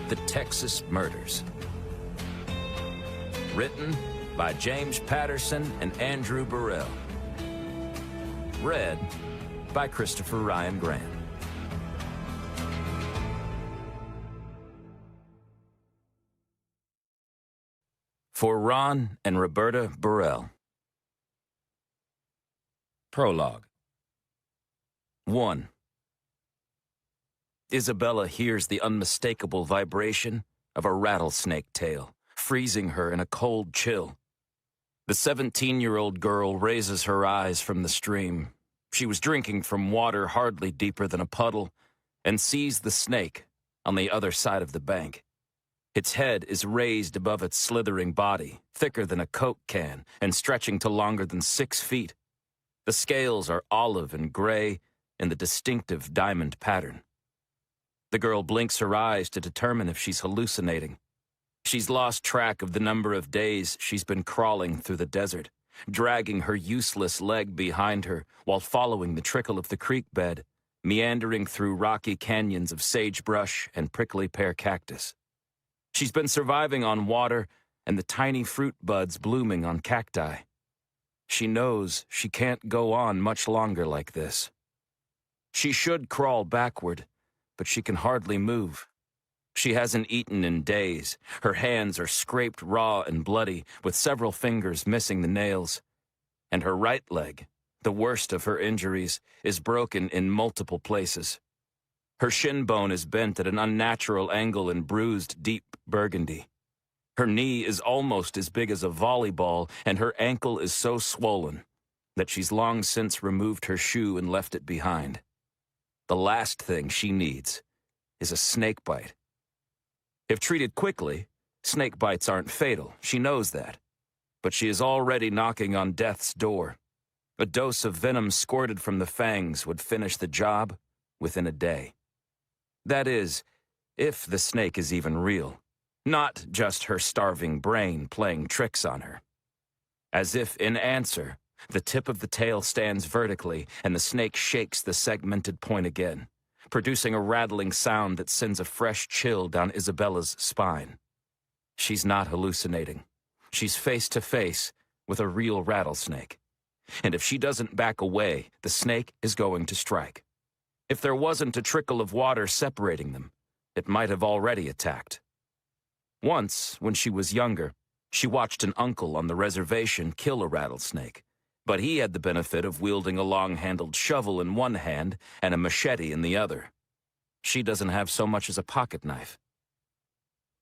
The Texas Murders. Written by James Patterson and Andrew Burrell. Read by Christopher Ryan Grant. For Ron and Roberta Burrell. Prologue. 1. Isabella hears the unmistakable vibration of a rattlesnake tail, freezing her in a cold chill. The 17-year-old girl raises her eyes from the stream. She was drinking from water hardly deeper than a puddle, and sees the snake on the other side of the bank. Its head is raised above its slithering body, thicker than a Coke can, and stretching to longer than 6 feet. The scales are olive and gray in the distinctive diamond pattern. The girl blinks her eyes to determine if she's hallucinating. She's lost track of the number of days she's been crawling through the desert, dragging her useless leg behind her while following the trickle of the creek bed, meandering through rocky canyons of sagebrush and prickly pear cactus. She's been surviving on water and the tiny fruit buds blooming on cacti. She knows she can't go on much longer like this. She should crawl backward, but she can hardly move. She hasn't eaten in days. Her hands are scraped raw and bloody, with several fingers missing the nails. And her right leg, the worst of her injuries, is broken in multiple places. Her shin bone is bent at an unnatural angle and bruised deep burgundy. Her knee is almost as big as a volleyball, and her ankle is so swollen that she's long since removed her shoe and left it behind. The last thing she needs is a snake bite. If treated quickly, snake bites aren't fatal. She knows that. But she is already knocking on death's door. A dose of venom squirted from the fangs would finish the job within a day. That is, if the snake is even real, not just her starving brain playing tricks on her. As if in answer, the tip of the tail stands vertically, and the snake shakes the segmented point again, producing a rattling sound that sends a fresh chill down Isabella's spine. She's not hallucinating. She's face to face with a real rattlesnake. And if she doesn't back away, the snake is going to strike. If there wasn't a trickle of water separating them, it might have already attacked. Once, when she was younger, she watched an uncle on the reservation kill a rattlesnake. But he had the benefit of wielding a long-handled shovel in one hand and a machete in the other. She doesn't have so much as a pocket knife.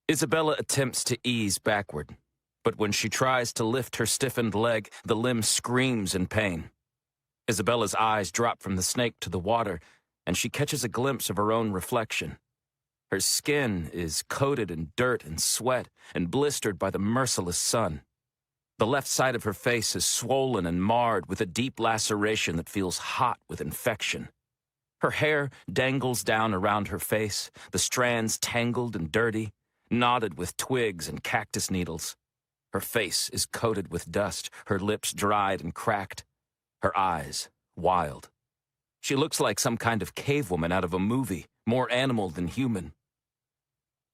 Isabella attempts to ease backward, but when she tries to lift her stiffened leg, the limb screams in pain. Isabella's eyes drop from the snake to the water, and she catches a glimpse of her own reflection. Her skin is coated in dirt and sweat and blistered by the merciless sun. The left side of her face is swollen and marred with a deep laceration that feels hot with infection. Her hair dangles down around her face, the strands tangled and dirty, knotted with twigs and cactus needles. Her face is coated with dust, her lips dried and cracked, her eyes wild. She looks like some kind of cave woman out of a movie, more animal than human.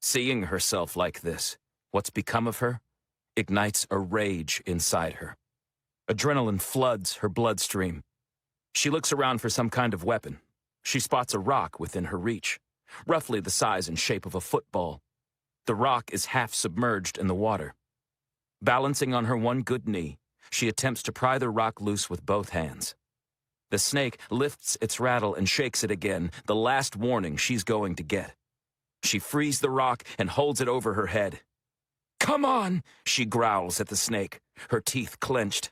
Seeing herself like this, what's become of her, ignites a rage inside her. Adrenaline floods her bloodstream. She looks around for some kind of weapon. She spots a rock within her reach, roughly the size and shape of a football. The rock is half submerged in the water. Balancing on her one good knee, she attempts to pry the rock loose with both hands. The snake lifts its rattle and shakes it again, the last warning she's going to get. She frees the rock and holds it over her head. "Come on," she growls at the snake, her teeth clenched.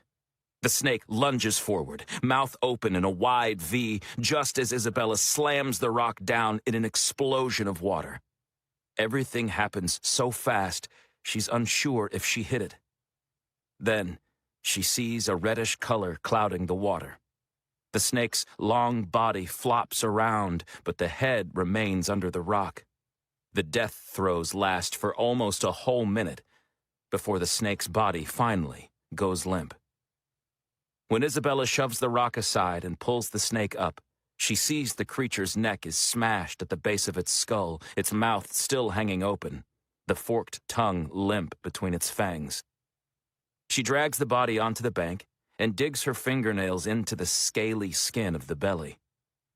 The snake lunges forward, mouth open in a wide V, just as Isabella slams the rock down in an explosion of water. Everything happens so fast, she's unsure if she hit it. Then, she sees a reddish color clouding the water. The snake's long body flops around, but the head remains under the rock. The death throes last for almost a whole minute before the snake's body finally goes limp. When Isabella shoves the rock aside and pulls the snake up, She sees the creature's neck is smashed at the base of its skull, its mouth still hanging open, the forked tongue limp between its fangs. She drags the body onto the bank and digs her fingernails into the scaly skin of the belly.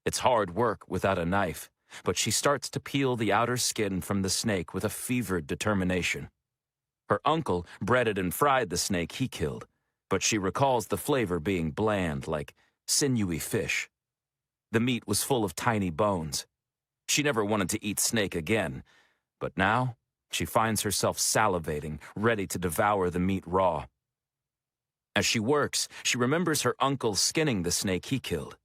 It's hard work without a knife, but she starts to peel the outer skin from the snake with a fevered determination. Her uncle breaded and fried the snake he killed, but she recalls the flavor being bland, like sinewy fish. The meat was full of tiny bones. She never wanted to eat snake again, but now she finds herself salivating, ready to devour the meat raw. As she works, she remembers her uncle skinning the snake he killed.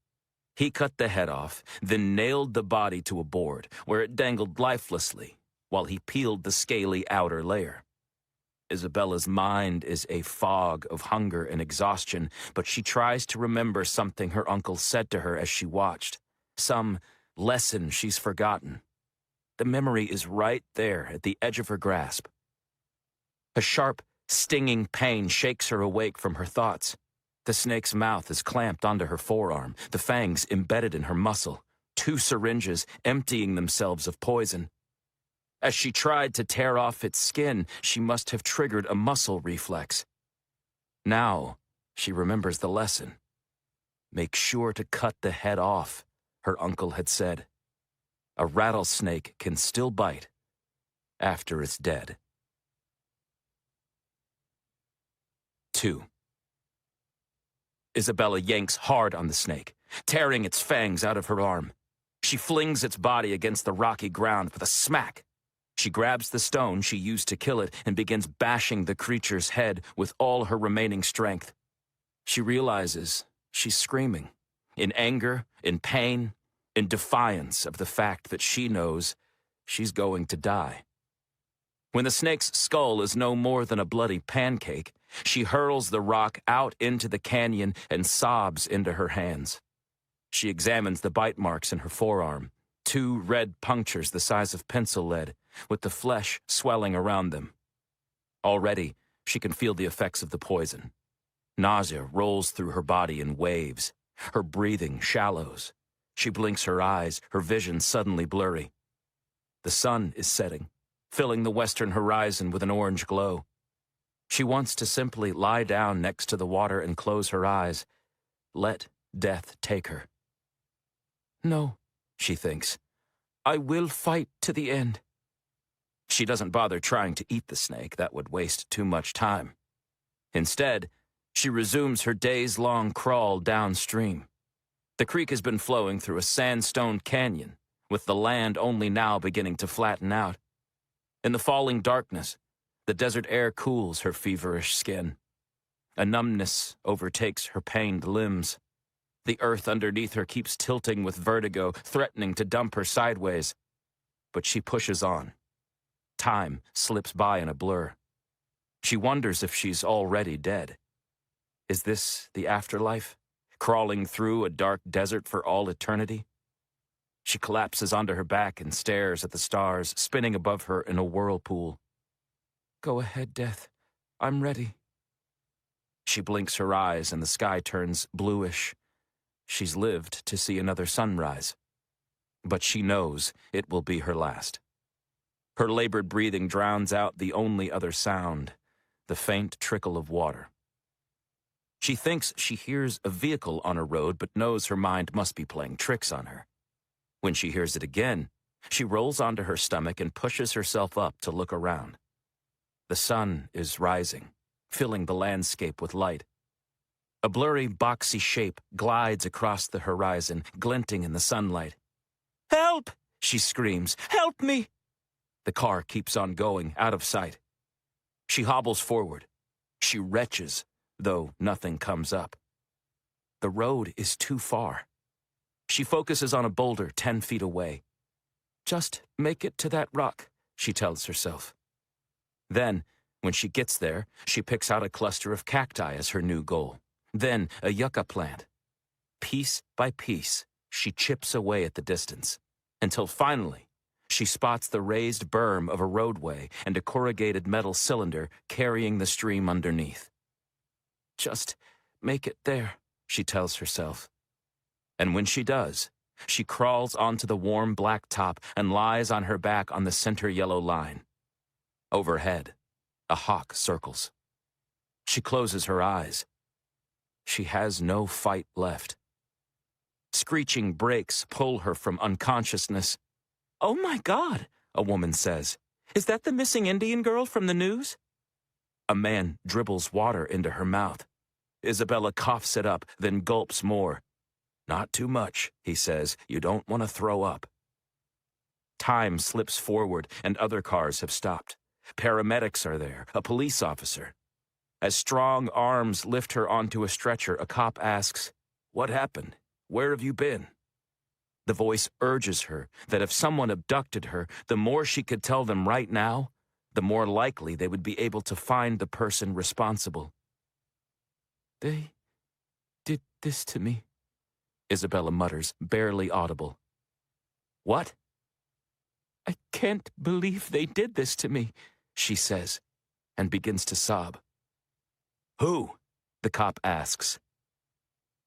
He cut the head off, then nailed the body to a board, where it dangled lifelessly, while he peeled the scaly outer layer. Isabella's mind is a fog of hunger and exhaustion, but she tries to remember something her uncle said to her as she watched, some lesson she's forgotten. The memory is right there at the edge of her grasp. A sharp, stinging pain shakes her awake from her thoughts. The snake's mouth is clamped onto her forearm, the fangs embedded in her muscle, 2 syringes emptying themselves of poison. As she tried to tear off its skin, she must have triggered a muscle reflex. Now, she remembers the lesson. Make sure to cut the head off, her uncle had said. A rattlesnake can still bite after it's dead. 2. Isabella yanks hard on the snake, tearing its fangs out of her arm. She flings its body against the rocky ground with a smack. She grabs the stone she used to kill it and begins bashing the creature's head with all her remaining strength. She realizes she's screaming, in anger, in pain, in defiance of the fact that she knows she's going to die. When the snake's skull is no more than a bloody pancake, she hurls the rock out into the canyon and sobs into her hands. She examines the bite marks in her forearm, 2 red punctures the size of pencil lead, with the flesh swelling around them. Already, she can feel the effects of the poison. Nausea rolls through her body in waves. Her breathing shallows. She blinks her eyes, her vision suddenly blurry. The sun is setting, filling the western horizon with an orange glow. She wants to simply lie down next to the water and close her eyes. Let death take her. No, she thinks. I will fight to the end. She doesn't bother trying to eat the snake. That would waste too much time. Instead, she resumes her days-long crawl downstream. The creek has been flowing through a sandstone canyon, with the land only now beginning to flatten out. In the falling darkness, the desert air cools her feverish skin. A numbness overtakes her pained limbs. The earth underneath her keeps tilting with vertigo, threatening to dump her sideways. But she pushes on. Time slips by in a blur. She wonders if she's already dead. Is this the afterlife? Crawling through a dark desert for all eternity? She collapses onto her back and stares at the stars spinning above her in a whirlpool. Go ahead, Death. I'm ready. She blinks her eyes and the sky turns bluish. She's lived to see another sunrise. But she knows it will be her last. Her labored breathing drowns out the only other sound, the faint trickle of water. She thinks she hears a vehicle on a road, but knows her mind must be playing tricks on her. When she hears it again, she rolls onto her stomach and pushes herself up to look around. The sun is rising, filling the landscape with light. A blurry, boxy shape glides across the horizon, glinting in the sunlight. Help! She screams. Help me! The car keeps on going, out of sight. She hobbles forward. She retches, though nothing comes up. The road is too far. She focuses on a boulder 10 feet away. Just make it to that rock, she tells herself. Then, when she gets there, she picks out a cluster of cacti as her new goal. Then, a yucca plant. Piece by piece, she chips away at the distance, until finally, she spots the raised berm of a roadway and a corrugated metal cylinder carrying the stream underneath. Just make it there, she tells herself. And when she does, She crawls onto the warm black top and lies on her back on the center yellow line. Overhead, a hawk circles. She closes her eyes. She has no fight left. Screeching brakes pull her from unconsciousness. "Oh my God," a woman says. "Is that the missing Indian girl from the news?" A man dribbles water into her mouth. Isabella coughs it up, then gulps more. "Not too much," he says. "You don't want to throw up." Time slips forward, and other cars have stopped. Paramedics are there, a police officer. As strong arms lift her onto a stretcher, a cop asks, "What happened? Where have you been?" The voice urges her that if someone abducted her, the more she could tell them right now, the more likely they would be able to find the person responsible. "They did this to me," Isabella mutters, barely audible. "What?" "I can't believe they did this to me," she says, and begins to sob. "Who?" the cop asks.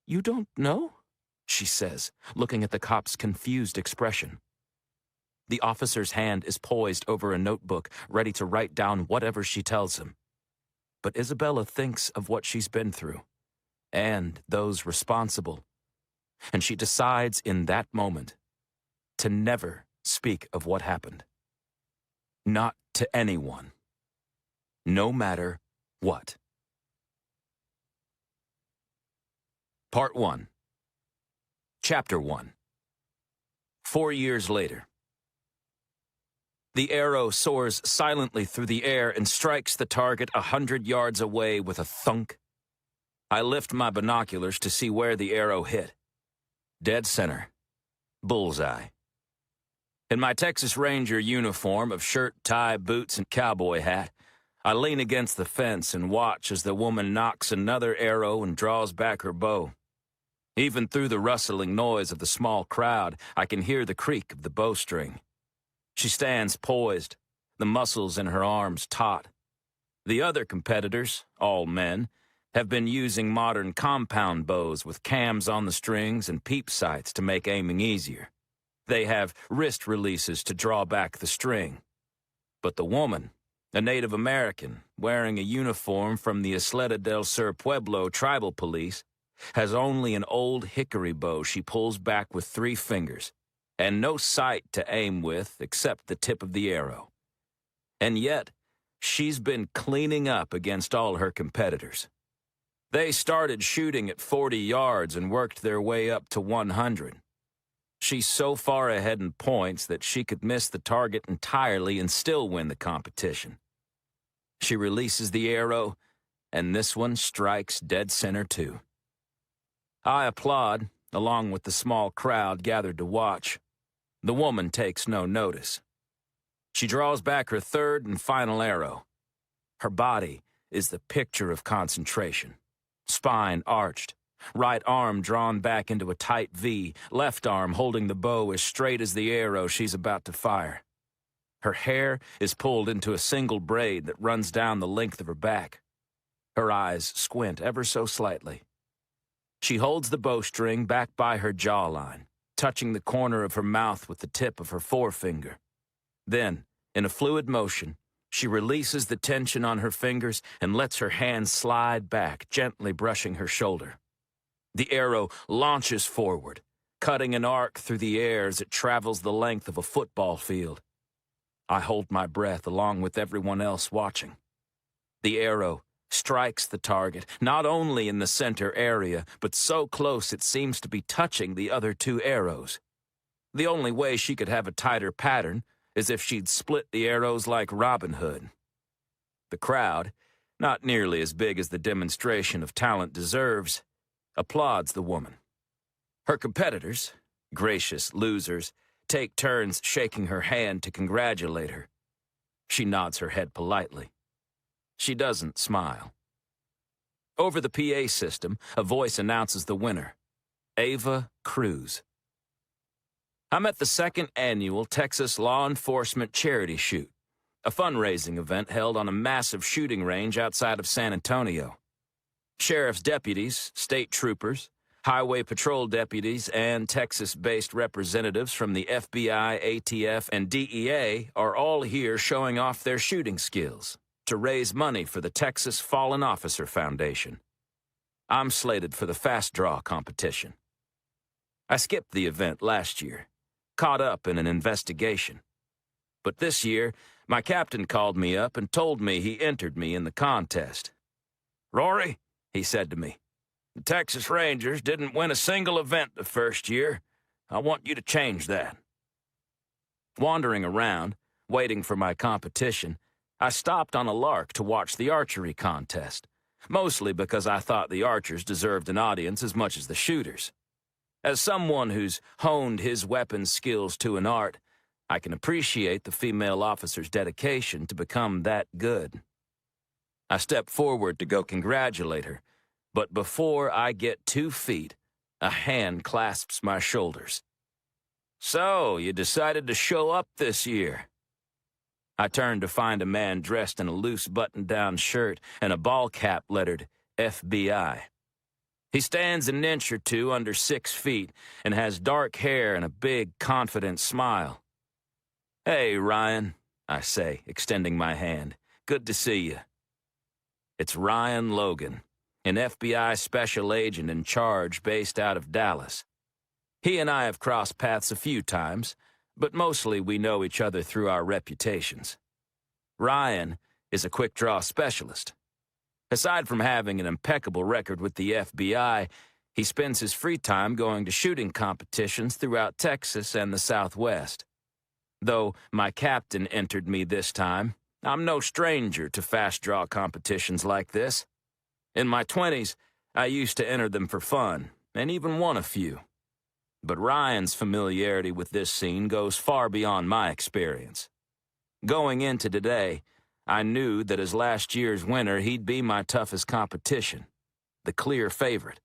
"You don't know?" she says, looking at the cop's confused expression. The officer's hand is poised over a notebook, ready to write down whatever she tells him. But Isabella thinks of what she's been through, and those responsible, and she decides in that moment to never speak of what happened. Not to anyone. No matter what. Part 1. Chapter 1. 4 years later. The arrow soars silently through the air and strikes the target 100 yards away with a thunk. I lift my binoculars to see where the arrow hit. Dead center. Bullseye. In my Texas Ranger uniform of shirt, tie, boots, and cowboy hat, I lean against the fence and watch as the woman knocks another arrow and draws back her bow. Even through the rustling noise of the small crowd, I can hear the creak of the bowstring. She stands poised, the muscles in her arms taut. The other competitors, all men, have been using modern compound bows with cams on the strings and peep sights to make aiming easier. They have wrist releases to draw back the string. But the woman, a Native American, wearing a uniform from the Isleta del Sur Pueblo tribal police, has only an old hickory bow she pulls back with 3 fingers, and no sight to aim with except the tip of the arrow. And yet, she's been cleaning up against all her competitors. They started shooting at 40 yards and worked their way up to 100. She's so far ahead in points that she could miss the target entirely and still win the competition. She releases the arrow, and this one strikes dead center too. I applaud, along with the small crowd gathered to watch. The woman takes no notice. She draws back her 3rd and final arrow. Her body is the picture of concentration. Spine arched, right arm drawn back into a tight V, left arm holding the bow as straight as the arrow she's about to fire. Her hair is pulled into a single braid that runs down the length of her back. Her eyes squint ever so slightly. She holds the bowstring back by her jawline, touching the corner of her mouth with the tip of her forefinger. Then, in a fluid motion, she releases the tension on her fingers and lets her hand slide back, gently brushing her shoulder. The arrow launches forward, cutting an arc through the air as it travels the length of a football field. I hold my breath along with everyone else watching. The arrow strikes the target, not only in the center area, but so close it seems to be touching the other 2 arrows. The only way she could have a tighter pattern is if she'd split the arrows like Robin Hood. The crowd, not nearly as big as the demonstration of talent deserves, applauds the woman. Her competitors, gracious losers, take turns shaking her hand to congratulate her. She nods her head politely. She doesn't smile. Over the PA system, a voice announces the winner, Ava Cruz. I'm at the 2nd annual Texas Law Enforcement Charity Shoot, a fundraising event held on a massive shooting range outside of San Antonio. Sheriff's deputies, state troopers, Highway patrol deputies and Texas-based representatives from the FBI, ATF, and DEA are all here showing off their shooting skills to raise money for the Texas Fallen Officer Foundation. I'm slated for the fast draw competition. I skipped the event last year, caught up in an investigation. But this year, my captain called me up and told me he entered me in the contest. "Rory," he said to me, "the Texas Rangers didn't win a single event the first year. I want you to change that." Wandering around, waiting for my competition, I stopped on a lark to watch the archery contest, mostly because I thought the archers deserved an audience as much as the shooters. As someone who's honed his weapons skills to an art, I can appreciate the female officer's dedication to become that good. I step forward to go congratulate her, but before I get 2 feet, a hand clasps my shoulders. "So, you decided to show up this year." I turn to find a man dressed in a loose button-down shirt and a ball cap lettered FBI. He stands an inch or two under 6 feet and has dark hair and a big, confident smile. "Hey, Ryan," I say, extending my hand. "Good to see you." It's Ryan Logan, an FBI special agent in charge based out of Dallas. He and I have crossed paths a few times, but mostly we know each other through our reputations. Ryan is a quick-draw specialist. Aside from having an impeccable record with the FBI, he spends his free time going to shooting competitions throughout Texas and the Southwest. Though my captain entered me this time, I'm no stranger to fast-draw competitions like this. In my 20s, I used to enter them for fun, and even won a few. But Ryan's familiarity with this scene goes far beyond my experience. Going into today, I knew that as last year's winner, he'd be my toughest competition, the clear favorite.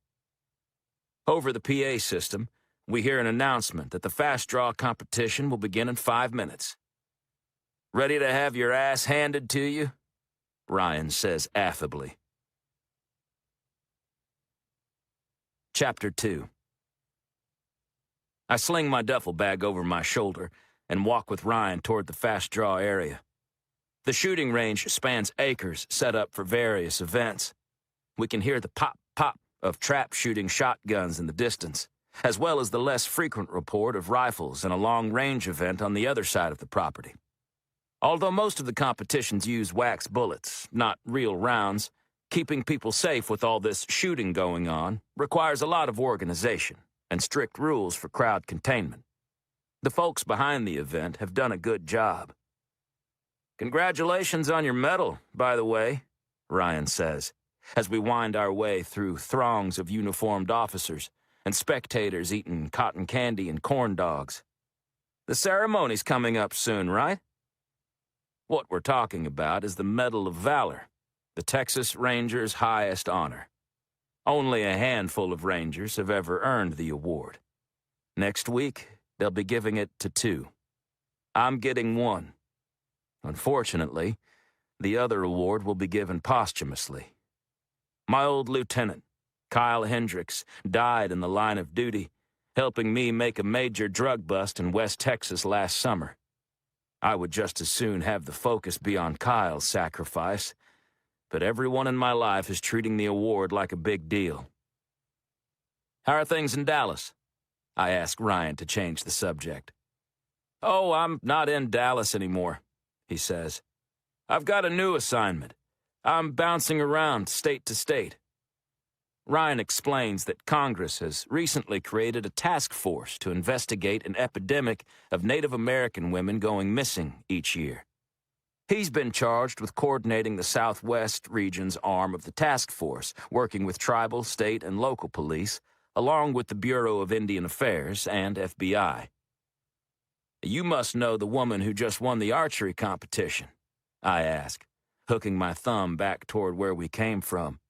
Over the PA system, we hear an announcement that the fast draw competition will begin in 5 minutes. "Ready to have your ass handed to you?" Ryan says affably. Chapter 2. I sling my duffel bag over my shoulder and walk with Ryan toward the fast draw area. The shooting range spans acres set up for various events. We can hear the pop-pop of trap-shooting shotguns in the distance, as well as the less frequent report of rifles in a long-range event on the other side of the property. Although most of the competitions use wax bullets, not real rounds, keeping people safe with all this shooting going on requires a lot of organization and strict rules for crowd containment. The folks behind the event have done a good job. "Congratulations on your medal, by the way," Ryan says, as we wind our way through throngs of uniformed officers and spectators eating cotton candy and corn dogs. "The ceremony's coming up soon, right?" What we're talking about is the Medal of Valor, the Texas Rangers' highest honor. Only a handful of Rangers have ever earned the award. Next week, they'll be giving it to 2. I'm getting 1. Unfortunately, the other award will be given posthumously. My old lieutenant, Kyle Hendricks, died in the line of duty, helping me make a major drug bust in West Texas last summer. I would just as soon have the focus be on Kyle's sacrifice, but everyone in my life is treating the award like a big deal. "How are things in Dallas?" I ask Ryan to change the subject. "Oh, I'm not in Dallas anymore," he says. "I've got a new assignment. I'm bouncing around state to state." Ryan explains that Congress has recently created a task force to investigate an epidemic of Native American women going missing each year. He's been charged with coordinating the Southwest region's arm of the task force, working with tribal, state, and local police, along with the Bureau of Indian Affairs and FBI. "You must know the woman who just won the archery competition," I ask, hooking my thumb back toward where we came from.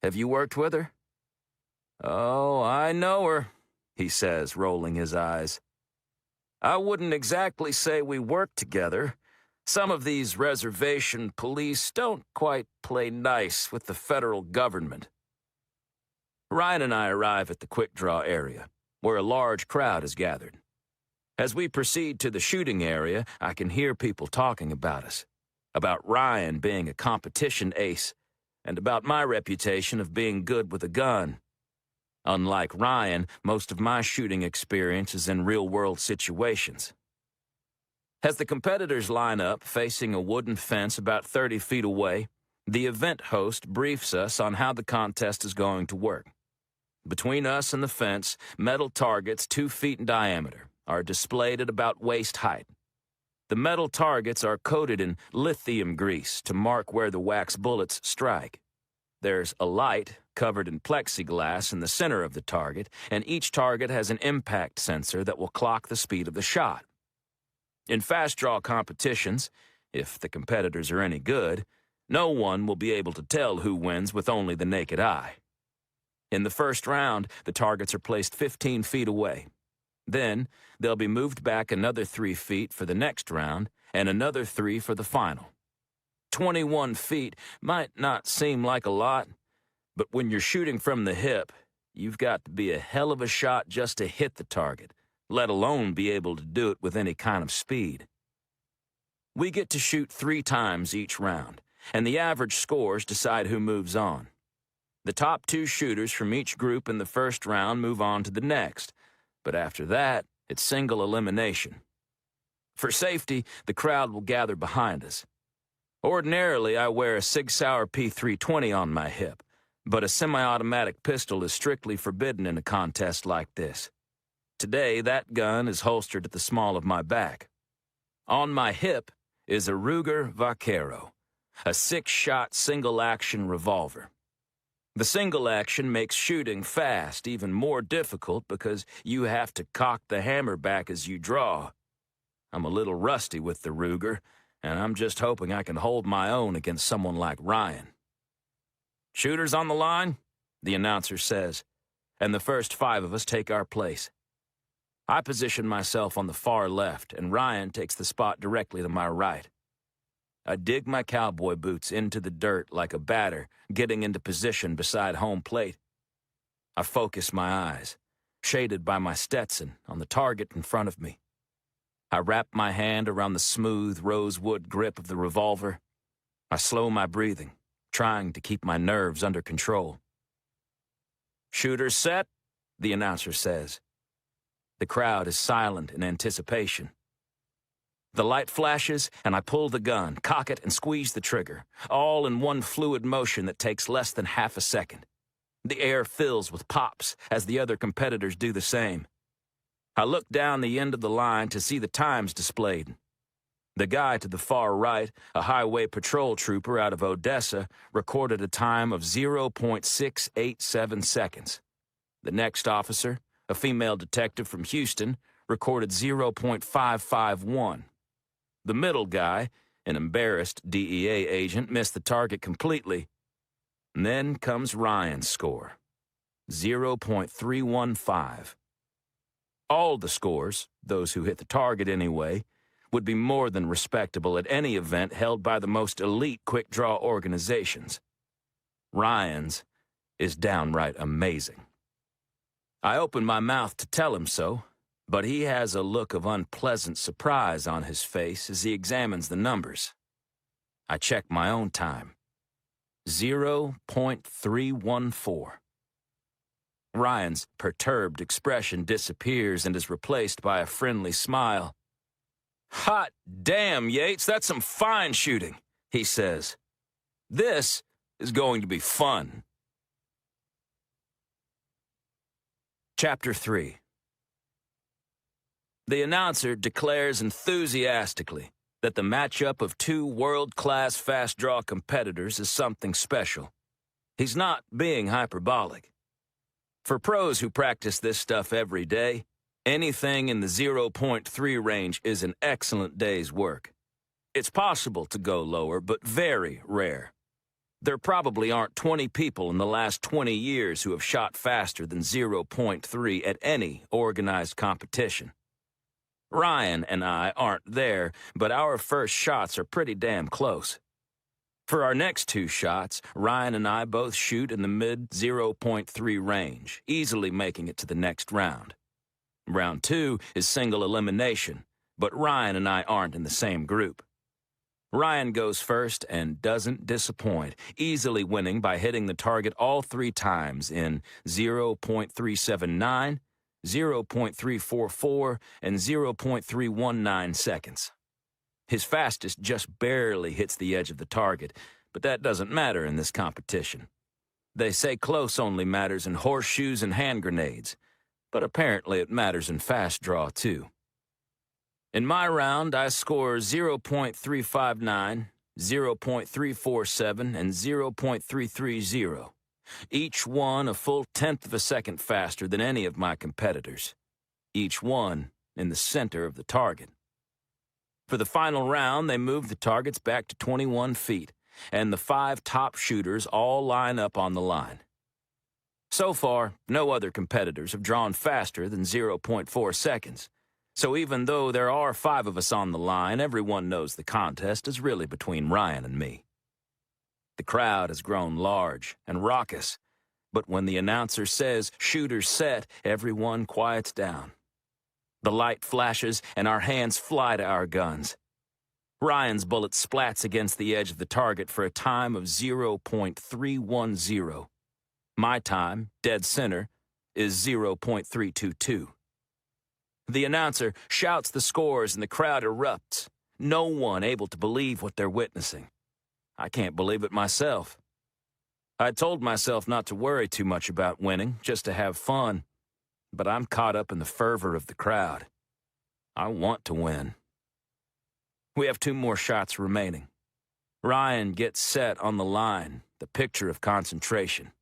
"Have you worked with her?" "Oh, I know her," he says, rolling his eyes. "I wouldn't exactly say we work together. Some of these reservation police don't quite play nice with the federal government." Ryan and I arrive at the quick draw area, where a large crowd is gathered. As we proceed to the shooting area, I can hear people talking about us, about Ryan being a competition ace, and about my reputation of being good with a gun. Unlike Ryan, most of my shooting experience is in real-world situations. As the competitors line up, facing a wooden fence about 30 feet away, the event host briefs us on how the contest is going to work. Between us and the fence, metal targets 2 feet in diameter are displayed at about waist height. The metal targets are coated in lithium grease to mark where the wax bullets strike. There's a light covered in plexiglass in the center of the target, and each target has an impact sensor that will clock the speed of the shot. In fast draw competitions, if the competitors are any good, no one will be able to tell who wins with only the naked eye. In the first round, the targets are placed 15 feet away. Then, they'll be moved back another 3 feet for the next round, and another 3 for the final. 21 feet might not seem like a lot, but when you're shooting from the hip, you've got to be a hell of a shot just to hit the target, let alone be able to do it with any kind of speed. We get to shoot 3 times each round, and the average scores decide who moves on. The top 2 shooters from each group in the first round move on to the next, but after that, it's single elimination. For safety, the crowd will gather behind us. Ordinarily, I wear a Sig Sauer P320 on my hip, but a semi-automatic pistol is strictly forbidden in a contest like this. Today, that gun is holstered at the small of my back. On my hip is a Ruger Vaquero, a 6-shot single-action revolver. The single action makes shooting fast even more difficult because you have to cock the hammer back as you draw. I'm a little rusty with the Ruger, and I'm just hoping I can hold my own against someone like Ryan. "Shooters on the line," the announcer says, and the first 5 of us take our place. I position myself on the far left, and Ryan takes the spot directly to my right. I dig my cowboy boots into the dirt like a batter, getting into position beside home plate. I focus my eyes, shaded by my Stetson, on the target in front of me. I wrap my hand around the smooth rosewood grip of the revolver. I slow my breathing, trying to keep my nerves under control. "Shooters set," the announcer says. The crowd is silent in anticipation. The light flashes, and I pull the gun, cock it, and squeeze the trigger, all in one fluid motion that takes less than half a second. The air fills with pops as the other competitors do the same. I look down the end of the line to see the times displayed. The guy to the far right, a highway patrol trooper out of Odessa, recorded a time of 0.687 seconds. The next officer, a female detective from Houston, recorded 0.551. The middle guy, an embarrassed DEA agent, missed the target completely. And then comes Ryan's score, 0.315. All the scores, those who hit the target anyway, would be more than respectable at any event held by the most elite quick-draw organizations. Ryan's is downright amazing. I open my mouth to tell him so, but he has a look of unpleasant surprise on his face as he examines the numbers. I check my own time. 0.314. Ryan's perturbed expression disappears and is replaced by a friendly smile. "Hot damn, Yates, that's some fine shooting," he says. "This is going to be fun." Chapter 3. The announcer declares enthusiastically that the matchup of 2 world-class fast-draw competitors is something special. He's not being hyperbolic. For pros who practice this stuff every day, anything in the 0.3 range is an excellent day's work. It's possible to go lower, but very rare. There probably aren't 20 people in the last 20 years who have shot faster than 0.3 at any organized competition. Ryan and I aren't there, but our first shots are pretty damn close. For our next two shots, Ryan and I both shoot in the mid 0.3 range, easily making it to the next round. Round 2 is single elimination, but Ryan and I aren't in the same group. Ryan goes first and doesn't disappoint, easily winning by hitting the target all 3 times in 0.379, 0.344, and 0.319 seconds. His fastest just barely hits the edge of the target, but that doesn't matter in this competition. They say close only matters in horseshoes and hand grenades, but apparently it matters in fast draw too. In my round, I score 0.359, 0.347, and 0.330, each one a full 1/10 of a second faster than any of my competitors, each one in the center of the target. For the final round, they move the targets back to 21 feet, and the 5 top shooters all line up on the line. So far, no other competitors have drawn faster than 0.4 seconds. So even though there are 5 of us on the line, everyone knows the contest is really between Ryan and me. The crowd has grown large and raucous, but when the announcer says "shooters set," everyone quiets down. The light flashes and our hands fly to our guns. Ryan's bullet splats against the edge of the target for a time of 0.310. My time, dead center, is 0.322. The announcer shouts the scores and the crowd erupts, no one able to believe what they're witnessing. I can't believe it myself. I told myself not to worry too much about winning, just to have fun, but I'm caught up in the fervor of the crowd. I want to win. We have 2 more shots remaining. Ryan gets set on the line, the picture of concentration.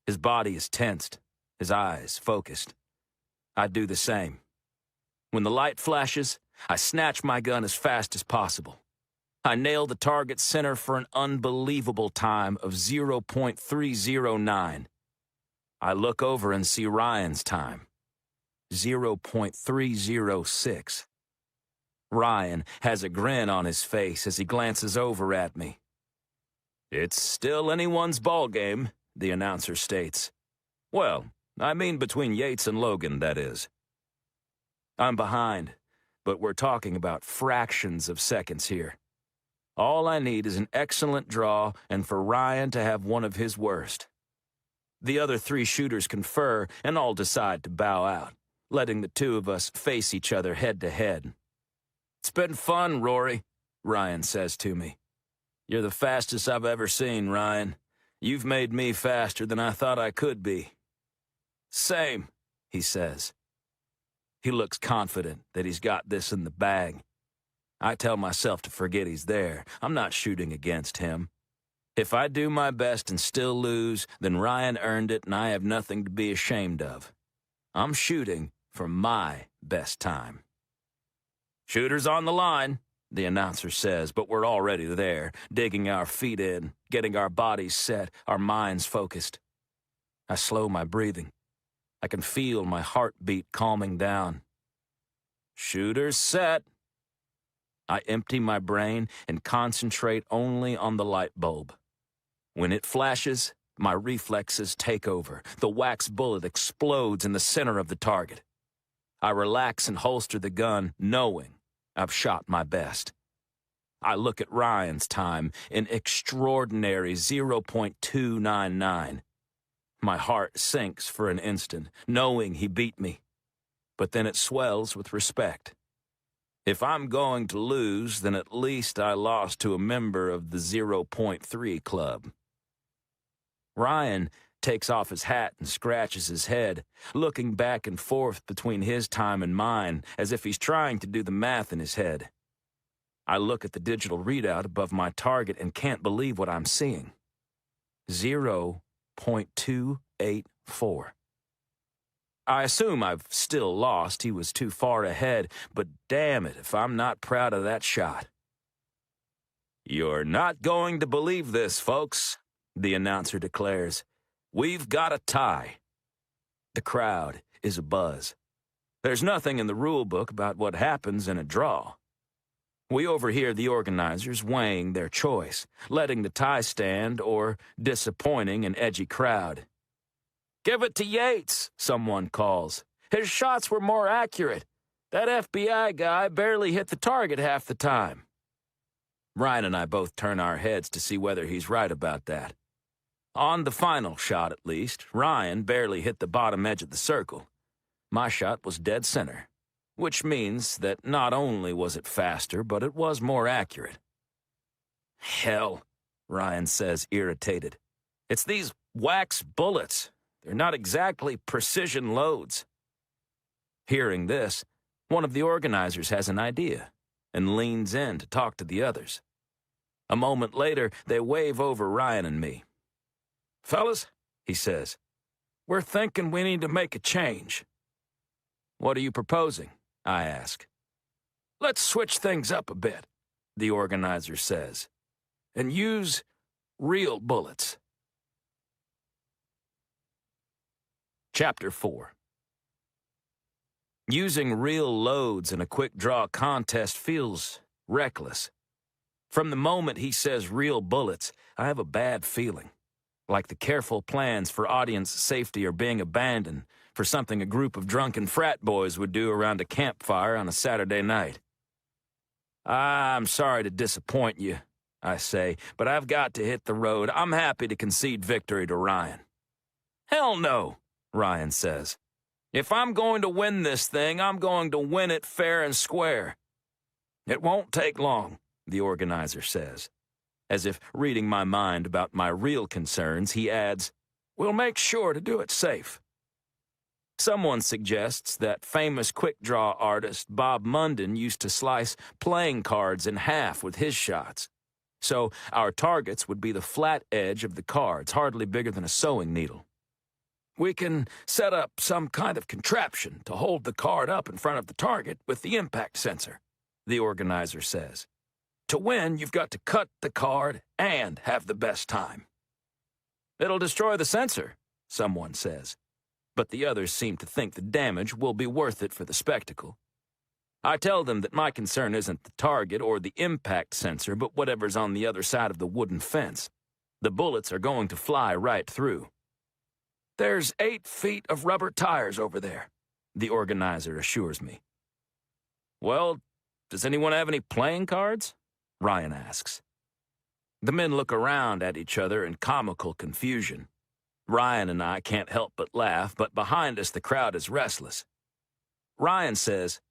His body is tensed, his eyes focused. I do the same. When the light flashes, I snatch my gun as fast as possible. I nail the target center for an unbelievable time of 0.309. I look over and see Ryan's time, 0.306. Ryan has a grin on his face as he glances over at me. "It's still anyone's ballgame," the announcer states. "Well, I mean between Yates and Logan, that is." I'm behind, but we're talking about fractions of seconds here. All I need is an excellent draw and for Ryan to have one of his worst. The other 3 shooters confer and all decide to bow out, letting the 2 of us face each other head to head. "It's been fun, Rory," Ryan says to me. "You're the fastest I've ever seen, Ryan. You've made me faster than I thought I could be." "Same," he says. He looks confident that he's got this in the bag. I tell myself to forget he's there. I'm not shooting against him. If I do my best and still lose, then Ryan earned it and I have nothing to be ashamed of. I'm shooting for my best time. "Shooters on the line," the announcer says, but we're already there, digging our feet in, getting our bodies set, our minds focused. I slow my breathing. I can feel my heartbeat calming down. "Shooters set." I empty my brain and concentrate only on the light bulb. When it flashes, my reflexes take over. The wax bullet explodes in the center of the target. I relax and holster the gun, knowing I've shot my best. I look at Ryan's time, an extraordinary 0.299. My heart sinks for an instant, knowing he beat me. But then it swells with respect. If I'm going to lose, then at least I lost to a member of the 0.3 club. Ryan takes off his hat and scratches his head, looking back and forth between his time and mine, as if he's trying to do the math in his head. I look at the digital readout above my target and can't believe what I'm seeing. 0.284. I assume I've still lost. He was too far ahead, but damn it if I'm not proud of that shot. "You're not going to believe this, folks," the announcer declares. "We've got a tie." The crowd is abuzz. There's nothing in the rule book about what happens in a draw. We overhear the organizers weighing their choice, letting the tie stand or disappointing an edgy crowd. "Give it to Yates," someone calls. "His shots were more accurate. That FBI guy barely hit the target half the time." Ryan and I both turn our heads to see whether he's right about that. On the final shot, at least, Ryan barely hit the bottom edge of the circle. My shot was dead center, which means that not only was it faster, but it was more accurate. "Hell," Ryan says, irritated. "It's these wax bullets. They're not exactly precision loads." Hearing this, one of the organizers has an idea and leans in to talk to the others. A moment later, they wave over Ryan and me. "Fellas," he says, "we're thinking we need to make a change." "What are you proposing?" I ask. "Let's switch things up a bit," the organizer says, "and use real bullets." Chapter 4. Using real loads in a quick-draw contest feels reckless. From the moment he says real bullets, I have a bad feeling, like the careful plans for audience safety are being abandoned for something a group of drunken frat boys would do around a campfire on a Saturday night. "I'm sorry to disappoint you," I say, "but I've got to hit the road. I'm happy to concede victory to Ryan." "Hell no," Ryan says. "If I'm going to win this thing, I'm going to win it fair and square." "It won't take long," the organizer says. As if reading my mind about my real concerns, he adds, "We'll make sure to do it safe." Someone suggests that famous quick-draw artist Bob Munden used to slice playing cards in half with his shots. So our targets would be the flat edge of the cards, hardly bigger than a sewing needle. "We can set up some kind of contraption to hold the card up in front of the target with the impact sensor," the organizer says. "To win, you've got to cut the card and have the best time." "It'll destroy the sensor," someone says. But the others seem to think the damage will be worth it for the spectacle. I tell them that my concern isn't the target or the impact sensor, but whatever's on the other side of the wooden fence. The bullets are going to fly right through. "There's 8 feet of rubber tires over there," the organizer assures me. "Well, does anyone have any playing cards?" Ryan asks. The men look around at each other in comical confusion. Ryan and I can't help but laugh, but behind us the crowd is restless. Ryan says,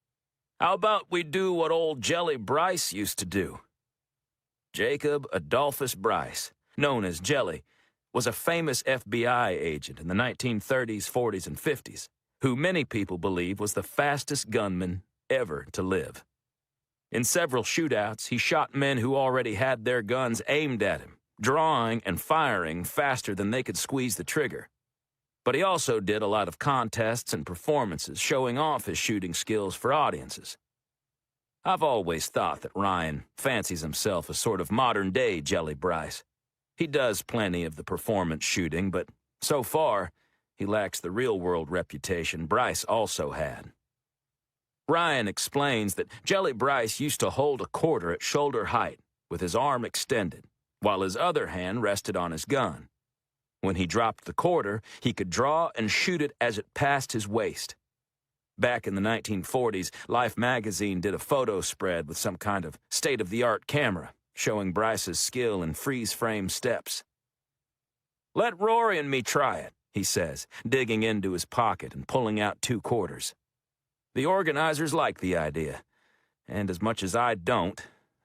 "How about we do what old Jelly Bryce used to do?" Jacob Adolphus Bryce, known as Jelly, was a famous FBI agent in the 1930s, 40s, and 50s, who many people believe was the fastest gunman ever to live. In several shootouts, he shot men who already had their guns aimed at him, drawing and firing faster than they could squeeze the trigger. But he also did a lot of contests and performances, showing off his shooting skills for audiences. I've always thought that Ryan fancies himself a sort of modern-day Jelly Bryce. He does plenty of the performance shooting, but so far, he lacks the real-world reputation Bryce also had. Ryan explains that Jelly Bryce used to hold a quarter at shoulder height, with his arm extended, while his other hand rested on his gun. When he dropped the quarter, he could draw and shoot it as it passed his waist. Back in the 1940s, Life magazine did a photo spread with some kind of state-of-the-art camera, showing Bryce's skill in freeze-frame steps. "Let Rory and me try it," he says, digging into his pocket and pulling out 2 quarters. The organizers like the idea, and as much as I don't,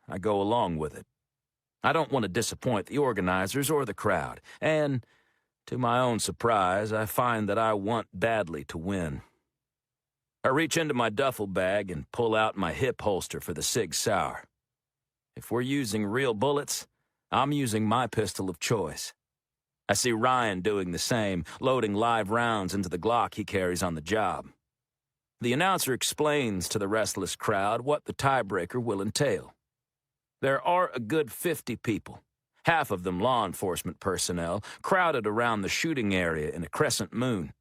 I go along with it. I don't want to disappoint the organizers or the crowd, and, to my own surprise, I find that I want badly to win. I reach into my duffel bag and pull out my hip holster for the Sig Sauer. If we're using real bullets, I'm using my pistol of choice. I see Ryan doing the same, loading live rounds into the Glock he carries on the job. The announcer explains to the restless crowd what the tiebreaker will entail. There are a good 50 people, half of them law enforcement personnel, crowded around the shooting area in a crescent moon.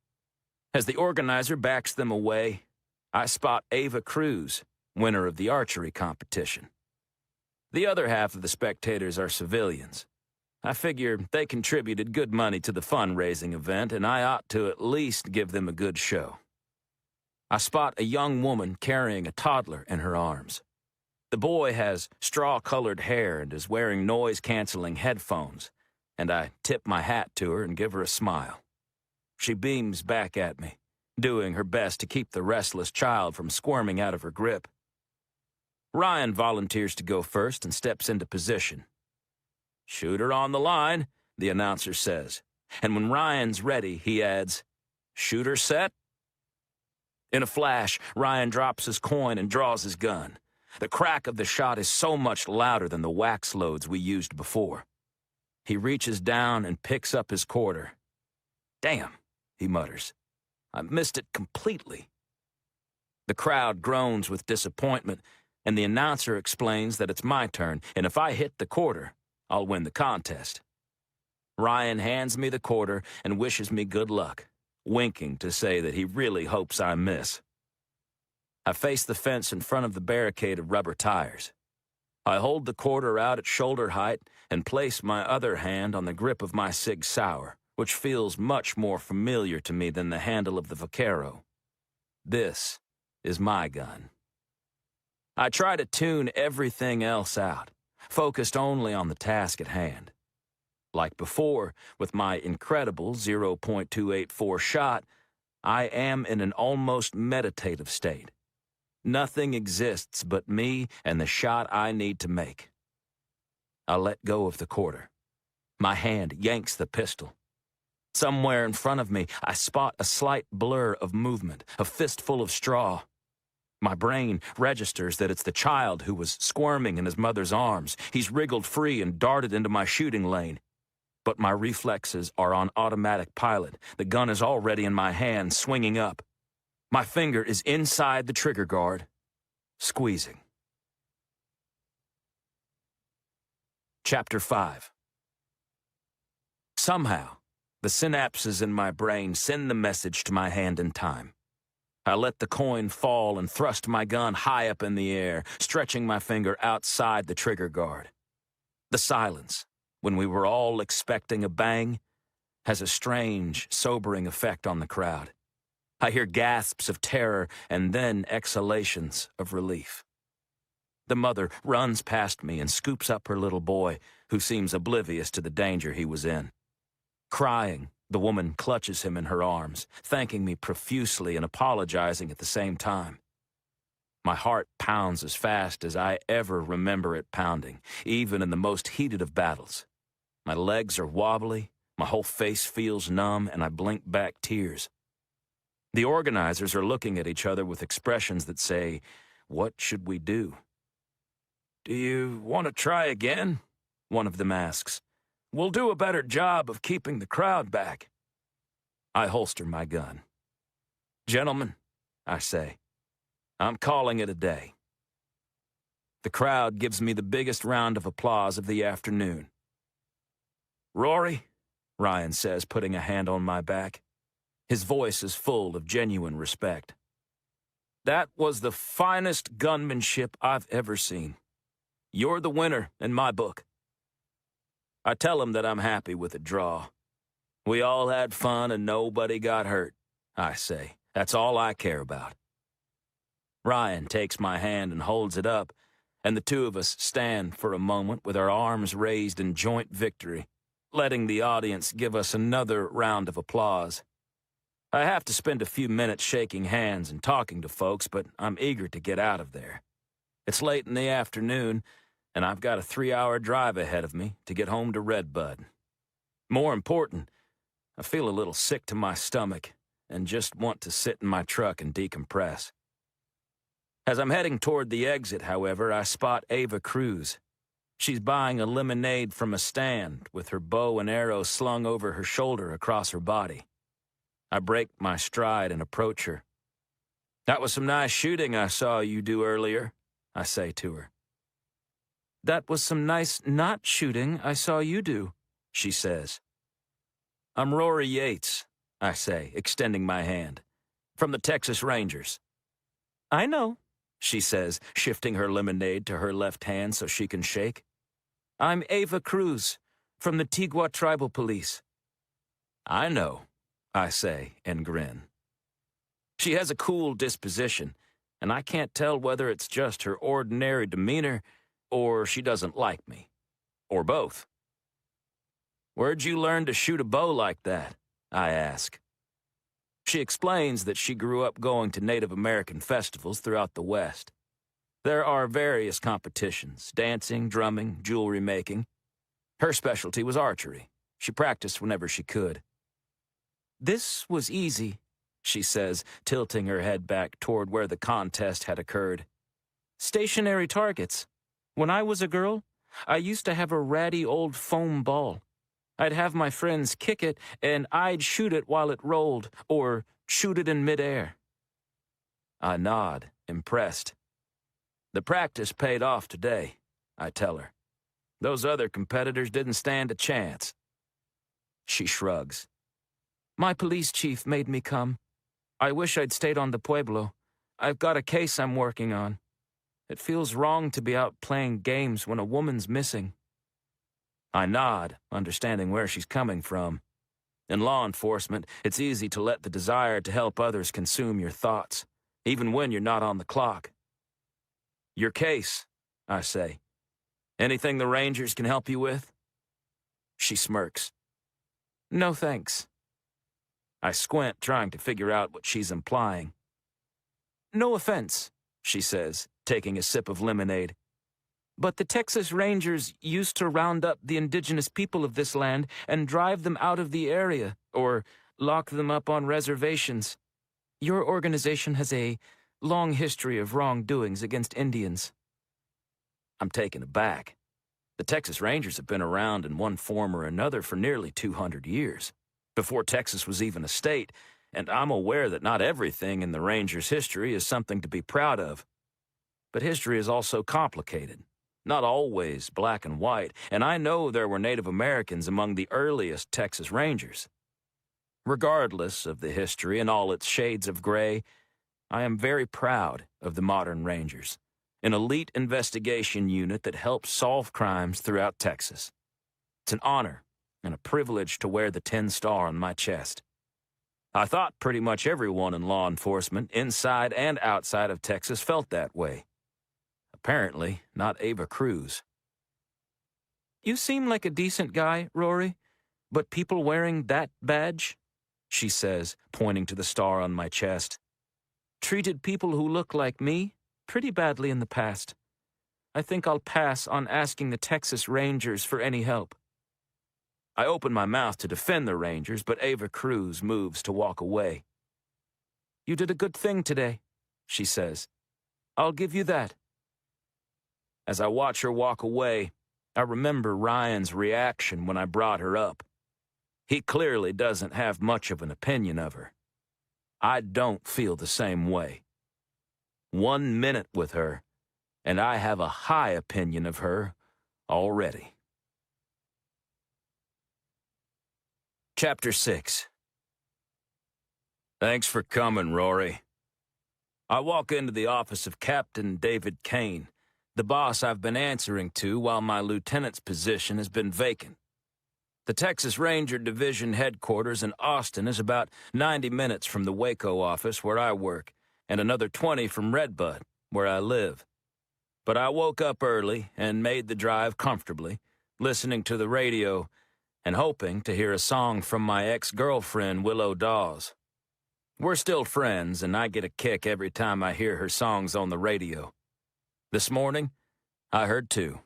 As the organizer backs them away, I spot Ava Cruz, winner of the archery competition. The other half of the spectators are civilians. I figure they contributed good money to the fundraising event, and I ought to at least give them a good show. I spot a young woman carrying a toddler in her arms. The boy has straw-colored hair and is wearing noise-canceling headphones, and I tip my hat to her and give her a smile. She beams back at me, doing her best to keep the restless child from squirming out of her grip. Ryan volunteers to go first and steps into position. "Shooter on the line," the announcer says, and when Ryan's ready, he adds, "Shooter set?" In a flash, Ryan drops his coin and draws his gun. The crack of the shot is so much louder than the wax loads we used before. He reaches down and picks up his quarter. "Damn," he mutters. "I missed it completely." The crowd groans with disappointment, and the announcer explains that it's my turn, and if I hit the quarter, I'll win the contest. Ryan hands me the quarter and wishes me good luck, winking to say that he really hopes I miss. I face the fence in front of the barricade of rubber tires. I hold the quarter out at shoulder height and place my other hand on the grip of my Sig Sauer, which feels much more familiar to me than the handle of the Vaquero. This is my gun. I try to tune everything else out, focused only on the task at hand. Like before, with my incredible 0.284 shot, I am in an almost meditative state. Nothing exists but me and the shot I need to make. I let go of the quarter. My hand yanks the pistol. Somewhere in front of me, I spot a slight blur of movement, a fistful of straw. My brain registers that it's the child who was squirming in his mother's arms. He's wriggled free and darted into my shooting lane. But my reflexes are on automatic pilot. The gun is already in my hand, swinging up. My finger is inside the trigger guard, squeezing. Chapter 5. Somehow, the synapses in my brain send the message to my hand in time. I let the coin fall and thrust my gun high up in the air, stretching my finger outside the trigger guard. The silence, when we were all expecting a bang, has a strange, sobering effect on the crowd. I hear gasps of terror and then exhalations of relief. The mother runs past me and scoops up her little boy, who seems oblivious to the danger he was in. Crying, the woman clutches him in her arms, thanking me profusely and apologizing at the same time. My heart pounds as fast as I ever remember it pounding, even in the most heated of battles. My legs are wobbly, my whole face feels numb, and I blink back tears. The organizers are looking at each other with expressions that say, "What should we do?" "Do you want to try again?" one of them asks. "We'll do a better job of keeping the crowd back." I holster my gun. "Gentlemen," I say, "I'm calling it a day." The crowd gives me the biggest round of applause of the afternoon. "Rory," Ryan says, putting a hand on my back. His voice is full of genuine respect. "That was the finest gunmanship I've ever seen. You're the winner in my book." I tell him that I'm happy with the draw. "We all had fun and nobody got hurt," I say. "That's all I care about." Ryan takes my hand and holds it up, and the two of us stand for a moment with our arms raised in joint victory, letting the audience give us another round of applause. I have to spend a few minutes shaking hands and talking to folks, but I'm eager to get out of there. It's late in the afternoon, and I've got a 3-hour drive ahead of me to get home to Redbud. More important, I feel a little sick to my stomach and just want to sit in my truck and decompress. As I'm heading toward the exit, however, I spot Ava Cruz. She's buying a lemonade from a stand with her bow and arrow slung over her shoulder across her body. I break my stride and approach her. "That was some nice shooting I saw you do earlier," I say to her. "That was some nice not shooting I saw you do," she says. "I'm Rory Yates," I say, extending my hand. "From the Texas Rangers." "I know," she says, shifting her lemonade to her left hand so she can shake. I'm Ava Cruz, from the Tigua Tribal Police. I know, I say and grin. She has a cool disposition, and I can't tell whether it's just her ordinary demeanor or she doesn't like me. Or both. Where'd you learn to shoot a bow like that? I ask. She explains that she grew up going to Native American festivals throughout the West. There are various competitions, dancing, drumming, jewelry making. Her specialty was archery. She practiced whenever she could. This was easy, she says, tilting her head back toward where the contest had occurred. Stationary targets. When I was a girl, I used to have a ratty old foam ball. I'd have my friends kick it, and I'd shoot it while it rolled, or shoot it in midair. I nod, impressed. The practice paid off today, I tell her. Those other competitors didn't stand a chance. She shrugs. My police chief made me come. I wish I'd stayed on the Pueblo. I've got a case I'm working on. It feels wrong to be out playing games when a woman's missing. I nod, understanding where she's coming from. In law enforcement, it's easy to let the desire to help others consume your thoughts, even when you're not on the clock. Your case, I say. Anything the Rangers can help you with? She smirks. No thanks. I squint, trying to figure out what she's implying. No offense, she says, taking a sip of lemonade. But the Texas Rangers used to round up the indigenous people of this land and drive them out of the area, or lock them up on reservations. Your organization has a long history of wrongdoings against Indians. I'm taken aback. The Texas Rangers have been around in one form or another for nearly 200 years, before Texas was even a state, and I'm aware that not everything in the Rangers' history is something to be proud of. But history is also complicated, not always black and white, and I know there were Native Americans among the earliest Texas Rangers. Regardless of the history and all its shades of gray, I am very proud of the modern Rangers, an elite investigation unit that helps solve crimes throughout Texas. It's an honor and a privilege to wear the 10 star on my chest. I thought pretty much everyone in law enforcement, inside and outside of Texas, felt that way. Apparently, not Ava Cruz. You seem like a decent guy, Rory, but people wearing that badge, she says, pointing to the star on my chest, treated people who look like me pretty badly in the past. I think I'll pass on asking the Texas Rangers for any help. I open my mouth to defend the Rangers, but Ava Cruz moves to walk away. You did a good thing today, she says. I'll give you that. As I watch her walk away, I remember Ryan's reaction when I brought her up. He clearly doesn't have much of an opinion of her. I don't feel the same way. 1 minute with her, and I have a high opinion of her already. Chapter 6. Thanks for coming, Rory. I walk into the office of Captain David Kane, the boss I've been answering to while my lieutenant's position has been vacant. The Texas Ranger Division headquarters in Austin is about 90 minutes from the Waco office where I work, and another 20 from Redbud, where I live. But I woke up early and made the drive comfortably, listening to the radio and hoping to hear a song from my ex-girlfriend, Willow Dawes. We're still friends, and I get a kick every time I hear her songs on the radio. This morning, I heard two.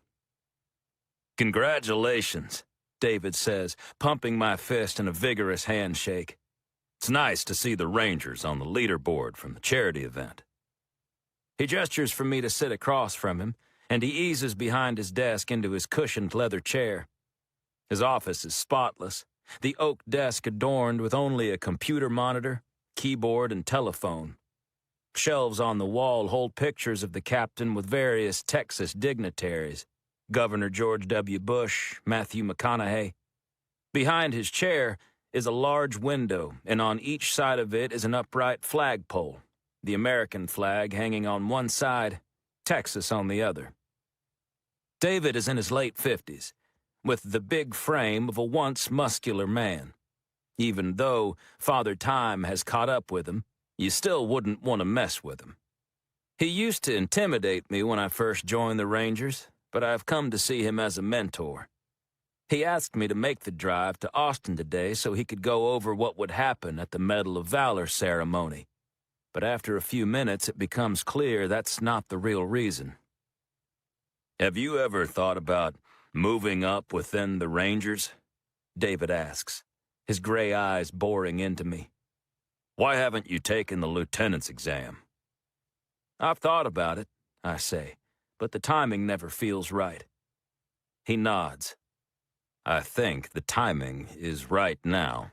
Congratulations, David says, pumping my fist in a vigorous handshake. It's nice to see the Rangers on the leaderboard from the charity event. He gestures for me to sit across from him, and he eases behind his desk into his cushioned leather chair. His office is spotless, the oak desk adorned with only a computer monitor, keyboard, and telephone. Shelves on the wall hold pictures of the captain with various Texas dignitaries, Governor George W. Bush, Matthew McConaughey. Behind his chair is a large window, and on each side of it is an upright flagpole. the American flag hanging on one side, Texas on the other. David is in his late 50s, with the big frame of a once muscular man. Even though Father Time has caught up with him, you still wouldn't want to mess with him. He used to intimidate me when I first joined the Rangers, but I've come to see him as a mentor. He asked me to make the drive to Austin today so he could go over what would happen at the Medal of Valor ceremony. But after a few minutes, it becomes clear that's not the real reason. Have you ever thought about moving up within the Rangers? David asks, his gray eyes boring into me. Why haven't you taken the lieutenant's exam? I've thought about it, I say, but the timing never feels right. He nods. I think the timing is right now.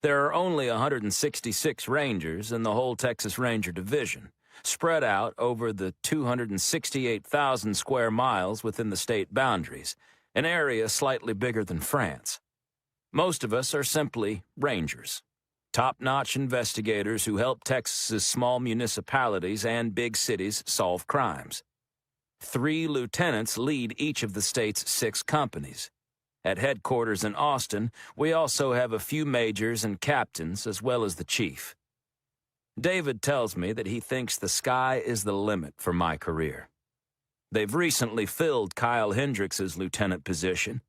There are only 166 Rangers in the whole Texas Ranger Division, spread out over the 268,000 square miles within the state boundaries, an area slightly bigger than France. Most of us are simply Rangers, top-notch investigators who help Texas's small municipalities and big cities solve crimes. 3 lieutenants lead each of the state's 6 companies. At headquarters in Austin, we also have a few majors and captains as well as the chief. David tells me that he thinks the sky is the limit for my career. They've recently filled Kyle Hendricks's lieutenant position,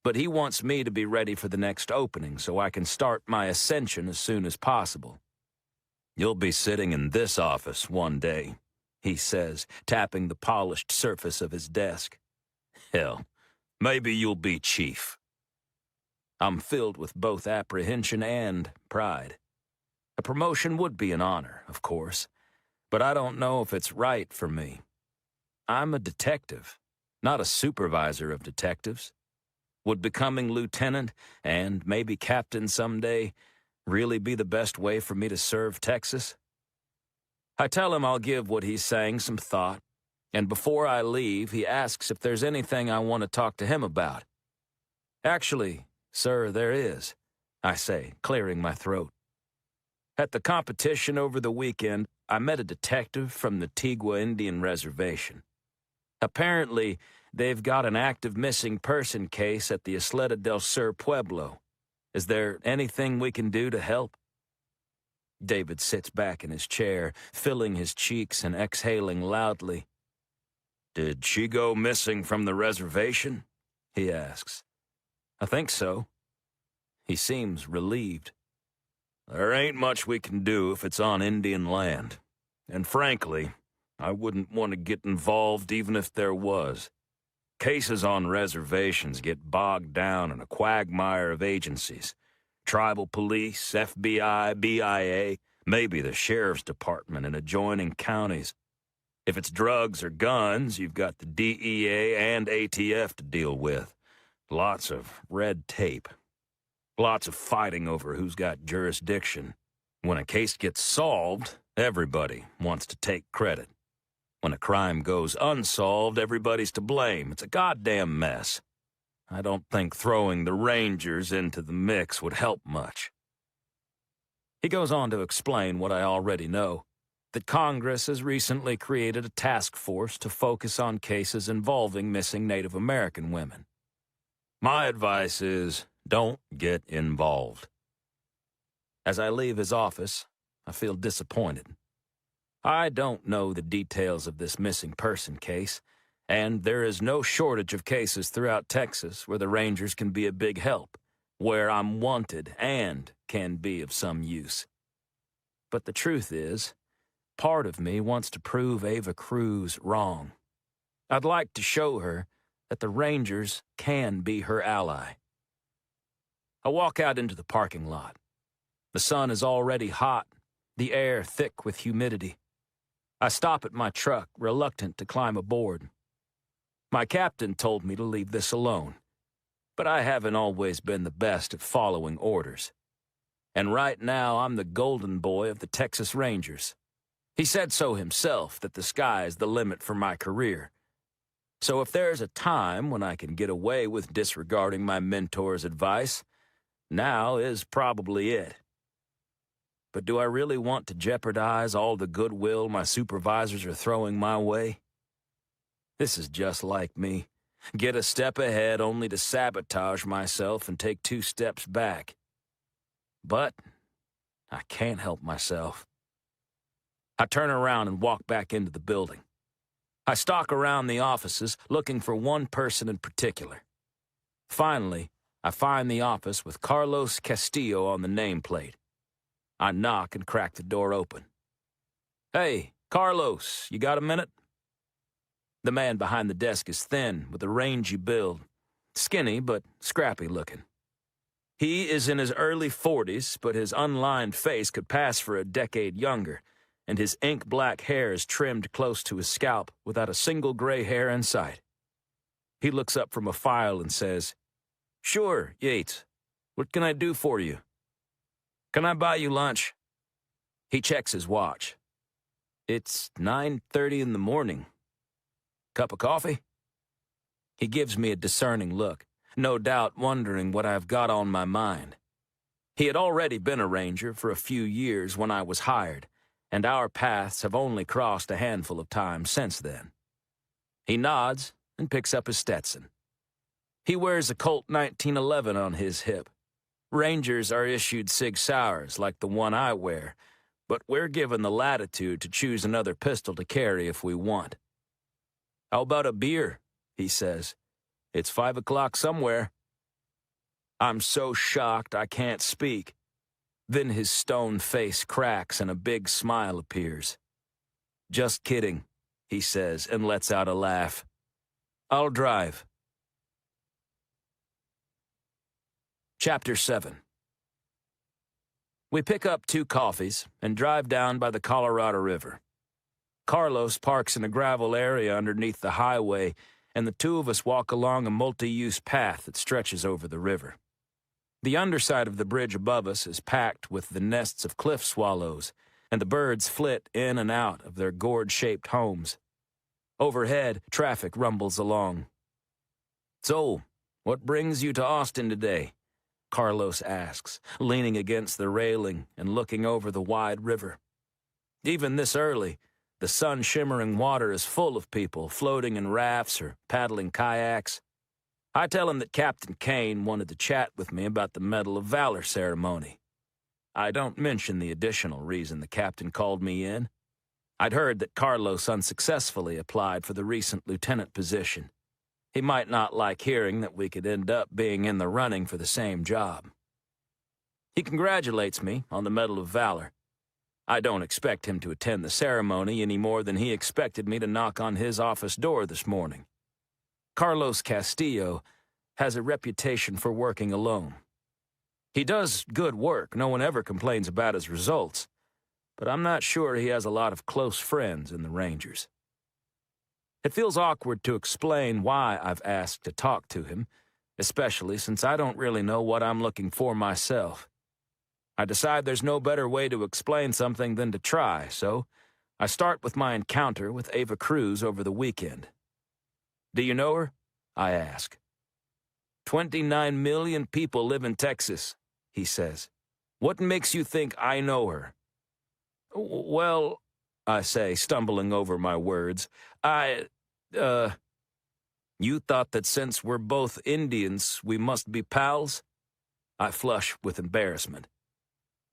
but he wants me to be ready for the next opening so I can start my ascension as soon as possible. You'll be sitting in this office one day, he says, tapping the polished surface of his desk. Hell, maybe you'll be chief. I'm filled with both apprehension and pride. A promotion would be an honor, of course, but I don't know if it's right for me. I'm a detective, not a supervisor of detectives. Would becoming lieutenant, and maybe captain someday, really be the best way for me to serve Texas? I tell him I'll give what he's saying some thought, and before I leave, he asks if there's anything I want to talk to him about. Actually, sir, there is, I say, clearing my throat. At the competition over the weekend, I met a detective from the Tigua Indian Reservation. Apparently, they've got an active missing person case at the Isleta del Sur Pueblo. Is there anything we can do to help? David sits back in his chair, filling his cheeks and exhaling loudly. Did she go missing from the reservation? He asks. I think so. He seems relieved. There ain't much we can do if it's on Indian land. And frankly, I wouldn't want to get involved even if there was. Cases on reservations get bogged down in a quagmire of agencies. Tribal police, FBI, BIA, maybe the sheriff's department in adjoining counties. If it's drugs or guns, you've got the DEA and ATF to deal with. Lots of red tape. Lots of fighting over who's got jurisdiction. When a case gets solved, everybody wants to take credit. When a crime goes unsolved, everybody's to blame. It's a goddamn mess. I don't think throwing the Rangers into the mix would help much. He goes on to explain what I already know, that Congress has recently created a task force to focus on cases involving missing Native American women. My advice is, don't get involved. As I leave his office, I feel disappointed. I don't know the details of this missing person case, and there is no shortage of cases throughout Texas where the Rangers can be a big help, where I'm wanted and can be of some use. But the truth is, part of me wants to prove Ava Cruz wrong. I'd like to show her that the Rangers can be her ally. I walk out into the parking lot. The sun is already hot, the air thick with humidity. I stop at my truck, reluctant to climb aboard. My captain told me to leave this alone, but I haven't always been the best at following orders. And right now I'm the golden boy of the Texas Rangers. He said so himself, that the sky is the limit for my career. So if there's a time when I can get away with disregarding my mentor's advice, now is probably it. but do I really want to jeopardize all the goodwill my supervisors are throwing my way? This is just like me. Get a step ahead only to sabotage myself and take 2 steps back. But I can't help myself. I turn around and walk back into the building. I stalk around the offices, looking for one person in particular. Finally, I find the office with Carlos Castillo on the nameplate. I knock and crack the door open. "Hey, Carlos, you got a minute?" The man behind the desk is thin, with a rangy build, skinny but scrappy looking. He is in his early 40s, but his unlined face could pass for a decade younger, and his ink-black hair is trimmed close to his scalp without a single gray hair in sight. He looks up from a file and says, "Sure, Yates. What can I do for you? Can I buy you lunch?" He checks his watch. It's 9:30 in the morning. Cup of coffee? He gives me a discerning look, no doubt wondering what I've got on my mind. He had already been a ranger for a few years when I was hired, and our paths have only crossed a handful of times since then. He nods and picks up his Stetson. He wears a Colt 1911 on his hip. Rangers are issued Sig Sauers like the one I wear, but we're given the latitude to choose another pistol to carry if we want. "How about a beer?" he says. "It's 5 o'clock somewhere." I'm so shocked I can't speak. Then his stone face cracks and a big smile appears. "Just kidding," he says and lets out a laugh. "I'll drive." Chapter 7. We pick up 2 coffees and drive down by the Colorado River. Carlos parks in a gravel area underneath the highway, and the 2 of us walk along a multi-use path that stretches over the river. The underside of the bridge above us is packed with the nests of cliff swallows, and the birds flit in and out of their gourd-shaped homes. Overhead, traffic rumbles along. "So, what brings you to Austin today?" Carlos asks, leaning against the railing and looking over the wide river. Even this early, the sun-shimmering water is full of people floating in rafts or paddling kayaks. I tell him that Captain Kane wanted to chat with me about the Medal of Valor ceremony. I don't mention the additional reason the captain called me in. I'd heard that Carlos unsuccessfully applied for the recent lieutenant position. He might not like hearing that we could end up being in the running for the same job. He congratulates me on the Medal of Valor. I don't expect him to attend the ceremony any more than he expected me to knock on his office door this morning. Carlos Castillo has a reputation for working alone. He does good work, no one ever complains about his results, but I'm not sure he has a lot of close friends in the Rangers. It feels awkward to explain why I've asked to talk to him, especially since I don't really know what I'm looking for myself. I decide there's no better way to explain something than to try, so I start with my encounter with Ava Cruz over the weekend. "Do you know her?" I ask. 29 million people live in Texas," he says. "What makes you think I know her?" "Well," I say, stumbling over my words, You thought that since we're both Indians, we must be pals?" I flush with embarrassment.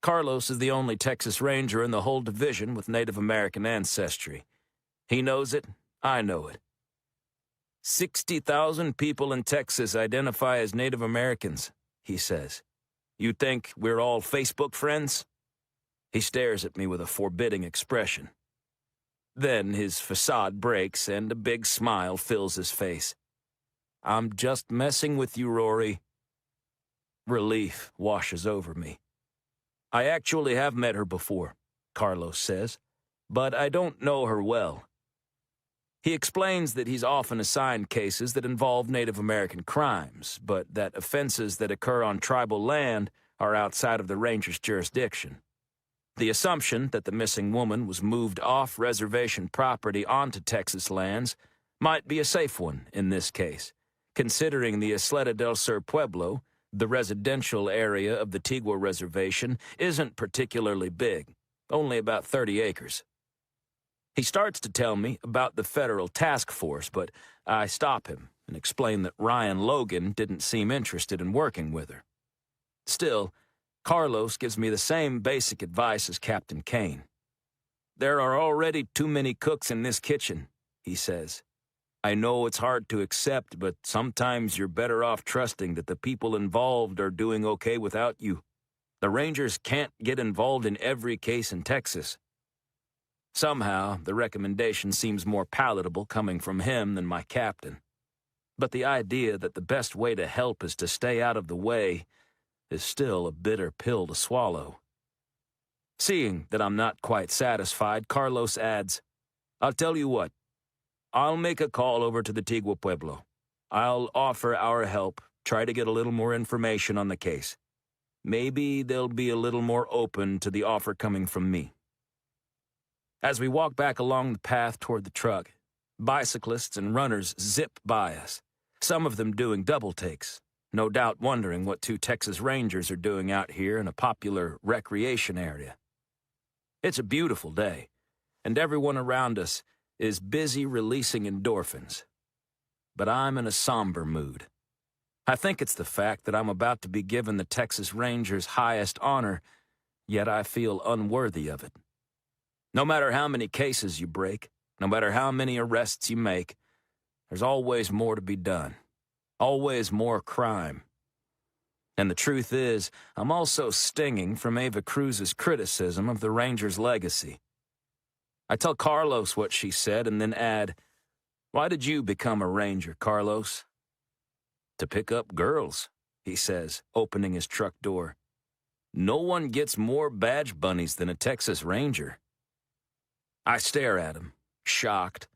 Carlos is the only Texas Ranger in the whole division with Native American ancestry. He knows it, I know it. 60,000 people in Texas identify as Native Americans, he says. "You think we're all Facebook friends?" He stares at me with a forbidding expression. Then his facade breaks and a big smile fills his face. "I'm just messing with you, Rory." Relief washes over me. "I actually have met her before," Carlos says, "but I don't know her well." He explains that he's often assigned cases that involve Native American crimes, but that offenses that occur on tribal land are outside of the Rangers' jurisdiction. The assumption that the missing woman was moved off reservation property onto Texas lands might be a safe one in this case, considering the Isleta del Sur Pueblo, The residential area of the Tigua Reservation isn't particularly big, only about 30 acres. He starts to tell me about the federal task force, but I stop him and explain that Ryan Logan didn't seem interested in working with her. Still, Carlos gives me the same basic advice as Captain Kane. "There are already too many cooks in this kitchen," he says. "I know it's hard to accept, but sometimes you're better off trusting that the people involved are doing okay without you. The Rangers can't get involved in every case in Texas." Somehow, the recommendation seems more palatable coming from him than my captain. But the idea that the best way to help is to stay out of the way is still a bitter pill to swallow. Seeing that I'm not quite satisfied, Carlos adds, "I'll tell you what. I'll make a call over to the Tigua Pueblo. I'll offer our help, try to get a little more information on the case. Maybe they'll be a little more open to the offer coming from me." As we walk back along the path toward the truck, bicyclists and runners zip by us, some of them doing double takes, no doubt wondering what two Texas Rangers are doing out here in a popular recreation area. It's a beautiful day, and everyone around us is busy releasing endorphins. But I'm in a somber mood. I think it's the fact that I'm about to be given the Texas Rangers' highest honor, yet I feel unworthy of it. No matter how many cases you break, no matter how many arrests you make, there's always more to be done. Always more crime. And the truth is, I'm also stinging from Ava Cruz's criticism of the Rangers' legacy. I tell Carlos what she said and then add, "Why did you become a Ranger, Carlos?" "To pick up girls," he says, opening his truck door. "No one gets more badge bunnies than a Texas Ranger." I stare at him, shocked,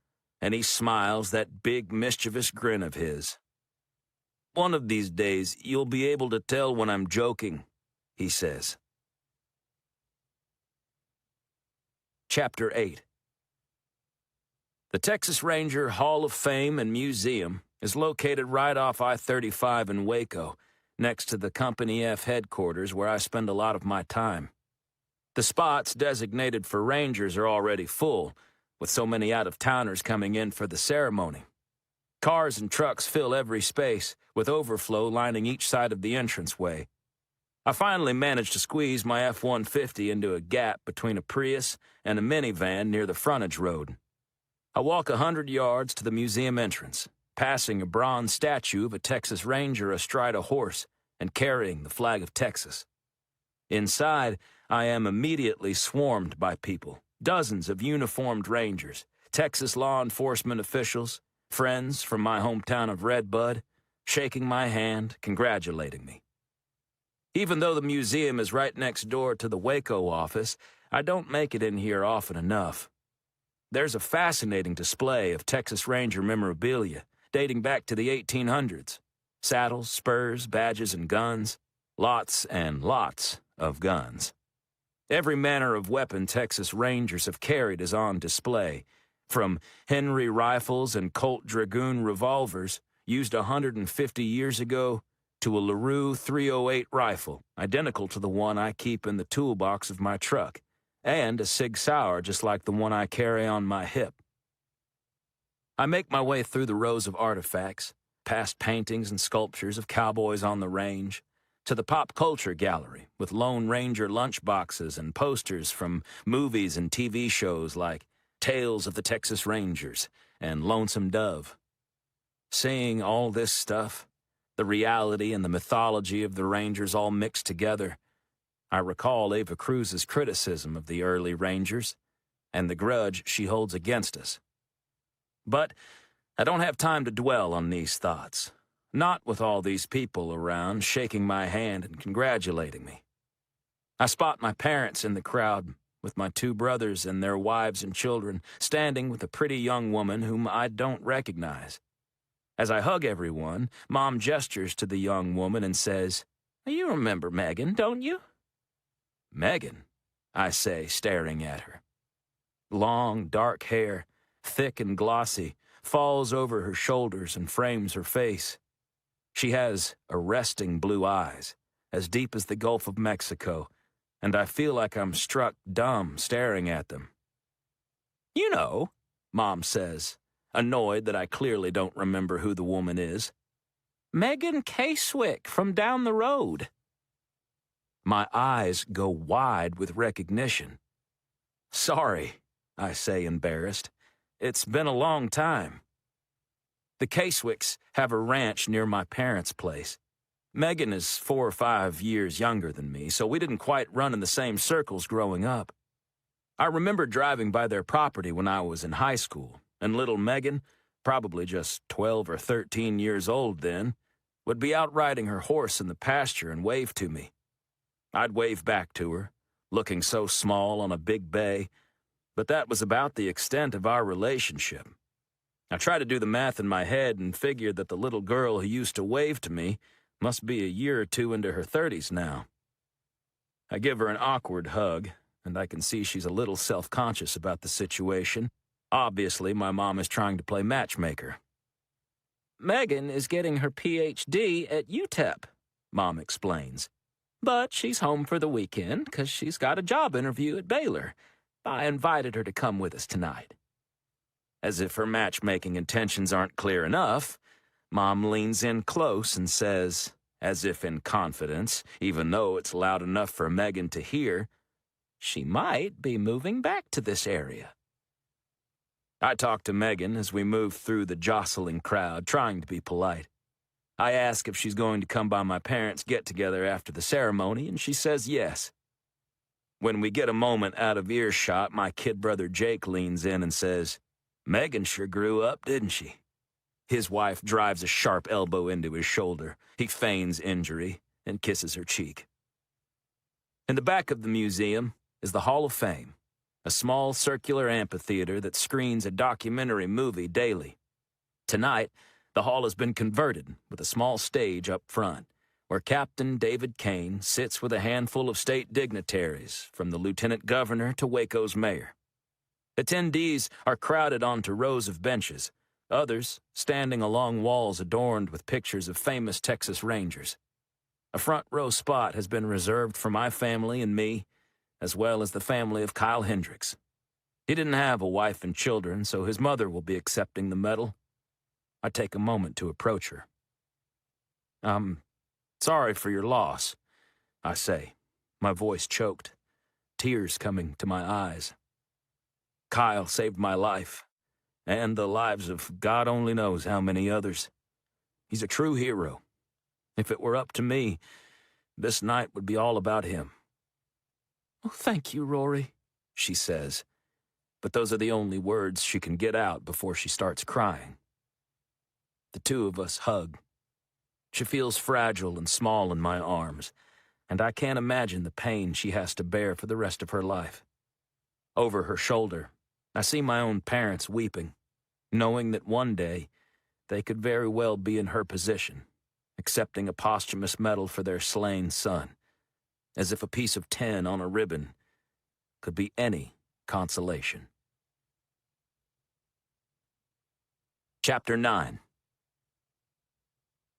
and he smiles that big mischievous grin of his. "One of these days, you'll be able to tell when I'm joking," he says. Chapter 8. The Texas Ranger Hall of Fame and Museum is located right off I-35 in Waco, next to the Company F headquarters where I spend a lot of my time. The spots designated for Rangers are already full, with so many out-of-towners coming in for the ceremony. Cars and trucks fill every space, with overflow lining each side of the entranceway. I finally managed to squeeze my F-150 into a gap between a Prius and a minivan near the frontage road. I walk 100 yards to the museum entrance, passing a bronze statue of a Texas Ranger astride a horse and carrying the flag of Texas. Inside, I am immediately swarmed by people, dozens of uniformed Rangers, Texas law enforcement officials, friends from my hometown of Redbud, shaking my hand, congratulating me. Even though the museum is right next door to the Waco office, I don't make it in here often enough. There's a fascinating display of Texas Ranger memorabilia dating back to the 1800s. Saddles, spurs, badges, and guns. Lots and lots of guns. Every manner of weapon Texas Rangers have carried is on display, from Henry rifles and Colt Dragoon revolvers used 150 years ago to a LaRue 308 rifle, identical to the one I keep in the toolbox of my truck, and a Sig Sauer just like the one I carry on my hip. I make my way through the rows of artifacts, past paintings and sculptures of cowboys on the range, to the pop culture gallery with Lone Ranger lunchboxes and posters from movies and TV shows like Tales of the Texas Rangers and Lonesome Dove. Seeing all this stuff, the reality and the mythology of the Rangers all mixed together, I recall Ava Cruz's criticism of the early Rangers and the grudge she holds against us. But I don't have time to dwell on these thoughts. Not with all these people around shaking my hand and congratulating me. I spot my parents in the crowd, with my two brothers and their wives and children standing with a pretty young woman whom I don't recognize. As I hug everyone, Mom gestures to the young woman and says, "You remember Megan, don't you?" "Megan?" I say, staring at her. Long, dark hair, thick and glossy, falls over her shoulders and frames her face. She has arresting blue eyes, as deep as the Gulf of Mexico, and I feel like I'm struck dumb staring at them. "You know," Mom says, annoyed that I clearly don't remember who the woman is. "Megan Caswick from down the road." My eyes go wide with recognition. "Sorry," I say, embarrassed. "It's been a long time." The Casewicks have a ranch near my parents' place. Megan is 4 or 5 years younger than me, so we didn't quite run in the same circles growing up. I remember driving by their property when I was in high school, and little Megan, probably just 12 or 13 years old then, would be out riding her horse in the pasture and wave to me. I'd wave back to her, looking so small on a big bay, but that was about the extent of our relationship. I try to do the math in my head and figure that the little girl who used to wave to me must be a year or two into her 30s now. I give her an awkward hug, and I can see she's a little self-conscious about the situation. Obviously, my mom is trying to play matchmaker. "Megan is getting her PhD at UTEP, Mom explains. But she's home for the weekend because she's got a job interview at Baylor. I invited her to come with us tonight." As if her matchmaking intentions aren't clear enough, Mom leans in close and says, as if in confidence, even though it's loud enough for Megan to hear, she might be moving back to this area. I talk to Megan as we move through the jostling crowd, trying to be polite. I ask if she's going to come by my parents' get-together after the ceremony, and she says yes. When we get a moment out of earshot, my kid brother Jake leans in and says, "Megan sure grew up, didn't she?" His wife drives a sharp elbow into his shoulder. He feigns injury and kisses her cheek. In the back of the museum is the Hall of Fame, a small circular amphitheater that screens a documentary movie daily. Tonight, the hall has been converted with a small stage up front, where Captain David Kane sits with a handful of state dignitaries, from the lieutenant governor to Waco's mayor. Attendees are crowded onto rows of benches, others standing along walls adorned with pictures of famous Texas Rangers. A front row spot has been reserved for my family and me, as well as the family of Kyle Hendricks. He didn't have a wife and children, so his mother will be accepting the medal. I take a moment to approach her. "I'm sorry for your loss," I say, my voice choked, tears coming to my eyes. "Kyle saved my life, and the lives of God only knows how many others. He's a true hero. If it were up to me, this night would be all about him." "Oh, thank you, Rory," she says, but those are the only words she can get out before she starts crying. The two of us hug. She feels fragile and small in my arms, and I can't imagine the pain she has to bear for the rest of her life. Over her shoulder, I see my own parents weeping, knowing that one day they could very well be in her position, accepting a posthumous medal for their slain son, as if a piece of tin on a ribbon could be any consolation. Chapter 9.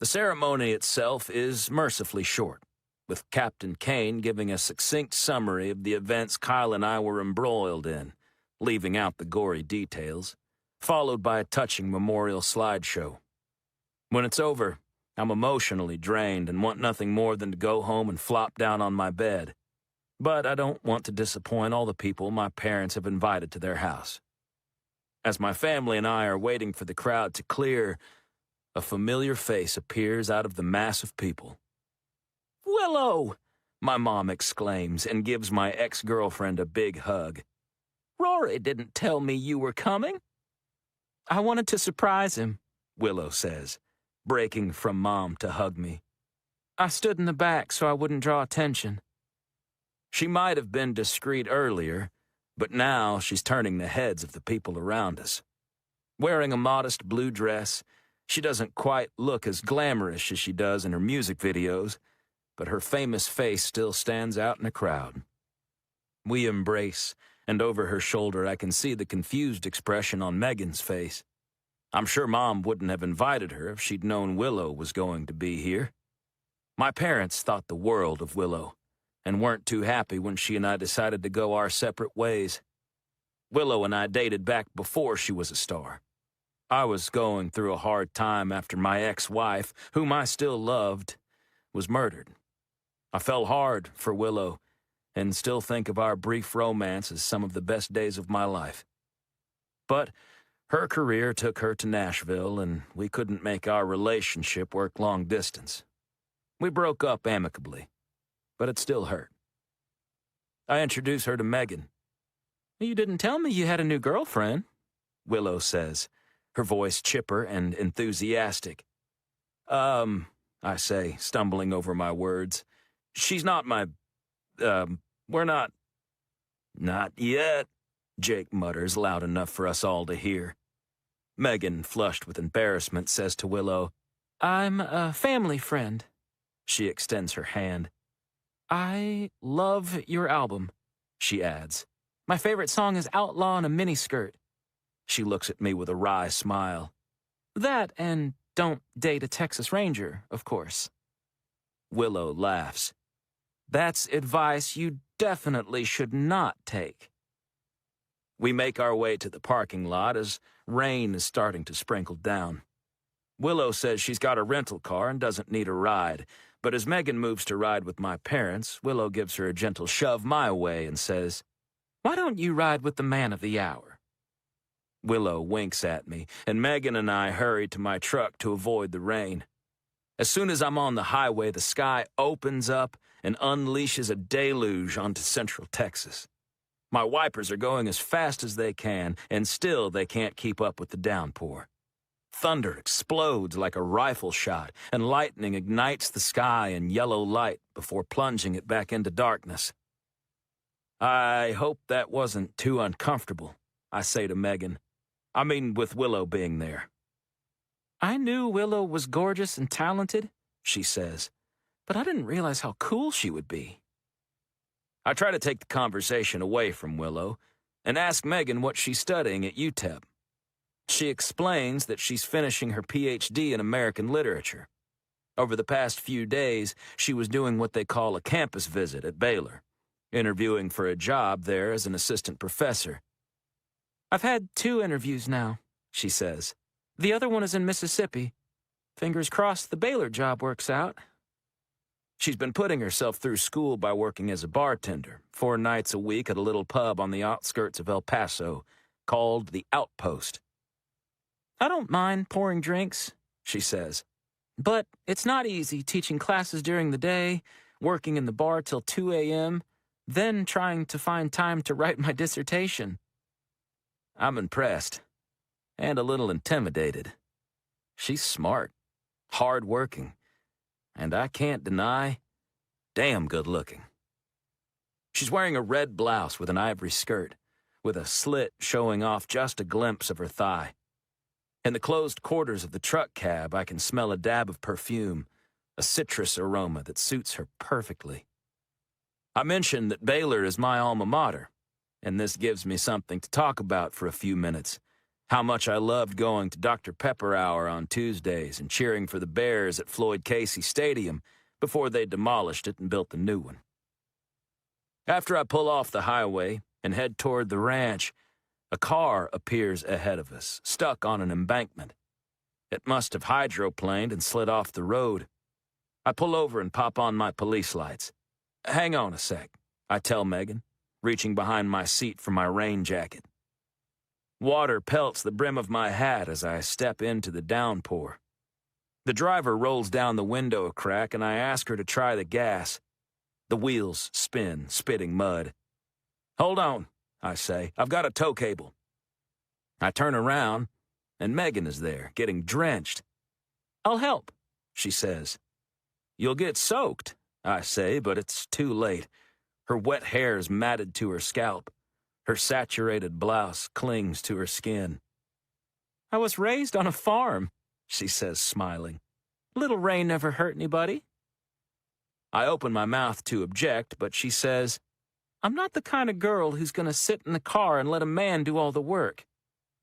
The ceremony itself is mercifully short, with Captain Kane giving a succinct summary of the events Kyle and I were embroiled in, leaving out the gory details, followed by a touching memorial slideshow. When it's over, I'm emotionally drained and want nothing more than to go home and flop down on my bed. But I don't want to disappoint all the people my parents have invited to their house. As my family and I are waiting for the crowd to clear, a familiar face appears out of the mass of people. "Willow!" my mom exclaims and gives my ex-girlfriend a big hug. "Rory didn't tell me you were coming." "I wanted to surprise him," Willow says, breaking from Mom to hug me. "I stood in the back so I wouldn't draw attention." She might have been discreet earlier, but now she's turning the heads of the people around us. Wearing a modest blue dress, she doesn't quite look as glamorous as she does in her music videos, but her famous face still stands out in a crowd. We embrace, and over her shoulder I can see the confused expression on Megan's face. I'm sure Mom wouldn't have invited her if she'd known Willow was going to be here. My parents thought the world of Willow, and weren't too happy when she and I decided to go our separate ways. Willow and I dated back before she was a star. I was going through a hard time after my ex-wife, whom I still loved, was murdered. I fell hard for Willow, and still think of our brief romance as some of the best days of my life. But her career took her to Nashville, and we couldn't make our relationship work long distance. We broke up amicably, but it still hurt. I introduced her to Megan. "You didn't tell me you had a new girlfriend," Willow says, her voice chipper and enthusiastic. I say, stumbling over my words. "She's not my, we're not." "Not yet," Jake mutters loud enough for us all to hear. Megan, flushed with embarrassment, says to Willow, "I'm a family friend." She extends her hand. "I love your album," she adds. "My favorite song is Outlaw in a Miniskirt." She looks at me with a wry smile. "That and Don't Date a Texas Ranger, of course." Willow laughs. "That's advice you definitely should not take." We make our way to the parking lot as rain is starting to sprinkle down. Willow says she's got a rental car and doesn't need a ride, but as Megan moves to ride with my parents, Willow gives her a gentle shove my way and says, "Why don't you ride with the man of the hour?" Willow winks at me, and Megan and I hurry to my truck to avoid the rain. As soon as I'm on the highway, the sky opens up and unleashes a deluge onto central Texas. My wipers are going as fast as they can, and still they can't keep up with the downpour. Thunder explodes like a rifle shot, and lightning ignites the sky in yellow light before plunging it back into darkness. "I hope that wasn't too uncomfortable," I say to Megan. I mean, with Willow being there. "I knew Willow was gorgeous and talented," she says, "but I didn't realize how cool she would be." I try to take the conversation away from Willow and ask Megan what she's studying at UTEP. She explains that she's finishing her PhD in American literature. Over the past few days, she was doing what they call a campus visit at Baylor, interviewing for a job there as an assistant professor. "I've had 2 interviews now," she says. "The other one is in Mississippi. Fingers crossed the Baylor job works out." She's been putting herself through school by working as a bartender 4 nights a week at a little pub on the outskirts of El Paso called The Outpost. "I don't mind pouring drinks," she says, "but it's not easy teaching classes during the day, working in the bar till 2 a.m., then trying to find time to write my dissertation." I'm impressed and a little intimidated. She's smart, hard-working, and I can't deny, damn good-looking. She's wearing a red blouse with an ivory skirt, with a slit showing off just a glimpse of her thigh. In the closed quarters of the truck cab, I can smell a dab of perfume, a citrus aroma that suits her perfectly. I mentioned that Baylor is my alma mater, and this gives me something to talk about for a few minutes. How much I loved going to Dr. Pepper Hour on Tuesdays and cheering for the Bears at Floyd Casey Stadium before they demolished it and built the new one. After I pull off the highway and head toward the ranch, a car appears ahead of us, stuck on an embankment. It must have hydroplaned and slid off the road. I pull over and pop on my police lights. "Hang on a sec," I tell Megan, reaching behind my seat for my rain jacket. Water pelts the brim of my hat as I step into the downpour. The driver rolls down the window a crack, and I ask her to try the gas. The wheels spin, spitting mud. "Hold on," I say. "I've got a tow cable." I turn around, and Megan is there, getting drenched. "I'll help," she says. "You'll get soaked," I say, but it's too late. Her wet hair is matted to her scalp. Her saturated blouse clings to her skin. "I was raised on a farm," she says, smiling. "Little rain never hurt anybody." I open my mouth to object, but she says, "I'm not the kind of girl who's going to sit in the car and let a man do all the work.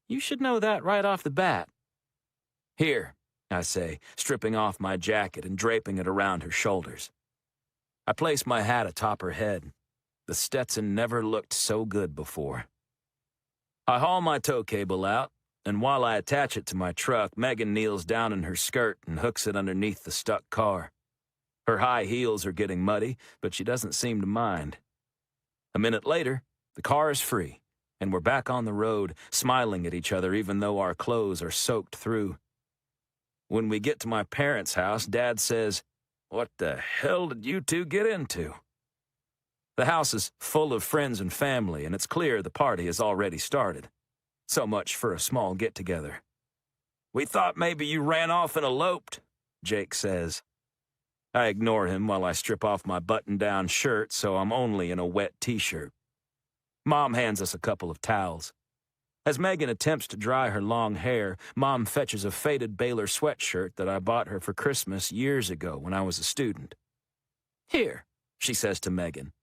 You should know that right off the bat." "Here," I say, stripping off my jacket and draping it around her shoulders. I place my hat atop her head. The Stetson never looked so good before. I haul my tow cable out, and while I attach it to my truck, Megan kneels down in her skirt and hooks it underneath the stuck car. Her high heels are getting muddy, but she doesn't seem to mind. A minute later, the car is free, and we're back on the road, smiling at each other even though our clothes are soaked through. When we get to my parents' house, Dad says, "What the hell did you two get into?" The house is full of friends and family, and it's clear the party has already started. So much for a small get-together. "We thought maybe you ran off and eloped," Jake says. I ignore him while I strip off my button-down shirt so I'm only in a wet t-shirt. Mom hands us a couple of towels. As Megan attempts to dry her long hair, Mom fetches a faded Baylor sweatshirt that I bought her for Christmas years ago when I was a student. "Here," she says to Megan.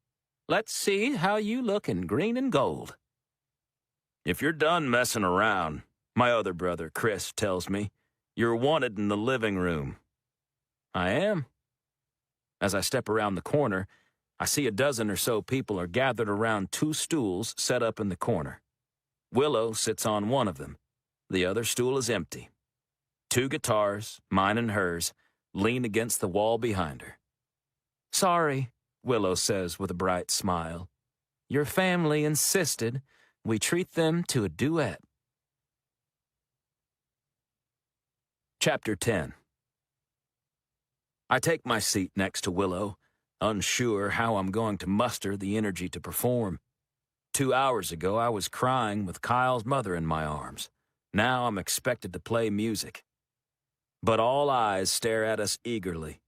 "Let's see how you look in green and gold." "If you're done messing around," my other brother, Chris, tells me, "you're wanted in the living room." I am. As I step around the corner, I see a dozen or so people are gathered around two stools set up in the corner. Willow sits on one of them. The other stool is empty. Two guitars, mine and hers, lean against the wall behind her. "Sorry," Willow says with a bright smile. "Your family insisted we treat them to a duet." Chapter 10. I take my seat next to Willow, unsure how I'm going to muster the energy to perform. 2 hours ago, I was crying with Kyle's mother in my arms. Now I'm expected to play music. But all eyes stare at us eagerly.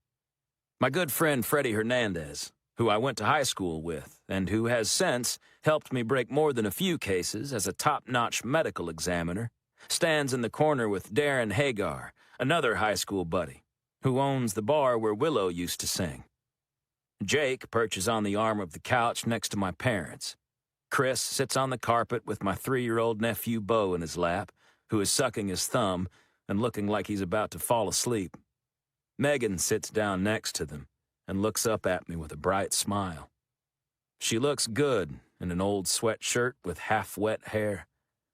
My good friend Freddie Hernandez, who I went to high school with, and who has since helped me break more than a few cases as a top-notch medical examiner, stands in the corner with Darren Hagar, another high school buddy, who owns the bar where Willow used to sing. Jake perches on the arm of the couch next to my parents. Chris sits on the carpet with my 3-year-old nephew Bo in his lap, who is sucking his thumb and looking like he's about to fall asleep. Megan sits down next to them and looks up at me with a bright smile. She looks good in an old sweatshirt with half-wet hair,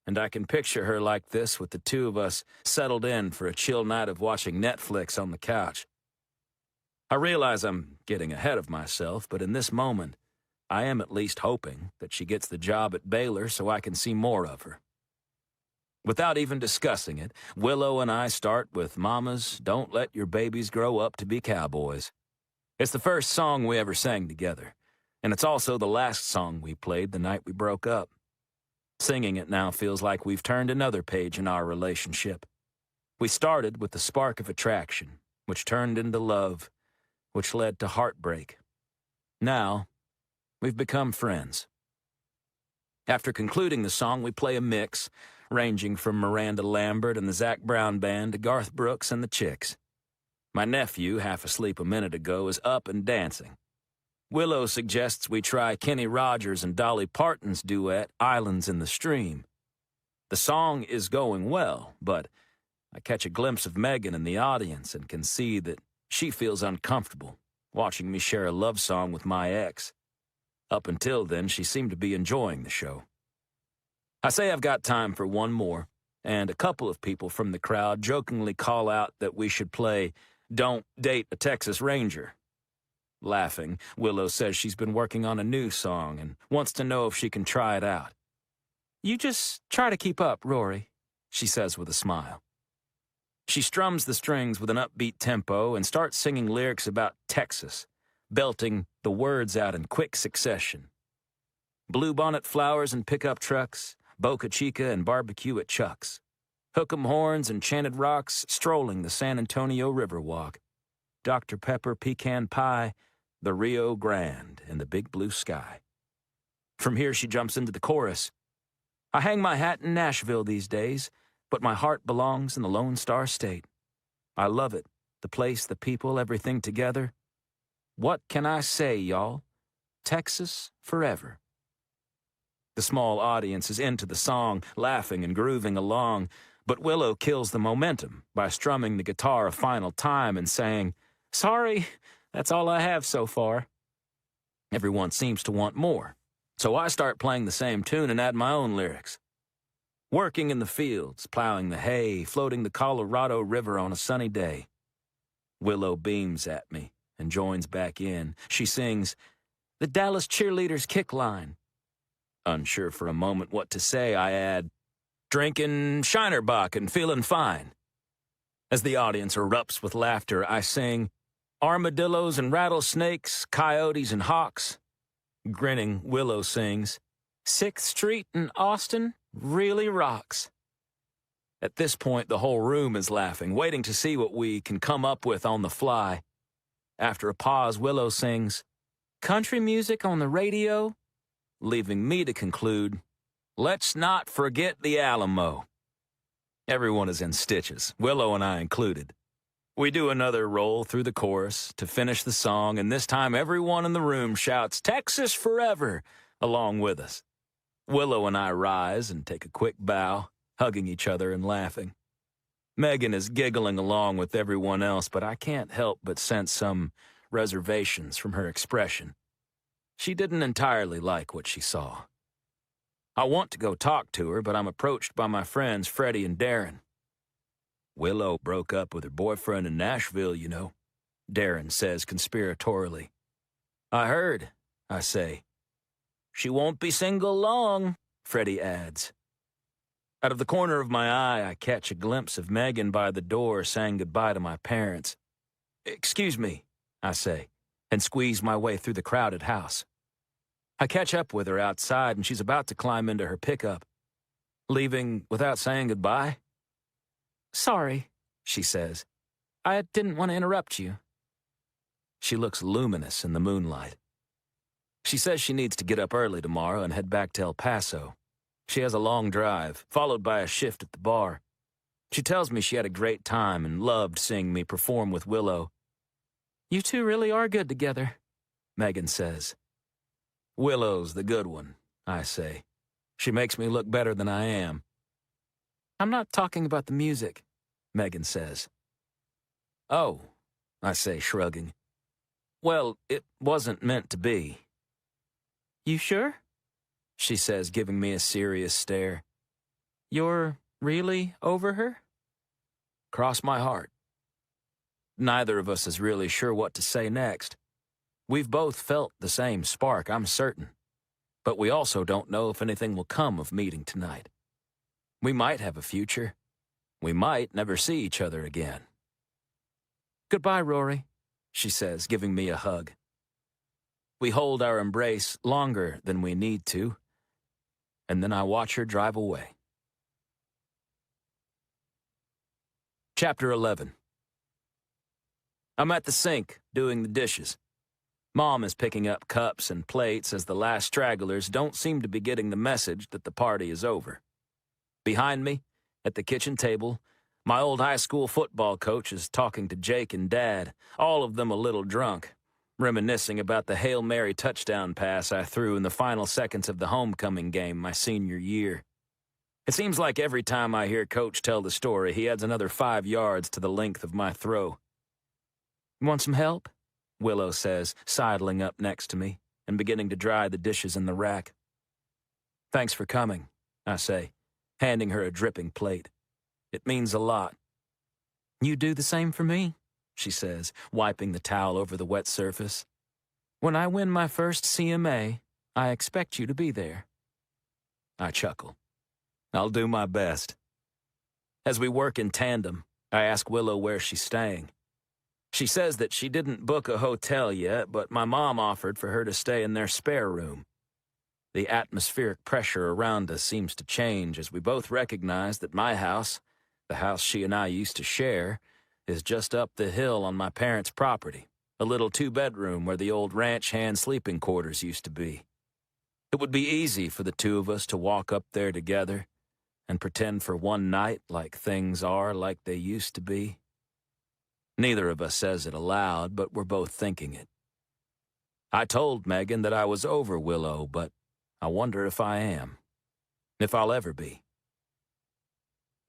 and I can picture her like this with the two of us settled in for a chill night of watching Netflix on the couch. I realize I'm getting ahead of myself, but in this moment, I am at least hoping that she gets the job at Baylor so I can see more of her. Without even discussing it, Willow and I start with Mama's "Don't Let Your Babies Grow Up to Be Cowboys." It's the first song we ever sang together, and it's also the last song we played the night we broke up. Singing it now feels like we've turned another page in our relationship. We started with the spark of attraction, which turned into love, which led to heartbreak. Now, we've become friends. After concluding the song, we play a mix, ranging from Miranda Lambert and the Zac Brown Band to Garth Brooks and the Chicks. My nephew, half asleep a minute ago, is up and dancing. Willow suggests we try Kenny Rogers and Dolly Parton's duet, "Islands in the Stream." The song is going well, but I catch a glimpse of Megan in the audience and can see that she feels uncomfortable watching me share a love song with my ex. Up until then, she seemed to be enjoying the show. I say I've got time for one more, and a couple of people from the crowd jokingly call out that we should play "Don't Date a Texas Ranger." Laughing, Willow says she's been working on a new song and wants to know if she can try it out. "You just try to keep up, Rory," she says with a smile. She strums the strings with an upbeat tempo and starts singing lyrics about Texas, belting the words out in quick succession. Bluebonnet flowers and pickup trucks, Boca Chica and barbecue at Chuck's, hook'em horns and chanted rocks strolling the San Antonio Riverwalk, Dr. Pepper pecan pie, the Rio Grande and the big blue sky. From here she jumps into the chorus. "I hang my hat in Nashville these days, but my heart belongs in the Lone Star State. I love it, the place, the people, everything together. What can I say, y'all? Texas forever." The small audience is into the song, laughing and grooving along, But Willow kills the momentum by strumming the guitar a final time and saying, "Sorry, that's all I have so far." Everyone seems to want more, so I start playing the same tune and add my own lyrics. Working in the fields, plowing the hay, floating the Colorado River on a sunny day. Willow beams at me and joins back in. She sings, "The Dallas Cheerleaders Kick Line." Unsure for a moment what to say, I add, "Drinking Shinerbach and feeling fine." As the audience erupts with laughter, I sing, "Armadillos and rattlesnakes, coyotes and hawks." Grinning, Willow sings, "6th Street in Austin really rocks." At this point, the whole room is laughing, waiting to see what we can come up with on the fly. After a pause, Willow sings, "Country music on the radio," leaving me to conclude, "Let's not forget the Alamo." Everyone is in stitches, Willow and I included. We do another roll through the chorus to finish the song, and this time everyone in the room shouts, "Texas forever," along with us. Willow and I rise and take a quick bow, hugging each other and laughing. Megan is giggling along with everyone else, but I can't help but sense some reservations from her expression. She didn't entirely like what she saw. I want to go talk to her, but I'm approached by my friends Freddie and Darren. "Willow broke up with her boyfriend in Nashville, you know," Darren says conspiratorially. "I heard," I say. "She won't be single long," Freddie adds. Out of the corner of my eye, I catch a glimpse of Megan by the door saying goodbye to my parents. "Excuse me," I say, and squeeze my way through the crowded house. I catch up with her outside, and she's about to climb into her pickup. "Leaving without saying goodbye?" "Sorry," she says. "I didn't want to interrupt you." She looks luminous in the moonlight. She says she needs to get up early tomorrow and head back to El Paso. She has a long drive, followed by a shift at the bar. She tells me she had a great time and loved seeing me perform with Willow. "You two really are good together," Megan says. "Willow's the good one," I say. "She makes me look better than I am." "I'm not talking about the music," Megan says. "Oh," I say, shrugging. "Well, it wasn't meant to be." "You sure?" she says, giving me a serious stare. "You're really over her?" Cross my heart. Neither of us is really sure what to say next. We've both felt the same spark, I'm certain. But we also don't know if anything will come of meeting tonight. We might have a future. We might never see each other again. "Goodbye, Rory," she says, giving me a hug. We hold our embrace longer than we need to, and then I watch her drive away. Chapter 11. I'm at the sink, doing the dishes. Mom is picking up cups and plates as the last stragglers don't seem to be getting the message that the party is over. Behind me, at the kitchen table, my old high school football coach is talking to Jake and Dad, all of them a little drunk, reminiscing about the Hail Mary touchdown pass I threw in the final seconds of the homecoming game my senior year. It seems like every time I hear Coach tell the story, he adds another 5 yards to the length of my throw. "Want some help?" Willow says, sidling up next to me and beginning to dry the dishes in the rack. "Thanks for coming," I say, handing her a dripping plate. "It means a lot." "You do the same for me," she says, wiping the towel over the wet surface. "When I win my first CMA, I expect you to be there." I chuckle. "I'll do my best." As we work in tandem, I ask Willow where she's staying. She says that she didn't book a hotel yet, but my mom offered for her to stay in their spare room. The atmospheric pressure around us seems to change as we both recognize that my house, the house she and I used to share, is just up the hill on my parents' property, a little 2-bedroom where the old ranch hand sleeping quarters used to be. It would be easy for the two of us to walk up there together and pretend for one night like things are like they used to be. Neither of us says it aloud, but we're both thinking it. I told Megan that I was over Willow, but I wonder if I am. If I'll ever be.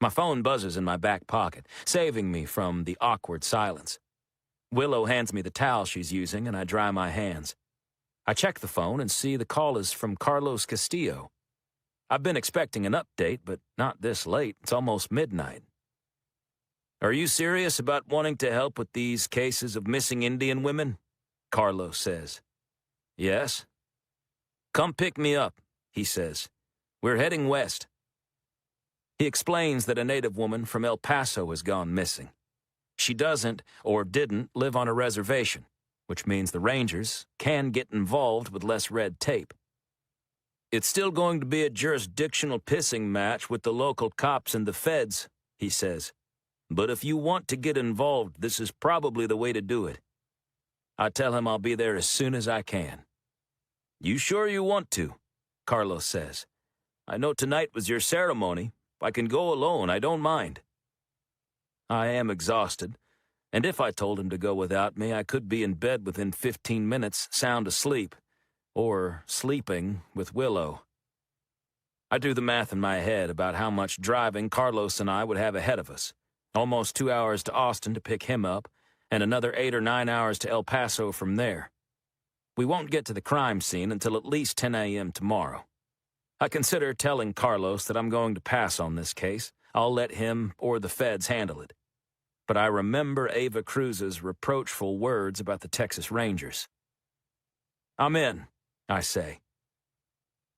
My phone buzzes in my back pocket, saving me from the awkward silence. Willow hands me the towel she's using, and I dry my hands. I check the phone and see the call is from Carlos Castillo. I've been expecting an update, but not this late. It's almost midnight. "Are you serious about wanting to help with these cases of missing Indian women?" Carlos says. "Yes." "Come pick me up," he says. "We're heading west." He explains that a native woman from El Paso has gone missing. She doesn't, or didn't, live on a reservation, which means the rangers can get involved with less red tape. "It's still going to be a jurisdictional pissing match with the local cops and the feds," he says. "But if you want to get involved, this is probably the way to do it." I tell him I'll be there as soon as I can. "You sure you want to?" Carlos says. "I know tonight was your ceremony. If I can go alone, I don't mind." I am exhausted, and if I told him to go without me, I could be in bed within 15 minutes, sound asleep, or sleeping with Willow. I do the math in my head about how much driving Carlos and I would have ahead of us. Almost 2 hours to Austin to pick him up, and another 8 or 9 hours to El Paso from there. We won't get to the crime scene until at least 10 a.m. tomorrow. I consider telling Carlos that I'm going to pass on this case. I'll let him or the feds handle it. But I remember Ava Cruz's reproachful words about the Texas Rangers. "I'm in," I say.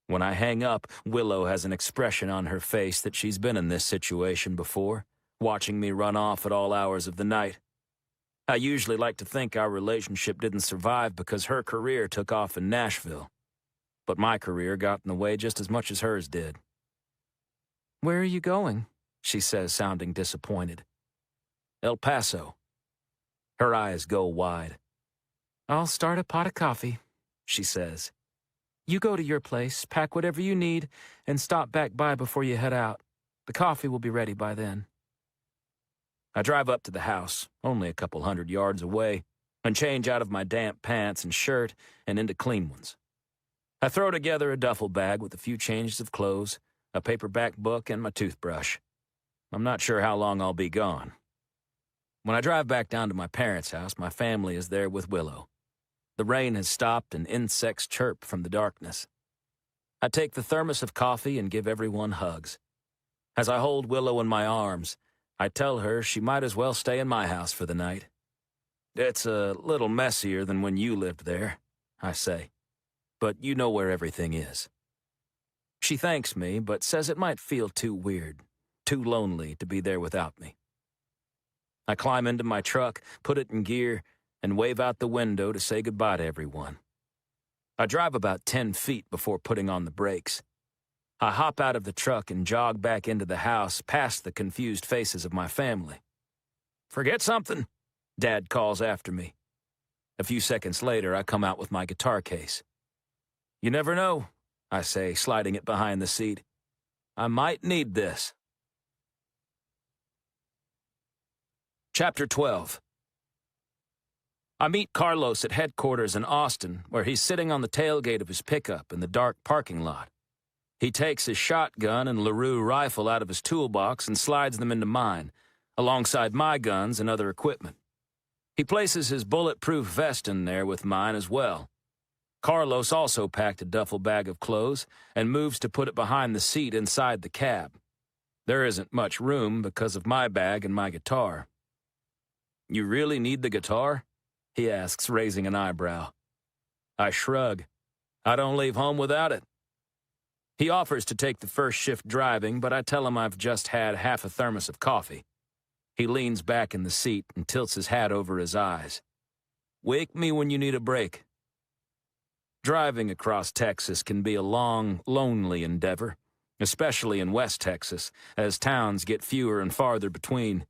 When I hang up, Willow has an expression on her face that she's been in this situation before, watching me run off at all hours of the night. I usually like to think our relationship didn't survive because her career took off in Nashville. But my career got in the way just as much as hers did. "Where are you going?" she says, sounding disappointed. "El Paso." Her eyes go wide. "I'll start a pot of coffee," she says. "You go to your place, pack whatever you need, and stop back by before you head out. The coffee will be ready by then." I drive up to the house, only a couple 100 yards away, and change out of my damp pants and shirt and into clean ones. I throw together a duffel bag with a few changes of clothes, a paperback book, and my toothbrush. I'm not sure how long I'll be gone. When I drive back down to my parents' house, my family is there with Willow. The rain has stopped and insects chirp from the darkness. I take the thermos of coffee and give everyone hugs. As I hold Willow in my arms, I tell her she might as well stay in my house for the night. "It's a little messier than when you lived there," I say. "But you know where everything is." She thanks me, but says it might feel too weird, too lonely to be there without me. I climb into my truck, put it in gear, and wave out the window to say goodbye to everyone. I drive about 10 feet before putting on the brakes. I hop out of the truck and jog back into the house, past the confused faces of my family. "Forget something?" Dad calls after me. A few seconds later, I come out with my guitar case. "You never know," I say, sliding it behind the seat. "I might need this." Chapter 12. I meet Carlos at headquarters in Austin, where he's sitting on the tailgate of his pickup in the dark parking lot. He takes his shotgun and LaRue rifle out of his toolbox and slides them into mine, alongside my guns and other equipment. He places his bulletproof vest in there with mine as well. Carlos also packed a duffel bag of clothes and moves to put it behind the seat inside the cab. There isn't much room because of my bag and my guitar. "You really need the guitar?" he asks, raising an eyebrow. I shrug. I don't leave home without it. He offers to take the first shift driving, but I tell him I've just had half a thermos of coffee. He leans back in the seat and tilts his hat over his eyes. "Wake me when you need a break." Driving across Texas can be a long, lonely endeavor, especially in West Texas, as towns get fewer and farther between.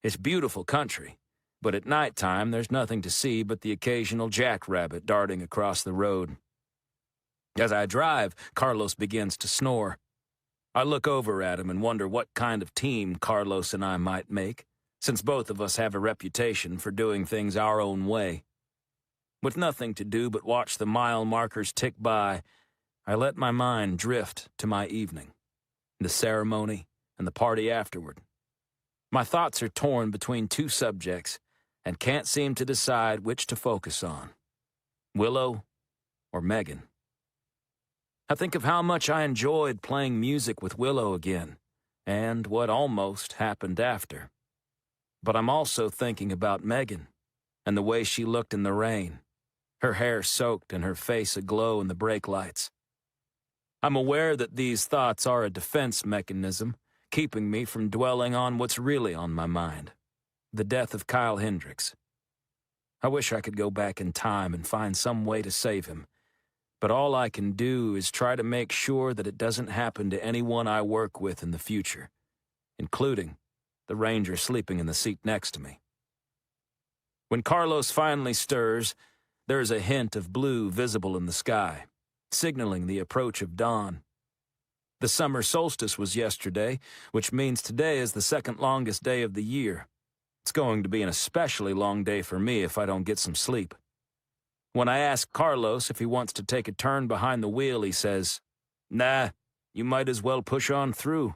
It's beautiful country, but at nighttime there's nothing to see but the occasional jackrabbit darting across the road. As I drive, Carlos begins to snore. I look over at him and wonder what kind of team Carlos and I might make, since both of us have a reputation for doing things our own way. With nothing to do but watch the mile markers tick by, I let my mind drift to my evening. The ceremony, and the party afterward. My thoughts are torn between two subjects and can't seem to decide which to focus on, Willow or Megan. I think of how much I enjoyed playing music with Willow again, and what almost happened after. But I'm also thinking about Megan, and the way she looked in the rain, her hair soaked and her face aglow in the brake lights. I'm aware that these thoughts are a defense mechanism, keeping me from dwelling on what's really on my mind, the death of Kyle Hendricks. I wish I could go back in time and find some way to save him, but all I can do is try to make sure that it doesn't happen to anyone I work with in the future, including the ranger sleeping in the seat next to me. When Carlos finally stirs, there is a hint of blue visible in the sky, signaling the approach of dawn. The summer solstice was yesterday, which means today is the second longest day of the year. It's going to be an especially long day for me if I don't get some sleep. When I ask Carlos if he wants to take a turn behind the wheel, he says, "Nah, you might as well push on through.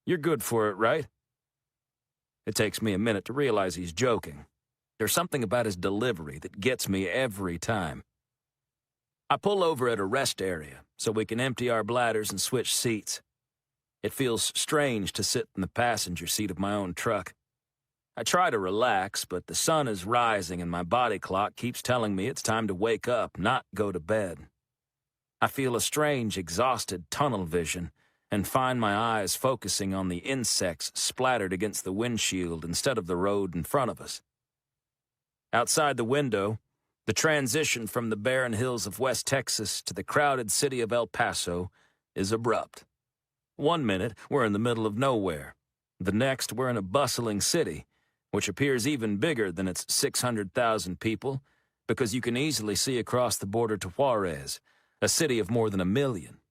You're good for it, right?" It takes me a minute to realize he's joking. There's something about his delivery that gets me every time. I pull over at a rest area so we can empty our bladders and switch seats. It feels strange to sit in the passenger seat of my own truck. I try to relax, but the sun is rising and my body clock keeps telling me it's time to wake up, not go to bed. I feel a strange, exhausted tunnel vision and find my eyes focusing on the insects splattered against the windshield instead of the road in front of us. Outside the window, the transition from the barren hills of West Texas to the crowded city of El Paso is abrupt. 1 minute, we're in the middle of nowhere. The next, we're in a bustling city, which appears even bigger than its 600,000 people, because you can easily see across the border to Juarez, a city of more than 1 million.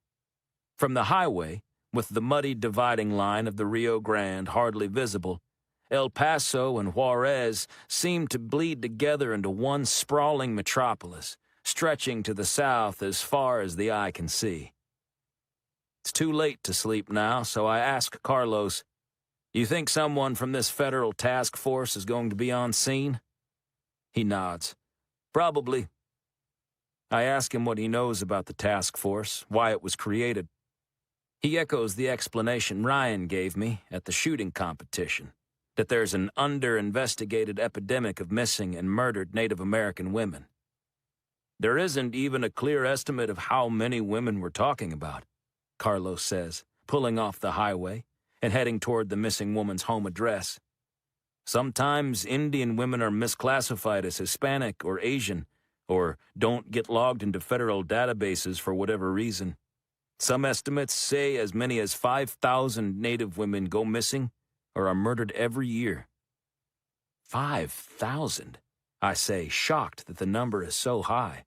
From the highway, with the muddy dividing line of the Rio Grande hardly visible, El Paso and Juarez seem to bleed together into one sprawling metropolis, stretching to the south as far as the eye can see. It's too late to sleep now, so I ask Carlos, "You think someone from this federal task force is going to be on scene?" He nods. "Probably." I ask him what he knows about the task force, why it was created. He echoes the explanation Ryan gave me at the shooting competition, that there's an under-investigated epidemic of missing and murdered Native American women. "There isn't even a clear estimate of how many women we're talking about," Carlos says, pulling off the highway and heading toward the missing woman's home address. "Sometimes Indian women are misclassified as Hispanic or Asian, or don't get logged into federal databases for whatever reason. Some estimates say as many as 5,000 Native women go missing or are murdered every year." 5,000, I say, shocked that the number is so high.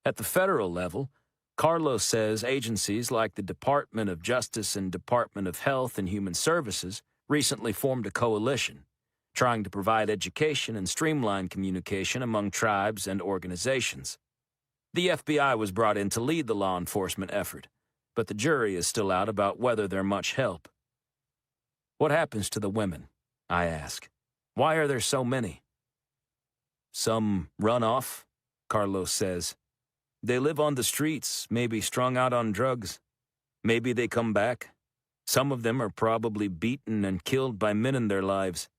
At the federal level, Carlos says agencies like the Department of Justice and Department of Health and Human Services recently formed a coalition, trying to provide education and streamline communication among tribes and organizations. The FBI was brought in to lead the law enforcement effort, but the jury is still out about whether they're much help. "What happens to the women?" I ask. "Why are there so many?" "Some run off," Carlos says. "They live on the streets, maybe strung out on drugs. Maybe they come back. Some of them are probably beaten and killed by men in their lives.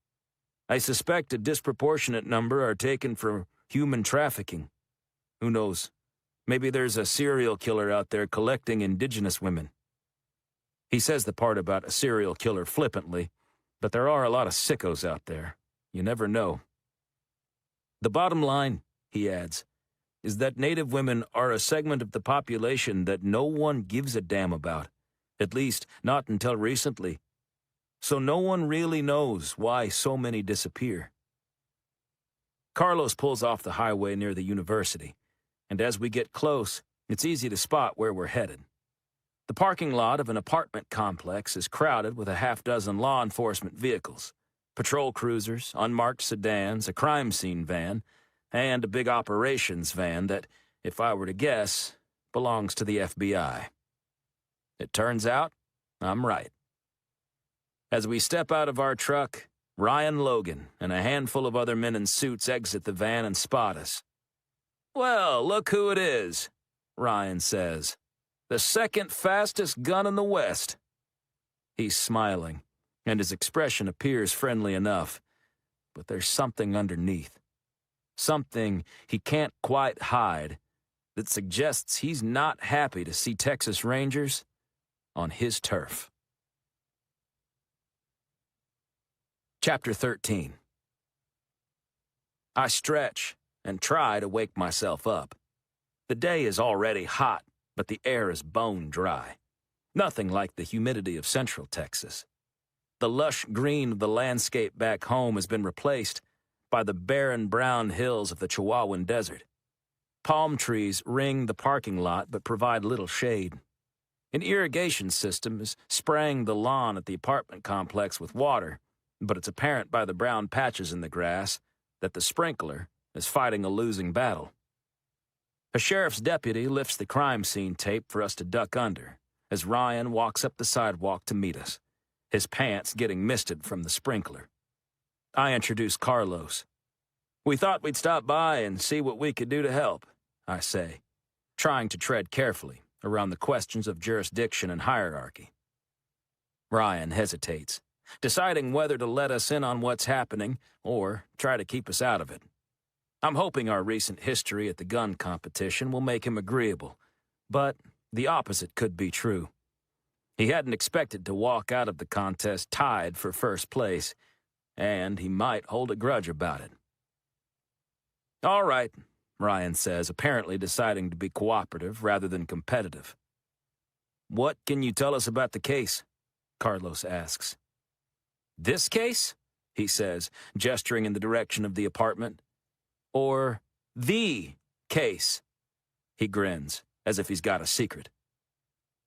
I suspect a disproportionate number are taken for human trafficking. Who knows? Maybe there's a serial killer out there collecting indigenous women." He says the part about a serial killer flippantly, but there are a lot of sickos out there. You never know. "The bottom line," he adds, "is that Native women are a segment of the population that no one gives a damn about, at least not until recently. So no one really knows why so many disappear." Carlos pulls off the highway near the university, and as we get close, it's easy to spot where we're headed. The parking lot of an apartment complex is crowded with a half-dozen law enforcement vehicles, patrol cruisers, unmarked sedans, a crime scene van, and a big operations van that, if I were to guess, belongs to the FBI. It turns out, I'm right. As we step out of our truck, Ryan Logan and a handful of other men in suits exit the van and spot us. "Well, look who it is," Ryan says. "The second fastest gun in the West." He's smiling, and his expression appears friendly enough, but there's something underneath. Something he can't quite hide that suggests he's not happy to see Texas Rangers on his turf. Chapter 13. I stretch and try to wake myself up. The day is already hot, but the air is bone dry. Nothing like the humidity of Central Texas. The lush green of the landscape back home has been replaced by the barren brown hills of the Chihuahuan Desert. Palm trees ring the parking lot but provide little shade. An irrigation system is spraying the lawn at the apartment complex with water, but it's apparent by the brown patches in the grass that the sprinkler is fighting a losing battle. A sheriff's deputy lifts the crime scene tape for us to duck under as Ryan walks up the sidewalk to meet us, his pants getting misted from the sprinkler. I introduce Carlos. "We thought we'd stop by and see what we could do to help," I say, trying to tread carefully around the questions of jurisdiction and hierarchy. Ryan hesitates, deciding whether to let us in on what's happening or try to keep us out of it. I'm hoping our recent history at the gun competition will make him agreeable, but the opposite could be true. He hadn't expected to walk out of the contest tied for first place, and he might hold a grudge about it. "All right," Ryan says, apparently deciding to be cooperative rather than competitive. "What can you tell us about the case?" Carlos asks. "This case?" he says, gesturing in the direction of the apartment. "Or the case?" He grins, as if he's got a secret.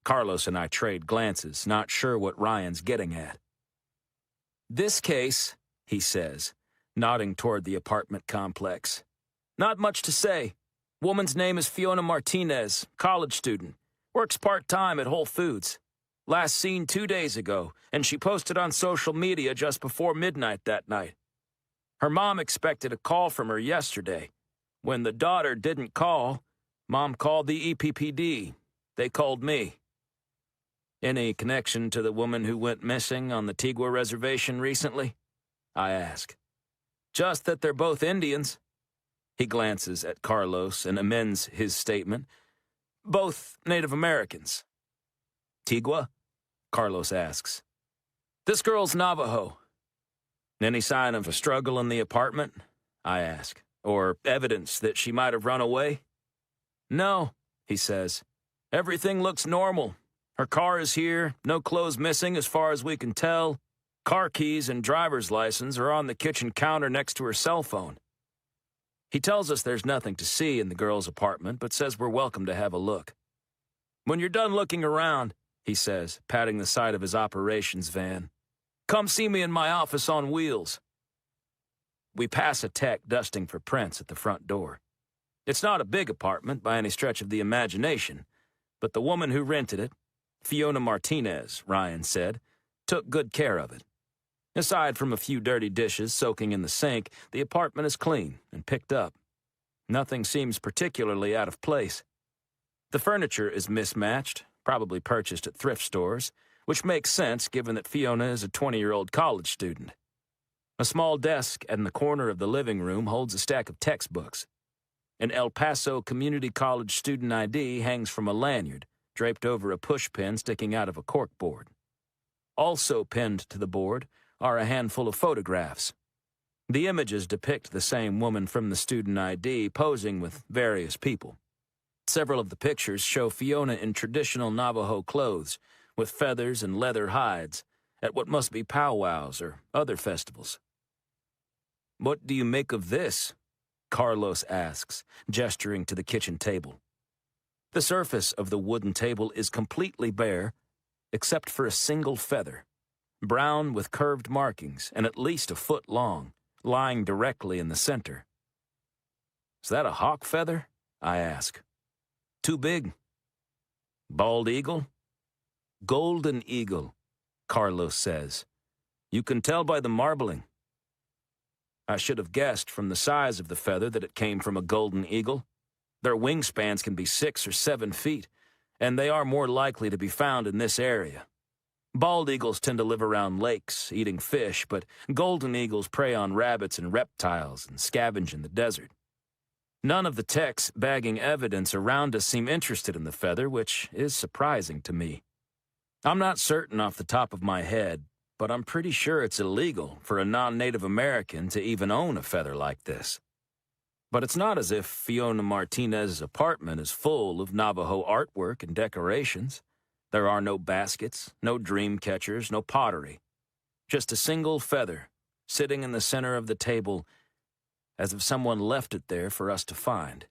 Carlos and I trade glances, not sure what Ryan's getting at. "This case," he says, nodding toward the apartment complex. "Not much to say. Woman's name is Fiona Martinez, college student. Works part-time at Whole Foods. Last seen 2 days ago, and she posted on social media just before midnight that night. Her mom expected a call from her yesterday. When the daughter didn't call, Mom called the EPPD. They called me." "Any connection to the woman who went missing on the Tigua Reservation recently?" I ask. "Just that they're both Indians." He glances at Carlos and amends his statement. "Both Native Americans." "Tigua?" Carlos asks. "This girl's Navajo." "Any sign of a struggle in the apartment?" I ask. "Or evidence that she might have run away?" "No," he says. "Everything looks normal. Her car is here, no clothes missing as far as we can tell. Car keys and driver's license are on the kitchen counter next to her cell phone." He tells us there's nothing to see in the girl's apartment, but says we're welcome to have a look. "When you're done looking around," he says, patting the side of his operations van, "come see me in my office on wheels." We pass a tech dusting for prints at the front door. It's not a big apartment by any stretch of the imagination, but the woman who rented it, Fiona Martinez, Ryan said, took good care of it. Aside from a few dirty dishes soaking in the sink, the apartment is clean and picked up. Nothing seems particularly out of place. The furniture is mismatched, probably purchased at thrift stores, which makes sense given that Fiona is a 20-year-old college student. A small desk in the corner of the living room holds a stack of textbooks. An El Paso Community College student ID hangs from a lanyard, draped over a pushpin sticking out of a corkboard. Also pinned to the board are a handful of photographs. The images depict the same woman from the student ID posing with various people. Several of the pictures show Fiona in traditional Navajo clothes, with feathers and leather hides, at what must be powwows or other festivals. "What do you make of this?" Carlos asks, gesturing to the kitchen table. The surface of the wooden table is completely bare, except for a single feather, brown with curved markings and at least a foot long, lying directly in the center. "Is that a hawk feather?" I ask. "Too big." "Bald eagle?" "Golden eagle," Carlos says, You can tell by the marbling. I should have guessed from the size of the feather that it came from a golden eagle. Their wingspans can be 6 or 7 feet, and they are more likely to be found in this area. Bald eagles tend to live around lakes, eating fish, but golden eagles prey on rabbits and reptiles and scavenge in the desert. None of the techs bagging evidence around us seem interested in the feather, which is surprising to me. I'm not certain off the top of my head, but I'm pretty sure it's illegal for a non-Native American to even own a feather like this. But it's not as if Fiona Martinez's apartment is full of Navajo artwork and decorations. There are no baskets, no dream catchers, no pottery. Just a single feather sitting in the center of the table, as if someone left it there for us to find.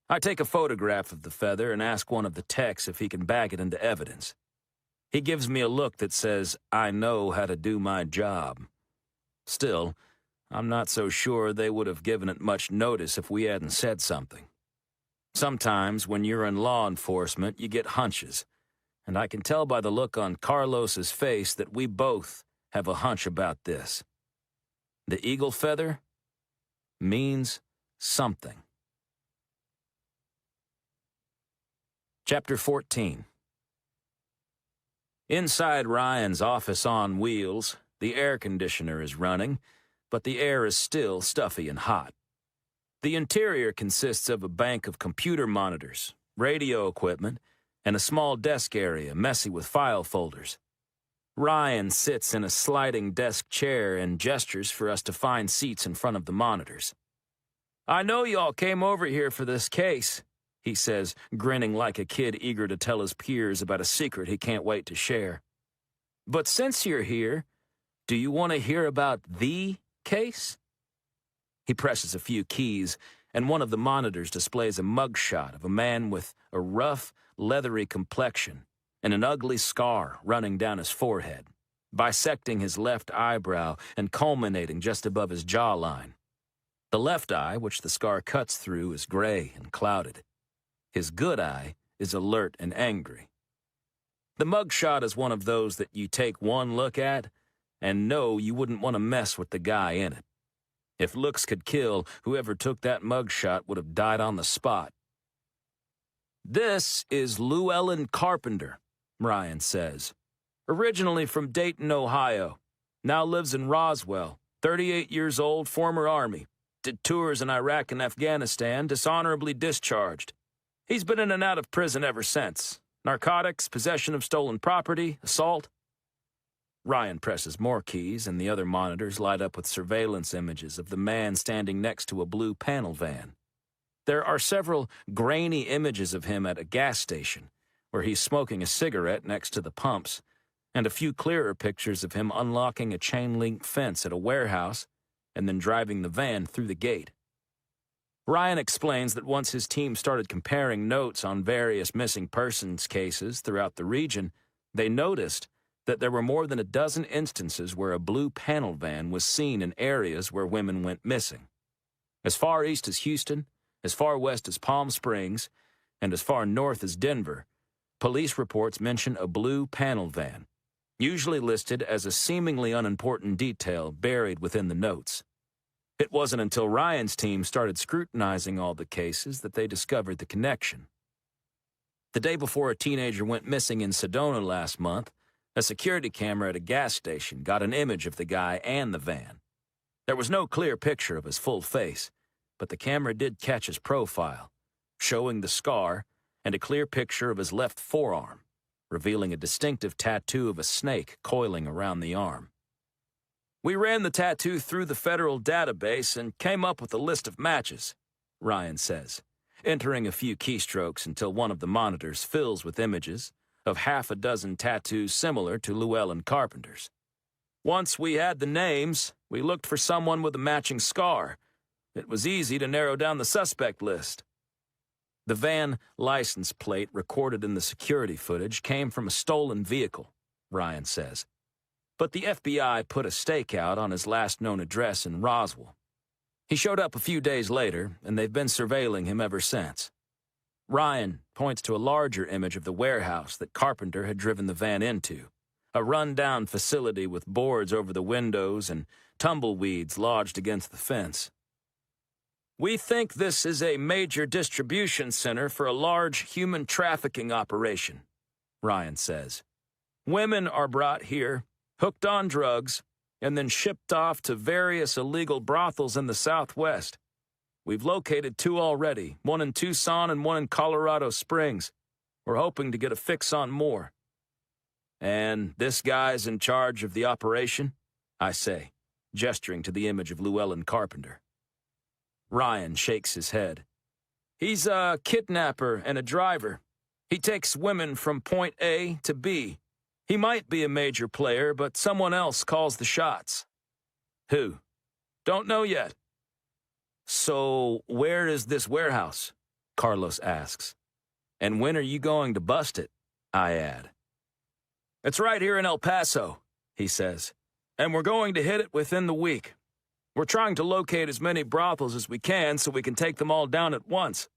I take a photograph of the feather and ask one of the techs if he can bag it into evidence. He gives me a look that says, I know how to do my job. Still, I'm not so sure they would have given it much notice if we hadn't said something. Sometimes when you're in law enforcement, you get hunches, and I can tell by the look on Carlos's face that we both have a hunch about this. The eagle feather means something. Chapter 14. Inside Ryan's office on wheels, the air conditioner is running, but the air is still stuffy and hot. The interior consists of a bank of computer monitors, radio equipment, and a small desk area messy with file folders. Ryan sits in a sliding desk chair and gestures for us to find seats in front of the monitors. I know y'all came over here for this case, he says, grinning like a kid eager to tell his peers about a secret he can't wait to share. But since you're here, do you want to hear about the case? He presses a few keys, and one of the monitors displays a mugshot of a man with a rough, leathery complexion and an ugly scar running down his forehead, bisecting his left eyebrow and culminating just above his jawline. The left eye, which the scar cuts through, is gray and clouded. His good eye is alert and angry. The mugshot is one of those that you take one look at and know you wouldn't want to mess with the guy in it. If looks could kill, whoever took that mugshot would have died on the spot. This is Llewellyn Carpenter, Ryan says. Originally from Dayton, Ohio. Now lives in Roswell, 38 years old, former Army. Did tours in Iraq and Afghanistan, dishonorably discharged. He's been in and out of prison ever since. Narcotics, possession of stolen property, assault. Ryan presses more keys, and the other monitors light up with surveillance images of the man standing next to a blue panel van. There are several grainy images of him at a gas station, where he's smoking a cigarette next to the pumps, and a few clearer pictures of him unlocking a chain-link fence at a warehouse and then driving the van through the gate. Ryan explains that once his team started comparing notes on various missing persons cases throughout the region, they noticed that there were more than a dozen instances where a blue panel van was seen in areas where women went missing. As far east as Houston, as far west as Palm Springs, and as far north as Denver, police reports mention a blue panel van, usually listed as a seemingly unimportant detail buried within the notes. It wasn't until Ryan's team started scrutinizing all the cases that they discovered the connection. The day before a teenager went missing in Sedona last month, a security camera at a gas station got an image of the guy and the van. There was no clear picture of his full face, but the camera did catch his profile, showing the scar and a clear picture of his left forearm, revealing a distinctive tattoo of a snake coiling around the arm. We ran the tattoo through the federal database and came up with a list of matches, Ryan says, entering a few keystrokes until one of the monitors fills with images of half a dozen tattoos similar to Llewellyn Carpenter's. Once we had the names, we looked for someone with a matching scar. It was easy to narrow down the suspect list. The van license plate recorded in the security footage came from a stolen vehicle, Ryan says. But the FBI put a stakeout on his last known address in Roswell. He showed up a few days later, and they've been surveilling him ever since. Ryan points to a larger image of the warehouse that Carpenter had driven the van into, a run-down facility with boards over the windows and tumbleweeds lodged against the fence. We think this is a major distribution center for a large human trafficking operation, Ryan says. Women are brought here, hooked on drugs, and then shipped off to various illegal brothels in the Southwest. We've located 2 already, one in Tucson and one in Colorado Springs. We're hoping to get a fix on more. And this guy's in charge of the operation? I say, gesturing to the image of Llewellyn Carpenter. Ryan shakes his head. He's a kidnapper and a driver. He takes women from point A to B. He might be a major player, but someone else calls the shots. Who? Don't know yet. So, where is this warehouse? Carlos asks. And when are you going to bust it? I add. It's right here in El Paso, he says, and we're going to hit it within the week. We're trying to locate as many brothels as we can so we can take them all down at once.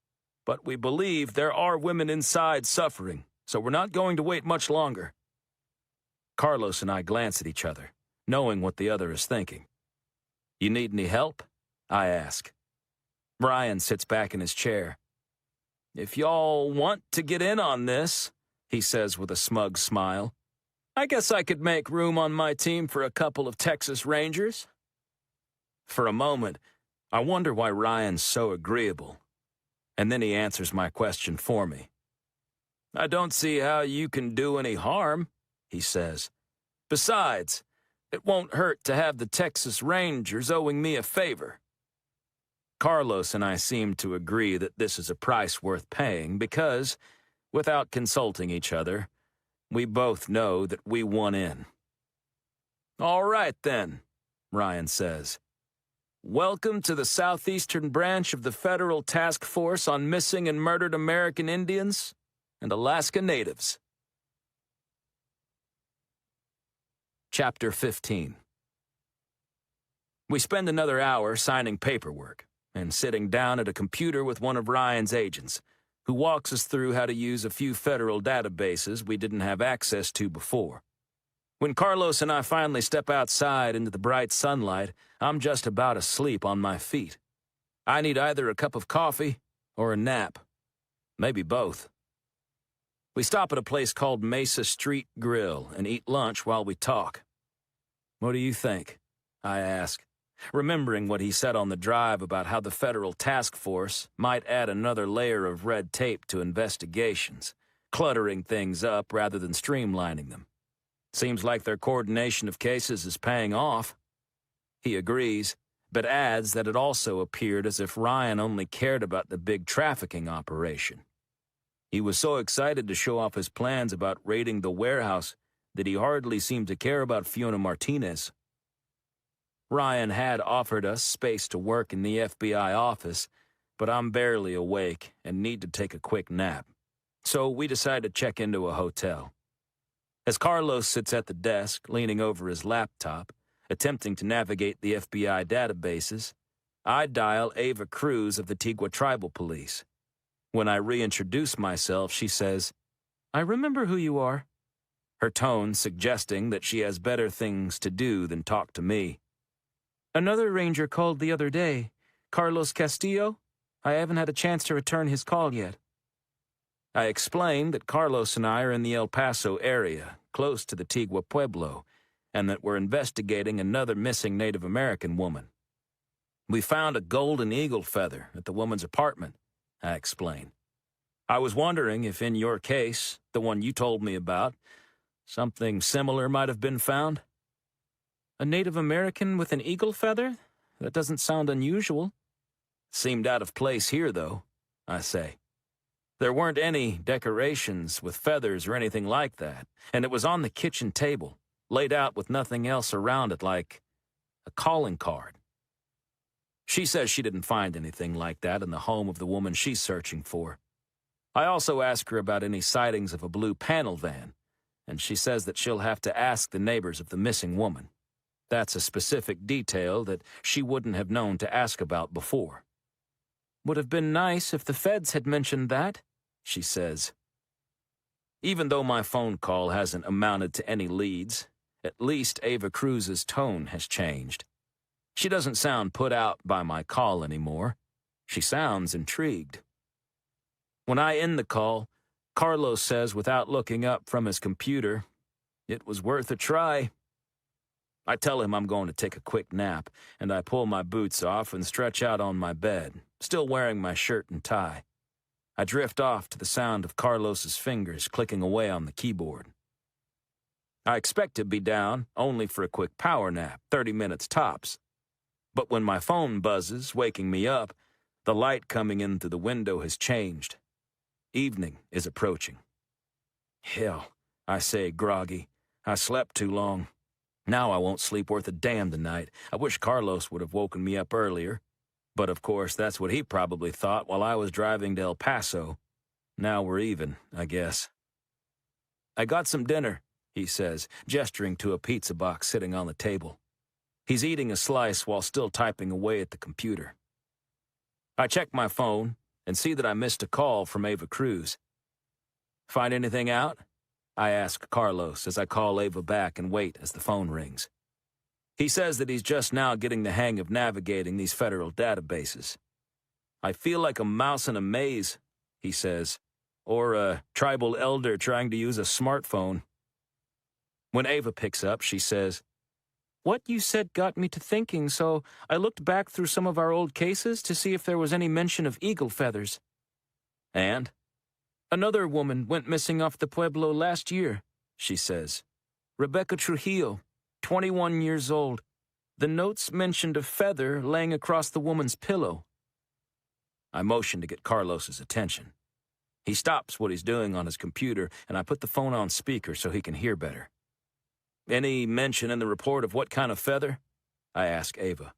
But we believe there are women inside suffering, so we're not going to wait much longer. Carlos and I glance at each other, knowing what the other is thinking. You need any help? I ask. Ryan sits back in his chair. If y'all want to get in on this, he says with a smug smile, I guess I could make room on my team for a couple of Texas Rangers. For a moment, I wonder why Ryan's so agreeable. And then he answers my question for me. I don't see how you can do any harm, he says. Besides, it won't hurt to have the Texas Rangers owing me a favor. Carlos and I seem to agree that this is a price worth paying because, without consulting each other, we both know that we won in. All right, then, Ryan says. Welcome to the Southeastern Branch of the Federal Task Force on Missing and Murdered American Indians and Alaska Natives. Chapter 15. We spend another hour signing paperwork and sitting down at a computer with one of Ryan's agents, who walks us through how to use a few federal databases we didn't have access to before. When Carlos and I finally step outside into the bright sunlight, I'm just about asleep on my feet. I need either a cup of coffee or a nap. Maybe both. We stop at a place called Mesa Street Grill and eat lunch while we talk. What do you think? I ask, remembering what he said on the drive about how the federal task force might add another layer of red tape to investigations, cluttering things up rather than streamlining them. Seems like their coordination of cases is paying off. He agrees, but adds that it also appeared as if Ryan only cared about the big trafficking operation. He was so excited to show off his plans about raiding the warehouse that he hardly seemed to care about Fiona Martinez. Ryan had offered us space to work in the FBI office, but I'm barely awake and need to take a quick nap. So we decide to check into a hotel. As Carlos sits at the desk, leaning over his laptop, attempting to navigate the FBI databases, I dial Ava Cruz of the Tigua Tribal Police. When I reintroduce myself, she says, I remember who you are, her tone suggesting that she has better things to do than talk to me. Another ranger called the other day, Carlos Castillo. I haven't had a chance to return his call yet. I explained that Carlos and I are in the El Paso area, close to the Tigua Pueblo, and that we're investigating another missing Native American woman. We found a golden eagle feather at the woman's apartment, I explained. I was wondering if in your case, the one you told me about, something similar might have been found. A Native American with an eagle feather? That doesn't sound unusual. Seemed out of place here, though, I say. There weren't any decorations with feathers or anything like that, and it was on the kitchen table, laid out with nothing else around it like a calling card. She says she didn't find anything like that in the home of the woman she's searching for. I also ask her about any sightings of a blue panel van, and she says that she'll have to ask the neighbors of the missing woman. That's a specific detail that she wouldn't have known to ask about before. Would have been nice if the feds had mentioned that, she says. Even though my phone call hasn't amounted to any leads, at least Ava Cruz's tone has changed. She doesn't sound put out by my call anymore. She sounds intrigued. When I end the call, Carlos says without looking up from his computer, "It was worth a try." I tell him I'm going to take a quick nap, and I pull my boots off and stretch out on my bed, still wearing my shirt and tie. I drift off to the sound of Carlos's fingers clicking away on the keyboard. I expect to be down only for a quick power nap, 30 minutes tops. But when my phone buzzes, waking me up, the light coming in through the window has changed. Evening is approaching. Hell, I say groggy. I slept too long. Now I won't sleep worth a damn tonight. I wish Carlos would have woken me up earlier. But of course, that's what he probably thought while I was driving to El Paso. Now we're even, I guess. "I got some dinner," he says, gesturing to a pizza box sitting on the table. He's eating a slice while still typing away at the computer. I check my phone and see that I missed a call from Ava Cruz. "Find anything out?" I ask Carlos as I call Ava back and wait as the phone rings. He says that he's just now getting the hang of navigating these federal databases. "I feel like a mouse in a maze," he says, or a tribal elder trying to use a smartphone. When Ava picks up, she says, "What you said got me to thinking, so I looked back through some of our old cases to see if there was any mention of eagle feathers." "And?" "Another woman went missing off the Pueblo last year," she says. "Rebecca Trujillo, 21 years old. The notes mentioned a feather laying across the woman's pillow." I motion to get Carlos's attention. He stops what he's doing on his computer, and I put the phone on speaker so he can hear better. "Any mention in the report of what kind of feather?" I ask Ava.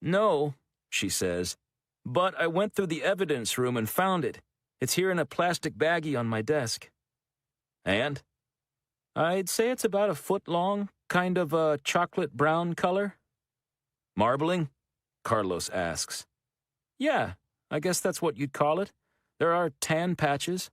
"No," she says, "but I went through the evidence room and found it. It's here in a plastic baggie on my desk." "And?" "I'd say it's about a foot long, kind of a chocolate brown color." "Marbling?" Carlos asks. "Yeah, I guess that's what you'd call it. There are tan patches."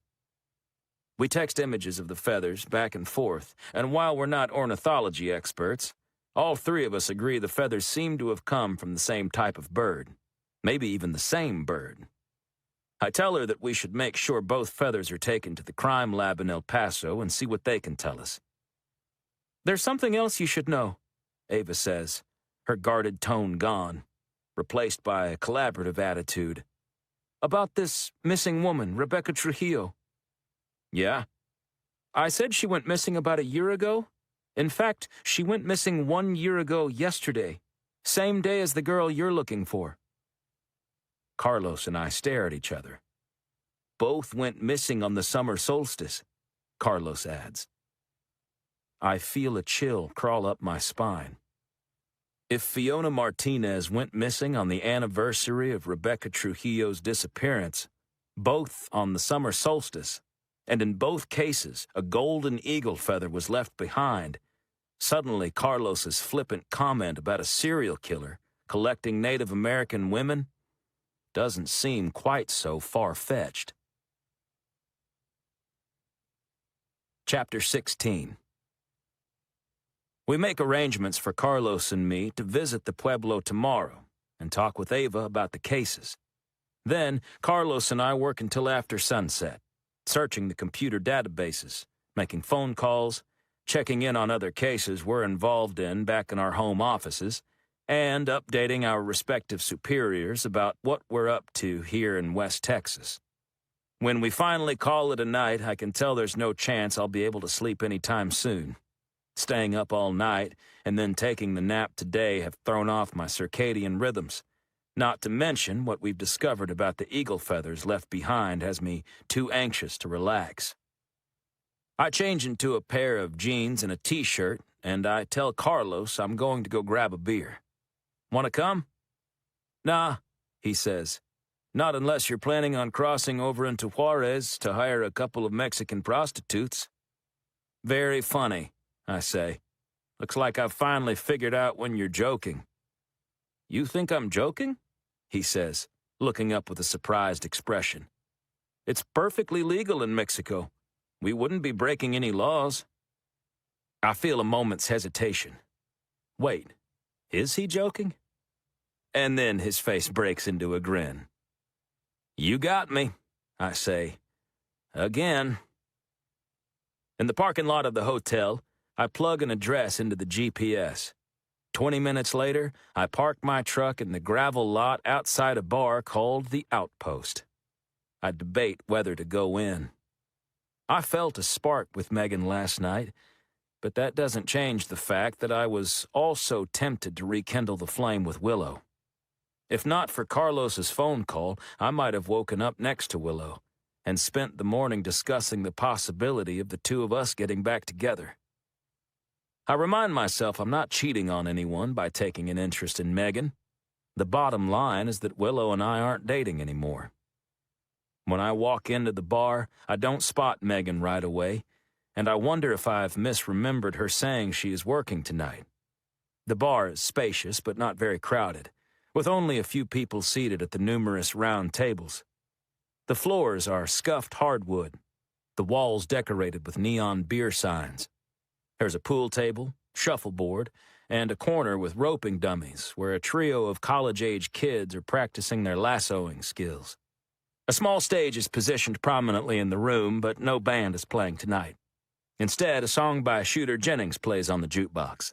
We text images of the feathers back and forth, and while we're not ornithology experts, all three of us agree the feathers seem to have come from the same type of bird, maybe even the same bird. I tell her that we should make sure both feathers are taken to the crime lab in El Paso and see what they can tell us. "There's something else you should know," Ava says, her guarded tone gone, replaced by a collaborative attitude. "About this missing woman, Rebecca Trujillo." "Yeah?" "I said she went missing about a year ago. In fact, she went missing 1 year ago yesterday, same day as the girl you're looking for." Carlos and I stare at each other. "Both went missing on the summer solstice," Carlos adds. I feel a chill crawl up my spine. If Fiona Martinez went missing on the anniversary of Rebecca Trujillo's disappearance, both on the summer solstice, and in both cases a golden eagle feather was left behind, suddenly Carlos's flippant comment about a serial killer collecting Native American women doesn't seem quite so far-fetched. Chapter 16. We make arrangements for Carlos and me to visit the Pueblo tomorrow and talk with Ava about the cases. Then, Carlos and I work until after sunset, searching the computer databases, making phone calls, checking in on other cases we're involved in back in our home offices, and updating our respective superiors about what we're up to here in West Texas. When we finally call it a night, I can tell there's no chance I'll be able to sleep anytime soon. Staying up all night and then taking the nap today have thrown off my circadian rhythms. Not to mention what we've discovered about the eagle feathers left behind has me too anxious to relax. I change into a pair of jeans and a t-shirt, and I tell Carlos I'm going to go grab a beer. "Want to come?" "Nah," he says. "Not unless you're planning on crossing over into Juarez to hire a couple of Mexican prostitutes." "Very funny," I say. "Looks like I've finally figured out when you're joking." "You think I'm joking?" he says, looking up with a surprised expression. "It's perfectly legal in Mexico. We wouldn't be breaking any laws. I feel a moment's hesitation. Wait, is he joking? And then his face breaks into a grin. You got me, I say. Again. In the parking lot of the hotel, I plug an address into the GPS. 20 minutes later, I park my truck in the gravel lot outside a bar called The Outpost. I debate whether to go in. I felt a spark with Megan last night, but that doesn't change the fact that I was also tempted to rekindle the flame with Willow. If not for Carlos's phone call, I might have woken up next to Willow and spent the morning discussing the possibility of the two of us getting back together. I remind myself I'm not cheating on anyone by taking an interest in Megan. The bottom line is that Willow and I aren't dating anymore. When I walk into the bar, I don't spot Megan right away, and I wonder if I've misremembered her saying she is working tonight. The bar is spacious but not very crowded, with only a few people seated at the numerous round tables. The floors are scuffed hardwood, the walls decorated with neon beer signs. There's a pool table, shuffleboard, and a corner with roping dummies where a trio of college-age kids are practicing their lassoing skills. A small stage is positioned prominently in the room, but no band is playing tonight. Instead, a song by Shooter Jennings plays on the jukebox.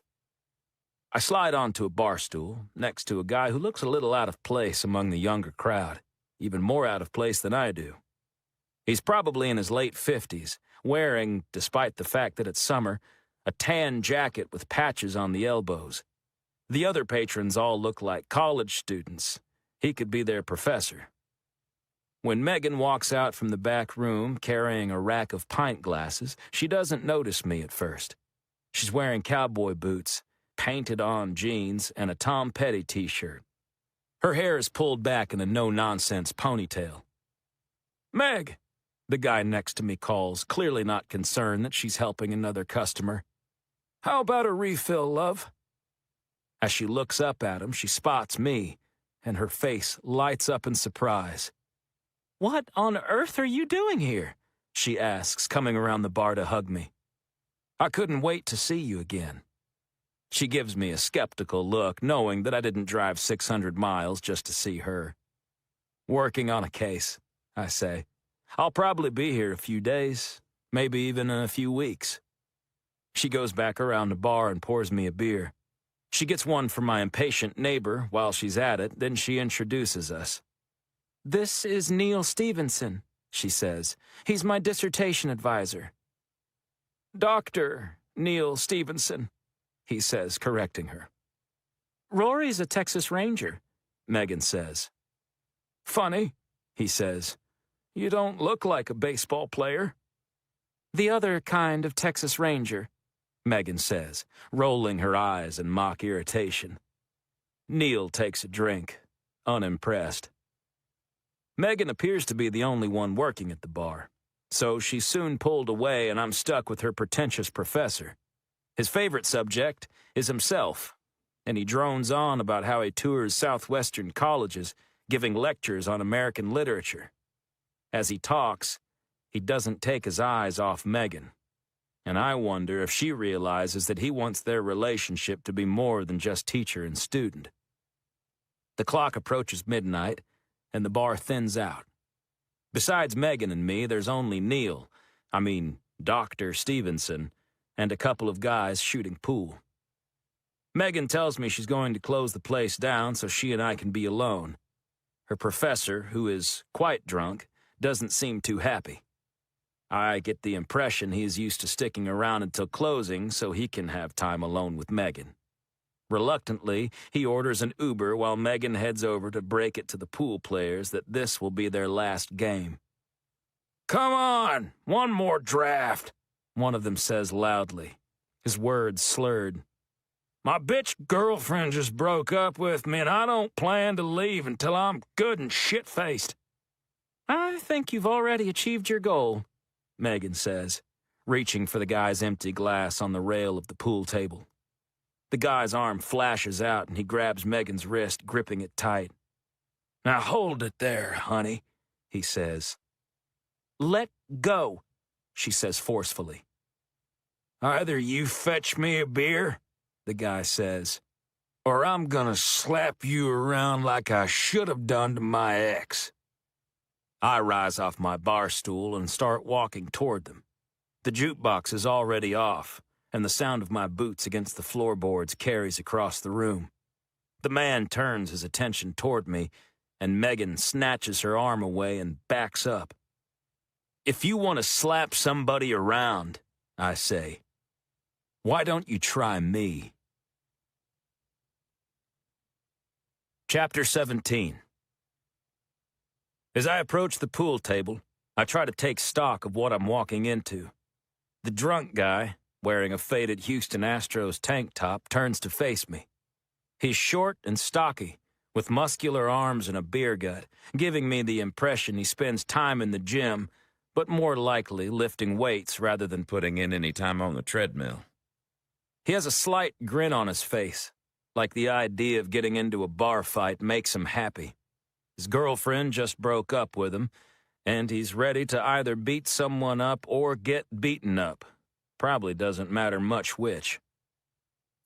I slide onto a bar stool next to a guy who looks a little out of place among the younger crowd, even more out of place than I do. He's probably in his late 50s, wearing, despite the fact that it's summer, a tan jacket with patches on the elbows. The other patrons all look like college students. He could be their professor. When Megan walks out from the back room carrying a rack of pint glasses, she doesn't notice me at first. She's wearing cowboy boots, painted-on jeans, and a Tom Petty t-shirt. Her hair is pulled back in a no-nonsense ponytail. "Meg," the guy next to me calls, clearly not concerned that she's helping another customer. "How about a refill, love?" As she looks up at him, she spots me, and her face lights up in surprise. "What on earth are you doing here?" she asks, coming around the bar to hug me. "I couldn't wait to see you again." She gives me a skeptical look, knowing that I didn't drive 600 miles just to see her. "Working on a case," I say. "I'll probably be here a few days, maybe even in a few weeks." She goes back around the bar and pours me a beer. She gets one for my impatient neighbor while she's at it, then she introduces us. "This is Neil Stevenson," she says. "He's my dissertation advisor." "Dr. Neil Stevenson," he says, correcting her. "Rory's a Texas Ranger," Megan says. "Funny," he says. "You don't look like a baseball player." "The other kind of Texas Ranger," Megan says, rolling her eyes in mock irritation. Neil takes a drink, unimpressed. Megan appears to be the only one working at the bar, so she's soon pulled away and I'm stuck with her pretentious professor. His favorite subject is himself, and he drones on about how he tours southwestern colleges, giving lectures on American literature. As he talks, he doesn't take his eyes off Megan, and I wonder if she realizes that he wants their relationship to be more than just teacher and student. The clock approaches midnight, and the bar thins out. Besides Megan and me, there's only Dr. Stevenson, and a couple of guys shooting pool. Megan tells me she's going to close the place down so she and I can be alone. Her professor, who is quite drunk, doesn't seem too happy. I get the impression he is used to sticking around until closing so he can have time alone with Megan. Reluctantly, he orders an Uber while Megan heads over to break it to the pool players that this will be their last game. "Come on, one more draft," one of them says loudly, his words slurred. "My bitch girlfriend just broke up with me and I don't plan to leave until I'm good and shit-faced." "I think you've already achieved your goal," Megan says, reaching for the guy's empty glass on the rail of the pool table. The guy's arm flashes out and he grabs Megan's wrist, gripping it tight. "Now hold it there, honey," he says. "Let go," she says forcefully. "Either you fetch me a beer," the guy says, "or I'm gonna slap you around like I should have done to my ex." I rise off my bar stool and start walking toward them. The jukebox is already off, and the sound of my boots against the floorboards carries across the room. The man turns his attention toward me, and Megan snatches her arm away and backs up. "If you want to slap somebody around," I say, "why don't you try me?" Chapter 17. As I approach the pool table, I try to take stock of what I'm walking into. The drunk guy, wearing a faded Houston Astros tank top, turns to face me. He's short and stocky, with muscular arms and a beer gut, giving me the impression he spends time in the gym, but more likely lifting weights rather than putting in any time on the treadmill. He has a slight grin on his face, like the idea of getting into a bar fight makes him happy. His girlfriend just broke up with him, and he's ready to either beat someone up or get beaten up. Probably doesn't matter much which.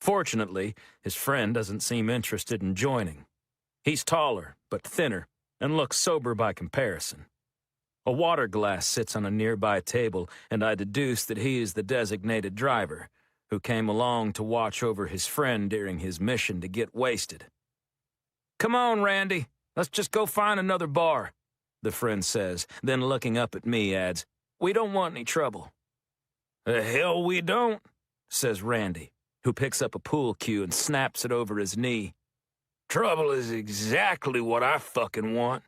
Fortunately, his friend doesn't seem interested in joining. He's taller, but thinner, and looks sober by comparison. A water glass sits on a nearby table, and I deduce that he is the designated driver, who came along to watch over his friend during his mission to get wasted. "Come on, Randy. Let's just go find another bar," the friend says, then looking up at me adds, "We don't want any trouble." "The hell we don't," says Randy, who picks up a pool cue and snaps it over his knee. "Trouble is exactly what I fucking want."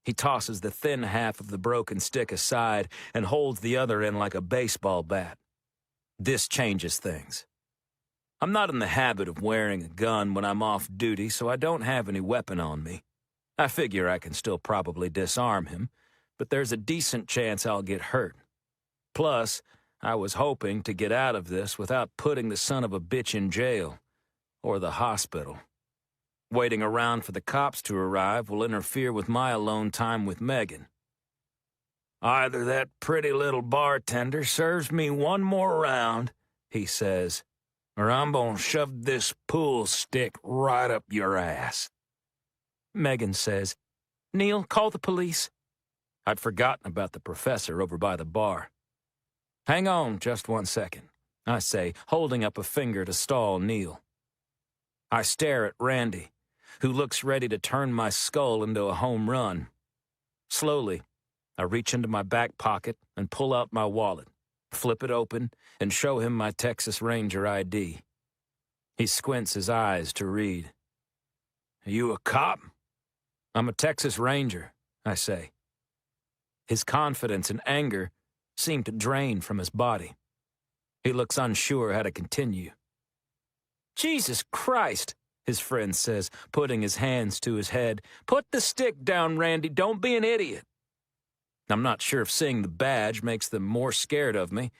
He tosses the thin half of the broken stick aside and holds the other end like a baseball bat. This changes things. I'm not in the habit of wearing a gun when I'm off duty, so I don't have any weapon on me. I figure I can still probably disarm him, but there's a decent chance I'll get hurt. Plus, I was hoping to get out of this without putting the son of a bitch in jail or the hospital. Waiting around for the cops to arrive will interfere with my alone time with Megan. "Either that pretty little bartender serves me one more round," he says, "or I'm gonna shove this pool stick right up your ass." Megan says, "Neil, call the police." I'd forgotten about the professor over by the bar. "Hang on just 1 second," I say, holding up a finger to stall Neil. I stare at Randy, who looks ready to turn my skull into a home run. Slowly, I reach into my back pocket and pull out my wallet, flip it open, and show him my Texas Ranger ID. He squints his eyes to read. "You a cop?" "I'm a Texas Ranger," I say. His confidence and anger seem to drain from his body. He looks unsure how to continue. "Jesus Christ," his friend says, putting his hands to his head. "Put the stick down, Randy. Don't be an idiot." I'm not sure if seeing the badge makes them more scared of me,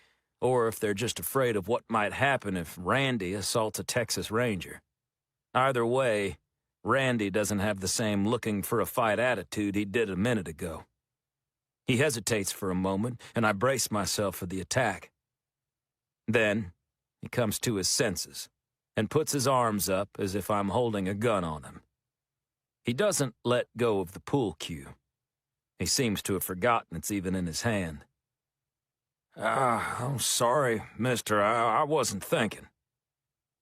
or if they're just afraid of what might happen if Randy assaults a Texas Ranger. Either way, Randy doesn't have the same looking-for-a-fight attitude he did a minute ago. He hesitates for a moment, and I brace myself for the attack. Then, he comes to his senses and puts his arms up as if I'm holding a gun on him. He doesn't let go of the pool cue. He seems to have forgotten it's even in his hand. I'm sorry, mister. I wasn't thinking."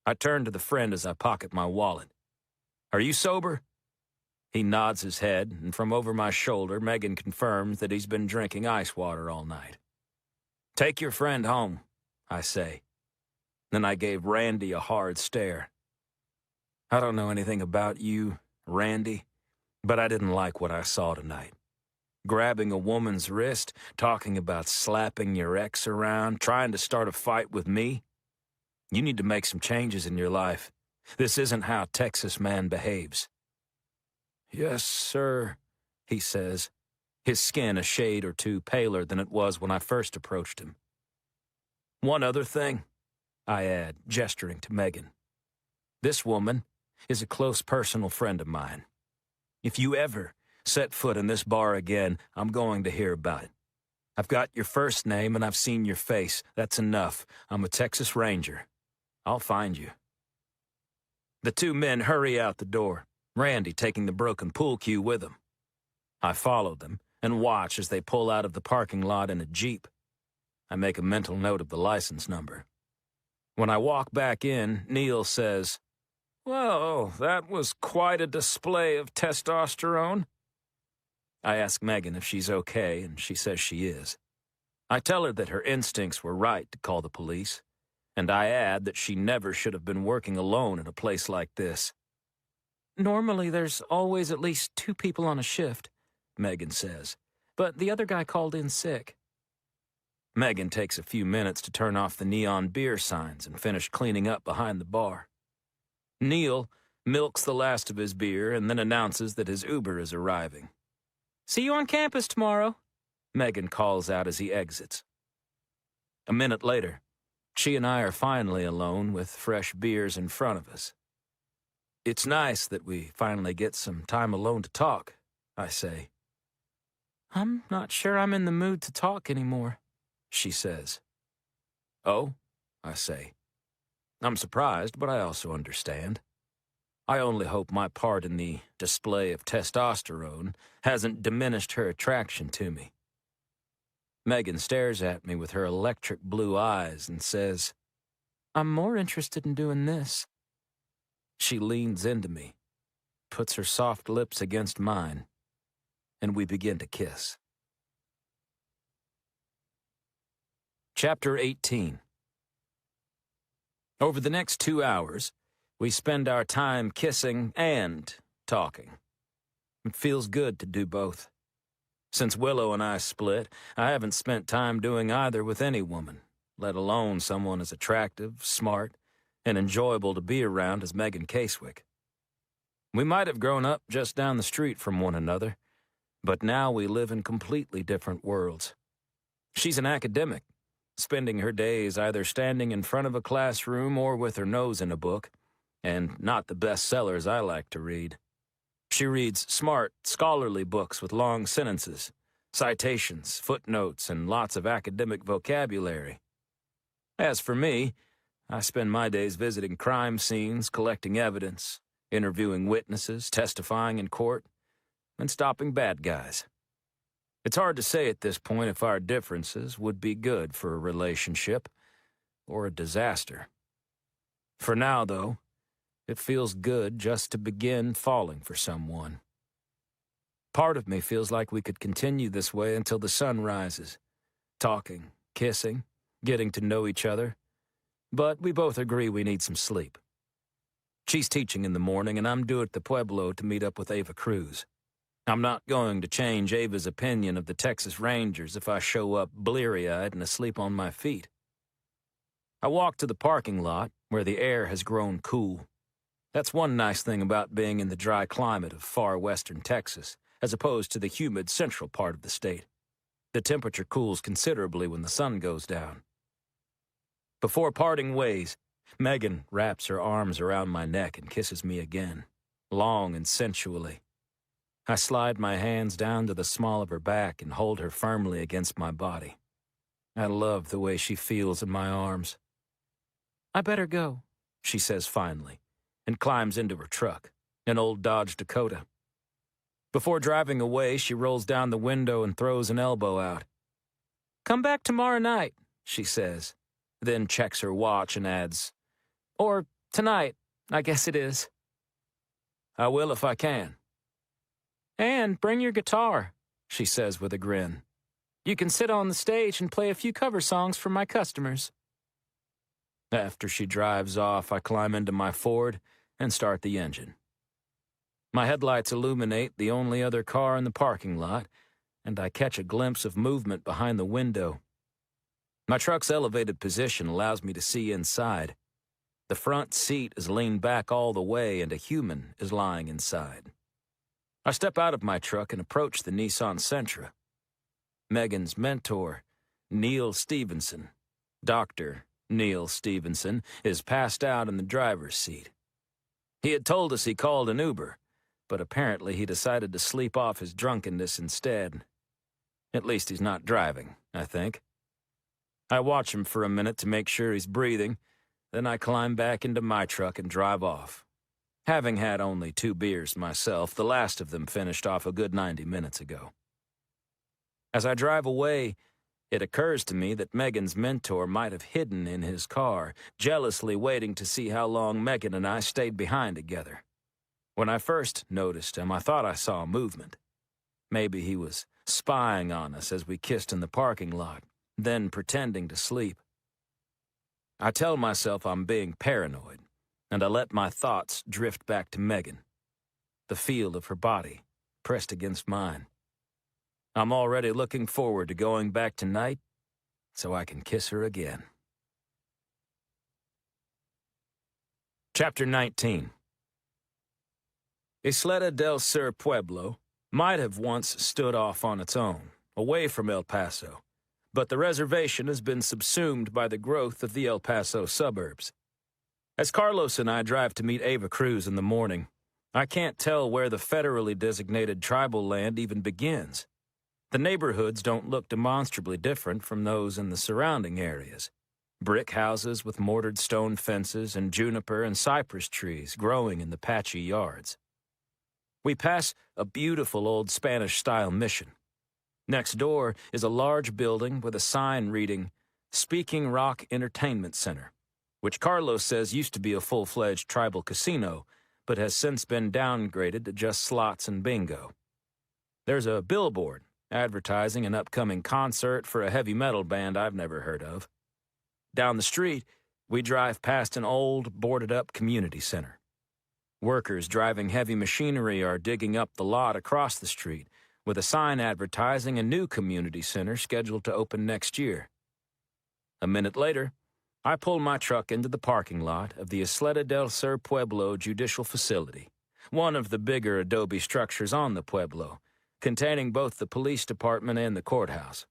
I turn to the friend as I pocket my wallet. "Are you sober?" He nods his head, and from over my shoulder, Megan confirms that he's been drinking ice water all night. "Take your friend home," I say. Then I gave Randy a hard stare. I don't know anything about you, Randy, but I didn't like what I saw tonight. Grabbing a woman's wrist, talking about slapping your ex around, trying to start a fight with me. You need to make some changes in your life. This isn't how a Texas man behaves. "Yes, sir," he says, his skin a shade or two paler than it was when I first approached him. "One other thing," I add, gesturing to Megan. "This woman is a close personal friend of mine. If you ever set foot in this bar again, I'm going to hear about it. I've got your first name and I've seen your face. That's enough. I'm a Texas Ranger. I'll find you." The two men hurry out the door, Randy taking the broken pool cue with him. I follow them and watch as they pull out of the parking lot in a Jeep. I make a mental note of the license number. When I walk back in, Neil says, "Well, that was quite a display of testosterone." I ask Megan if she's okay, and she says she is. I tell her that her instincts were right to call the police, and I add that she never should have been working alone in a place like this. "Normally there's always at least 2 people on a shift," Megan says, "but the other guy called in sick." Megan takes a few minutes to turn off the neon beer signs and finish cleaning up behind the bar. Neil milks the last of his beer and then announces that his Uber is arriving. "See you on campus tomorrow," Megan calls out as he exits. A minute later, she and I are finally alone with fresh beers in front of us. "It's nice that we finally get some time alone to talk," I say. "I'm not sure I'm in the mood to talk anymore," she says. "Oh," I say. I'm surprised, but I also understand. I only hope my part in the display of testosterone hasn't diminished her attraction to me. Megan stares at me with her electric blue eyes and says, "I'm more interested in doing this." She leans into me, puts her soft lips against mine, and we begin to kiss. Chapter 18. Over the next 2 hours, we spend our time kissing and talking. It feels good to do both. Since Willow and I split, I haven't spent time doing either with any woman, let alone someone as attractive, smart, and enjoyable to be around as Megan Casewick. We might have grown up just down the street from one another, but now we live in completely different worlds. She's an academic, spending her days either standing in front of a classroom or with her nose in a book, and not the bestsellers I like to read. She reads smart, scholarly books with long sentences, citations, footnotes, and lots of academic vocabulary. As for me, I spend my days visiting crime scenes, collecting evidence, interviewing witnesses, testifying in court, and stopping bad guys. It's hard to say at this point if our differences would be good for a relationship or a disaster. For now, though, it feels good just to begin falling for someone. Part of me feels like we could continue this way until the sun rises, talking, kissing, getting to know each other, but we both agree we need some sleep. She's teaching in the morning, and I'm due at the Pueblo to meet up with Ava Cruz. I'm not going to change Ava's opinion of the Texas Rangers if I show up bleary-eyed and asleep on my feet. I walk to the parking lot, where the air has grown cool. That's one nice thing about being in the dry climate of far western Texas, as opposed to the humid central part of the state. The temperature cools considerably when the sun goes down. Before parting ways, Megan wraps her arms around my neck and kisses me again, long and sensually. I slide my hands down to the small of her back and hold her firmly against my body. I love the way she feels in my arms. "I better go," she says finally, and climbs into her truck, an old Dodge Dakota. Before driving away, she rolls down the window and throws an elbow out. "Come back tomorrow night," she says, then checks her watch and adds, "Or tonight, I guess it is." "I will if I can." "And bring your guitar," she says with a grin. "You can sit on the stage and play a few cover songs for my customers." After she drives off, I climb into my Ford and start the engine. My headlights illuminate the only other car in the parking lot, and I catch a glimpse of movement behind the window. My truck's elevated position allows me to see inside. The front seat is leaned back all the way, and a human is lying inside. I step out of my truck and approach the Nissan Sentra. Megan's mentor, Neil Stevenson, Dr. Neil Stevenson, is passed out in the driver's seat. He had told us he called an Uber, but apparently he decided to sleep off his drunkenness instead. At least he's not driving, I think. I watch him for a minute to make sure he's breathing, then I climb back into my truck and drive off. Having had only 2 beers myself, the last of them finished off a good 90 minutes ago. As I drive away, it occurs to me that Megan's mentor might have hidden in his car, jealously waiting to see how long Megan and I stayed behind together. When I first noticed him, I thought I saw movement. Maybe he was spying on us as we kissed in the parking lot, then pretending to sleep. I tell myself I'm being paranoid, and I let my thoughts drift back to Megan, the feel of her body pressed against mine. I'm already looking forward to going back tonight so I can kiss her again. Chapter 19. Isleta del Sur Pueblo might have once stood off on its own, away from El Paso, but the reservation has been subsumed by the growth of the El Paso suburbs. As Carlos and I drive to meet Ava Cruz in the morning, I can't tell where the federally designated tribal land even begins. The neighborhoods don't look demonstrably different from those in the surrounding areas. Brick houses with mortared stone fences and juniper and cypress trees growing in the patchy yards. We pass a beautiful old Spanish-style mission. Next door is a large building with a sign reading, Speaking Rock Entertainment Center, which Carlos says used to be a full-fledged tribal casino, but has since been downgraded to just slots and bingo. There's a billboard advertising an upcoming concert for a heavy metal band I've never heard of. Down the street, we drive past an old, boarded-up community center. Workers driving heavy machinery are digging up the lot across the street, with a sign advertising a new community center scheduled to open next year. A minute later, I pull my truck into the parking lot of the Isleta del Sur Pueblo Judicial Facility, one of the bigger adobe structures on the Pueblo, containing both the police department and the courthouse.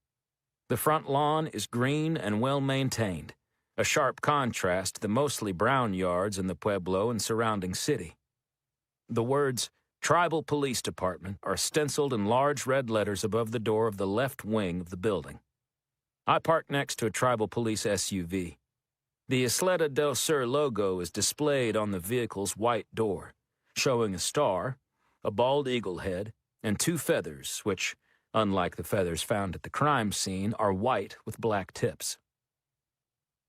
The front lawn is green and well-maintained, a sharp contrast to the mostly brown yards in the Pueblo and surrounding city. The words, Tribal Police Department, are stenciled in large red letters above the door of the left wing of the building. I park next to a tribal police SUV. The Isleta del Sur logo is displayed on the vehicle's white door, showing a star, a bald eagle head, and 2 feathers, which, unlike the feathers found at the crime scene, are white with black tips.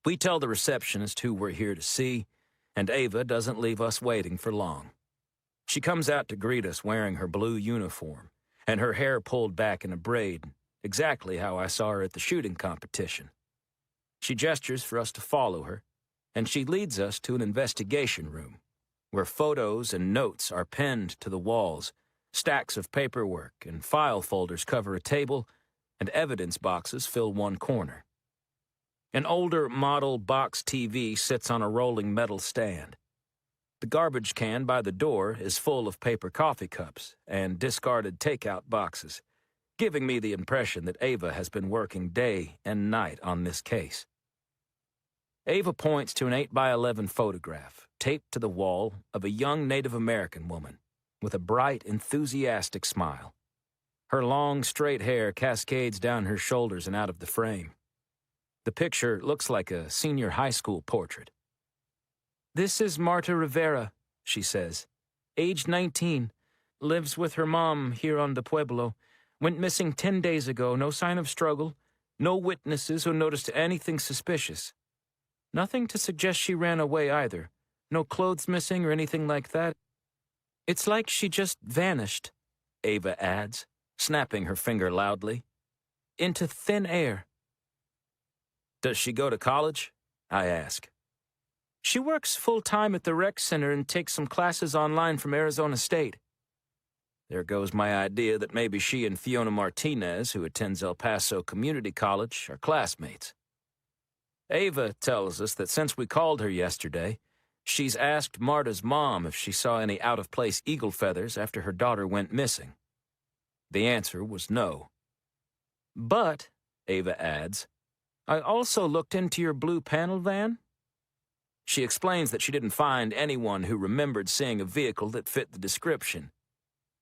We tell the receptionist who we're here to see, and Ava doesn't leave us waiting for long. She comes out to greet us wearing her blue uniform, and her hair pulled back in a braid, exactly how I saw her at the shooting competition. She gestures for us to follow her, and she leads us to an investigation room, where photos and notes are pinned to the walls, stacks of paperwork and file folders cover a table, and evidence boxes fill one corner. An older model box TV sits on a rolling metal stand. The garbage can by the door is full of paper coffee cups and discarded takeout boxes, giving me the impression that Ava has been working day and night on this case. Ava points to an 8x11 photograph taped to the wall of a young Native American woman with a bright, enthusiastic smile. Her long, straight hair cascades down her shoulders and out of the frame. The picture looks like a senior high school portrait. "This is Marta Rivera," she says. "Age 19, lives with her mom here on the Pueblo. Went missing 10 days ago, no sign of struggle, no witnesses who noticed anything suspicious. Nothing to suggest she ran away either. No clothes missing or anything like that. It's like she just vanished," Ava adds, snapping her finger loudly. "Into thin air." "Does she go to college?" I ask. "She works full-time at the rec center and takes some classes online from Arizona State." There goes my idea that maybe she and Fiona Martinez, who attends El Paso Community College, are classmates. Ava tells us that since we called her yesterday, she's asked Marta's mom if she saw any out-of-place eagle feathers after her daughter went missing. The answer was no. "But," Ava adds, "I also looked into your blue panel van." She explains that she didn't find anyone who remembered seeing a vehicle that fit the description.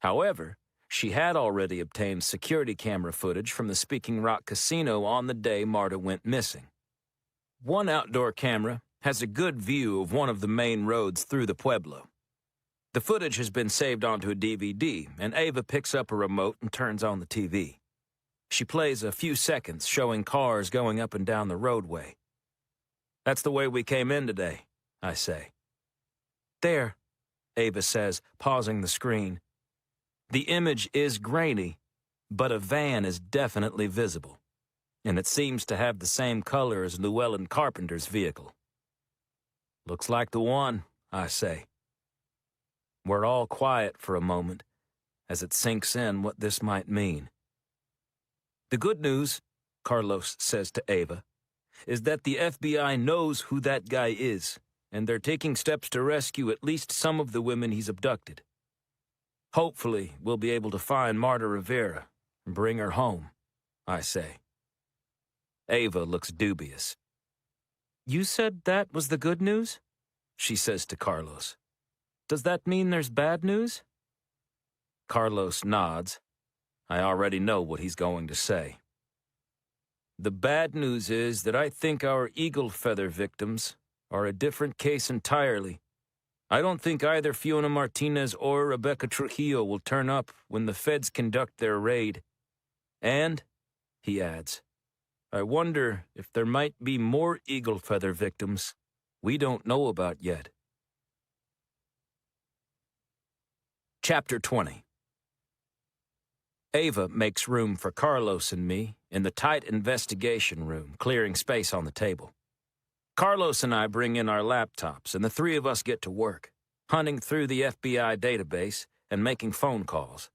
However, She had already obtained security camera footage from the Speaking Rock Casino on the day Marta went missing. One outdoor camera has a good view of one of the main roads through the pueblo. The footage has been saved onto a DVD, and Ava picks up a remote and turns on the TV. She plays a few seconds showing cars going up and down the roadway. "That's the way we came in today," I say. "There," Ava says, pausing the screen. The image is grainy, but a van is definitely visible, and it seems to have the same color as Llewellyn Carpenter's vehicle. "Looks like the one," I say. We're all quiet for a moment as it sinks in what this might mean. "The good news," Carlos says to Ava, "is that the FBI knows who that guy is, and they're taking steps to rescue at least some of the women he's abducted. Hopefully, we'll be able to find Marta Rivera and bring her home," I say. Ava looks dubious. "You said that was the good news?" she says to Carlos. "Does that mean there's bad news?" Carlos nods. I already know what he's going to say. "The bad news is that I think our eagle feather victims are a different case entirely. I don't think either Fiona Martinez or Rebecca Trujillo will turn up when the feds conduct their raid. And," he adds, "I wonder if there might be more eagle feather victims we don't know about yet." Chapter 20. Ava makes room for Carlos and me in the tight investigation room, clearing space on the table. Carlos and I bring in our laptops, and the three of us get to work, hunting through the FBI database and making phone calls.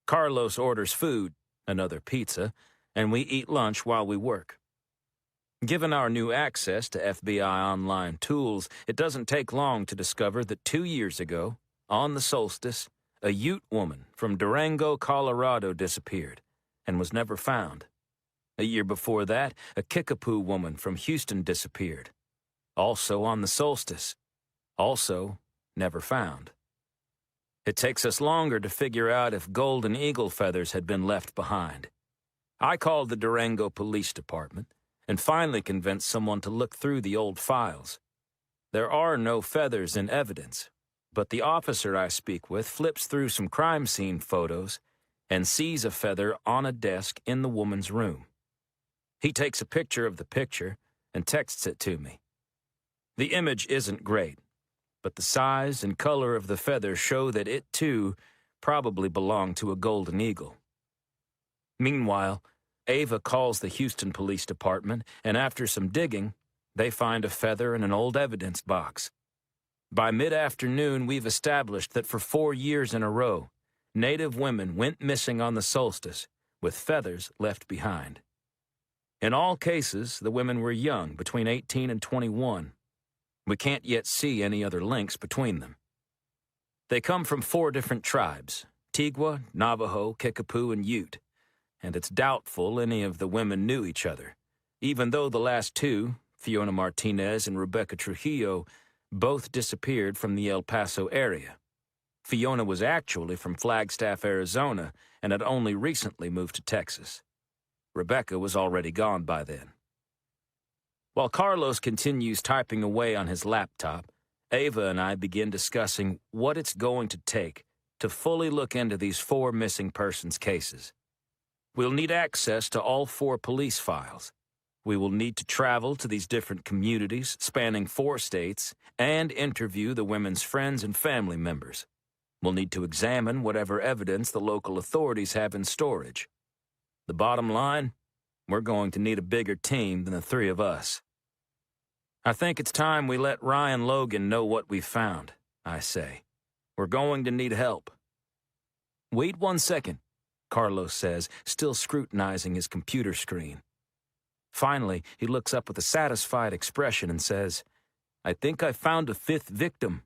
Carlos orders food, another pizza, and we eat lunch while we work. Given our new access to FBI online tools, it doesn't take long to discover that 2 years ago, on the solstice, a Ute woman from Durango, Colorado disappeared and was never found. A year before that, a Kickapoo woman from Houston disappeared. Also on the solstice. Also never found. It takes us longer to figure out if golden eagle feathers had been left behind. I called the Durango Police Department and finally convinced someone to look through the old files. There are no feathers in evidence, but the officer I speak with flips through some crime scene photos and sees a feather on a desk in the woman's room. He takes a picture of the picture and texts it to me. The image isn't great, but the size and color of the feather show that it, too, probably belonged to a golden eagle. Meanwhile, Ava calls the Houston Police Department, and after some digging, they find a feather in an old evidence box. By mid-afternoon, we've established that for 4 years in a row, Native women went missing on the solstice, with feathers left behind. In all cases, the women were young, between 18 and 21. We can't yet see any other links between them. They come from 4 different tribes: Tigwa, Navajo, Kickapoo, and Ute, and it's doubtful any of the women knew each other, even though the last 2, Fiona Martinez and Rebecca Trujillo, both disappeared from the El Paso area. Fiona was actually from Flagstaff, Arizona, and had only recently moved to Texas. Rebecca was already gone by then. While Carlos continues typing away on his laptop, Ava and I begin discussing what it's going to take to fully look into these 4 missing persons cases. We'll need access to all 4 police files. We will need to travel to these different communities spanning 4 states and interview the women's friends and family members. We'll need to examine whatever evidence the local authorities have in storage. The bottom line, we're going to need a bigger team than the 3 of us. I think it's time we let Ryan Logan know what we found, I say. We're going to need help. Wait 1 second, Carlos says, still scrutinizing his computer screen. Finally, he looks up with a satisfied expression and says, "I think I found a 5th victim."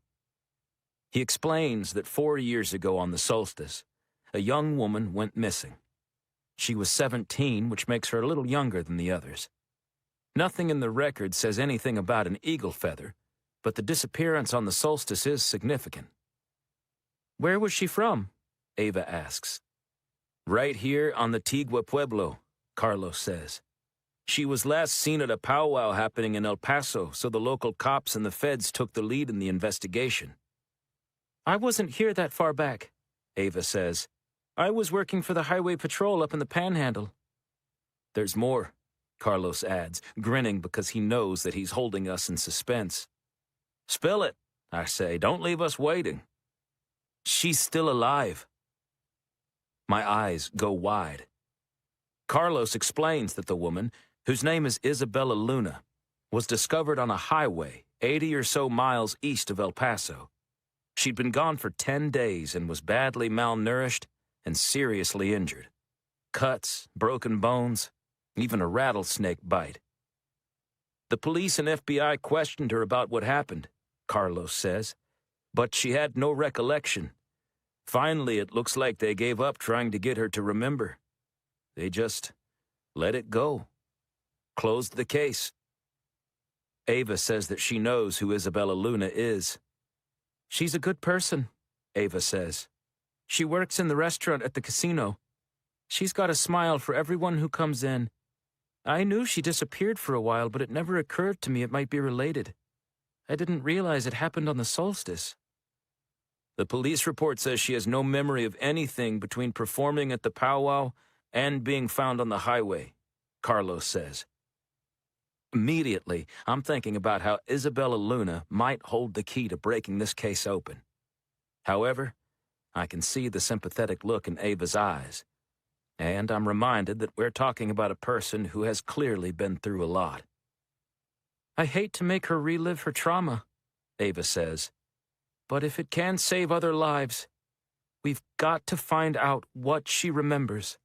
He explains that 4 years ago on the solstice, a young woman went missing. She was 17, which makes her a little younger than the others. Nothing in the record says anything about an eagle feather, but the disappearance on the solstice is significant. "Where was she from?" Ava asks. Right here on the Tigua Pueblo, Carlos says. She was last seen at a powwow happening in El Paso, so the local cops and the feds took the lead in the investigation. I wasn't here that far back, Ava says. I was working for the highway patrol up in the Panhandle. There's more, Carlos adds, grinning because he knows that he's holding us in suspense. Spill it, I say. Don't leave us waiting. She's still alive. My eyes go wide. Carlos explains that the woman, whose name is Isabella Luna, was discovered on a highway 80 or so miles east of El Paso. She'd been gone for 10 days and was badly malnourished and seriously injured. Cuts, broken bones, even a rattlesnake bite. The police and FBI questioned her about what happened, Carlos says, but she had no recollection. Finally, it looks like they gave up trying to get her to remember. They just let it go. Closed the case. Ava says that she knows who Isabella Luna is. She's a good person, Ava says. She works in the restaurant at the casino. She's got a smile for everyone who comes in. I knew she disappeared for a while, but it never occurred to me it might be related. I didn't realize it happened on the solstice. The police report says she has no memory of anything between performing at the powwow and being found on the highway, Carlos says. Immediately, I'm thinking about how Isabella Luna might hold the key to breaking this case open. However, I can see the sympathetic look in Ava's eyes, and I'm reminded that we're talking about a person who has clearly been through a lot. I hate to make her relive her trauma, Ava says, but if it can save other lives, we've got to find out what she remembers.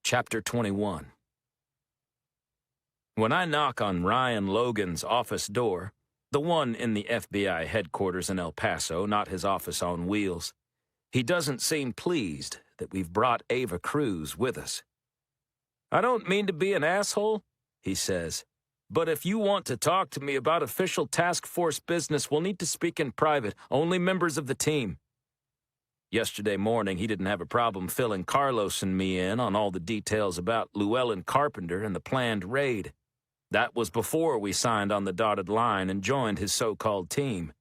Chapter 21. When I knock on Ryan Logan's office door, the one in the FBI headquarters in El Paso, not his office on wheels, he doesn't seem pleased that we've brought Ava Cruz with us. I don't mean to be an asshole, he says, but if you want to talk to me about official task force business, we'll need to speak in private, only members of the team. Yesterday morning, he didn't have a problem filling Carlos and me in on all the details about Llewellyn Carpenter and the planned raid. That was before we signed on the dotted line and joined his so-called team.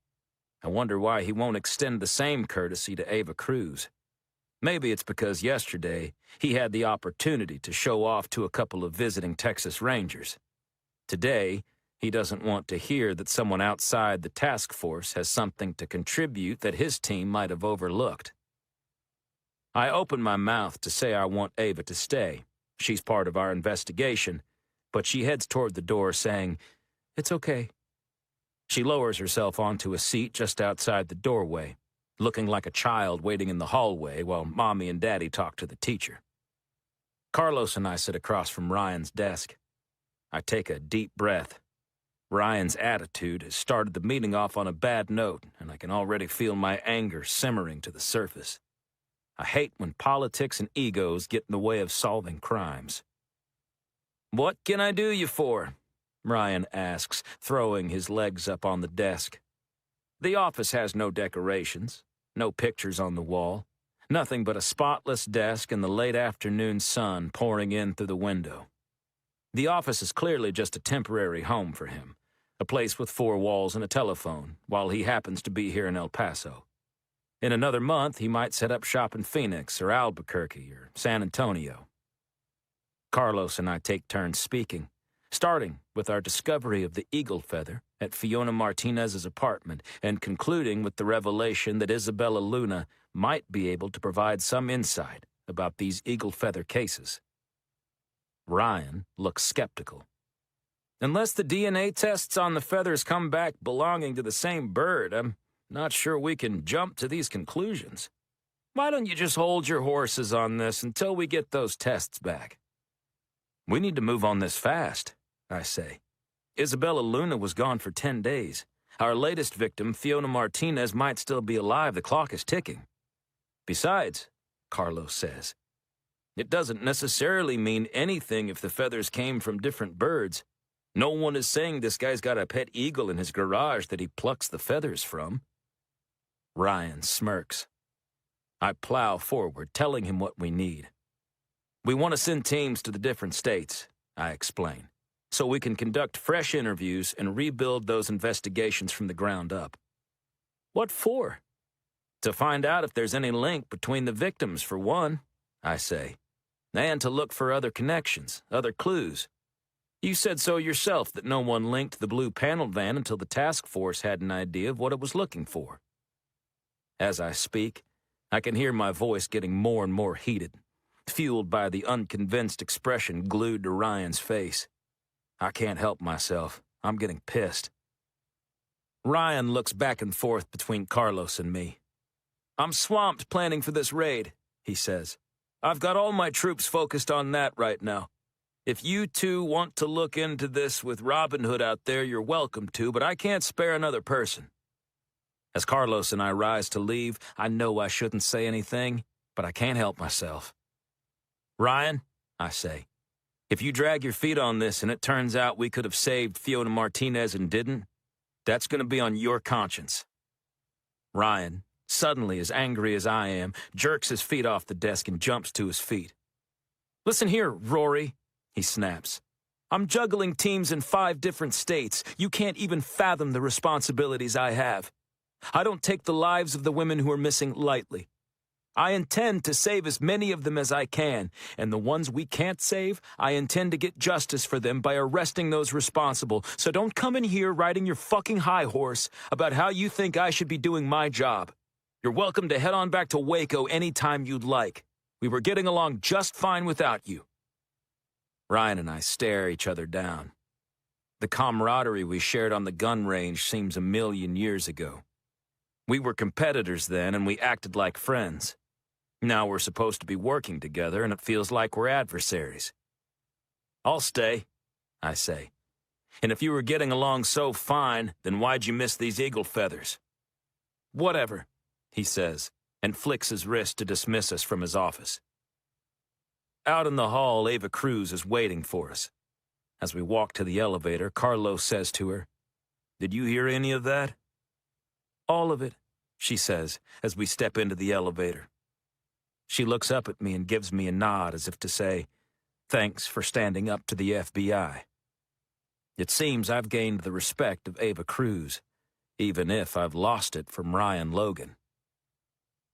I wonder why he won't extend the same courtesy to Ava Cruz. Maybe it's because yesterday he had the opportunity to show off to a couple of visiting Texas Rangers. Today, he doesn't want to hear that someone outside the task force has something to contribute that his team might have overlooked. I open my mouth to say I want Ava to stay. She's part of our investigation, but she heads toward the door saying, "It's okay." She lowers herself onto a seat just outside the doorway, looking like a child waiting in the hallway while Mommy and Daddy talk to the teacher. Carlos and I sit across from Ryan's desk. I take a deep breath. Ryan's attitude has started the meeting off on a bad note, and I can already feel my anger simmering to the surface. I hate when politics and egos get in the way of solving crimes. "What can I do you for?" Ryan asks, throwing his legs up on the desk. The office has no decorations, no pictures on the wall, nothing but a spotless desk and the late afternoon sun pouring in through the window. The office is clearly just a temporary home for him, a place with 4 walls and a telephone, while he happens to be here in El Paso. In another month, he might set up shop in Phoenix or Albuquerque or San Antonio. Carlos and I take turns speaking, starting with our discovery of the eagle feather at Fiona Martinez's apartment and concluding with the revelation that Isabella Luna might be able to provide some insight about these eagle feather cases. Ryan looks skeptical. "Unless the DNA tests on the feathers come back belonging to the same bird, I'm not sure we can jump to these conclusions. Why don't you just hold your horses on this until we get those tests back?" "We need to move on this fast," I say. "Isabella Luna was gone for 10 days. Our latest victim, Fiona Martinez, might still be alive. The clock is ticking." "Besides," Carlos says, "it doesn't necessarily mean anything if the feathers came from different birds. No one is saying this guy's got a pet eagle in his garage that he plucks the feathers from." Ryan smirks. I plow forward, telling him what we need. We want to send teams to the different states, I explain, so we can conduct fresh interviews and rebuild those investigations from the ground up. What for? To find out if there's any link between the victims, for one, I say, and to look for other connections, other clues. You said so yourself that no one linked the blue panel van until the task force had an idea of what it was looking for. As I speak, I can hear my voice getting more and more heated, fueled by the unconvinced expression glued to Ryan's face. I can't help myself. I'm getting pissed. Ryan looks back and forth between Carlos and me. I'm swamped planning for this raid, he says. I've got all my troops focused on that right now. If you two want to look into this with Robin Hood out there, you're welcome to, but I can't spare another person. As Carlos and I rise to leave, I know I shouldn't say anything, but I can't help myself. Ryan, I say, if you drag your feet on this and it turns out we could have saved Fiona Martinez and didn't, that's going to be on your conscience. Ryan, suddenly as angry as I am, jerks his feet off the desk and jumps to his feet. Listen here, Rory, he snaps. I'm juggling teams in 5 different states. You can't even fathom the responsibilities I have. I don't take the lives of the women who are missing lightly. I intend to save as many of them as I can, and the ones we can't save, I intend to get justice for them by arresting those responsible. So don't come in here riding your fucking high horse about how you think I should be doing my job. You're welcome to head on back to Waco anytime you'd like. We were getting along just fine without you. Ryan and I stare each other down. The camaraderie we shared on the gun range seems a million years ago. We were competitors then, and we acted like friends. Now we're supposed to be working together, and it feels like we're adversaries. I'll stay, I say. And if you were getting along so fine, then why'd you miss these eagle feathers? Whatever, he says, and flicks his wrist to dismiss us from his office. Out in the hall, Ava Cruz is waiting for us. As we walk to the elevator, Carlos says to her, "Did you hear any of that?" "All of it," she says, as we step into the elevator. She looks up at me and gives me a nod as if to say, "Thanks for standing up to the FBI." It seems I've gained the respect of Ava Cruz, even if I've lost it from Ryan Logan.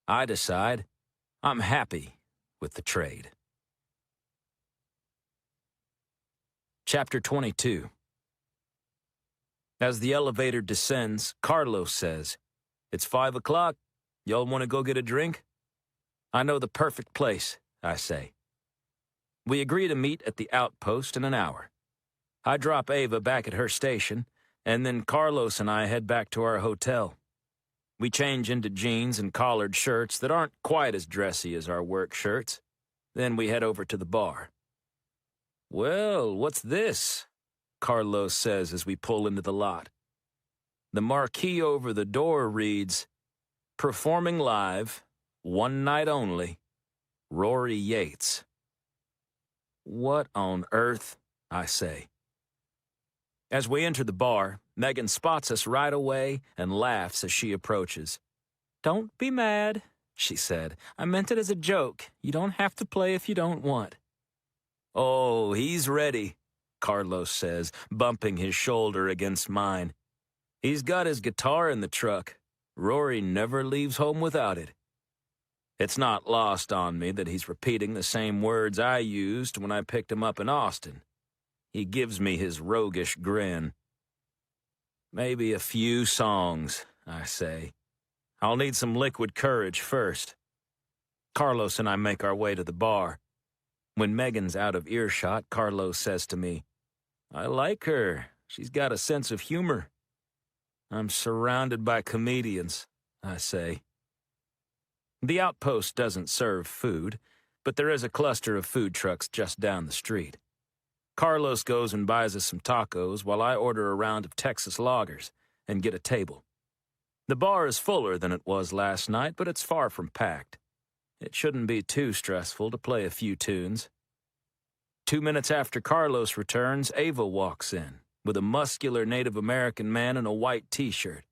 I decide I'm happy with the trade. Chapter 22. As the elevator descends, Carlos says, "It's 5 o'clock. Y'all want to go get a drink?" "I know the perfect place," I say. We agree to meet at the outpost in an hour. I drop Ava back at her station, and then Carlos and I head back to our hotel. We change into jeans and collared shirts that aren't quite as dressy as our work shirts. Then we head over to the bar. "Well, what's this?" Carlos says as we pull into the lot. The marquee over the door reads, "Performing live, one night only, Rory Yates." What on earth? I say. As we enter the bar, Megan spots us right away and laughs as she approaches. "Don't be mad," she said. "I meant it as a joke. You don't have to play if you don't want." "Oh, he's ready," Carlos says, bumping his shoulder against mine. "He's got his guitar in the truck. Rory never leaves home without it." It's not lost on me that he's repeating the same words I used when I picked him up in Austin. He gives me his roguish grin. "Maybe a few songs," I say. "I'll need some liquid courage first." Carlos and I make our way to the bar. When Megan's out of earshot, Carlos says to me, "I like her. She's got a sense of humor." "I'm surrounded by comedians," I say. The outpost doesn't serve food, but there is a cluster of food trucks just down the street. Carlos goes and buys us some tacos while I order a round of Texas lagers and get a table. The bar is fuller than it was last night, but it's far from packed. It shouldn't be too stressful to play a few tunes. 2 minutes after Carlos returns, Ava walks in, with a muscular Native American man in a white t-shirt.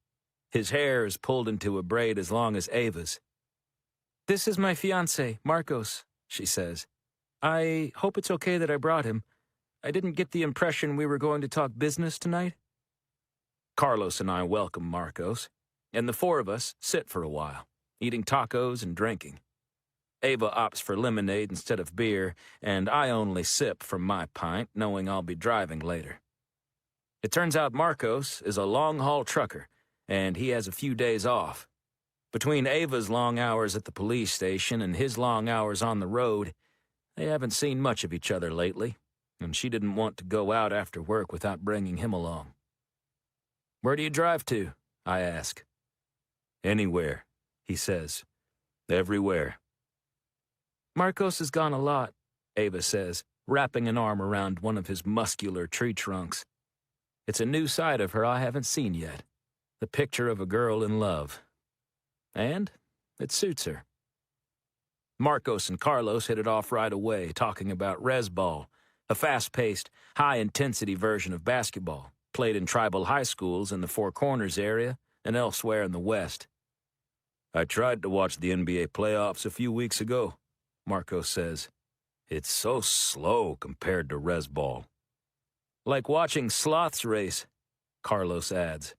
His hair is pulled into a braid as long as Ava's. "This is my fiancé, Marcos," she says. "I hope it's okay that I brought him. I didn't get the impression we were going to talk business tonight." Carlos and I welcome Marcos, and the four of us sit for a while, eating tacos and drinking. Ava opts for lemonade instead of beer, and I only sip from my pint, knowing I'll be driving later. It turns out Marcos is a long-haul trucker, and he has a few days off. Between Ava's long hours at the police station and his long hours on the road, they haven't seen much of each other lately, and she didn't want to go out after work without bringing him along. "Where do you drive to?" I ask. "Anywhere," he says. "Everywhere." "Marcos has gone a lot," Ava says, wrapping an arm around one of his muscular tree trunks. It's a new side of her I haven't seen yet, the picture of a girl in love. And it suits her. Marcos and Carlos hit it off right away, talking about resball, a fast-paced, high-intensity version of basketball, played in tribal high schools in the Four Corners area and elsewhere in the West. "I tried to watch the NBA playoffs a few weeks ago," Marcos says. "It's so slow compared to resball." "Like watching sloths race," Carlos adds.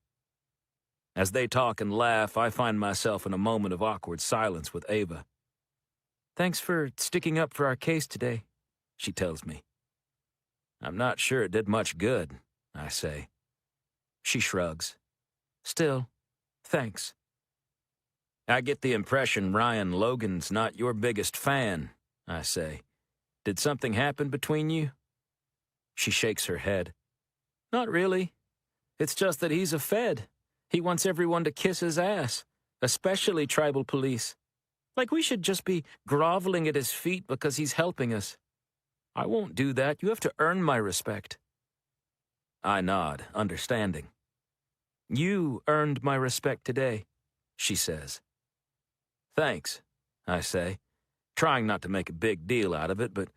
As they talk and laugh, I find myself in a moment of awkward silence with Ava. "Thanks for sticking up for our case today," she tells me. "I'm not sure it did much good," I say. She shrugs. "Still, thanks." "I get the impression Ryan Logan's not your biggest fan," I say. "Did something happen between you?" She shakes her head. "Not really. It's just that he's a Fed. He wants everyone to kiss his ass, especially tribal police. Like we should just be groveling at his feet because he's helping us. I won't do that. You have to earn my respect." I nod, understanding. "You earned my respect today," she says. "Thanks," I say, trying not to make a big deal out of it, but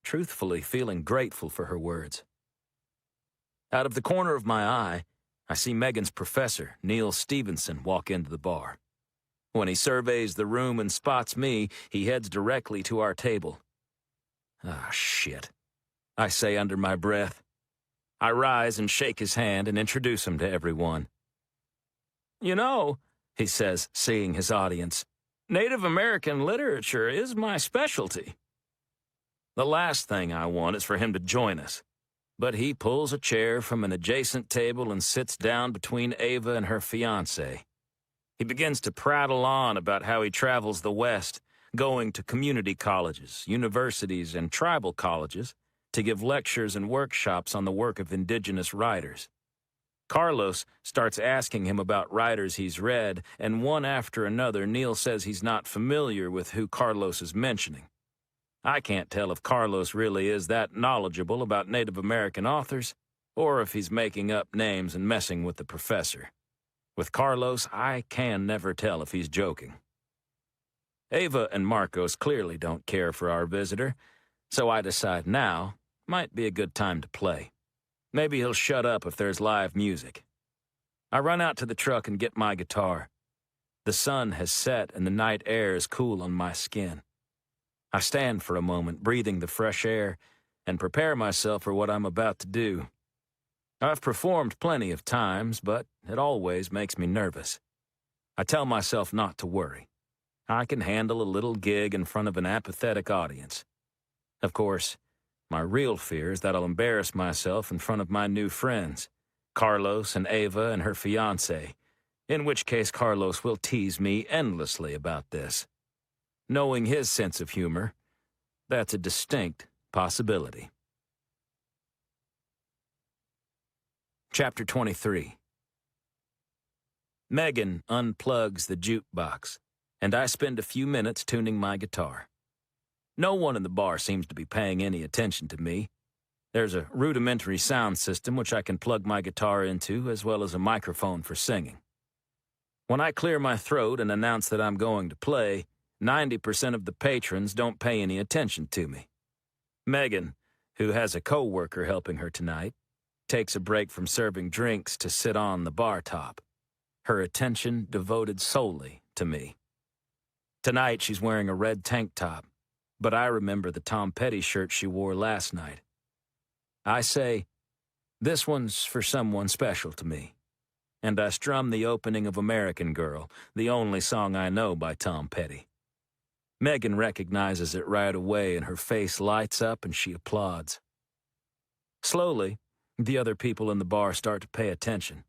truthfully feeling grateful for her words. Out of the corner of my eye, I see Megan's professor, Neil Stevenson, walk into the bar. When he surveys the room and spots me, he heads directly to our table. "Ah, shit," I say under my breath. I rise and shake his hand and introduce him to everyone. "You know," he says, seeing his audience, "Native American literature is my specialty." The last thing I want is for him to join us, but he pulls a chair from an adjacent table and sits down between Ava and her fiancé. He begins to prattle on about how he travels the West, going to community colleges, universities, and tribal colleges to give lectures and workshops on the work of indigenous writers. Carlos starts asking him about writers he's read, and one after another, Neil says he's not familiar with who Carlos is mentioning. I can't tell if Carlos really is that knowledgeable about Native American authors, or if he's making up names and messing with the professor. With Carlos, I can never tell if he's joking. Ava and Marcos clearly don't care for our visitor, so I decide now might be a good time to play. Maybe he'll shut up if there's live music. I run out to the truck and get my guitar. The sun has set and the night air is cool on my skin. I stand for a moment, breathing the fresh air, and prepare myself for what I'm about to do. I've performed plenty of times, but it always makes me nervous. I tell myself not to worry. I can handle a little gig in front of an apathetic audience. Of course, my real fear is that I'll embarrass myself in front of my new friends, Carlos and Ava and her fiancé, in which case Carlos will tease me endlessly about this. Knowing his sense of humor, that's a distinct possibility. Chapter 23. Megan unplugs the jukebox, and I spend a few minutes tuning my guitar. No one in the bar seems to be paying any attention to me. There's a rudimentary sound system which I can plug my guitar into, as well as a microphone for singing. When I clear my throat and announce that I'm going to play, 90% of the patrons don't pay any attention to me. Megan, who has a co-worker helping her tonight, takes a break from serving drinks to sit on the bar top, her attention devoted solely to me. Tonight she's wearing a red tank top, but I remember the Tom Petty shirt she wore last night. I say, "This one's for someone special to me," and I strum the opening of American Girl, the only song I know by Tom Petty. Megan recognizes it right away and her face lights up and she applauds. Slowly, the other people in the bar start to pay attention,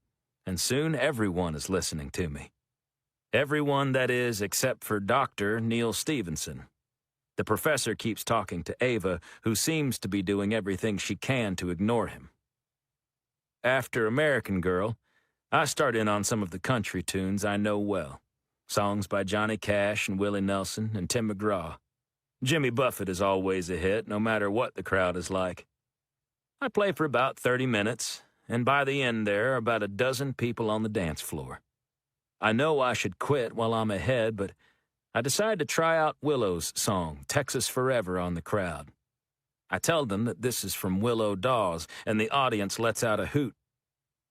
and soon everyone is listening to me. Everyone, that is, except for Dr. Neil Stevenson. The professor keeps talking to Ava, who seems to be doing everything she can to ignore him. After American Girl, I start in on some of the country tunes I know well. Songs by Johnny Cash and Willie Nelson and Tim McGraw. Jimmy Buffett is always a hit, no matter what the crowd is like. I play for about 30 minutes, and by the end there are about a dozen people on the dance floor. I know I should quit while I'm ahead, but I decide to try out Willow's song, Texas Forever, on the crowd. I tell them that this is from Willow Dawes, and the audience lets out a hoot.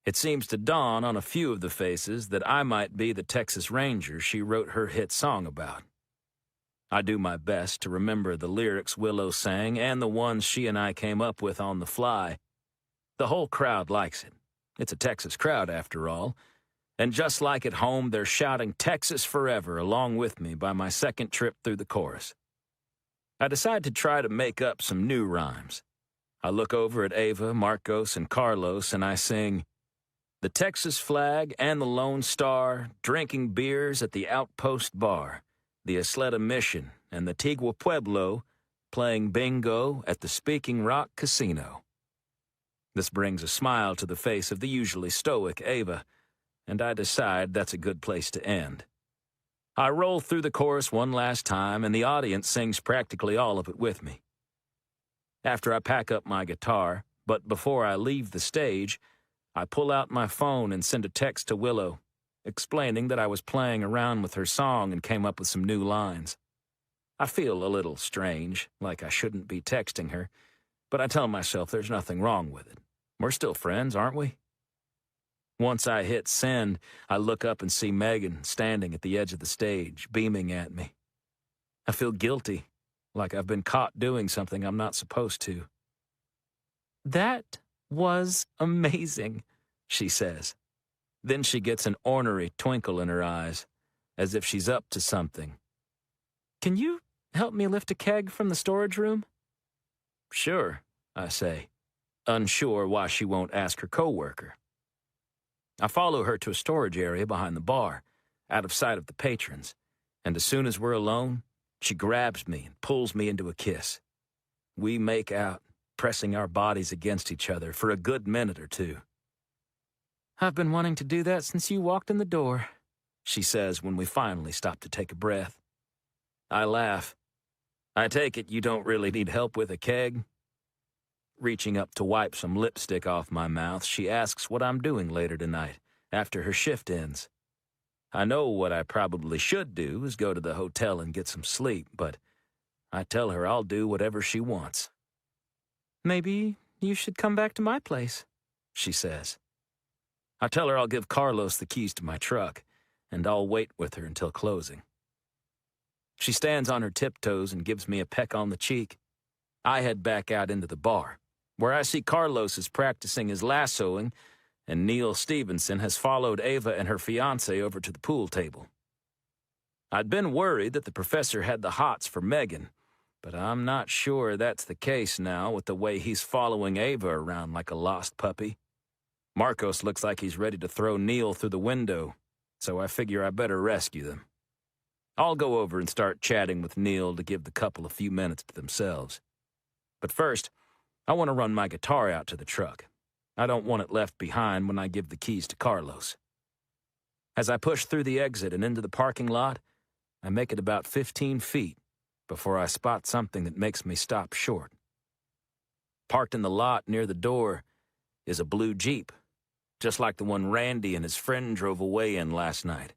It seems to dawn on a few of the faces that I might be the Texas Ranger she wrote her hit song about. I do my best to remember the lyrics Willow sang and the ones she and I came up with on the fly. The whole crowd likes it. It's a Texas crowd, after all. And just like at home, they're shouting Texas Forever along with me by my second trip through the chorus. I decide to try to make up some new rhymes. I look over at Ava, Marcos, and Carlos, and I sing, "The Texas flag and the Lone Star, drinking beers at the Outpost Bar, the Isleta Mission and the Tigua Pueblo, playing bingo at the Speaking Rock Casino." This brings a smile to the face of the usually stoic Ava, and I decide that's a good place to end. I roll through the chorus one last time, and the audience sings practically all of it with me. After I pack up my guitar, but before I leave the stage, I pull out my phone and send a text to Willow, explaining that I was playing around with her song and came up with some new lines. I feel a little strange, like I shouldn't be texting her, but I tell myself there's nothing wrong with it. We're still friends, aren't we? Once I hit send, I look up and see Megan standing at the edge of the stage, beaming at me. I feel guilty, like I've been caught doing something I'm not supposed to. "That was amazing," she says. Then she gets an ornery twinkle in her eyes, as if she's up to something. "Can you help me lift a keg from the storage room?" "Sure," I say, unsure why she won't ask her coworker. I follow her to a storage area behind the bar, out of sight of the patrons, and as soon as we're alone, she grabs me and pulls me into a kiss. We make out, pressing our bodies against each other for a good minute or two. "I've been wanting to do that since you walked in the door," she says when we finally stop to take a breath. I laugh. "I take it you don't really need help with a keg?" Reaching up to wipe some lipstick off my mouth, she asks what I'm doing later tonight, after her shift ends. I know what I probably should do is go to the hotel and get some sleep, but I tell her I'll do whatever she wants. "Maybe you should come back to my place," she says. I tell her I'll give Carlos the keys to my truck, and I'll wait with her until closing. She stands on her tiptoes and gives me a peck on the cheek. I head back out into the bar, where I see Carlos is practicing his lassoing, and Neil Stevenson has followed Ava and her fiancé over to the pool table. I'd been worried that the professor had the hots for Megan, but I'm not sure that's the case now with the way he's following Ava around like a lost puppy. Marcos looks like he's ready to throw Neil through the window, so I figure I better rescue them. I'll go over and start chatting with Neil to give the couple a few minutes to themselves. But first, I want to run my guitar out to the truck. I don't want it left behind when I give the keys to Carlos. As I push through the exit and into the parking lot, I make it about 15 feet before I spot something that makes me stop short. Parked in the lot near the door is a blue Jeep, just like the one Randy and his friend drove away in last night.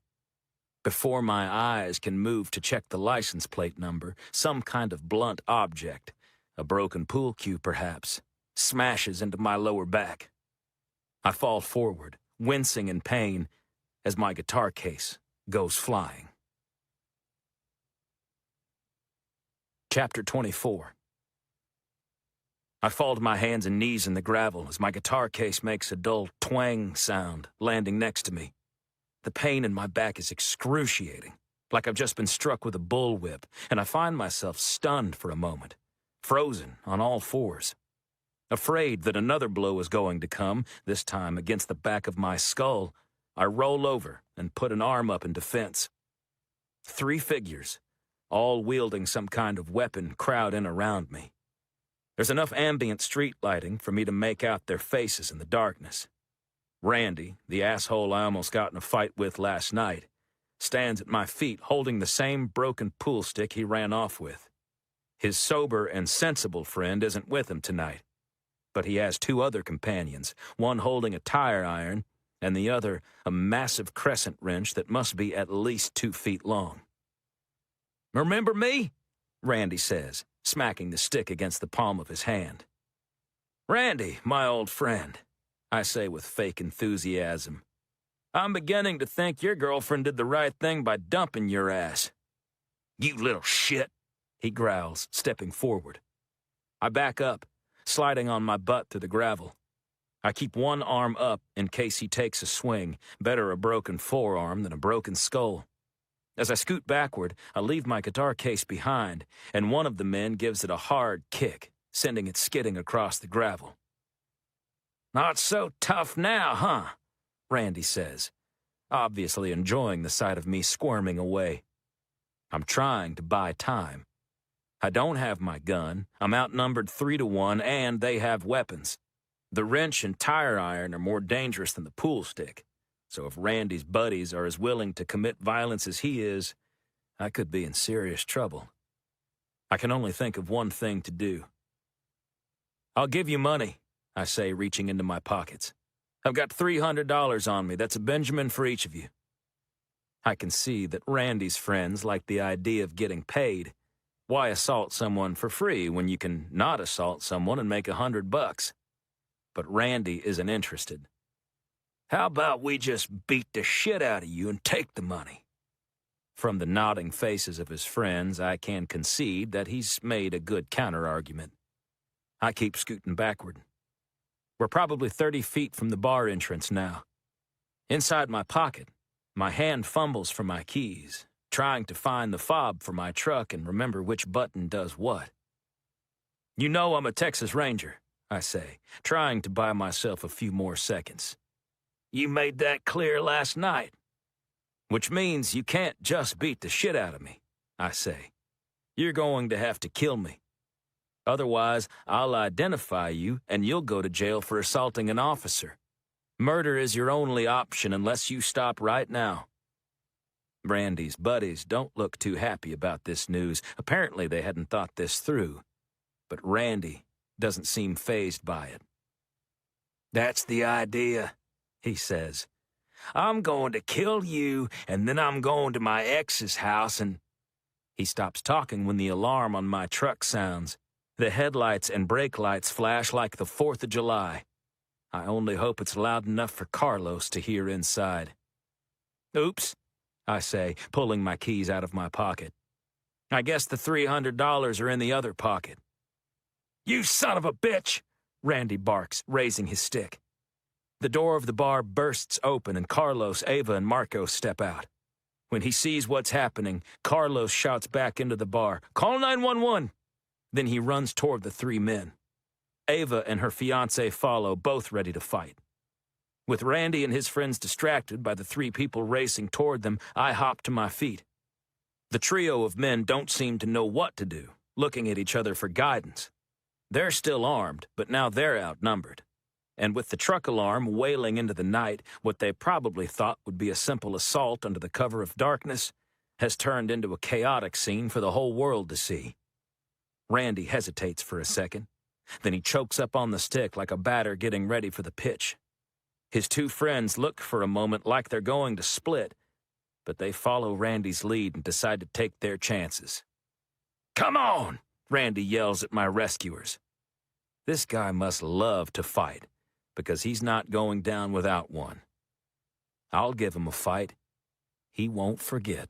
Before my eyes can move to check the license plate number, some kind of blunt object, a broken pool cue perhaps, smashes into my lower back. I fall forward, wincing in pain, as my guitar case goes flying. Chapter 24. I fall to my hands and knees in the gravel as my guitar case makes a dull twang sound landing next to me. The pain in my back is excruciating, like I've just been struck with a bullwhip, and I find myself stunned for a moment, frozen on all fours. Afraid that another blow is going to come, this time against the back of my skull, I roll over and put an arm up in defense. 3 figures, all wielding some kind of weapon, crowd in around me. There's enough ambient street lighting for me to make out their faces in the darkness. Randy, the asshole I almost got in a fight with last night, stands at my feet holding the same broken pool stick he ran off with. His sober and sensible friend isn't with him tonight, but he has 2 other companions, one holding a tire iron and the other a massive crescent wrench that must be at least 2 feet long. "Remember me?" Randy says, smacking the stick against the palm of his hand. "Randy, my old friend," I say with fake enthusiasm. "I'm beginning to think your girlfriend did the right thing by dumping your ass." "You little shit," he growls, stepping forward. I back up, sliding on my butt through the gravel. I keep one arm up in case he takes a swing. Better a broken forearm than a broken skull. As I scoot backward, I leave my guitar case behind, and one of the men gives it a hard kick, sending it skidding across the gravel. "Not so tough now, huh?" Randy says, obviously enjoying the sight of me squirming away. I'm trying to buy time. I don't have my gun, I'm outnumbered 3-1, and they have weapons. The wrench and tire iron are more dangerous than the pool stick. So if Randy's buddies are as willing to commit violence as he is, I could be in serious trouble. I can only think of one thing to do. "I'll give you money," I say, reaching into my pockets. "I've got $300 on me. That's a Benjamin for each of you." I can see that Randy's friends like the idea of getting paid. Why assault someone for free when you can not assault someone and make $100? But Randy isn't interested. "How about we just beat the shit out of you and take the money?" From the nodding faces of his friends, I can concede that he's made a good counter-argument. I keep scooting backward. We're probably 30 feet from the bar entrance now. Inside my pocket, my hand fumbles for my keys, trying to find the fob for my truck and remember which button does what. "You know I'm a Texas Ranger," I say, trying to buy myself a few more seconds. "You made that clear last night." "Which means you can't just beat the shit out of me," I say. "You're going to have to kill me. Otherwise, I'll identify you and you'll go to jail for assaulting an officer. Murder is your only option unless you stop right now." Randy's buddies don't look too happy about this news. Apparently they hadn't thought this through. But Randy doesn't seem fazed by it. "That's the idea," he says. "I'm going to kill you, and then I'm going to my ex's house and—" He stops talking when the alarm on my truck sounds. The headlights and brake lights flash like the 4th of July. I only hope it's loud enough for Carlos to hear inside. "Oops," I say, pulling my keys out of my pocket. "I guess the $300 are in the other pocket." "You son of a bitch!" Randy barks, raising his stick. The door of the bar bursts open and Carlos, Ava, and Marco step out. When he sees what's happening, Carlos shouts back into the bar, "Call 911!" Then he runs toward the 3 men. Ava and her fiancé follow, both ready to fight. With Randy and his friends distracted by the 3 people racing toward them, I hop to my feet. The trio of men don't seem to know what to do, looking at each other for guidance. They're still armed, but now they're outnumbered. And with the truck alarm wailing into the night, what they probably thought would be a simple assault under the cover of darkness has turned into a chaotic scene for the whole world to see. Randy hesitates for a second. Then he chokes up on the stick like a batter getting ready for the pitch. His 2 friends look for a moment like they're going to split, but they follow Randy's lead and decide to take their chances. "Come on!" Randy yells at my rescuers. This guy must love to fight, because he's not going down without one. I'll give him a fight he won't forget.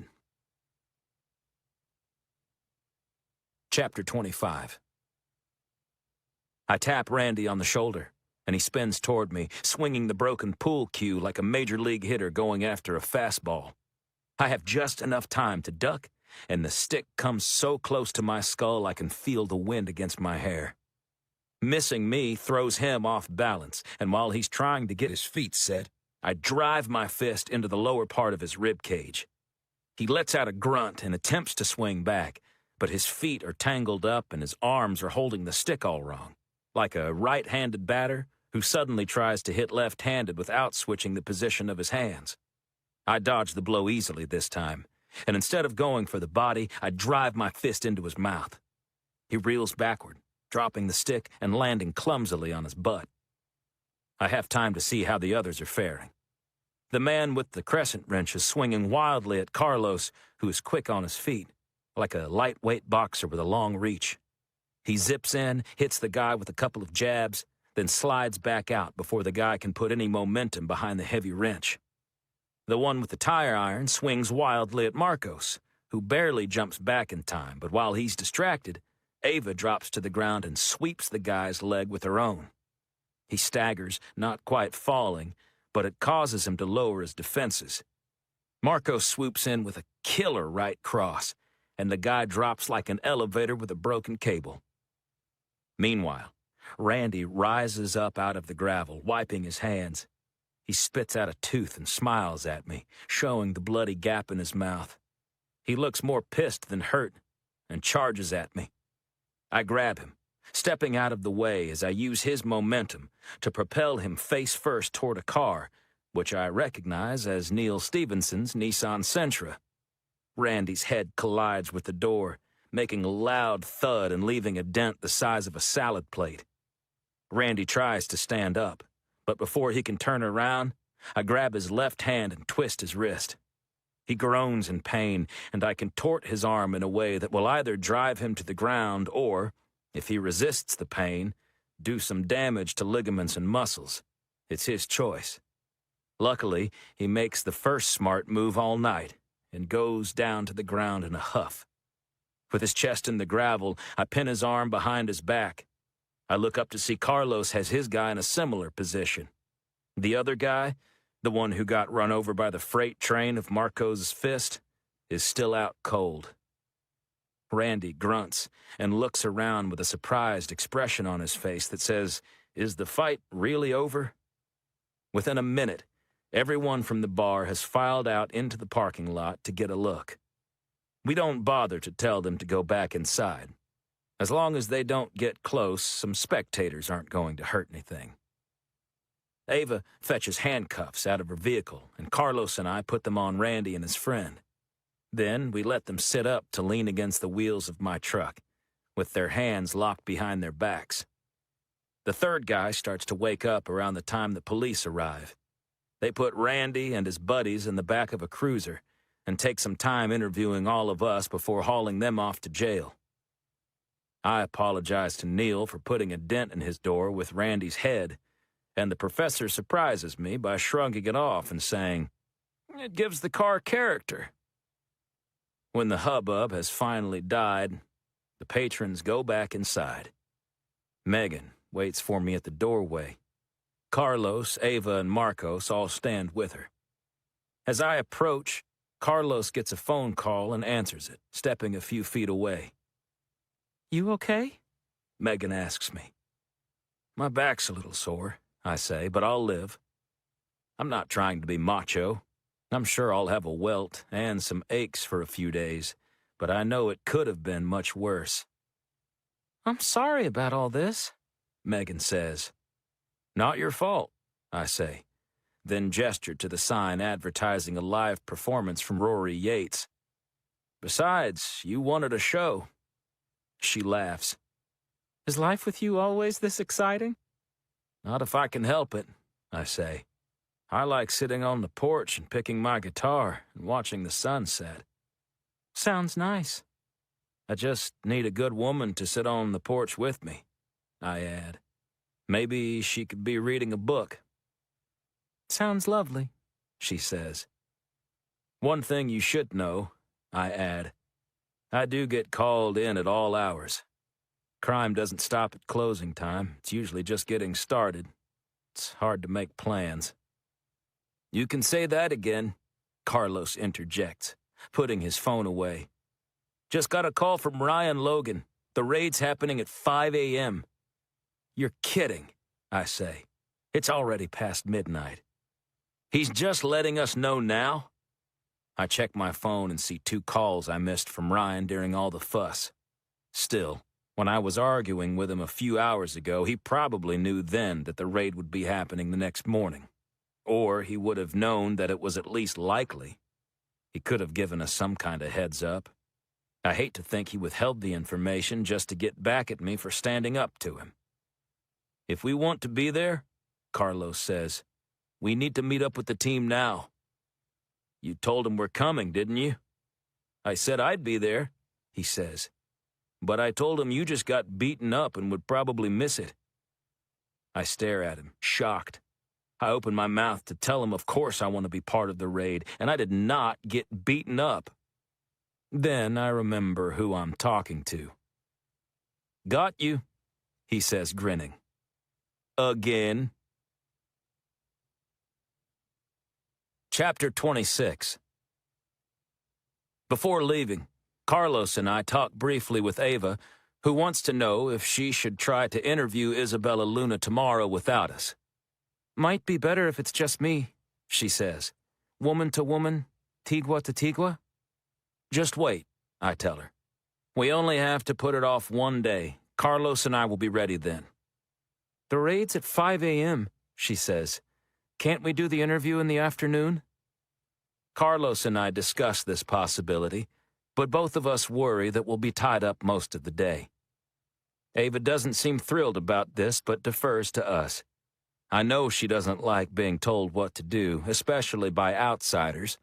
Chapter 25. I tap Randy on the shoulder, and he spins toward me, swinging the broken pool cue like a major league hitter going after a fastball. I have just enough time to duck, and the stick comes so close to my skull I can feel the wind against my hair. Missing me throws him off balance, and while he's trying to get his feet set, I drive my fist into the lower part of his rib cage. He lets out a grunt and attempts to swing back, but his feet are tangled up and his arms are holding the stick all wrong, like a right-handed batter who suddenly tries to hit left-handed without switching the position of his hands. I dodge the blow easily this time, and instead of going for the body, I drive my fist into his mouth. He reels backward, dropping the stick and landing clumsily on his butt. I have time to see how the others are faring. The man with the crescent wrench is swinging wildly at Carlos, who is quick on his feet, like a lightweight boxer with a long reach. He zips in, hits the guy with a couple of jabs, then slides back out before the guy can put any momentum behind the heavy wrench. The one with the tire iron swings wildly at Marcos, who barely jumps back in time, but while he's distracted, Ava drops to the ground and sweeps the guy's leg with her own. He staggers, not quite falling, but it causes him to lower his defenses. Marcos swoops in with a killer right cross, and the guy drops like an elevator with a broken cable. Meanwhile, Randy rises up out of the gravel, wiping his hands. He spits out a tooth and smiles at me, showing the bloody gap in his mouth. He looks more pissed than hurt and charges at me. I grab him, stepping out of the way as I use his momentum to propel him face first toward a car, which I recognize as Neil Stevenson's Nissan Sentra. Randy's head collides with the door, making a loud thud and leaving a dent the size of a salad plate. Randy tries to stand up, but before he can turn around, I grab his left hand and twist his wrist. He groans in pain, and I contort his arm in a way that will either drive him to the ground or, if he resists the pain, do some damage to ligaments and muscles. It's his choice. Luckily, he makes the first smart move all night and goes down to the ground in a huff. With his chest in the gravel, I pin his arm behind his back. I look up to see Carlos has his guy in a similar position. The other guy, the one who got run over by the freight train of Marcos' fist, is still out cold. Randy grunts and looks around with a surprised expression on his face that says, "Is the fight really over?" Within a minute, everyone from the bar has filed out into the parking lot to get a look. We don't bother to tell them to go back inside. As long as they don't get close, some spectators aren't going to hurt anything. Ava fetches handcuffs out of her vehicle, and Carlos and I put them on Randy and his friend. Then we let them sit up to lean against the wheels of my truck, with their hands locked behind their backs. The third guy starts to wake up around the time the police arrive. They put Randy and his buddies in the back of a cruiser and take some time interviewing all of us before hauling them off to jail. I apologize to Neil for putting a dent in his door with Randy's head, and the professor surprises me by shrugging it off and saying, "It gives the car character." When the hubbub has finally died, the patrons go back inside. Megan waits for me at the doorway. Carlos, Ava, and Marcos all stand with her. As I approach, Carlos gets a phone call and answers it, stepping a few feet away. "You okay?" Megan asks me. "My back's a little sore," I say, "but I'll live. I'm not trying to be macho. I'm sure I'll have a welt and some aches for a few days, but I know it could have been much worse." "I'm sorry about all this," Megan says. "Not your fault," I say, then gesture to the sign advertising a live performance from Rory Yates. "Besides, you wanted a show." She laughs. "Is life with you always this exciting?" "Not if I can help it," I say. "I like sitting on the porch and picking my guitar and watching the sun set." "Sounds nice." "I just need a good woman to sit on the porch with me," I add. "Maybe she could be reading a book." "Sounds lovely," she says. "One thing you should know," I add. I do get called in at all hours. Crime doesn't stop at closing time. It's usually just getting started. It's hard to make plans. You can say that again, Carlos interjects, putting his phone away. Just got a call from Ryan Logan. The raid's happening at 5 a.m. You're kidding, I say. It's already past midnight. He's just letting us know now? I check my phone and see 2 calls I missed from Ryan during all the fuss. Still, when I was arguing with him a few hours ago, he probably knew then that the raid would be happening the next morning. Or he would have known that it was at least likely. He could have given us some kind of heads up. I hate to think he withheld the information just to get back at me for standing up to him. If we want to be there, Carlos says, we need to meet up with the team now. You told him we're coming, didn't you? I said I'd be there, he says. But I told him you just got beaten up and would probably miss it. I stare at him, shocked. I open my mouth to tell him of course I want to be part of the raid, and I did not get beaten up. Then I remember who I'm talking to. Got you, he says, grinning. Again. Chapter 26. Before leaving, Carlos and I talk briefly with Ava, who wants to know if she should try to interview Isabella Luna tomorrow without us. Might be better if it's just me, she says. Woman to woman, tigua to tigua. Just wait, I tell her. We only have to put it off one day. Carlos and I will be ready then. The raid's at 5 a.m., she says. Can't we do the interview in the afternoon? Carlos and I discuss this possibility, but both of us worry that we'll be tied up most of the day. Ava doesn't seem thrilled about this, but defers to us. I know she doesn't like being told what to do, especially by outsiders,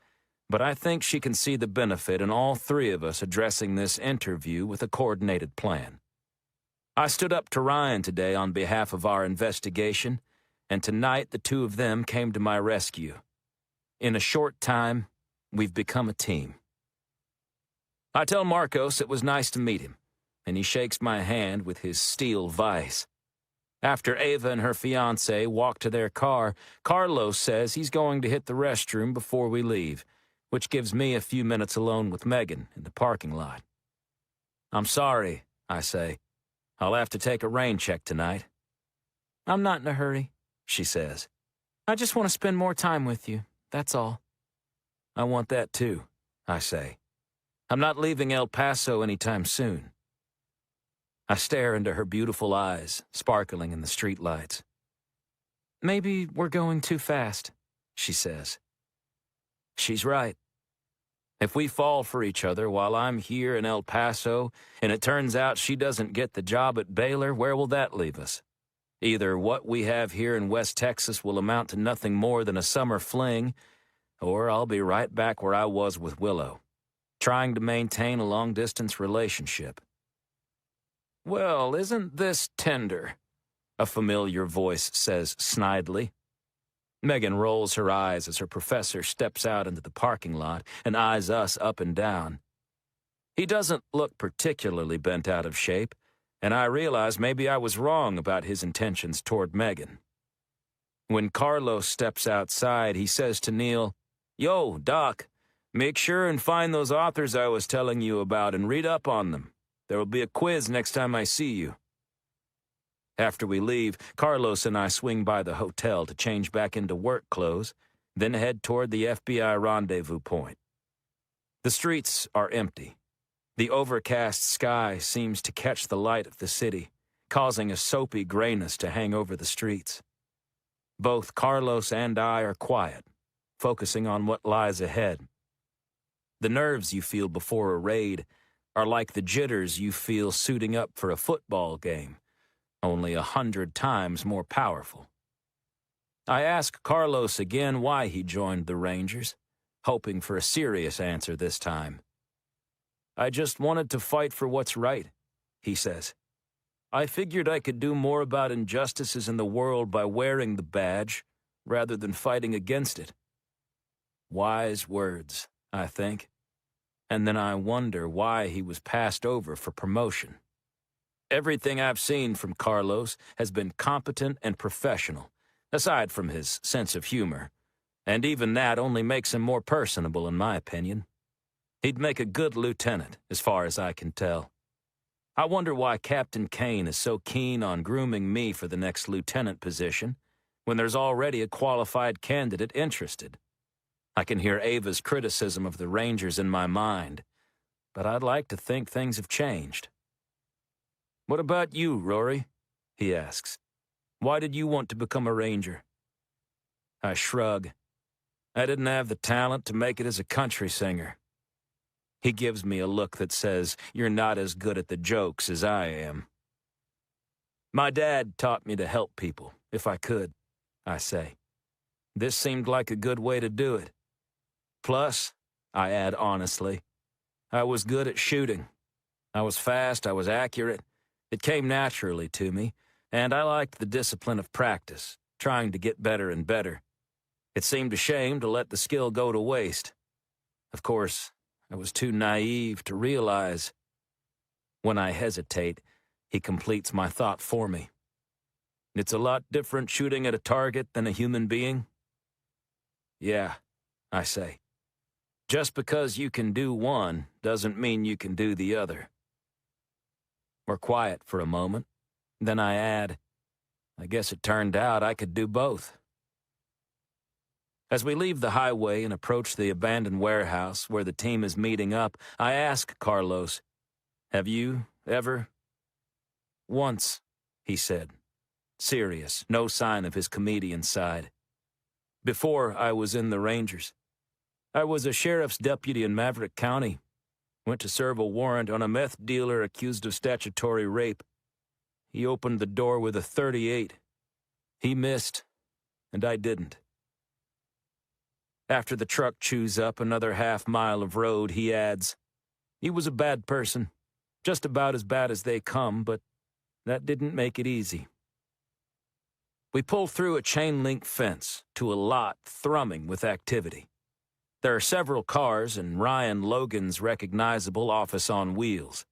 but I think she can see the benefit in all 3 of us addressing this interview with a coordinated plan. I stood up to Ryan today on behalf of our investigation, and tonight the 2 of them came to my rescue. In a short time, we've become a team. I tell Marcos it was nice to meet him, and he shakes my hand with his steel vise. After Ava and her fiancé walk to their car, Carlos says he's going to hit the restroom before we leave, which gives me a few minutes alone with Megan in the parking lot. I'm sorry, I say. I'll have to take a rain check tonight. I'm not in a hurry, she says. I just want to spend more time with you, that's all. I want that too, I say. I'm not leaving El Paso anytime soon. I stare into her beautiful eyes, sparkling in the streetlights. Maybe we're going too fast, she says. She's right. If we fall for each other while I'm here in El Paso, and it turns out she doesn't get the job at Baylor, where will that leave us? Either what we have here in West Texas will amount to nothing more than a summer fling, or I'll be right back where I was with Willow, trying to maintain a long-distance relationship. Well, isn't this tender? A familiar voice says snidely. Megan rolls her eyes as her professor steps out into the parking lot and eyes us up and down. He doesn't look particularly bent out of shape, and I realize maybe I was wrong about his intentions toward Megan. When Carlos steps outside, he says to Neil, Yo, Doc, make sure and find those authors I was telling you about and read up on them. There will be a quiz next time I see you. After we leave, Carlos and I swing by the hotel to change back into work clothes, then head toward the FBI rendezvous point. The streets are empty. The overcast sky seems to catch the light of the city, causing a soapy grayness to hang over the streets. Both Carlos and I are quiet, focusing on what lies ahead. The nerves you feel before a raid are like the jitters you feel suiting up for a football game, only 100 times more powerful. I ask Carlos again why he joined the Rangers, hoping for a serious answer this time. I just wanted to fight for what's right, he says. I figured I could do more about injustices in the world by wearing the badge, rather than fighting against it. Wise words, I think. and then I wonder why he was passed over for promotion. Everything I've seen from Carlos has been competent and professional, aside from his sense of humor, and even that only makes him more personable in my opinion. He'd make a good lieutenant, as far as I can tell. I wonder why Captain Kane is so keen on grooming me for the next lieutenant position, when there's already a qualified candidate interested. I can hear Ava's criticism of the Rangers in my mind, but I'd like to think things have changed. "What about you, Rory?" he asks. "Why did you want to become a Ranger?" I shrug. I didn't have the talent to make it as a country singer. He gives me a look that says, "You're not as good at the jokes as I am." "My dad taught me to help people, if I could," I say. "This seemed like a good way to do it. Plus," I add honestly, "I was good at shooting. I was fast, I was accurate. It came naturally to me, and I liked the discipline of practice, trying to get better and better. It seemed a shame to let the skill go to waste. Of course, I was too naive to realize." When I hesitate, he completes my thought for me. "It's a lot different shooting at a target than a human being?" "Yeah," I say. "Just because you can do one doesn't mean you can do the other." We're quiet for a moment. Then I add, "I guess it turned out I could do both." As we leave the highway and approach the abandoned warehouse where the team is meeting up, I ask Carlos, "Have you ever?" "Once," he said. Serious, no sign of his comedian side. "Before I was in the Rangers. I was a sheriff's deputy in Maverick County. Went to serve a warrant on a meth dealer accused of statutory rape. He opened the door with a .38. He missed, and I didn't." After the truck chews up another half-mile of road, he adds, "He was a bad person, just about as bad as they come, but that didn't make it easy." We pull through a chain-link fence to a lot thrumming with activity. There are several cars and Ryan Logan's recognizable office on wheels.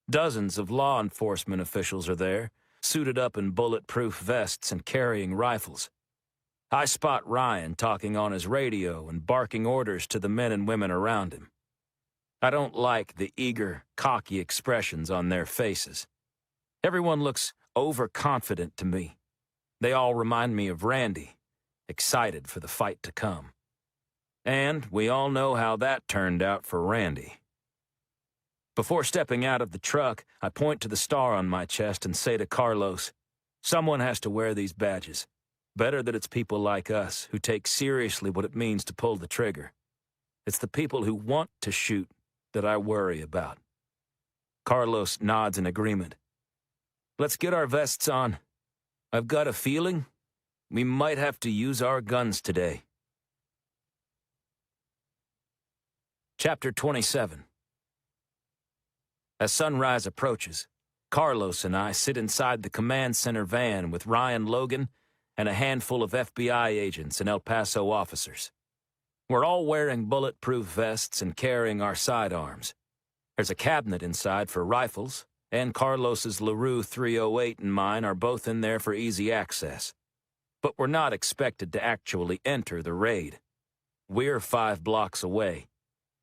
Dozens of law enforcement officials are there, suited up in bulletproof vests and carrying rifles. I spot Ryan talking on his radio and barking orders to the men and women around him. I don't like the eager, cocky expressions on their faces. Everyone looks overconfident to me. They all remind me of Randy, excited for the fight to come. And we all know how that turned out for Randy. Before stepping out of the truck, I point to the star on my chest and say to Carlos, "Someone has to wear these badges. Better that it's people like us who take seriously what it means to pull the trigger. It's the people who want to shoot that I worry about." Carlos nods in agreement. "Let's get our vests on. I've got a feeling we might have to use our guns today." Chapter 27. As sunrise approaches, Carlos and I sit inside the command center van with Ryan Logan and a handful of FBI agents and El Paso officers. We're all wearing bulletproof vests and carrying our sidearms. There's a cabinet inside for rifles, and Carlos's LaRue 308 and mine are both in there for easy access. But we're not expected to actually enter the raid. We're 5 blocks away.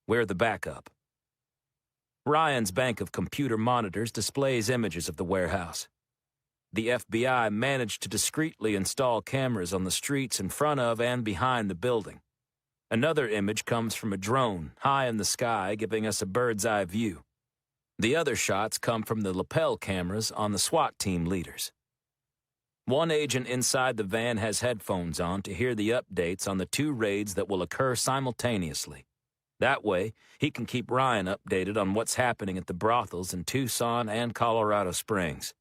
We're the backup. Ryan's bank of computer monitors displays images of the warehouse. The FBI managed to discreetly install cameras on the streets in front of and behind the building. Another image comes from a drone high in the sky, giving us a bird's-eye view. The other shots come from the lapel cameras on the SWAT team leaders. One agent inside the van has headphones on to hear the updates on the 2 raids that will occur simultaneously. That way, he can keep Ryan updated on what's happening at the brothels in Tucson and Colorado Springs.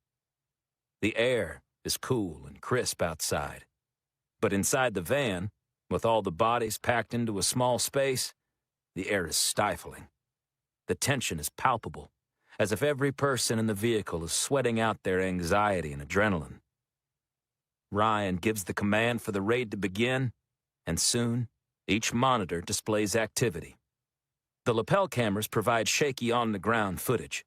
The air is cool and crisp outside. But inside the van, with all the bodies packed into a small space, the air is stifling. The tension is palpable, as if every person in the vehicle is sweating out their anxiety and adrenaline. Ryan gives the command for the raid to begin, and soon, each monitor displays activity. The lapel cameras provide shaky on-the-ground footage.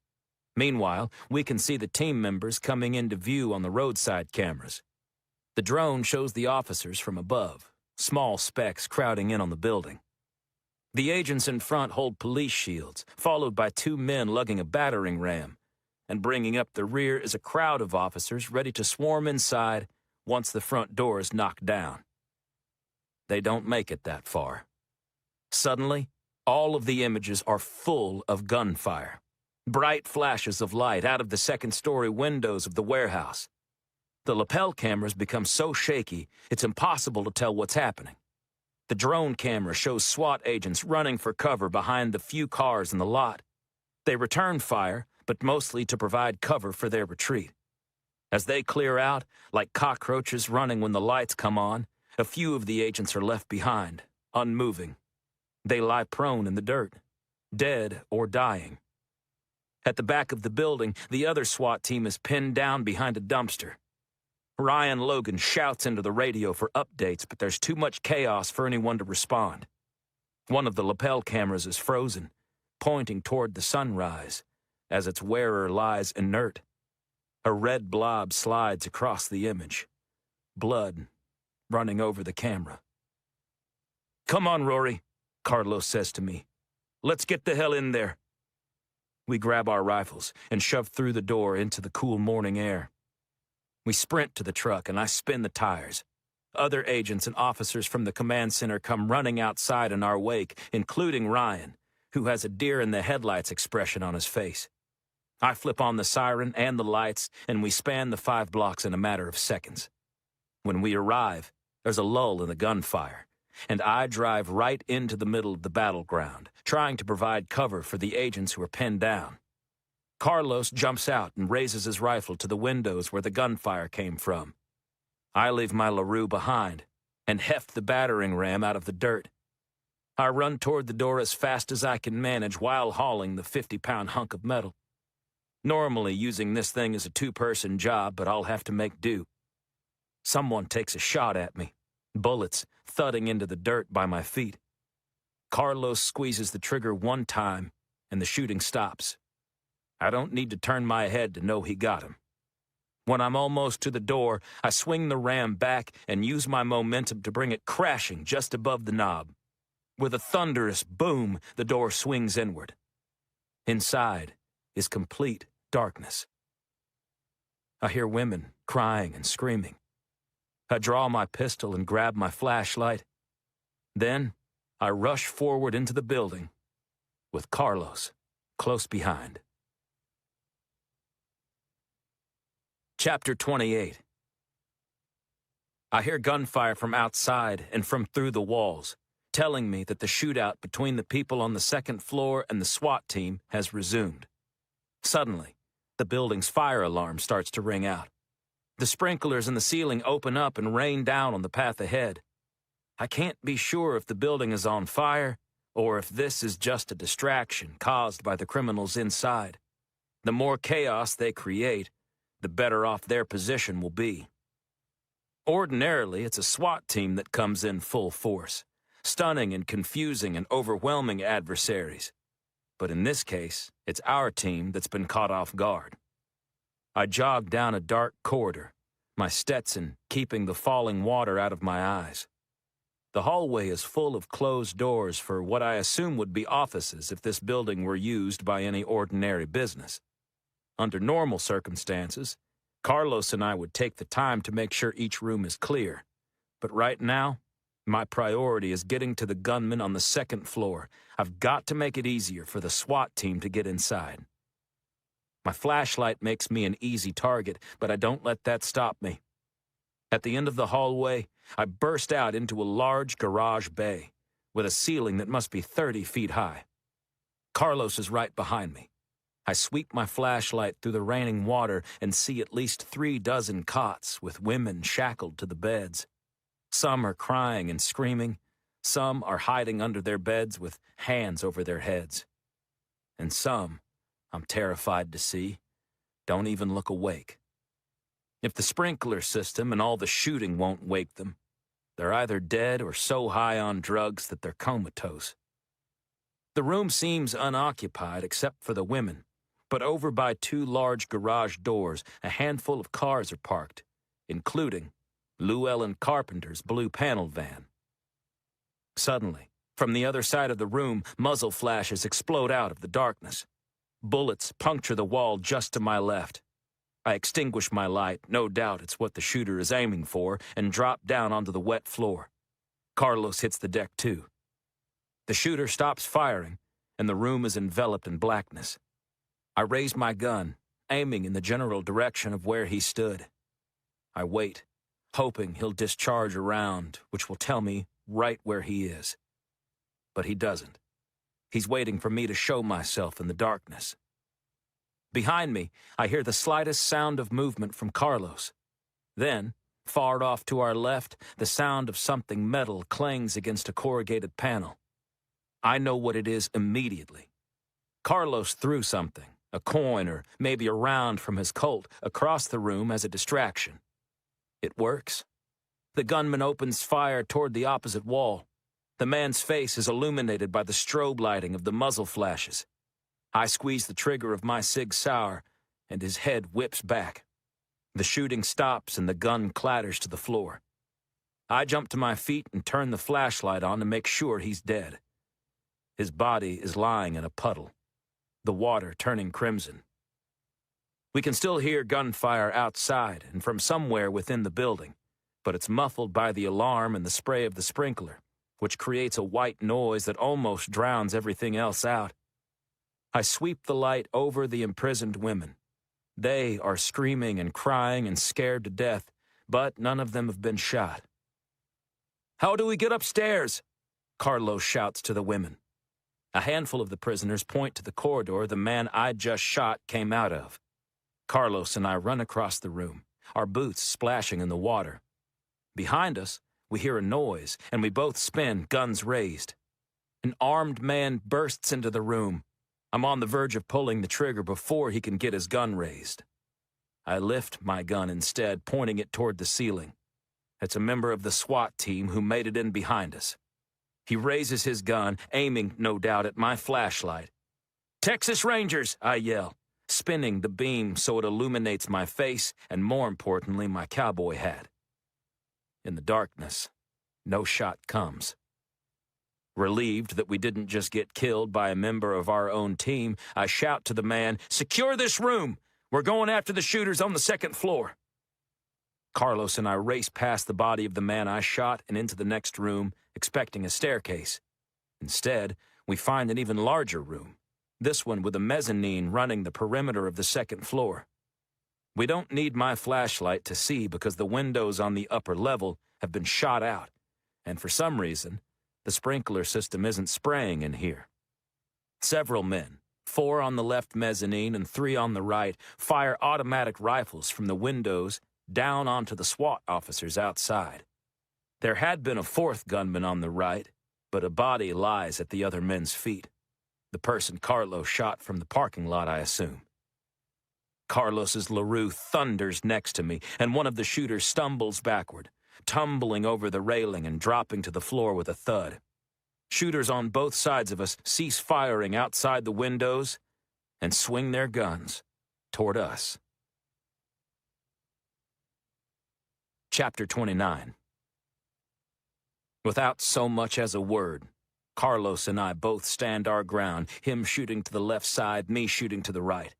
Meanwhile, we can see the team members coming into view on the roadside cameras. The drone shows the officers from above, small specks crowding in on the building. The agents in front hold police shields, followed by two men lugging a battering ram, and bringing up the rear is a crowd of officers ready to swarm inside once the front door is knocked down. They don't make it that far. Suddenly, all of the images are full of gunfire. Bright flashes of light out of the second-story windows of the warehouse. The lapel cameras become so shaky, it's impossible to tell what's happening. The drone camera shows SWAT agents running for cover behind the few cars in the lot. They return fire, but mostly to provide cover for their retreat. As they clear out, like cockroaches running when the lights come on, a few of the agents are left behind, unmoving. They lie prone in the dirt, dead or dying. At the back of the building, the other SWAT team is pinned down behind a dumpster. Ryan Logan shouts into the radio for updates, but there's too much chaos for anyone to respond. One of the lapel cameras is frozen, pointing toward the sunrise, as its wearer lies inert. A red blob slides across the image, blood running over the camera. "Come on, Rory," Carlos says to me. "Let's get the hell in there." We grab our rifles and shove through the door into the cool morning air. We sprint to the truck and I spin the tires. Other agents and officers from the command center come running outside in our wake, including Ryan, who has a deer-in-the-headlights expression on his face. I flip on the siren and the lights, and we span the 5 blocks in a matter of seconds. When we arrive, there's a lull in the gunfire, and I drive right into the middle of the battleground, trying to provide cover for the agents who are pinned down. Carlos jumps out and raises his rifle to the windows where the gunfire came from. I leave my LaRue behind and heft the battering ram out of the dirt. I run toward the door as fast as I can manage while hauling the 50-pound hunk of metal. Normally using this thing is a 2-person job, but I'll have to make do. Someone takes a shot at me, bullets thudding into the dirt by my feet. Carlos squeezes the trigger one time, and the shooting stops. I don't need to turn my head to know he got him. When I'm almost to the door, I swing the ram back and use my momentum to bring it crashing just above the knob. With a thunderous boom, the door swings inward. Inside is complete darkness. I hear women crying and screaming. I draw my pistol and grab my flashlight. Then, I rush forward into the building, with Carlos close behind. Chapter 28. I hear gunfire from outside and from through the walls, telling me that the shootout between the people on the second floor and the SWAT team has resumed. Suddenly, the building's fire alarm starts to ring out. The sprinklers in the ceiling open up and rain down on the path ahead. I can't be sure if the building is on fire or if this is just a distraction caused by the criminals inside. The more chaos they create, the better off their position will be. Ordinarily, it's a SWAT team that comes in full force, stunning and confusing and overwhelming adversaries. But in this case, it's our team that's been caught off guard. I jog down a dark corridor, my Stetson keeping the falling water out of my eyes. The hallway is full of closed doors for what I assume would be offices if this building were used by any ordinary business. Under normal circumstances, Carlos and I would take the time to make sure each room is clear. But right now, my priority is getting to the gunman on the second floor. I've got to make it easier for the SWAT team to get inside. My flashlight makes me an easy target, but I don't let that stop me. At the end of the hallway, I burst out into a large garage bay with a ceiling that must be 30 feet high. Carlos is right behind me. I sweep my flashlight through the raining water and see at least 36 cots with women shackled to the beds. Some are crying and screaming. Some are hiding under their beds with hands over their heads. And some, I'm terrified to see, don't even look awake. If the sprinkler system and all the shooting won't wake them, they're either dead or so high on drugs that they're comatose. The room seems unoccupied except for the women, but over by two large garage doors, a handful of cars are parked, including Llewellyn Carpenter's blue panel van. Suddenly, from the other side of the room, muzzle flashes explode out of the darkness. Bullets puncture the wall just to my left. I extinguish my light, no doubt it's what the shooter is aiming for, and drop down onto the wet floor. Carlos hits the deck too. The shooter stops firing, and the room is enveloped in blackness. I raise my gun, aiming in the general direction of where he stood. I wait, hoping he'll discharge a round, which will tell me right where he is. But he doesn't. He's waiting for me to show myself in the darkness. Behind me, I hear the slightest sound of movement from Carlos. Then, far off to our left, the sound of something metal clangs against a corrugated panel. I know what it is immediately. Carlos threw something, a coin or maybe a round from his Colt, across the room as a distraction. It works. The gunman opens fire toward the opposite wall. The man's face is illuminated by the strobe lighting of the muzzle flashes. I squeeze the trigger of my Sig Sauer, and his head whips back. The shooting stops and the gun clatters to the floor. I jump to my feet and turn the flashlight on to make sure he's dead. His body is lying in a puddle, the water turning crimson. We can still hear gunfire outside and from somewhere within the building, but it's muffled by the alarm and the spray of the sprinkler, which creates a white noise that almost drowns everything else out. I sweep the light over the imprisoned women. They are screaming and crying and scared to death, but none of them have been shot. "How do we get upstairs?" Carlos shouts to the women. A handful of the prisoners point to the corridor the man I just shot came out of. Carlos and I run across the room, our boots splashing in the water. Behind us, we hear a noise, and we both spin, guns raised. An armed man bursts into the room. I'm on the verge of pulling the trigger before he can get his gun raised. I lift my gun instead, pointing it toward the ceiling. It's a member of the SWAT team who made it in behind us. He raises his gun, aiming, no doubt, at my flashlight. "Texas Rangers!" I yell, spinning the beam so it illuminates my face and, more importantly, my cowboy hat. In the darkness, no shot comes. Relieved that we didn't just get killed by a member of our own team, I shout to the man, "Secure this room! We're going after the shooters on the second floor." Carlos and I race past the body of the man I shot and into the next room, expecting a staircase. Instead, we find an even larger room, this one with a mezzanine running the perimeter of the second floor. We don't need my flashlight to see because the windows on the upper level have been shot out, and for some reason, the sprinkler system isn't spraying in here. Several men, 4 on the left mezzanine and 3 on the right, fire automatic rifles from the windows down onto the SWAT officers outside. There had been a 4th gunman on the right, but a body lies at the other men's feet. The person Carlos shot from the parking lot, I assume. Carlos's LaRue thunders next to me, and one of the shooters stumbles backward, tumbling over the railing and dropping to the floor with a thud. Shooters on both sides of us cease firing outside the windows and swing their guns toward us. Chapter 29. Without so much as a word, Carlos and I both stand our ground, him shooting to the left side, me shooting to the right.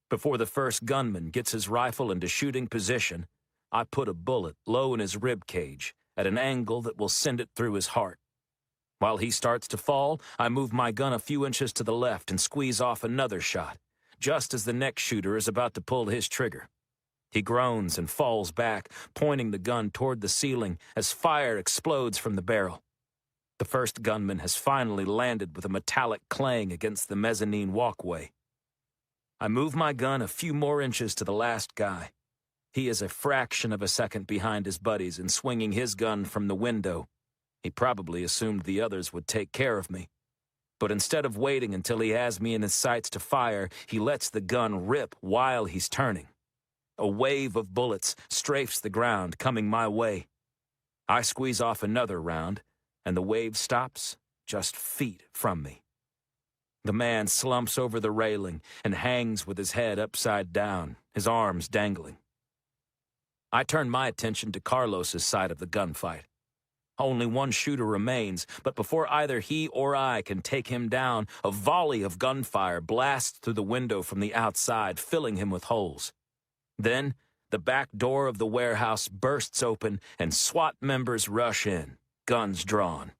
Before the first gunman gets his rifle into shooting position, I put a bullet low in his rib cage at an angle that will send it through his heart. While he starts to fall, I move my gun a few inches to the left and squeeze off another shot, just as the next shooter is about to pull his trigger. He groans and falls back, pointing the gun toward the ceiling as fire explodes from the barrel. The first gunman has finally landed with a metallic clang against the mezzanine walkway. I move my gun a few more inches to the last guy. He is a fraction of a second behind his buddies and swinging his gun from the window. He probably assumed the others would take care of me. But instead of waiting until he has me in his sights to fire, he lets the gun rip while he's turning. A wave of bullets strafes the ground, coming my way. I squeeze off another round, and the wave stops just feet from me. The man slumps over the railing and hangs with his head upside down, his arms dangling. I turn my attention to Carlos's side of the gunfight. Only one shooter remains, but before either he or I can take him down, a volley of gunfire blasts through the window from the outside, filling him with holes. Then, the back door of the warehouse bursts open and SWAT members rush in, guns drawn.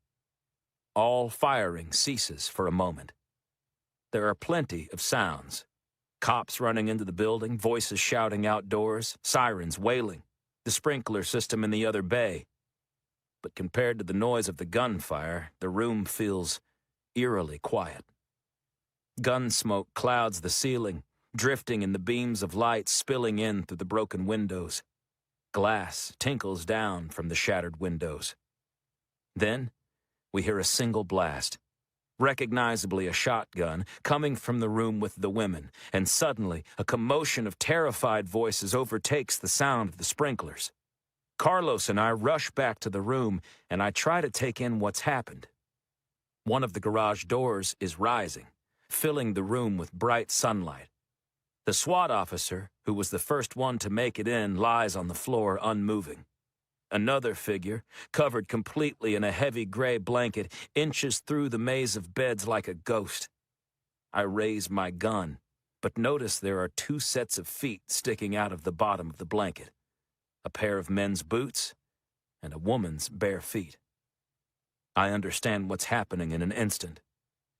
All firing ceases for a moment. There are plenty of sounds. Cops running into the building, voices shouting outdoors, sirens wailing, the sprinkler system in the other bay. But compared to the noise of the gunfire, the room feels eerily quiet. Gun smoke clouds the ceiling, drifting in the beams of light spilling in through the broken windows. Glass tinkles down from the shattered windows. Then, we hear a single blast, recognizably a shotgun, coming from the room with the women, and suddenly a commotion of terrified voices overtakes the sound of the sprinklers. Carlos and I rush back to the room, and I try to take in what's happened. One of the garage doors is rising, filling the room with bright sunlight. The SWAT officer, who was the first one to make it in, lies on the floor unmoving. Another figure, covered completely in a heavy gray blanket, inches through the maze of beds like a ghost. I raise my gun, but notice there are two sets of feet sticking out of the bottom of the blanket. A pair of men's boots and a woman's bare feet. I understand what's happening in an instant.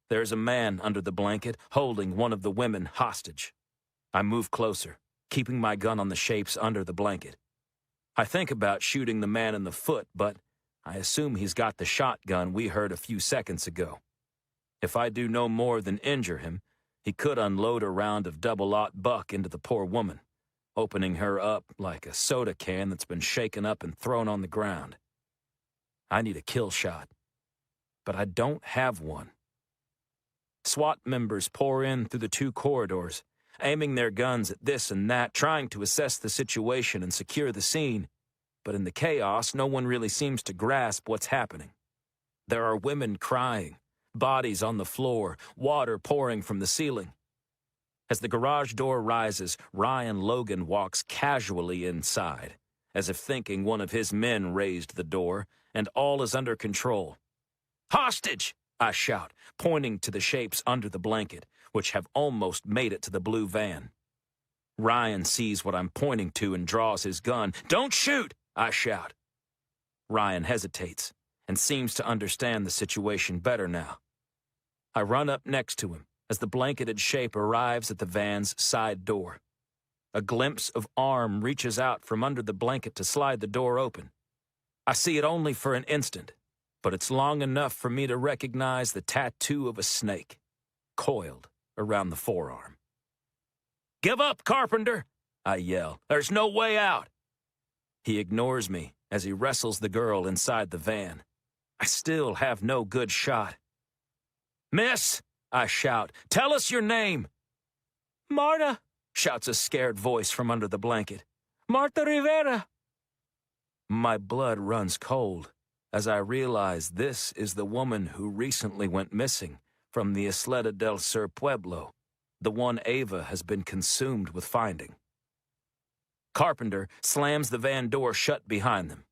There's a man under the blanket holding one of the women hostage. I move closer, keeping my gun on the shapes under the blanket. I think about shooting the man in the foot, but I assume he's got the shotgun we heard a few seconds ago. If I do no more than injure him, he could unload a round of double-aught buck into the poor woman, opening her up like a soda can that's been shaken up and thrown on the ground. I need a kill shot, but I don't have one. SWAT members pour in through the two corridors, aiming their guns at this and that, trying to assess the situation and secure the scene. But in the chaos, no one really seems to grasp what's happening. There are women crying, bodies on the floor, water pouring from the ceiling. As the garage door rises, Ryan Logan walks casually inside, as if thinking one of his men raised the door, and all is under control. "Hostage!" I shout, pointing to the shapes under the blanket, which have almost made it to the blue van. Ryan sees what I'm pointing to and draws his gun. "Don't shoot!" I shout. Ryan hesitates and seems to understand the situation better now. I run up next to him as the blanketed shape arrives at the van's side door. A glimpse of arm reaches out from under the blanket to slide the door open. I see it only for an instant, but it's long enough for me to recognize the tattoo of a snake, coiled around the forearm. "Give up, Carpenter!" I yell. "There's no way out!" He ignores me as he wrestles the girl inside the van. I still have no good shot. "Miss!" I shout. "Tell us your name!" "Marta!" shouts a scared voice from under the blanket. "Marta Rivera!" My blood runs cold as I realize this is the woman who recently went missing from the Isleta del Sur Pueblo, the one Ava has been consumed with finding. Carpenter slams the van door shut behind them.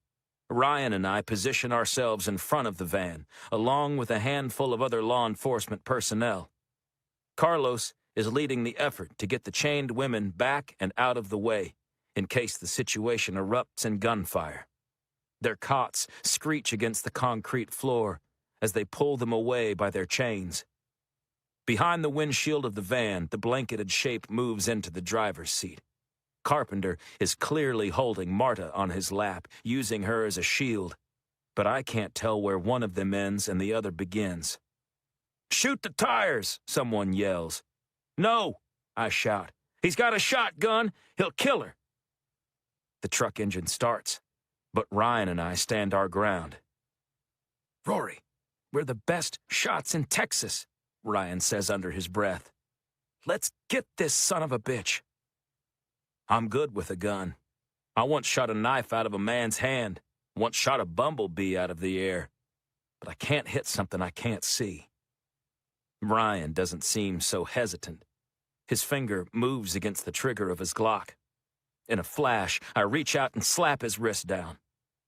Ryan and I position ourselves in front of the van, along with a handful of other law enforcement personnel. Carlos is leading the effort to get the chained women back and out of the way, in case the situation erupts in gunfire. Their cots screech against the concrete floor as they pull them away by their chains. Behind the windshield of the van, the blanketed shape moves into the driver's seat. Carpenter is clearly holding Marta on his lap, using her as a shield, but I can't tell where one of them ends and the other begins. "Shoot the tires!" someone yells. "No!" I shout. "He's got a shotgun! He'll kill her!" The truck engine starts, but Ryan and I stand our ground. "Rory, we're the best shots in Texas," Ryan says under his breath. "Let's get this son of a bitch." I'm good with a gun. I once shot a knife out of a man's hand, once shot a bumblebee out of the air, but I can't hit something I can't see. Ryan doesn't seem so hesitant. His finger moves against the trigger of his Glock. In a flash, I reach out and slap his wrist down.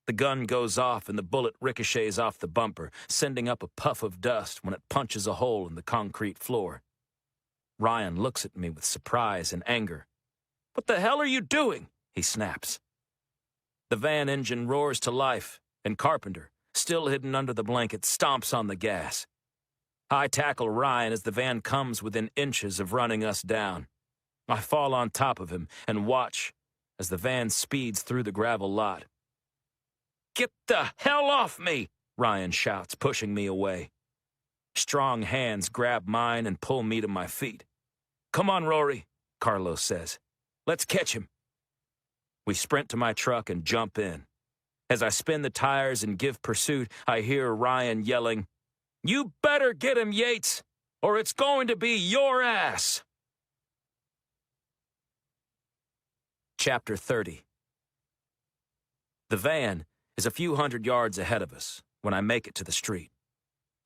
The gun goes off and the bullet ricochets off the bumper, sending up a puff of dust when it punches a hole in the concrete floor. Ryan looks at me with surprise and anger. "What the hell are you doing?" he snaps. The van engine roars to life, and Carpenter, still hidden under the blanket, stomps on the gas. I tackle Ryan as the van comes within inches of running us down. I fall on top of him and watch as the van speeds through the gravel lot. "Get the hell off me!" Ryan shouts, pushing me away. Strong hands grab mine and pull me to my feet. "Come on, Rory," Carlos says. "Let's catch him." We sprint to my truck and jump in. As I spin the tires and give pursuit, I hear Ryan yelling, "You better get him, Yates, or it's going to be your ass!" Chapter 30. The van is a few hundred yards ahead of us when I make it to the street.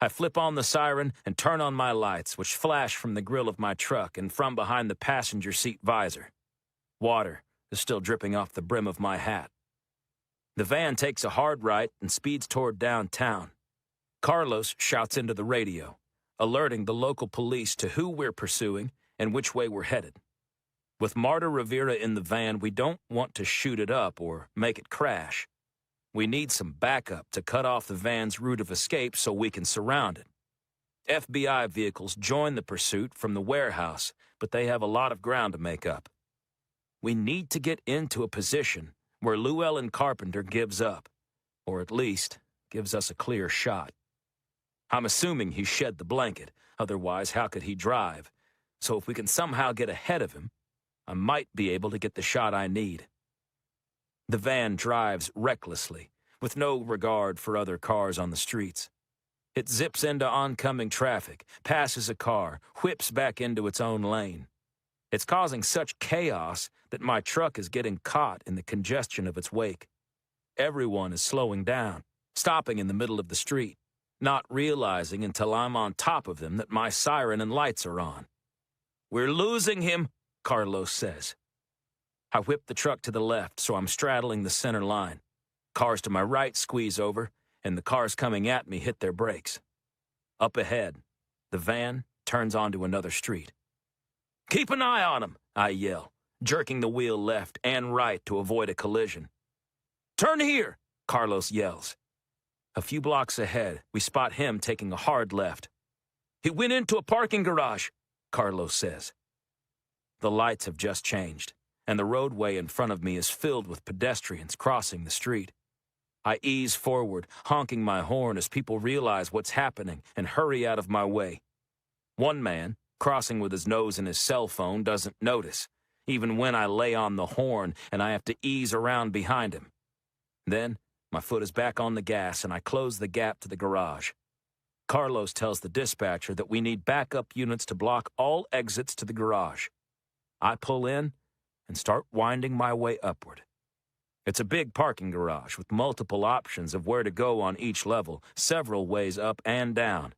I flip on the siren and turn on my lights, which flash from the grill of my truck and from behind the passenger seat visor. Water is still dripping off the brim of my hat. The van takes a hard right and speeds toward downtown. Carlos shouts into the radio, alerting the local police to who we're pursuing and which way we're headed. With Marta Rivera in the van, we don't want to shoot it up or make it crash. We need some backup to cut off the van's route of escape so we can surround it. FBI vehicles join the pursuit from the warehouse, but they have a lot of ground to make up. We need to get into a position where Llewellyn Carpenter gives up, or at least gives us a clear shot. I'm assuming he shed the blanket, otherwise how could he drive? So if we can somehow get ahead of him, I might be able to get the shot I need. The van drives recklessly, with no regard for other cars on the streets. It zips into oncoming traffic, passes a car, whips back into its own lane. It's causing such chaos that my truck is getting caught in the congestion of its wake. Everyone is slowing down, stopping in the middle of the street, not realizing until I'm on top of them that my siren and lights are on. "We're losing him," Carlos says. I whip the truck to the left, so I'm straddling the center line. Cars to my right squeeze over, and the cars coming at me hit their brakes. Up ahead, the van turns onto another street. "Keep an eye on him," I yell, jerking the wheel left and right to avoid a collision. "Turn here," Carlos yells. A few blocks ahead, we spot him taking a hard left. "He went into a parking garage," Carlos says. The lights have just changed, and the roadway in front of me is filled with pedestrians crossing the street. I ease forward, honking my horn as people realize what's happening and hurry out of my way. One man, crossing with his nose in his cell phone, doesn't notice, even when I lay on the horn and I have to ease around behind him. Then, my foot is back on the gas and I close the gap to the garage. Carlos tells the dispatcher that we need backup units to block all exits to the garage. I pull in and start winding my way upward. It's a big parking garage with multiple options of where to go on each level, several ways up and down.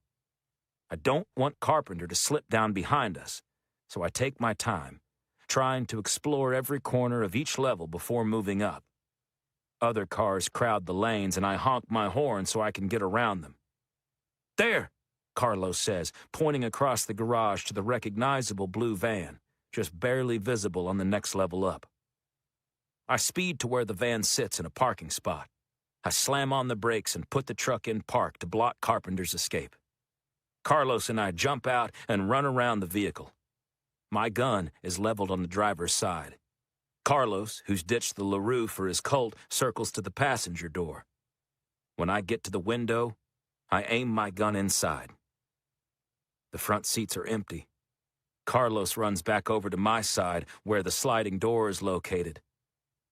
I don't want Carpenter to slip down behind us, so I take my time, trying to explore every corner of each level before moving up. Other cars crowd the lanes and I honk my horn so I can get around them. "There," Carlos says, pointing across the garage to the recognizable blue van, just barely visible on the next level up. I speed to where the van sits in a parking spot. I slam on the brakes and put the truck in park to block Carpenter's escape. Carlos and I jump out and run around the vehicle. My gun is leveled on the driver's side. Carlos, who's ditched the LaRue for his Colt, circles to the passenger door. When I get to the window, I aim my gun inside. The front seats are empty. Carlos runs back over to my side, where the sliding door is located.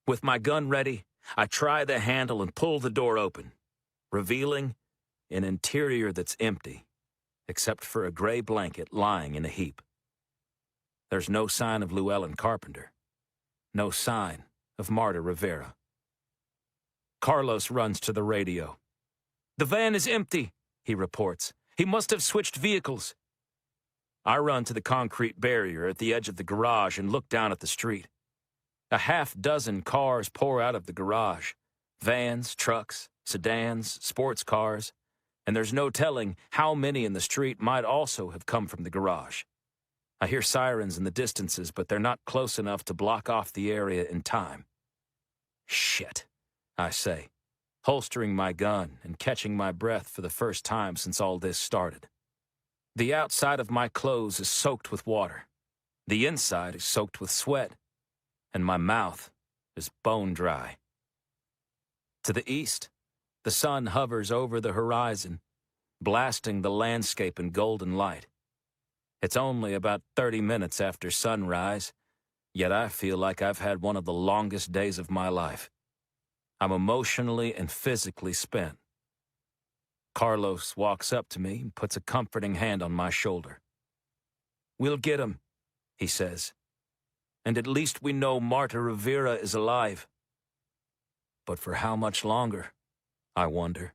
With my gun ready, I try the handle and pull the door open, revealing an interior that's empty, except for a gray blanket lying in a heap. There's no sign of Llewellyn Carpenter. No sign of Marta Rivera. Carlos runs to the radio. "The van is empty," he reports. "He must have switched vehicles." I run to the concrete barrier at the edge of the garage and look down at the street. A half-dozen cars pour out of the garage. Vans, trucks, sedans, sports cars, and there's no telling how many in the street might also have come from the garage. I hear sirens in the distances, but they're not close enough to block off the area in time. Shit, I say, holstering my gun and catching my breath for the first time since all this started. The outside of my clothes is soaked with water. The inside is soaked with sweat, and my mouth is bone dry. To the east, the sun hovers over the horizon, blasting the landscape in golden light. It's only about 30 minutes after sunrise, yet I feel like I've had one of the longest days of my life. I'm emotionally and physically spent. Carlos walks up to me and puts a comforting hand on my shoulder. "We'll get him," he says. "And at least we know Marta Rivera is alive." But for how much longer, I wonder.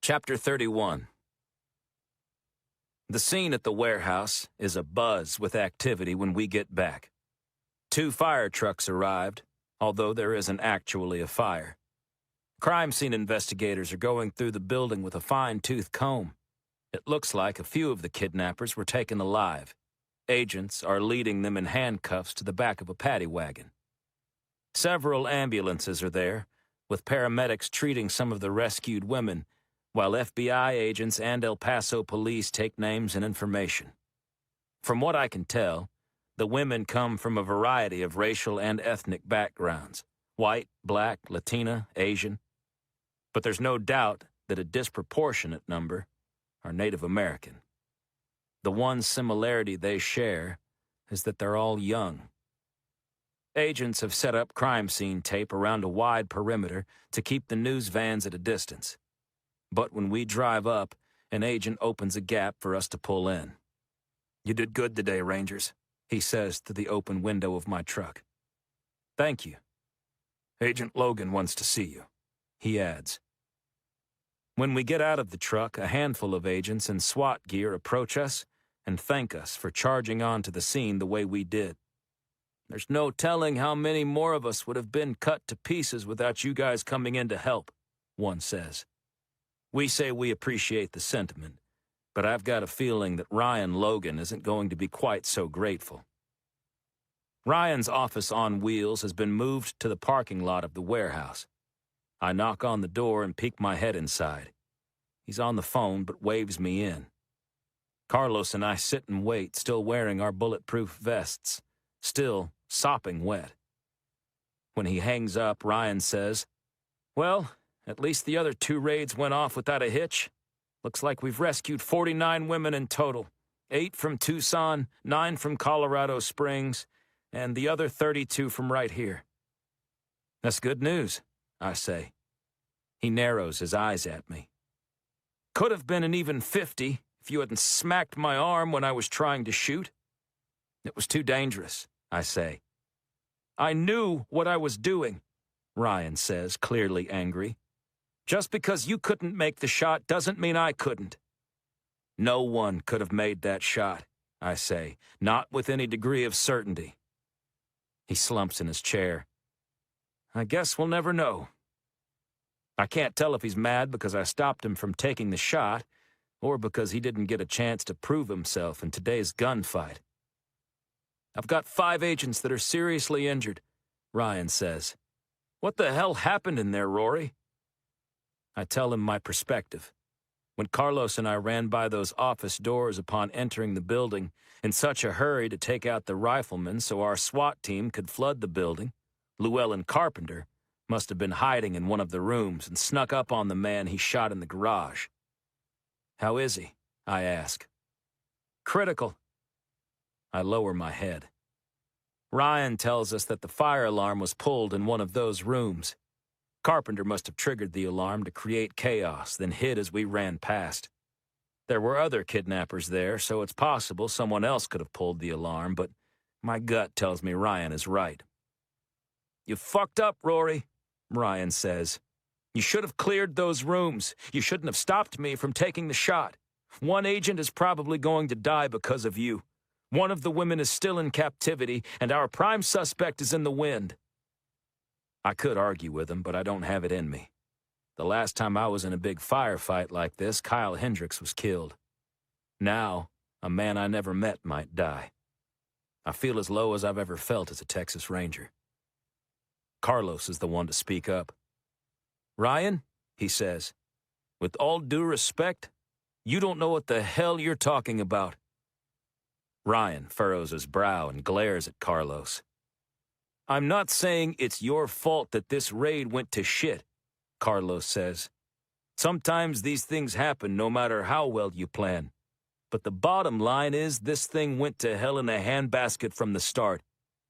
Chapter 31. The scene at the warehouse is abuzz with activity when we get back. 2 fire trucks arrived, although there isn't actually a fire. Crime scene investigators are going through the building with a fine-tooth comb. It looks like a few of the kidnappers were taken alive. Agents are leading them in handcuffs to the back of a paddy wagon. Several ambulances are there, with paramedics treating some of the rescued women, while FBI agents and El Paso police take names and information. From what I can tell, the women come from a variety of racial and ethnic backgrounds: white, black, Latina, Asian. But there's no doubt that a disproportionate number are Native American. The one similarity they share is that they're all young. Agents have set up crime scene tape around a wide perimeter to keep the news vans at a distance. But when we drive up, an agent opens a gap for us to pull in. "You did good today, Rangers," he says through the open window of my truck. "Thank you." "Agent Logan wants to see you," he adds. When we get out of the truck, a handful of agents in SWAT gear approach us and thank us for charging on to the scene the way we did. "There's no telling how many more of us would have been cut to pieces without you guys coming in to help," one says. We say we appreciate the sentiment, but I've got a feeling that Ryan Logan isn't going to be quite so grateful. Ryan's office on wheels has been moved to the parking lot of the warehouse. I knock on the door and peek my head inside. He's on the phone but waves me in. Carlos and I sit and wait, still wearing our bulletproof vests, still sopping wet. When he hangs up, Ryan says, "Well, at least the other 2 raids went off without a hitch. Looks like we've rescued 49 women in total, 8 from Tucson, 9 from Colorado Springs, and the other 32 from right here." "That's good news," I say. He narrows his eyes at me. "Could have been an even 50 if you hadn't smacked my arm when I was trying to shoot." "It was too dangerous," I say. "I knew what I was doing," Ryan says, clearly angry. "Just because you couldn't make the shot doesn't mean I couldn't." "No one could have made that shot," I say, "not with any degree of certainty." He slumps in his chair. "I guess we'll never know." I can't tell if he's mad because I stopped him from taking the shot, or because he didn't get a chance to prove himself in today's gunfight. "I've got 5 agents that are seriously injured," Ryan says. "What the hell happened in there, Rory?" I tell him my perspective. When Carlos and I ran by those office doors upon entering the building, in such a hurry to take out the riflemen so our SWAT team could flood the building, Llewellyn Carpenter must have been hiding in one of the rooms and snuck up on the man he shot in the garage. "How is he?" I ask. "Critical." I lower my head. Ryan tells us that the fire alarm was pulled in one of those rooms. Carpenter must have triggered the alarm to create chaos, then hid as we ran past. There were other kidnappers there, so it's possible someone else could have pulled the alarm, but my gut tells me Ryan is right. "You fucked up, Rory," Ryan says. "You should have cleared those rooms. You shouldn't have stopped me from taking the shot. One agent is probably going to die because of you. One of the women is still in captivity, and our prime suspect is in the wind." I could argue with him, but I don't have it in me. The last time I was in a big firefight like this, Kyle Hendricks was killed. Now, a man I never met might die. I feel as low as I've ever felt as a Texas Ranger. Carlos is the one to speak up. "Ryan," he says, "with all due respect, you don't know what the hell you're talking about." Ryan furrows his brow and glares at Carlos. "I'm not saying it's your fault that this raid went to shit," Carlos says. "Sometimes these things happen no matter how well you plan. But the bottom line is this thing went to hell in a handbasket from the start.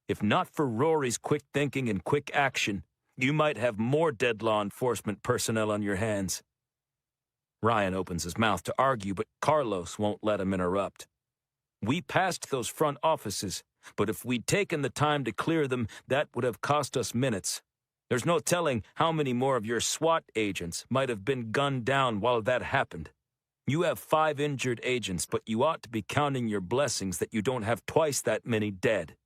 If not for Rory's quick thinking and quick action, you might have more dead law enforcement personnel on your hands." Ryan opens his mouth to argue, but Carlos won't let him interrupt. "We passed those front offices, but if we'd taken the time to clear them, that would have cost us minutes. There's no telling how many more of your SWAT agents might have been gunned down while that happened. You have 5 injured agents, but you ought to be counting your blessings that you don't have twice that many dead.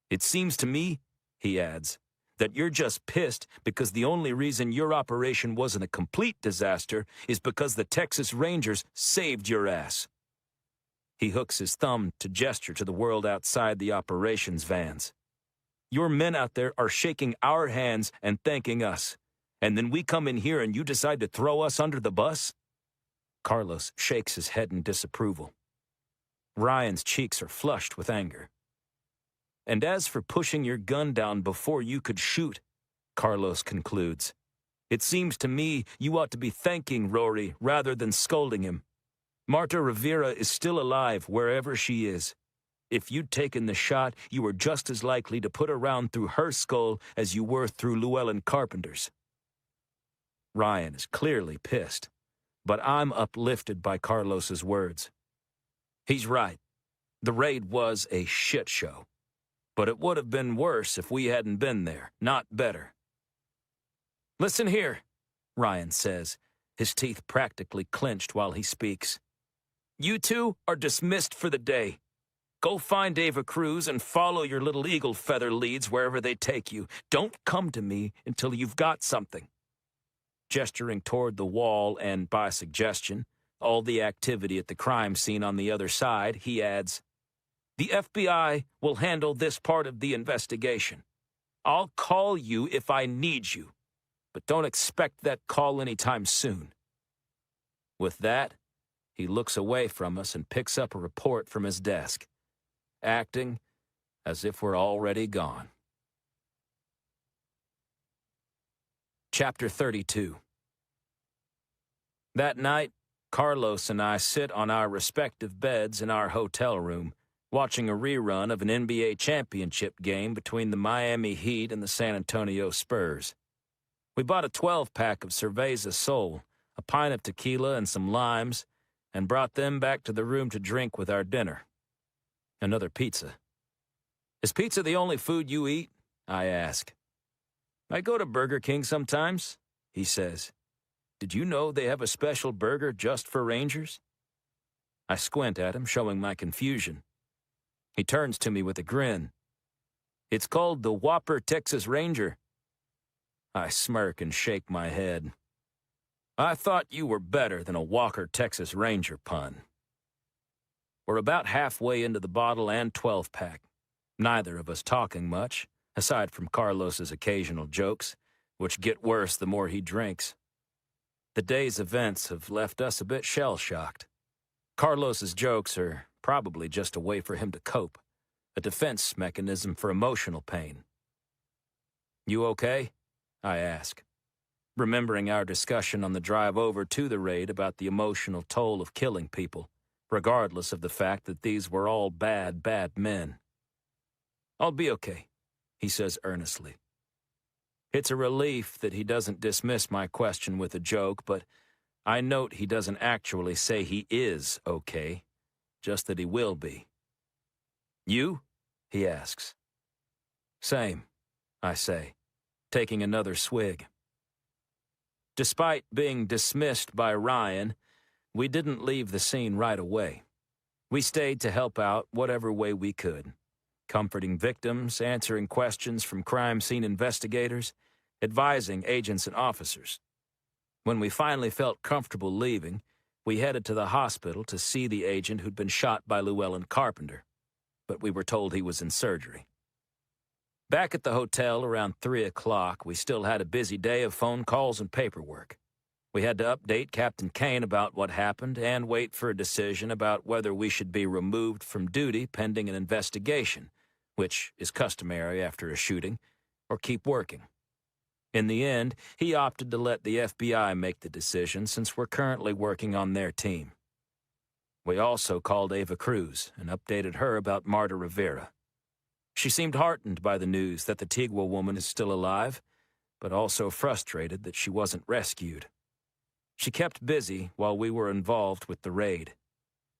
It seems to me," he adds, "that you're just pissed because the only reason your operation wasn't a complete disaster is because the Texas Rangers saved your ass." He hooks his thumb to gesture to the world outside the operations vans. "Your men out there are shaking our hands and thanking us. And then we come in here and you decide to throw us under the bus?" Carlos shakes his head in disapproval. Ryan's cheeks are flushed with anger. "And as for pushing your gun down before you could shoot," Carlos concludes, "it seems to me you ought to be thanking Rory rather than scolding him. Marta Rivera is still alive wherever she is. If you'd taken the shot, you were just as likely to put a round through her skull as you were through Llewellyn Carpenter's." Ryan is clearly pissed, but I'm uplifted by Carlos's words. He's right. The raid was a shit show. But it would have been worse if we hadn't been there, not better. "Listen here," Ryan says, his teeth practically clenched while he speaks. "You two are dismissed for the day. Go find Ava Cruz and follow your little eagle feather leads wherever they take you. Don't come to me until you've got something." Gesturing toward the wall and, by suggestion, all the activity at the crime scene on the other side, he adds, "The FBI will handle this part of the investigation. I'll call you if I need you, but don't expect that call anytime soon." With that, he looks away from us and picks up a report from his desk, acting as if we're already gone. Chapter 32. That night, Carlos and I sit on our respective beds in our hotel room, watching a rerun of an NBA championship game between the Miami Heat and the San Antonio Spurs. We bought a 12-pack of Cerveza Sol, a pint of tequila and some limes, and brought them back to the room to drink with our dinner. Another pizza. "Is pizza the only food you eat?" I ask. "I go to Burger King sometimes," he says. "Did you know they have a special burger just for Rangers?" I squint at him, showing my confusion. He turns to me with a grin. "It's called the Whopper Texas Ranger." I smirk and shake my head. "I thought you were better than a Walker Texas Ranger pun." We're about halfway into the bottle and 12-pack, neither of us talking much, aside from Carlos's occasional jokes, which get worse the more he drinks. The day's events have left us a bit shell-shocked. Carlos's jokes are probably just a way for him to cope, a defense mechanism for emotional pain. "You okay?" I ask, remembering our discussion on the drive over to the raid about the emotional toll of killing people, regardless of the fact that these were all bad, bad men. "I'll be okay," he says earnestly. It's a relief that he doesn't dismiss my question with a joke, but I note he doesn't actually say he is okay, just that he will be. "You?" he asks. "Same," I say, taking another swig. Despite being dismissed by Ryan, we didn't leave the scene right away. We stayed to help out whatever way we could, comforting victims, answering questions from crime scene investigators, advising agents and officers. When we finally felt comfortable leaving, we headed to the hospital to see the agent who'd been shot by Llewellyn Carpenter, but we were told he was in surgery. Back at the hotel around 3 o'clock, we still had a busy day of phone calls and paperwork. We had to update Captain Kane about what happened and wait for a decision about whether we should be removed from duty pending an investigation, which is customary after a shooting, or keep working. In the end, he opted to let the FBI make the decision since we're currently working on their team. We also called Ava Cruz and updated her about Marta Rivera. She seemed heartened by the news that the Tigua woman is still alive, but also frustrated that she wasn't rescued. She kept busy while we were involved with the raid.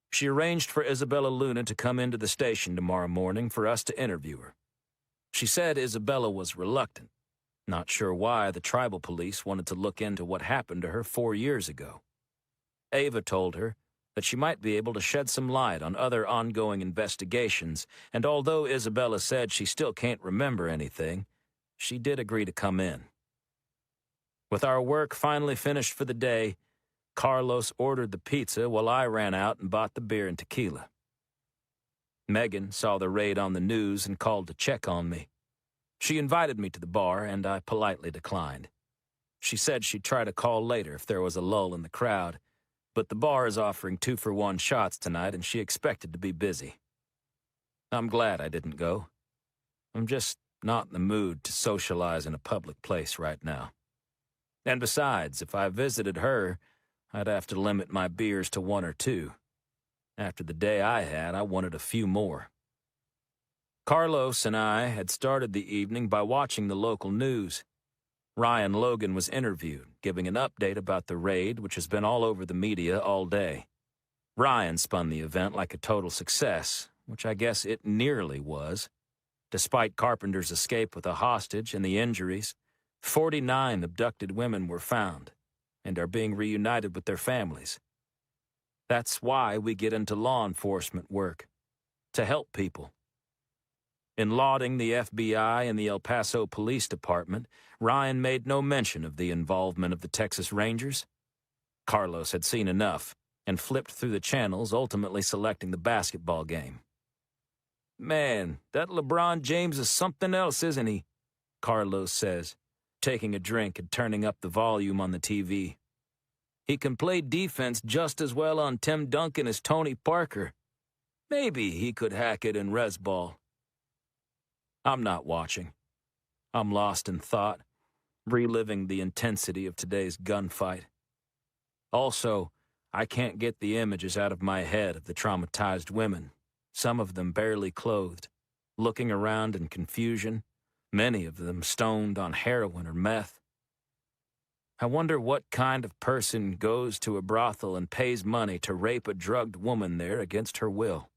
She arranged for Isabella Luna to come into the station tomorrow morning for us to interview her. She said Isabella was reluctant, not sure why the tribal police wanted to look into what happened to her 4 years ago. Ava told her that she might be able to shed some light on other ongoing investigations, and although Isabella said she still can't remember anything, she did agree to come in. With our work finally finished for the day, Carlos ordered the pizza while I ran out and bought the beer and tequila. Megan saw the raid on the news and called to check on me. She invited me to the bar, and I politely declined. She said she'd try to call later if there was a lull in the crowd, but the bar is offering 2-for-1 shots tonight, and she expected to be busy. I'm glad I didn't go. I'm just not in the mood to socialize in a public place right now. And besides, if I visited her, I'd have to limit my beers to 1 or 2. After the day I had, I wanted a few more. Carlos and I had started the evening by watching the local news. Ryan Logan was interviewed, giving an update about the raid, which has been all over the media all day. Ryan spun the event like a total success, which I guess it nearly was. Despite Carpenter's escape with a hostage and the injuries, 49 abducted women were found and are being reunited with their families. That's why we get into law enforcement work, to help people. In lauding the FBI and the El Paso Police Department, Ryan made no mention of the involvement of the Texas Rangers. Carlos had seen enough and flipped through the channels, ultimately selecting the basketball game. "Man, that LeBron James is something else, isn't he?" Carlos says, taking a drink and turning up the volume on the TV. "He can play defense just as well on Tim Duncan as Tony Parker. Maybe he could hack it in res ball." I'm not watching. I'm lost in thought, reliving the intensity of today's gunfight. Also, I can't get the images out of my head of the traumatized women, some of them barely clothed, looking around in confusion, many of them stoned on heroin or meth. I wonder what kind of person goes to a brothel and pays money to rape a drugged woman there against her will.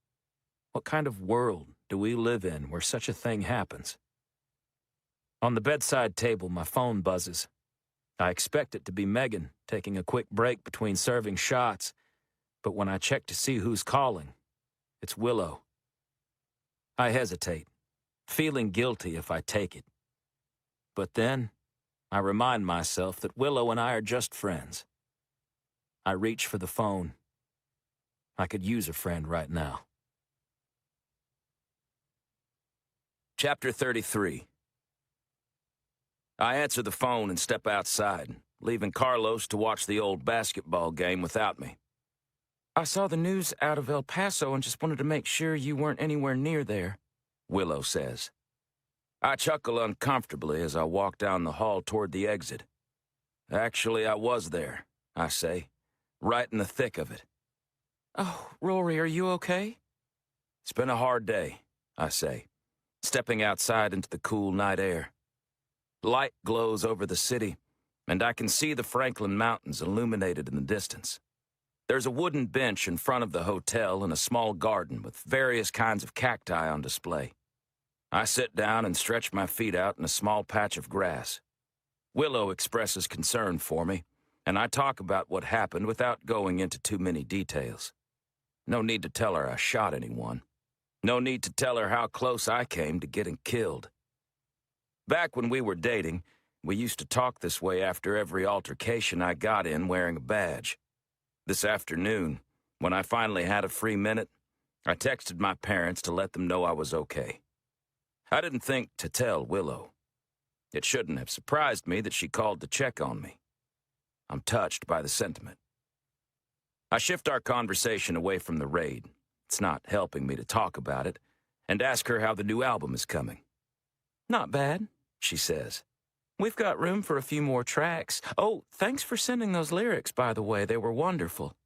What kind of world do we live in where such a thing happens? On the bedside table, my phone buzzes. I expect it to be Megan, taking a quick break between serving shots, but when I check to see who's calling, it's Willow. I hesitate, feeling guilty if I take it. But then, I remind myself that Willow and I are just friends. I reach for the phone. I could use a friend right now. Chapter 33. I answer the phone and step outside, leaving Carlos to watch the old basketball game without me. "I saw the news out of El Paso and just wanted to make sure you weren't anywhere near there," Willow says. I chuckle uncomfortably as I walk down the hall toward the exit. "Actually, I was there," I say, right in the thick of it. "Oh, Rory, are you okay?" "It's been a hard day," I say, stepping outside into the cool night air. Light glows over the city, and I can see the Franklin Mountains illuminated in the distance. There's a wooden bench in front of the hotel and a small garden with various kinds of cacti on display. I sit down and stretch my feet out in a small patch of grass. Willow expresses concern for me, and I talk about what happened without going into too many details. No need to tell her I shot anyone. No need to tell her how close I came to getting killed. Back when we were dating, we used to talk this way after every altercation I got in wearing a badge. This afternoon, when I finally had a free minute, I texted my parents to let them know I was okay. I didn't think to tell Willow. It shouldn't have surprised me that she called to check on me. I'm touched by the sentiment. I shift our conversation away from the raid. It's not helping me to talk about it, and ask her how the new album is coming. "Not bad," she says. "We've got room for a few more tracks. Oh, thanks for sending those lyrics, by the way. They were wonderful."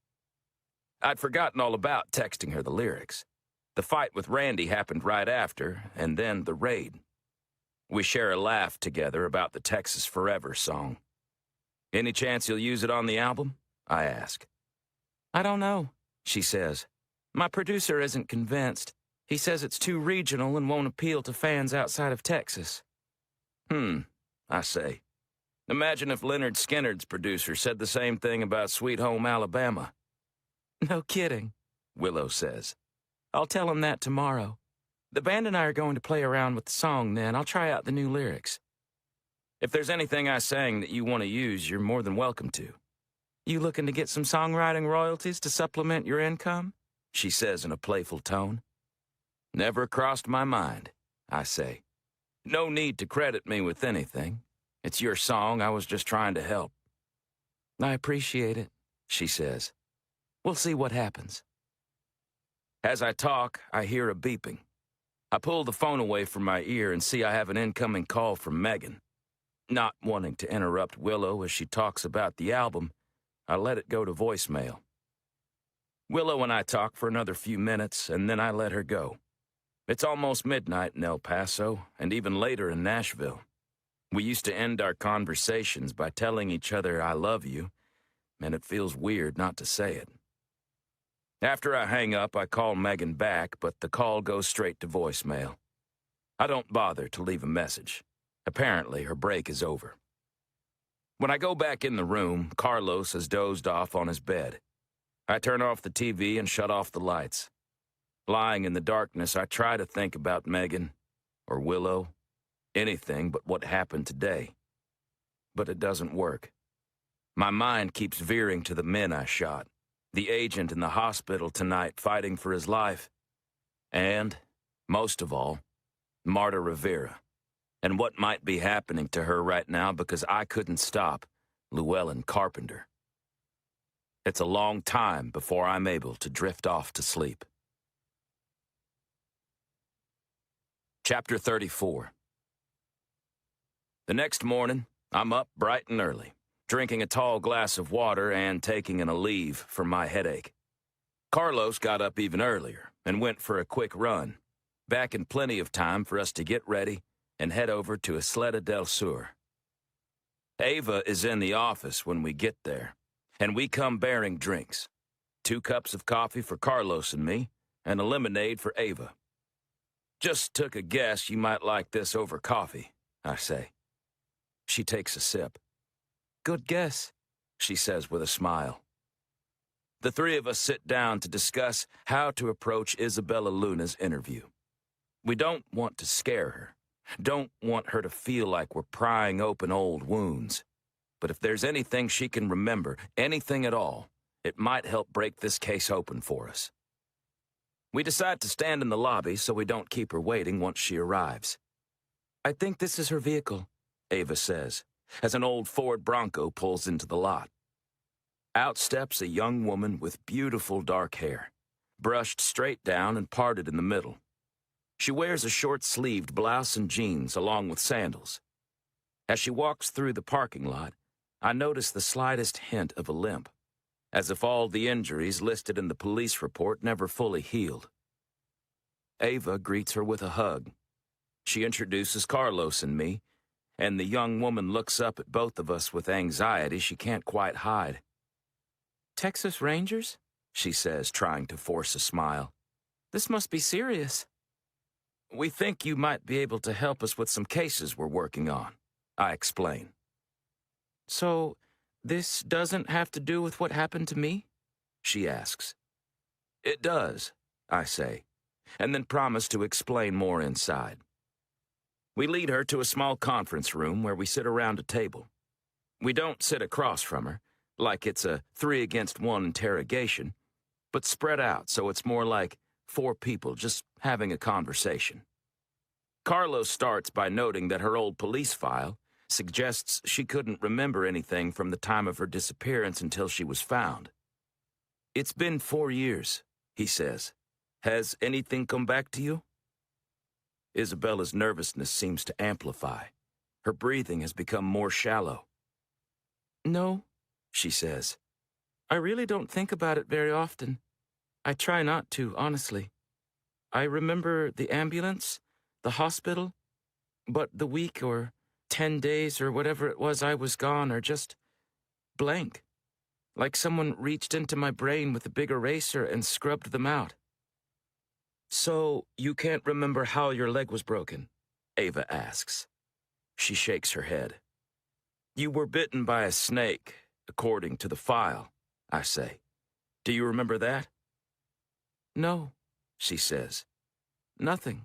I'd forgotten all about texting her the lyrics. The fight with Randy happened right after, and then the raid. We share a laugh together about the Texas Forever song. "Any chance you'll use it on the album?" I ask. "I don't know," she says. "My producer isn't convinced. He says it's too regional and won't appeal to fans outside of Texas." I say. Imagine if Leonard Skinner's producer said the same thing about Sweet Home Alabama. "No kidding," Willow says. "I'll tell him that tomorrow. The band and I are going to play around with the song then. I'll try out the new lyrics. If there's anything I sang that you want to use, you're more than welcome to." "You looking to get some songwriting royalties to supplement your income?" she says in a playful tone. "Never crossed my mind," I say. "No need to credit me with anything. It's your song. I was just trying to help." "I appreciate it," she says. "We'll see what happens." As I talk, I hear a beeping. I pull the phone away from my ear and see I have an incoming call from Megan. Not wanting to interrupt Willow as she talks about the album, I let it go to voicemail. Willow and I talk for another few minutes, and then I let her go. It's almost midnight in El Paso, and even later in Nashville. We used to end our conversations by telling each other "I love you," and it feels weird not to say it. After I hang up, I call Megan back, but the call goes straight to voicemail. I don't bother to leave a message. Apparently, her break is over. When I go back in the room, Carlos has dozed off on his bed. I turn off the TV and shut off the lights. Lying in the darkness, I try to think about Megan, or Willow, anything but what happened today. But it doesn't work. My mind keeps veering to the men I shot, the agent in the hospital tonight fighting for his life, and, most of all, Marta Rivera, and what might be happening to her right now because I couldn't stop Llewellyn Carpenter. It's a long time before I'm able to drift off to sleep. Chapter 34. The next morning, I'm up bright and early, drinking a tall glass of water and taking an Aleve for my headache. Carlos got up even earlier and went for a quick run, back in plenty of time for us to get ready and head over to Isleta del Sur. Ava is in the office when we get there, and we come bearing drinks. 2 cups of coffee for Carlos and me, and a lemonade for Ava. "Just took a guess you might like this over coffee," I say. She takes a sip. "Good guess," she says with a smile. The 3 of us sit down to discuss how to approach Isabella Luna's interview. We don't want to scare her, don't want her to feel like we're prying open old wounds. But if there's anything she can remember, anything at all, it might help break this case open for us. We decide to stand in the lobby so we don't keep her waiting once she arrives. "I think this is her vehicle," Ava says, as an old Ford Bronco pulls into the lot. Out steps a young woman with beautiful dark hair, brushed straight down and parted in the middle. She wears a short-sleeved blouse and jeans along with sandals. As she walks through the parking lot, I notice the slightest hint of a limp, as if all the injuries listed in the police report never fully healed. Ava greets her with a hug. She introduces Carlos and me, and the young woman looks up at both of us with anxiety she can't quite hide. "Texas Rangers?" she says, trying to force a smile. "This must be serious." "We think you might be able to help us with some cases we're working on," I explain. "So, This doesn't have to do with what happened to me? She asks. It does, I say, and then promise to explain more inside. We lead her to a small conference room where we sit around a table. We don't sit across from her, like it's a 3-against-1 interrogation, but spread out so it's more like 4 people just having a conversation. Carlos starts by noting that her old police file suggests she couldn't remember anything from the time of her disappearance until she was found. It's been 4 years, he says. Has anything come back to you? Isabella's nervousness seems to amplify. Her breathing has become more shallow. No, she says. I really don't think about it very often. I try not to, honestly. I remember the ambulance, the hospital, but the week or 10 days or whatever it was I was gone are just blank. Like someone reached into my brain with a big eraser and scrubbed them out. So you can't remember how your leg was broken? Ava asks. She shakes her head. You were bitten by a snake, according to the file, I say. Do you remember that? No, she says. Nothing.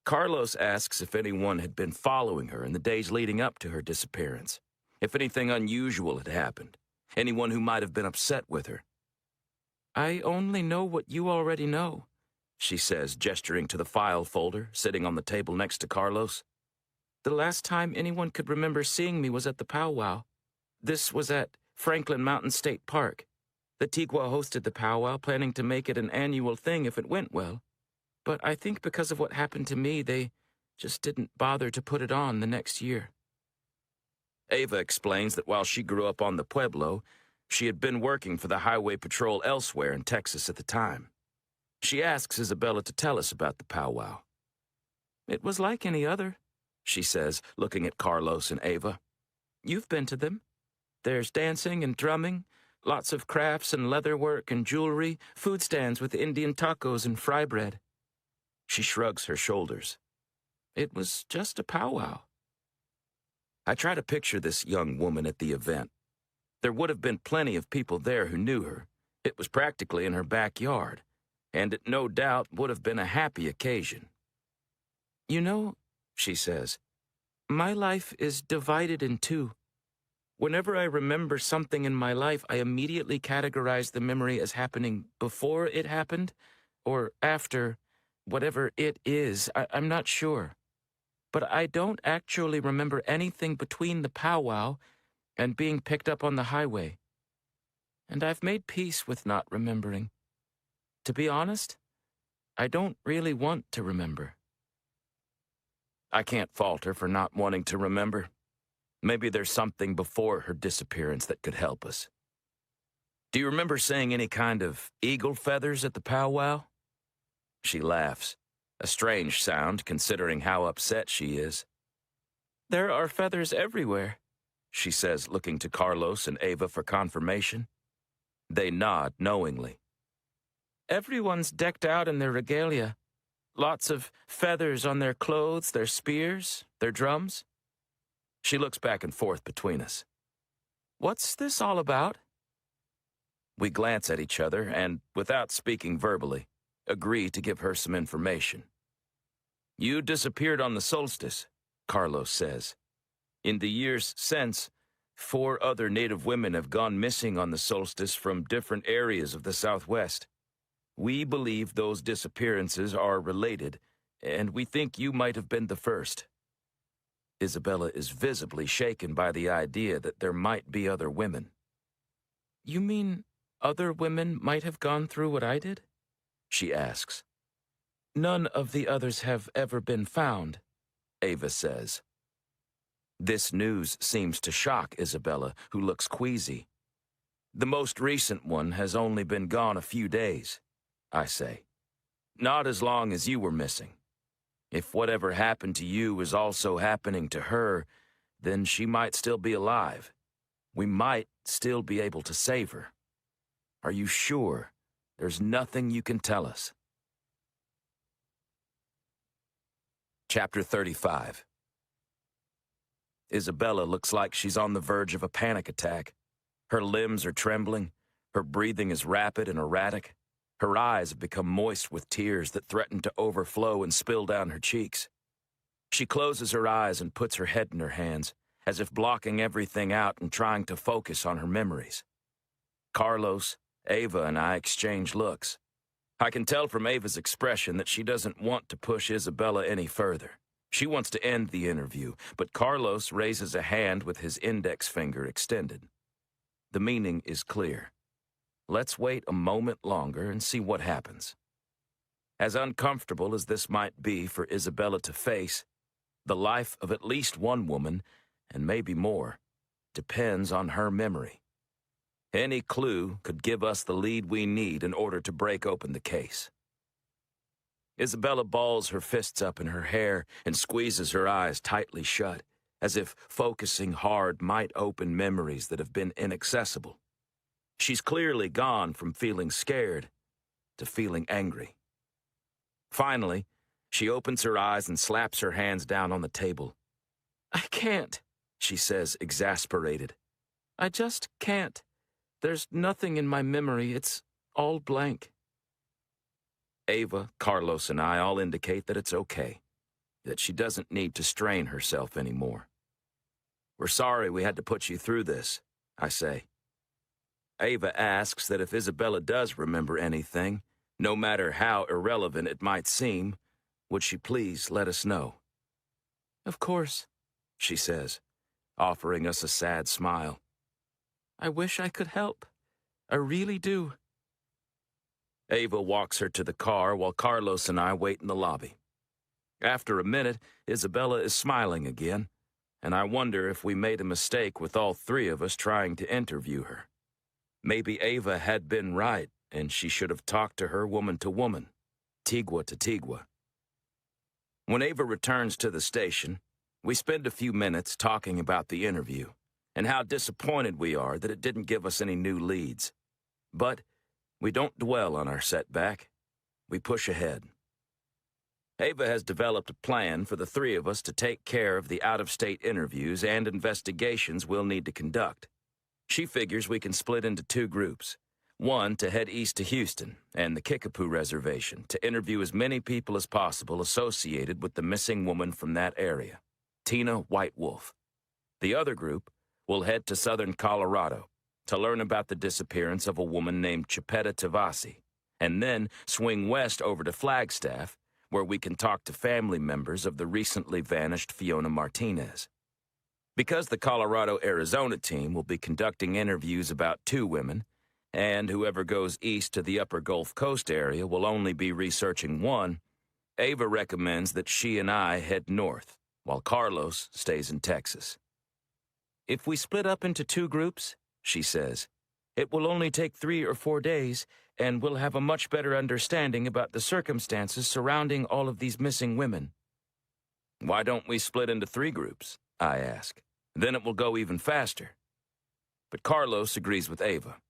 Carlos asks if anyone had been following her in the days leading up to her disappearance, if anything unusual had happened, anyone who might have been upset with her. I only know what you already know, she says, gesturing to the file folder sitting on the table next to Carlos. The last time anyone could remember seeing me was at the powwow. This was at Franklin Mountain State Park. The Tigua hosted the powwow, planning to make it an annual thing if it went well. But I think because of what happened to me, they just didn't bother to put it on the next year. Ava explains that while she grew up on the Pueblo, she had been working for the Highway Patrol elsewhere in Texas at the time. She asks Isabella to tell us about the powwow. It was like any other, she says, looking at Carlos and Ava. You've been to them. There's dancing and drumming, lots of crafts and leather work and jewelry, food stands with Indian tacos and fry bread. She shrugs her shoulders. It was just a powwow. I try to picture this young woman at the event. There would have been plenty of people there who knew her. It was practically in her backyard, and it no doubt would have been a happy occasion. You know, she says, my life is divided in 2. Whenever I remember something in my life, I immediately categorize the memory as happening before it happened or after whatever it is. I'm not sure. But I don't actually remember anything between the powwow and being picked up on the highway. And I've made peace with not remembering. To be honest, I don't really want to remember. I can't fault her for not wanting to remember. Maybe there's something before her disappearance that could help us. Do you remember seeing any kind of eagle feathers at the powwow? She laughs, a strange sound considering how upset she is. There are feathers everywhere, she says, looking to Carlos and Ava for confirmation. They nod knowingly. Everyone's decked out in their regalia. Lots of feathers on their clothes, their spears, their drums. She looks back and forth between us. What's this all about? We glance at each other and, without speaking verbally, agree to give her some information. You disappeared on the solstice, Carlos says. In the years since, 4 other Native women have gone missing on the solstice from different areas of the Southwest. We believe those disappearances are related, and we think you might have been the first. Isabella is visibly shaken by the idea that there might be other women. You mean other women might have gone through what I did? She asks. None of the others have ever been found, Ava says. This news seems to shock Isabella, who looks queasy. The most recent one has only been gone a few days, I say. Not as long as you were missing. If whatever happened to you is also happening to her, then she might still be alive. We might still be able to save her. Are you sure there's nothing you can tell us? Chapter 35. Isabella looks like she's on the verge of a panic attack. Her limbs are trembling. Her breathing is rapid and erratic. Her eyes have become moist with tears that threaten to overflow and spill down her cheeks. She closes her eyes and puts her head in her hands, as if blocking everything out and trying to focus on her memories. Carlos, Ava, and I exchange looks. I can tell from Ava's expression that she doesn't want to push Isabella any further. She wants to end the interview, but Carlos raises a hand with his index finger extended. The meaning is clear. Let's wait a moment longer and see what happens. As uncomfortable as this might be for Isabella to face, the life of at least one woman, and maybe more, depends on her memory. Any clue could give us the lead we need in order to break open the case. Isabella balls her fists up in her hair and squeezes her eyes tightly shut, as if focusing hard might open memories that have been inaccessible. She's clearly gone from feeling scared to feeling angry. Finally, she opens her eyes and slaps her hands down on the table. "I can't," she says, exasperated. "I just can't. There's nothing in my memory. It's all blank." Ava, Carlos, and I all indicate that it's okay, that she doesn't need to strain herself anymore. "We're sorry we had to put you through this," I say. Ava asks that if Isabella does remember anything, no matter how irrelevant it might seem, would she please let us know? "Of course," she says, offering us a sad smile. "I wish I could help. I really do." Ava walks her to the car while Carlos and I wait in the lobby. After a minute, Isabella is smiling again, and I wonder if we made a mistake with all three of us trying to interview her. Maybe Ava had been right, and she should have talked to her woman to woman, Tigua to Tigua. When Ava returns to the station, we spend a few minutes talking about the interview and how disappointed we are that it didn't give us any new leads. But we don't dwell on our setback. We push ahead. Ava has developed a plan for the three of us to take care of the out-of-state interviews and investigations we'll need to conduct. She figures we can split into two groups. One to head east to Houston and the Kickapoo Reservation to interview as many people as possible associated with the missing woman from that area, Tina White Wolf. The other group will head to southern Colorado to learn about the disappearance of a woman named Chipeta Tavasi, and then swing west over to Flagstaff, where we can talk to family members of the recently vanished Fiona Martinez. Because the Colorado-Arizona team will be conducting interviews about two women, and whoever goes east to the upper Gulf Coast area will only be researching one, Ava recommends that she and I head north, while Carlos stays in Texas. "If we split up into two groups," she says, "it will only take 3 or 4 days, and we'll have a much better understanding about the circumstances surrounding all of these missing women." "Why don't we split into 3 groups?" I ask. "Then it will go even faster." But Carlos agrees with Ava.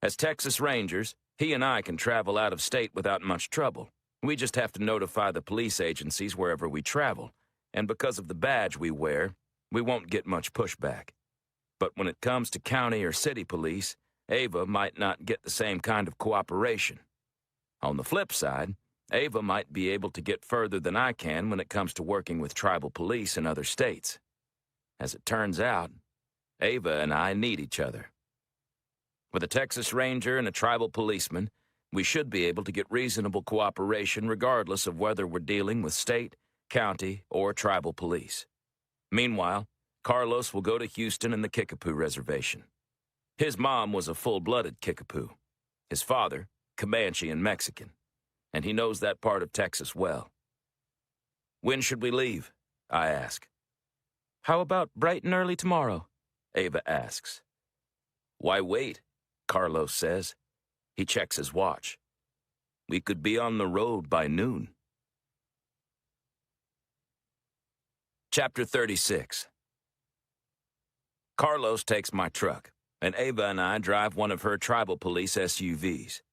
As Texas Rangers, he and I can travel out of state without much trouble. We just have to notify the police agencies wherever we travel, and because of the badge we wear, we won't get much pushback. But when it comes to county or city police, Ava might not get the same kind of cooperation. On the flip side, Ava might be able to get further than I can when it comes to working with tribal police in other states. As it turns out, Ava and I need each other. With a Texas Ranger and a tribal policeman, we should be able to get reasonable cooperation regardless of whether we're dealing with state, county, or tribal police. Meanwhile, Carlos will go to Houston and the Kickapoo Reservation. His mom was a full-blooded Kickapoo. His father, Comanche and Mexican, and he knows that part of Texas well. "When should we leave?" I ask. "How about bright and early tomorrow?" Ava asks. "Why wait?" Carlos says. He checks his watch. "We could be on the road by noon." Chapter 36. Carlos takes my truck, and Ava and I drive one of her tribal police SUVs.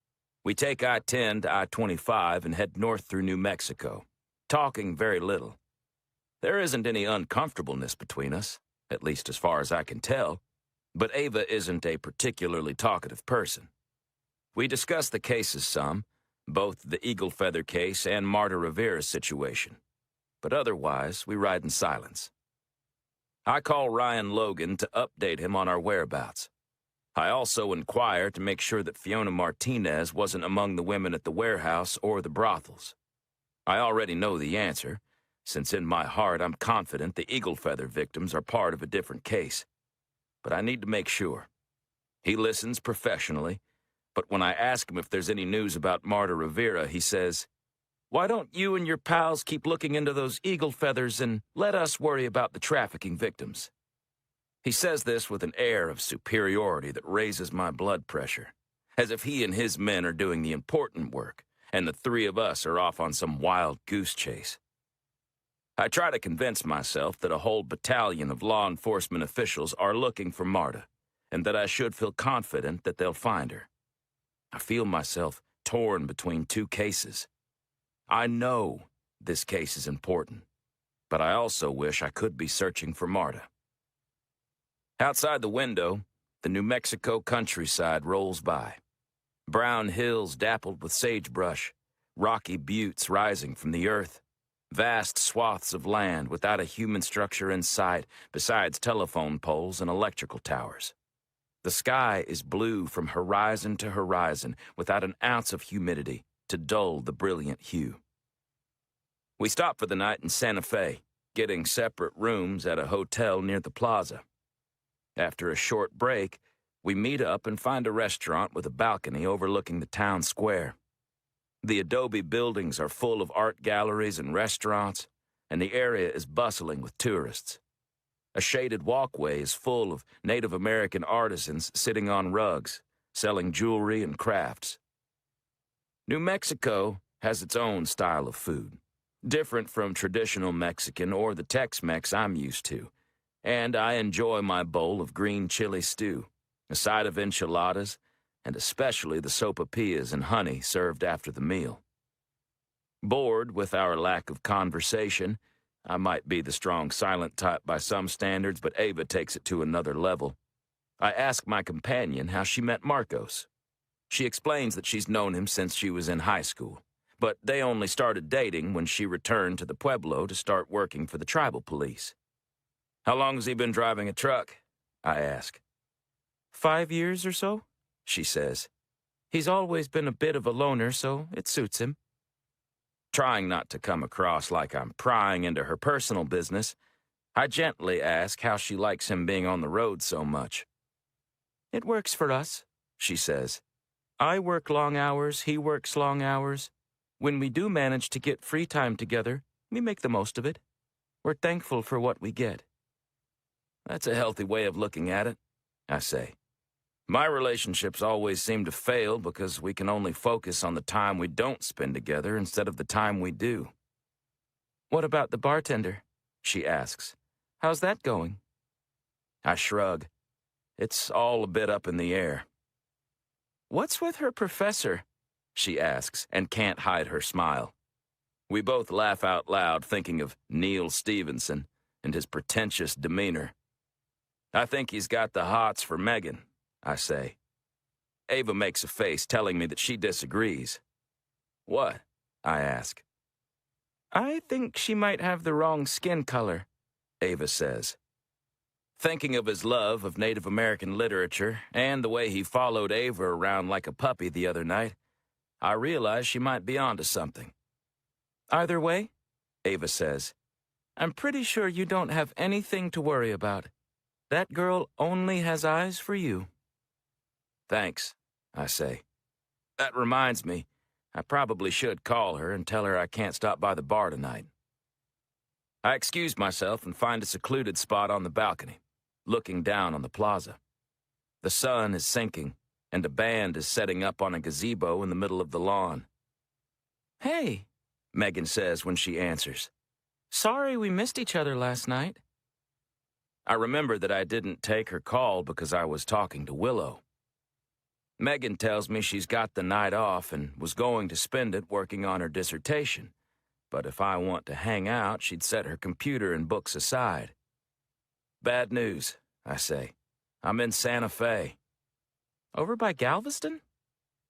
We take I-10 to I-25 and head north through New Mexico, talking very little. There isn't any uncomfortableness between us, at least as far as I can tell, but Ava isn't a particularly talkative person. We discuss the cases some, both the Eagle Feather case and Marta Rivera's situation, but otherwise we ride in silence. I call Ryan Logan to update him on our whereabouts. I also inquire to make sure that Fiona Martinez wasn't among the women at the warehouse or the brothels. I already know the answer, since in my heart I'm confident the Eagle Feather victims are part of a different case. But I need to make sure. He listens professionally, but when I ask him if there's any news about Marta Rivera, he says, "Why don't you and your pals keep looking into those Eagle Feathers and let us worry about the trafficking victims?" He says this with an air of superiority that raises my blood pressure, as if he and his men are doing the important work, and the three of us are off on some wild goose chase. I try to convince myself that a whole battalion of law enforcement officials are looking for Marta, and that I should feel confident that they'll find her. I feel myself torn between two cases. I know this case is important, but I also wish I could be searching for Marta. Outside the window, the New Mexico countryside rolls by. Brown hills dappled with sagebrush, rocky buttes rising from the earth, vast swaths of land without a human structure in sight besides telephone poles and electrical towers. The sky is blue from horizon to horizon without an ounce of humidity to dull the brilliant hue. We stop for the night in Santa Fe, getting separate rooms at a hotel near the plaza. After a short break, we meet up and find a restaurant with a balcony overlooking the town square. The adobe buildings are full of art galleries and restaurants, and the area is bustling with tourists. A shaded walkway is full of Native American artisans sitting on rugs, selling jewelry and crafts. New Mexico has its own style of food, different from traditional Mexican or the Tex-Mex I'm used to, and I enjoy my bowl of green chili stew, a side of enchiladas, and especially the sopapillas and honey served after the meal. Bored with our lack of conversation, I might be the strong silent type by some standards, but Ava takes it to another level. I ask my companion how she met Marcos. She explains that she's known him since she was in high school, but they only started dating when she returned to the Pueblo to start working for the tribal police. "How long has he been driving a truck?" I ask. 5 years or so, she says. He's always been a bit of a loner, so it suits him. Trying not to come across like I'm prying into her personal business, I gently ask how she likes him being on the road so much. "It works for us," she says. "I work long hours, he works long hours. When we do manage to get free time together, we make the most of it. We're thankful for what we get." That's a healthy way of looking at it, I say. My relationships always seem to fail because we can only focus on the time we don't spend together instead of the time we do. "What about the bartender?" she asks. "How's that going?" I shrug. It's all a bit up in the air. "What's with her professor?" she asks, and can't hide her smile. We both laugh out loud, thinking of Neil Stevenson and his pretentious demeanor. "I think he's got the hots for Megan," I say. Ava makes a face telling me that she disagrees. "What?" I ask. "I think she might have the wrong skin color," Ava says. Thinking of his love of Native American literature and the way he followed Ava around like a puppy the other night, I realize she might be onto something. "Either way," Ava says, "I'm pretty sure you don't have anything to worry about. That girl only has eyes for you." "Thanks," I say. "That reminds me, I probably should call her and tell her I can't stop by the bar tonight." I excuse myself and find a secluded spot on the balcony, looking down on the plaza. The sun is sinking, and a band is setting up on a gazebo in the middle of the lawn. "Hey," Megan says when she answers. "Sorry we missed each other last night." I remember that I didn't take her call because I was talking to Willow. Megan tells me she's got the night off and was going to spend it working on her dissertation, but if I want to hang out, she'd set her computer and books aside. Bad news, I say. I'm in Santa Fe. Over by Galveston?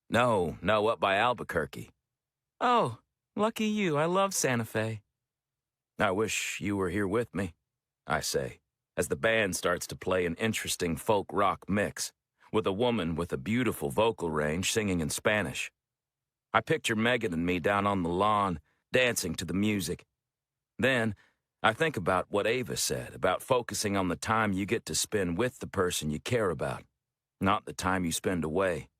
No, up by Albuquerque. Oh, lucky you. I love Santa Fe. I wish you were here with me, I say, as the band starts to play an interesting folk rock mix, with a woman with a beautiful vocal range singing in Spanish. I picture Megan and me down on the lawn, dancing to the music. Then, I think about what Ava said about focusing on the time you get to spend with the person you care about, not the time you spend away.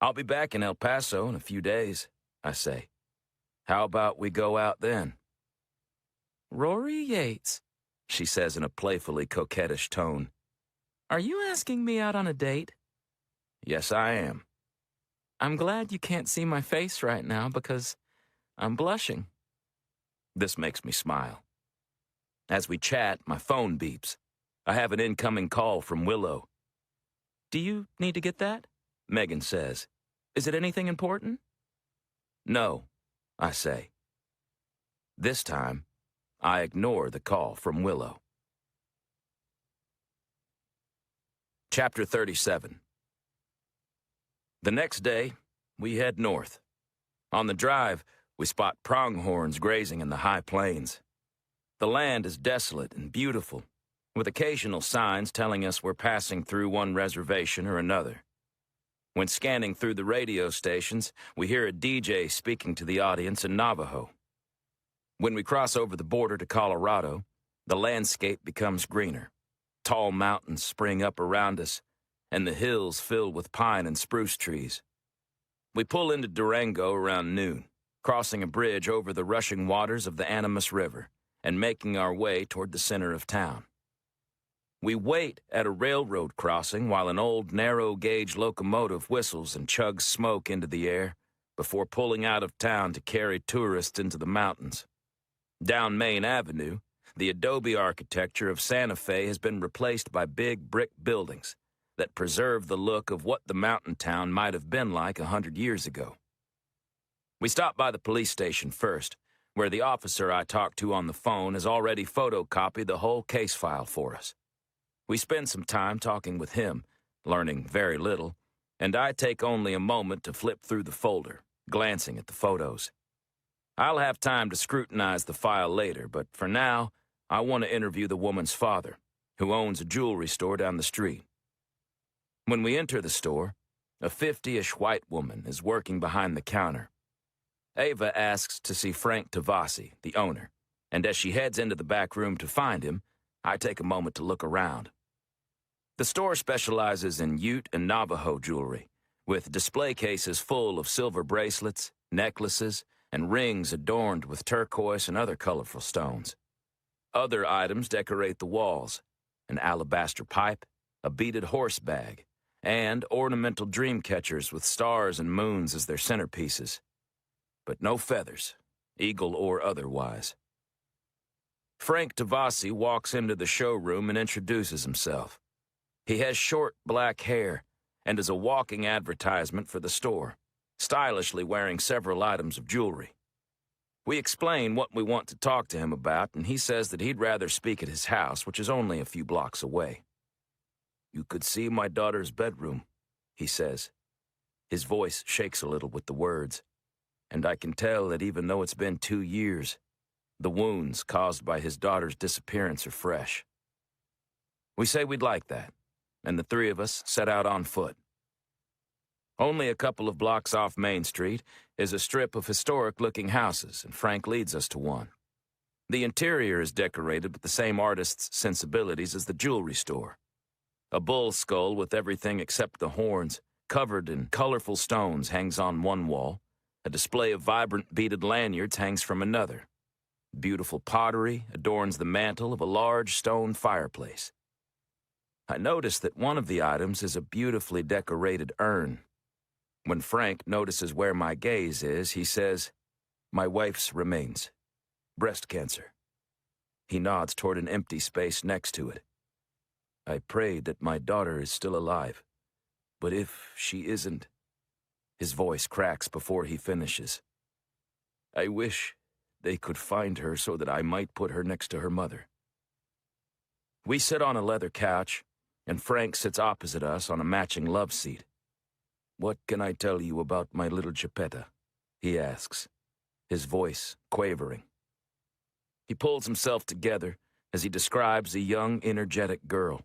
I'll be back in El Paso in a few days, I say. How about we go out then? Rory Yates, she says in a playfully coquettish tone. Are you asking me out on a date? Yes, I am. I'm glad you can't see my face right now because I'm blushing. This makes me smile. As we chat, my phone beeps. I have an incoming call from Willow. Do you need to get that? Megan says. Is it anything important? No, I say. This time, I ignore the call from Willow. Chapter 37. The next day, we head north. On the drive, we spot pronghorns grazing in the high plains. The land is desolate and beautiful, with occasional signs telling us we're passing through one reservation or another. When scanning through the radio stations, we hear a DJ speaking to the audience in Navajo. When we cross over the border to Colorado, the landscape becomes greener. Tall mountains spring up around us, and the hills fill with pine and spruce trees. We pull into Durango around noon, crossing a bridge over the rushing waters of the Animas River and making our way toward the center of town. We wait at a railroad crossing while an old narrow-gauge locomotive whistles and chugs smoke into the air before pulling out of town to carry tourists into the mountains. Down Main Avenue, the adobe architecture of Santa Fe has been replaced by big brick buildings that preserve the look of what the mountain town might have been like 100 years ago. We stop by the police station first, where the officer I talked to on the phone has already photocopied the whole case file for us. We spend some time talking with him, learning very little, and I take only a moment to flip through the folder, glancing at the photos. I'll have time to scrutinize the file later, but for now, I want to interview the woman's father, who owns a jewelry store down the street. When we enter the store, a 50-ish white woman is working behind the counter. Ava asks to see Frank Tavasi, the owner, and as she heads into the back room to find him, I take a moment to look around. The store specializes in Ute and Navajo jewelry, with display cases full of silver bracelets, necklaces, and rings adorned with turquoise and other colorful stones. Other items decorate the walls: an alabaster pipe, a beaded horse bag, and ornamental dream catchers with stars and moons as their centerpieces. But no feathers, eagle or otherwise. Frank Tavasi walks into the showroom and introduces himself. He has short black hair and is a walking advertisement for the store, stylishly wearing several items of jewelry. We explain what we want to talk to him about, and he says that he'd rather speak at his house, which is only a few blocks away. You could see my daughter's bedroom, he says. His voice shakes a little with the words, and I can tell that even though it's been 2 years, the wounds caused by his daughter's disappearance are fresh. We say we'd like that, and the three of us set out on foot. Only a couple of blocks off Main Street is a strip of historic-looking houses, and Frank leads us to one. The interior is decorated with the same artist's sensibilities as the jewelry store. A bull skull with everything except the horns, covered in colorful stones, hangs on one wall. A display of vibrant beaded lanyards hangs from another. Beautiful pottery adorns the mantel of a large stone fireplace. I notice that one of the items is a beautifully decorated urn. When Frank notices where my gaze is, he says, "My wife's remains. Breast cancer." He nods toward an empty space next to it. I pray that my daughter is still alive, but if she isn't, his voice cracks before he finishes. I wish they could find her so that I might put her next to her mother. We sit on a leather couch, and Frank sits opposite us on a matching love seat. "What can I tell you about my little Geppetta?" he asks, his voice quavering. He pulls himself together as he describes a young, energetic girl.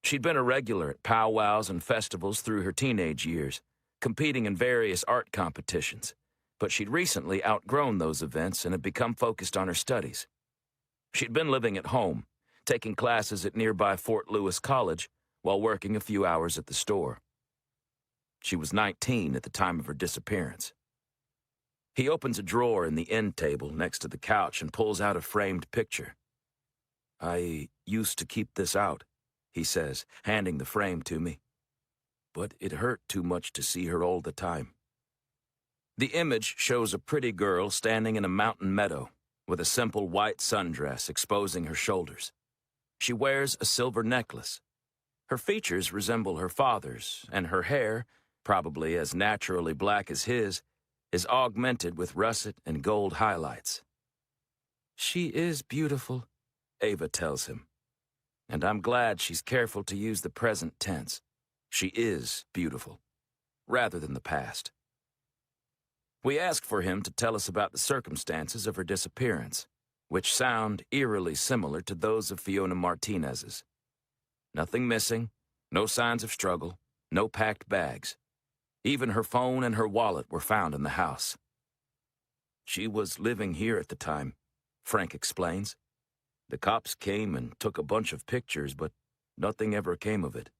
She'd been a regular at powwows and festivals through her teenage years, competing in various art competitions, but she'd recently outgrown those events and had become focused on her studies. She'd been living at home, taking classes at nearby Fort Lewis College while working a few hours at the store. She was 19 at the time of her disappearance. He opens a drawer in the end table next to the couch and pulls out a framed picture. "I used to keep this out," he says, handing the frame to me. "But it hurt too much to see her all the time." The image shows a pretty girl standing in a mountain meadow with a simple white sundress exposing her shoulders. She wears a silver necklace. Her features resemble her father's, and her hair, probably as naturally black as his, is augmented with russet and gold highlights. "She is beautiful," Ava tells him. And I'm glad she's careful to use the present tense. She is beautiful, rather than the past. We ask for him to tell us about the circumstances of her disappearance, which sound eerily similar to those of Fiona Martinez's. Nothing missing, no signs of struggle, no packed bags. Even her phone and her wallet were found in the house. "She was living here at the time," Frank explains. "The cops came and took a bunch of pictures, but nothing ever came of it."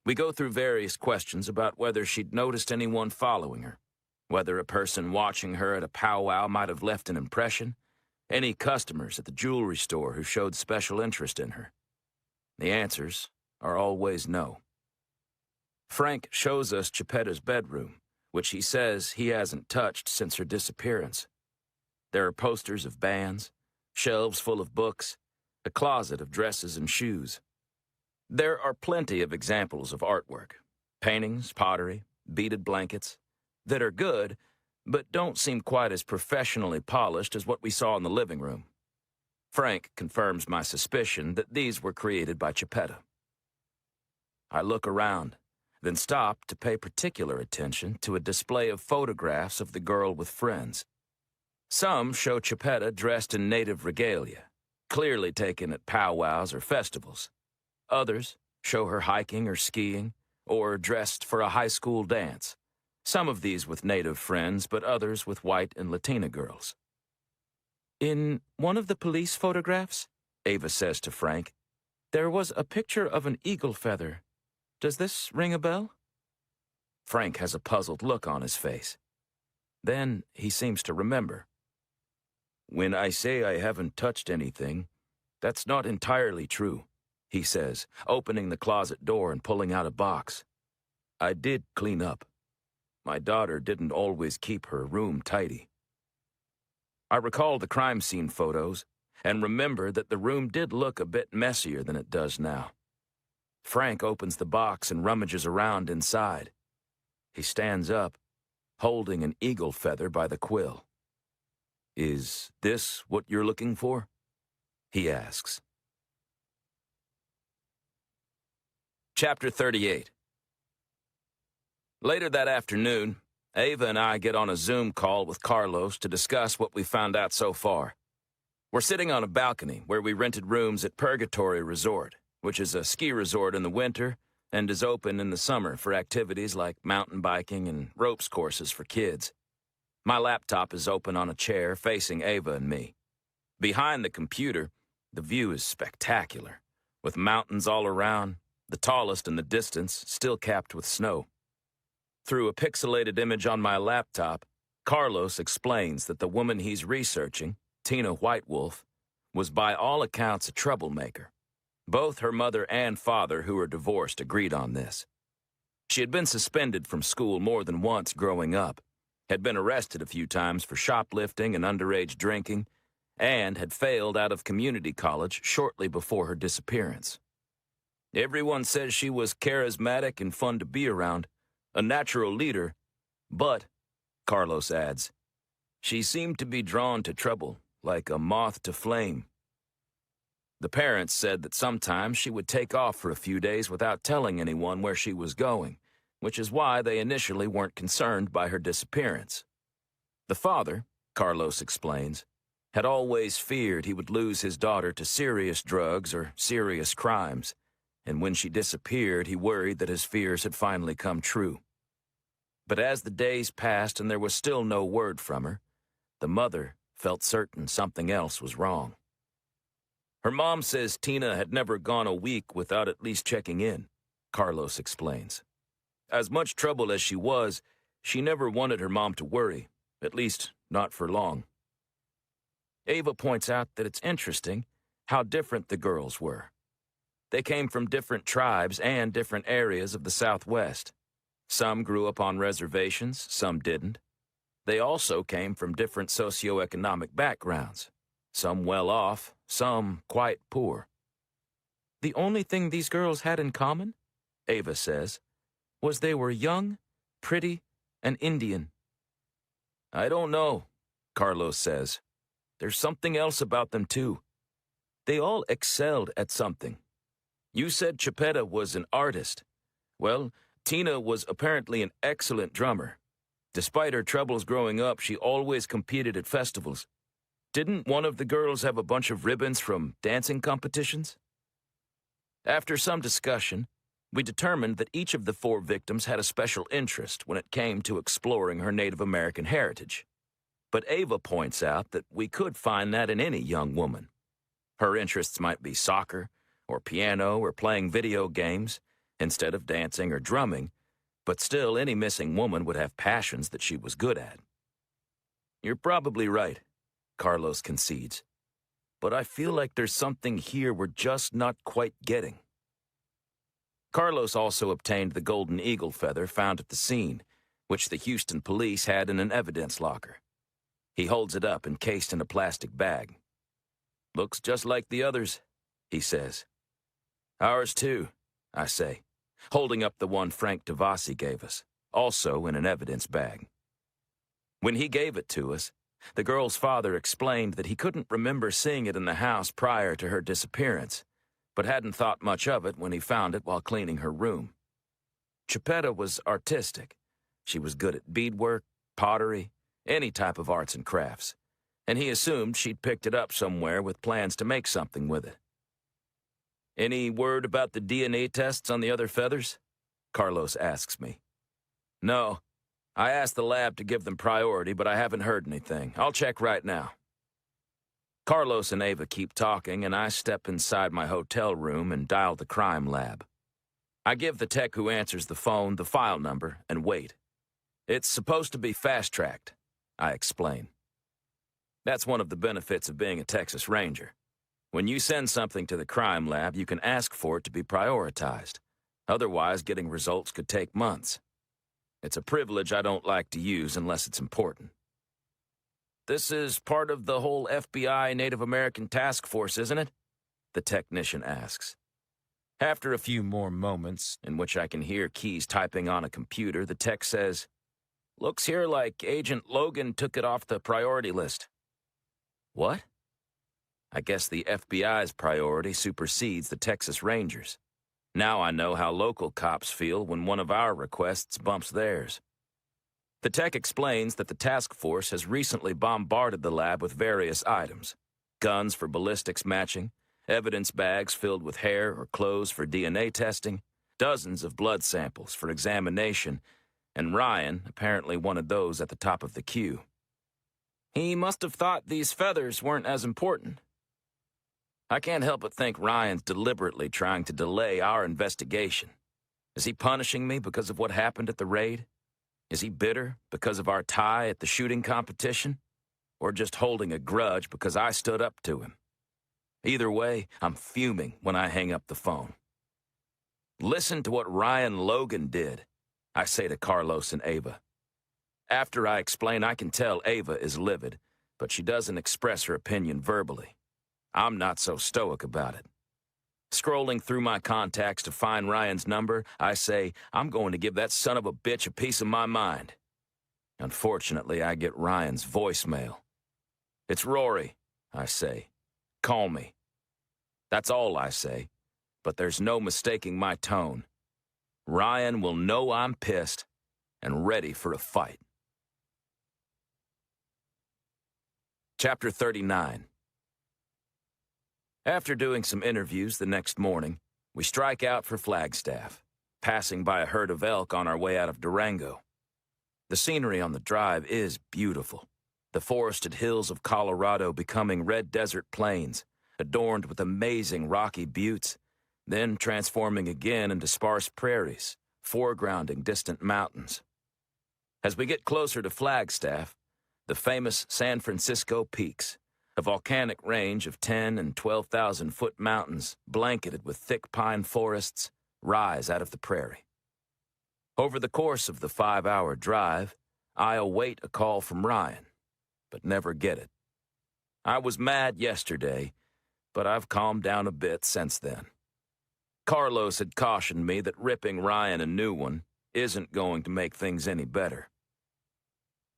We go through various questions about whether she'd noticed anyone following her, whether a person watching her at a powwow might have left an impression, any customers at the jewelry store who showed special interest in her. The answers are always no. Frank shows us Geppetta's bedroom, which he says he hasn't touched since her disappearance. There are posters of bands, shelves full of books, a closet of dresses and shoes. There are plenty of examples of artwork, paintings, pottery, beaded blankets, that are good, but don't seem quite as professionally polished as what we saw in the living room. Frank confirms my suspicion that these were created by Geppetta. I look around, then stop to pay particular attention to a display of photographs of the girl with friends. Some show Geppetta dressed in native regalia, clearly taken at powwows or festivals. Others show her hiking or skiing, or dressed for a high school dance. Some of these with native friends, but others with white and Latina girls. "In one of the police photographs," Ava says to Frank, "there was a picture of an eagle feather. Does this ring a bell?" Frank has a puzzled look on his face. Then he seems to remember. "When I say I haven't touched anything, that's not entirely true," he says, opening the closet door and pulling out a box. "I did clean up. My daughter didn't always keep her room tidy." I recall the crime scene photos and remember that the room did look a bit messier than it does now. Frank opens the box and rummages around inside. He stands up, holding an eagle feather by the quill. "Is this what you're looking for?" he asks. Chapter 38. Later that afternoon, Ava and I get on a Zoom call with Carlos to discuss what we found out so far. We're sitting on a balcony where we rented rooms at Purgatory Resort, which is a ski resort in the winter and is open in the summer for activities like mountain biking and ropes courses for kids. My laptop is open on a chair facing Ava and me. Behind the computer, the view is spectacular, with mountains all around, the tallest in the distance still capped with snow. Through a pixelated image on my laptop, Carlos explains that the woman he's researching, Tina Whitewolf, was by all accounts a troublemaker. Both her mother and father, who are divorced, agreed on this. She had been suspended from school more than once growing up, had been arrested a few times for shoplifting and underage drinking, and had failed out of community college shortly before her disappearance. Everyone says she was charismatic and fun to be around, a natural leader, but, Carlos adds, she seemed to be drawn to trouble, like a moth to flame. The parents said that sometimes she would take off for a few days without telling anyone where she was going, which is why they initially weren't concerned by her disappearance. The father, Carlos explains, had always feared he would lose his daughter to serious drugs or serious crimes, and when she disappeared, he worried that his fears had finally come true. But as the days passed and there was still no word from her, the mother felt certain something else was wrong. Her mom says Tina had never gone a week without at least checking in, Carlos explains. As much trouble as she was, she never wanted her mom to worry, at least not for long. Ava points out that it's interesting how different the girls were. They came from different tribes and different areas of the Southwest. Some grew up on reservations, some didn't. They also came from different socioeconomic backgrounds. Some well off, some quite poor. The only thing these girls had in common, Ava says, was they were young, pretty, and Indian. I don't know, Carlos says. There's something else about them too. They all excelled at something. You said Chipetta was an artist. Well, Tina was apparently an excellent drummer. Despite her troubles growing up, she always competed at festivals. Didn't one of the girls have a bunch of ribbons from dancing competitions? After some discussion, we determined that each of the 4 victims had a special interest when it came to exploring her Native American heritage. But Ava points out that we could find that in any young woman. Her interests might be soccer, or piano, or playing video games, instead of dancing or drumming, but still any missing woman would have passions that she was good at. You're probably right, Carlos concedes. But I feel like there's something here we're just not quite getting. Carlos also obtained the golden eagle feather found at the scene, which the Houston police had in an evidence locker. He holds it up encased in a plastic bag. Looks just like the others, he says. Ours too, I say, holding up the one Frank Devassi gave us, also in an evidence bag. When he gave it to us, the girl's father explained that he couldn't remember seeing it in the house prior to her disappearance, but hadn't thought much of it when he found it while cleaning her room. Chipetta was artistic. She was good at beadwork, pottery, any type of arts and crafts, and he assumed she'd picked it up somewhere with plans to make something with it. Any word about the DNA tests on the other feathers? Carlos asks me. No. I asked the lab to give them priority, but I haven't heard anything. I'll check right now. Carlos and Ava keep talking, and I step inside my hotel room and dial the crime lab. I give the tech who answers the phone the file number and wait. It's supposed to be fast-tracked, I explain. That's one of the benefits of being a Texas Ranger. When you send something to the crime lab, you can ask for it to be prioritized. Otherwise, getting results could take months. It's a privilege I don't like to use unless it's important. This is part of the whole FBI Native American task force, isn't it? The technician asks. After a few more moments, in which I can hear keys typing on a computer, the tech says, Looks here like Agent Logan took it off the priority list. What? I guess the FBI's priority supersedes the Texas Rangers. Now I know how local cops feel when one of our requests bumps theirs. The tech explains that the task force has recently bombarded the lab with various items. Guns for ballistics matching, evidence bags filled with hair or clothes for DNA testing, dozens of blood samples for examination, and Ryan apparently wanted those at the top of the queue. He must have thought these feathers weren't as important. I can't help but think Ryan's deliberately trying to delay our investigation. Is he punishing me because of what happened at the raid? Is he bitter because of our tie at the shooting competition? Or just holding a grudge because I stood up to him? Either way, I'm fuming when I hang up the phone. Listen to what Ryan Logan did, I say to Carlos and Ava. After I explain, I can tell Ava is livid, but she doesn't express her opinion verbally. I'm not so stoic about it. Scrolling through my contacts to find Ryan's number, I say, I'm going to give that son of a bitch a piece of my mind. Unfortunately, I get Ryan's voicemail. It's Rory, I say. Call me. That's all I say, but there's no mistaking my tone. Ryan will know I'm pissed and ready for a fight. Chapter 39. After doing some interviews the next morning, we strike out for Flagstaff, passing by a herd of elk on our way out of Durango. The scenery on the drive is beautiful, the forested hills of Colorado becoming red desert plains, adorned with amazing rocky buttes, then transforming again into sparse prairies, foregrounding distant mountains. As we get closer to Flagstaff, the famous San Francisco Peaks, a volcanic range of 10 and 12,000-foot mountains blanketed with thick pine forests, rise out of the prairie. Over the course of the 5-hour drive, I await a call from Ryan, but never get it. I was mad yesterday, but I've calmed down a bit since then. Carlos had cautioned me that ripping Ryan a new one isn't going to make things any better.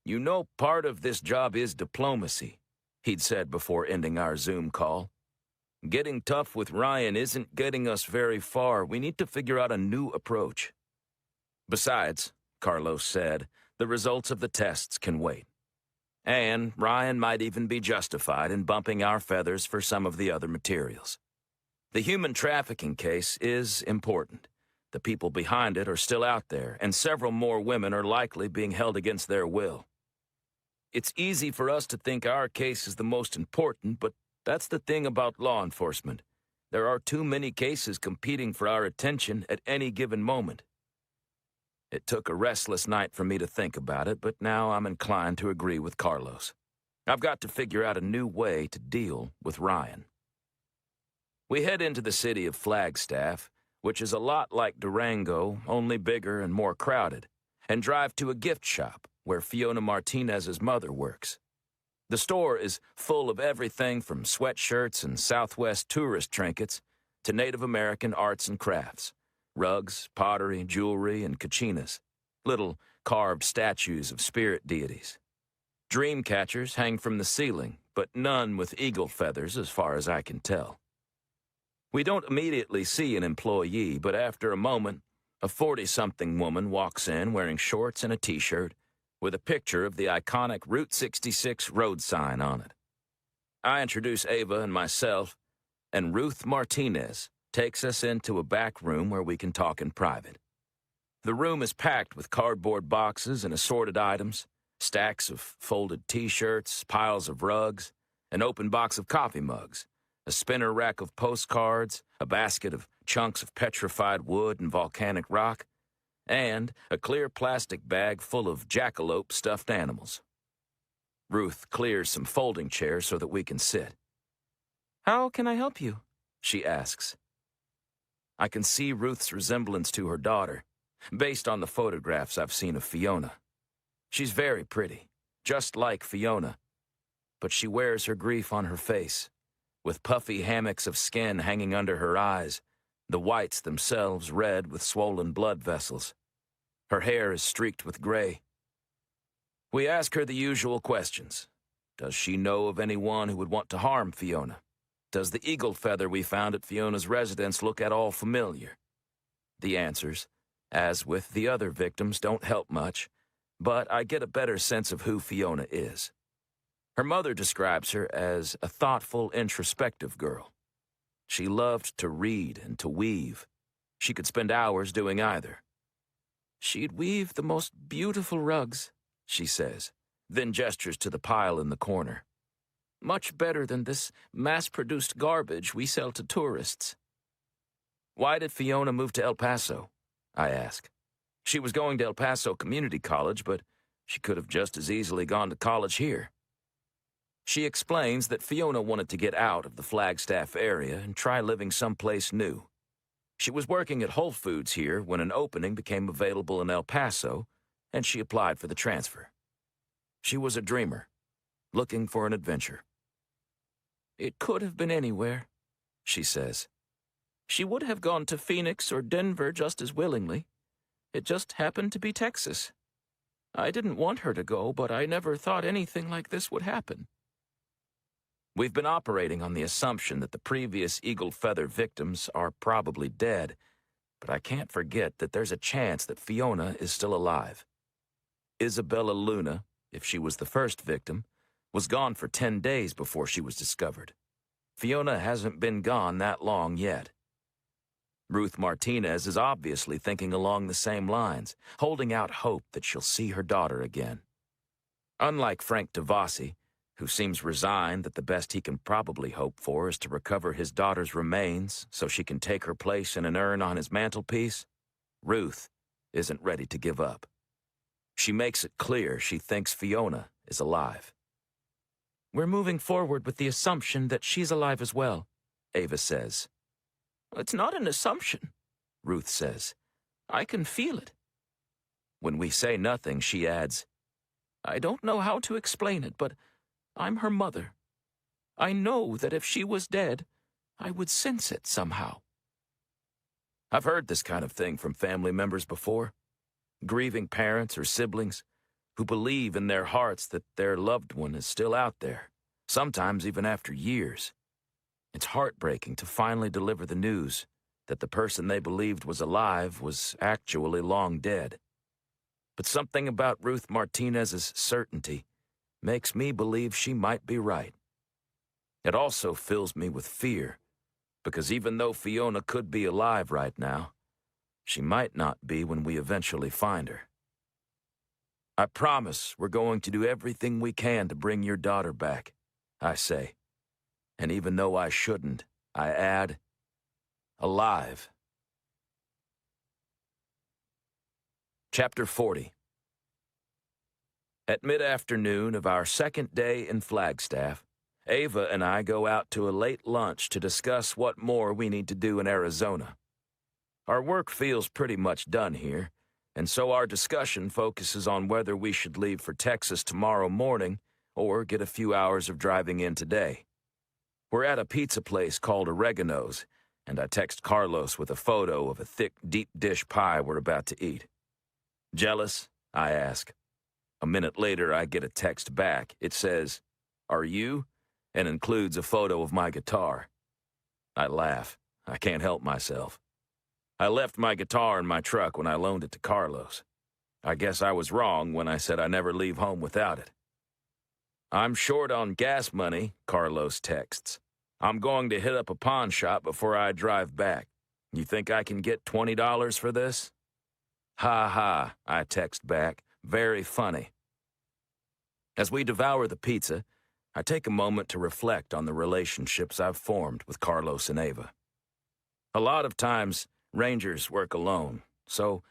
"You know, part of this job is diplomacy," he'd said before ending our Zoom call. "Getting tough with Ryan isn't getting us very far. We need to figure out a new approach." Besides, Carlos said, the results of the tests can wait. And Ryan might even be justified in bumping our feathers for some of the other materials. The human trafficking case is important. The people behind it are still out there, and several more women are likely being held against their will. It's easy for us to think our case is the most important, but that's the thing about law enforcement. There are too many cases competing for our attention at any given moment. It took a restless night for me to think about it, but now I'm inclined to agree with Carlos. I've got to figure out a new way to deal with Ryan. We head into the city of Flagstaff, which is a lot like Durango, only bigger and more crowded, and drive to a gift shop where Fiona Martinez's mother works. The store is full of everything from sweatshirts and Southwest tourist trinkets to Native American arts and crafts, rugs, pottery, jewelry, and kachinas, little carved statues of spirit deities. Dream catchers hang from the ceiling, but none with eagle feathers as far as I can tell. We don't immediately see an employee, but after a moment, a 40-something woman walks in wearing shorts and a t-shirt with a picture of the iconic Route 66 road sign on it. I introduce Ava and myself, and Ruth Martinez takes us into a back room where we can talk in private. The room is packed with cardboard boxes and assorted items, stacks of folded t-shirts, piles of rugs, an open box of coffee mugs, a spinner rack of postcards, a basket of chunks of petrified wood and volcanic rock, and a clear plastic bag full of jackalope stuffed animals. Ruth clears some folding chairs so that we can sit. "How can I help you?" she asks. I can see Ruth's resemblance to her daughter, based on the photographs I've seen of Fiona. She's very pretty, just like Fiona, but she wears her grief on her face, with puffy hammocks of skin hanging under her eyes, the whites themselves red with swollen blood vessels. Her hair is streaked with gray. We ask her the usual questions. Does she know of anyone who would want to harm Fiona? Does the eagle feather we found at Fiona's residence look at all familiar? The answers, as with the other victims, don't help much, but I get a better sense of who Fiona is. Her mother describes her as a thoughtful, introspective girl. She loved to read and to weave. She could spend hours doing either. "She'd weave the most beautiful rugs," she says, then gestures to the pile in the corner. "Much better than this mass-produced garbage we sell to tourists." "Why did Fiona move to El Paso?" I ask. She was going to El Paso Community College, but she could have just as easily gone to college here. She explains that Fiona wanted to get out of the Flagstaff area and try living someplace new. She was working at Whole Foods here when an opening became available in El Paso, and she applied for the transfer. She was a dreamer, looking for an adventure. "It could have been anywhere," she says. "She would have gone to Phoenix or Denver just as willingly. It just happened to be Texas. I didn't want her to go, but I never thought anything like this would happen." We've been operating on the assumption that the previous eagle feather victims are probably dead, but I can't forget that there's a chance that Fiona is still alive. Isabella Luna, if she was the first victim, was gone for 10 days before she was discovered. Fiona hasn't been gone that long yet. Ruth Martinez is obviously thinking along the same lines, holding out hope that she'll see her daughter again. Unlike Frank DeVossi, who seems resigned that the best he can probably hope for is to recover his daughter's remains so she can take her place in an urn on his mantelpiece, Ruth isn't ready to give up. She makes it clear she thinks Fiona is alive. "We're moving forward with the assumption that she's alive as well," Ava says. "It's not an assumption," Ruth says. "I can feel it." When we say nothing, she adds, "I don't know how to explain it, but I'm her mother. I know that if she was dead, I would sense it somehow." I've heard this kind of thing from family members before. Grieving parents or siblings who believe in their hearts that their loved one is still out there, sometimes even after years. It's heartbreaking to finally deliver the news that the person they believed was alive was actually long dead. But something about Ruth Martinez's certainty makes me believe she might be right. It also fills me with fear, because even though Fiona could be alive right now, she might not be when we eventually find her. "I promise we're going to do everything we can to bring your daughter back," I say. And even though I shouldn't, I add, alive. Chapter 40. At mid-afternoon of our second day in Flagstaff, Ava and I go out to a late lunch to discuss what more we need to do in Arizona. Our work feels pretty much done here, and so our discussion focuses on whether we should leave for Texas tomorrow morning or get a few hours of driving in today. We're at a pizza place called Oregano's, and I text Carlos with a photo of a thick, deep dish pie we're about to eat. "Jealous?" I ask. A minute later, I get a text back. It says, "Are you?" and includes a photo of my guitar. I laugh. I can't help myself. I left my guitar in my truck when I loaned it to Carlos. I guess I was wrong when I said I never leave home without it. "I'm short on gas money," Carlos texts. "I'm going to hit up a pawn shop before I drive back. You think I can get $20 for this?" "Ha ha," I text back. "Very funny." As we devour the pizza, I take a moment to reflect on the relationships I've formed with Carlos and Ava. A lot of times, Rangers work alone, so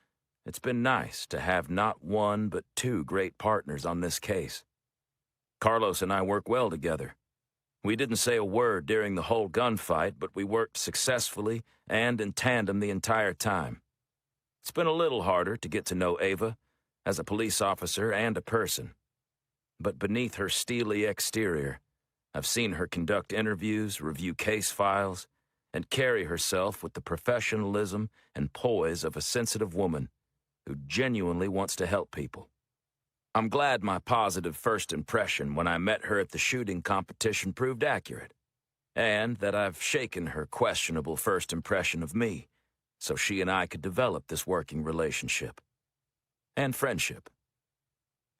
it's been nice to have not one but two great partners on this case. Carlos and I work well together. We didn't say a word during the whole gunfight, but we worked successfully and in tandem the entire time. It's been a little harder to get to know Ava as a police officer and a person. But beneath her steely exterior, I've seen her conduct interviews, review case files, and carry herself with the professionalism and poise of a sensitive woman who genuinely wants to help people. I'm glad my positive first impression when I met her at the shooting competition proved accurate, and that I've shaken her questionable first impression of me, so she and I could develop this working relationship. And friendship.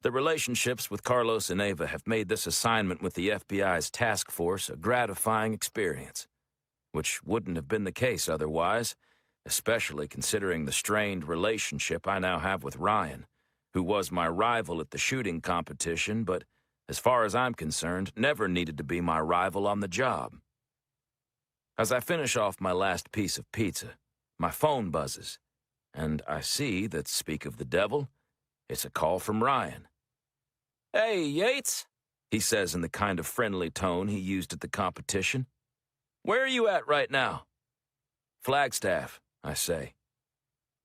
The relationships with Carlos and Ava have made this assignment with the FBI's task force a gratifying experience, which wouldn't have been the case otherwise, especially considering the strained relationship I now have with Ryan, who was my rival at the shooting competition, but, as far as I'm concerned, never needed to be my rival on the job. As I finish off my last piece of pizza, my phone buzzes, and I see that, speak of the devil, it's a call from Ryan. "Hey, Yates," he says in the kind of friendly tone he used at the competition. "Where are you at right now?" "Flagstaff," I say.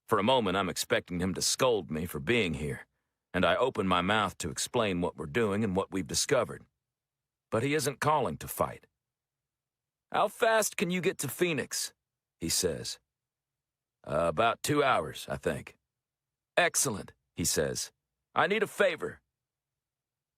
For a moment, I'm expecting him to scold me for being here, and I open my mouth to explain what we're doing and what we've discovered. But he isn't calling to fight. "How fast can you get to Phoenix?" he says. About 2 hours, I think." "Excellent," he says. "I need a favor."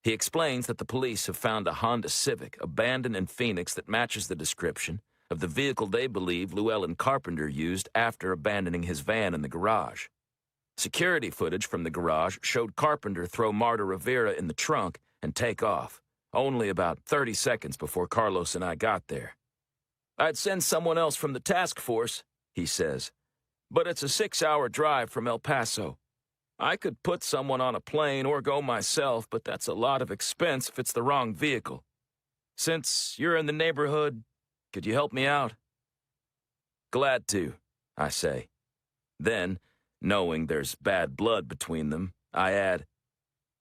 He explains that the police have found a Honda Civic abandoned in Phoenix that matches the description of the vehicle they believe Llewellyn Carpenter used after abandoning his van in the garage. Security footage from the garage showed Carpenter throw Marta Rivera in the trunk and take off, only about 30 seconds before Carlos and I got there. "I'd send someone else from the task force," he says, "but it's a 6-hour drive from El Paso. I could put someone on a plane or go myself, but that's a lot of expense if it's the wrong vehicle. Since you're in the neighborhood, could you help me out?" "Glad to," I say. Then, knowing there's bad blood between them, I add,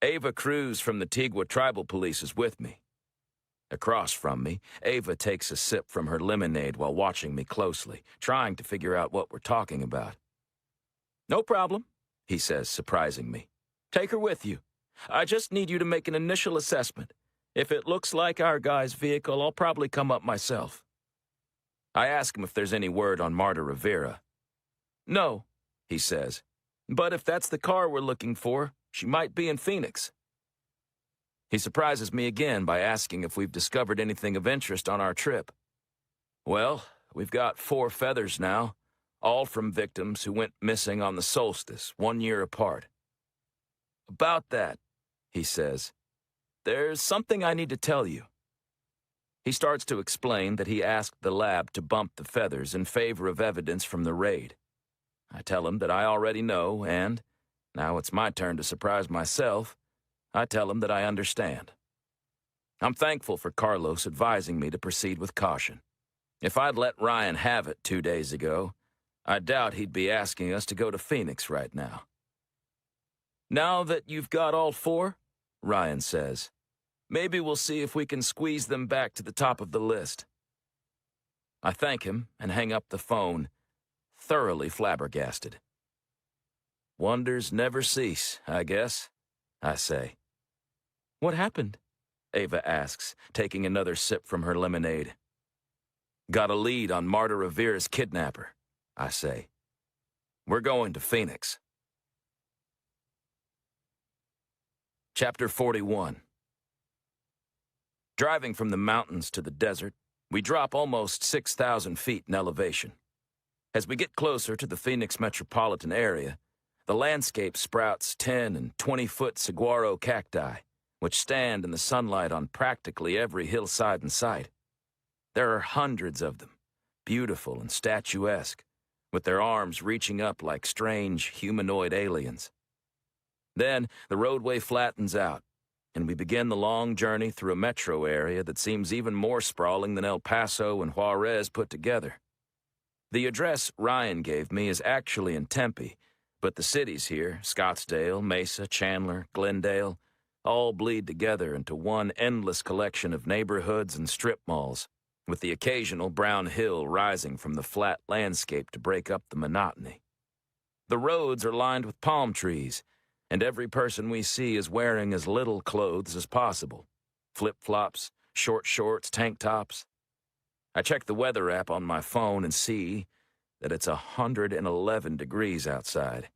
"Ava Cruz from the Tigua Tribal Police is with me." Across from me, Ava takes a sip from her lemonade while watching me closely, trying to figure out what we're talking about. "No problem," he says, surprising me. "Take her with you. I just need you to make an initial assessment. If it looks like our guy's vehicle, I'll probably come up myself." I ask him if there's any word on Marta Rivera. "No," he says, "but if that's the car we're looking for, she might be in Phoenix." He surprises me again by asking if we've discovered anything of interest on our trip. "Well, we've got 4 feathers now, all from victims who went missing on the solstice, 1 year apart." "About that," he says, "there's something I need to tell you." He starts to explain that he asked the lab to bump the feathers in favor of evidence from the raid. I tell him that I already know, and, now it's my turn to surprise myself, I tell him that I understand. I'm thankful for Carlos advising me to proceed with caution. If I'd let Ryan have it 2 days ago, I doubt he'd be asking us to go to Phoenix right now. "Now that you've got all 4, Ryan says, "maybe we'll see if we can squeeze them back to the top of the list." I thank him and hang up the phone, thoroughly flabbergasted. "Wonders never cease, I guess," I say. "What happened?" Ava asks, taking another sip from her lemonade. "Got a lead on Marta Rivera's kidnapper," I say. "We're going to Phoenix." Chapter 41. Driving from the mountains to the desert, we drop almost 6,000 feet in elevation. As we get closer to the Phoenix metropolitan area, the landscape sprouts 10 and 20-foot saguaro cacti, which stand in the sunlight on practically every hillside in sight. There are hundreds of them, beautiful and statuesque, with their arms reaching up like strange humanoid aliens. Then the roadway flattens out, and we begin the long journey through a metro area that seems even more sprawling than El Paso and Juarez put together. The address Ryan gave me is actually in Tempe, but the cities here, Scottsdale, Mesa, Chandler, Glendale, all bleed together into one endless collection of neighborhoods and strip malls, with the occasional brown hill rising from the flat landscape to break up the monotony. The roads are lined with palm trees, and every person we see is wearing as little clothes as possible. Flip-flops, short shorts, tank tops. I check the weather app on my phone and see that it's 111 degrees outside.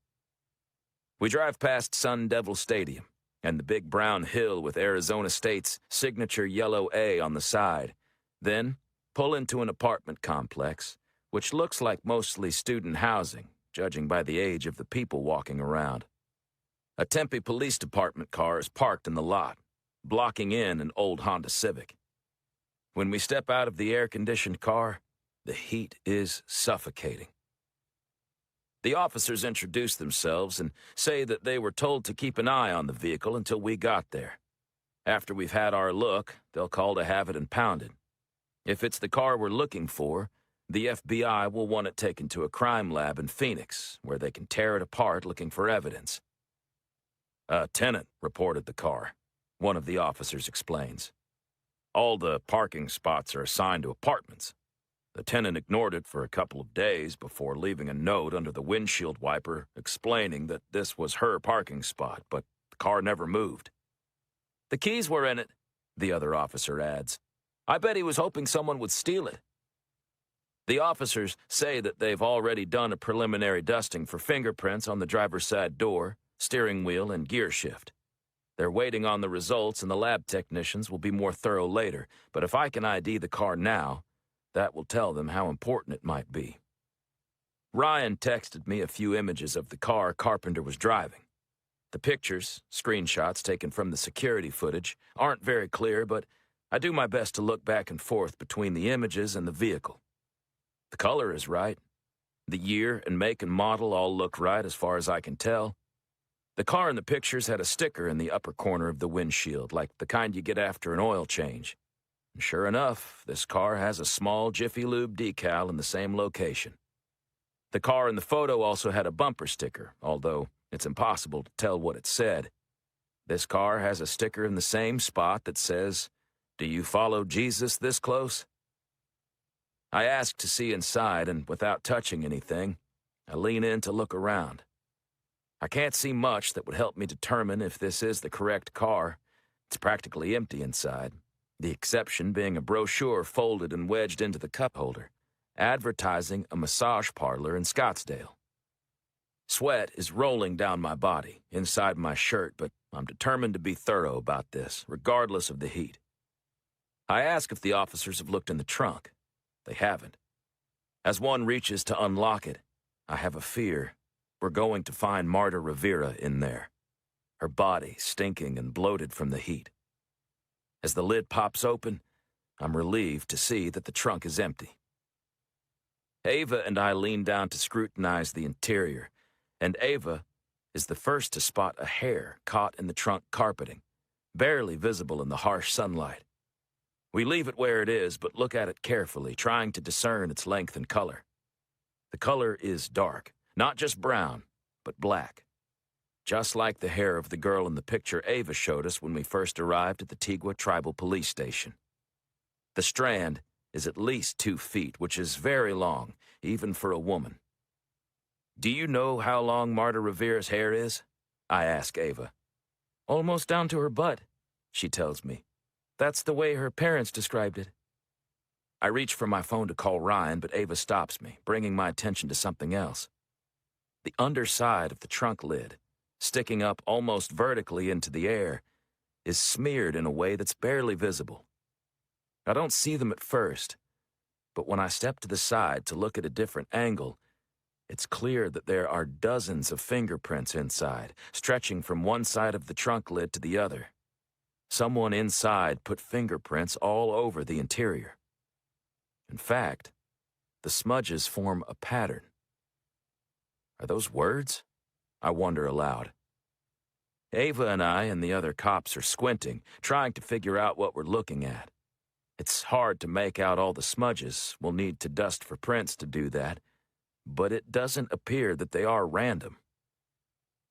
We drive past Sun Devil Stadium and the big brown hill with Arizona State's signature yellow A on the side, then pull into an apartment complex, which looks like mostly student housing, judging by the age of the people walking around. A Tempe Police Department car is parked in the lot, blocking in an old Honda Civic. When we step out of the air-conditioned car, the heat is suffocating. The officers introduce themselves and say that they were told to keep an eye on the vehicle until we got there. After we've had our look, they'll call to have it impounded. If it's the car we're looking for, the FBI will want it taken to a crime lab in Phoenix, where they can tear it apart looking for evidence. "A tenant reported the car," one of the officers explains. "All the parking spots are assigned to apartments. The tenant ignored it for a couple of days before leaving a note under the windshield wiper explaining that this was her parking spot, but the car never moved." "The keys were in it," the other officer adds. "I bet he was hoping someone would steal it." The officers say that they've already done a preliminary dusting for fingerprints on the driver's side door, steering wheel, and gear shift. They're waiting on the results, and the lab technicians will be more thorough later, but if I can ID the car now, that will tell them how important it might be. Ryan texted me a few images of the car Carpenter was driving. The pictures, screenshots taken from the security footage, aren't very clear, but I do my best to look back and forth between the images and the vehicle. The color is right. The year and make and model all look right as far as I can tell. The car in the pictures had a sticker in the upper corner of the windshield, like the kind you get after an oil change. And sure enough, this car has a small Jiffy Lube decal in the same location. The car in the photo also had a bumper sticker, although it's impossible to tell what it said. This car has a sticker in the same spot that says, "Do you follow Jesus this close?" I ask to see inside, and without touching anything, I lean in to look around. I can't see much that would help me determine if this is the correct car. It's practically empty inside, the exception being a brochure folded and wedged into the cup holder, advertising a massage parlor in Scottsdale. Sweat is rolling down my body, inside my shirt, but I'm determined to be thorough about this, regardless of the heat. I ask if the officers have looked in the trunk. They haven't. As one reaches to unlock it, I have a fear we're going to find Marta Rivera in there, her body stinking and bloated from the heat. As the lid pops open, I'm relieved to see that the trunk is empty. Ava and I lean down to scrutinize the interior, and Ava is the first to spot a hair caught in the trunk carpeting, barely visible in the harsh sunlight. We leave it where it is, but look at it carefully, trying to discern its length and color. The color is dark, not just brown, but black. Just like the hair of the girl in the picture Ava showed us when we first arrived at the Tigua Tribal Police Station. The strand is at least 2 feet, which is very long, even for a woman. "Do you know how long Marta Rivera's hair is?" I ask Ava. "Almost down to her butt," she tells me. "That's the way her parents described it." I reach for my phone to call Ryan, but Ava stops me, bringing my attention to something else. The underside of the trunk lid, sticking up almost vertically into the air, is smeared in a way that's barely visible. I don't see them at first, but when I step to the side to look at a different angle, it's clear that there are dozens of fingerprints inside, stretching from one side of the trunk lid to the other. Someone inside put fingerprints all over the interior. In fact, the smudges form a pattern. Are those words? I wonder aloud. Ava and I and the other cops are squinting, trying to figure out what we're looking at. It's hard to make out all the smudges. We'll need to dust for prints to do that, but it doesn't appear that they are random.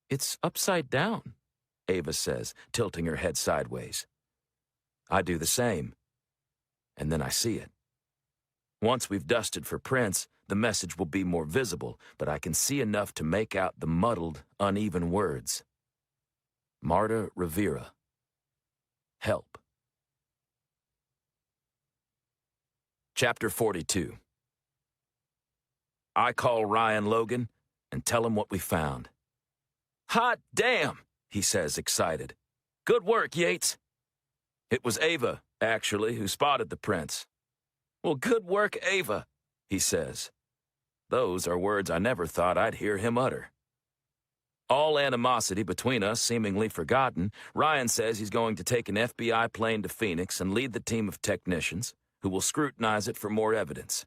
"It's upside down," Ava says, tilting her head sideways. I do the same, and then I see it. Once we've dusted for prints, the message will be more visible, but I can see enough to make out the muddled, uneven words. Marta Rivera. Help. Chapter 42. I call Ryan Logan and tell him what we found. "Hot damn," he says, excited. "Good work, Yates." It was Ava, actually, who spotted the prints. "Well, good work, Ava," he says. Those are words I never thought I'd hear him utter. All animosity between us seemingly forgotten, Ryan says he's going to take an FBI plane to Phoenix and lead the team of technicians, who will scrutinize it for more evidence.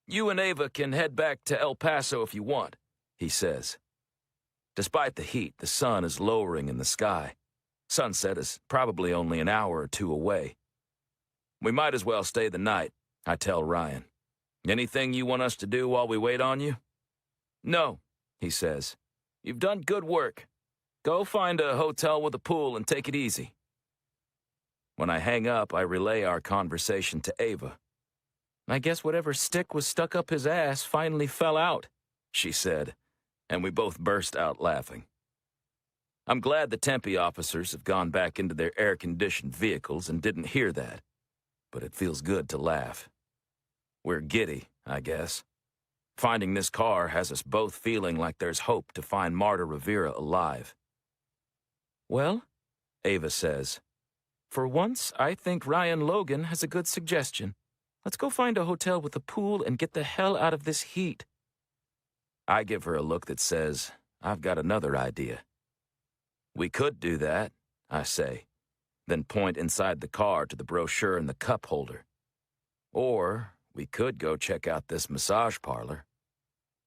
"You and Ava can head back to El Paso if you want," he says. Despite the heat, the sun is lowering in the sky. Sunset is probably only an hour or two away. "We might as well stay the night," I tell Ryan. "Anything you want us to do while we wait on you?" "No," he says. "You've done good work. Go find a hotel with a pool and take it easy." When I hang up, I relay our conversation to Ava. "I guess whatever stick was stuck up his ass finally fell out," she said, and we both burst out laughing. I'm glad the Tempe officers have gone back into their air-conditioned vehicles and didn't hear that, but it feels good to laugh. We're giddy, I guess. Finding this car has us both feeling like there's hope to find Marta Rivera alive. "Well, Ava says. For once, I think Ryan Logan has a good suggestion. Let's go find a hotel with a pool and get the hell out of this heat. I give her a look that says, I've got another idea. We could do that, I say, then point inside the car to the brochure in the cup holder. Or we could go check out this massage parlor.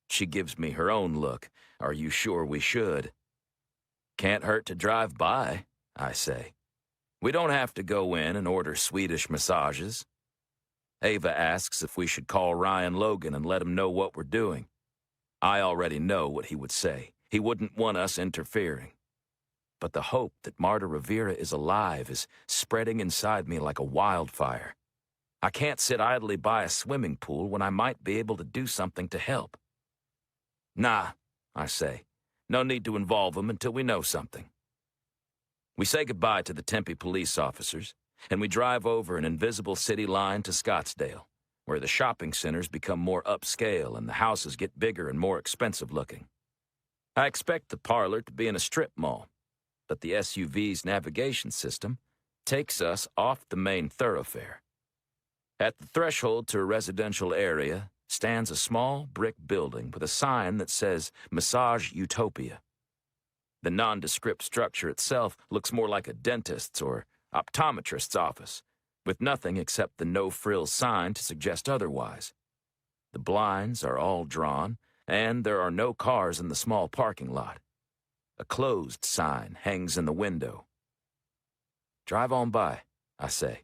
She gives me her own look. Are you sure we should? Can't hurt to drive by, I say. We don't have to go in and order Swedish massages. Ava asks if we should call Ryan Logan and let him know what we're doing. I already know what he would say. He wouldn't want us interfering. But the hope that Marta Rivera is alive is spreading inside me like a wildfire. I can't sit idly by a swimming pool when I might be able to do something to help. Nah, I say. No need to involve them until we know something. We say goodbye to the Tempe police officers, and we drive over an invisible city line to Scottsdale, where the shopping centers become more upscale and the houses get bigger and more expensive looking. I expect the parlor to be in a strip mall, but the SUV's navigation system takes us off the main thoroughfare. At the threshold to a residential area stands a small brick building with a sign that says Massage Utopia. The nondescript structure itself looks more like a dentist's or optometrist's office, with nothing except the no-frills sign to suggest otherwise. The blinds are all drawn, and there are no cars in the small parking lot. A closed sign hangs in the window. Drive on by, I say.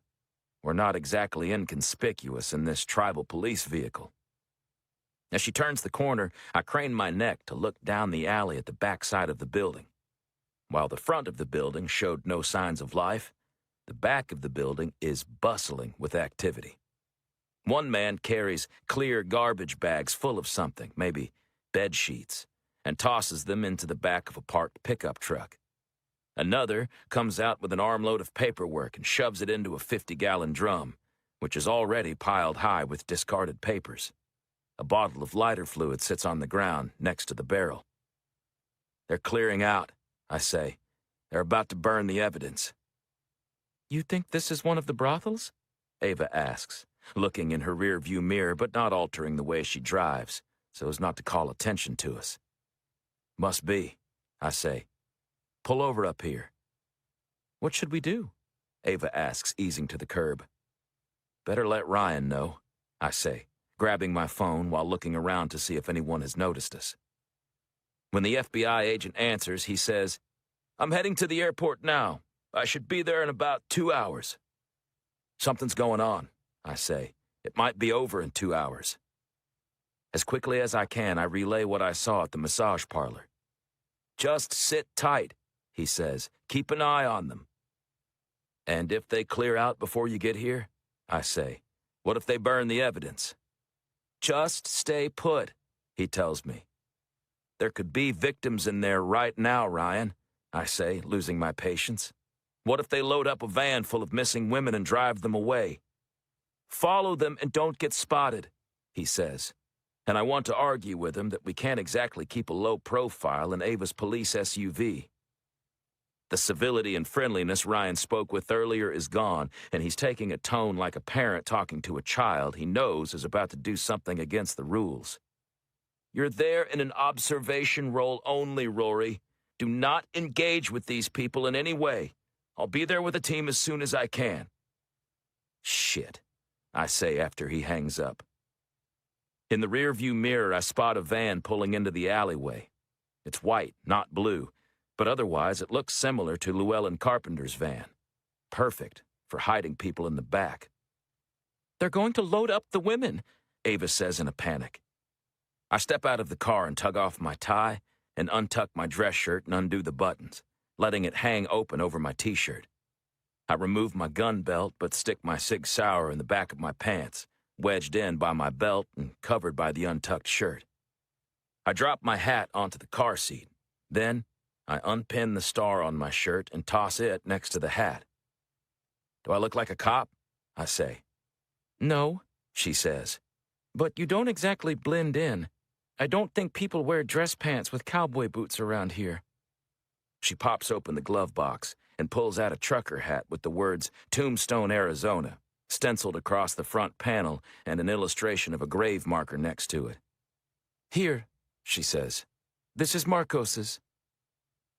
We're not exactly inconspicuous in this tribal police vehicle. As she turns the corner, I crane my neck to look down the alley at the back side of the building. While the front of the building showed no signs of life, the back of the building is bustling with activity. One man carries clear garbage bags full of something, maybe bed sheets, and tosses them into the back of a parked pickup truck. Another comes out with an armload of paperwork and shoves it into a 50-gallon drum, which is already piled high with discarded papers. A bottle of lighter fluid sits on the ground next to the barrel. They're clearing out, I say. They're about to burn the evidence. You think this is one of the brothels? Ava asks, looking in her rearview mirror but not altering the way she drives, so as not to call attention to us. Must be, I say. Pull over up here. What should we do? Ava asks, easing to the curb. Better let Ryan know, I say, grabbing my phone while looking around to see if anyone has noticed us. When the FBI agent answers, he says, I'm heading to the airport now. I should be there in about 2 hours. Something's going on, I say. It might be over in 2 hours. As quickly as I can, I relay what I saw at the massage parlor. Just sit tight, he says. Keep an eye on them. And if they clear out before you get here? I say. What if they burn the evidence? Just stay put, he tells me. There could be victims in there right now, Ryan, I say, losing my patience. What if they load up a van full of missing women and drive them away? Follow them and don't get spotted, he says. And I want to argue with him that we can't exactly keep a low profile in Ava's police SUV. The civility and friendliness Ryan spoke with earlier is gone, and he's taking a tone like a parent talking to a child he knows is about to do something against the rules. You're there in an observation role only, Rory. Do not engage with these people in any way. I'll be there with a team as soon as I can. Shit, I say after he hangs up. In the rearview mirror, I spot a van pulling into the alleyway. It's white, not blue, but otherwise it looks similar to Llewellyn Carpenter's van. Perfect for hiding people in the back. They're going to load up the women, Ava says in a panic. I step out of the car and tug off my tie and untuck my dress shirt and undo the buttons, letting it hang open over my t-shirt. I remove my gun belt but stick my Sig Sauer in the back of my pants, wedged in by my belt and covered by the untucked shirt. I drop my hat onto the car seat. Then, I unpin the star on my shirt and toss it next to the hat. Do I look like a cop? I say. No, she says. But you don't exactly blend in. I don't think people wear dress pants with cowboy boots around here. She pops open the glove box, and pulls out a trucker hat with the words Tombstone, Arizona, stenciled across the front panel and an illustration of a grave marker next to it. "Here," she says. "This is Marcos's."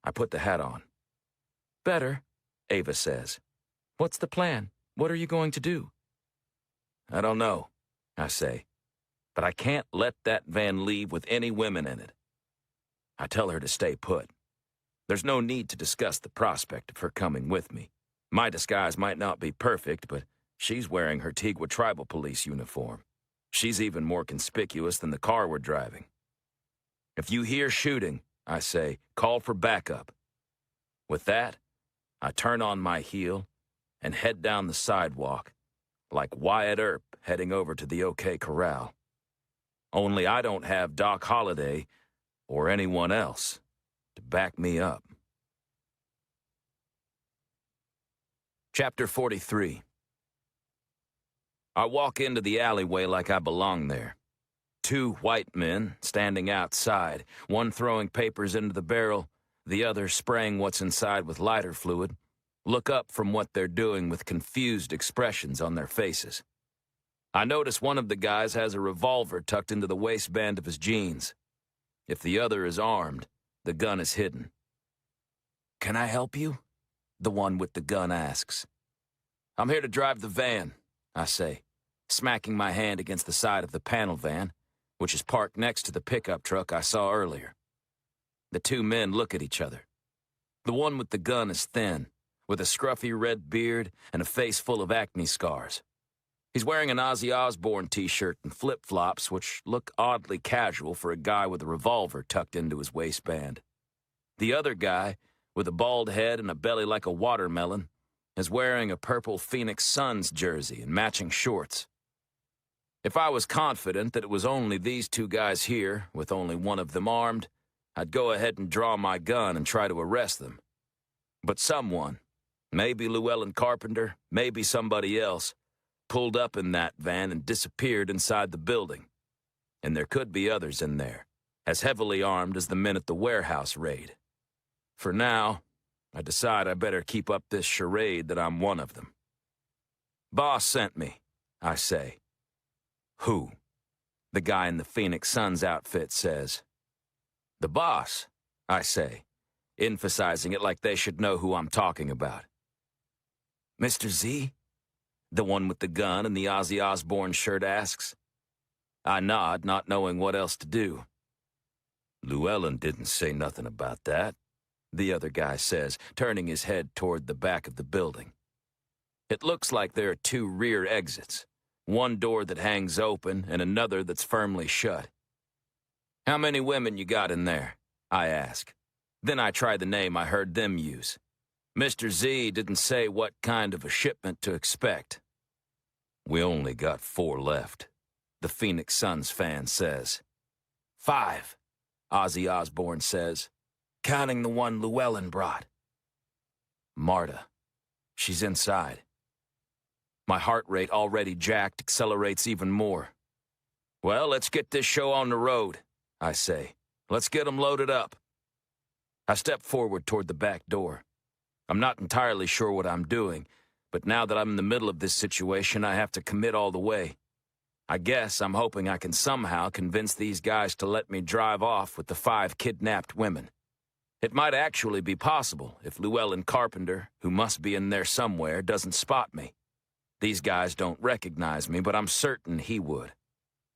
I put the hat on. "Better," Ava says. "What's the plan? What are you going to do?" "I don't know," I say. "But I can't let that van leave with any women in it." I tell her to stay put. There's no need to discuss the prospect of her coming with me. My disguise might not be perfect, but she's wearing her Tigua Tribal Police uniform. She's even more conspicuous than the car we're driving. "If you hear shooting," I say, "call for backup." With that, I turn on my heel and head down the sidewalk, like Wyatt Earp heading over to the OK Corral. Only I don't have Doc Holliday or anyone else to back me up. Chapter 43. I walk into the alleyway like I belong there. Two white men standing outside, one throwing papers into the barrel, the other spraying what's inside with lighter fluid, look up from what they're doing with confused expressions on their faces. I notice one of the guys has a revolver tucked into the waistband of his jeans. If the other is armed, the gun is hidden. "Can I help you?" the one with the gun asks. "I'm here to drive the van," I say, smacking my hand against the side of the panel van, which is parked next to the pickup truck I saw earlier. The two men look at each other. The one with the gun is thin, with a scruffy red beard and a face full of acne scars. He's wearing an Ozzy Osbourne t-shirt and flip-flops, which look oddly casual for a guy with a revolver tucked into his waistband. The other guy, with a bald head and a belly like a watermelon, is wearing a purple Phoenix Suns jersey and matching shorts. If I was confident that it was only these two guys here, with only one of them armed, I'd go ahead and draw my gun and try to arrest them. But someone, maybe Llewellyn Carpenter, maybe somebody else, pulled up in that van and disappeared inside the building. And there could be others in there, as heavily armed as the men at the warehouse raid. For now, I decide I better keep up this charade that I'm one of them. "Boss sent me," I say. "Who?" the guy in the Phoenix Suns outfit says. "The boss," I say, emphasizing it like they should know who I'm talking about. "Mr. Z?" the one with the gun and the Ozzy Osbourne shirt asks. I nod, not knowing what else to do. "Llewellyn didn't say nothing about that," the other guy says, turning his head toward the back of the building. It looks like there are two rear exits, one door that hangs open and another that's firmly shut. "How many women you got in there?" I ask. Then I try the name I heard them use. Mr. Z didn't say what kind of a shipment to expect. "We only got 4 left," the Phoenix Suns fan says. "5, Ozzy Osbourne says, "counting the one Llewellyn brought." Marta. She's inside. My heart rate, already jacked, accelerates even more. "Well, let's get this show on the road," I say. "Let's get them loaded up." I step forward toward the back door. I'm not entirely sure what I'm doing, but now that I'm in the middle of this situation, I have to commit all the way. I guess I'm hoping I can somehow convince these guys to let me drive off with the 5 kidnapped women. It might actually be possible if Llewellyn Carpenter, who must be in there somewhere, doesn't spot me. These guys don't recognize me, but I'm certain he would.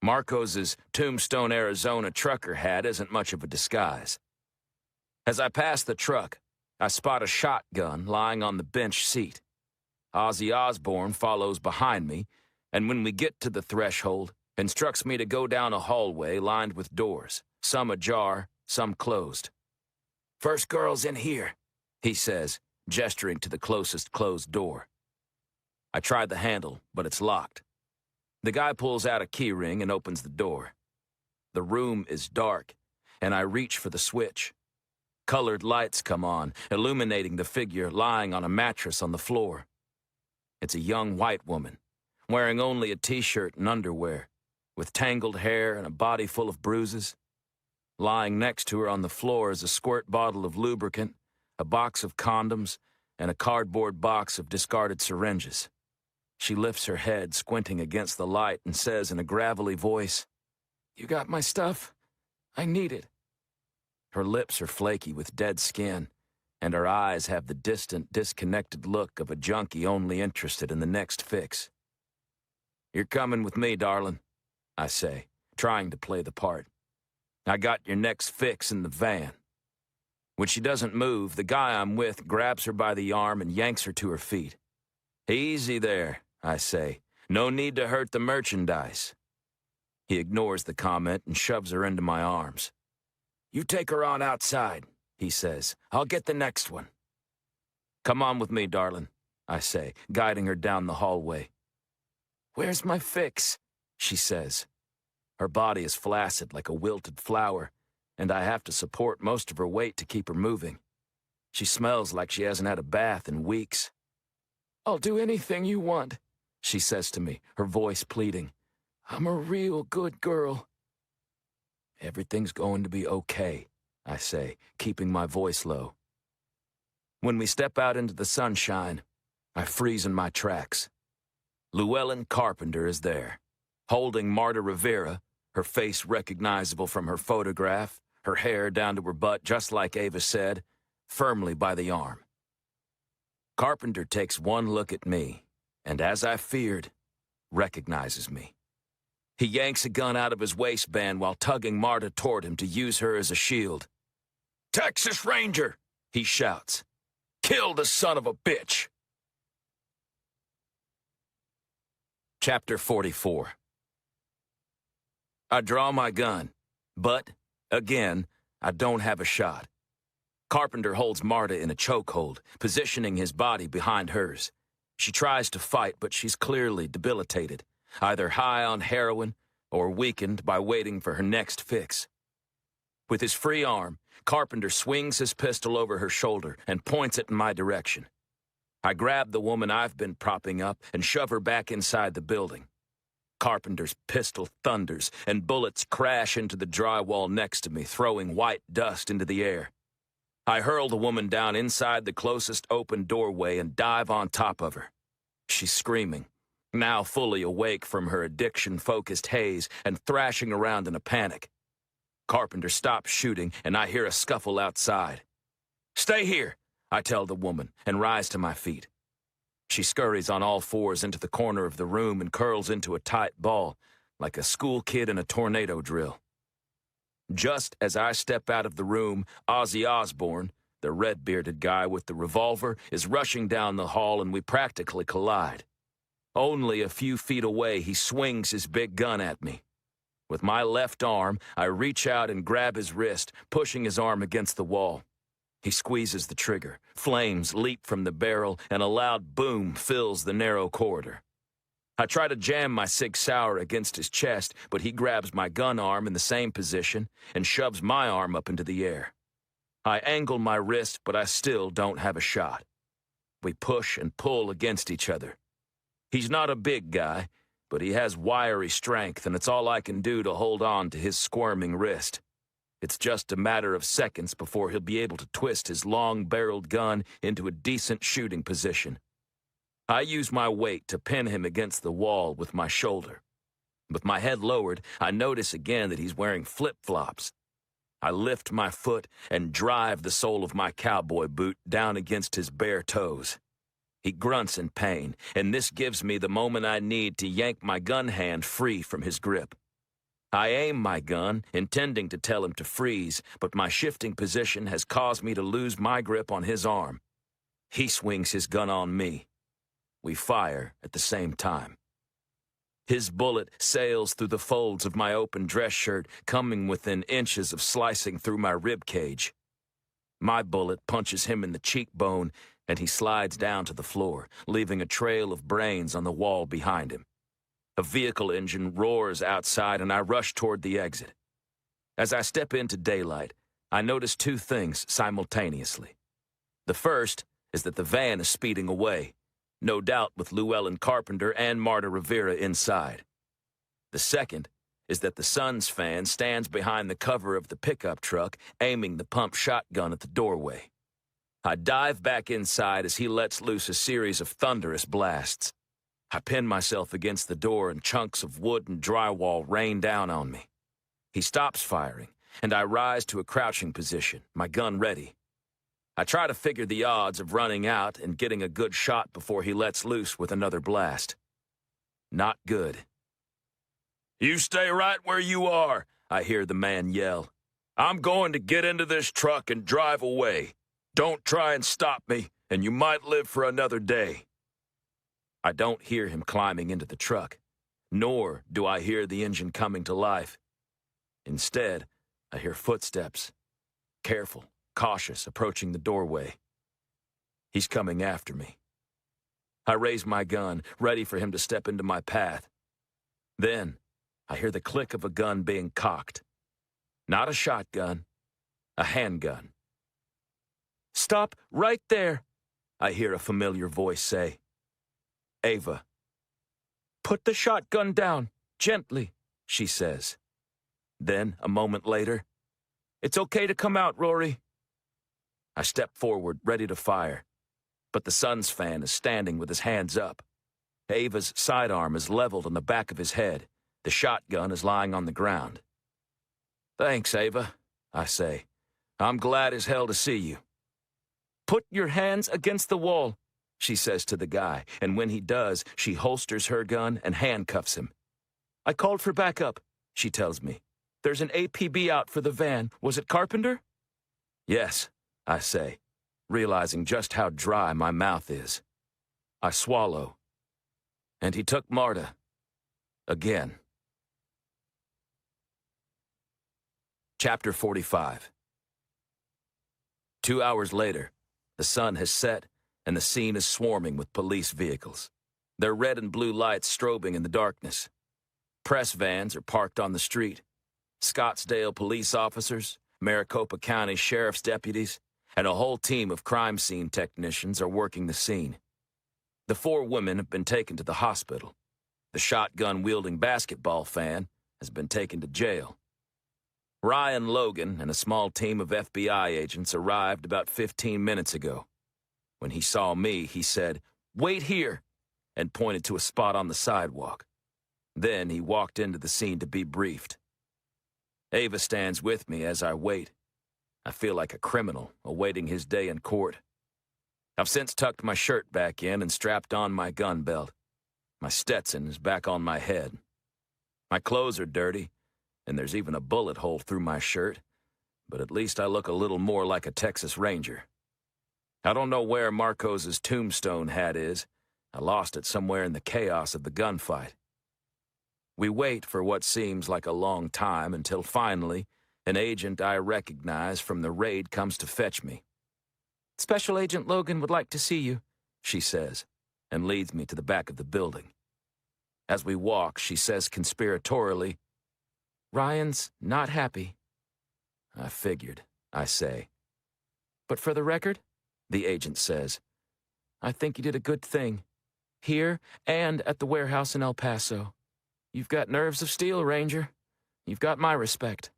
Marcos's Tombstone, Arizona trucker hat isn't much of a disguise. As I pass the truck, I spot a shotgun lying on the bench seat. Ozzy Osbourne follows behind me, and when we get to the threshold, instructs me to go down a hallway lined with doors, some ajar, some closed. "First girl's in here," he says, gesturing to the closest closed door. I try the handle, but it's locked. The guy pulls out a key ring and opens the door. The room is dark, and I reach for the switch. Colored lights come on, illuminating the figure lying on a mattress on the floor. It's a young white woman, wearing only a t-shirt and underwear, with tangled hair and a body full of bruises. Lying next to her on the floor is a squirt bottle of lubricant, a box of condoms, and a cardboard box of discarded syringes. She lifts her head, squinting against the light, and says in a gravelly voice, "You got my stuff? I need it." Her lips are flaky with dead skin, and her eyes have the distant, disconnected look of a junkie only interested in the next fix. "You're coming with me, darling," I say, trying to play the part. "I got your next fix in the van." When she doesn't move, the guy I'm with grabs her by the arm and yanks her to her feet. "Easy there," I say. "No need to hurt the merchandise." He ignores the comment and shoves her into my arms. "You take her on outside," he says. "I'll get the next one." "Come on with me, darling," I say, guiding her down the hallway. "Where's my fix?" she says. Her body is flaccid like a wilted flower, and I have to support most of her weight to keep her moving. She smells like she hasn't had a bath in weeks. "I'll do anything you want," she says to me, her voice pleading. "I'm a real good girl." "Everything's going to be okay," I say, keeping my voice low. When we step out into the sunshine, I freeze in my tracks. Llewellyn Carpenter is there, holding Marta Rivera, her face recognizable from her photograph, her hair down to her butt just like Ava said, firmly by the arm. Carpenter takes one look at me, and as I feared, recognizes me. He yanks a gun out of his waistband while tugging Marta toward him to use her as a shield. "Texas Ranger!" he shouts. "Kill the son of a bitch!" Chapter 44. I draw my gun, but, again, I don't have a shot. Carpenter holds Marta in a chokehold, positioning his body behind hers. She tries to fight, but she's clearly debilitated, either high on heroin or weakened by waiting for her next fix. With his free arm, Carpenter swings his pistol over her shoulder and points it in my direction. I grab the woman I've been propping up and shove her back inside the building. Carpenter's pistol thunders, and bullets crash into the drywall next to me, throwing white dust into the air. I hurl the woman down inside the closest open doorway and dive on top of her. She's screaming, now fully awake from her addiction-focused haze and thrashing around in a panic. Carpenter stops shooting, and I hear a scuffle outside. "Stay here," I tell the woman, and rise to my feet. She scurries on all fours into the corner of the room and curls into a tight ball, like a school kid in a tornado drill. Just as I step out of the room, Ozzy Osbourne, the red-bearded guy with the revolver, is rushing down the hall, and we practically collide. Only a few feet away, he swings his big gun at me. With my left arm, I reach out and grab his wrist, pushing his arm against the wall. He squeezes the trigger. Flames leap from the barrel, and a loud boom fills the narrow corridor. I try to jam my Sig Sauer against his chest, but he grabs my gun arm in the same position and shoves my arm up into the air. I angle my wrist, but I still don't have a shot. We push and pull against each other. He's not a big guy, but he has wiry strength, and it's all I can do to hold on to his squirming wrist. It's just a matter of seconds before he'll be able to twist his long-barreled gun into a decent shooting position. I use my weight to pin him against the wall with my shoulder. With my head lowered, I notice again that he's wearing flip-flops. I lift my foot and drive the sole of my cowboy boot down against his bare toes. He grunts in pain, and this gives me the moment I need to yank my gun hand free from his grip. I aim my gun, intending to tell him to freeze, but my shifting position has caused me to lose my grip on his arm. He swings his gun on me. We fire at the same time. His bullet sails through the folds of my open dress shirt, coming within inches of slicing through my rib cage. My bullet punches him in the cheekbone, and he slides down to the floor, leaving a trail of brains on the wall behind him. A vehicle engine roars outside, and I rush toward the exit. As I step into daylight, I notice two things simultaneously. The first is that the van is speeding away, no doubt with Llewellyn Carpenter and Marta Rivera inside. The second is that the Suns fan stands behind the cover of the pickup truck, aiming the pump shotgun at the doorway. I dive back inside as he lets loose a series of thunderous blasts. I pin myself against the door and chunks of wood and drywall rain down on me. He stops firing, and I rise to a crouching position, my gun ready. I try to figure the odds of running out and getting a good shot before he lets loose with another blast. Not good. "You stay right where you are," I hear the man yell. "I'm going to get into this truck and drive away. Don't try and stop me, and you might live for another day." I don't hear him climbing into the truck, nor do I hear the engine coming to life. Instead, I hear footsteps, careful, cautious, approaching the doorway. He's coming after me. I raise my gun, ready for him to step into my path. Then, I hear the click of a gun being cocked. Not a shotgun, a handgun. "Stop right there," I hear a familiar voice say. "Ava." "Put the shotgun down, gently," she says. Then, a moment later, "It's okay to come out, Rory." I step forward, ready to fire, but the son's fan is standing with his hands up. Ava's sidearm is leveled on the back of his head. The shotgun is lying on the ground. "Thanks, Ava," I say. "I'm glad as hell to see you." "Put your hands against the wall," she says to the guy, and when he does, she holsters her gun and handcuffs him. "I called for backup," she tells me. "There's an APB out for the van. Was it Carpenter?" "Yes," I say, realizing just how dry my mouth is. I swallow. "And he took Marta. Again." Chapter 45. 2 hours later, the sun has set, and the scene is swarming with police vehicles. Their red and blue lights strobing in the darkness. Press vans are parked on the street. Scottsdale police officers, Maricopa County sheriff's deputies, and a whole team of crime scene technicians are working the scene. The 4 women have been taken to the hospital. The shotgun-wielding basketball fan has been taken to jail. Ryan Logan and a small team of FBI agents arrived about 15 minutes ago. When he saw me, he said, "Wait here," and pointed to a spot on the sidewalk. Then he walked into the scene to be briefed. Ava stands with me as I wait. I feel like a criminal awaiting his day in court. I've since tucked my shirt back in and strapped on my gun belt. My Stetson is back on my head. My clothes are dirty, and there's even a bullet hole through my shirt, but at least I look a little more like a Texas Ranger. I don't know where Marcos's tombstone hat is. I lost it somewhere in the chaos of the gunfight. We wait for what seems like a long time until finally, an agent I recognize from the raid comes to fetch me. "Special Agent Logan would like to see you," she says, and leads me to the back of the building. As we walk, she says conspiratorially, "Ryan's not happy." "I figured," I say. "But for the record," the agent says, "I think you did a good thing, here and at the warehouse in El Paso. You've got nerves of steel, Ranger. You've got my respect."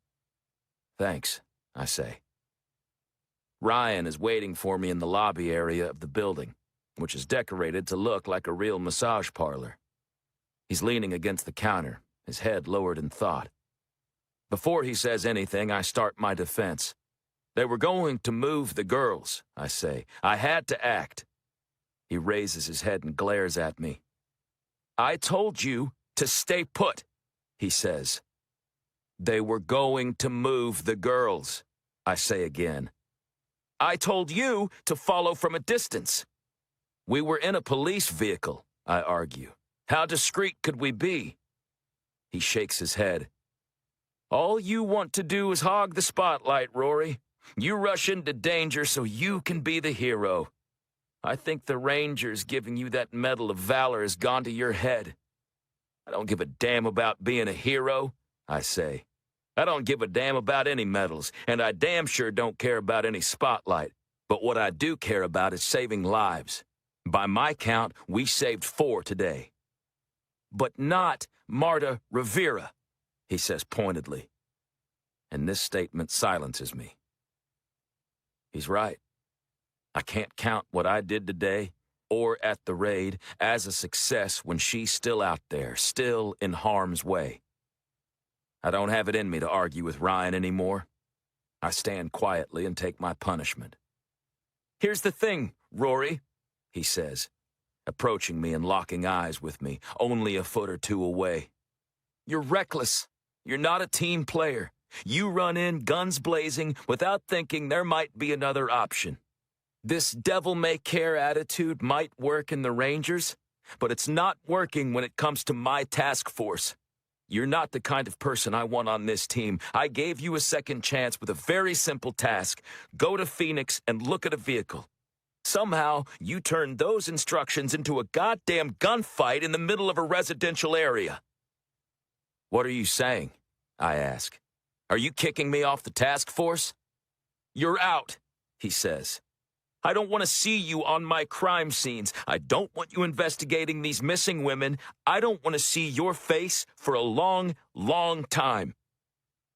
"Thanks," I say. Ryan is waiting for me in the lobby area of the building, which is decorated to look like a real massage parlor. He's leaning against the counter, his head lowered in thought. Before he says anything, I start my defense. "They were going to move the girls," I say. "I had to act." He raises his head and glares at me. "I told you to stay put," he says. "They were going to move the girls," I say again. "I told you to follow from a distance." "We were in a police vehicle," I argue. "How discreet could we be?" He shakes his head. "All you want to do is hog the spotlight, Rory. You rush into danger so you can be the hero. I think the Rangers giving you that Medal of Valor has gone to your head." "I don't give a damn about being a hero," I say. "I don't give a damn about any medals, and I damn sure don't care about any spotlight. But what I do care about is saving lives. By my count, we saved 4 today." "But not Marta Rivera," he says pointedly. And this statement silences me. He's right. I can't count what I did today or at the raid as a success when she's still out there, still in harm's way. I don't have it in me to argue with Ryan anymore. I stand quietly and take my punishment. "Here's the thing, Rory," he says, approaching me and locking eyes with me, only a foot or two away. "You're reckless. You're not a team player. You run in guns blazing without thinking there might be another option. This devil-may-care attitude might work in the Rangers, but it's not working when it comes to my task force. You're not the kind of person I want on this team. I gave you a second chance with a very simple task. Go to Phoenix and look at a vehicle. Somehow, you turned those instructions into a goddamn gunfight in the middle of a residential area." "What are you saying?" I ask. "Are you kicking me off the task force?" "You're out," he says. "I don't want to see you on my crime scenes. I don't want you investigating these missing women. I don't want to see your face for a long, long time."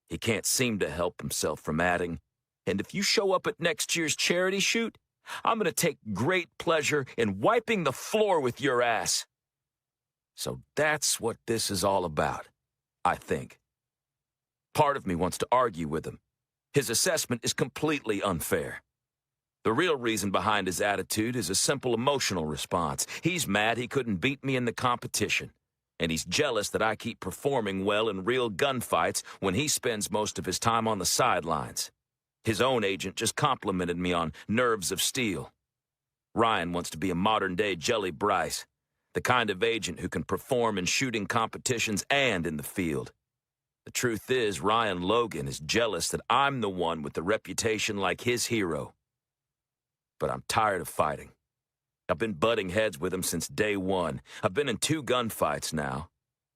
He can't seem to help himself from adding, "And if you show up at next year's charity shoot, I'm going to take great pleasure in wiping the floor with your ass." So that's what this is all about, I think. Part of me wants to argue with him. His assessment is completely unfair. The real reason behind his attitude is a simple emotional response. He's mad he couldn't beat me in the competition, and he's jealous that I keep performing well in real gunfights when he spends most of his time on the sidelines. His own agent just complimented me on nerves of steel. Ryan wants to be a modern-day Jelly Bryce, the kind of agent who can perform in shooting competitions and in the field. The truth is, Ryan Logan is jealous that I'm the one with the reputation like his hero. But I'm tired of fighting. I've been butting heads with him since day one. I've been in 2 gunfights now.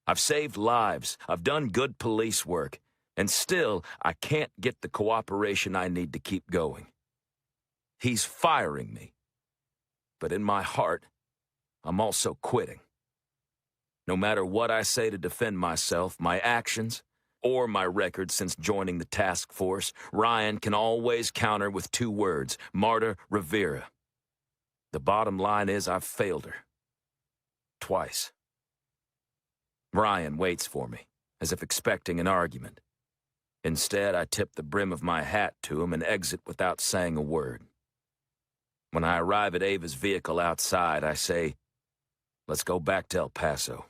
I've saved lives. I've done good police work. And still, I can't get the cooperation I need to keep going. He's firing me. But in my heart, I'm also quitting. No matter what I say to defend myself, my actions, or my record since joining the task force, Ryan can always counter with 2 words: Marta Rivera. The bottom line is I've failed her. Twice. Ryan waits for me, as if expecting an argument. Instead, I tip the brim of my hat to him and exit without saying a word. When I arrive at Ava's vehicle outside, I say, "Let's go back to El Paso."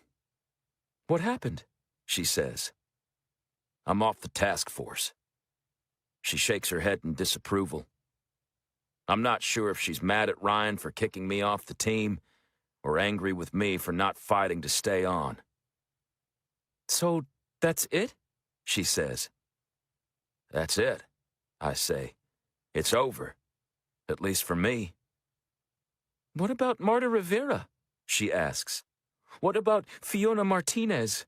"What happened?" she says. "I'm off the task force." She shakes her head in disapproval. I'm not sure if she's mad at Ryan for kicking me off the team or angry with me for not fighting to stay on. "So that's it?" she says. "That's it," I say. "It's over. At least for me." "What about Marta Rivera?" she asks. "What about Fiona Martinez?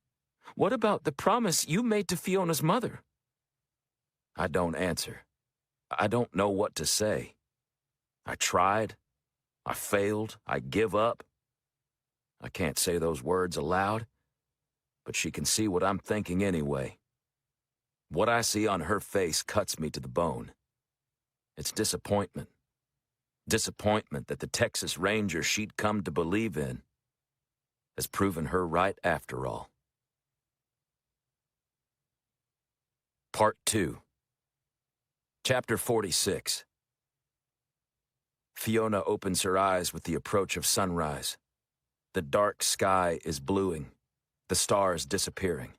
What about the promise you made to Fiona's mother?" I don't answer. I don't know what to say. I tried. I failed. I give up. I can't say those words aloud, but she can see what I'm thinking anyway. What I see on her face cuts me to the bone. It's disappointment. Disappointment that the Texas Ranger she'd come to believe in has proven her right after all. Part 2. Chapter 46. Fiona opens her eyes with the approach of sunrise. The dark sky is bluing, the stars disappearing.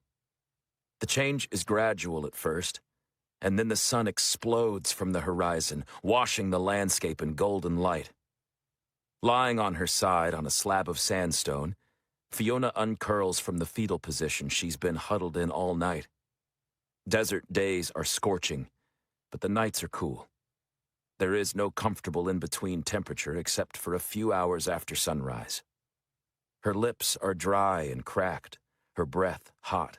The change is gradual at first, and then the sun explodes from the horizon, washing the landscape in golden light. Lying on her side on a slab of sandstone, Fiona uncurls from the fetal position she's been huddled in all night. Desert days are scorching, but the nights are cool. There is no comfortable in-between temperature except for a few hours after sunrise. Her lips are dry and cracked, her breath hot.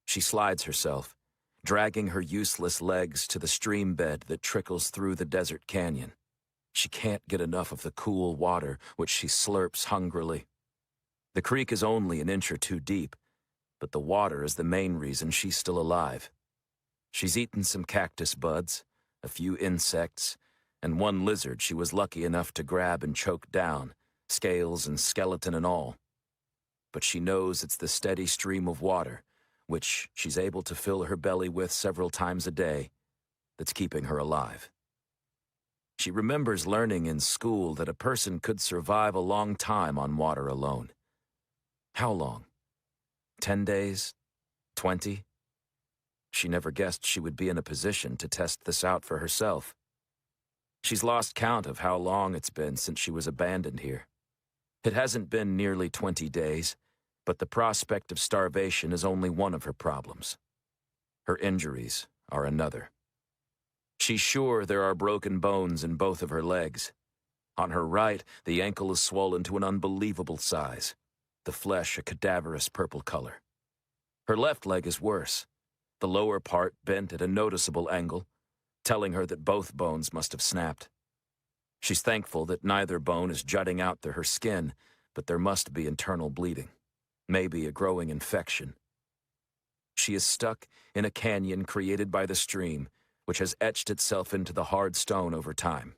She slides herself, dragging her useless legs to the stream bed that trickles through the desert canyon. She can't get enough of the cool water, which she slurps hungrily. The creek is only an inch or 2 deep, but the water is the main reason she's still alive. She's eaten some cactus buds, a few insects, and one lizard she was lucky enough to grab and choke down, scales and skeleton and all. But she knows it's the steady stream of water, which she's able to fill her belly with several times a day, that's keeping her alive. She remembers learning in school that a person could survive a long time on water alone. How long? 10 days? 20? She never guessed she would be in a position to test this out for herself. She's lost count of how long it's been since she was abandoned here. It hasn't been nearly 20 days, but the prospect of starvation is only one of her problems. Her injuries are another. She's sure there are broken bones in both of her legs. On her right, the ankle is swollen to an unbelievable size, the flesh a cadaverous purple color. Her left leg is worse, the lower part bent at a noticeable angle, telling her that both bones must have snapped. She's thankful that neither bone is jutting out through her skin, but there must be internal bleeding, maybe a growing infection. She is stuck in a canyon created by the stream, which has etched itself into the hard stone over time.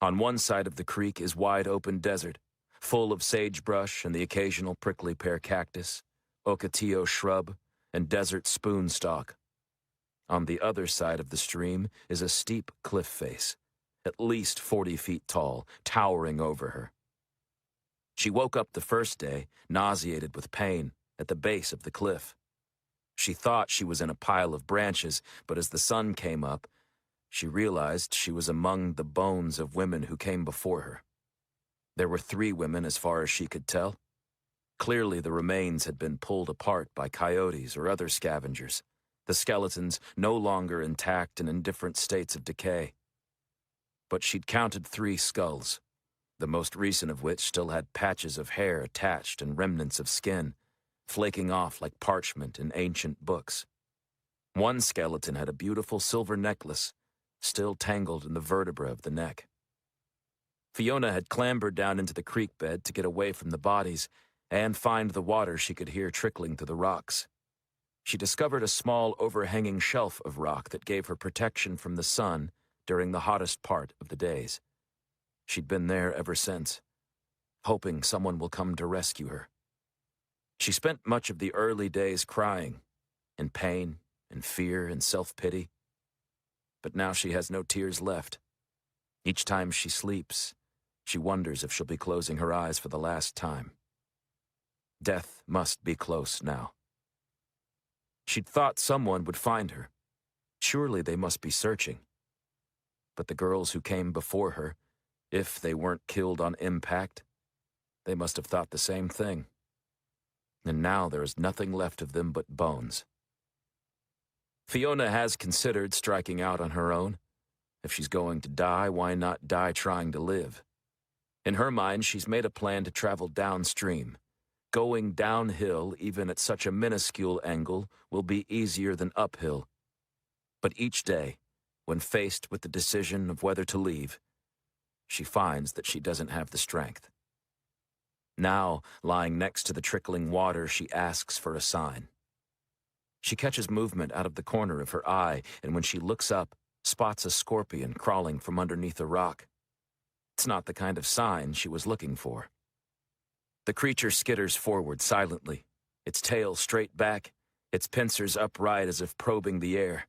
On one side of the creek is wide-open desert, full of sagebrush and the occasional prickly pear cactus, ocotillo shrub, and desert spoonstalk. On the other side of the stream is a steep cliff face, at least 40 feet tall, towering over her. She woke up the first day, nauseated with pain, at the base of the cliff. She thought she was in a pile of branches, but as the sun came up, she realized she was among the bones of women who came before her. There were 3 women as far as she could tell. Clearly the remains had been pulled apart by coyotes or other scavengers, the skeletons no longer intact and in different states of decay. But she'd counted 3 skulls, the most recent of which still had patches of hair attached and remnants of skin, flaking off like parchment in ancient books. One skeleton had a beautiful silver necklace, still tangled in the vertebra of the neck. Fiona had clambered down into the creek bed to get away from the bodies and find the water she could hear trickling through the rocks. She discovered a small overhanging shelf of rock that gave her protection from the sun during the hottest part of the days. She'd been there ever since, hoping someone will come to rescue her. She spent much of the early days crying, in pain and fear and self-pity. But now she has no tears left. Each time she sleeps, she wonders if she'll be closing her eyes for the last time. Death must be close now. She'd thought someone would find her. Surely they must be searching. But the girls who came before her, if they weren't killed on impact, they must have thought the same thing. And now there is nothing left of them but bones. Fiona has considered striking out on her own. If she's going to die, why not die trying to live? In her mind, she's made a plan to travel downstream. Going downhill, even at such a minuscule angle, will be easier than uphill. But each day, when faced with the decision of whether to leave, she finds that she doesn't have the strength. Now, lying next to the trickling water, she asks for a sign. She catches movement out of the corner of her eye, and when she looks up, spots a scorpion crawling from underneath a rock. It's not the kind of sign she was looking for. The creature skitters forward silently, its tail straight back, its pincers upright as if probing the air.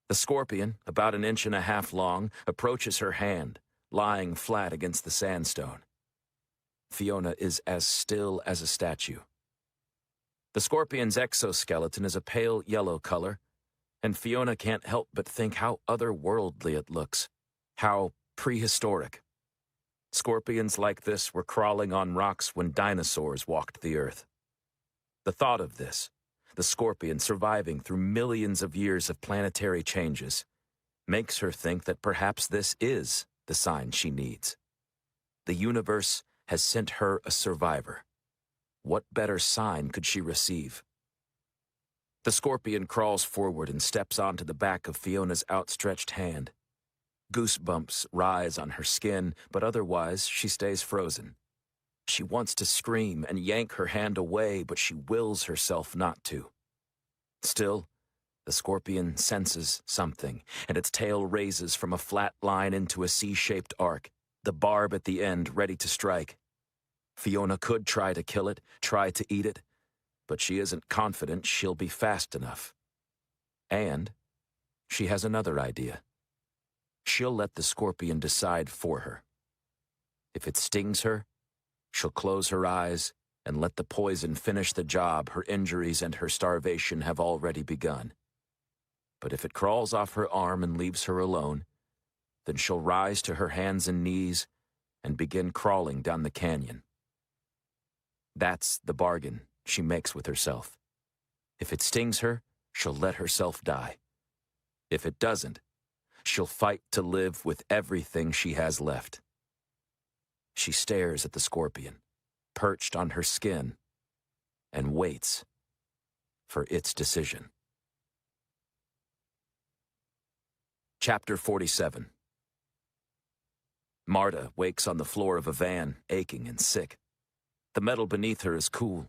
The scorpion, about 1.5 inches long, approaches her hand, lying flat against the sandstone. Fiona is as still as a statue. The scorpion's exoskeleton is a pale yellow color, and Fiona can't help but think how otherworldly it looks, how prehistoric. Scorpions like this were crawling on rocks when dinosaurs walked the earth. The thought of this, the scorpion surviving through millions of years of planetary changes, makes her think that perhaps this is the sign she needs. The universe has sent her a survivor. What better sign could she receive? The scorpion crawls forward and steps onto the back of Fiona's outstretched hand. Goosebumps rise on her skin, but otherwise she stays frozen. She wants to scream and yank her hand away, but she wills herself not to. Still, The scorpion senses something, and its tail raises from a flat line into a C-shaped arc, the barb at the end ready to strike. Fiona could try to kill it, try to eat it, but she isn't confident she'll be fast enough. And she has another idea. She'll let the scorpion decide for her. If it stings her, she'll close her eyes and let the poison finish the job her injuries and her starvation have already begun. But if it crawls off her arm and leaves her alone, then she'll rise to her hands and knees and begin crawling down the canyon. That's the bargain she makes with herself. If it stings her, she'll let herself die. If it doesn't, she'll fight to live with everything she has left. She stares at the scorpion, perched on her skin, and waits for its decision. Chapter 47. Marta wakes on the floor of a van, aching and sick. The metal beneath her is cool.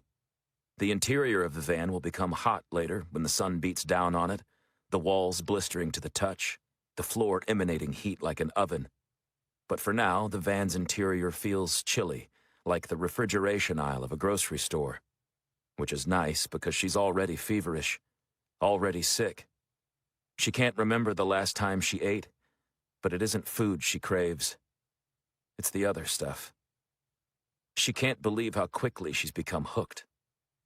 The interior of the van will become hot later when the sun beats down on it, the walls blistering to the touch, the floor emanating heat like an oven. But for now, the van's interior feels chilly, like the refrigeration aisle of a grocery store. Which is nice because she's already feverish, already sick. She can't remember the last time she ate, but it isn't food she craves. It's the other stuff. She can't believe how quickly she's become hooked.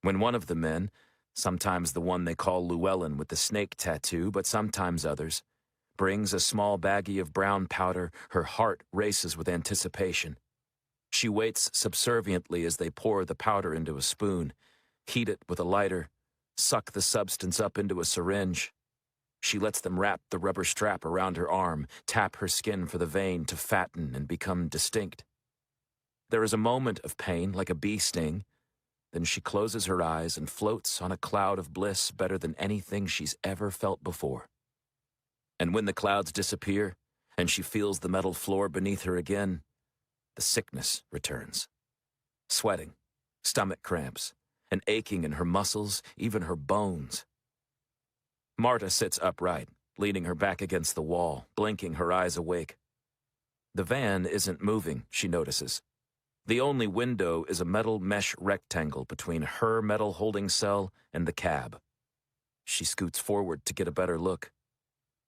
When one of the men, sometimes the one they call Llewellyn with the snake tattoo, but sometimes others, brings a small baggie of brown powder, her heart races with anticipation. She waits subserviently as they pour the powder into a spoon, heat it with a lighter, suck the substance up into a syringe. She lets them wrap the rubber strap around her arm, tap her skin for the vein to fatten and become distinct. There is a moment of pain, like a bee sting. Then she closes her eyes and floats on a cloud of bliss better than anything she's ever felt before. And when the clouds disappear, and she feels the metal floor beneath her again, the sickness returns. Sweating, stomach cramps, and aching in her muscles, even her bones. Marta sits upright, leaning her back against the wall, blinking her eyes awake. The van isn't moving, she notices. The only window is a metal mesh rectangle between her metal holding cell and the cab. She scoots forward to get a better look.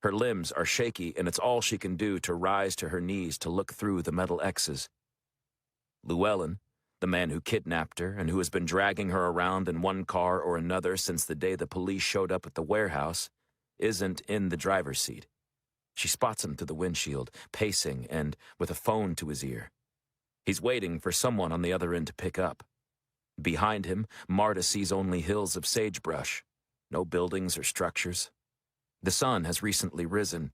Her limbs are shaky, and it's all she can do to rise to her knees to look through the metal X's. Llewellyn, the man who kidnapped her and who has been dragging her around in one car or another since the day the police showed up at the warehouse, isn't in the driver's seat. She spots him through the windshield, pacing and with a phone to his ear. He's waiting for someone on the other end to pick up. Behind him, Marta sees only hills of sagebrush, no buildings or structures. The sun has recently risen,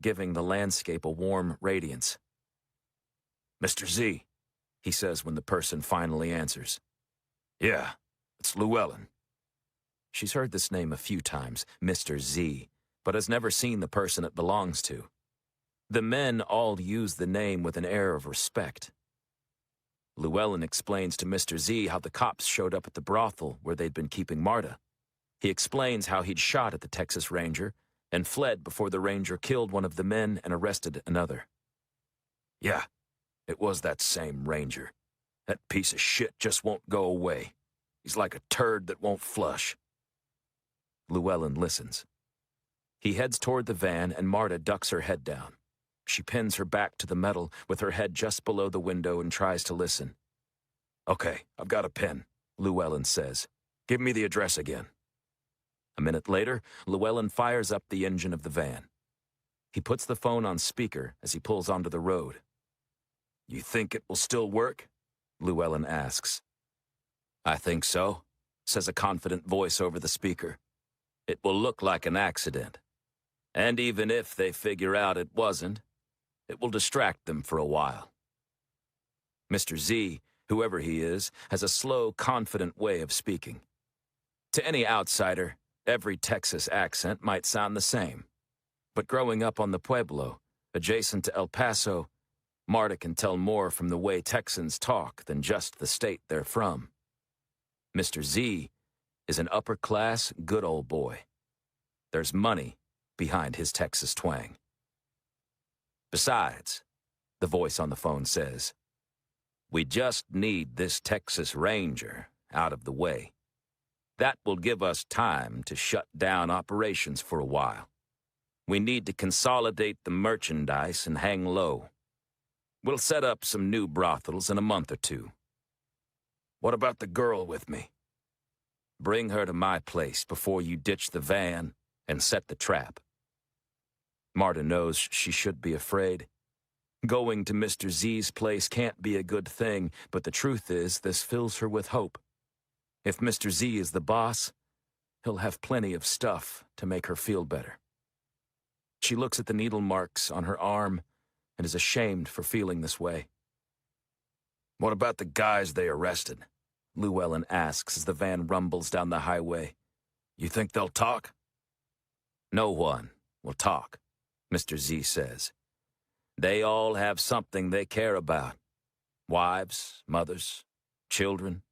giving the landscape a warm radiance. "Mr. Z," he says when the person finally answers. "Yeah, it's Llewellyn." She's heard this name a few times, Mr. Z, but has never seen the person it belongs to. The men all use the name with an air of respect. Llewellyn explains to Mr. Z how the cops showed up at the brothel where they'd been keeping Marta. He explains how he'd shot at the Texas Ranger and fled before the Ranger killed one of the men and arrested another. "Yeah, it was that same Ranger. That piece of shit just won't go away. He's like a turd that won't flush." Llewellyn listens. He heads toward the van and Marta ducks her head down. She pins her back to the metal with her head just below the window and tries to listen. "Okay, I've got a pen," Llewellyn says. "Give me the address again." A minute later, Llewellyn fires up the engine of the van. He puts the phone on speaker as he pulls onto the road. "You think it will still work?" Llewellyn asks. "I think so," says a confident voice over the speaker. "It will look like an accident. And even if they figure out it wasn't, it will distract them for a while." Mr. Z, whoever he is, has a slow, confident way of speaking. To any outsider, every Texas accent might sound the same. But growing up on the Pueblo, adjacent to El Paso, Marta can tell more from the way Texans talk than just the state they're from. Mr. Z is an upper-class, good old boy. There's money behind his Texas twang. Besides, the voice on the phone says, we just need this Texas Ranger out of the way. That will give us time to shut down operations for a while. We need to consolidate the merchandise and hang low. We'll set up some new brothels in a month or two. What about the girl with me? Bring her to my place before you ditch the van and set the trap. Marta knows she should be afraid. Going to Mr. Z's place can't be a good thing, but the truth is this fills her with hope. If Mr. Z is the boss, he'll have plenty of stuff to make her feel better. She looks at the needle marks on her arm and is ashamed for feeling this way. What about the guys they arrested? Llewellyn asks as the van rumbles down the highway. You think they'll talk? No one will talk, Mr. Z says. They all have something they care about. Wives, mothers, children,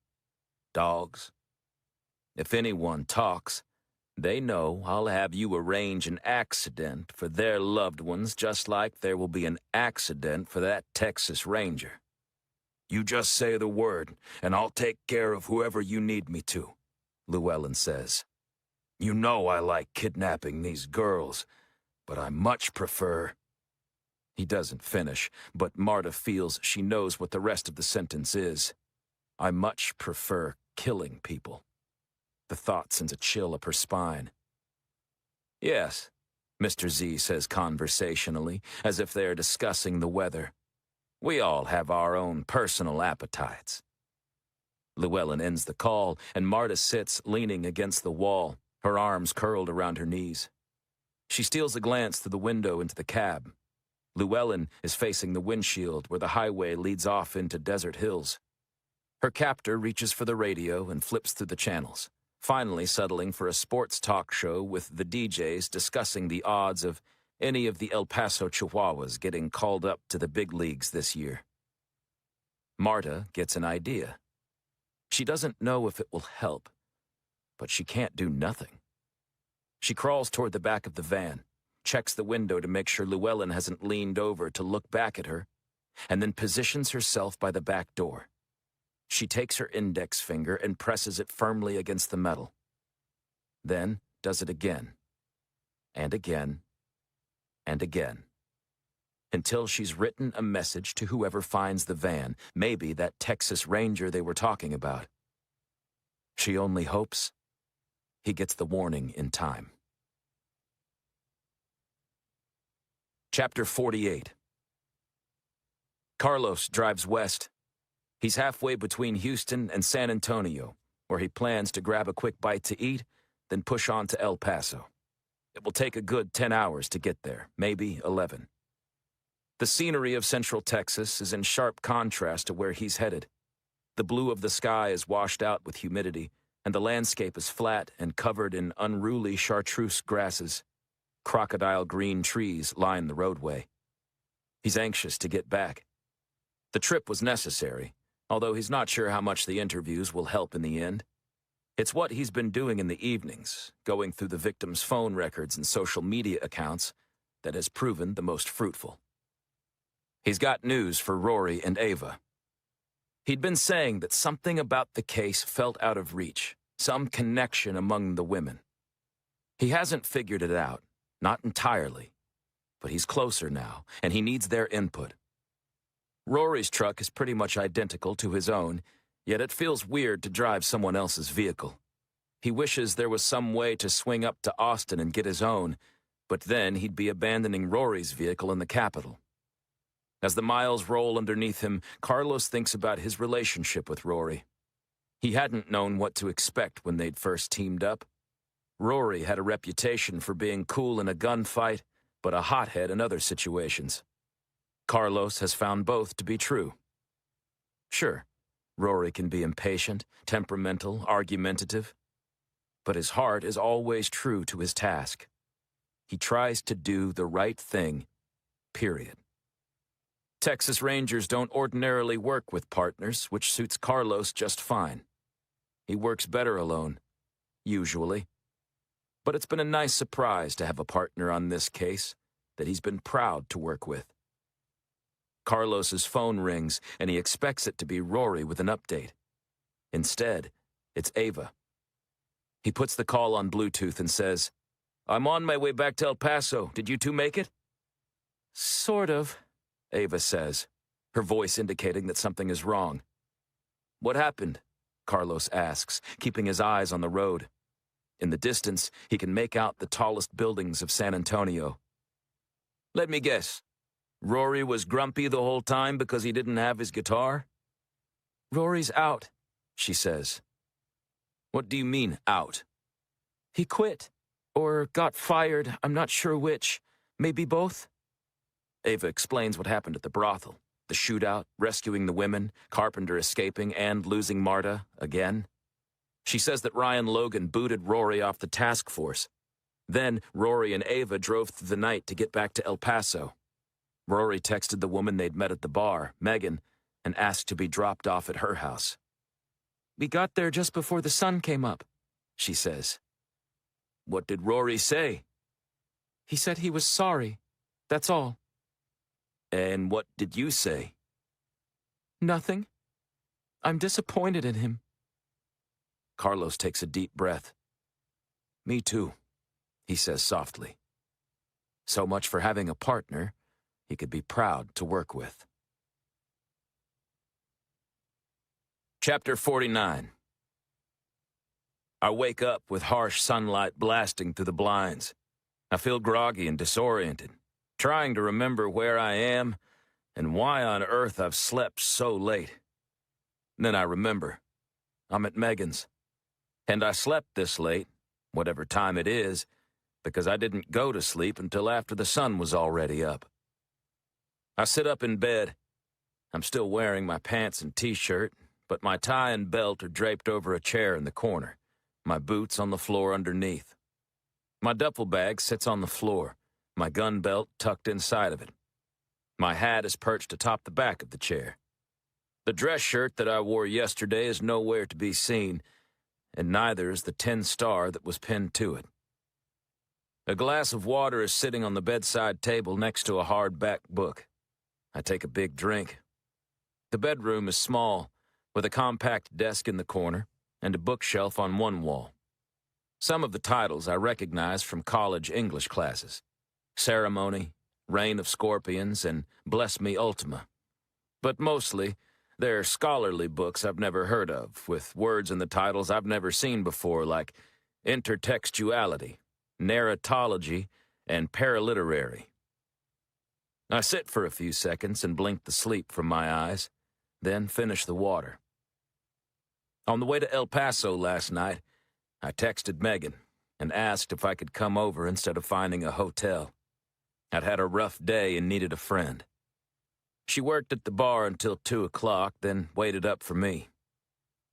dogs. If anyone talks, they know I'll have you arrange an accident for their loved ones just like there will be an accident for that Texas Ranger. You just say the word, and I'll take care of whoever you need me to, Llewellyn says. You know I like kidnapping these girls, but I much prefer... He doesn't finish, but Marta feels she knows what the rest of the sentence is. I much prefer killing people. The thought sends a chill up her spine. Yes, Mr. Z says conversationally, as if they are discussing the weather. We all have our own personal appetites. Llewellyn ends the call, and Marta sits leaning against the wall, her arms curled around her knees. She steals a glance through the window into the cab. Llewellyn is facing the windshield where the highway leads off into desert hills. Her captor reaches for the radio and flips through the channels, finally settling for a sports talk show with the DJs discussing the odds of any of the El Paso Chihuahuas getting called up to the big leagues this year. Marta gets an idea. She doesn't know if it will help, but she can't do nothing. She crawls toward the back of the van, checks the window to make sure Llewellyn hasn't leaned over to look back at her, and then positions herself by the back door. She takes her index finger and presses it firmly against the metal. Then does it again, and again, and again, until she's written a message to whoever finds the van, maybe that Texas Ranger they were talking about. She only hopes he gets the warning in time. Chapter 48. Carlos drives west. He's halfway between Houston and San Antonio, where he plans to grab a quick bite to eat, then push on to El Paso. It will take a good 10 hours to get there, maybe 11. The scenery of Central Texas is in sharp contrast to where he's headed. The blue of the sky is washed out with humidity, and the landscape is flat and covered in unruly chartreuse grasses. Crocodile green trees line the roadway. He's anxious to get back. The trip was necessary, although he's not sure how much the interviews will help in the end. It's what he's been doing in the evenings, going through the victims' phone records and social media accounts, that has proven the most fruitful. He's got news for Rory and Ava. He'd been saying that something about the case felt out of reach, some connection among the women. He hasn't figured it out, not entirely, but he's closer now, and he needs their input. Rory's truck is pretty much identical to his own, yet it feels weird to drive someone else's vehicle. He wishes there was some way to swing up to Austin and get his own, but then he'd be abandoning Rory's vehicle in the capital. As the miles roll underneath him, Carlos thinks about his relationship with Rory. He hadn't known what to expect when they'd first teamed up. Rory had a reputation for being cool in a gunfight, but a hothead in other situations. Carlos has found both to be true. Sure, Rory can be impatient, temperamental, argumentative, but his heart is always true to his task. He tries to do the right thing, period. Texas Rangers don't ordinarily work with partners, which suits Carlos just fine. He works better alone, usually. But it's been a nice surprise to have a partner on this case that he's been proud to work with. Carlos's phone rings, and he expects it to be Rory with an update. Instead, it's Ava. He puts the call on Bluetooth and says, "I'm on my way back to El Paso. Did you two make it?" "Sort of," Ava says, her voice indicating that something is wrong. "What happened?" Carlos asks, keeping his eyes on the road. In the distance, he can make out the tallest buildings of San Antonio. "Let me guess. Rory was grumpy the whole time because he didn't have his guitar?" "Rory's out," she says. "What do you mean, out?" "He quit. Or got fired, I'm not sure which. Maybe both." Ava explains what happened at the brothel. The shootout, rescuing the women, Carpenter escaping, and losing Marta again. She says that Ryan Logan booted Rory off the task force. Then Rory and Ava drove through the night to get back to El Paso. Rory texted the woman they'd met at the bar, Megan, and asked to be dropped off at her house. "We got there just before the sun came up," she says. "What did Rory say?" "He said he was sorry. That's all." "And what did you say?" "Nothing. I'm disappointed in him." Carlos takes a deep breath. "Me too," he says softly. So much for having a partner he could be proud to work with. Chapter 49. I wake up with harsh sunlight blasting through the blinds. I feel groggy and disoriented, trying to remember where I am and why on earth I've slept so late. Then I remember. I'm at Megan's. And I slept this late, whatever time it is, because I didn't go to sleep until after the sun was already up. I sit up in bed. I'm still wearing my pants and t-shirt, but my tie and belt are draped over a chair in the corner, my boots on the floor underneath. My duffel bag sits on the floor, my gun belt tucked inside of it. My hat is perched atop the back of the chair. The dress shirt that I wore yesterday is nowhere to be seen, and neither is the tin star that was pinned to it. A glass of water is sitting on the bedside table next to a hardback book. I take a big drink. The bedroom is small, with a compact desk in the corner and a bookshelf on one wall. Some of the titles I recognize from college English classes: Ceremony, Reign of Scorpions, and Bless Me Ultima. But mostly, they're scholarly books I've never heard of, with words in the titles I've never seen before, like intertextuality, narratology, and paraliterary. I sit for a few seconds and blink the sleep from my eyes, then finish the water. On the way to El Paso last night, I texted Megan and asked if I could come over instead of finding a hotel. I'd had a rough day and needed a friend. She worked at the bar until 2 o'clock, then waited up for me.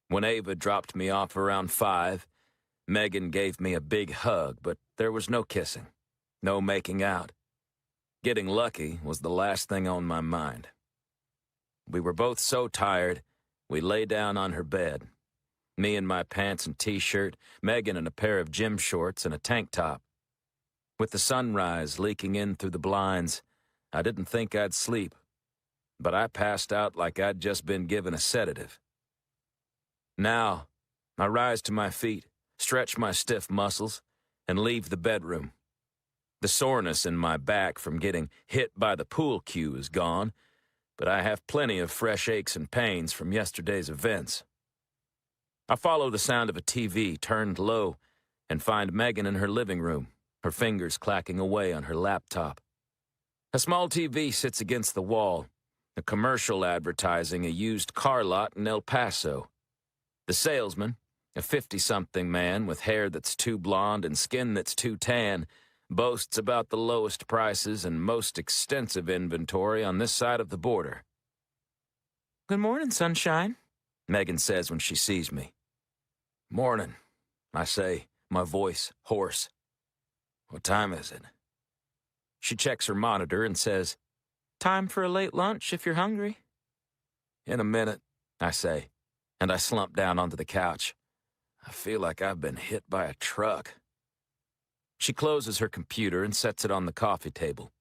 When Ava dropped me off around 5, Megan gave me a big hug, but there was no kissing, no making out. Getting lucky was the last thing on my mind. We were both so tired, we lay down on her bed. Me in my pants and t-shirt, Megan in a pair of gym shorts and a tank top. With the sunrise leaking in through the blinds, I didn't think I'd sleep, but I passed out like I'd just been given a sedative. Now, I rise to my feet, stretch my stiff muscles, and leave the bedroom. The soreness in my back from getting hit by the pool cue is gone, but I have plenty of fresh aches and pains from yesterday's events. I follow the sound of a TV turned low and find Megan in her living room, her fingers clacking away on her laptop. A small TV sits against the wall, a commercial advertising a used car lot in El Paso. The salesman, a 50-something man with hair that's too blonde and skin that's too tan, boasts about the lowest prices and most extensive inventory on this side of the border. "Good morning, sunshine," Megan says when she sees me. "Morning," I say, my voice hoarse. "What time is it?" She checks her monitor and says, "Time for a late lunch if you're hungry." "In a minute," I say, and I slump down onto the couch. I feel like I've been hit by a truck. She closes her computer and sets it on the coffee table,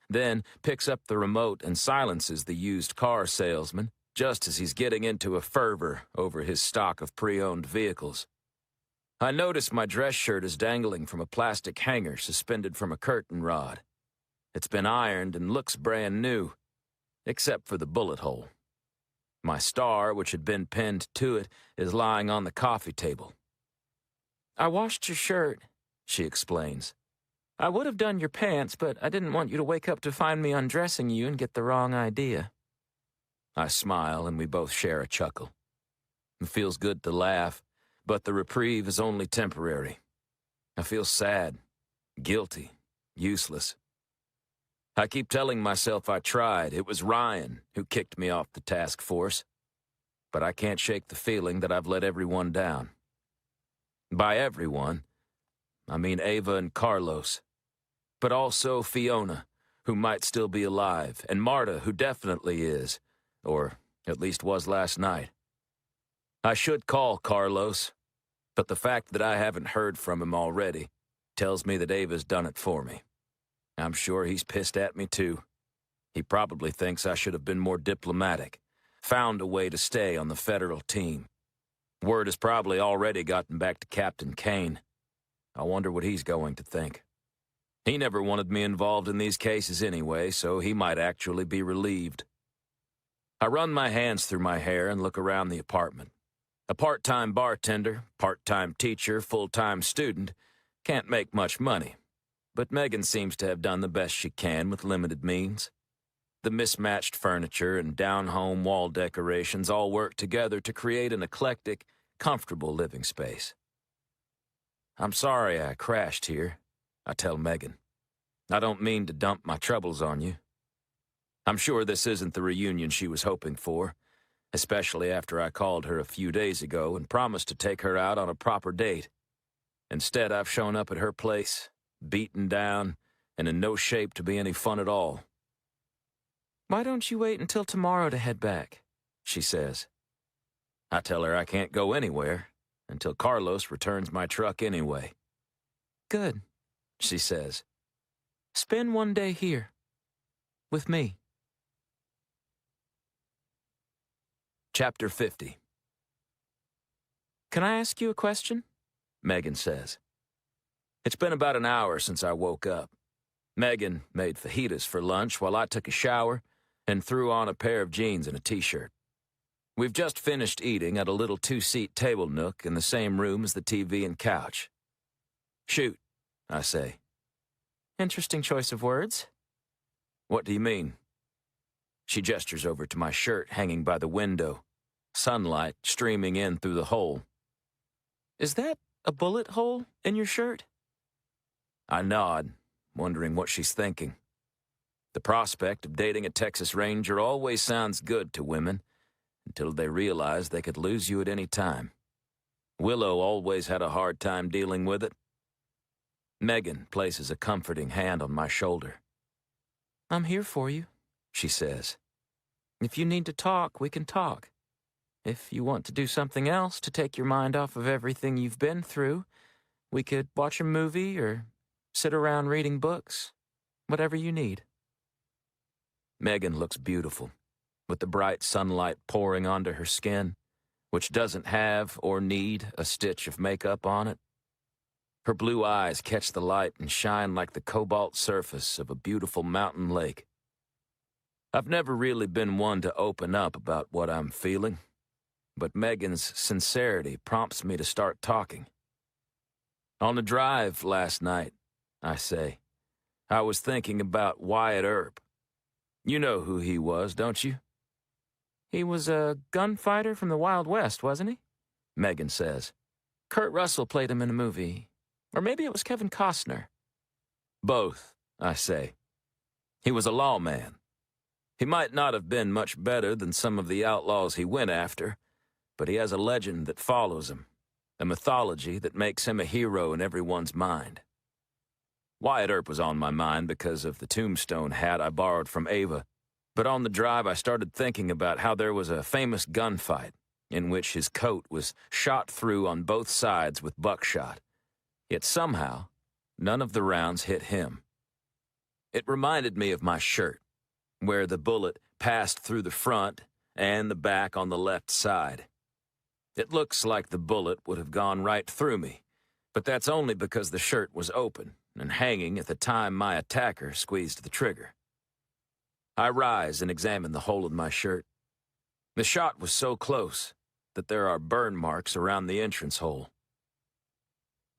then picks up the remote and silences the used car salesman just as he's getting into a fervor over his stock of pre-owned vehicles. I notice my dress shirt is dangling from a plastic hanger suspended from a curtain rod. It's been ironed and looks brand new, except for the bullet hole. My star, which had been pinned to it, is lying on the coffee table. "I washed your shirt," she explains. "I would have done your pants, but I didn't want you to wake up to find me undressing you and get the wrong idea." I smile and we both share a chuckle. It feels good to laugh, but the reprieve is only temporary. I feel sad, guilty, useless. I keep telling myself I tried. It was Ryan who kicked me off the task force. But I can't shake the feeling that I've let everyone down. By everyone, I mean Ava and Carlos, but also Fiona, who might still be alive, and Marta, who definitely is, or at least was last night. I should call Carlos, but the fact that I haven't heard from him already tells me that Ava's done it for me. I'm sure he's pissed at me too. He probably thinks I should have been more diplomatic, found a way to stay on the federal team. Word has probably already gotten back to Captain Kane. I wonder what he's going to think. He never wanted me involved in these cases anyway, so he might actually be relieved. I run my hands through my hair and look around the apartment. A part-time bartender, part-time teacher, full-time student can't make much money. But Megan seems to have done the best she can with limited means. The mismatched furniture and down-home wall decorations all work together to create an eclectic, comfortable living space. "I'm sorry I crashed here," I tell Megan. "I don't mean to dump my troubles on you. I'm sure this isn't the reunion she was hoping for, especially after I called her a few days ago and promised to take her out on a proper date. Instead, I've shown up at her place, beaten down, and in no shape to be any fun at all." "Why don't you wait until tomorrow to head back?" she says. I tell her I can't go anywhere until Carlos returns my truck anyway. "Good," she says. "Spend one day here. With me." Chapter 50. "Can I ask you a question?" Megan says. It's been about an hour since I woke up. Megan made fajitas for lunch while I took a shower and threw on a pair of jeans and a t-shirt. We've just finished eating at a little two-seat table nook in the same room as the TV and couch. "Shoot," I say. "Interesting choice of words." "What do you mean?" She gestures over to my shirt hanging by the window, sunlight streaming in through the hole. "Is that a bullet hole in your shirt?" I nod, wondering what she's thinking. The prospect of dating a Texas Ranger always sounds good to women, until they realize they could lose you at any time. Willow always had a hard time dealing with it. Megan places a comforting hand on my shoulder. "I'm here for you," she says. "If you need to talk, we can talk. If you want to do something else to take your mind off of everything you've been through, we could watch a movie or sit around reading books. Whatever you need." Megan looks beautiful, with the bright sunlight pouring onto her skin, which doesn't have or need a stitch of makeup on it. Her blue eyes catch the light and shine like the cobalt surface of a beautiful mountain lake. I've never really been one to open up about what I'm feeling, but Megan's sincerity prompts me to start talking. "On the drive last night," I say, "I was thinking about Wyatt Earp. You know who he was, don't you?" "He was a gunfighter from the Wild West, wasn't he?" Megan says. "Kurt Russell played him in a movie. Or maybe it was Kevin Costner." "Both," I say. "He was a lawman. He might not have been much better than some of the outlaws he went after, but he has a legend that follows him, a mythology that makes him a hero in everyone's mind." Wyatt Earp was on my mind because of the tombstone hat I borrowed from Ava, but on the drive I started thinking about how there was a famous gunfight in which his coat was shot through on both sides with buckshot. Yet somehow, none of the rounds hit him. It reminded me of my shirt, where the bullet passed through the front and the back on the left side. It looks like the bullet would have gone right through me, but that's only because the shirt was open and hanging at the time my attacker squeezed the trigger. I rise and examine the hole in my shirt. The shot was so close that there are burn marks around the entrance hole.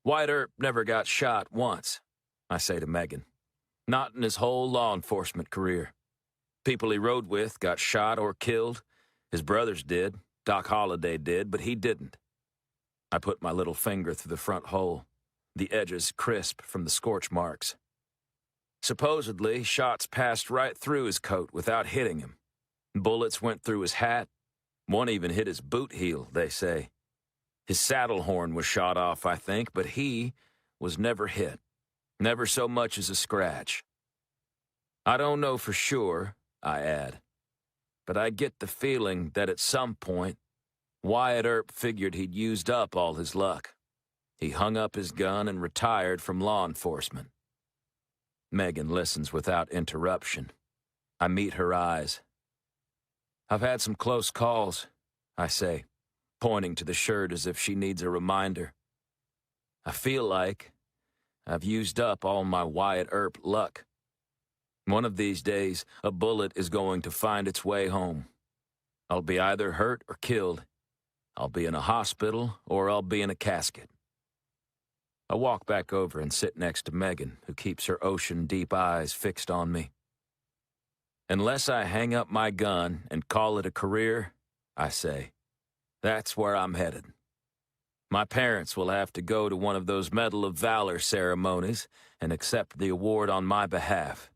Wyatt Earp never got shot once, I say to Megan. Not in his whole law enforcement career. People he rode with got shot or killed. His brothers did, Doc Holliday did, but he didn't. I put my little finger through the front hole, the edges crisp from the scorch marks. Supposedly, shots passed right through his coat without hitting him. Bullets went through his hat. One even hit his boot heel, they say. His saddle horn was shot off, I think, but he was never hit. Never so much as a scratch. I don't know for sure, I add, but I get the feeling that at some point, Wyatt Earp figured he'd used up all his luck. He hung up his gun and retired from law enforcement. Megan listens without interruption. I meet her eyes. I've had some close calls, I say, pointing to the shirt as if she needs a reminder. I feel like I've used up all my Wyatt Earp luck. One of these days, a bullet is going to find its way home. I'll be either hurt or killed. I'll be in a hospital or I'll be in a casket. I walk back over and sit next to Megan, who keeps her ocean-deep eyes fixed on me. Unless I hang up my gun and call it a career, I say, that's where I'm headed. My parents will have to go to one of those Medal of Valor ceremonies and accept the award on my behalf,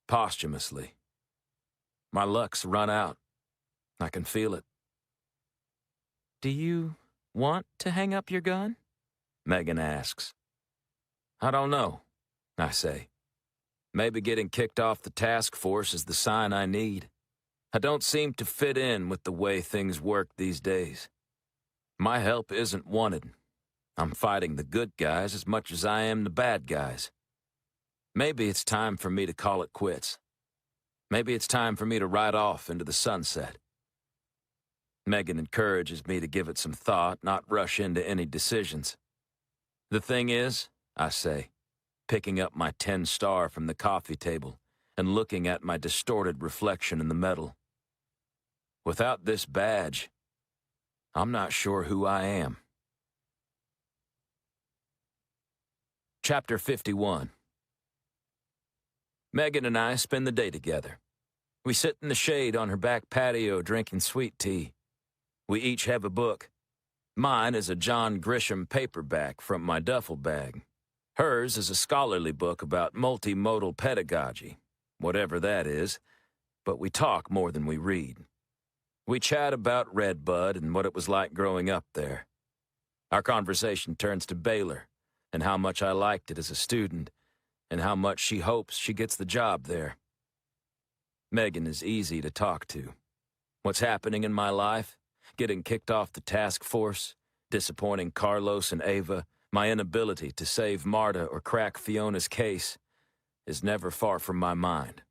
posthumously. My luck's run out. I can feel it. Do you want to hang up your gun? Megan asks. I don't know, I say. Maybe getting kicked off the task force is the sign I need. I don't seem to fit in with the way things work these days. My help isn't wanted. I'm fighting the good guys as much as I am the bad guys. Maybe it's time for me to call it quits. Maybe it's time for me to ride off into the sunset. Megan encourages me to give it some thought, not rush into any decisions. The thing is, I say, picking up my 10-star from the coffee table and looking at my distorted reflection in the metal. Without this badge, I'm not sure who I am. Chapter 51. Megan and I spend the day together. We sit in the shade on her back patio drinking sweet tea. We each have a book. Mine is a John Grisham paperback from my duffel bag. Hers is a scholarly book about multimodal pedagogy, whatever that is, but we talk more than we read. We chat about Redbud and what it was like growing up there. Our conversation turns to Baylor and how much I liked it as a student and how much she hopes she gets the job there. Megan is easy to talk to. What's happening in my life, getting kicked off the task force, disappointing Carlos and Ava, my inability to save Marta or crack Fiona's case, is never far from my mind.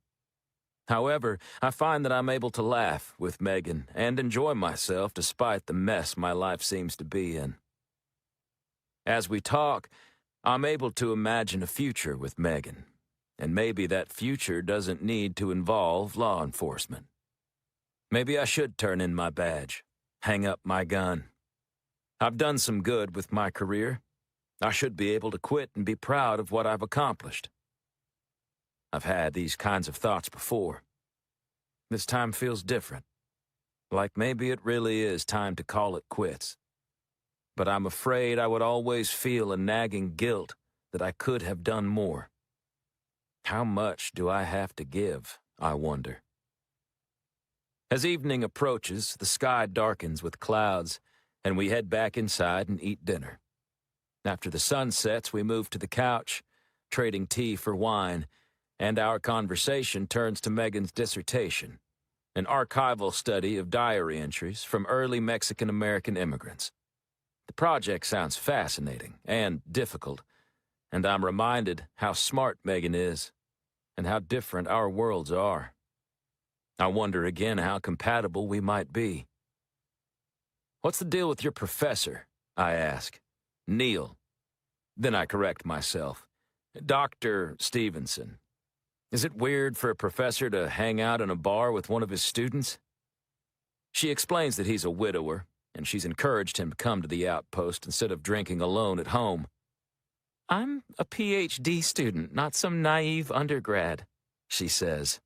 However, I find that I'm able to laugh with Megan and enjoy myself despite the mess my life seems to be in. As we talk, I'm able to imagine a future with Megan, and maybe that future doesn't need to involve law enforcement. Maybe I should turn in my badge, hang up my gun. I've done some good with my career. I should be able to quit and be proud of what I've accomplished. I've had these kinds of thoughts before. This time feels different. Like maybe it really is time to call it quits. But I'm afraid I would always feel a nagging guilt that I could have done more. How much do I have to give, I wonder. As evening approaches, the sky darkens with clouds, and we head back inside and eat dinner. After the sun sets, we move to the couch, trading tea for wine, and our conversation turns to Megan's dissertation, an archival study of diary entries from early Mexican-American immigrants. The project sounds fascinating and difficult, and I'm reminded how smart Megan is and how different our worlds are. I wonder again how compatible we might be. "What's the deal with your professor?" I ask. "Neil." Then I correct myself. "Dr. Stevenson. Is it weird for a professor to hang out in a bar with one of his students?" She explains that he's a widower, and she's encouraged him to come to the outpost instead of drinking alone at home. "I'm a PhD student, not some naive undergrad," she says.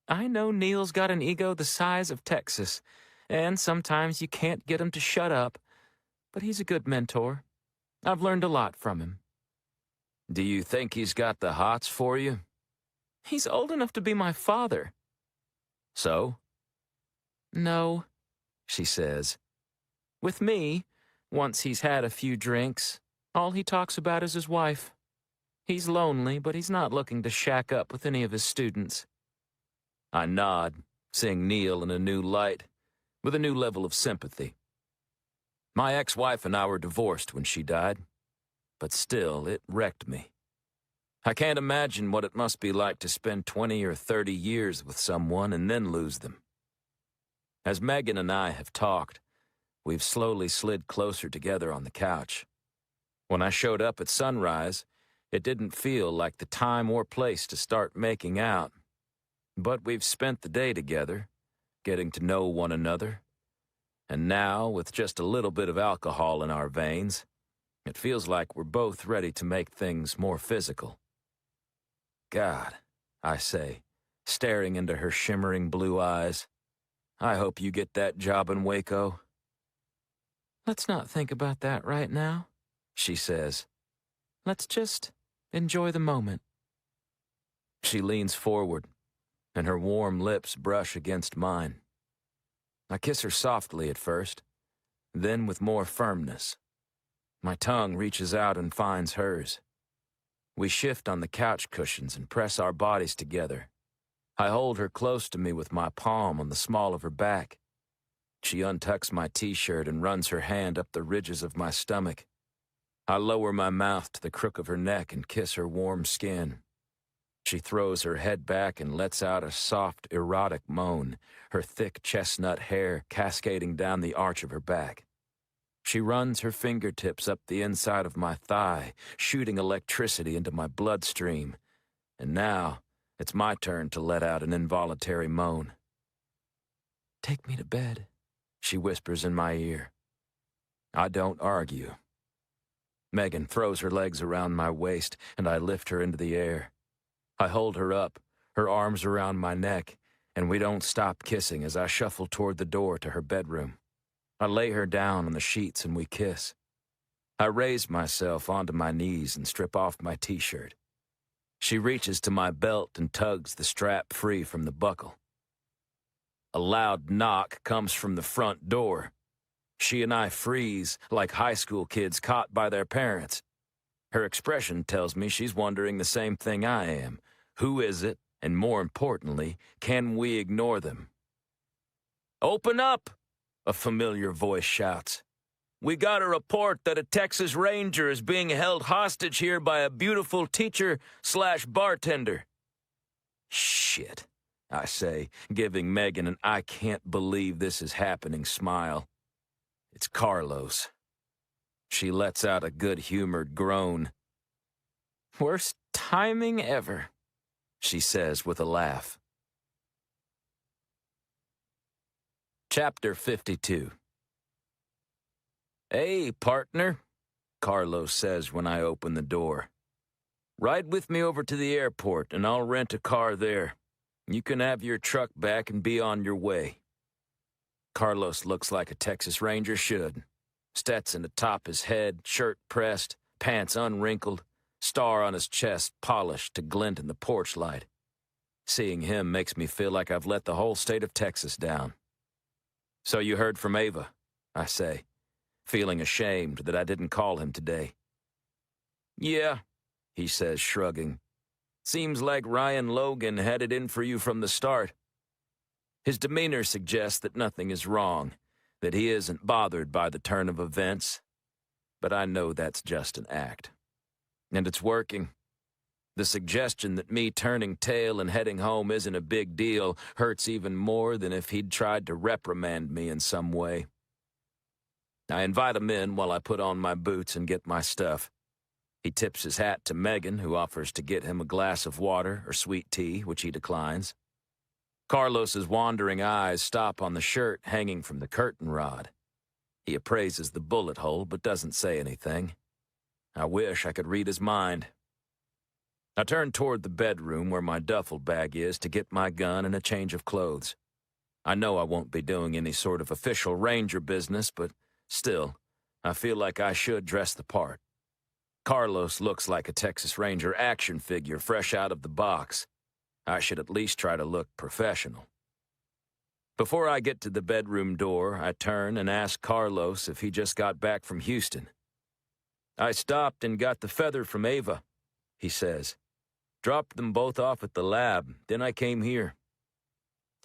"I know Neil's got an ego the size of Texas, and sometimes you can't get him to shut up, but he's a good mentor. I've learned a lot from him." "Do you think he's got the hots for you?" "He's old enough to be my father." "So?" "No," she says. "With me, once he's had a few drinks, all he talks about is his wife. He's lonely, but he's not looking to shack up with any of his students." I nod, seeing Neil in a new light, with a new level of sympathy. My ex-wife and I were divorced when she died, but still, it wrecked me. I can't imagine what it must be like to spend 20 or 30 years with someone and then lose them. As Megan and I have talked, we've slowly slid closer together on the couch. When I showed up at sunrise, it didn't feel like the time or place to start making out. But we've spent the day together, getting to know one another. And now, with just a little bit of alcohol in our veins, it feels like we're both ready to make things more physical. "God," I say, staring into her shimmering blue eyes, "I hope you get that job in Waco." "Let's not think about that right now," she says. "Let's just enjoy the moment." She leans forward, and her warm lips brush against mine. I kiss her softly at first, then with more firmness. My tongue reaches out and finds hers. We shift on the couch cushions and press our bodies together. I hold her close to me with my palm on the small of her back. She untucks my t-shirt and runs her hand up the ridges of my stomach. I lower my mouth to the crook of her neck and kiss her warm skin. She throws her head back and lets out a soft, erotic moan, her thick chestnut hair cascading down the arch of her back. She runs her fingertips up the inside of my thigh, shooting electricity into my bloodstream. And now, it's my turn to let out an involuntary moan. "Take me to bed," she whispers in my ear. I don't argue. Megan throws her legs around my waist, and I lift her into the air. I hold her up, her arms around my neck, and we don't stop kissing as I shuffle toward the door to her bedroom. I lay her down on the sheets and we kiss. I raise myself onto my knees and strip off my t-shirt. She reaches to my belt and tugs the strap free from the buckle. A loud knock comes from the front door. She and I freeze like high school kids caught by their parents. Her expression tells me she's wondering the same thing I am. Who is it? And more importantly, can we ignore them? "Open up!" a familiar voice shouts. "We got a report that a Texas Ranger is being held hostage here by a beautiful teacher/bartender. "Shit," I say, giving Megan an "I can't believe this is happening" smile. It's Carlos. She lets out a good-humored groan. "Worst timing ever," she says with a laugh. Chapter 52. "Hey, partner," Carlos says when I open the door. "Ride with me over to the airport and I'll rent a car there. You can have your truck back and be on your way." Carlos looks like a Texas Ranger should. Stetson atop his head, shirt pressed, pants unwrinkled, star on his chest polished to glint in the porch light. Seeing him makes me feel like I've let the whole state of Texas down. "So you heard from Ava," I say, feeling ashamed that I didn't call him today. "Yeah," he says, shrugging. "Seems like Ryan Logan had it in for you from the start." His demeanor suggests that nothing is wrong, that he isn't bothered by the turn of events. But I know that's just an act. And it's working. The suggestion that me turning tail and heading home isn't a big deal hurts even more than if he'd tried to reprimand me in some way. I invite him in while I put on my boots and get my stuff. He tips his hat to Megan, who offers to get him a glass of water or sweet tea, which he declines. Carlos's wandering eyes stop on the shirt hanging from the curtain rod. He appraises the bullet hole but doesn't say anything. I wish I could read his mind. I turn toward the bedroom where my duffel bag is to get my gun and a change of clothes. I know I won't be doing any sort of official ranger business, but still, I feel like I should dress the part. Carlos looks like a Texas Ranger action figure fresh out of the box. I should at least try to look professional. Before I get to the bedroom door, I turn and ask Carlos if he just got back from Houston. I stopped and got the feather from Ava, he says. Dropped them both off at the lab, then I came here.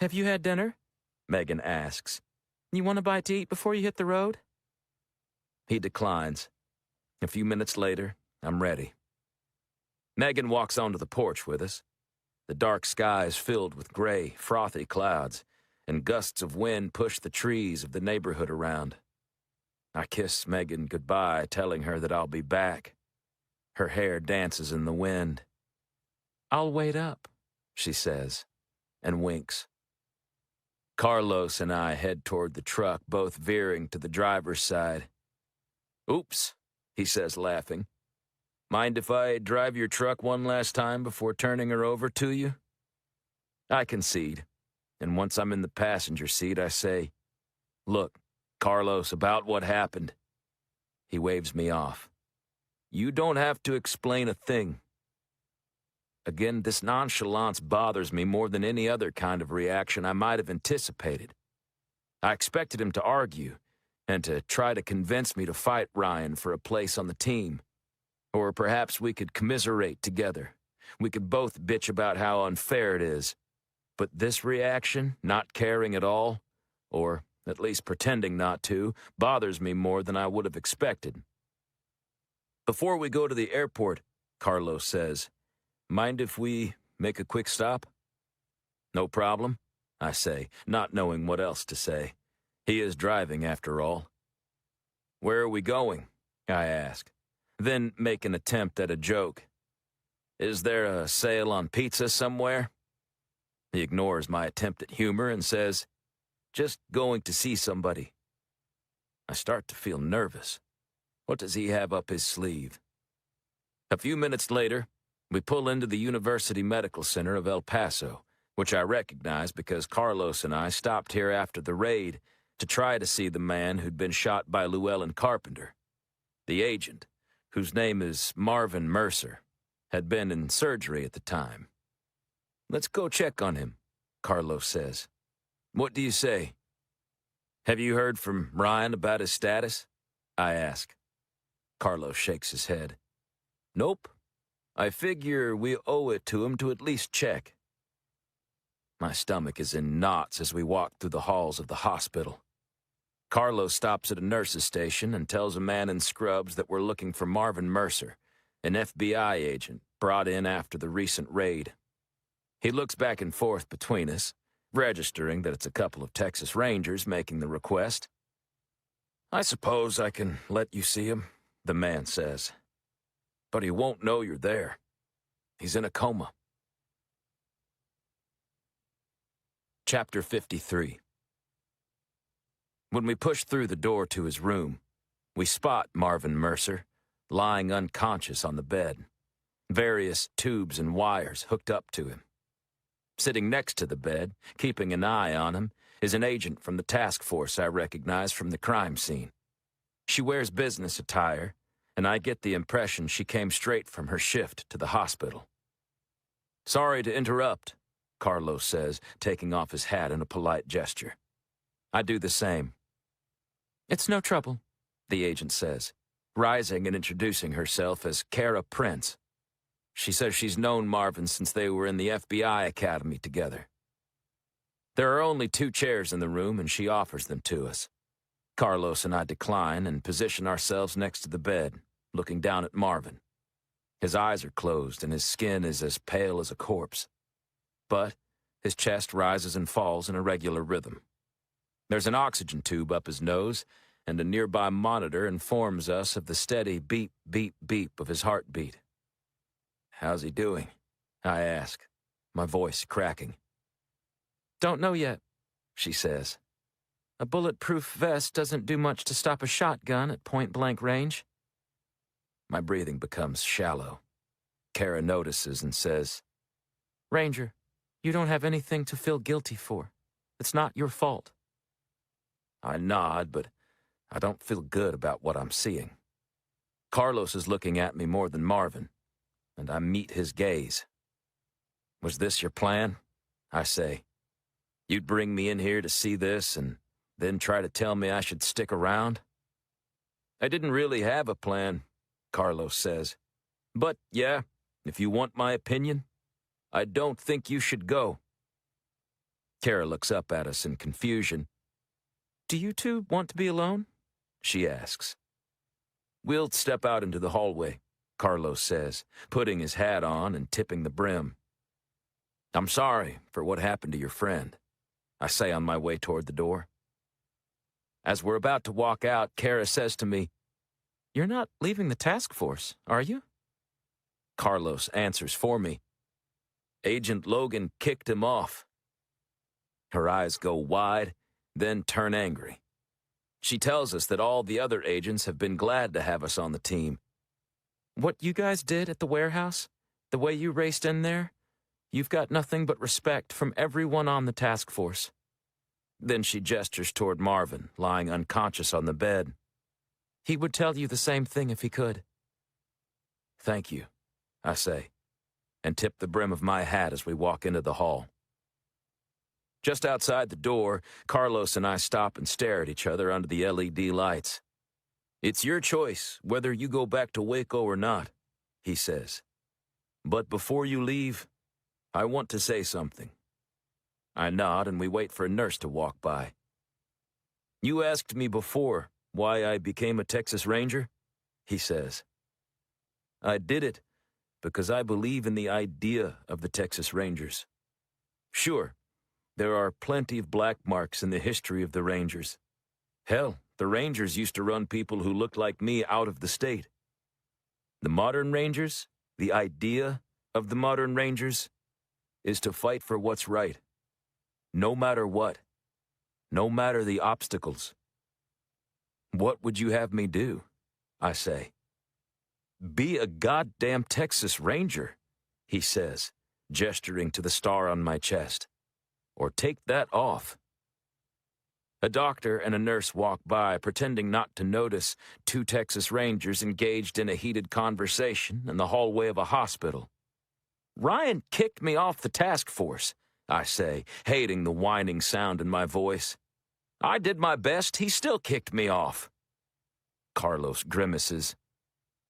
Have you had dinner? Megan asks. You want a bite to eat before you hit the road? He declines. A few minutes later, I'm ready. Megan walks onto the porch with us. The dark sky is filled with gray, frothy clouds, and gusts of wind push the trees of the neighborhood around. I kiss Megan goodbye, telling her that I'll be back. Her hair dances in the wind. I'll wait up, she says, and winks. Carlos and I head toward the truck, both veering to the driver's side. Oops, he says, laughing. Mind if I drive your truck one last time before turning her over to you? I concede, and once I'm in the passenger seat, I say, Look, Carlos, about what happened. He waves me off. You don't have to explain a thing. Again, this nonchalance bothers me more than any other kind of reaction I might have anticipated. I expected him to argue and to try to convince me to fight Ryan for a place on the team. Or perhaps we could commiserate together. We could both bitch about how unfair it is. But this reaction, not caring at all, or at least pretending not to, bothers me more than I would have expected. Before we go to the airport, Carlos says, mind if we make a quick stop? No problem, I say, not knowing what else to say. He is driving, after all. Where are we going? I ask, then make an attempt at a joke. Is there a sale on pizza somewhere? He ignores my attempt at humor and says, just going to see somebody. I start to feel nervous. What does he have up his sleeve? A few minutes later, we pull into the University Medical Center of El Paso, which I recognize because Carlos and I stopped here after the raid to try to see the man who'd been shot by Llewellyn Carpenter. The agent, whose name is Marvin Mercer, had been in surgery at the time. Let's go check on him, Carlos says. What do you say? Have you heard from Ryan about his status? I ask. Carlos shakes his head. Nope. I figure we owe it to him to at least check. My stomach is in knots as we walk through the halls of the hospital. Carlos stops at a nurse's station and tells a man in scrubs that we're looking for Marvin Mercer, an FBI agent brought in after the recent raid. He looks back and forth between us, registering that it's a couple of Texas Rangers making the request. I suppose I can let you see him, the man says. But he won't know you're there. He's in a coma. Chapter 53. When we push through the door to his room, we spot Marvin Mercer, lying unconscious on the bed, various tubes and wires hooked up to him. Sitting next to the bed, keeping an eye on him, is an agent from the task force I recognize from the crime scene. She wears business attire, and I get the impression she came straight from her shift to the hospital. Sorry to interrupt, Carlos says, taking off his hat in a polite gesture. I do the same. It's no trouble, the agent says, rising and introducing herself as Kara Prince. She says she's known Marvin since they were in the FBI academy together. There are only 2 chairs in the room, and she offers them to us. Carlos and I decline and position ourselves next to the bed, looking down at Marvin. His eyes are closed and his skin is as pale as a corpse. But his chest rises and falls in a regular rhythm. There's an oxygen tube up his nose, and a nearby monitor informs us of the steady beep, beep, beep of his heartbeat. "How's he doing?" I ask, my voice cracking. "Don't know yet," she says. "A bulletproof vest doesn't do much to stop a shotgun at point-blank range." My breathing becomes shallow. Kara notices and says, "Ranger, you don't have anything to feel guilty for. It's not your fault." I nod, but I don't feel good about what I'm seeing. Carlos is looking at me more than Marvin, and I meet his gaze. "Was this your plan?" I say. "You'd bring me in here to see this and then try to tell me I should stick around?" "I didn't really have a plan," Carlos says. "But yeah, if you want my opinion, I don't think you should go." Kara looks up at us in confusion. "Do you two want to be alone?" she asks. "We'll step out into the hallway," Carlos says, putting his hat on and tipping the brim. "I'm sorry for what happened to your friend," I say on my way toward the door. As we're about to walk out, Kara says to me, "You're not leaving the task force, are you?" Carlos answers for me. "Agent Logan kicked him off." Her eyes go wide, then turn angry. She tells us that all the other agents have been glad to have us on the team. "What you guys did at the warehouse, the way you raced in there, you've got nothing but respect from everyone on the task force." Then she gestures toward Marvin, lying unconscious on the bed. "He would tell you the same thing if he could." "Thank you," I say, and tip the brim of my hat as we walk into the hall. Just outside the door, Carlos and I stop and stare at each other under the LED lights. "It's your choice whether you go back to Waco or not," he says. "But before you leave, I want to say something." I nod and we wait for a nurse to walk by. "You asked me before why I became a Texas Ranger," he says. "I did it because I believe in the idea of the Texas Rangers. Sure, there are plenty of black marks in the history of the Rangers. Hell, the Rangers used to run people who looked like me out of the state. The modern Rangers, the idea of the modern Rangers, is to fight for what's right. No matter what. No matter the obstacles." "What would you have me do?" I say. "Be a goddamn Texas Ranger," he says, gesturing to the star on my chest. "Or take that off." A doctor and a nurse walk by, pretending not to notice two Texas Rangers engaged in a heated conversation in the hallway of a hospital. "Ryan kicked me off the task force," I say, hating the whining sound in my voice. "I did my best, he still kicked me off." Carlos grimaces.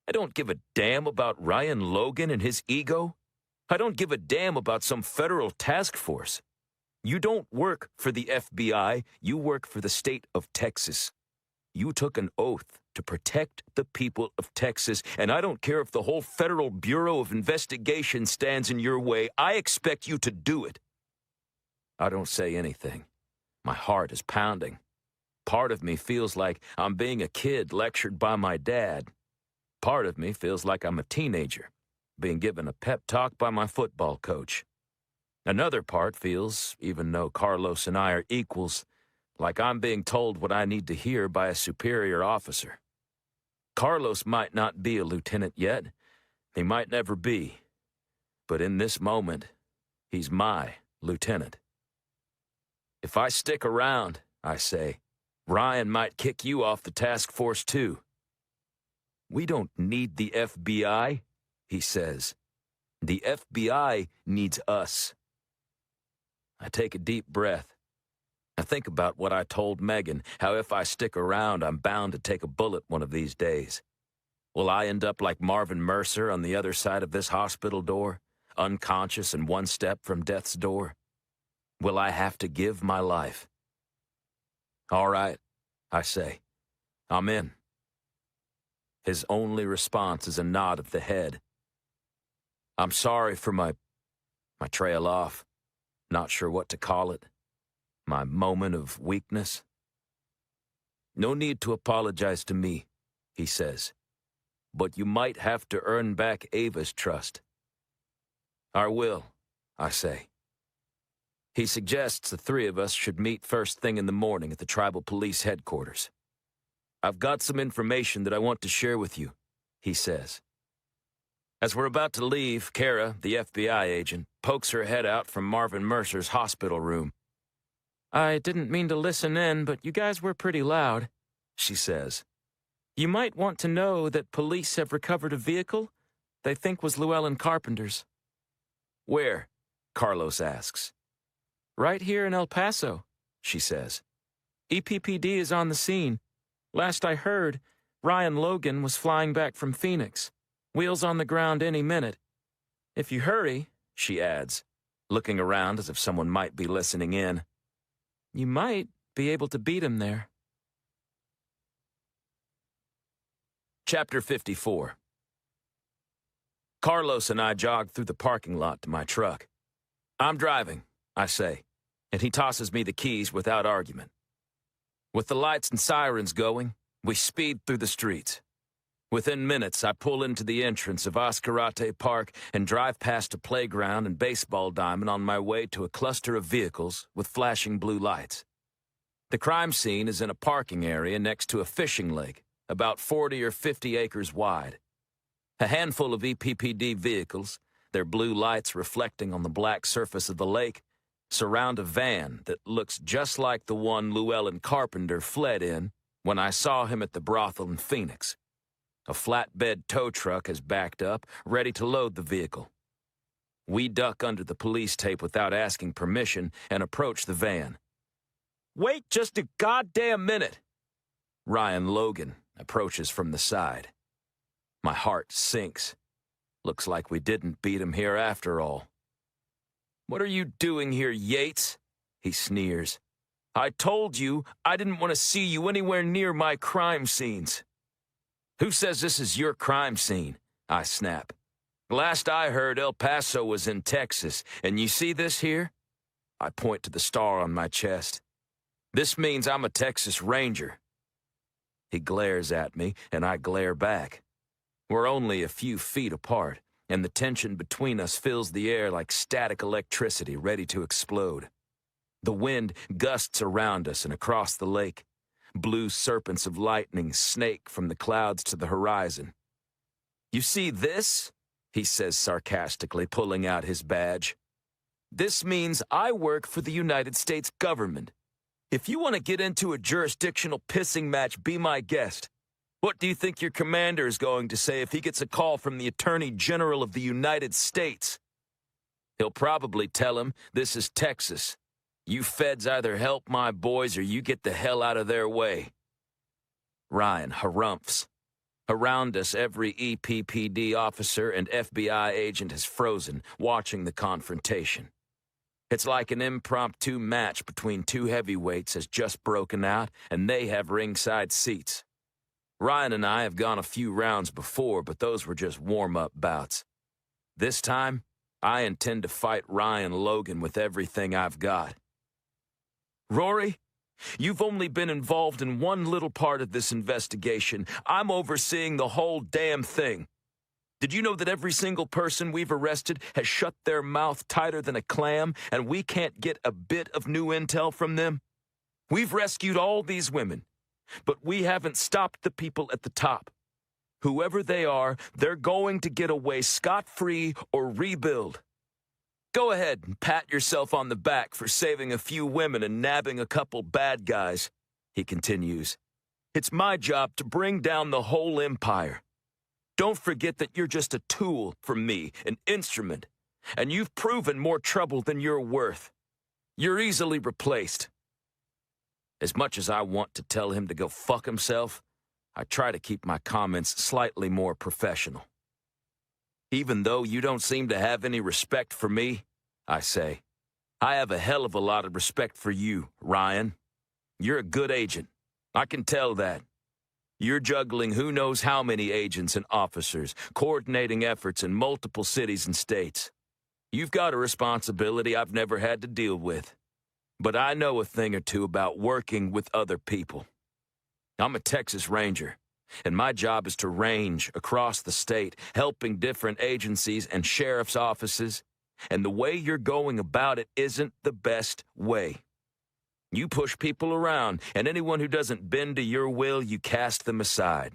"I don't give a damn about Ryan Logan and his ego. I don't give a damn about some federal task force. You don't work for the FBI, you work for the state of Texas. You took an oath to protect the people of Texas, and I don't care if the whole Federal Bureau of Investigation stands in your way, I expect you to do it." I don't say anything. My heart is pounding. Part of me feels like I'm being a kid lectured by my dad. Part of me feels like I'm a teenager, being given a pep talk by my football coach. Another part feels, even though Carlos and I are equals, like I'm being told what I need to hear by a superior officer. Carlos might not be a lieutenant yet. He might never be. But in this moment, he's my lieutenant. "If I stick around," I say, "Ryan might kick you off the task force too." "We don't need the FBI," he says. "The FBI needs us." I take a deep breath. I think about what I told Megan, how if I stick around, I'm bound to take a bullet one of these days. Will I end up like Marvin Mercer on the other side of this hospital door, unconscious and one step from death's door? Will I have to give my life? "All right," I say. "I'm in." His only response is a nod of the head. I'm sorry for my trail off. Not sure what to call it. My moment of weakness. No need to apologize to me, he says. But you might have to earn back Ava's trust. I will, I say. He suggests the three of us should meet first thing in the morning at the tribal police headquarters. I've got some information that I want to share with you, he says. As we're about to leave, Kara, the FBI agent, pokes her head out from Marvin Mercer's hospital room. I didn't mean to listen in, but you guys were pretty loud, she says. You might want to know that police have recovered a vehicle they think was Llewellyn Carpenter's. Where? Carlos asks. Right here in El Paso, she says. EPPD is on the scene. Last I heard, Ryan Logan was flying back from Phoenix. Wheels on the ground any minute. If you hurry, she adds, looking around as if someone might be listening in, you might be able to beat him there. Chapter 54. Carlos and I jog through the parking lot to my truck. I'm driving, I say, and he tosses me the keys without argument. With the lights and sirens going, we speed through the streets. Within minutes, I pull into the entrance of Oscarate Park and drive past a playground and baseball diamond on my way to a cluster of vehicles with flashing blue lights. The crime scene is in a parking area next to a fishing lake, about 40 or 50 acres wide. A handful of EPPD vehicles, their blue lights reflecting on the black surface of the lake, surround a van that looks just like the one Llewellyn Carpenter fled in when I saw him at the brothel in Phoenix. A flatbed tow truck has backed up, ready to load the vehicle. We duck under the police tape without asking permission and approach the van. Wait just a goddamn minute! Ryan Logan approaches from the side. My heart sinks. Looks like we didn't beat him here after all. What are you doing here, Yates? He sneers. I told you I didn't want to see you anywhere near my crime scenes. Who says this is your crime scene? I snap. Last I heard, El Paso was in Texas, and you see this here? I point to the star on my chest. This means I'm a Texas Ranger. He glares at me, and I glare back. We're only a few feet apart, and the tension between us fills the air like static electricity ready to explode. The wind gusts around us and across the lake. Blue serpents of lightning snake from the clouds to the horizon. You see this? He says sarcastically, pulling out his badge. This means I work for the United States government. If you want to get into a jurisdictional pissing match, be my guest. What do you think your commander is going to say if he gets a call from the Attorney General of the United States? He'll probably tell him this is Texas. You feds either help my boys or you get the hell out of their way. Ryan harumphs. Around us, every EPPD officer and FBI agent is frozen, watching the confrontation. It's like an impromptu match between two heavyweights has just broken out, and they have ringside seats. Ryan and I have gone a few rounds before, but those were just warm-up bouts. This time, I intend to fight Ryan Logan with everything I've got. Rory, you've only been involved in one little part of this investigation. I'm overseeing the whole damn thing. Did you know that every single person we've arrested has shut their mouth tighter than a clam, and we can't get a bit of new intel from them? We've rescued all these women, but we haven't stopped the people at the top. Whoever they are, they're going to get away scot-free or rebuild. Go ahead and pat yourself on the back for saving a few women and nabbing a couple bad guys, he continues. It's my job to bring down the whole empire. Don't forget that you're just a tool for me, an instrument, and you've proven more trouble than you're worth. You're easily replaced. As much as I want to tell him to go fuck himself, I try to keep my comments slightly more professional. Even though you don't seem to have any respect for me, I say, I have a hell of a lot of respect for you, Ryan. You're a good agent. I can tell that. You're juggling who knows how many agents and officers, coordinating efforts in multiple cities and states. You've got a responsibility I've never had to deal with. But I know a thing or two about working with other people. I'm a Texas Ranger, and my job is to range across the state, helping different agencies and sheriff's offices, and the way you're going about it isn't the best way. You push people around, and anyone who doesn't bend to your will, you cast them aside.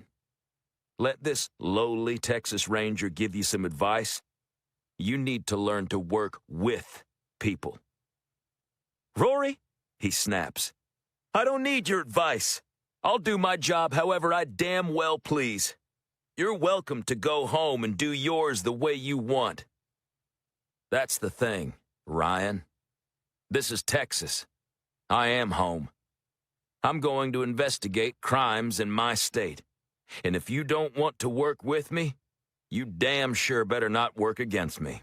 Let this lowly Texas Ranger give you some advice. You need to learn to work with people. Rory, he snaps, I don't need your advice. I'll do my job however I damn well please. You're welcome to go home and do yours the way you want. That's the thing, Ryan. This is Texas. I am home. I'm going to investigate crimes in my state. And if you don't want to work with me, you damn sure better not work against me.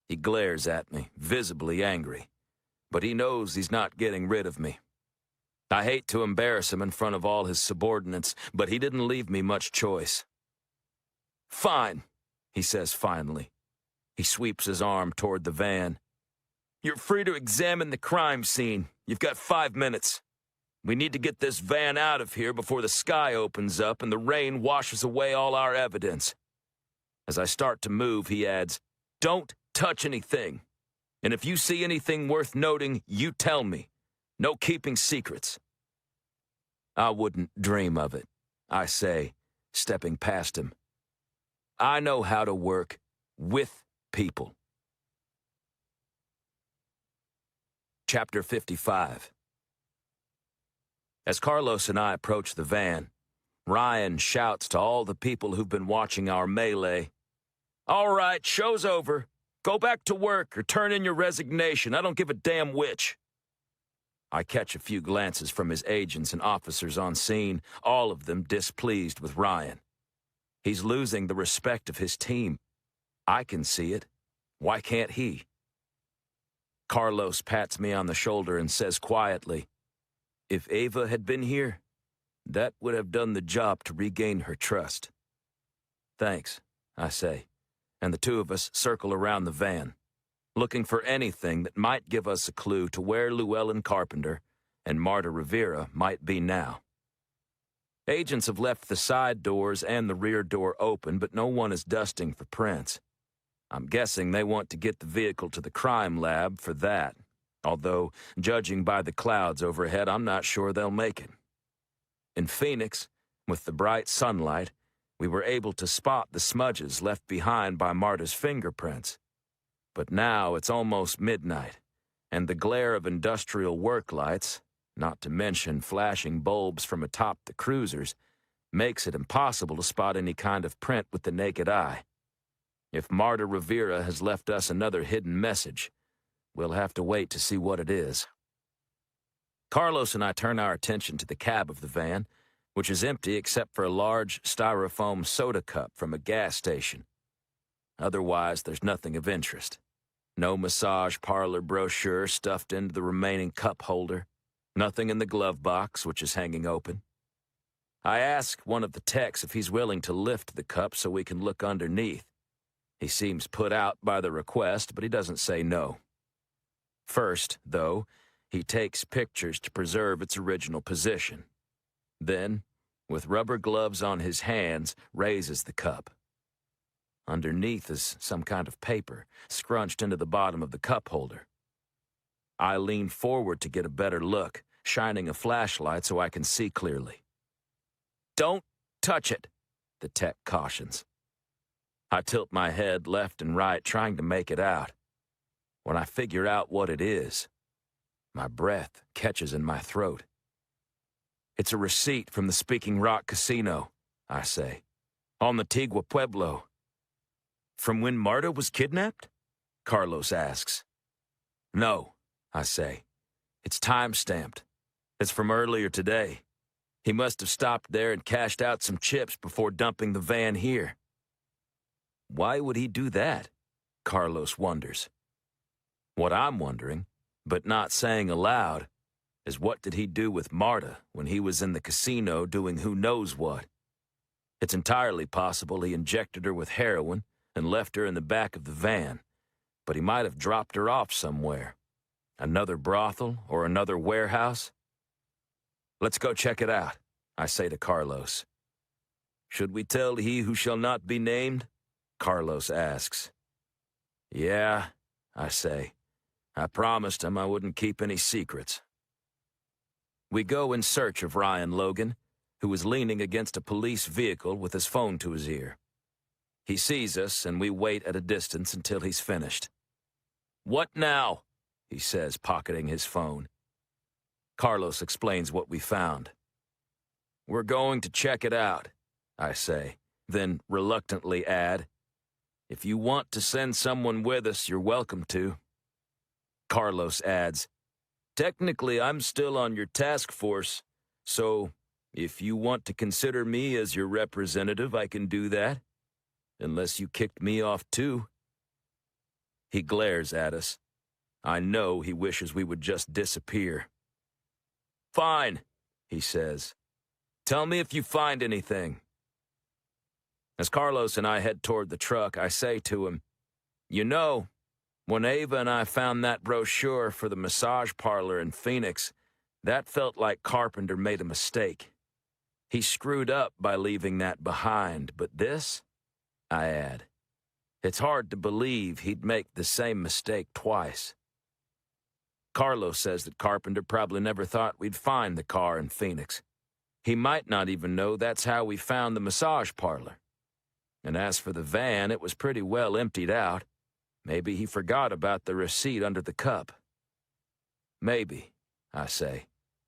He glares at me, visibly angry. But he knows he's not getting rid of me. I hate to embarrass him in front of all his subordinates, but he didn't leave me much choice. Fine, he says finally. He sweeps his arm toward the van. You're free to examine the crime scene. You've got 5 minutes. We need to get this van out of here before the sky opens up and the rain washes away all our evidence. As I start to move, he adds, Don't touch anything. And if you see anything worth noting, you tell me. No keeping secrets. I wouldn't dream of it, I say, stepping past him. I know how to work with people. Chapter 55. As Carlos and I approach the van, Ryan shouts to all the people who've been watching our melee. All right, show's over. Go back to work or turn in your resignation. I don't give a damn which. I catch a few glances from his agents and officers on scene, all of them displeased with Ryan. He's losing the respect of his team. I can see it. Why can't he? Carlos pats me on the shoulder and says quietly, If Ava had been here, that would have done the job to regain her trust. Thanks, I say, and the two of us circle around the van, looking for anything that might give us a clue to where Llewellyn Carpenter and Marta Rivera might be now. Agents have left the side doors and the rear door open, but no one is dusting for prints. I'm guessing they want to get the vehicle to the crime lab for that, although, judging by the clouds overhead, I'm not sure they'll make it. In Phoenix, with the bright sunlight, we were able to spot the smudges left behind by Marta's fingerprints. But now it's almost midnight, and the glare of industrial work lights, not to mention flashing bulbs from atop the cruisers, makes it impossible to spot any kind of print with the naked eye. If Marta Rivera has left us another hidden message, we'll have to wait to see what it is. Carlos and I turn our attention to the cab of the van, which is empty except for a large styrofoam soda cup from a gas station. Otherwise, there's nothing of interest. No massage parlor brochure stuffed into the remaining cup holder. Nothing in the glove box, which is hanging open. I ask one of the techs if he's willing to lift the cup so we can look underneath. He seems put out by the request, but he doesn't say no. First, though, he takes pictures to preserve its original position. Then, with rubber gloves on his hands, raises the cup. Underneath is some kind of paper, scrunched into the bottom of the cup holder. I lean forward to get a better look, shining a flashlight so I can see clearly. Don't touch it, the tech cautions. I tilt my head left and right, trying to make it out. When I figure out what it is, my breath catches in my throat. It's a receipt from the Speaking Rock Casino, I say, on the Tigua Pueblo. From when Marta was kidnapped? Carlos asks. No, I say. It's time-stamped. It's from earlier today. He must have stopped there and cashed out some chips before dumping the van here. Why would he do that? Carlos wonders. What I'm wondering, but not saying aloud, is what did he do with Marta when he was in the casino doing who knows what? It's entirely possible he injected her with heroin and left her in the back of the van, but he might have dropped her off somewhere. Another brothel or another warehouse? Let's go check it out, I say to Carlos. Should we tell he who shall not be named? Carlos asks. Yeah, I say. I promised him I wouldn't keep any secrets. We go in search of Ryan Logan, who was leaning against a police vehicle with his phone to his ear. He sees us, and we wait at a distance until he's finished. What now? He says, pocketing his phone. Carlos explains what we found. We're going to check it out, I say, then reluctantly add, if you want to send someone with us, you're welcome to. Carlos adds, technically I'm still on your task force, so if you want to consider me as your representative, I can do that. Unless you kicked me off too. He glares at us. I know he wishes we would just disappear. Fine, he says. Tell me if you find anything. As Carlos and I head toward the truck, I say to him, you know, when Ava and I found that brochure for the massage parlor in Phoenix, that felt like Carpenter made a mistake. He screwed up by leaving that behind, but this, I add, it's hard to believe he'd make the same mistake twice. Carlos says that Carpenter probably never thought we'd find the car in Phoenix. He might not even know that's how we found the massage parlor. And as for the van, it was pretty well emptied out. Maybe he forgot about the receipt under the cup. Maybe, I say,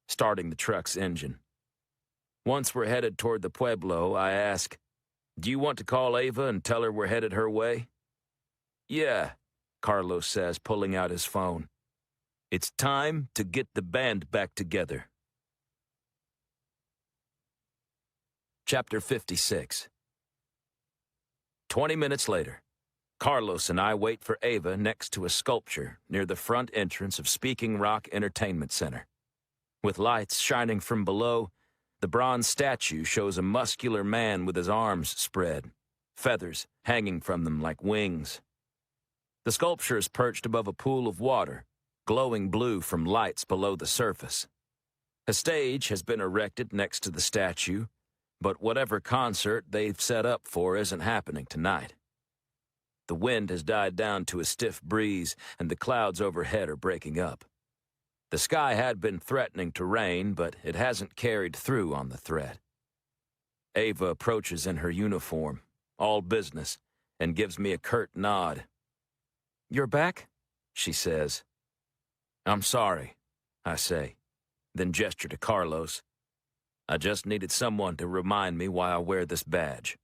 starting the truck's engine. Once we're headed toward the Pueblo, I ask, do you want to call Ava and tell her we're headed her way? Yeah, Carlos says, pulling out his phone. It's time to get the band back together. Chapter 56. 20 minutes later, Carlos and I wait for Ava next to a sculpture near the front entrance of Speaking Rock Entertainment Center. With lights shining from below, the bronze statue shows a muscular man with his arms spread, feathers hanging from them like wings. The sculpture is perched above a pool of water, glowing blue from lights below the surface. A stage has been erected next to the statue, but whatever concert they've set up for isn't happening tonight. The wind has died down to a stiff breeze, and the clouds overhead are breaking up. The sky had been threatening to rain, but it hasn't carried through on the threat. Ava approaches in her uniform, all business, and gives me a curt nod. You're back? She says. I'm sorry, I say, then gesture to Carlos. I just needed someone to remind me why I wear this badge.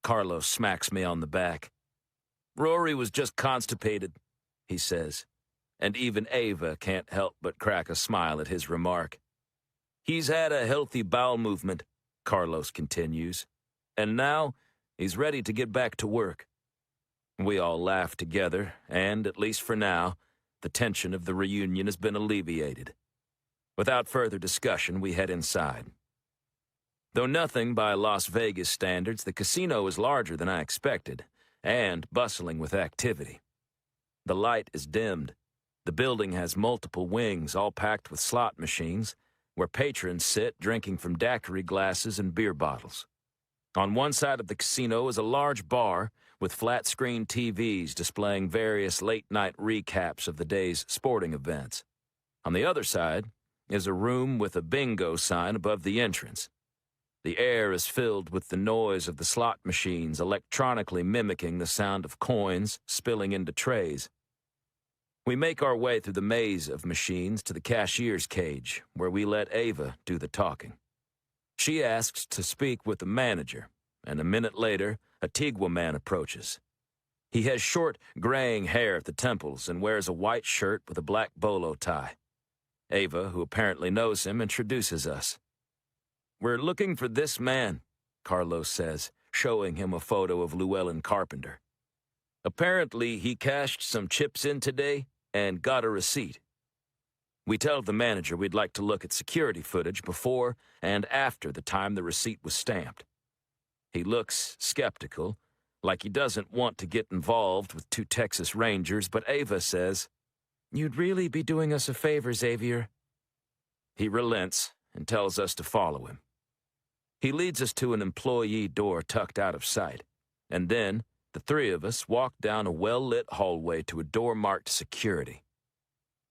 Carlos smacks me on the back. Rory was just constipated, he says, and even Ava can't help but crack a smile at his remark. He's had a healthy bowel movement, Carlos continues, and now he's ready to get back to work. We all laugh together, and, at least for now, the tension of the reunion has been alleviated. Without further discussion, we head inside. Though nothing by Las Vegas standards, the casino is larger than I expected, and bustling with activity. The light is dimmed. The building has multiple wings, all packed with slot machines, where patrons sit drinking from daiquiri glasses and beer bottles. On one side of the casino is a large bar with flat-screen TVs displaying various late-night recaps of the day's sporting events. On the other side is a room with a bingo sign above the entrance. The air is filled with the noise of the slot machines electronically mimicking the sound of coins spilling into trays. We make our way through the maze of machines to the cashier's cage, where we let Ava do the talking. She asks to speak with the manager, and a minute later, a Tigua man approaches. He has short, graying hair at the temples and wears a white shirt with a black bolo tie. Ava, who apparently knows him, introduces us. We're looking for this man, Carlos says, showing him a photo of Llewellyn Carpenter. Apparently, he cashed some chips in today and got a receipt. We tell the manager we'd like to look at security footage before and after the time the receipt was stamped. He looks skeptical, like he doesn't want to get involved with two Texas Rangers, but Ava says, "You'd really be doing us a favor, Xavier." He relents and tells us to follow him. He leads us to an employee door tucked out of sight, and then the three of us walk down a well-lit hallway to a door marked security.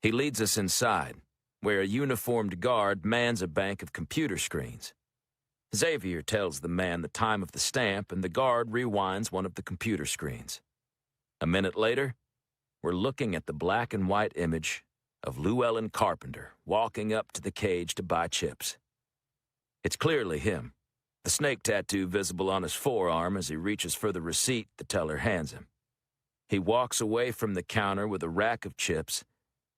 He leads us inside, where a uniformed guard mans a bank of computer screens. Xavier tells the man the time of the stamp, and the guard rewinds one of the computer screens. A minute later, we're looking at the black and white image of Llewellyn Carpenter walking up to the cage to buy chips. It's clearly him, the snake tattoo visible on his forearm as he reaches for the receipt the teller hands him. He walks away from the counter with a rack of chips,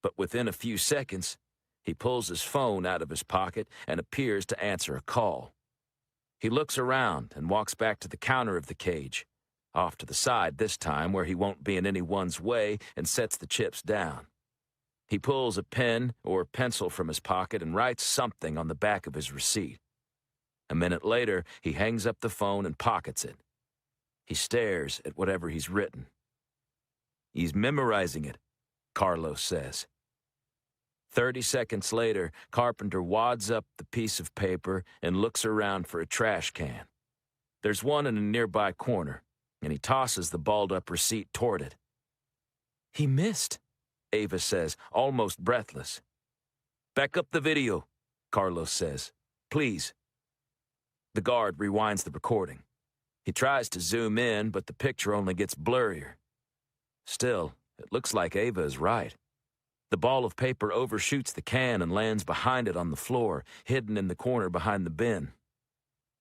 but within a few seconds, he pulls his phone out of his pocket and appears to answer a call. He looks around and walks back to the counter of the cage, off to the side this time where he won't be in anyone's way, and sets the chips down. He pulls a pen or pencil from his pocket and writes something on the back of his receipt. A minute later, he hangs up the phone and pockets it. He stares at whatever he's written. He's memorizing it, Carlos says. 30 seconds later, Carpenter wads up the piece of paper and looks around for a trash can. There's one in a nearby corner, and he tosses the balled-up receipt toward it. "He missed," Ava says, almost breathless. "Back up the video," Carlos says. "Please." The guard rewinds the recording. He tries to zoom in, but the picture only gets blurrier. Still, it looks like Ava is right. The ball of paper overshoots the can and lands behind it on the floor, hidden in the corner behind the bin.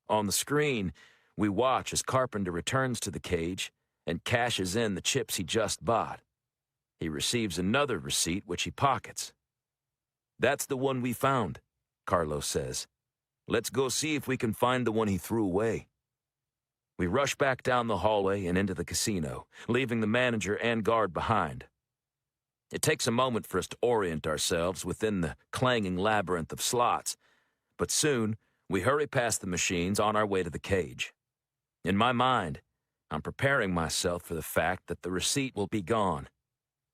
On the screen, we watch as Carpenter returns to the cage and cashes in the chips he just bought. He receives another receipt, which he pockets. "That's the one we found," Carlos says. "Let's go see if we can find the one he threw away." We rush back down the hallway and into the casino, leaving the manager and guard behind. It takes a moment for us to orient ourselves within the clanging labyrinth of slots, but soon we hurry past the machines on our way to the cage. In my mind, I'm preparing myself for the fact that the receipt will be gone.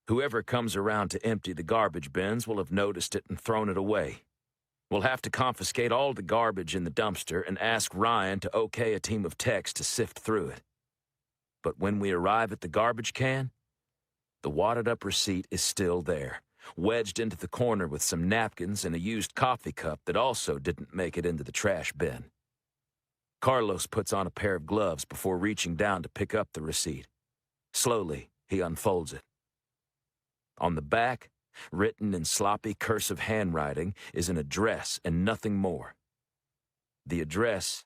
Whoever comes around to empty the garbage bins will have noticed it and thrown it away. We'll have to confiscate all the garbage in the dumpster and ask Ryan to okay a team of techs to sift through it. But when we arrive at the garbage can, the wadded-up receipt is still there, wedged into the corner with some napkins and a used coffee cup that also didn't make it into the trash bin. Carlos puts on a pair of gloves before reaching down to pick up the receipt. Slowly, he unfolds it. On the back, written in sloppy cursive handwriting, is an address and nothing more. The address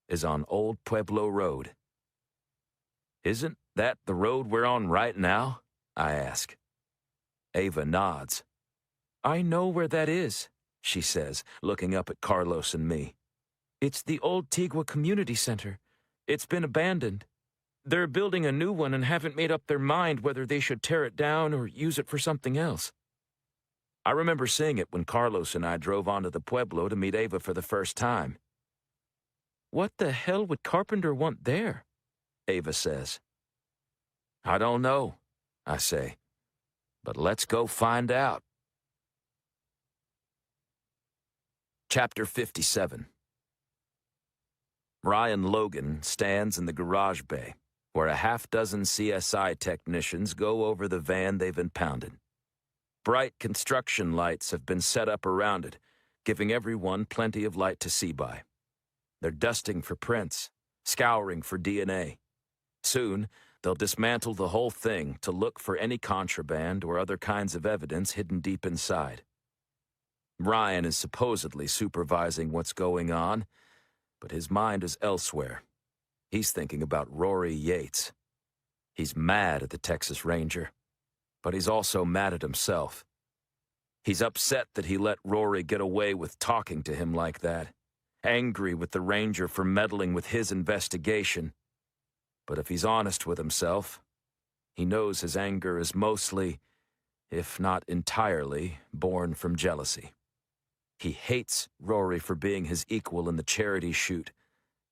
is on Old Pueblo Road. "Isn't that the road we're on right now?" I ask. Ava nods. "I know where that is," she says, looking up at Carlos and me. "It's the old Tigua Community Center. It's been abandoned. They're building a new one and haven't made up their mind whether they should tear it down or use it for something else." I remember seeing it when Carlos and I drove onto the Pueblo to meet Ava for the first time. "What the hell would Carpenter want there?" Ava says. "I don't know," I say, "but let's go find out." Chapter 57. Ryan Logan stands in the garage bay, where a half-dozen CSI technicians go over the van they've impounded. Bright construction lights have been set up around it, giving everyone plenty of light to see by. They're dusting for prints, scouring for DNA. Soon, they'll dismantle the whole thing to look for any contraband or other kinds of evidence hidden deep inside. Ryan is supposedly supervising what's going on, but his mind is elsewhere. He's thinking about Rory Yates. He's mad at the Texas Ranger, but he's also mad at himself. He's upset that he let Rory get away with talking to him like that, angry with the Ranger for meddling with his investigation. But if he's honest with himself, he knows his anger is mostly if not entirely, born from jealousy. He hates Rory for being his equal in the charity shoot,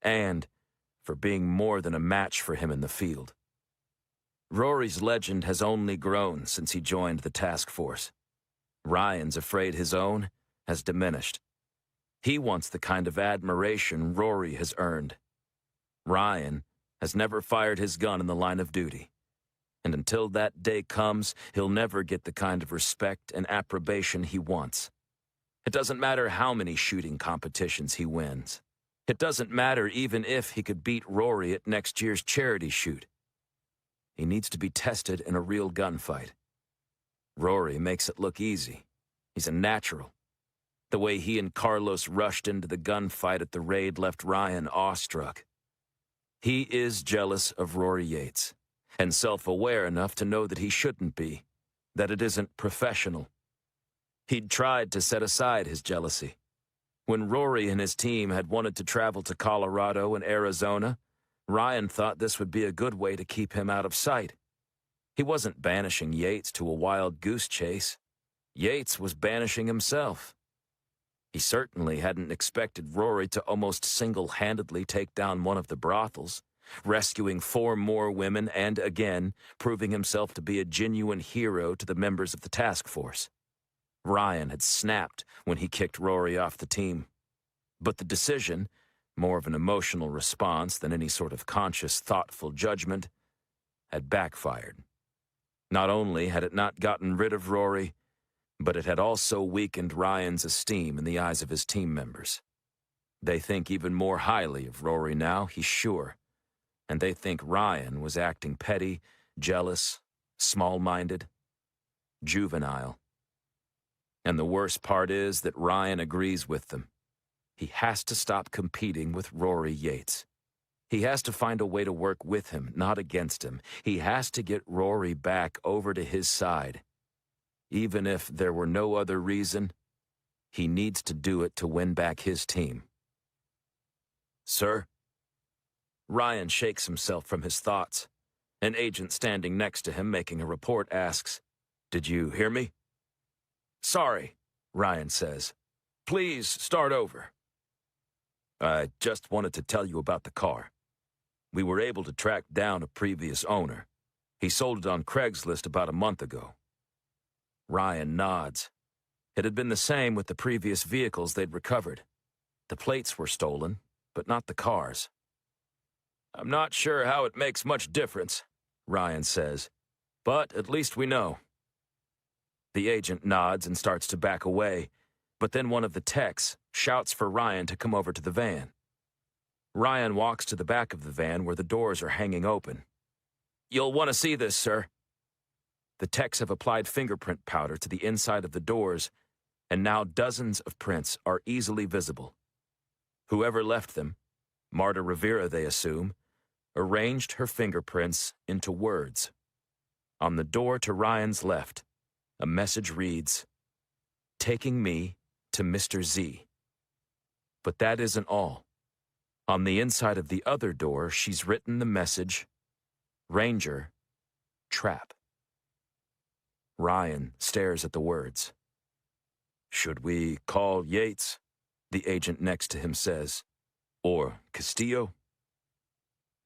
and for being more than a match for him in the field. Rory's legend has only grown since he joined the task force. Ryan's afraid his own has diminished. He wants the kind of admiration Rory has earned. Ryan has never fired his gun in the line of duty, and until that day comes, he'll never get the kind of respect and approbation he wants. It doesn't matter how many shooting competitions he wins. It doesn't matter even if he could beat Rory at next year's charity shoot. He needs to be tested in a real gunfight. Rory makes it look easy. He's a natural. The way he and Carlos rushed into the gunfight at the raid left Ryan awestruck. He is jealous of Rory Yates, and self-aware enough to know that he shouldn't be, that it isn't professional. He'd tried to set aside his jealousy. When Rory and his team had wanted to travel to Colorado and Arizona, Ryan thought this would be a good way to keep him out of sight. He wasn't banishing Yates to a wild goose chase. Yates was banishing himself. He certainly hadn't expected Rory to almost single-handedly take down one of the brothels, rescuing 4 more women and, again, proving himself to be a genuine hero to the members of the task force. Ryan had snapped when he kicked Rory off the team. But the decision, more of an emotional response than any sort of conscious, thoughtful judgment, had backfired. Not only had it not gotten rid of Rory, but it had also weakened Ryan's esteem in the eyes of his team members. They think even more highly of Rory now, he's sure, and they think Ryan was acting petty, jealous, small-minded, juvenile. And the worst part is that Ryan agrees with them. He has to stop competing with Rory Yates. He has to find a way to work with him, not against him. He has to get Rory back over to his side. Even if there were no other reason, he needs to do it to win back his team. Sir? Ryan shakes himself from his thoughts. An agent standing next to him making a report asks, "Did you hear me?" "Sorry," Ryan says. "Please start over." "I just wanted to tell you about the car. We were able to track down a previous owner. He sold it on Craigslist about a month ago." Ryan nods. It had been the same with the previous vehicles they'd recovered. The plates were stolen, but not the cars. "I'm not sure how it makes much difference," Ryan says, "but at least we know." The agent nods and starts to back away, but then one of the techs shouts for Ryan to come over to the van. Ryan walks to the back of the van where the doors are hanging open. "You'll want to see this, sir." The techs have applied fingerprint powder to the inside of the doors, and now dozens of prints are easily visible. Whoever left them, Marta Rivera they assume, arranged her fingerprints into words. On the door to Ryan's left, a message reads, "Taking me to Mr. Z." But that isn't all. On the inside of the other door, she's written the message, "Ranger, trap." Ryan stares at the words. "Should we call Yates?" the agent next to him says. "Or Castillo?"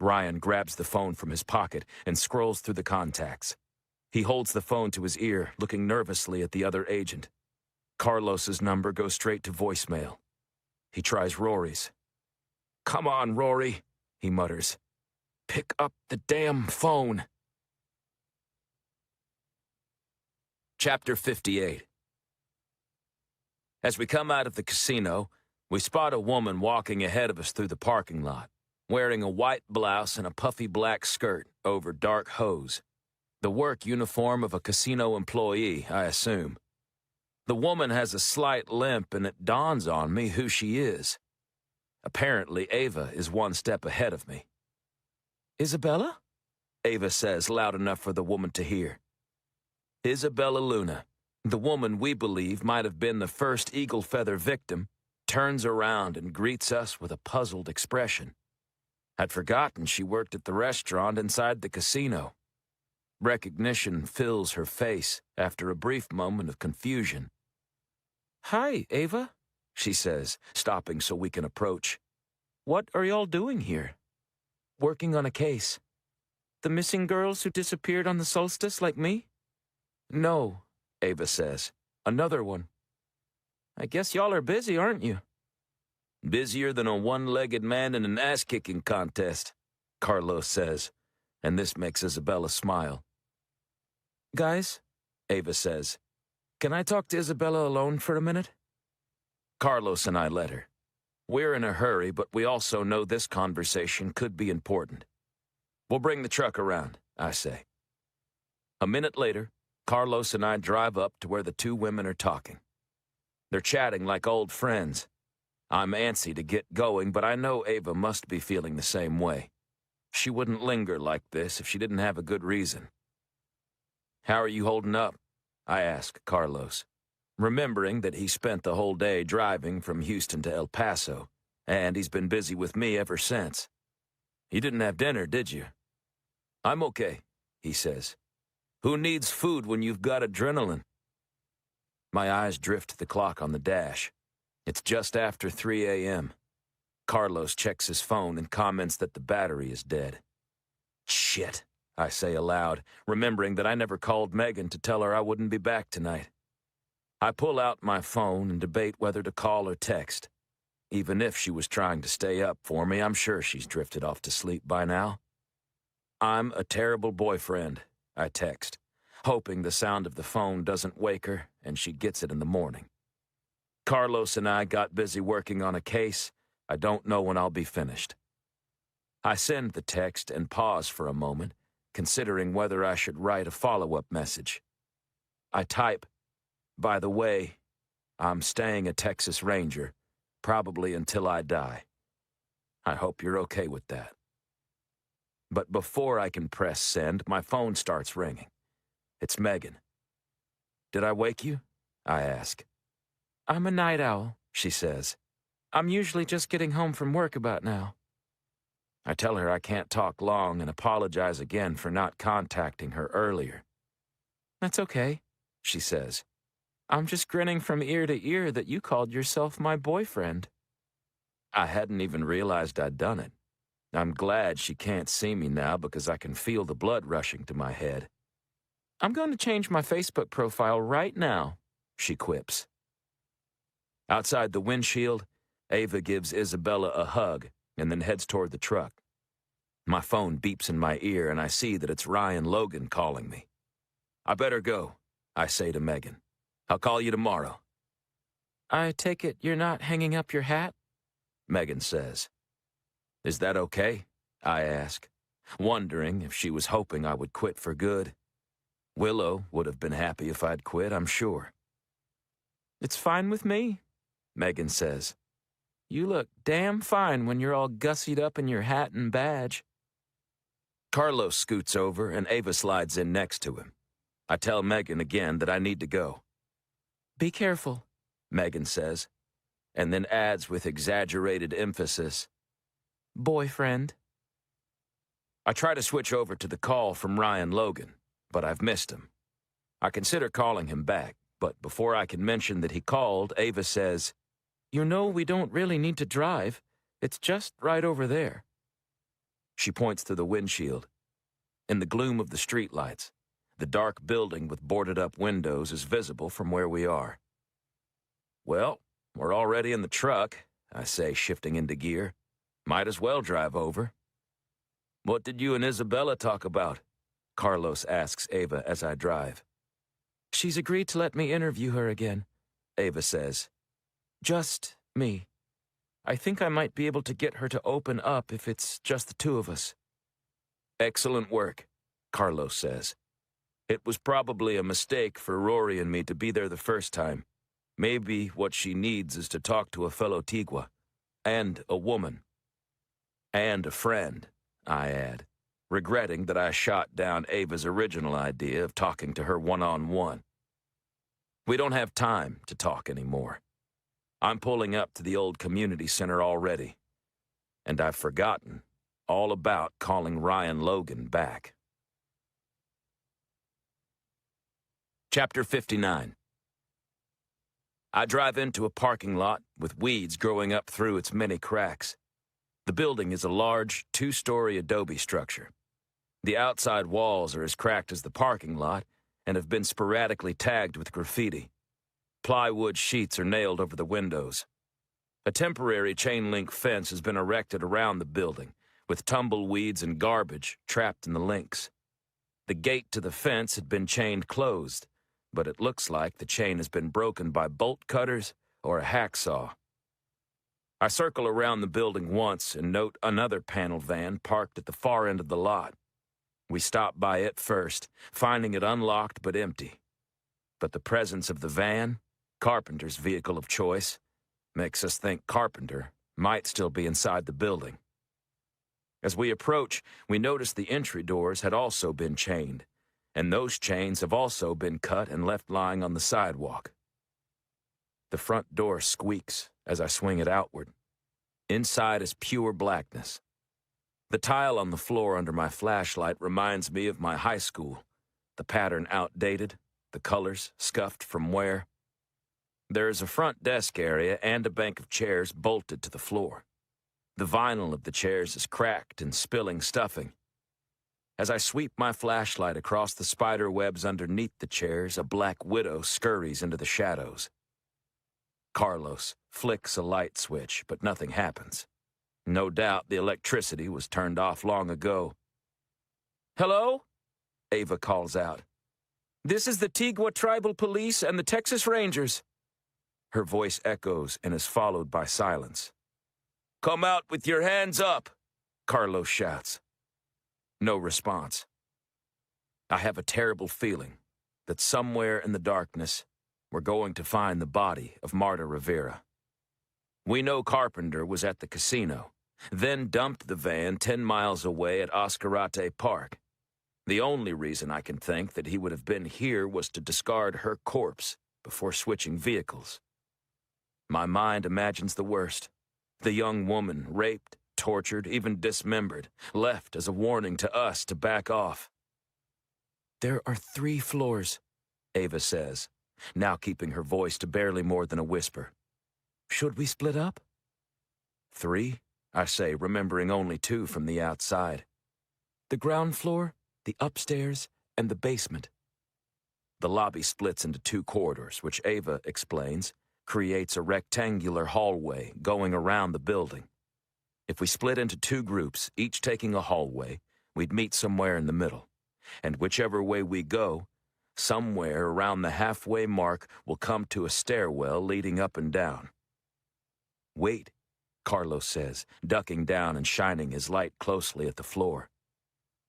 Ryan grabs the phone from his pocket and scrolls through the contacts. He holds the phone to his ear, looking nervously at the other agent. Carlos's number goes straight to voicemail. He tries Rory's. "Come on, Rory," he mutters. "Pick up the damn phone." Chapter 58. As we come out of the casino, we spot a woman walking ahead of us through the parking lot, wearing a white blouse and a puffy black skirt over dark hose. The work uniform of a casino employee, I assume. The woman has a slight limp, and it dawns on me who she is. Apparently, Ava is one step ahead of me. "Isabella?" Ava says loud enough for the woman to hear. Isabella Luna, the woman we believe might have been the first eagle feather victim, turns around and greets us with a puzzled expression. I'd forgotten she worked at the restaurant inside the casino. Recognition fills her face after a brief moment of confusion. "Hi, Ava," she says, stopping so we can approach. "What are y'all doing here?" Working on a case. "The missing girls who disappeared on the solstice like me?" No, Ava says. Another one. "I guess y'all are busy, aren't you?" Busier than a one-legged man in an ass-kicking contest, Carlos says, and this makes Isabella smile. "Guys," Ava says, "can I talk to Isabella alone for a minute?" Carlos and I let her. We're in a hurry, but we also know this conversation could be important. We'll bring the truck around, I say. A minute later, Carlos and I drive up to where the two women are talking. They're chatting like old friends. I'm antsy to get going, but I know Ava must be feeling the same way. She wouldn't linger like this if she didn't have a good reason. How are you holding up? I ask Carlos, remembering that he spent the whole day driving from Houston to El Paso, and he's been busy with me ever since. You didn't have dinner, did you? I'm okay, he says. Who needs food when you've got adrenaline? My eyes drift to the clock on the dash. It's just after 3 a.m. Carlos checks his phone and comments that the battery is dead. Shit, I say aloud, remembering that I never called Megan to tell her I wouldn't be back tonight. I pull out my phone and debate whether to call or text. Even if she was trying to stay up for me, I'm sure she's drifted off to sleep by now. I'm a terrible boyfriend, I text, hoping the sound of the phone doesn't wake her and she gets it in the morning. Carlos and I got busy working on a case. I don't know when I'll be finished. I send the text and pause for a moment, considering whether I should write a follow-up message. I type, "By the way, I'm staying a Texas Ranger, probably until I die. I hope you're okay with that." But before I can press send, my phone starts ringing. It's Megan. "Did I wake you?" I ask. "I'm a night owl," she says. "I'm usually just getting home from work about now." I tell her I can't talk long and apologize again for not contacting her earlier. "That's okay," she says. "I'm just grinning from ear to ear that you called yourself my boyfriend." I hadn't even realized I'd done it. I'm glad she can't see me now because I can feel the blood rushing to my head. "I'm going to change my Facebook profile right now," she quips. Outside the windshield, Ava gives Isabella a hug and then heads toward the truck. My phone beeps in my ear and I see that it's Ryan Logan calling me. I better go, I say to Megan. I'll call you tomorrow. "I take it you're not hanging up your hat?" Megan says. Is that okay? I ask, wondering if she was hoping I would quit for good. Willow would have been happy if I'd quit, I'm sure. "It's fine with me," Megan says. "You look damn fine when you're all gussied up in your hat and badge." Carlos scoots over and Ava slides in next to him. I tell Megan again that I need to go. "Be careful," Megan says, and then adds with exaggerated emphasis, "Boyfriend." I try to switch over to the call from Ryan Logan, but I've missed him. I consider calling him back, but before I can mention that he called, Ava says, "You know we don't really need to drive. It's just right over there." She points to the windshield. In the gloom of the streetlights, the dark building with boarded-up windows is visible from where we are. Well, we're already in the truck, I say, shifting into gear. Might as well drive over. What did you and Isabella talk about? Carlos asks Ava as I drive. "She's agreed to let me interview her again," Ava says. "Just me. I think I might be able to get her to open up if it's just the two of us." Excellent work, Carlos says. It was probably a mistake for Rory and me to be there the first time. Maybe what she needs is to talk to a fellow Tigua. And a woman. And a friend, I add, regretting that I shot down Ava's original idea of talking to her one-on-one. We don't have time to talk anymore. I'm pulling up to the old community center already. And I've forgotten all about calling Ryan Logan back. Chapter 59. I drive into a parking lot with weeds growing up through its many cracks. The building is a large, two-story adobe structure. The outside walls are as cracked as the parking lot and have been sporadically tagged with graffiti. Plywood sheets are nailed over the windows. A temporary chain-link fence has been erected around the building, with tumbleweeds and garbage trapped in the links. The gate to the fence had been chained closed, but it looks like the chain has been broken by bolt cutters or a hacksaw. I circle around the building once and note another panel van parked at the far end of the lot. We stop by it first, finding it unlocked but empty. But the presence of the van, Carpenter's vehicle of choice, makes us think Carpenter might still be inside the building. As we approach, we notice the entry doors had also been chained, and those chains have also been cut and left lying on the sidewalk. The front door squeaks as I swing it outward. Inside is pure blackness. The tile on the floor under my flashlight reminds me of my high school, the pattern outdated, the colors scuffed from wear. There is a front desk area and a bank of chairs bolted to the floor. The vinyl of the chairs is cracked and spilling stuffing. As I sweep my flashlight across the spider webs underneath the chairs, a black widow scurries into the shadows. Carlos flicks a light switch, but nothing happens. No doubt the electricity was turned off long ago. Hello? Ava calls out. This is the Tigua Tribal Police and the Texas Rangers. Her voice echoes and is followed by silence. Come out with your hands up, Carlos shouts. No response. I have a terrible feeling that somewhere in the darkness, we're going to find the body of Marta Rivera. We know Carpenter was at the casino, then dumped the van 10 miles away at Oscarate Park. The only reason I can think that he would have been here was to discard her corpse before switching vehicles. My mind imagines the worst. The young woman raped, tortured, even dismembered, left as a warning to us to back off. There are 3 floors, Ava says, now keeping her voice to barely more than a whisper. Should we split up? 3, I say, remembering only 2 from the outside. The ground floor, the upstairs, and the basement. The lobby splits into 2 corridors, which Ava explains creates a rectangular hallway going around the building. If we split into 2 groups, each taking a hallway, we'd meet somewhere in the middle. And whichever way we go, somewhere around the halfway mark we'll come to a stairwell leading up and down. Wait, Carlos says, ducking down and shining his light closely at the floor.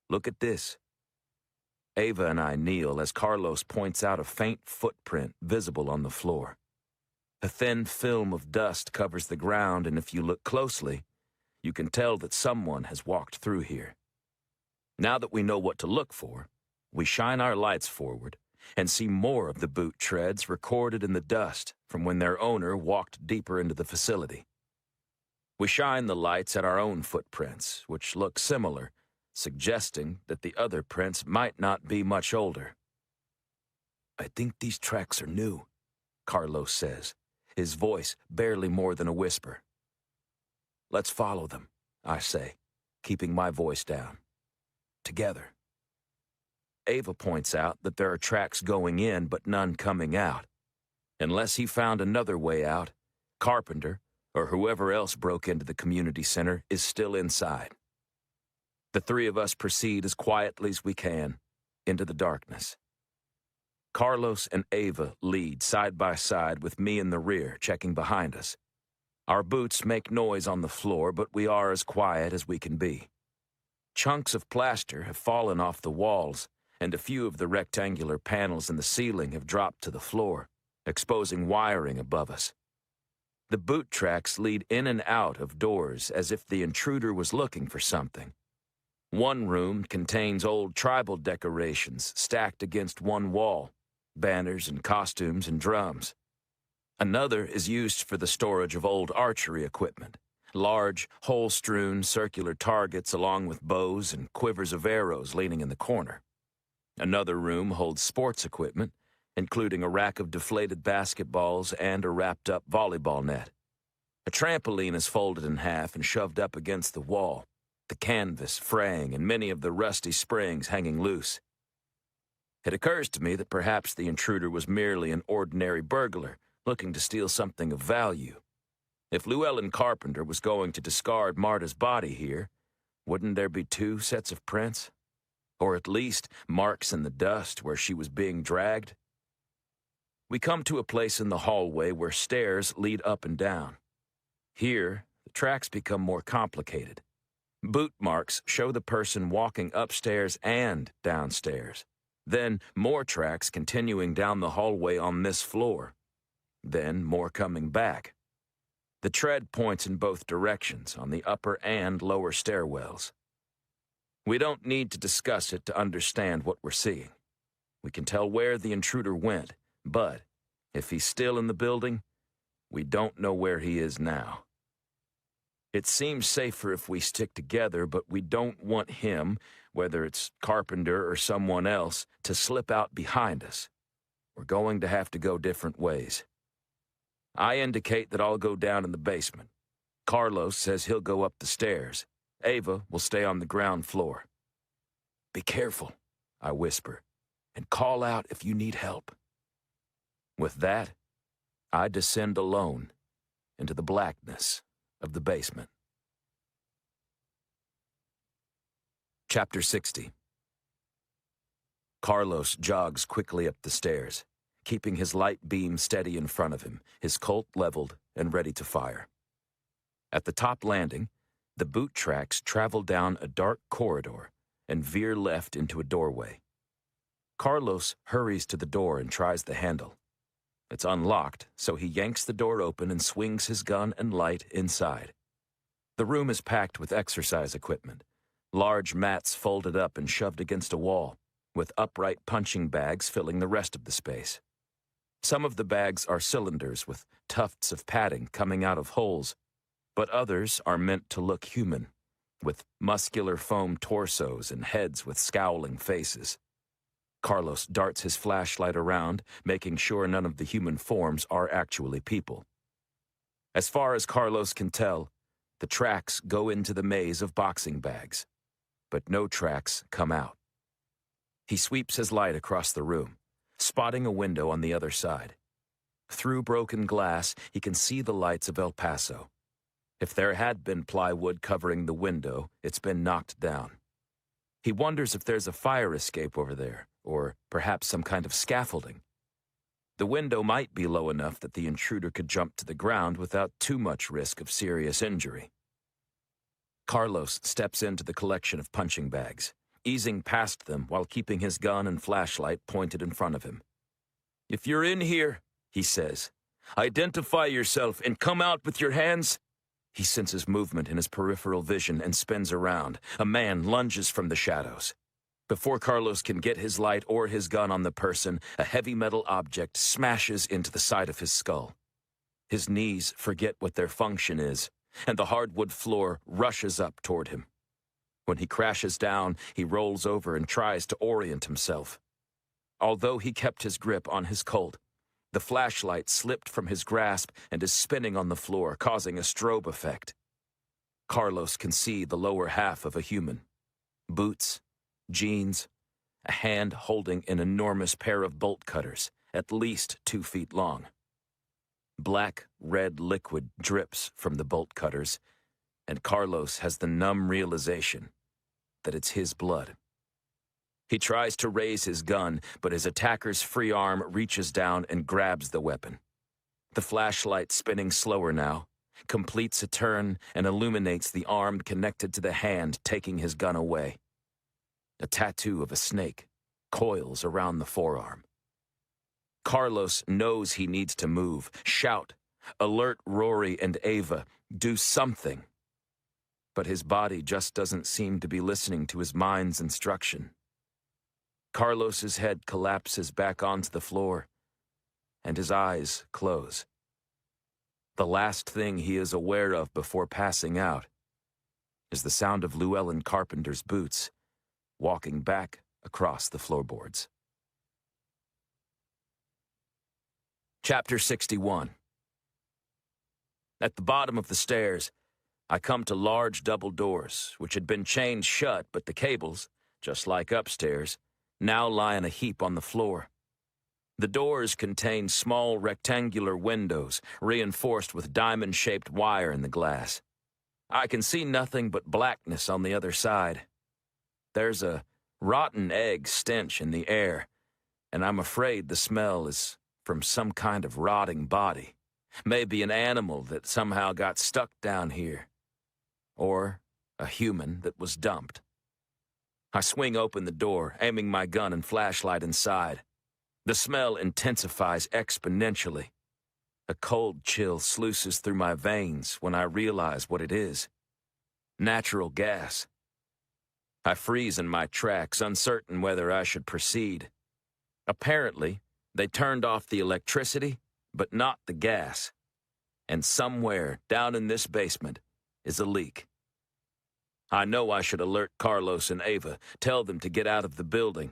Look at this. Ava and I kneel as Carlos points out a faint footprint visible on the floor. A thin film of dust covers the ground, and if you look closely, you can tell that someone has walked through here. Now that we know what to look for, we shine our lights forward and see more of the boot treads recorded in the dust from when their owner walked deeper into the facility. We shine the lights at our own footprints, which look similar, suggesting that the other prints might not be much older. I think these tracks are new, Carlos says, his voice barely more than a whisper. Let's follow them, I say, keeping my voice down. Together. Ava points out that there are tracks going in but none coming out. Unless he found another way out, Carpenter, or whoever else broke into the community center, is still inside. The 3 of us proceed as quietly as we can into the darkness. Carlos and Ava lead side by side with me in the rear, checking behind us. Our boots make noise on the floor, but we are as quiet as we can be. Chunks of plaster have fallen off the walls, and a few of the rectangular panels in the ceiling have dropped to the floor, exposing wiring above us. The boot tracks lead in and out of doors as if the intruder was looking for something. One room contains old tribal decorations stacked against one wall, banners and costumes and drums. Another is used for the storage of old archery equipment, large, hole-strewn circular targets along with bows and quivers of arrows leaning in the corner. Another room holds sports equipment, including a rack of deflated basketballs and a wrapped-up volleyball net. A trampoline is folded in half and shoved up against the wall, the canvas fraying and many of the rusty springs hanging loose. It occurs to me that perhaps the intruder was merely an ordinary burglar looking to steal something of value. If Llewellyn Carpenter was going to discard Marta's body here, wouldn't there be 2 sets of prints? Or at least marks in the dust where she was being dragged? We come to a place in the hallway where stairs lead up and down. Here, the tracks become more complicated. Boot marks show the person walking upstairs and downstairs. Then more tracks continuing down the hallway on this floor. Then more coming back. The tread points in both directions on the upper and lower stairwells. We don't need to discuss it to understand what we're seeing. We can tell where the intruder went, but if he's still in the building, we don't know where he is now. It seems safer if we stick together, but we don't want him, whether it's Carpenter or someone else, to slip out behind us. We're going to have to go different ways. I indicate that I'll go down in the basement. Carlos says he'll go up the stairs. Ava will stay on the ground floor. Be careful, I whisper, and call out if you need help. With that, I descend alone into the blackness of the basement. Chapter 60. Carlos jogs quickly up the stairs, keeping his light beam steady in front of him, his Colt leveled and ready to fire. At the top landing, the boot tracks travel down a dark corridor and veer left into a doorway. Carlos hurries to the door and tries the handle. It's unlocked, so he yanks the door open and swings his gun and light inside. The room is packed with exercise equipment, large mats folded up and shoved against a wall, with upright punching bags filling the rest of the space. Some of the bags are cylinders with tufts of padding coming out of holes, but others are meant to look human, with muscular foam torsos and heads with scowling faces. Carlos darts his flashlight around, making sure none of the human forms are actually people. As far as Carlos can tell, the tracks go into the maze of boxing bags, but no tracks come out. He sweeps his light across the room, spotting a window on the other side. Through broken glass, he can see the lights of El Paso. If there had been plywood covering the window, it's been knocked down. He wonders if there's a fire escape over there, or perhaps some kind of scaffolding. The window might be low enough that the intruder could jump to the ground without too much risk of serious injury. Carlos steps into the collection of punching bags, easing past them while keeping his gun and flashlight pointed in front of him. "If you're in here," he says, "identify yourself and come out with your hands." He senses movement in his peripheral vision and spins around. A man lunges from the shadows. Before Carlos can get his light or his gun on the person, a heavy metal object smashes into the side of his skull. His knees forget what their function is, and the hardwood floor rushes up toward him. When he crashes down, he rolls over and tries to orient himself. Although he kept his grip on his Colt, the flashlight slipped from his grasp and is spinning on the floor, causing a strobe effect. Carlos can see the lower half of a human. Boots, jeans, a hand holding an enormous pair of bolt cutters, at least 2 feet long. Black, red liquid drips from the bolt cutters, and Carlos has the numb realization that it's his blood. He tries to raise his gun, but his attacker's free arm reaches down and grabs the weapon. The flashlight, spinning slower now, completes a turn and illuminates the arm connected to the hand taking his gun away. A tattoo of a snake coils around the forearm. Carlos knows he needs to move, shout, alert Rory and Ava, do something. But his body just doesn't seem to be listening to his mind's instruction. Carlos's head collapses back onto the floor, and his eyes close. The last thing he is aware of before passing out is the sound of Llewellyn Carpenter's boots walking back across the floorboards. Chapter 61. At the bottom of the stairs, I come to large double doors, which had been chained shut, but the cables, just like upstairs, now lie in a heap on the floor. The doors contain small rectangular windows, reinforced with diamond-shaped wire in the glass. I can see nothing but blackness on the other side. There's a rotten egg stench in the air, and I'm afraid the smell is from some kind of rotting body. Maybe an animal that somehow got stuck down here. Or a human that was dumped. I swing open the door, aiming my gun and flashlight inside. The smell intensifies exponentially. A cold chill sluices through my veins when I realize what it is. Natural gas. I freeze in my tracks, uncertain whether I should proceed. Apparently, they turned off the electricity, but not the gas. And somewhere down in this basement is a leak. I know I should alert Carlos and Ava, tell them to get out of the building.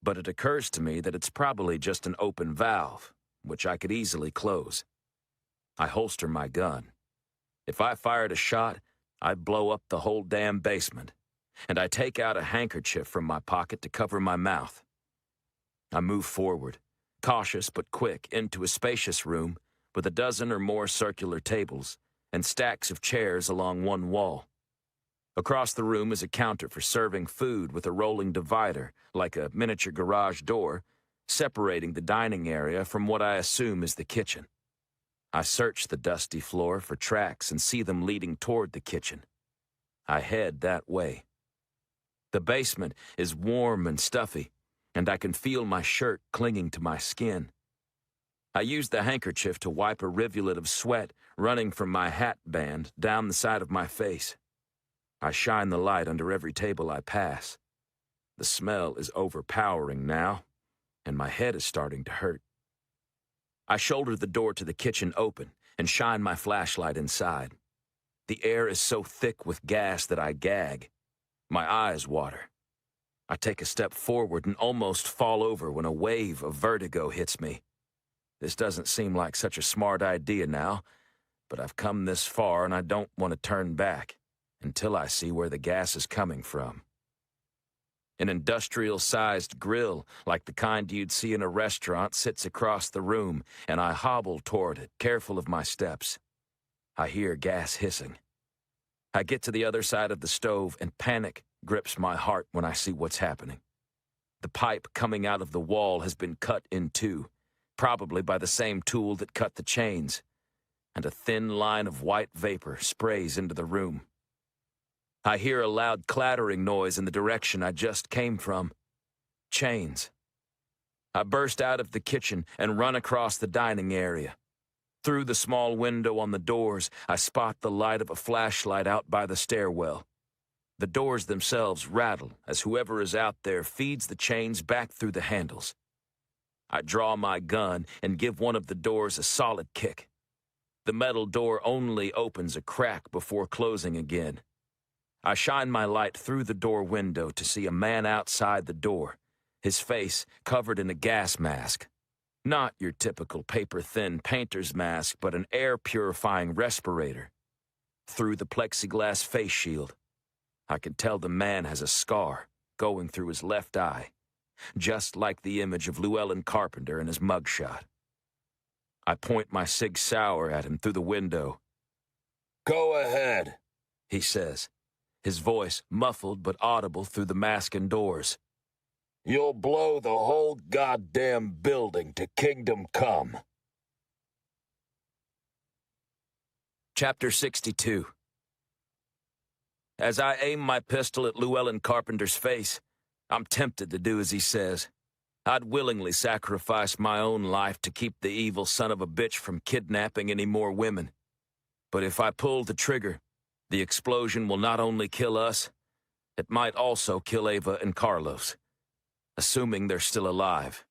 But it occurs to me that it's probably just an open valve, which I could easily close. I holster my gun. If I fired a shot, I'd blow up the whole damn basement. And I take out a handkerchief from my pocket to cover my mouth. I move forward, cautious but quick, into a spacious room with a dozen or more circular tables and stacks of chairs along one wall. Across the room is a counter for serving food with a rolling divider, like a miniature garage door, separating the dining area from what I assume is the kitchen. I search the dusty floor for tracks and see them leading toward the kitchen. I head that way. The basement is warm and stuffy, and I can feel my shirt clinging to my skin. I use the handkerchief to wipe a rivulet of sweat running from my hat band down the side of my face. I shine the light under every table I pass. The smell is overpowering now, and my head is starting to hurt. I shoulder the door to the kitchen open and shine my flashlight inside. The air is so thick with gas that I gag. My eyes water. I take a step forward and almost fall over when a wave of vertigo hits me. This doesn't seem like such a smart idea now, but I've come this far and I don't want to turn back until I see where the gas is coming from. An industrial-sized grill, like the kind you'd see in a restaurant, sits across the room, and I hobble toward it, careful of my steps. I hear gas hissing. I get to the other side of the stove, and panic grips my heart when I see what's happening. The pipe coming out of the wall has been cut in two, probably by the same tool that cut the chains, and a thin line of white vapor sprays into the room. I hear a loud clattering noise in the direction I just came from. Chains. I burst out of the kitchen and run across the dining area. Through the small window on the doors, I spot the light of a flashlight out by the stairwell. The doors themselves rattle as whoever is out there feeds the chains back through the handles. I draw my gun and give one of the doors a solid kick. The metal door only opens a crack before closing again. I shine my light through the door window to see a man outside the door, his face covered in a gas mask. Not your typical paper-thin painter's mask, but an air-purifying respirator. Through the plexiglass face shield, I can tell the man has a scar going through his left eye, just like the image of Llewellyn Carpenter in his mugshot. I point my Sig Sauer at him through the window. "Go ahead," he says, his voice muffled but audible through the mask and doors. "You'll blow the whole goddamn building to kingdom come." Chapter 62. As I aim my pistol at Llewellyn Carpenter's face, I'm tempted to do as he says. I'd willingly sacrifice my own life to keep the evil son of a bitch from kidnapping any more women. But if I pull the trigger, the explosion will not only kill us, it might also kill Ava and Carlos, assuming they're still alive.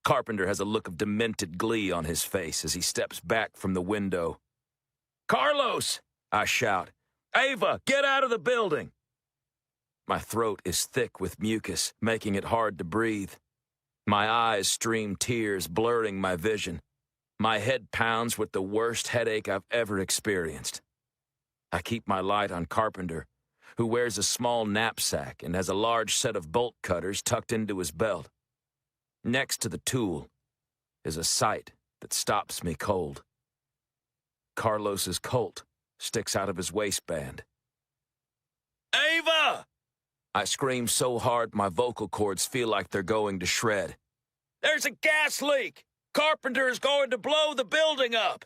Carpenter has a look of demented glee on his face as he steps back from the window. "Carlos!" I shout. "Ava, get out of the building!" My throat is thick with mucus, making it hard to breathe. My eyes stream tears, blurring my vision. My head pounds with the worst headache I've ever experienced. I keep my light on Carpenter, who wears a small knapsack and has a large set of bolt cutters tucked into his belt. Next to the tool is a sight that stops me cold. Carlos's Colt sticks out of his waistband. "Ava!" I scream so hard my vocal cords feel like they're going to shred. "There's a gas leak! Carpenter is going to blow the building up!"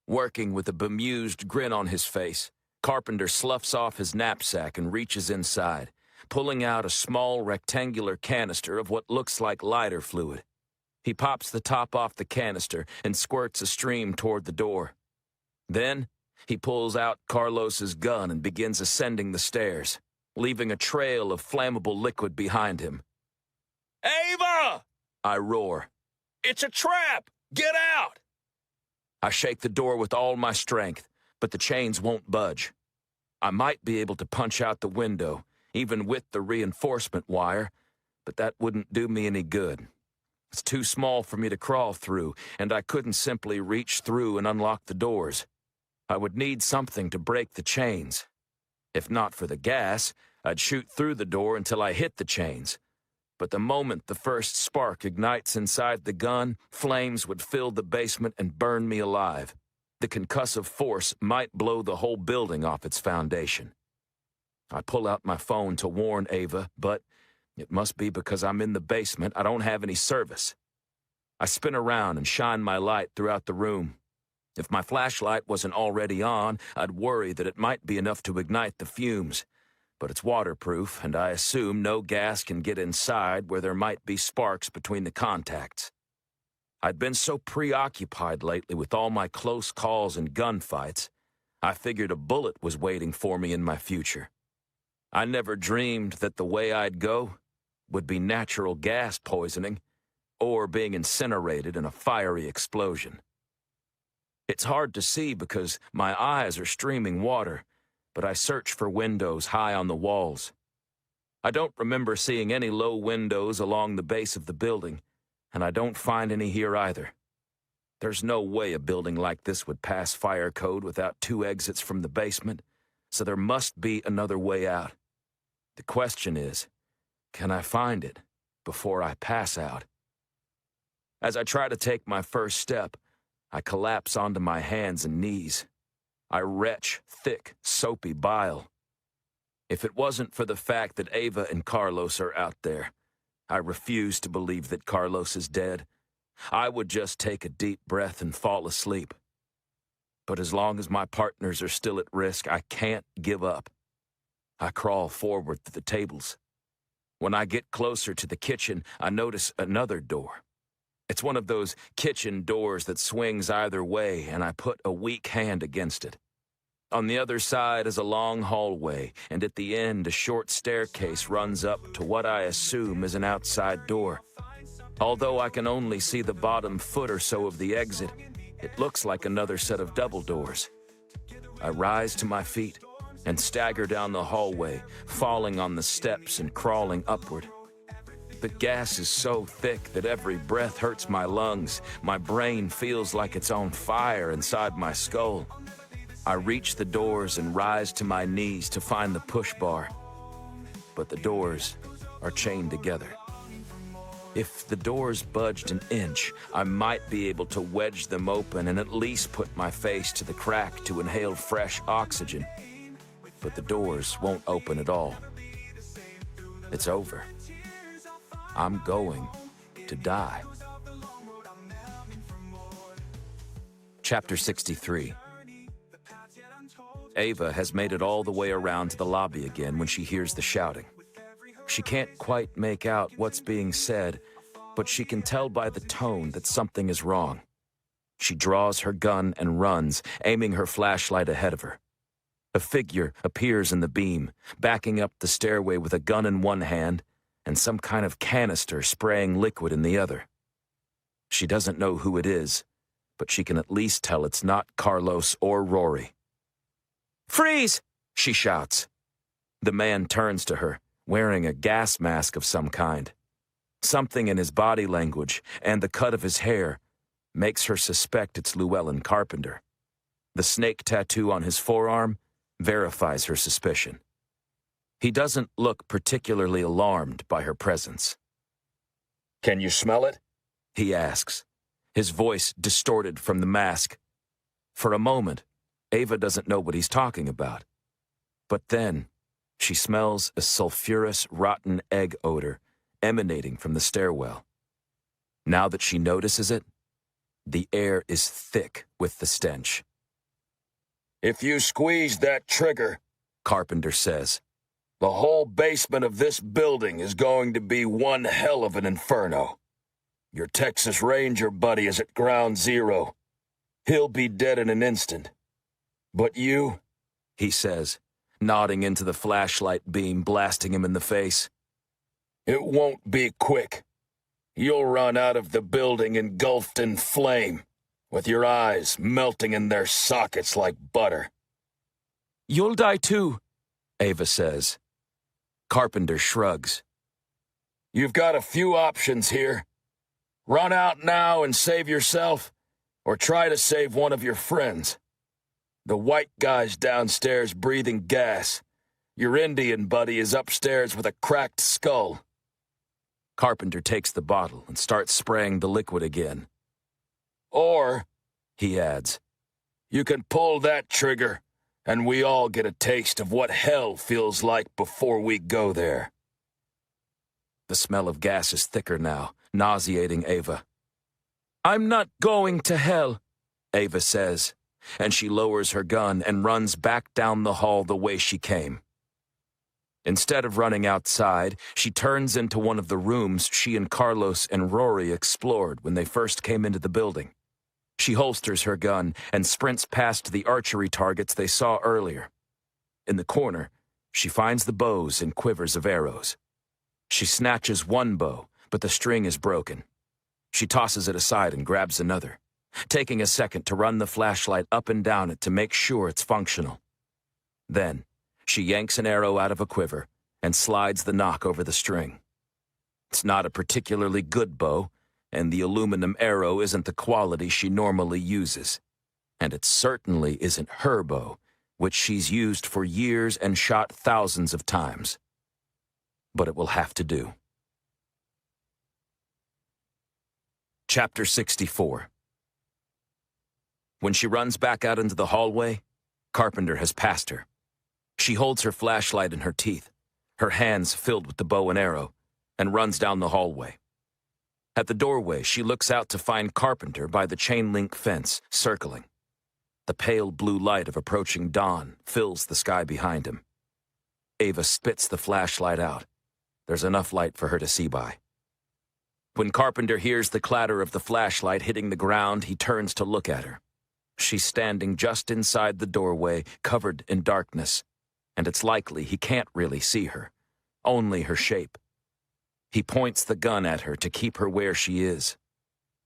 Working with a bemused grin on his face, Carpenter sloughs off his knapsack and reaches inside, pulling out a small rectangular canister of what looks like lighter fluid. He pops the top off the canister and squirts a stream toward the door. Then, he pulls out Carlos's gun and begins ascending the stairs, leaving a trail of flammable liquid behind him. "Ava!" I roar. "It's a trap! Get out!" I shake the door with all my strength, but the chains won't budge. I might be able to punch out the window, even with the reinforcement wire, but that wouldn't do me any good. It's too small for me to crawl through, and I couldn't simply reach through and unlock the doors. I would need something to break the chains. If not for the gas, I'd shoot through the door until I hit the chains. But the moment the first spark ignites inside the gun, flames would fill the basement and burn me alive. The concussive force might blow the whole building off its foundation. I pull out my phone to warn Ava, but it must be because I'm in the basement, I don't have any service. I spin around and shine my light throughout the room. If my flashlight wasn't already on, I'd worry that it might be enough to ignite the fumes. But it's waterproof, and I assume no gas can get inside where there might be sparks between the contacts. I'd been so preoccupied lately with all my close calls and gunfights, I figured a bullet was waiting for me in my future. I never dreamed that the way I'd go would be natural gas poisoning or being incinerated in a fiery explosion. It's hard to see because my eyes are streaming water, but I search for windows high on the walls. I don't remember seeing any low windows along the base of the building, and I don't find any here either. There's no way a building like this would pass fire code without 2 exits from the basement, so there must be another way out. The question is, can I find it before I pass out? As I try to take my first step, I collapse onto my hands and knees. I retch thick, soapy bile. If it wasn't for the fact that Ava and Carlos are out there, I refuse to believe that Carlos is dead. I would just take a deep breath and fall asleep. But as long as my partners are still at risk, I can't give up. I crawl forward to the tables. When I get closer to the kitchen, I notice another door. It's one of those kitchen doors that swings either way, and I put a weak hand against it. On the other side is a long hallway, and at the end a short staircase runs up to what I assume is an outside door. Although I can only see the bottom foot or so of the exit, it looks like another set of double doors. I rise to my feet and stagger down the hallway, falling on the steps and crawling upward. The gas is so thick that every breath hurts my lungs. My brain feels like it's on fire inside my skull. I reach the doors and rise to my knees to find the push bar. But the doors are chained together. If the doors budged an inch, I might be able to wedge them open and at least put my face to the crack to inhale fresh oxygen. But the doors won't open at all. It's over. I'm going to die. Chapter 63. Ava has made it all the way around to the lobby again when she hears the shouting. She can't quite make out what's being said, but she can tell by the tone that something is wrong. She draws her gun and runs, aiming her flashlight ahead of her. A figure appears in the beam, backing up the stairway with a gun in one hand and some kind of canister spraying liquid in the other. She doesn't know who it is, but she can at least tell it's not Carlos or Rory. "Freeze!" she shouts. The man turns to her, wearing a gas mask of some kind. Something in his body language and the cut of his hair makes her suspect it's Llewellyn Carpenter. The snake tattoo on his forearm verifies her suspicion. He doesn't look particularly alarmed by her presence. "Can you smell it?" he asks, his voice distorted from the mask. For a moment, Ava doesn't know what he's talking about. But then, she smells a sulfurous, rotten egg odor emanating from the stairwell. Now that she notices it, the air is thick with the stench. "If you squeeze that trigger," Carpenter says, "the whole basement of this building is going to be one hell of an inferno. Your Texas Ranger buddy is at ground zero. He'll be dead in an instant. But you," he says, nodding into the flashlight beam blasting him in the face, "it won't be quick. You'll run out of the building engulfed in flame, with your eyes melting in their sockets like butter." You'll die too, Ava says. Carpenter shrugs. "You've got a few options here. Run out now and save yourself, or try to save one of your friends. The white guy's downstairs breathing gas. Your Indian buddy is upstairs with a cracked skull." Carpenter takes the bottle and starts spraying the liquid again. "Or," he adds, "you can pull that trigger, and we all get a taste of what hell feels like before we go there." The smell of gas is thicker now, nauseating Ava. I'm not going to hell, Ava says, and she lowers her gun and runs back down the hall the way she came. Instead of running outside, she turns into one of the rooms she and Carlos and Rory explored when they first came into the building. She holsters her gun and sprints past the archery targets they saw earlier. In the corner, she finds the bows and quivers of arrows. She snatches one bow, but the string is broken. She tosses it aside and grabs another, taking a second to run the flashlight up and down it to make sure it's functional. Then, she yanks an arrow out of a quiver and slides the nock over the string. It's not a particularly good bow, and the aluminum arrow isn't the quality she normally uses. And it certainly isn't her bow, which she's used for years and shot thousands of times. But it will have to do. Chapter 64. When she runs back out into the hallway, Carpenter has passed her. She holds her flashlight in her teeth, her hands filled with the bow and arrow, and runs down the hallway. At the doorway, she looks out to find Carpenter by the chain-link fence, circling. The pale blue light of approaching dawn fills the sky behind him. Ava spits the flashlight out. There's enough light for her to see by. When Carpenter hears the clatter of the flashlight hitting the ground, he turns to look at her. She's standing just inside the doorway, covered in darkness, and it's likely he can't really see her, only her shape. He points the gun at her to keep her where she is.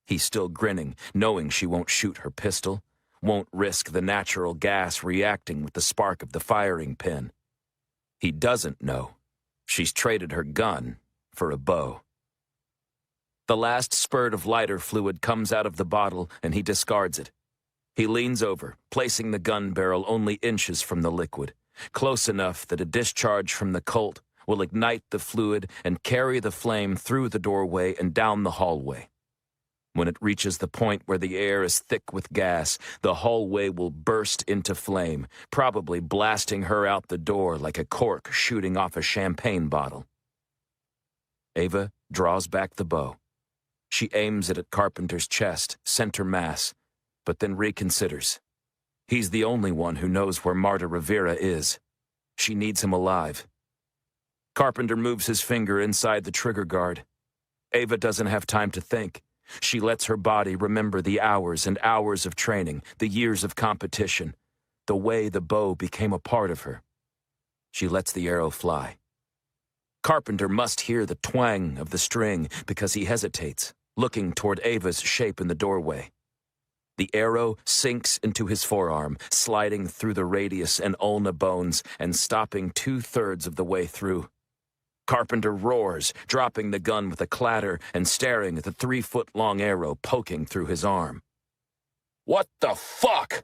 He's still grinning, knowing she won't shoot her pistol, won't risk the natural gas reacting with the spark of the firing pin. He doesn't know she's traded her gun for a bow. The last spurt of lighter fluid comes out of the bottle, and he discards it. He leans over, placing the gun barrel only inches from the liquid, close enough that a discharge from the Colt will ignite the fluid and carry the flame through the doorway and down the hallway. When it reaches the point where the air is thick with gas, the hallway will burst into flame, probably blasting her out the door like a cork shooting off a champagne bottle. Ava draws back the bow. She aims it at Carpenter's chest, center mass, but then reconsiders. He's the only one who knows where Marta Rivera is. She needs him alive. Carpenter moves his finger inside the trigger guard. Ava doesn't have time to think. She lets her body remember the hours and hours of training, the years of competition, the way the bow became a part of her. She lets the arrow fly. Carpenter must hear the twang of the string because he hesitates, looking toward Ava's shape in the doorway. The arrow sinks into his forearm, sliding through the radius and ulna bones and stopping 2/3 of the way through. Carpenter roars, dropping the gun with a clatter and staring at the 3-foot-long arrow poking through his arm. "What the fuck?"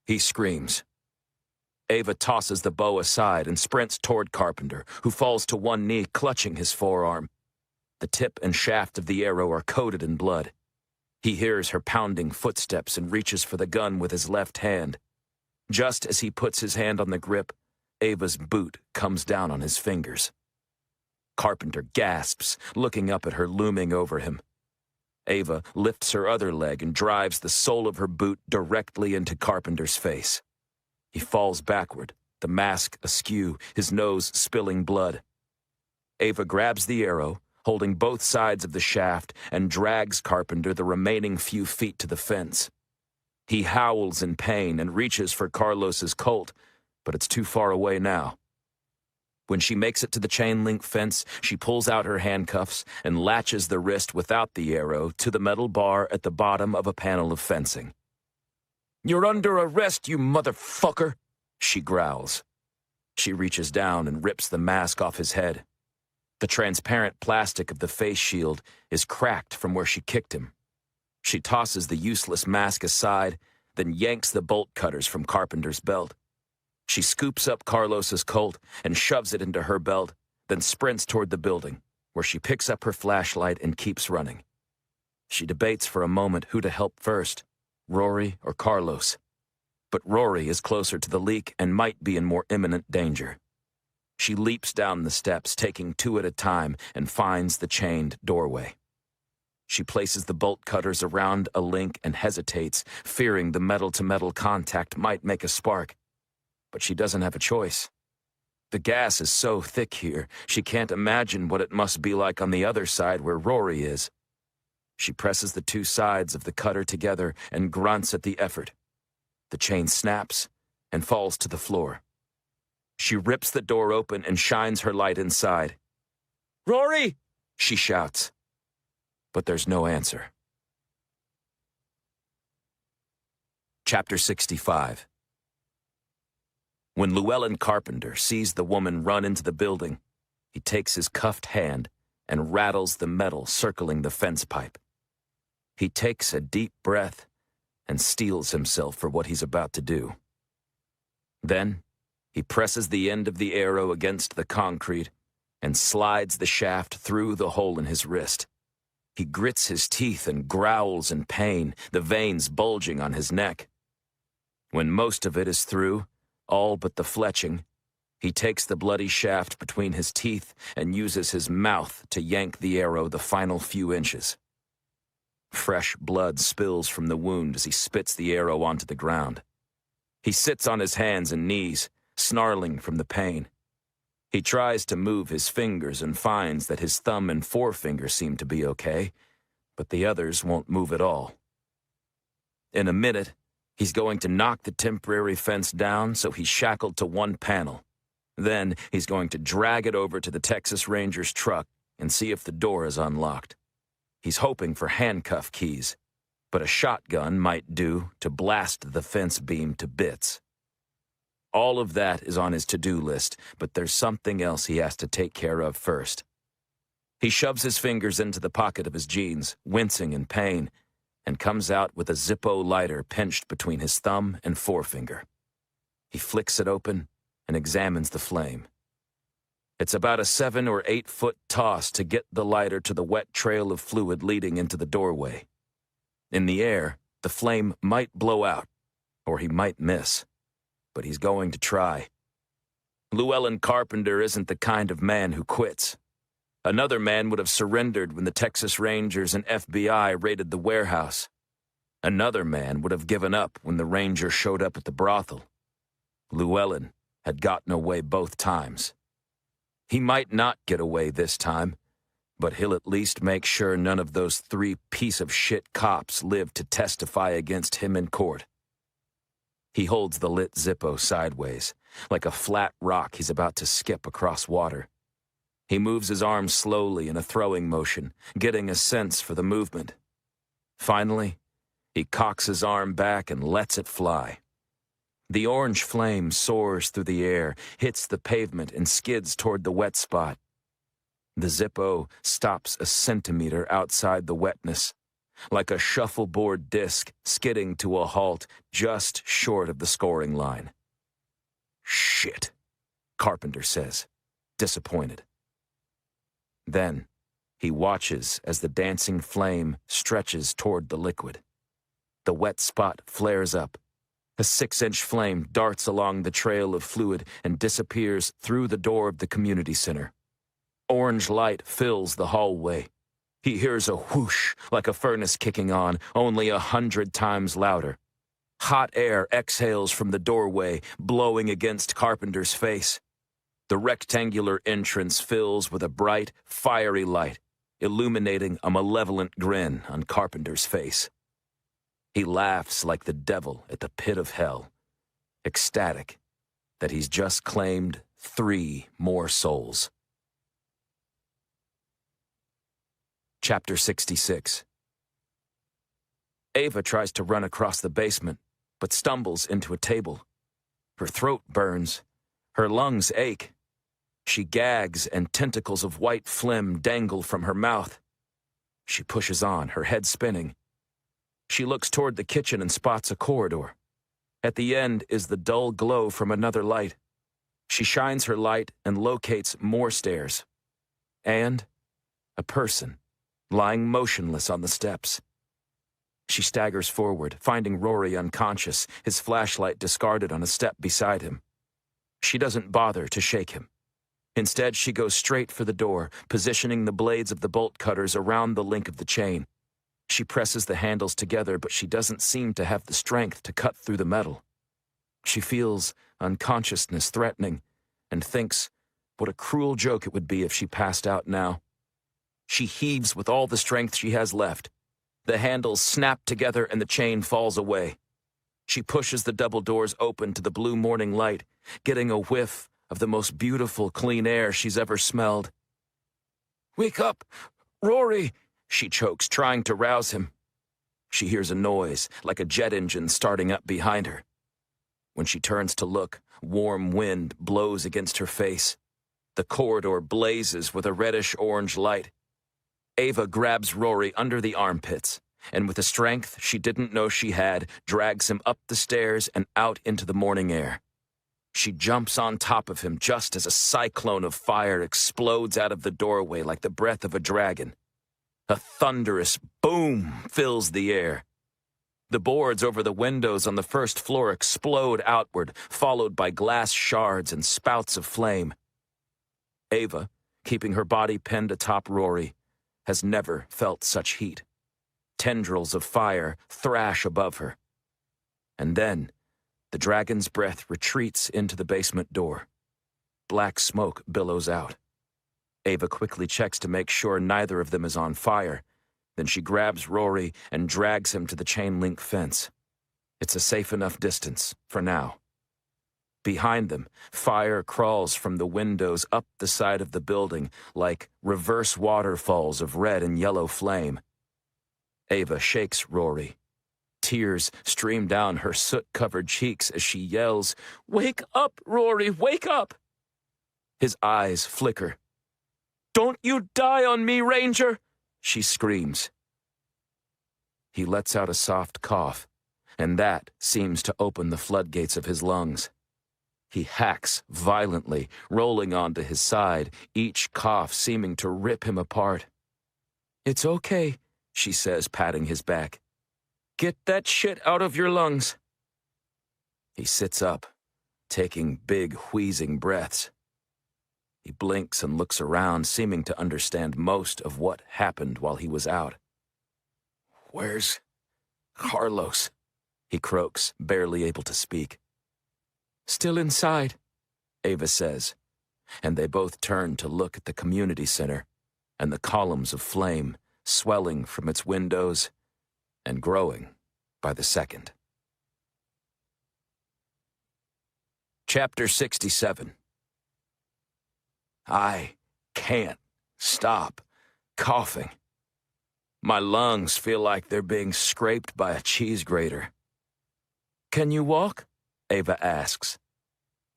he screams. Ava tosses the bow aside and sprints toward Carpenter, who falls to one knee, clutching his forearm. The tip and shaft of the arrow are coated in blood. He hears her pounding footsteps and reaches for the gun with his left hand. Just as he puts his hand on the grip, Ava's boot comes down on his fingers. Carpenter gasps, looking up at her looming over him. Ava lifts her other leg and drives the sole of her boot directly into Carpenter's face. He falls backward, the mask askew, his nose spilling blood. Ava grabs the arrow, holding both sides of the shaft, and drags Carpenter the remaining few feet to the fence. He howls in pain and reaches for Carlos's Colt, but it's too far away now. When she makes it to the chain-link fence, she pulls out her handcuffs and latches the wrist without the arrow to the metal bar at the bottom of a panel of fencing. "You're under arrest, you motherfucker," she growls. She reaches down and rips the mask off his head. The transparent plastic of the face shield is cracked from where she kicked him. She tosses the useless mask aside, then yanks the bolt cutters from Carpenter's belt. She scoops up Carlos's Colt and shoves it into her belt, then sprints toward the building, where she picks up her flashlight and keeps running. She debates for a moment who to help first, Rory or Carlos. But Rory is closer to the leak and might be in more imminent danger. She leaps down the steps, taking 2 at a time, and finds the chained doorway. She places the bolt cutters around a link and hesitates, fearing the metal-to-metal contact might make a spark. But she doesn't have a choice. The gas is so thick here, she can't imagine what it must be like on the other side where Rory is. She presses the 2 sides of the cutter together and grunts at the effort. The chain snaps and falls to the floor. She rips the door open and shines her light inside. "Rory!" she shouts. But there's no answer. Chapter 65. When Llewellyn Carpenter sees the woman run into the building, he takes his cuffed hand and rattles the metal circling the fence pipe. He takes a deep breath and steels himself for what he's about to do. Then, he presses the end of the arrow against the concrete and slides the shaft through the hole in his wrist. He grits his teeth and growls in pain, the veins bulging on his neck. When most of it is through, all but the fletching, he takes the bloody shaft between his teeth and uses his mouth to yank the arrow the final few inches. Fresh blood spills from the wound as he spits the arrow onto the ground. He sits on his hands and knees, snarling from the pain. He tries to move his fingers and finds that his thumb and forefinger seem to be okay, but the others won't move at all. In a minute, he's going to knock the temporary fence down so he's shackled to one panel. Then he's going to drag it over to the Texas Ranger's truck and see if the door is unlocked. He's hoping for handcuff keys, but a shotgun might do to blast the fence beam to bits. All of that is on his to-do list, but there's something else he has to take care of first. He shoves his fingers into the pocket of his jeans, wincing in pain, and comes out with a Zippo lighter pinched between his thumb and forefinger. He flicks it open and examines the flame. It's about a 7 or 8 foot toss to get the lighter to the wet trail of fluid leading into the doorway. In the air, the flame might blow out, or he might miss. But he's going to try. Llewellyn Carpenter isn't the kind of man who quits. Another man would have surrendered when the Texas Rangers and FBI raided the warehouse. Another man would have given up when the Ranger showed up at the brothel. Llewellyn had gotten away both times. He might not get away this time, but he'll at least make sure none of those 3 piece-of-shit cops live to testify against him in court. He holds the lit Zippo sideways, like a flat rock he's about to skip across water. He moves his arm slowly in a throwing motion, getting a sense for the movement. Finally, he cocks his arm back and lets it fly. The orange flame soars through the air, hits the pavement, and skids toward the wet spot. The Zippo stops a centimeter outside the wetness, like a shuffleboard disc skidding to a halt just short of the scoring line. "Shit," Carpenter says, disappointed. Then, he watches as the dancing flame stretches toward the liquid. The wet spot flares up. A 6-inch flame darts along the trail of fluid and disappears through the door of the community center. Orange light fills the hallway. He hears a whoosh like a furnace kicking on, only 100 times louder. Hot air exhales from the doorway, blowing against Carpenter's face. The rectangular entrance fills with a bright, fiery light, illuminating a malevolent grin on Carpenter's face. He laughs like the devil at the pit of hell, ecstatic that he's just claimed 3 more souls. Chapter 66. Ava tries to run across the basement, but stumbles into a table. Her throat burns. Her lungs ache. She gags, and tentacles of white phlegm dangle from her mouth. She pushes on, her head spinning. She looks toward the kitchen and spots a corridor. At the end is the dull glow from another light. She shines her light and locates more stairs. And a person, lying motionless on the steps. She staggers forward, finding Rory unconscious, his flashlight discarded on a step beside him. She doesn't bother to shake him. Instead, she goes straight for the door, positioning the blades of the bolt cutters around the link of the chain. She presses the handles together, but she doesn't seem to have the strength to cut through the metal. She feels unconsciousness threatening and thinks what a cruel joke it would be if she passed out now. She heaves with all the strength she has left. The handles snap together and the chain falls away. She pushes the double doors open to the blue morning light, getting a whiff of the most beautiful, clean air she's ever smelled. "Wake up! Rory!" she chokes, trying to rouse him. She hears a noise, like a jet engine starting up behind her. When she turns to look, warm wind blows against her face. The corridor blazes with a reddish-orange light. Ava grabs Rory under the armpits, and with a strength she didn't know she had, drags him up the stairs and out into the morning air. She jumps on top of him just as a cyclone of fire explodes out of the doorway like the breath of a dragon. A thunderous boom fills the air. The boards over the windows on the first floor explode outward, followed by glass shards and spouts of flame. Ava, keeping her body pinned atop Rory, has never felt such heat. Tendrils of fire thrash above her. And then, the dragon's breath retreats into the basement door. Black smoke billows out. Ava quickly checks to make sure neither of them is on fire. Then she grabs Rory and drags him to the chain-link fence. It's a safe enough distance, for now. Behind them, fire crawls from the windows up the side of the building like reverse waterfalls of red and yellow flame. Ava shakes Rory. Tears stream down her soot-covered cheeks as she yells, "Wake up, Rory, wake up!" His eyes flicker. "Don't you die on me, Ranger!" she screams. He lets out a soft cough, and that seems to open the floodgates of his lungs. He hacks violently, rolling onto his side, each cough seeming to rip him apart. "It's okay," she says, patting his back. "Get that shit out of your lungs." He sits up, taking big, wheezing breaths. He blinks and looks around, seeming to understand most of what happened while he was out. "Where's Carlos?" he croaks, barely able to speak. "Still inside," Ava says, and they both turn to look at the community center and the columns of flame swelling from its windows and growing by the second. Chapter 67. I can't stop coughing. My lungs feel like they're being scraped by a cheese grater. "Can you walk?" Ava asks.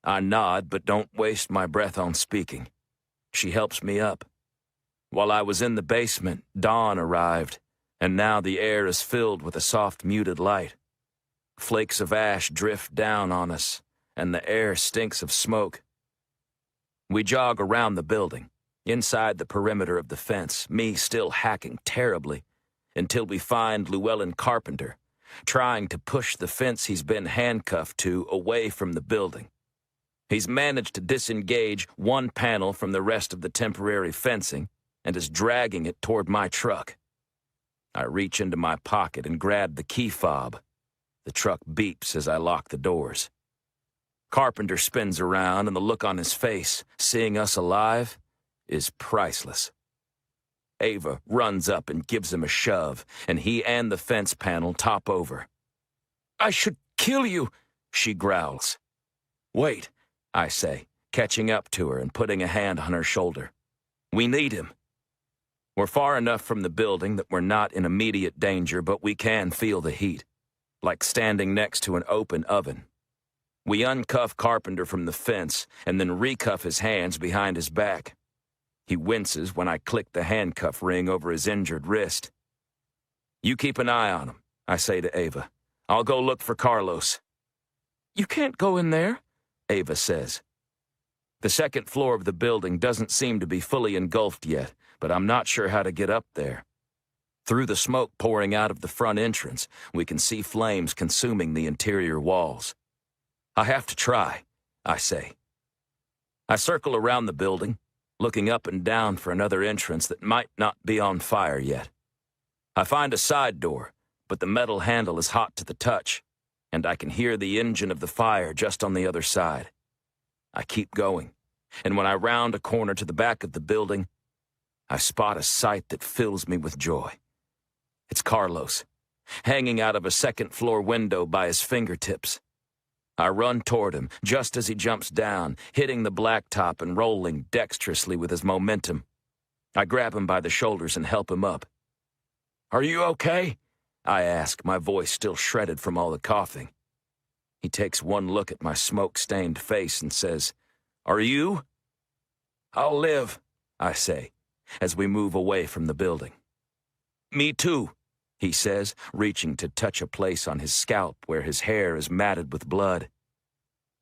I nod, but don't waste my breath on speaking. She helps me up. While I was in the basement, dawn arrived, and now the air is filled with a soft, muted light. Flakes of ash drift down on us, and the air stinks of smoke. We jog around the building, inside the perimeter of the fence, me still hacking terribly, until we find Llewellyn Carpenter, trying to push the fence he's been handcuffed to away from the building. He's managed to disengage one panel from the rest of the temporary fencing and is dragging it toward my truck. I reach into my pocket and grab the key fob. The truck beeps as I lock the doors. Carpenter spins around, and the look on his face, seeing us alive, is priceless. Ava runs up and gives him a shove, and he and the fence panel top over. "I should kill you," she growls. "Wait," I say, catching up to her and putting a hand on her shoulder. "We need him." We're far enough from the building that we're not in immediate danger, but we can feel the heat, like standing next to an open oven. We uncuff Carpenter from the fence and then recuff his hands behind his back. He winces when I click the handcuff ring over his injured wrist. "You keep an eye on him," I say to Ava. "I'll go look for Carlos." "You can't go in there," Ava says. The second floor of the building doesn't seem to be fully engulfed yet, but I'm not sure how to get up there. Through the smoke pouring out of the front entrance, we can see flames consuming the interior walls. "I have to try," I say. I circle around the building, looking up and down for another entrance that might not be on fire yet. I find a side door, but the metal handle is hot to the touch, and I can hear the engine of the fire just on the other side. I keep going, and when I round a corner to the back of the building, I spot a sight that fills me with joy. It's Carlos, hanging out of a second-floor window by his fingertips. I run toward him just as he jumps down, hitting the blacktop and rolling dexterously with his momentum. I grab him by the shoulders and help him up. "Are you okay?" I ask, my voice still shredded from all the coughing. He takes one look at my smoke-stained face and says, "Are you?" "I'll live," I say, as we move away from the building. "Me too," he says, reaching to touch a place on his scalp where his hair is matted with blood.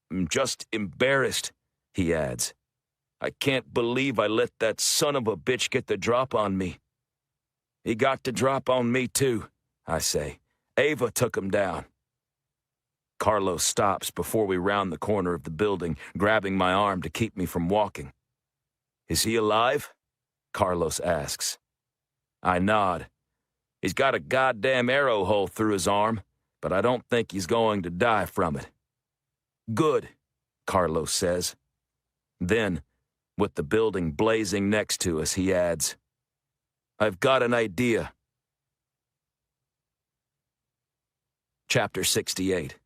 "I'm just embarrassed," he adds. "I can't believe I let that son of a bitch get the drop on me." "He got the drop on me too," I say. "Ava took him down." Carlos stops before we round the corner of the building, grabbing my arm to keep me from walking. "Is he alive?" Carlos asks. I nod. "He's got a goddamn arrow hole through his arm, but I don't think he's going to die from it." "Good," Carlos says. Then, with the building blazing next to us, he adds, "I've got an idea." Chapter 68.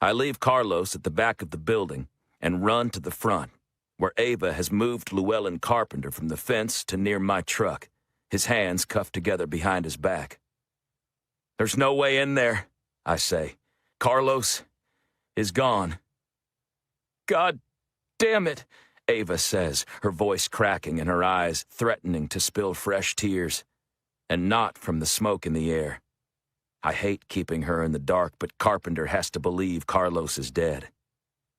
I leave Carlos at the back of the building and run to the front, where Ava has moved Llewellyn Carpenter from the fence to near my truck, his hands cuffed together behind his back. "There's no way in there," I say. "Carlos is gone." "God damn it," Ava says, her voice cracking and her eyes threatening to spill fresh tears, and not from the smoke in the air. I hate keeping her in the dark, but Carpenter has to believe Carlos is dead.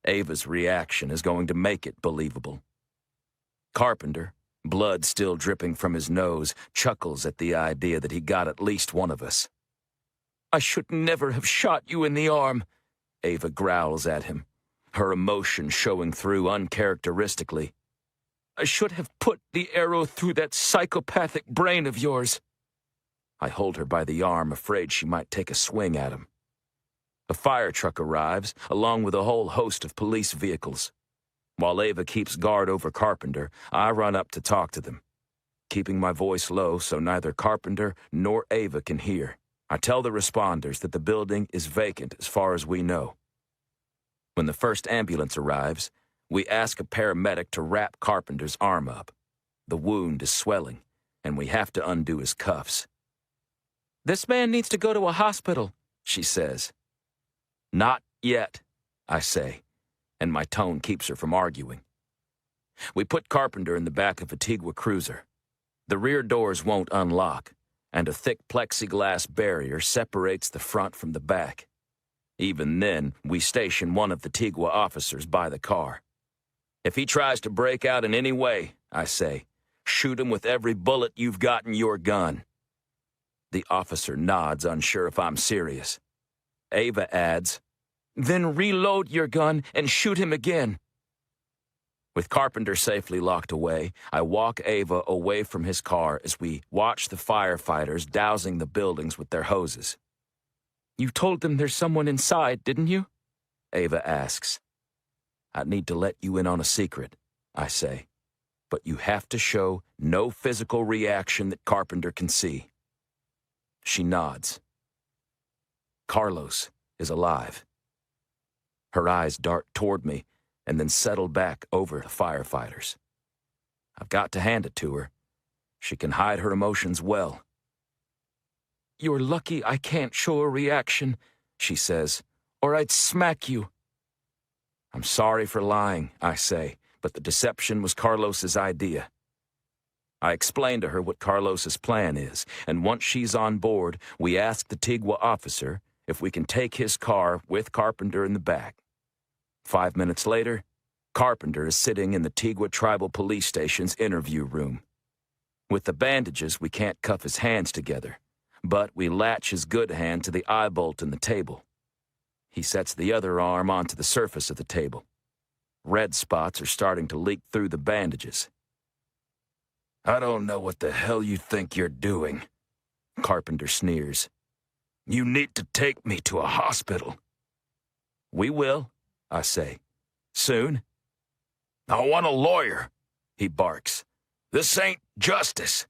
Ava's reaction is going to make it believable. Carpenter, blood still dripping from his nose, chuckles at the idea that he got at least one of us. "I should never have shot you in the arm," Ava growls at him, her emotion showing through uncharacteristically. "I should have put the arrow through that psychopathic brain of yours." I hold her by the arm, afraid she might take a swing at him. A fire truck arrives, along with a whole host of police vehicles. While Ava keeps guard over Carpenter, I run up to talk to them. Keeping my voice low so neither Carpenter nor Ava can hear, I tell the responders that the building is vacant as far as we know. When the first ambulance arrives, we ask a paramedic to wrap Carpenter's arm up. The wound is swelling, and we have to undo his cuffs. "This man needs to go to a hospital," she says. "Not yet," I say, and my tone keeps her from arguing. We put Carpenter in the back of a Tigua cruiser. The rear doors won't unlock, and a thick plexiglass barrier separates the front from the back. Even then, we station one of the Tigua officers by the car. If he tries to break out in any way, I say, shoot him with every bullet you've got in your gun. The officer nods, unsure if I'm serious. Ava adds, then reload your gun and shoot him again. With Carpenter safely locked away, I walk Ava away from his car as we watch the firefighters dousing the buildings with their hoses. You told them there's someone inside, didn't you? Ava asks. I need to let you in on a secret, I say, but you have to show no physical reaction that Carpenter can see. She nods. Carlos is alive. Her eyes dart toward me and then settle back over the firefighters. I've got to hand it to her. She can hide her emotions well. You're lucky I can't show a reaction, she says, or I'd smack you. I'm sorry for lying, I say, but the deception was Carlos's idea. I explain to her what Carlos's plan is, and once she's on board, we ask the Tigua officer if we can take his car with Carpenter in the back. 5 minutes later, Carpenter is sitting in the Tigua Tribal Police Station's interview room. With the bandages, we can't cuff his hands together, but we latch his good hand to the eye bolt in the table. He sets the other arm onto the surface of the table. Red spots are starting to leak through the bandages. I don't know what the hell you think you're doing, Carpenter sneers. You need to take me to a hospital. We will, I say. Soon. I want a lawyer, he barks. This ain't justice.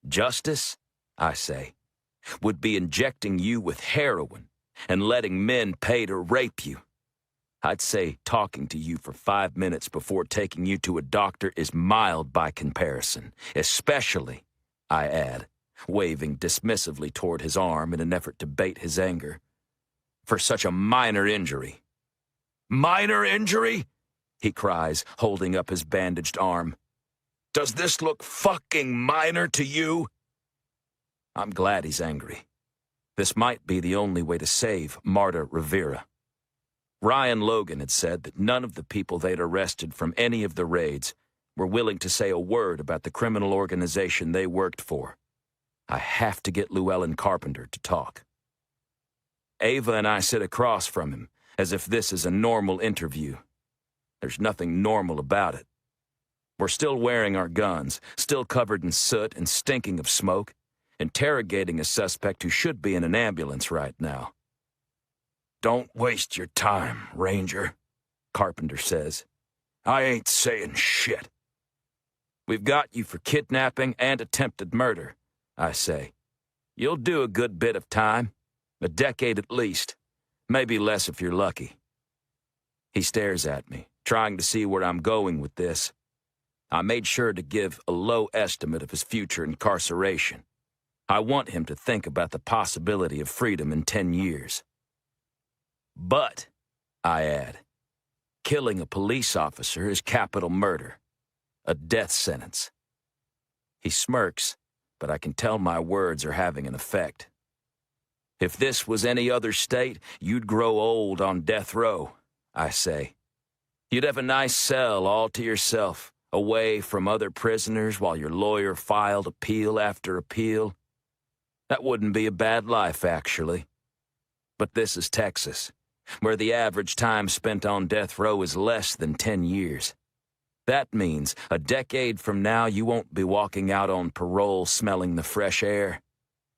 Justice, I say, would be injecting you with heroin and letting men pay to rape you. I'd say talking to you for 5 minutes before taking you to a doctor is mild by comparison, especially, I add, waving dismissively toward his arm in an effort to bait his anger, for such a minor injury. Minor injury? He cries, holding up his bandaged arm. Does this look fucking minor to you? I'm glad he's angry. This might be the only way to save Marta Rivera. Ryan Logan had said that none of the people they'd arrested from any of the raids were willing to say a word about the criminal organization they worked for. I have to get Llewellyn Carpenter to talk. Ava and I sit across from him, as if this is a normal interview. There's nothing normal about it. We're still wearing our guns, still covered in soot and stinking of smoke, interrogating a suspect who should be in an ambulance right now. Don't waste your time, Ranger, Carpenter says. I ain't saying shit. We've got you for kidnapping and attempted murder, I say. You'll do a good bit of time, a decade at least, maybe less if you're lucky. He stares at me, trying to see where I'm going with this. I made sure to give a low estimate of his future incarceration. I want him to think about the possibility of freedom in 10 years. But, I add, killing a police officer is capital murder, a death sentence. He smirks, but I can tell my words are having an effect. If this was any other state, you'd grow old on death row, I say. You'd have a nice cell all to yourself, away from other prisoners while your lawyer filed appeal after appeal. That wouldn't be a bad life, actually. But this is Texas, where the average time spent on death row is less than 10 years. That means a decade from now you won't be walking out on parole smelling the fresh air.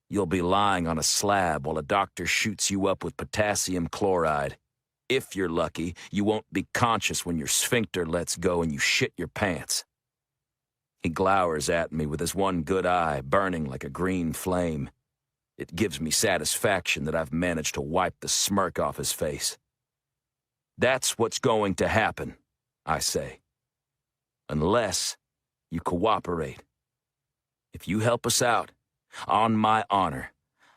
You'll be lying on a slab while a doctor shoots you up with potassium chloride. If you're lucky, you won't be conscious when your sphincter lets go and you shit your pants. He glowers at me with his one good eye burning like a green flame. It gives me satisfaction that I've managed to wipe the smirk off his face. That's what's going to happen, I say. Unless you cooperate. If you help us out, on my honor,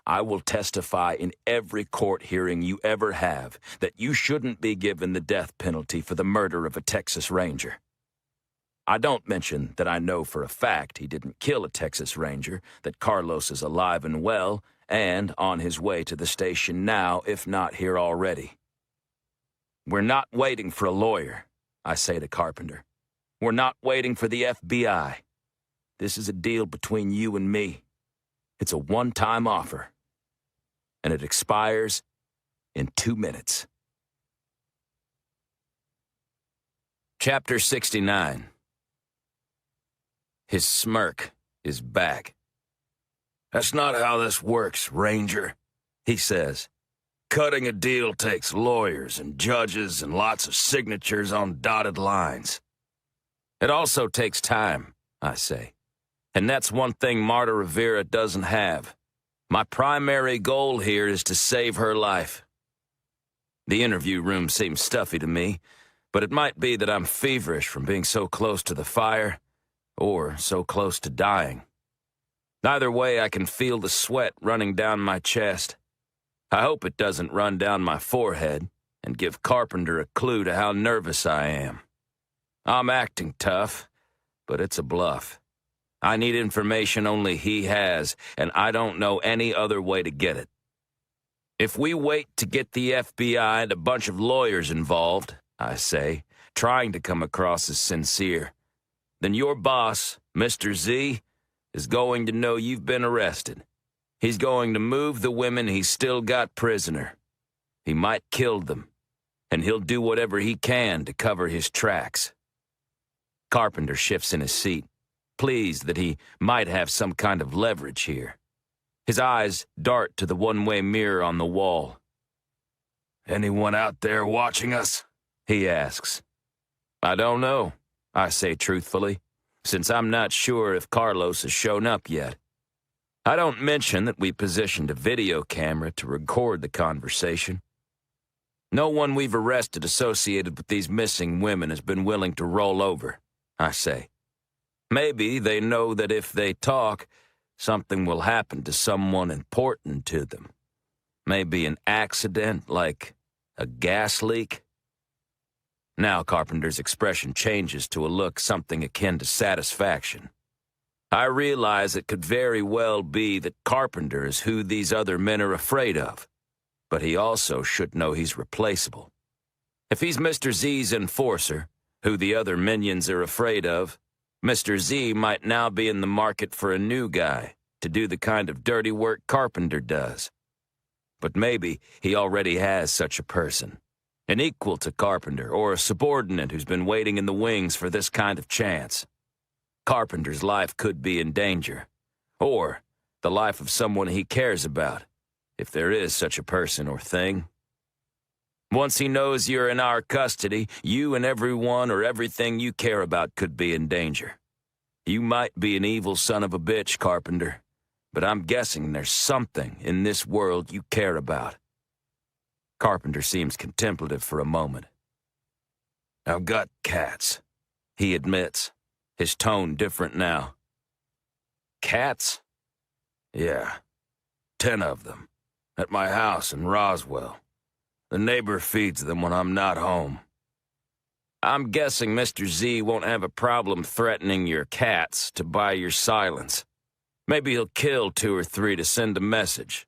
I will testify in every court hearing you ever have that you shouldn't be given the death penalty for the murder of a Texas Ranger. I don't mention that I know for a fact he didn't kill a Texas Ranger, that Carlos is alive and well, and on his way to the station now, if not here already. We're not waiting for a lawyer, I say to Carpenter. We're not waiting for the FBI. This is a deal between you and me. It's a one-time offer. And it expires in 2 minutes. Chapter 69. His smirk is back. That's not how this works, Ranger, he says. Cutting a deal takes lawyers and judges and lots of signatures on dotted lines. It also takes time, I say. And that's one thing Marta Rivera doesn't have. My primary goal here is to save her life. The interview room seems stuffy to me, but it might be that I'm feverish from being so close to the fire, or so close to dying. Either way, I can feel the sweat running down my chest. I hope it doesn't run down my forehead and give Carpenter a clue to how nervous I am. I'm acting tough, but it's a bluff. I need information only he has, and I don't know any other way to get it. If we wait to get the FBI and a bunch of lawyers involved, I say, trying to come across as sincere, then your boss, Mr. Z, is going to know you've been arrested. He's going to move the women he's still got prisoner. He might kill them, and he'll do whatever he can to cover his tracks. Carpenter shifts in his seat, pleased that he might have some kind of leverage here. His eyes dart to the one-way mirror on the wall. Anyone out there watching us? He asks. I don't know, I say truthfully, since I'm not sure if Carlos has shown up yet. I don't mention that we positioned a video camera to record the conversation. No one we've arrested associated with these missing women has been willing to roll over, I say. Maybe they know that if they talk, something will happen to someone important to them. Maybe an accident, like a gas leak. Now Carpenter's expression changes to a look something akin to satisfaction. I realize it could very well be that Carpenter is who these other men are afraid of, but he also should know he's replaceable. If he's Mr. Z's enforcer, who the other minions are afraid of, Mr. Z might now be in the market for a new guy to do the kind of dirty work Carpenter does. But maybe he already has such a person, an equal to Carpenter or a subordinate who's been waiting in the wings for this kind of chance. Carpenter's life could be in danger, or the life of someone he cares about, if there is such a person or thing. Once he knows you're in our custody, you and everyone or everything you care about could be in danger. You might be an evil son of a bitch, Carpenter, but I'm guessing there's something in this world you care about. Carpenter seems contemplative for a moment. I've got cats, he admits, his tone different now. Cats? Yeah, 10 of them, at my house in Roswell. The neighbor feeds them when I'm not home. I'm guessing Mr. Z won't have a problem threatening your cats to buy your silence. Maybe he'll kill 2 or 3 to send a message.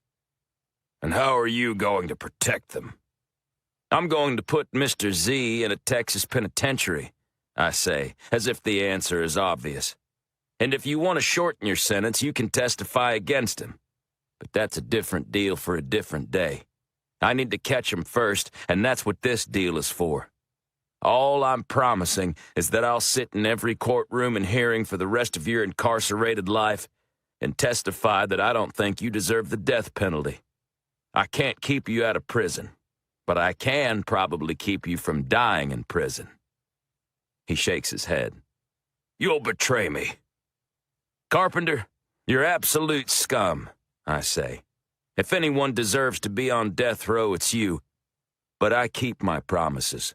And how are you going to protect them? I'm going to put Mr. Z in a Texas penitentiary, I say, as if the answer is obvious. And if you want to shorten your sentence, you can testify against him. But that's a different deal for a different day. I need to catch him first, and that's what this deal is for. All I'm promising is that I'll sit in every courtroom and hearing for the rest of your incarcerated life and testify that I don't think you deserve the death penalty. I can't keep you out of prison, but I can probably keep you from dying in prison. He shakes his head. You'll betray me. Carpenter, you're absolute scum, I say. If anyone deserves to be on death row, it's you. But I keep my promises.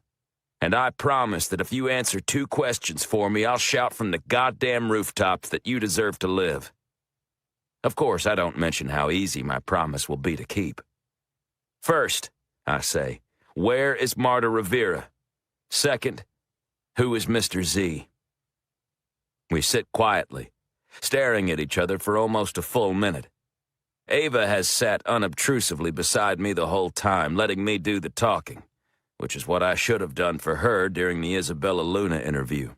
And I promise that if you answer 2 questions for me, I'll shout from the goddamn rooftops that you deserve to live. Of course, I don't mention how easy my promise will be to keep. First, I say, where is Marta Rivera? Second, who is Mr. Z? We sit quietly, staring at each other for almost a full minute. Ava has sat unobtrusively beside me the whole time, letting me do the talking, which is what I should have done for her during the Isabella Luna interview.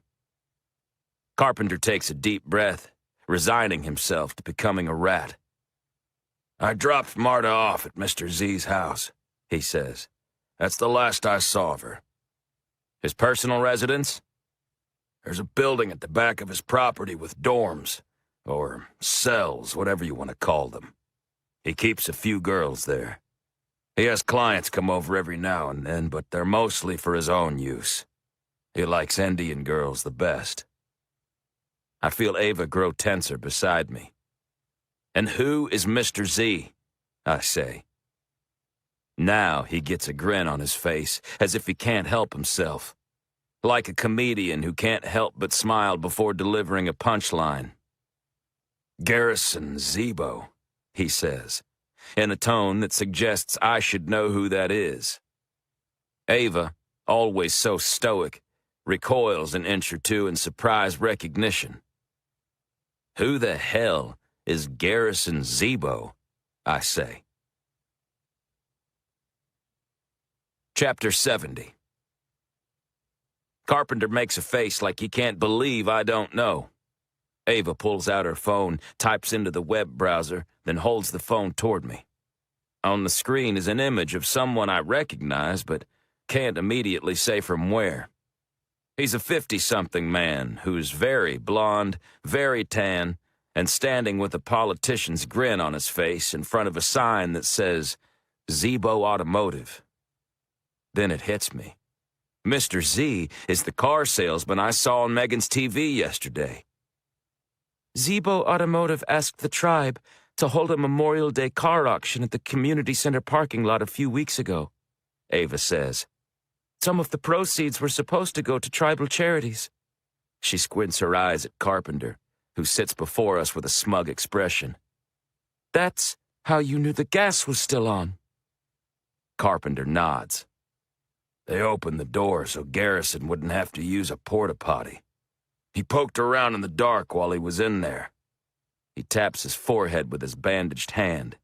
Carpenter takes a deep breath, resigning himself to becoming a rat. "I dropped Marta off at Mr. Z's house," he says. "That's the last I saw of her." "His personal residence?" "There's a building at the back of his property with dorms, or cells, whatever you want to call them. He keeps a few girls there. He has clients come over every now and then, but they're mostly for his own use. He likes Indian girls the best." I feel Ava grow tenser beside me. "And who is Mr. Z?" I say. Now he gets a grin on his face, as if he can't help himself. Like a comedian who can't help but smile before delivering a punchline. "Garrison Zebo," he says, in a tone that suggests I should know who that is. Ava, always so stoic, recoils an inch or two in surprised recognition. "Who the hell is Garrison Zebo?" I say. Chapter 70. Carpenter makes a face like he can't believe I don't know. Ava pulls out her phone, types into the web browser, then holds the phone toward me. On the screen is an image of someone I recognize, but can't immediately say from where. He's a 50-something man who's very blonde, very tan, and standing with a politician's grin on his face in front of a sign that says, Zebo Automotive. Then it hits me. Mr. Z is the car salesman I saw on Megan's TV yesterday. Zebo Automotive asked the tribe to hold a Memorial Day car auction at the community center parking lot a few weeks ago, Ava says. Some of the proceeds were supposed to go to tribal charities. She squints her eyes at Carpenter, who sits before us with a smug expression. That's how you knew the gas was still on. Carpenter nods. They opened the door so Garrison wouldn't have to use a porta-potty. He poked around in the dark while he was in there. He taps his forehead with his bandaged hand.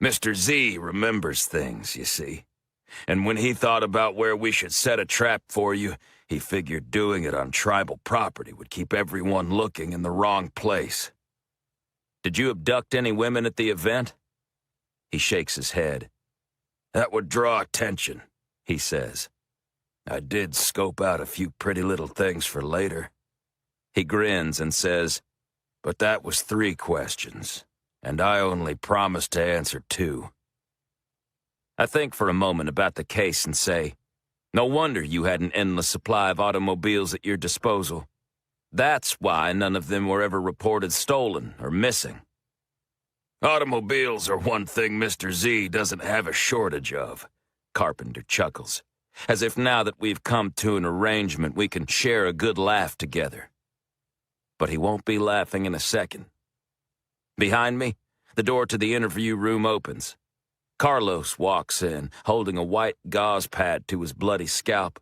Mr. Z remembers things, you see. And when he thought about where we should set a trap for you, he figured doing it on tribal property would keep everyone looking in the wrong place. Did you abduct any women at the event? He shakes his head. That would draw attention, he says. I did scope out a few pretty little things for later. He grins and says, but that was 3 questions, and I only promised to answer 2. I think for a moment about the case and say, no wonder you had an endless supply of automobiles at your disposal. That's why none of them were ever reported stolen or missing. Automobiles are one thing Mr. Z doesn't have a shortage of, Carpenter chuckles, as if now that we've come to an arrangement we can share a good laugh together. But he won't be laughing in a second. Behind me, the door to the interview room opens. Carlos walks in, holding a white gauze pad to his bloody scalp.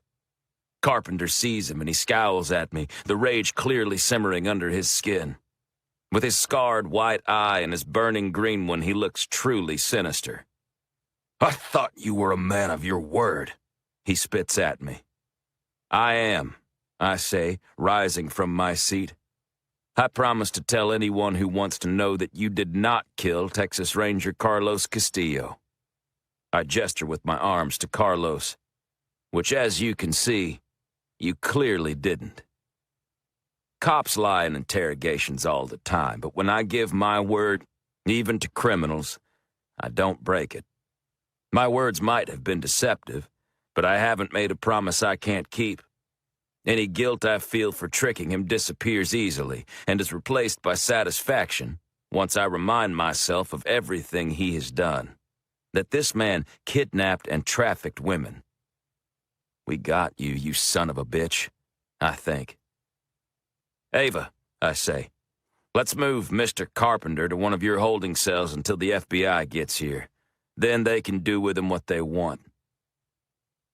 Carpenter sees him and he scowls at me, the rage clearly simmering under his skin. With his scarred white eye and his burning green one, he looks truly sinister. I thought you were a man of your word, he spits at me. I am, I say, rising from my seat. I promise to tell anyone who wants to know that you did not kill Texas Ranger Carlos Castillo. I gesture with my arms to Carlos, which, as you can see, you clearly didn't. Cops lie in interrogations all the time, but when I give my word, even to criminals, I don't break it. My words might have been deceptive, but I haven't made a promise I can't keep. Any guilt I feel for tricking him disappears easily and is replaced by satisfaction once I remind myself of everything he has done. That this man kidnapped and trafficked women. We got you, you son of a bitch, I think. Ava, I say, let's move Mr. Carpenter to one of your holding cells until the FBI gets here. Then they can do with him what they want.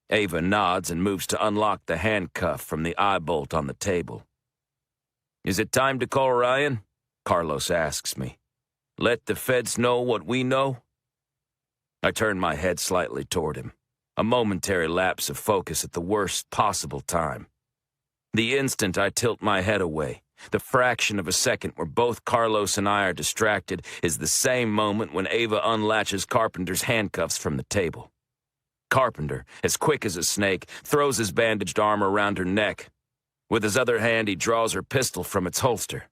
Ava nods and moves to unlock the handcuff from the eye bolt on the table. Is it time to call Ryan? Carlos asks me. Let the feds know what we know? I turn my head slightly toward him. A momentary lapse of focus at the worst possible time. The instant I tilt my head away, the fraction of a second where both Carlos and I are distracted, is the same moment when Ava unlatches Carpenter's handcuffs from the table. Carpenter, as quick as a snake, throws his bandaged arm around her neck. With his other hand, he draws her pistol from its holster.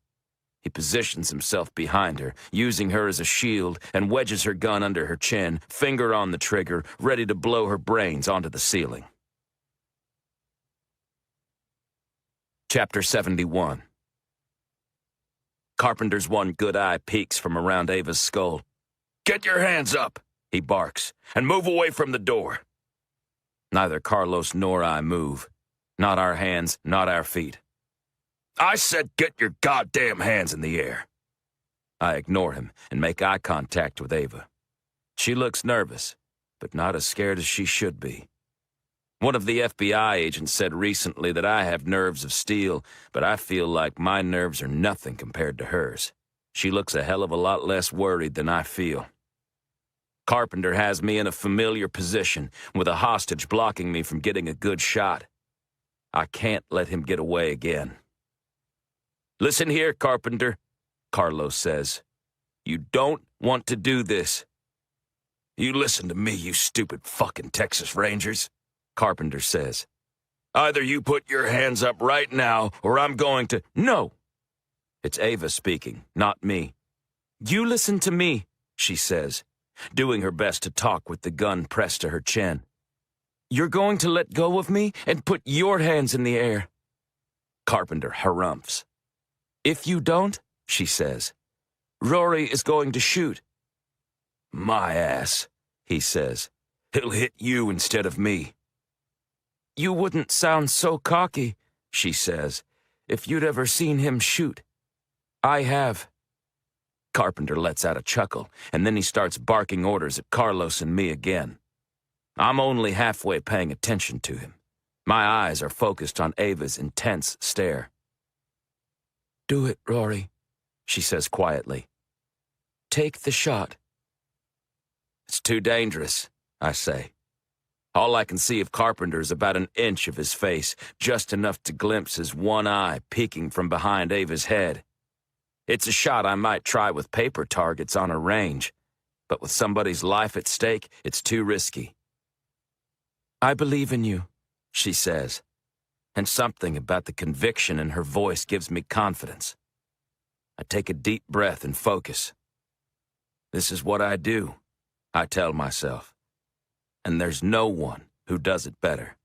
He positions himself behind her, using her as a shield, and wedges her gun under her chin, finger on the trigger, ready to blow her brains onto the ceiling. Chapter 71. Carpenter's one good eye peeks from around Ava's skull. "Get your hands up," he barks, "and move away from the door." Neither Carlos nor I move. Not our hands, not our feet. "I said get your goddamn hands in the air." I ignore him and make eye contact with Ava. She looks nervous, but not as scared as she should be. One of the FBI agents said recently that I have nerves of steel, but I feel like my nerves are nothing compared to hers. She looks a hell of a lot less worried than I feel. Carpenter has me in a familiar position, with a hostage blocking me from getting a good shot. I can't let him get away again. "Listen here, Carpenter," Carlos says. "You don't want to do this." "You listen to me, you stupid fucking Texas Rangers," Carpenter says. "Either you put your hands up right now, or I'm going to—" "No!" It's Ava speaking, not me. "You listen to me," she says, doing her best to talk with the gun pressed to her chin. "You're going to let go of me and put your hands in the air." Carpenter harumphs. "If you don't," she says, "Rory is going to shoot." "My ass," he says. "He'll hit you instead of me." "You wouldn't sound so cocky," she says, "if you'd ever seen him shoot. I have." Carpenter lets out a chuckle, and then he starts barking orders at Carlos and me again. I'm only halfway paying attention to him. My eyes are focused on Ava's intense stare. "Do it, Rory," she says quietly. "Take the shot." "It's too dangerous," I say. All I can see of Carpenter is about an inch of his face, just enough to glimpse his one eye peeking from behind Ava's head. It's a shot I might try with paper targets on a range, but with somebody's life at stake, it's too risky. "I believe in you," she says, and something about the conviction in her voice gives me confidence. I take a deep breath and focus. This is what I do, I tell myself, and there's no one who does it better.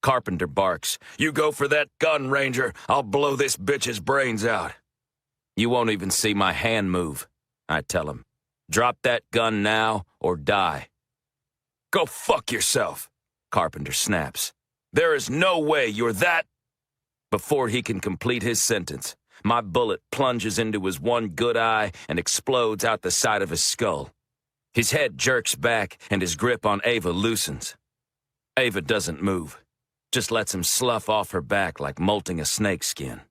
Carpenter barks, "You go for that gun, Ranger. I'll blow this bitch's brains out." "You won't even see my hand move," I tell him. "Drop that gun now or die." "Go fuck yourself," Carpenter snaps. "There is no way you're that—" Before he can complete his sentence, my bullet plunges into his one good eye and explodes out the side of his skull. His head jerks back and his grip on Ava loosens. Ava doesn't move, just lets him slough off her back like molting a snakeskin.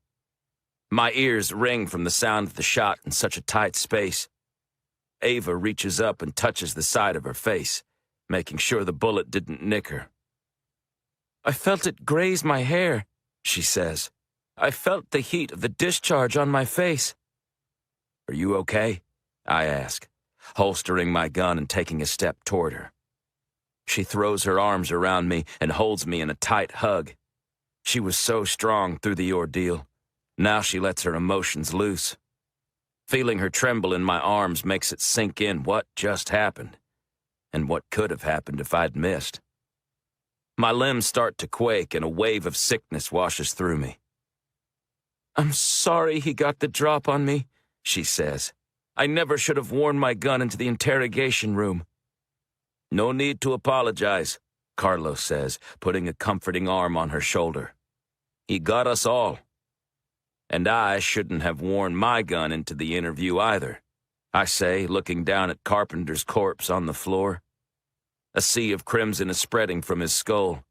My ears ring from the sound of the shot in such a tight space. Ava reaches up and touches the side of her face, making sure the bullet didn't nick her. "I felt it graze my hair," she says. "I felt the heat of the discharge on my face." "Are you okay?" I ask, holstering my gun and taking a step toward her. She throws her arms around me and holds me in a tight hug. She was so strong through the ordeal. Now she lets her emotions loose. Feeling her tremble in my arms makes it sink in what just happened, and what could have happened if I'd missed. My limbs start to quake and a wave of sickness washes through me. "I'm sorry he got the drop on me," she says. "I never should have worn my gun into the interrogation room." "No need to apologize," Carlos says, putting a comforting arm on her shoulder. "He got us all. And I shouldn't have worn my gun into the interview either," I say, looking down at Carpenter's corpse on the floor. A sea of crimson is spreading from his skull.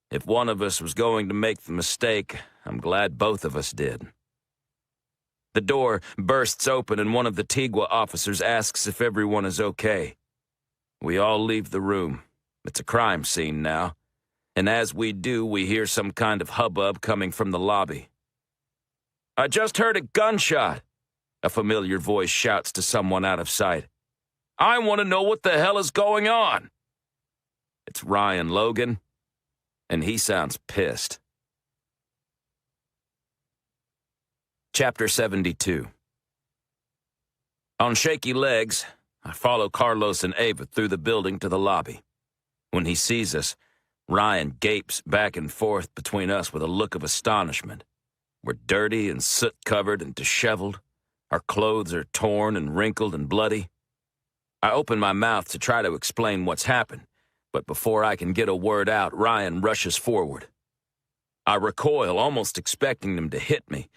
If one of us was going to make the mistake, I'm glad both of us did. The door bursts open and one of the Tigwa officers asks if everyone is okay. We all leave the room. It's a crime scene now. And as we do, we hear some kind of hubbub coming from the lobby. "I just heard a gunshot," a familiar voice shouts to someone out of sight. "I want to know what the hell is going on." It's Ryan Logan, and he sounds pissed. Chapter 72. On shaky legs, I follow Carlos and Ava through the building to the lobby. When he sees us, Ryan gapes back and forth between us with a look of astonishment. We're dirty and soot-covered and disheveled. Our clothes are torn and wrinkled and bloody. I open my mouth to try to explain what's happened, but before I can get a word out, Ryan rushes forward. I recoil, almost expecting him to hit me,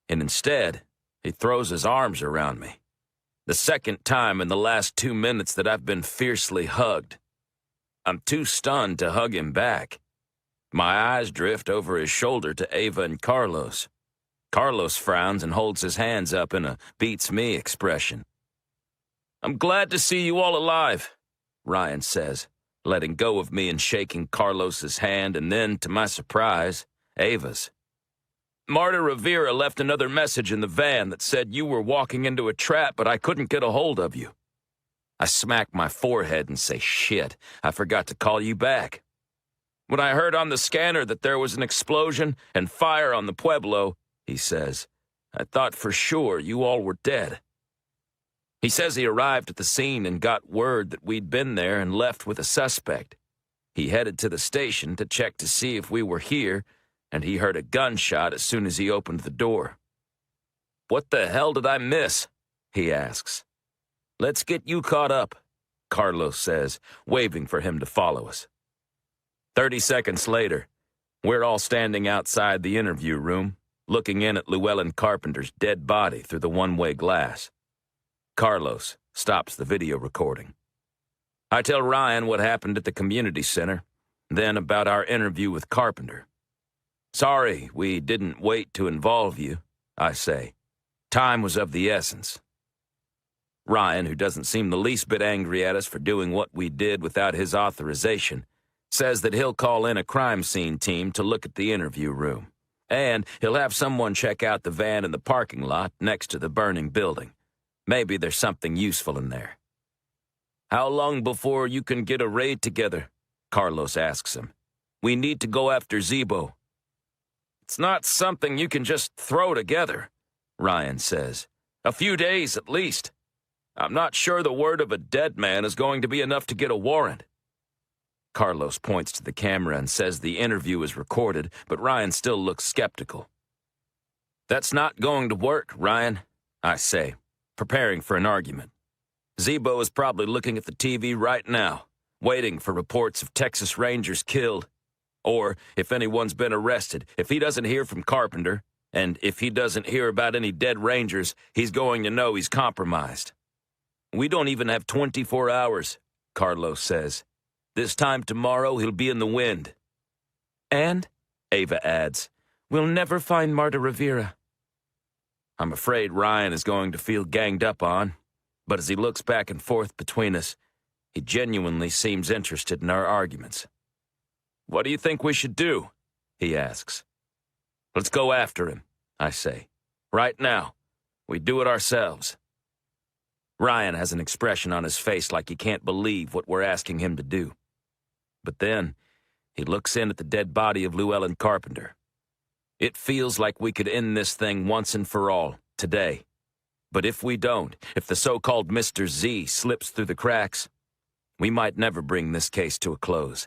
and instead, he throws his arms around me. The second time in the last 2 minutes that I've been fiercely hugged. I'm too stunned to hug him back. My eyes drift over his shoulder to Ava and Carlos. Carlos frowns and holds his hands up in a beats-me expression. "I'm glad to see you all alive," Ryan says, letting go of me and shaking Carlos's hand, and then, to my surprise, Ava's. "Marta Rivera left another message in the van that said you were walking into a trap, but I couldn't get a hold of you." I smack my forehead and say, "Shit, I forgot to call you back." "When I heard on the scanner that there was an explosion and fire on the Pueblo," he says, "I thought for sure you all were dead." He says he arrived at the scene and got word that we'd been there and left with a suspect. He headed to the station to check to see if we were here, and he heard a gunshot as soon as he opened the door. "What the hell did I miss?" he asks. "Let's get you caught up," Carlos says, waving for him to follow us. 30 seconds later, we're all standing outside the interview room, looking in at Llewellyn Carpenter's dead body through the one-way glass. Carlos stops the video recording. I tell Ryan what happened at the community center, then about our interview with Carpenter. "Sorry we didn't wait to involve you," I say. "Time was of the essence." Ryan, who doesn't seem the least bit angry at us for doing what we did without his authorization, says that he'll call in a crime scene team to look at the interview room, and he'll have someone check out the van in the parking lot next to the burning building. Maybe there's something useful in there. "How long before you can get a raid together?" Carlos asks him. "We need to go after Zebo." "It's not something you can just throw together," Ryan says. "A few days at least. I'm not sure the word of a dead man is going to be enough to get a warrant." Carlos points to the camera and says the interview is recorded, but Ryan still looks skeptical. "That's not going to work, Ryan," I say, preparing for an argument. "Zebo is probably looking at the TV right now, waiting for reports of Texas Rangers killed. Or, if anyone's been arrested, if he doesn't hear from Carpenter, and if he doesn't hear about any dead Rangers, he's going to know he's compromised. We don't even have 24 hours, Carlos says. This time tomorrow, he'll be in the wind." "And," Ava adds, "we'll never find Marta Rivera." I'm afraid Ryan is going to feel ganged up on, but as he looks back and forth between us, he genuinely seems interested in our arguments. "What do you think we should do?" he asks. "Let's go after him," I say. "Right now. We do it ourselves." Ryan has an expression on his face like he can't believe what we're asking him to do. But then, he looks in at the dead body of Llewellyn Carpenter. It feels like we could end this thing once and for all, today. But if we don't, if the so-called Mr. Z slips through the cracks, we might never bring this case to a close.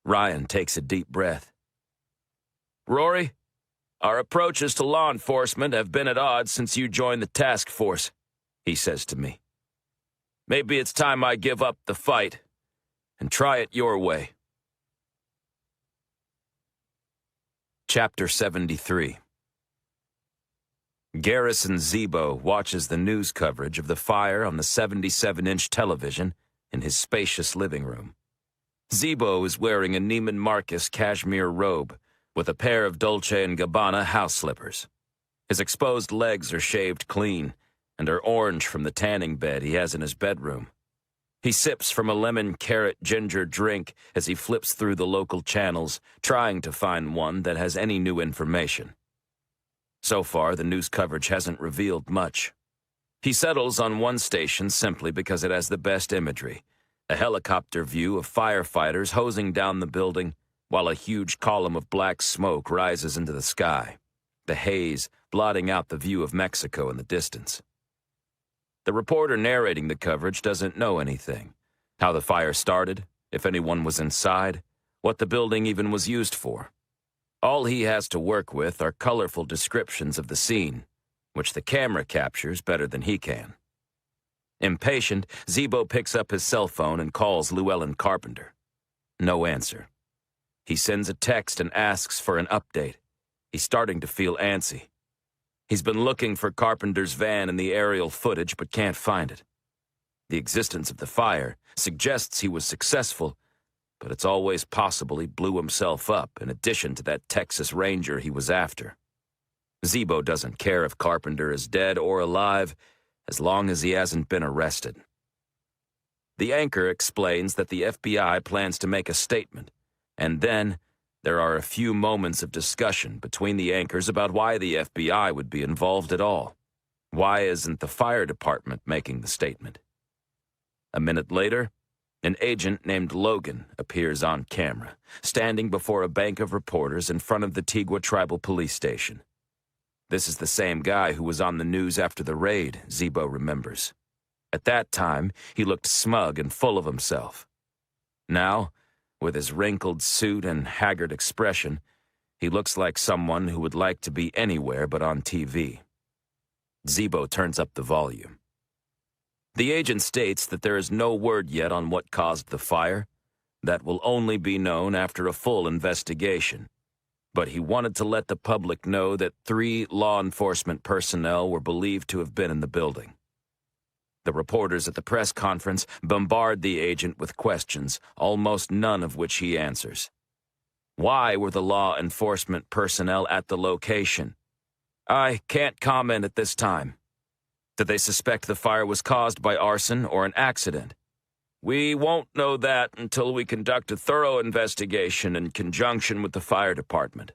Ryan takes a deep breath. "Rory, our approaches to law enforcement have been at odds since you joined the task force," he says to me. "Maybe it's time I give up the fight and try it your way." Chapter 73. Garrison Zebo watches the news coverage of the fire on the 77-inch television in his spacious living room. Zebo is wearing a Neiman Marcus cashmere robe with a pair of Dolce & Gabbana house slippers. His exposed legs are shaved clean and are orange from the tanning bed he has in his bedroom. He sips from a lemon carrot ginger drink as he flips through the local channels, trying to find one that has any new information. So far, the news coverage hasn't revealed much. He settles on one station simply because it has the best imagery, a helicopter view of firefighters hosing down the building while a huge column of black smoke rises into the sky, the haze blotting out the view of Mexico in the distance. The reporter narrating the coverage doesn't know anything, how the fire started, if anyone was inside, what the building even was used for. All he has to work with are colorful descriptions of the scene, which the camera captures better than he can. Impatient, Zebo picks up his cell phone and calls Llewellyn Carpenter. No answer. He sends a text and asks for an update. He's starting to feel antsy. He's been looking for Carpenter's van in the aerial footage but can't find it. The existence of the fire suggests he was successful, but it's always possible he blew himself up in addition to that Texas Ranger he was after. Zebo doesn't care if Carpenter is dead or alive, as long as he hasn't been arrested. The anchor explains that the FBI plans to make a statement, and then there are a few moments of discussion between the anchors about why the FBI would be involved at all. Why isn't the fire department making the statement? A minute later, an agent named Logan appears on camera, standing before a bank of reporters in front of the Tigua Tribal Police Station. This is the same guy who was on the news after the raid, Zebo remembers. At that time, he looked smug and full of himself. Now, with his wrinkled suit and haggard expression, he looks like someone who would like to be anywhere but on TV. Zebo turns up the volume. The agent states that there is no word yet on what caused the fire. That will only be known after a full investigation. But he wanted to let the public know that 3 law enforcement personnel were believed to have been in the building. The reporters at the press conference bombard the agent with questions, almost none of which he answers. Why were the law enforcement personnel at the location? I can't comment at this time. Did they suspect the fire was caused by arson or an accident? We won't know that until we conduct a thorough investigation in conjunction with the fire department.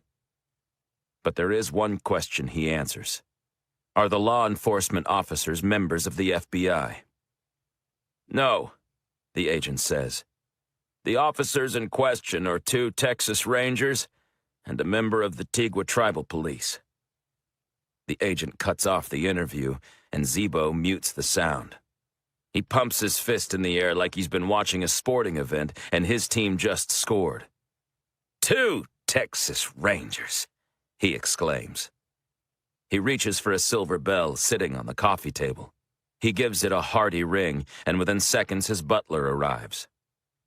But there is one question he answers. Are the law enforcement officers members of the FBI? No, the agent says. The officers in question are 2 Texas Rangers and a member of the Tigua Tribal Police. The agent cuts off the interview, and Zebo mutes the sound. He pumps his fist in the air like he's been watching a sporting event and his team just scored. 2 Texas Rangers, he exclaims. He reaches for a silver bell sitting on the coffee table. He gives it a hearty ring, and within seconds his butler arrives.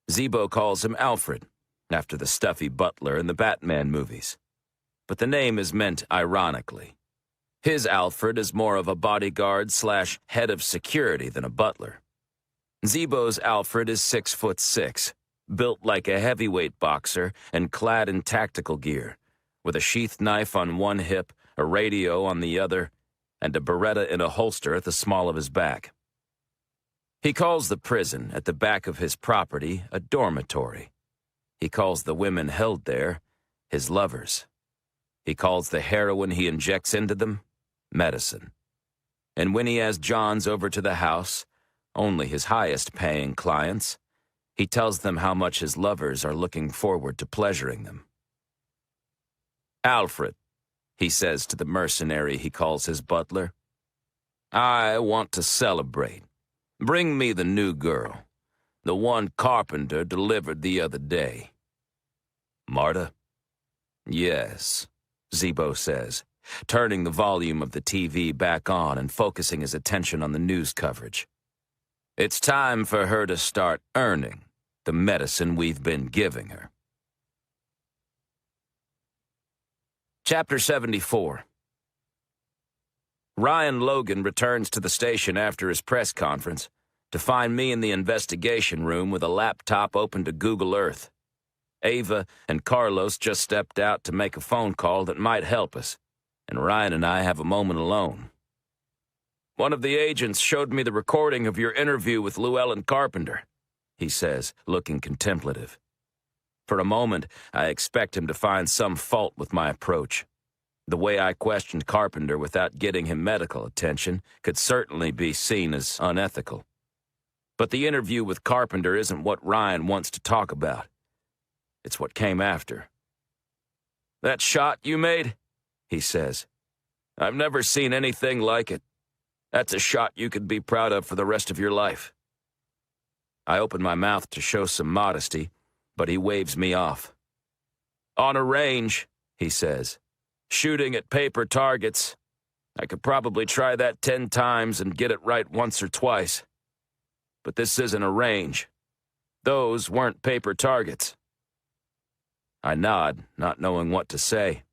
Zebo calls him Alfred, after the stuffy butler in the Batman movies. But the name is meant ironically. His Alfred is more of a bodyguard / head of security than a butler. Zebo's Alfred is 6'6", built like a heavyweight boxer and clad in tactical gear, with a sheath knife on one hip, a radio on the other, and a Beretta in a holster at the small of his back. He calls the prison at the back of his property a dormitory. He calls the women held there his lovers. He calls the heroin he injects into them medicine. And when he has Johns over to the house, only his highest-paying clients, he tells them how much his lovers are looking forward to pleasuring them. Alfred, he says to the mercenary he calls his butler, I want to celebrate. Bring me the new girl, the one Carpenter delivered the other day. Marta? Yes, Zebo says, turning the volume of the TV back on and focusing his attention on the news coverage. It's time for her to start earning the medicine we've been giving her. Chapter 74. Ryan Logan returns to the station after his press conference, to find me in the investigation room with a laptop open to Google Earth. Ava and Carlos just stepped out to make a phone call that might help us, and Ryan and I have a moment alone. "One of the agents showed me the recording of your interview with Llewellyn Carpenter," he says, looking contemplative. For a moment, I expect him to find some fault with my approach. The way I questioned Carpenter without getting him medical attention could certainly be seen as unethical. But the interview with Carpenter isn't what Ryan wants to talk about. It's what came after. "That shot you made?" he says. "I've never seen anything like it. That's a shot you could be proud of for the rest of your life." I open my mouth to show some modesty, but he waves me off. "On a range," he says, "shooting at paper targets. I could probably try that 10 times and get it right once or twice. But this isn't a range. Those weren't paper targets." I nod, not knowing what to say.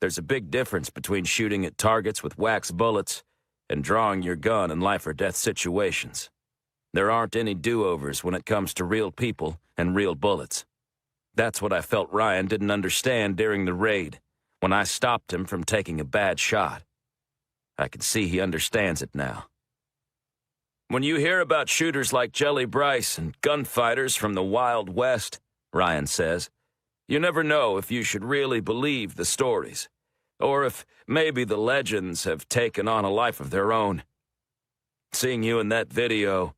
There's a big difference between shooting at targets with wax bullets and drawing your gun in life-or-death situations. There aren't any do-overs when it comes to real people and real bullets. That's what I felt Ryan didn't understand during the raid, when I stopped him from taking a bad shot. I can see he understands it now. "When you hear about shooters like Jelly Bryce and gunfighters from the Wild West," Ryan says, "you never know if you should really believe the stories, or if maybe the legends have taken on a life of their own. Seeing you in that video,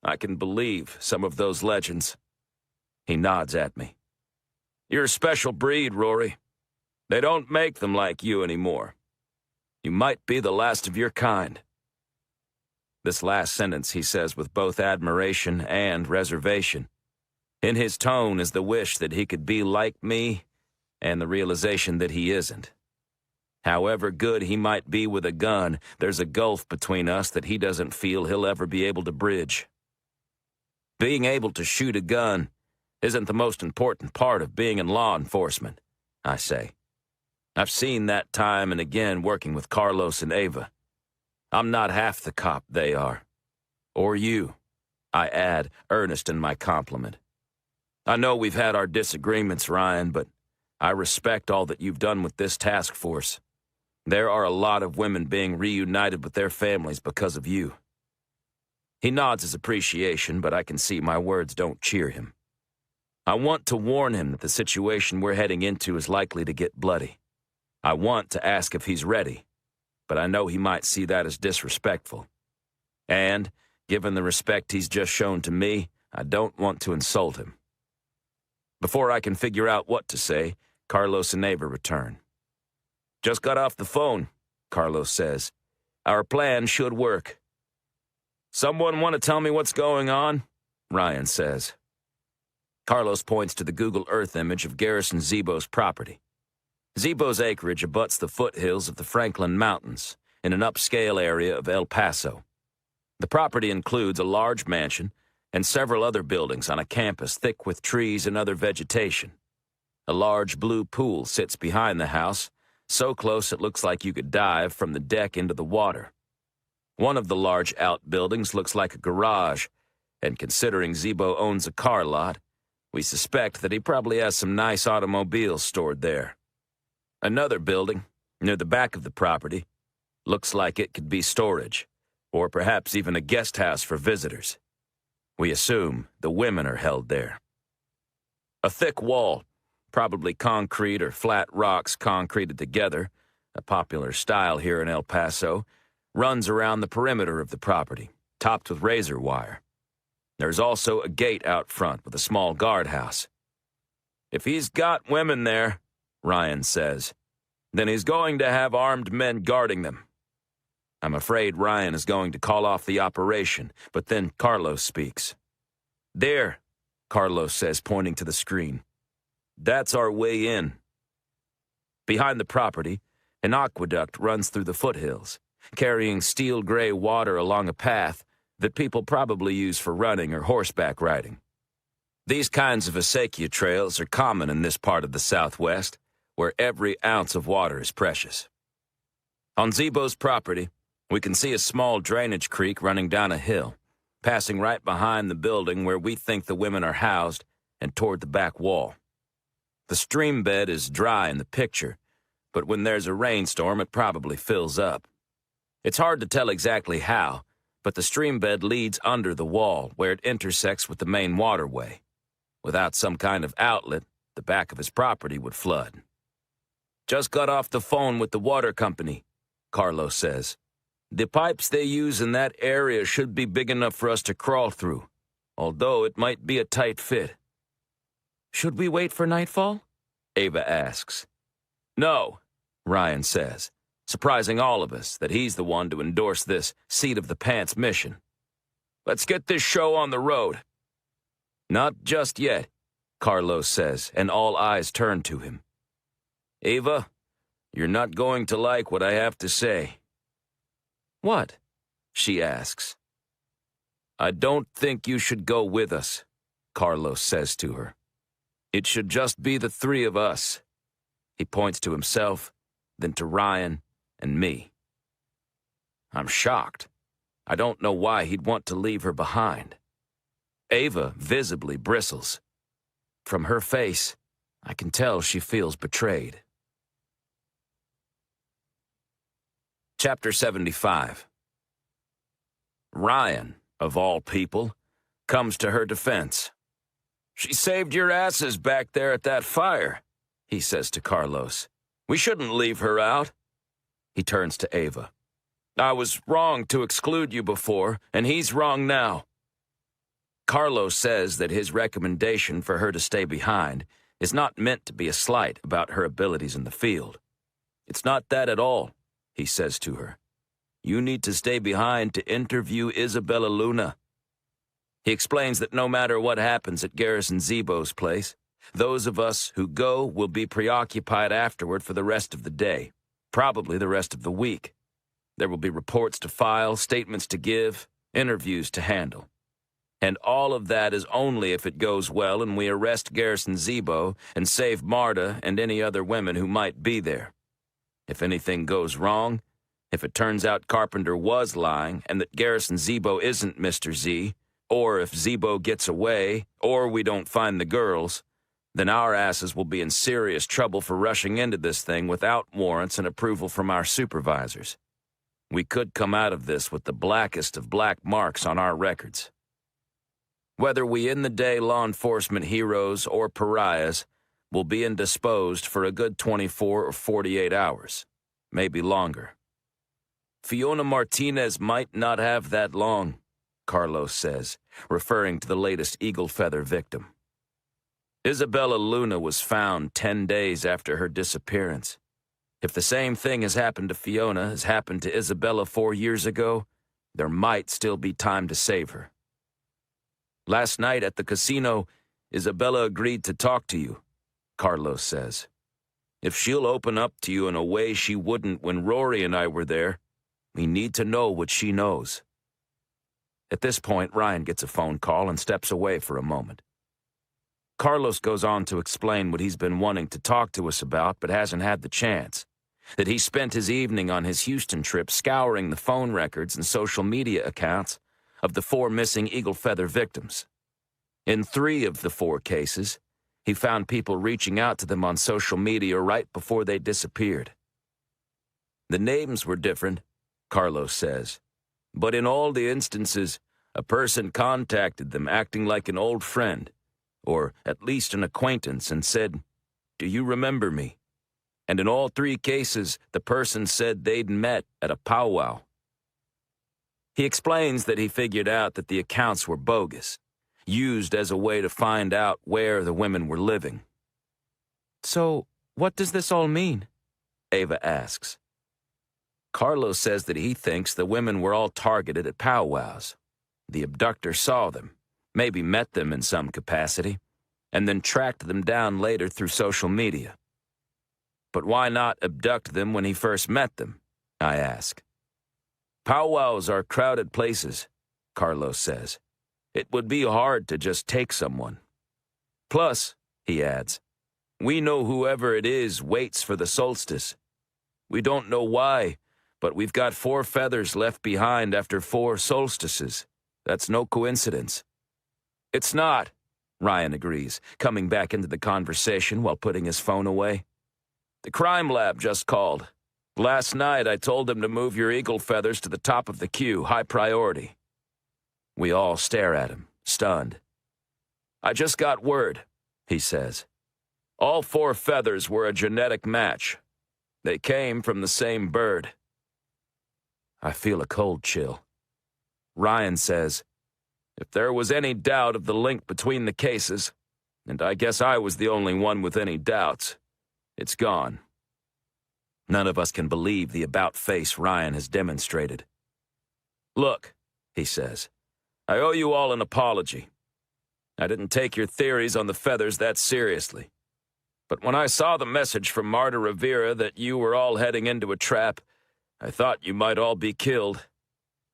I can believe some of those legends." He nods at me. "You're a special breed, Rory. They don't make them like you anymore. You might be the last of your kind." This last sentence he says with both admiration and reservation. In his tone is the wish that he could be like me and the realization that he isn't. However good he might be with a gun, there's a gulf between us that he doesn't feel he'll ever be able to bridge. Being able to shoot a gun isn't the most important part of being in law enforcement, I say. I've seen that time and again working with Carlos and Ava. I'm not half the cop they are. Or you, I add, earnest in my compliment. I know we've had our disagreements, Ryan, but I respect all that you've done with this task force. There are a lot of women being reunited with their families because of you. He nods his appreciation, but I can see my words don't cheer him. I want to warn him that the situation we're heading into is likely to get bloody. I want to ask if he's ready, but I know he might see that as disrespectful. And, given the respect he's just shown to me, I don't want to insult him. Before I can figure out what to say, Carlos and Ava return. "Just got off the phone," Carlos says. "Our plan should work." "Someone want to tell me what's going on?" Ryan says. Carlos points to the Google Earth image of Garrison Zebo's property. Zebo's acreage abuts the foothills of the Franklin Mountains in an upscale area of El Paso. The property includes a large mansion and several other buildings on a campus thick with trees and other vegetation. A large blue pool sits behind the house, so close it looks like you could dive from the deck into the water. One of the large outbuildings looks like a garage, and considering Zebo owns a car lot, we suspect that he probably has some nice automobiles stored there. Another building, near the back of the property, looks like it could be storage, or perhaps even a guest house for visitors. We assume the women are held there. A thick wall, probably concrete or flat rocks concreted together, a popular style here in El Paso, runs around the perimeter of the property, topped with razor wire. There's also a gate out front with a small guardhouse. "If he's got women there," Ryan says, "then he's going to have armed men guarding them." I'm afraid Ryan is going to call off the operation, but then Carlos speaks. "There," Carlos says, pointing to the screen. "That's our way in." Behind the property, an aqueduct runs through the foothills, carrying steel gray water along a path that people probably use for running or horseback riding. These kinds of acequia trails are common in this part of the Southwest, where every ounce of water is precious. On Zebo's property, we can see a small drainage creek running down a hill, passing right behind the building where we think the women are housed and toward the back wall. The stream bed is dry in the picture, but when there's a rainstorm, it probably fills up. It's hard to tell exactly how, but the stream bed leads under the wall where it intersects with the main waterway. Without some kind of outlet, the back of his property would flood. Just got off the phone with the water company, Carlos says. The pipes they use in that area should be big enough for us to crawl through, although it might be a tight fit. Should we wait for nightfall? Ava asks. No, Ryan says, surprising all of us that he's the one to endorse this seat-of-the-pants mission. Let's get this show on the road. Not just yet, Carlos says, and all eyes turn to him. Ava, you're not going to like what I have to say. What? She asks. I don't think you should go with us, Carlos says to her. It should just be the three of us. He points to himself, then to Ryan and me. I'm shocked. I don't know why he'd want to leave her behind. Ava visibly bristles. From her face, I can tell she feels betrayed. Chapter 75. Ryan, of all people, comes to her defense. She saved your asses back there at that fire, he says to Carlos. We shouldn't leave her out. He turns to Ava. I was wrong to exclude you before, and he's wrong now. Carlos says that his recommendation for her to stay behind is not meant to be a slight about her abilities in the field. It's not that at all, he says to her. You need to stay behind to interview Isabella Luna. He explains that no matter what happens at Garrison Zebo's place, those of us who go will be preoccupied afterward for the rest of the day, probably the rest of the week. There will be reports to file, statements to give, interviews to handle. And all of that is only if it goes well and we arrest Garrison Zebo and save Marta and any other women who might be there. If anything goes wrong, if it turns out Carpenter was lying and that Garrison Zebo isn't Mr. Z, or if Zebo gets away, or we don't find the girls, then our asses will be in serious trouble for rushing into this thing without warrants and approval from our supervisors. We could come out of this with the blackest of black marks on our records. Whether we in-the-day law enforcement heroes or pariahs, will be indisposed for a good 24 or 48 hours, maybe longer. Fiona Martinez might not have that long, Carlos says, referring to the latest eagle feather victim. Isabella Luna was found 10 days after her disappearance. If the same thing has happened to Fiona as happened to Isabella 4 years ago, there might still be time to save her. Last night at the casino, Isabella agreed to talk to you, Carlos says. If she'll open up to you in a way she wouldn't when Rory and I were there, we need to know what she knows. At this point, Ryan gets a phone call and steps away for a moment. Carlos goes on to explain what he's been wanting to talk to us about but hasn't had the chance. That he spent his evening on his Houston trip scouring the phone records and social media accounts of the 4 missing eagle feather victims. In 3 of the 4 cases, he found people reaching out to them on social media right before they disappeared. The names were different, Carlos says, but in all the instances, a person contacted them acting like an old friend, or at least an acquaintance, and said, "Do you remember me?" And in all 3 cases, the person said they'd met at a powwow. He explains that he figured out that the accounts were bogus, used as a way to find out where the women were living. So, what does this all mean? Ava asks. Carlos says that he thinks the women were all targeted at powwows. The abductor saw them, maybe met them in some capacity, and then tracked them down later through social media. But why not abduct them when he first met them? I ask. Powwows are crowded places, Carlos says. It would be hard to just take someone. Plus, he adds, we know whoever it is waits for the solstice. We don't know why, but we've got 4 feathers left behind after 4 solstices. That's no coincidence. It's not, Ryan agrees, coming back into the conversation while putting his phone away. The crime lab just called. Last night I told them to move your eagle feathers to the top of the queue, high priority. We all stare at him, stunned. I just got word, he says. All 4 feathers were a genetic match. They came from the same bird. I feel a cold chill. Ryan says, if there was any doubt of the link between the cases, and I guess I was the only one with any doubts, it's gone. None of us can believe the about-face Ryan has demonstrated. Look, he says, I owe you all an apology. I didn't take your theories on the feathers that seriously. But when I saw the message from Marta Rivera that you were all heading into a trap, I thought you might all be killed.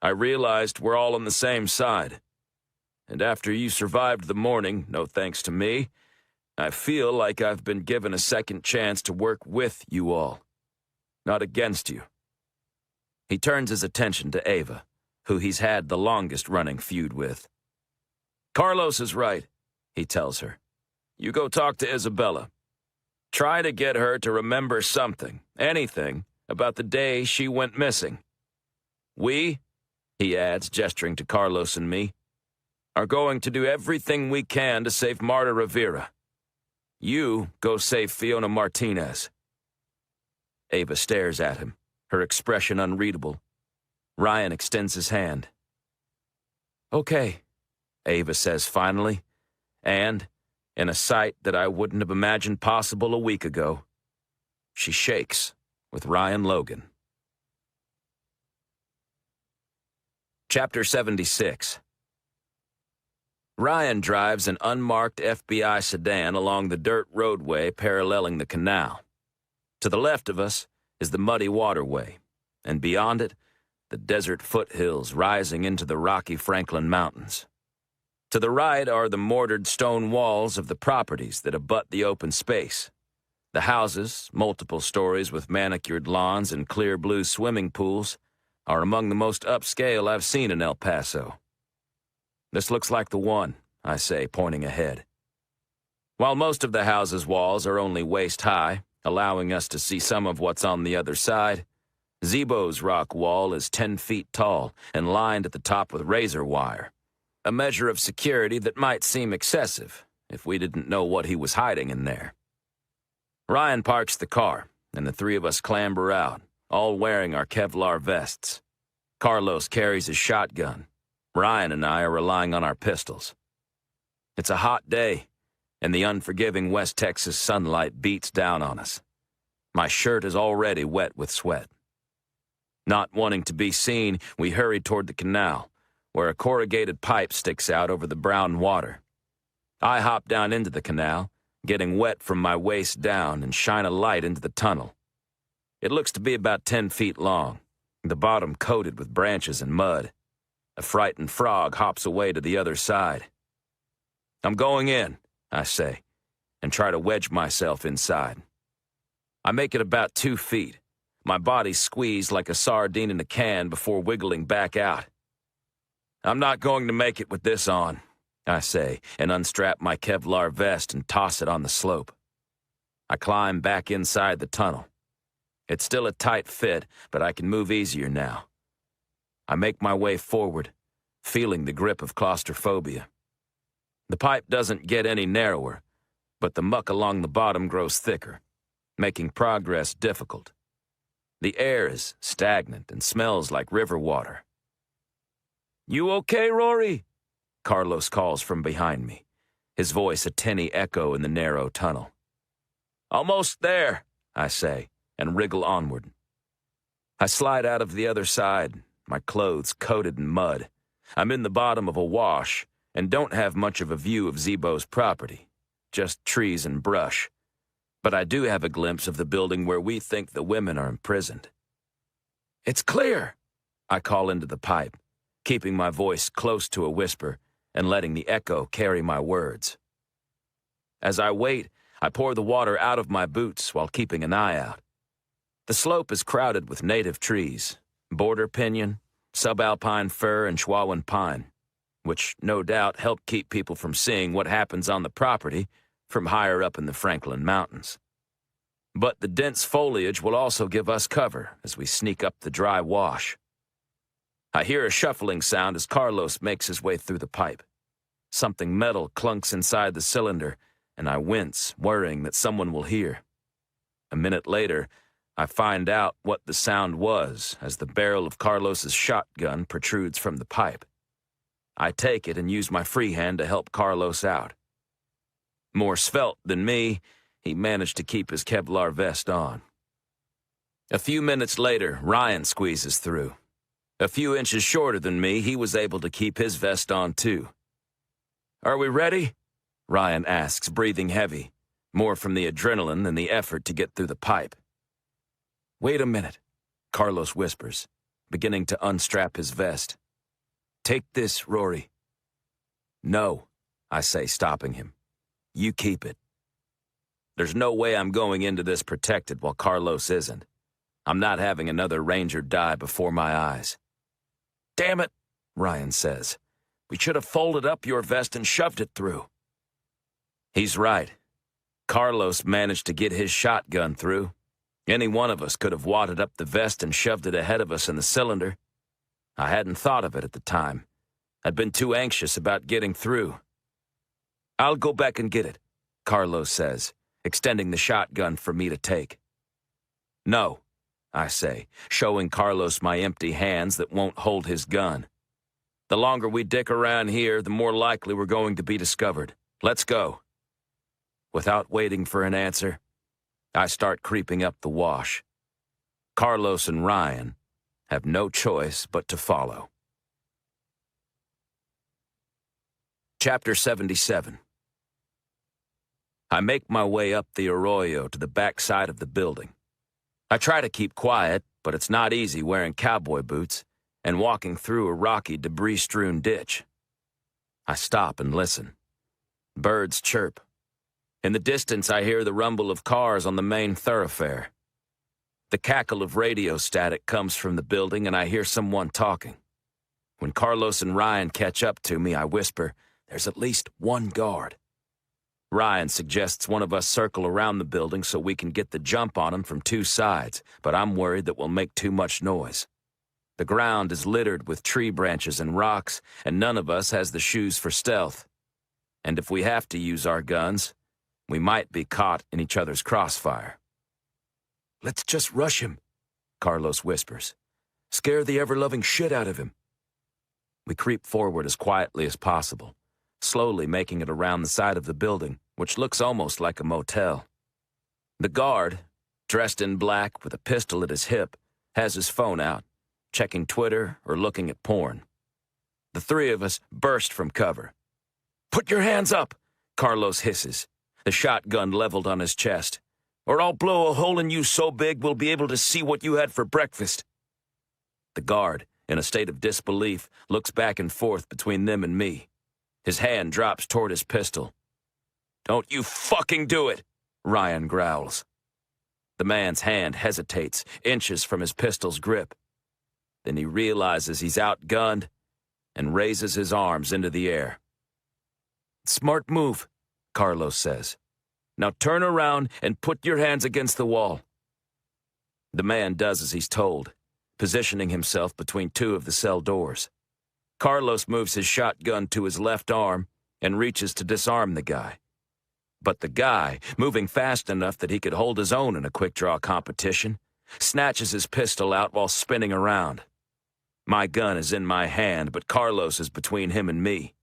I realized we're all on the same side. And after you survived the morning, no thanks to me, I feel like I've been given a second chance to work with you all, not against you. He turns his attention to Ava, who he's had the longest-running feud with. Carlos is right, he tells her. You go talk to Isabella. Try to get her to remember something, anything, about the day she went missing. We, he adds, gesturing to Carlos and me, are going to do everything we can to save Marta Rivera. You go save Fiona Martinez. Ava stares at him, her expression unreadable. Ryan extends his hand. Okay, Ava says finally, and, in a sight that I wouldn't have imagined possible a week ago, she shakes with Ryan Logan. Chapter 76. Ryan drives an unmarked FBI sedan along the dirt roadway paralleling the canal. To the left of us is the muddy waterway, and beyond it, the desert foothills rising into the rocky Franklin Mountains. To the right are the mortared stone walls of the properties that abut the open space. The houses, multiple stories with manicured lawns and clear blue swimming pools, are among the most upscale I've seen in El Paso. This looks like the one, I say, pointing ahead. While most of the house's walls are only waist-high, allowing us to see some of what's on the other side, Zebo's rock wall is 10 feet tall and lined at the top with razor wire, a measure of security that might seem excessive if we didn't know what he was hiding in there. Ryan parks the car, and the 3 of us clamber out, all wearing our Kevlar vests. Carlos carries his shotgun. Ryan and I are relying on our pistols. It's a hot day, and the unforgiving West Texas sunlight beats down on us. My shirt is already wet with sweat. Not wanting to be seen, we hurry toward the canal, where a corrugated pipe sticks out over the brown water. I hop down into the canal, getting wet from my waist down, and shine a light into the tunnel. It looks to be about 10 feet long, the bottom coated with branches and mud. A frightened frog hops away to the other side. I'm going in, I say, and try to wedge myself inside. I make it about 2 feet, my body squeezed like a sardine in a can before wiggling back out. I'm not going to make it with this on, I say, and unstrap my Kevlar vest and toss it on the slope. I climb back inside the tunnel. It's still a tight fit, but I can move easier now. I make my way forward, feeling the grip of claustrophobia. The pipe doesn't get any narrower, but the muck along the bottom grows thicker, making progress difficult. The air is stagnant and smells like river water. You okay, Rory? Carlos calls from behind me, his voice a tinny echo in the narrow tunnel. Almost there, I say, and wriggle onward. I slide out of the other side, my clothes coated in mud. I'm in the bottom of a wash and don't have much of a view of Zebo's property, just trees and brush. But I do have a glimpse of the building where we think the women are imprisoned. It's clear, I call into the pipe, keeping my voice close to a whisper and letting the echo carry my words. As I wait, I pour the water out of my boots while keeping an eye out. The slope is crowded with native trees, border pinyon, subalpine fir, and Chihuahuan pine. which no doubt help keep people from seeing what happens on the property from higher up in the Franklin Mountains. But the dense foliage will also give us cover as we sneak up the dry wash. I hear a shuffling sound as Carlos makes his way through the pipe. Something metal clunks inside the cylinder, and I wince, worrying that someone will hear. A minute later, I find out what the sound was as the barrel of Carlos's shotgun protrudes from the pipe. I take it and use my free hand to help Carlos out. More svelte than me, he managed to keep his Kevlar vest on. A few minutes later, Ryan squeezes through. A few inches shorter than me, he was able to keep his vest on too. "Are we ready?" Ryan asks, breathing heavy, more from the adrenaline than the effort to get through the pipe. "Wait a minute," Carlos whispers, beginning to unstrap his vest. "Take this, Rory." "No," I say, stopping him. "You keep it." There's no way I'm going into this protected while Carlos isn't. I'm not having another Ranger die before my eyes. "Damn it," Ryan says. "We should have folded up your vest and shoved it through." He's right. Carlos managed to get his shotgun through. Any one of us could have wadded up the vest and shoved it ahead of us in the cylinder. I hadn't thought of it at the time. I'd been too anxious about getting through. "I'll go back and get it," Carlos says, extending the shotgun for me to take. "No," I say, showing Carlos my empty hands that won't hold his gun. "The longer we dick around here, the more likely we're going to be discovered. Let's go." Without waiting for an answer, I start creeping up the wash. Carlos and Ryan have no choice but to follow. Chapter 77. I make my way up the arroyo to the back side of the building. I try to keep quiet, but it's not easy wearing cowboy boots and walking through a rocky, debris-strewn ditch. I stop and listen. Birds chirp. In the distance, I hear the rumble of cars on the main thoroughfare. The cackle of radio static comes from the building, and I hear someone talking. When Carlos and Ryan catch up to me, I whisper, "There's at least one guard." Ryan suggests one of us circle around the building so we can get the jump on him from two sides, but I'm worried that we'll make too much noise. The ground is littered with tree branches and rocks, and none of us has the shoes for stealth. And if we have to use our guns, we might be caught in each other's crossfire. "Let's just rush him," Carlos whispers. "Scare the ever-loving shit out of him." We creep forward as quietly as possible, slowly making it around the side of the building, which looks almost like a motel. The guard, dressed in black with a pistol at his hip, has his phone out, checking Twitter or looking at porn. The three of us burst from cover. "Put your hands up," Carlos hisses, the shotgun leveled on his chest, "or I'll blow a hole in you so big we'll be able to see what you had for breakfast." The guard, in a state of disbelief, looks back and forth between them and me. His hand drops toward his pistol. "Don't you fucking do it," Ryan growls. The man's hand hesitates, inches from his pistol's grip. Then he realizes he's outgunned and raises his arms into the air. "Smart move," Carlos says. "Now turn around and put your hands against the wall." The man does as he's told, positioning himself between two of the cell doors. Carlos moves his shotgun to his left arm and reaches to disarm the guy. But the guy, moving fast enough that he could hold his own in a quick-draw competition, snatches his pistol out while spinning around. My gun is in my hand, but Carlos is between him and me.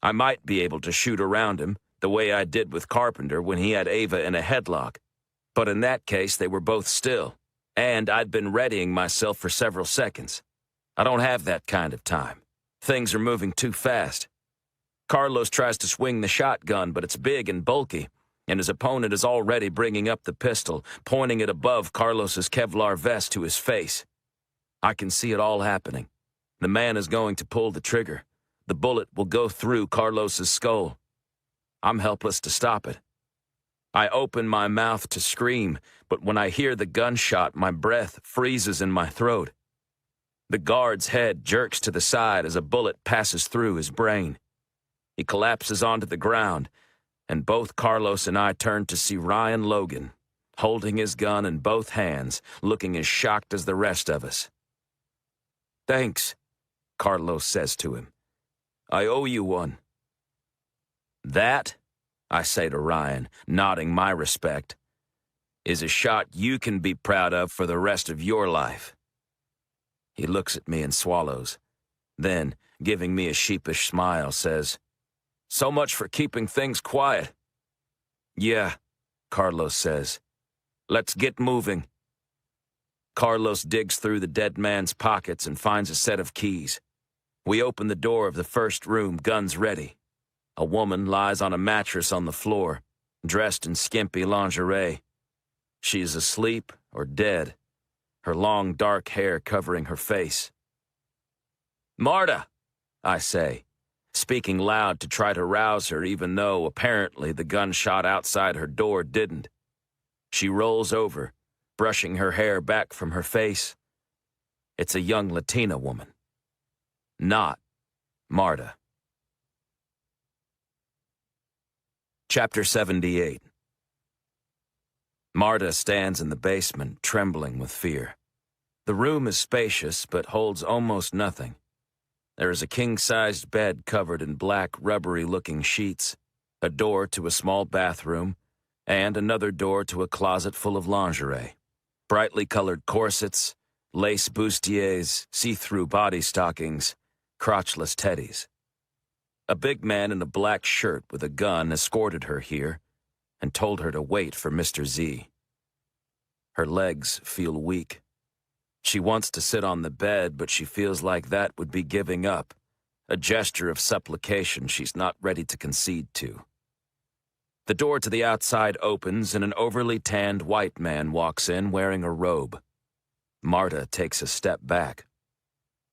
I might be able to shoot around him, the way I did with Carpenter when he had Ava in a headlock. But in that case, they were both still, and I'd been readying myself for several seconds. I don't have that kind of time. Things are moving too fast. Carlos tries to swing the shotgun, but it's big and bulky, and his opponent is already bringing up the pistol, pointing it above Carlos's Kevlar vest to his face. I can see it all happening. The man is going to pull the trigger. The bullet will go through Carlos's skull. I'm helpless to stop it. I open my mouth to scream, but when I hear the gunshot, my breath freezes in my throat. The guard's head jerks to the side as a bullet passes through his brain. He collapses onto the ground, and both Carlos and I turn to see Ryan Logan, holding his gun in both hands, looking as shocked as the rest of us. "Thanks," Carlos says to him. "I owe you one." "That," I say to Ryan, nodding my respect, "is a shot you can be proud of for the rest of your life." He looks at me and swallows. Then, giving me a sheepish smile, says, "So much for keeping things quiet." "Yeah," Carlos says. "Let's get moving." Carlos digs through the dead man's pockets and finds a set of keys. We open the door of the first room, guns ready. A woman lies on a mattress on the floor, dressed in skimpy lingerie. She is asleep or dead, her long dark hair covering her face. "Marta," I say, speaking loud to try to rouse her, even though apparently the gunshot outside her door didn't. She rolls over, brushing her hair back from her face. It's a young Latina woman. Not Marta. Chapter 78. Marta stands in the basement, trembling with fear. The room is spacious, but holds almost nothing. There is a king-sized bed covered in black, rubbery-looking sheets, a door to a small bathroom, and another door to a closet full of lingerie. Brightly colored corsets, lace bustiers, see-through body stockings, crotchless teddies. A big man in a black shirt with a gun escorted her here and told her to wait for Mr. Z. Her legs feel weak. She wants to sit on the bed, but she feels like that would be giving up, a gesture of supplication she's not ready to concede to. The door to the outside opens and an overly tanned white man walks in wearing a robe. Marta takes a step back.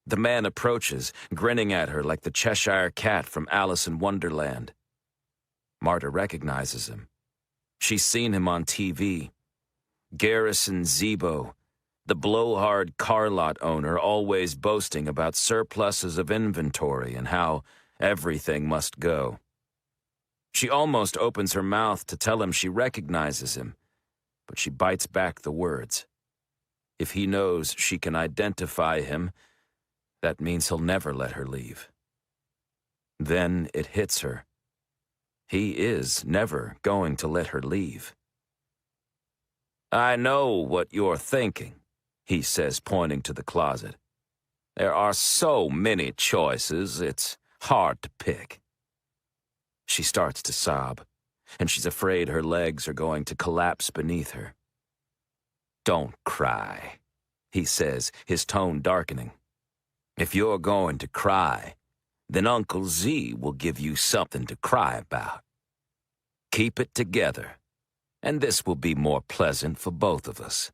The man approaches, grinning at her like the Cheshire Cat from Alice in Wonderland. Marta recognizes him. She's seen him on TV. Garrison Zebo, the blowhard car lot owner always boasting about surpluses of inventory and how everything must go. She almost opens her mouth to tell him she recognizes him, but she bites back the words. If he knows she can identify him, that means he'll never let her leave. Then it hits her. He is never going to let her leave. "I know what you're thinking," he says, pointing to the closet. "There are so many choices, it's hard to pick." She starts to sob, and she's afraid her legs are going to collapse beneath her. "Don't cry," he says, his tone darkening. "If you're going to cry, then Uncle Z will give you something to cry about. Keep it together, and this will be more pleasant for both of us."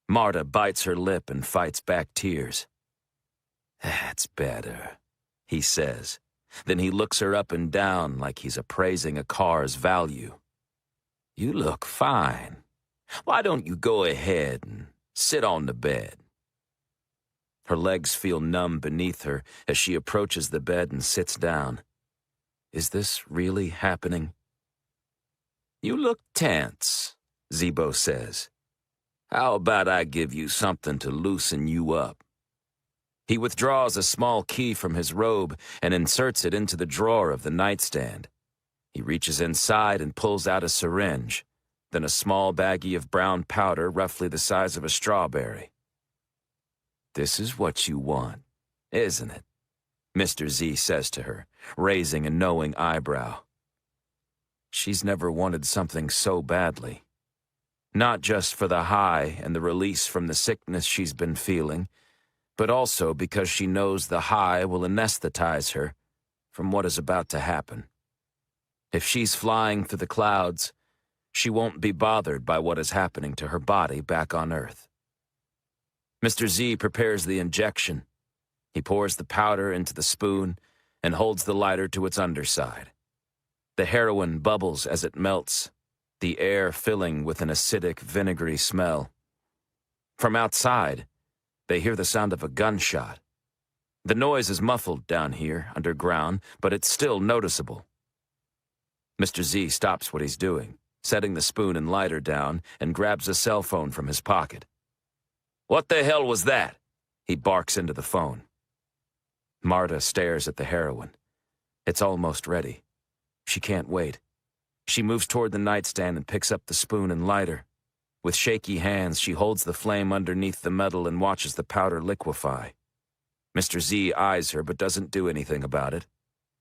Marta bites her lip and fights back tears. "That's better," he says. Then he looks her up and down like he's appraising a car's value. "You look fine. Why don't you go ahead and sit on the bed?" Her legs feel numb beneath her as she approaches the bed and sits down. Is this really happening? "You look tense," Zebo says. "How about I give you something to loosen you up?" He withdraws a small key from his robe and inserts it into the drawer of the nightstand. He reaches inside and pulls out a syringe, then a small baggie of brown powder roughly the size of a strawberry. "This is what you want, isn't it?" Mr. Z says to her, raising a knowing eyebrow. She's never wanted something so badly. Not just for the high and the release from the sickness she's been feeling, but also because she knows the high will anesthetize her from what is about to happen. If she's flying through the clouds, she won't be bothered by what is happening to her body back on Earth. Mr. Z prepares the injection. He pours the powder into the spoon and holds the lighter to its underside. The heroin bubbles as it melts, the air filling with an acidic, vinegary smell. From outside, They hear the sound of a gunshot. The noise is muffled down here, underground, but it's still noticeable. Mr. Z stops what he's doing, setting the spoon and lighter down, and grabs a cell phone from his pocket. "What the hell was that?" he barks into the phone. Marta stares at the heroin. It's almost ready. She can't wait. She moves toward the nightstand and picks up the spoon and lighter. With shaky hands, she holds the flame underneath the metal and watches the powder liquefy. Mr. Z eyes her but doesn't do anything about it.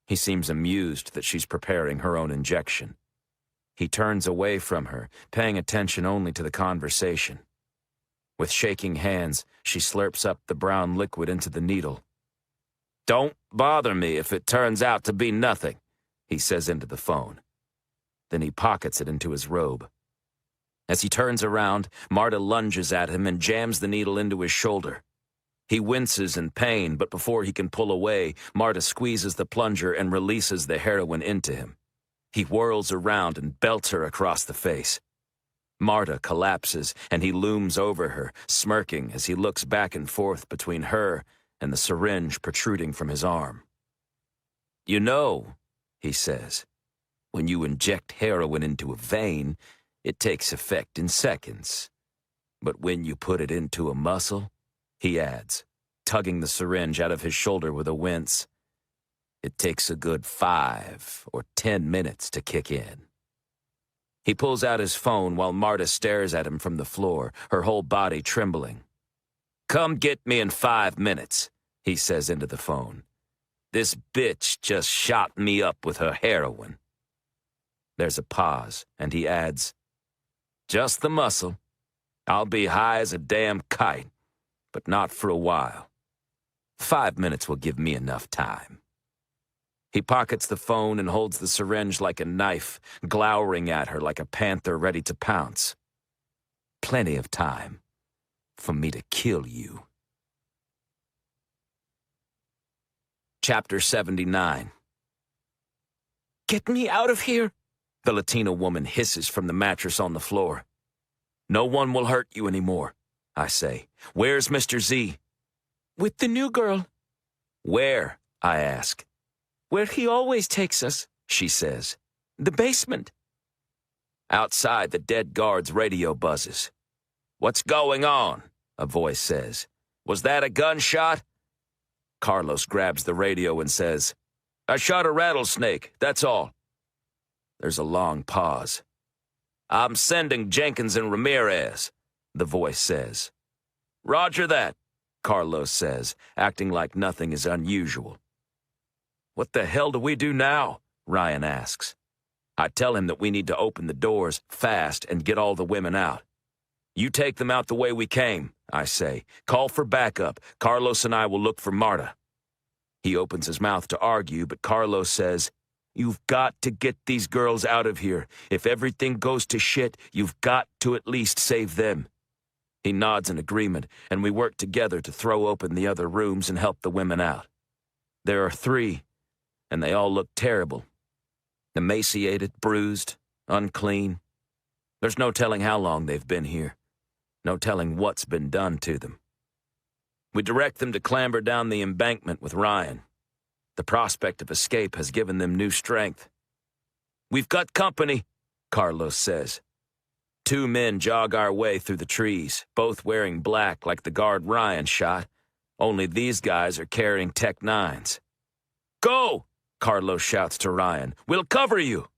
He seems amused that she's preparing her own injection. He turns away from her, paying attention only to the conversation. With shaking hands, she slurps up the brown liquid into the needle. "Don't bother me if it turns out to be nothing," he says into the phone. Then he pockets it into his robe. As he turns around, Marta lunges at him and jams the needle into his shoulder. He winces in pain, but before he can pull away, Marta squeezes the plunger and releases the heroin into him. He whirls around and belts her across the face. Marta collapses, and he looms over her, smirking as he looks back and forth between her and the syringe protruding from his arm. "You know," he says, "when you inject heroin into a vein, it takes effect in seconds. But when you put it into a muscle," he adds, tugging the syringe out of his shoulder with a wince, "it takes a good 5 or 10 minutes to kick in." He pulls out his phone while Marta stares at him from the floor, her whole body trembling. "Come get me in 5 minutes," he says into the phone. "This bitch just shot me up with her heroin." There's a pause, and he adds, "Just the muscle. I'll be high as a damn kite, but not for a while. 5 minutes will give me enough time." He pockets the phone and holds the syringe like a knife, glowering at her like a panther ready to pounce. "Plenty of time for me to kill you." Chapter 79. "Get me out of here," the Latina woman hisses from the mattress on the floor. "No one will hurt you anymore," I say. "Where's Mr. Z?" "With the new girl." "Where?" I ask. "Where he always takes us," she says. "The basement." Outside, the dead guard's radio buzzes. "What's going on?" a voice says. "Was that a gunshot?" Carlos grabs the radio and says, "I shot a rattlesnake, that's all." There's a long pause. "I'm sending Jenkins and Ramirez," the voice says. "Roger that," Carlos says, acting like nothing is unusual. "What the hell do we do now?" Ryan asks. I tell him that we need to open the doors fast and get all the women out. "You take them out the way we came," I say. "Call for backup. Carlos and I will look for Marta." He opens his mouth to argue, but Carlos says, "You've got to get these girls out of here. If everything goes to shit, you've got to at least save them." He nods in agreement, and we work together to throw open the other rooms and help the women out. There are 3, and they all look terrible. Emaciated, bruised, unclean. There's no telling how long they've been here. No telling what's been done to them. We direct them to clamber down the embankment with Ryan. The prospect of escape has given them new strength. "We've got company," Carlos says. 2 men jog our way through the trees, both wearing black like the guard Ryan shot, only these guys are carrying Tech 9s. "Go!" Carlos shouts to Ryan. "We'll cover you!"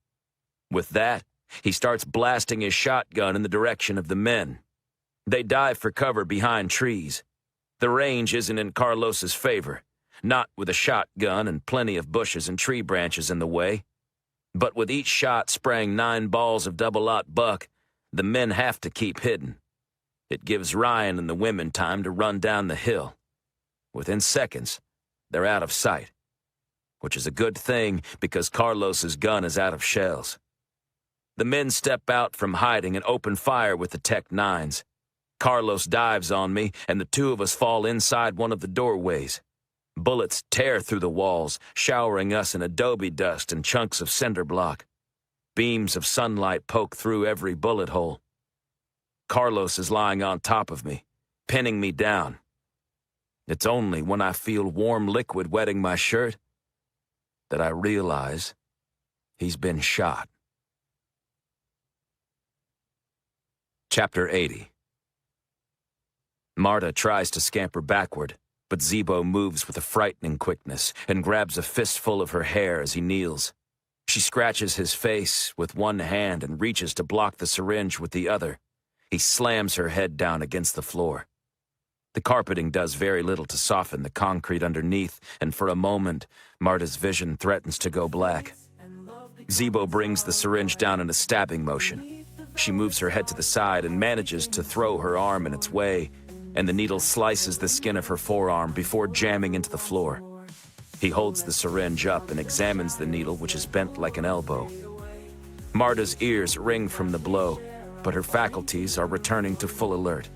With that, he starts blasting his shotgun in the direction of the men. They dive for cover behind trees. The range isn't in Carlos's favor, not with a shotgun and plenty of bushes and tree branches in the way. But with each shot spraying 9 balls of double-aught buck, the men have to keep hidden. It gives Ryan and the women time to run down the hill. Within seconds, they're out of sight, which is a good thing because Carlos's gun is out of shells. The men step out from hiding and open fire with the Tech 9s. Carlos dives on me, and the 2 of us fall inside one of the doorways. Bullets tear through the walls, showering us in adobe dust and chunks of cinder block. Beams of sunlight poke through every bullet hole. Carlos is lying on top of me, pinning me down. It's only when I feel warm liquid wetting my shirt that I realize he's been shot. Chapter 80. Marta tries to scamper backward, but Zebo moves with a frightening quickness and grabs a fistful of her hair as he kneels. She scratches his face with one hand and reaches to block the syringe with the other. He slams her head down against the floor. The carpeting does very little to soften the concrete underneath, and for a moment, Marta's vision threatens to go black. Zebo brings the syringe down in a stabbing motion. She moves her head to the side and manages to throw her arm in its way, and the needle slices the skin of her forearm before jamming into the floor. He holds the syringe up and examines the needle, which is bent like an elbow. Marta's ears ring from the blow, but her faculties are returning to full alert.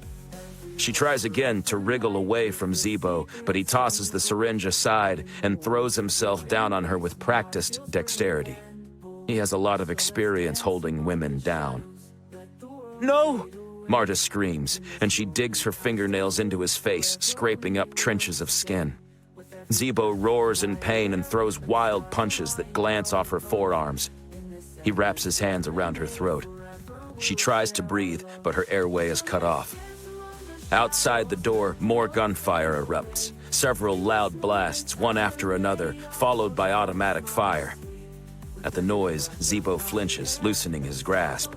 She tries again to wriggle away from Zebo, but he tosses the syringe aside and throws himself down on her with practiced dexterity. He has a lot of experience holding women down. "No!" Marta screams, and she digs her fingernails into his face, scraping up trenches of skin. Zebo roars in pain and throws wild punches that glance off her forearms. He wraps his hands around her throat. She tries to breathe, but her airway is cut off. Outside the door, more gunfire erupts. Several loud blasts, one after another, followed by automatic fire. At the noise, Zebo flinches, loosening his grasp.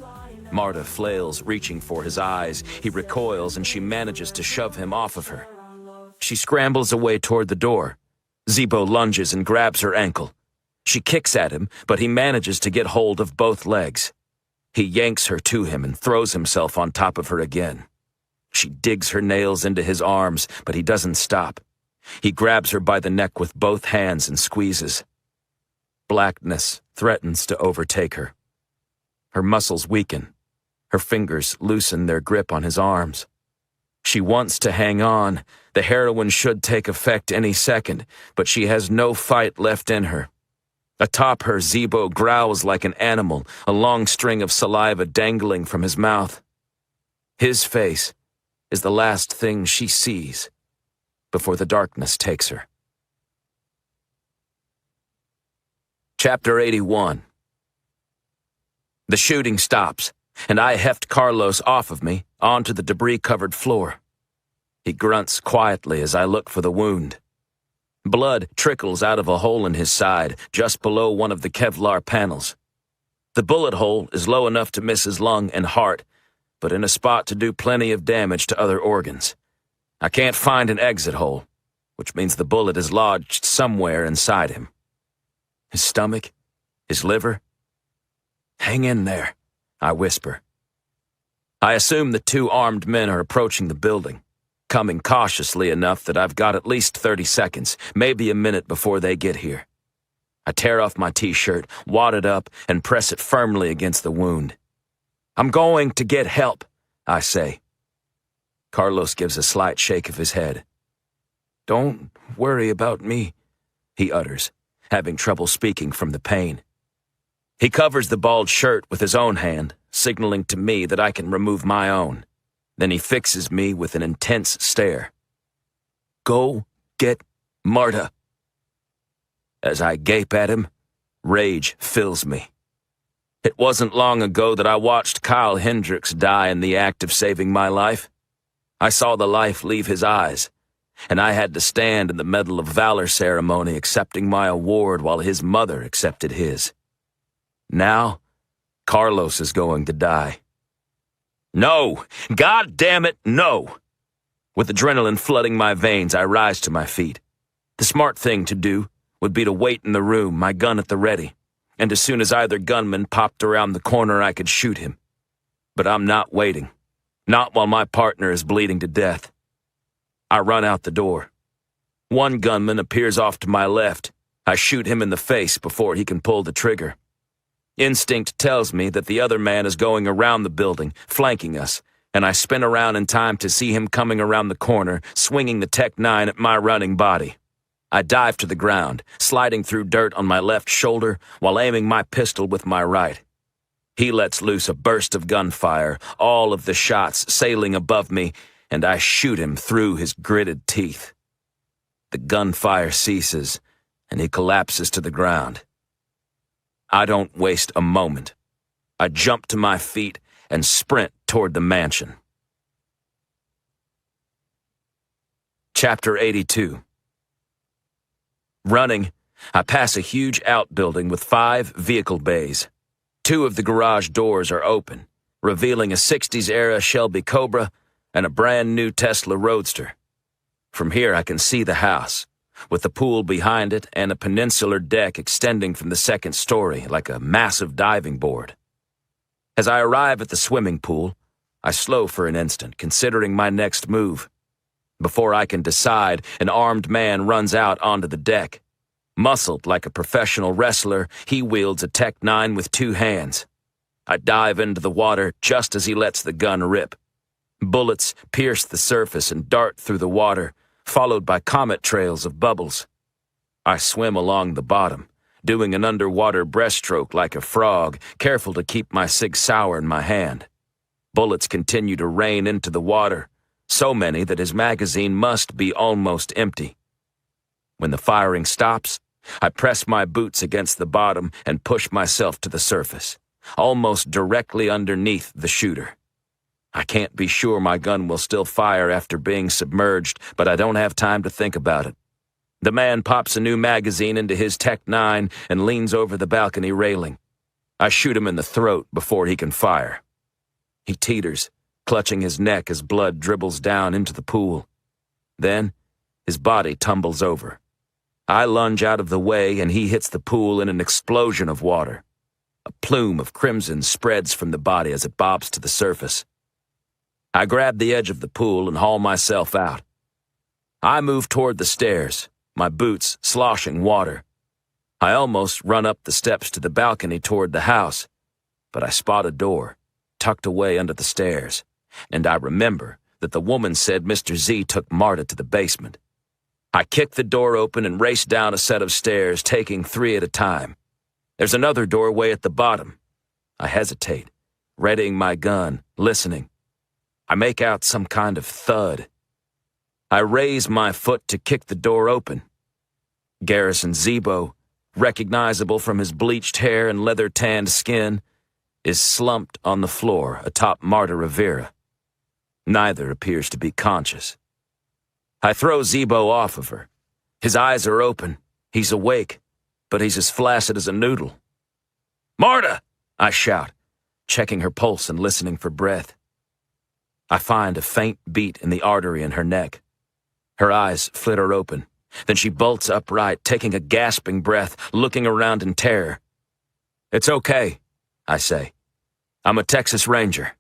Marta flails, reaching for his eyes. He recoils, and she manages to shove him off of her. She scrambles away toward the door. Zebo lunges and grabs her ankle. She kicks at him, but he manages to get hold of both legs. He yanks her to him and throws himself on top of her again. She digs her nails into his arms, but he doesn't stop. He grabs her by the neck with both hands and squeezes. Blackness threatens to overtake her. Her muscles weaken. Her fingers loosen their grip on his arms. She wants to hang on. The heroin should take effect any second, but she has no fight left in her. Atop her, Zebo growls like an animal, a long string of saliva dangling from his mouth. His face is the last thing she sees before the darkness takes her. Chapter 81. The shooting stops, and I heft Carlos off of me onto the debris-covered floor. He grunts quietly as I look for the wound. Blood trickles out of a hole in his side, just below one of the Kevlar panels. The bullet hole is low enough to miss his lung and heart, but in a spot to do plenty of damage to other organs. I can't find an exit hole, which means the bullet is lodged somewhere inside him. His stomach? His liver? "Hang in there," I whisper. I assume the two armed men are approaching the building, coming cautiously enough that I've got at least 30 seconds, maybe a minute before they get here. I tear off my t-shirt, wad it up, and press it firmly against the wound. "I'm going to get help," I say. Carlos gives a slight shake of his head. "Don't worry about me," he utters, having trouble speaking from the pain. He covers the bald shirt with his own hand, signaling to me that I can remove my own. Then he fixes me with an intense stare. "Go get Marta." As I gape at him, rage fills me. It wasn't long ago that I watched Kyle Hendricks die in the act of saving my life. I saw the life leave his eyes, and I had to stand in the Medal of Valor ceremony accepting my award while his mother accepted his. Now, Carlos is going to die. No! God damn it, no! With adrenaline flooding my veins, I rise to my feet. The smart thing to do would be to wait in the room, my gun at the ready, and as soon as either gunman popped around the corner, I could shoot him. But I'm not waiting. Not while my partner is bleeding to death. I run out the door. One gunman appears off to my left. I shoot him in the face before he can pull the trigger. Instinct tells me that the other man is going around the building, flanking us, and I spin around in time to see him coming around the corner, swinging the Tech-9 at my running body. I dive to the ground, sliding through dirt on my left shoulder while aiming my pistol with my right. He lets loose a burst of gunfire, all of the shots sailing above me, and I shoot him through his gritted teeth. the gunfire ceases, and he collapses to the ground. I don't waste a moment. I jump to my feet and sprint toward the mansion. Chapter 82. Running, I pass a huge outbuilding with 5 vehicle bays. 2 of the garage doors are open, revealing a 60s-era Shelby Cobra and a brand-new Tesla Roadster. From here I can see the house, with the pool behind it and a peninsular deck extending from the second story like a massive diving board. As I arrive at the swimming pool, I slow for an instant, considering my next move. Before I can decide, an armed man runs out onto the deck. Muscled like a professional wrestler, he wields a Tech-9 with 2 hands. I dive into the water just as he lets the gun rip. Bullets pierce the surface and dart through the water, followed by comet trails of bubbles. I swim along the bottom, doing an underwater breaststroke like a frog, careful to keep my Sig Sauer in my hand. Bullets continue to rain into the water, so many that his magazine must be almost empty. When the firing stops, I press my boots against the bottom and push myself to the surface, almost directly underneath the shooter. I can't be sure my gun will still fire after being submerged, but I don't have time to think about it. The man pops a new magazine into his Tech-9 and leans over the balcony railing. I shoot him in the throat before he can fire. He teeters, clutching his neck as blood dribbles down into the pool. Then, his body tumbles over. I lunge out of the way and he hits the pool in an explosion of water. A plume of crimson spreads from the body as it bobs to the surface. I grab the edge of the pool and haul myself out. I move toward the stairs, my boots sloshing water. I almost run up the steps to the balcony toward the house, but I spot a door, tucked away under the stairs, and I remember that the woman said Mr. Z took Marta to the basement. I kick the door open and race down a set of stairs, taking 3 at a time. There's another doorway at the bottom. I hesitate, readying my gun, listening. I make out some kind of thud. I raise my foot to kick the door open. Garrison Zebo, recognizable from his bleached hair and leather-tanned skin, is slumped on the floor atop Marta Rivera. Neither appears to be conscious. I throw Zebo off of her. His eyes are open. He's awake, but he's as flaccid as a noodle. "Marta!" I shout, checking her pulse and listening for breath. I find a faint beat in the artery in her neck. Her eyes flitter open. Then she bolts upright, taking a gasping breath, looking around in terror. "It's okay," I say. "I'm a Texas Ranger."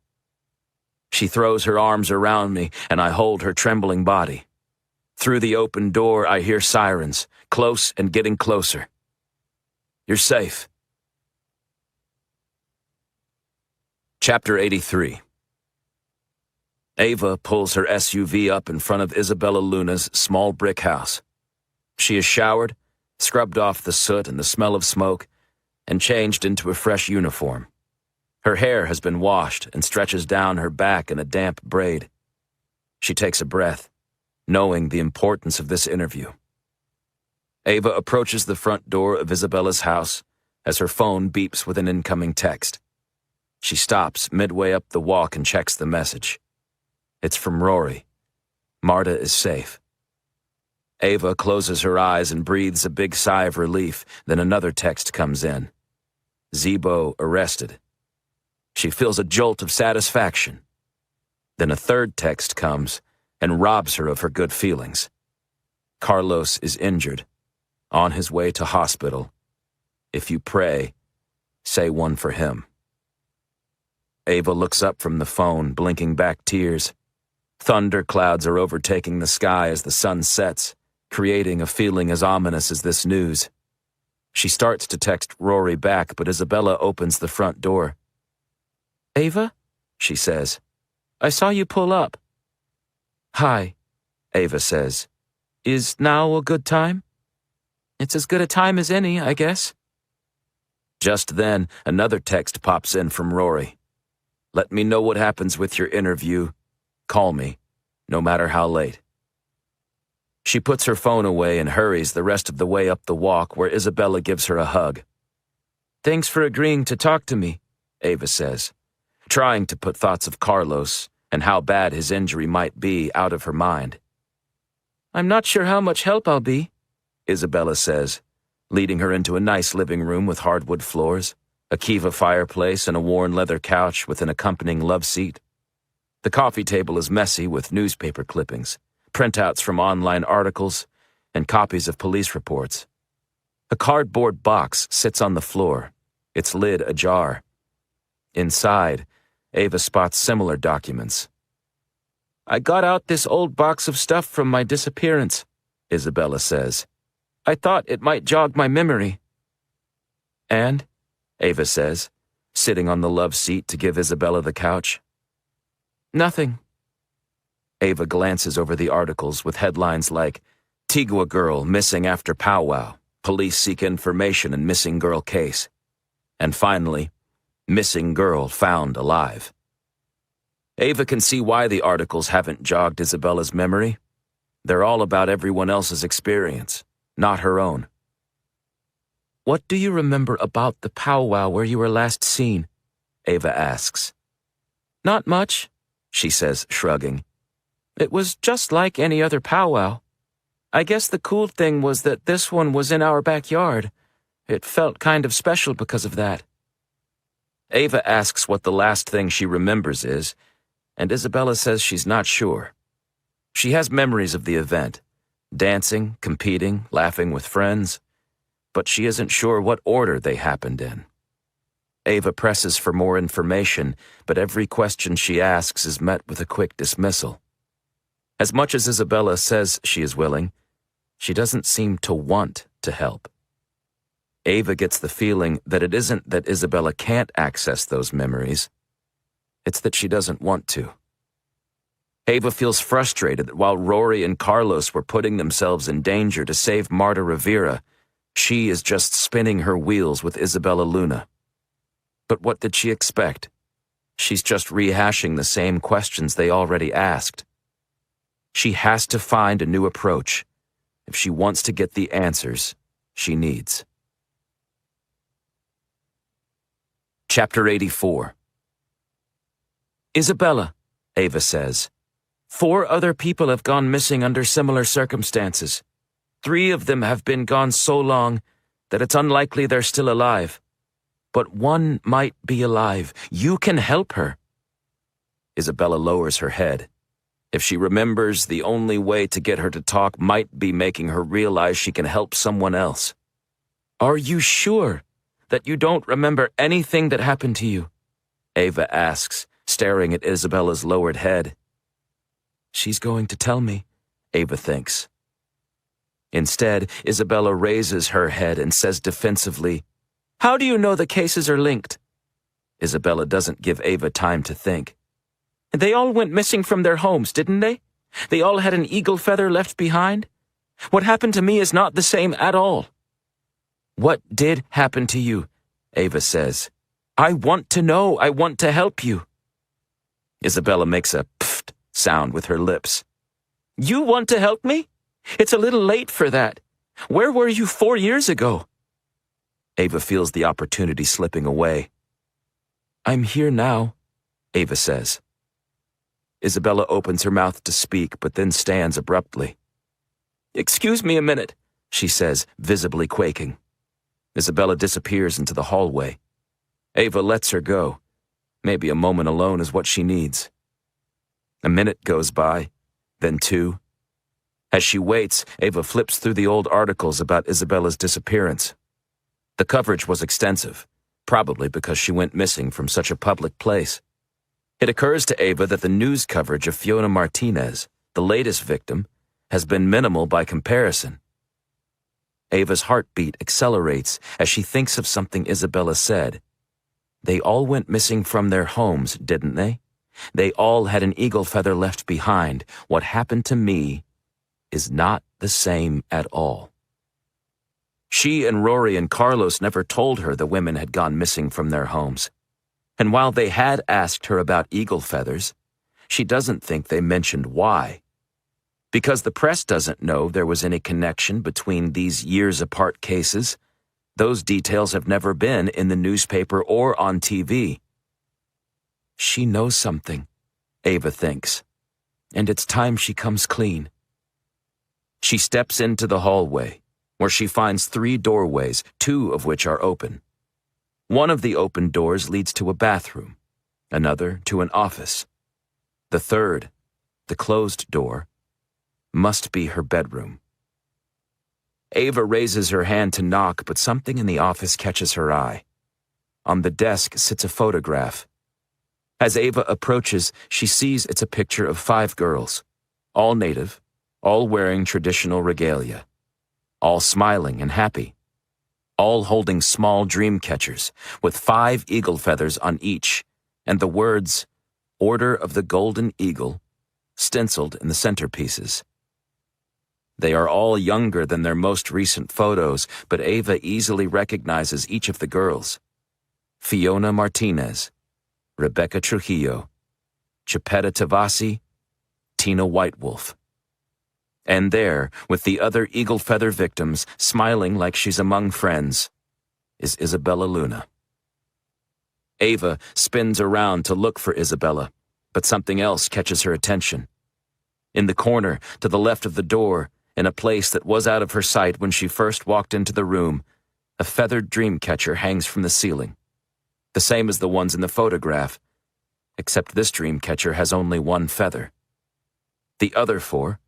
She throws her arms around me, and I hold her trembling body. Through the open door, I hear sirens, close and getting closer. "You're safe." Chapter 83. Ava pulls her SUV up in front of Isabella Luna's small brick house. She is showered, scrubbed off the soot and the smell of smoke, and changed into a fresh uniform. Her hair has been washed and stretches down her back in a damp braid. She takes a breath, knowing the importance of this interview. Ava approaches the front door of Isabella's house as her phone beeps with an incoming text. She stops midway up the walk and checks the message. It's from Rory. Marta is safe. Ava closes her eyes and breathes a big sigh of relief. Then another text comes in. Zebo arrested. She feels a jolt of satisfaction. Then a third text comes and robs her of her good feelings. Carlos is injured, on his way to hospital. If you pray, say one for him. Ava looks up from the phone, blinking back tears. Thunder clouds are overtaking the sky as the sun sets, creating a feeling as ominous as this news. She starts to text Rory back, but Isabella opens the front door. "Ava?" she says. "I saw you pull up." "Hi," Ava says. "Is now a good time?" "It's as good a time as any, I guess." Just then, another text pops in from Rory. "Let me know what happens with your interview. Call me, no matter how late." She puts her phone away and hurries the rest of the way up the walk where Isabella gives her a hug. "Thanks for agreeing to talk to me," Ava says, trying to put thoughts of Carlos and how bad his injury might be out of her mind. "I'm not sure how much help I'll be," Isabella says, leading her into a nice living room with hardwood floors, a Kiva fireplace, and a worn leather couch with an accompanying love seat. The coffee table is messy with newspaper clippings, printouts from online articles, and copies of police reports. A cardboard box sits on the floor, its lid ajar. Inside, Ava spots similar documents. "I got out this old box of stuff from my disappearance," Isabella says. "I thought it might jog my memory." "And?" Ava says, sitting on the love seat to give Isabella the couch. "Nothing." Ava glances over the articles with headlines like, "Tigua Girl Missing After Powwow, Police Seek Information in Missing Girl Case." And finally, "Missing Girl Found Alive." Ava can see why the articles haven't jogged Isabella's memory. They're all about everyone else's experience, not her own. "What do you remember about the powwow where you were last seen?" Ava asks. "Not much," she says, shrugging. "It was just like any other powwow. I guess the cool thing was that this one was in our backyard. It felt kind of special because of that." Ava asks what the last thing she remembers is, and Isabella says she's not sure. She has memories of the event, dancing, competing, laughing with friends, but she isn't sure what order they happened in. Ava presses for more information, but every question she asks is met with a quick dismissal. As much as Isabella says she is willing, she doesn't seem to want to help. Ava gets the feeling that it isn't that Isabella can't access those memories. It's that she doesn't want to. Ava feels frustrated that while Rory and Carlos were putting themselves in danger to save Marta Rivera, she is just spinning her wheels with Isabella Luna. But what did she expect? She's just rehashing the same questions they already asked. She has to find a new approach if she wants to get the answers she needs. Chapter 84. "Isabella," Ava says, 4 other people have gone missing under similar circumstances. 3 of them have been gone so long that it's unlikely they're still alive. But one might be alive. You can help her." Isabella lowers her head. If she remembers, the only way to get her to talk might be making her realize she can help someone else. "Are you sure that you don't remember anything that happened to you?" Ava asks, staring at Isabella's lowered head. She's going to tell me, Ava thinks. Instead, Isabella raises her head and says defensively, "How do you know the cases are linked?" Isabella doesn't give Ava time to think. "They all went missing from their homes, didn't they? They all had an eagle feather left behind? What happened to me is not the same at all." "What did happen to you?" Ava says. "I want to know. I want to help you." Isabella makes a pfft sound with her lips. "You want to help me? It's a little late for that. Where were you 4 years ago?" Ava feels the opportunity slipping away. "I'm here now," Ava says. Isabella opens her mouth to speak, but then stands abruptly. "Excuse me a minute," she says, visibly quaking. Isabella disappears into the hallway. Ava lets her go. Maybe a moment alone is what she needs. A minute goes by, then 2. As she waits, Ava flips through the old articles about Isabella's disappearance. The coverage was extensive, probably because she went missing from such a public place. It occurs to Ava that the news coverage of Fiona Martinez, the latest victim, has been minimal by comparison. Ava's heartbeat accelerates as she thinks of something Isabella said. They all went missing from their homes, didn't they? They all had an eagle feather left behind. What happened to me is not the same at all. She and Rory and Carlos never told her the women had gone missing from their homes. And while they had asked her about eagle feathers, she doesn't think they mentioned why. Because the press doesn't know there was any connection between these years-apart cases, those details have never been in the newspaper or on TV. She knows something, Ava thinks, and it's time she comes clean. She steps into the hallway, where she finds 3 doorways, 2 of which are open. One of the open doors leads to a bathroom, another to an office. The third, the closed door, must be her bedroom. Ava raises her hand to knock, but something in the office catches her eye. On the desk sits a photograph. As Ava approaches, she sees it's a picture of 5 girls, all native, all wearing traditional regalia, all smiling and happy, all holding small dream catchers with 5 eagle feathers on each, and the words, Order of the Golden Eagle, stenciled in the centerpieces. They are all younger than their most recent photos, but Ava easily recognizes each of the girls. Fiona Martinez, Rebecca Trujillo, Chipetta Tavasi, Tina Whitewolf. And there, with the other eagle feather victims, smiling like she's among friends, is Isabella Luna. Ava spins around to look for Isabella, but something else catches her attention. In the corner, to the left of the door, in a place that was out of her sight when she first walked into the room, a feathered dream catcher hangs from the ceiling, the same as the ones in the photograph, except this dream catcher has only 1 feather. The other 4,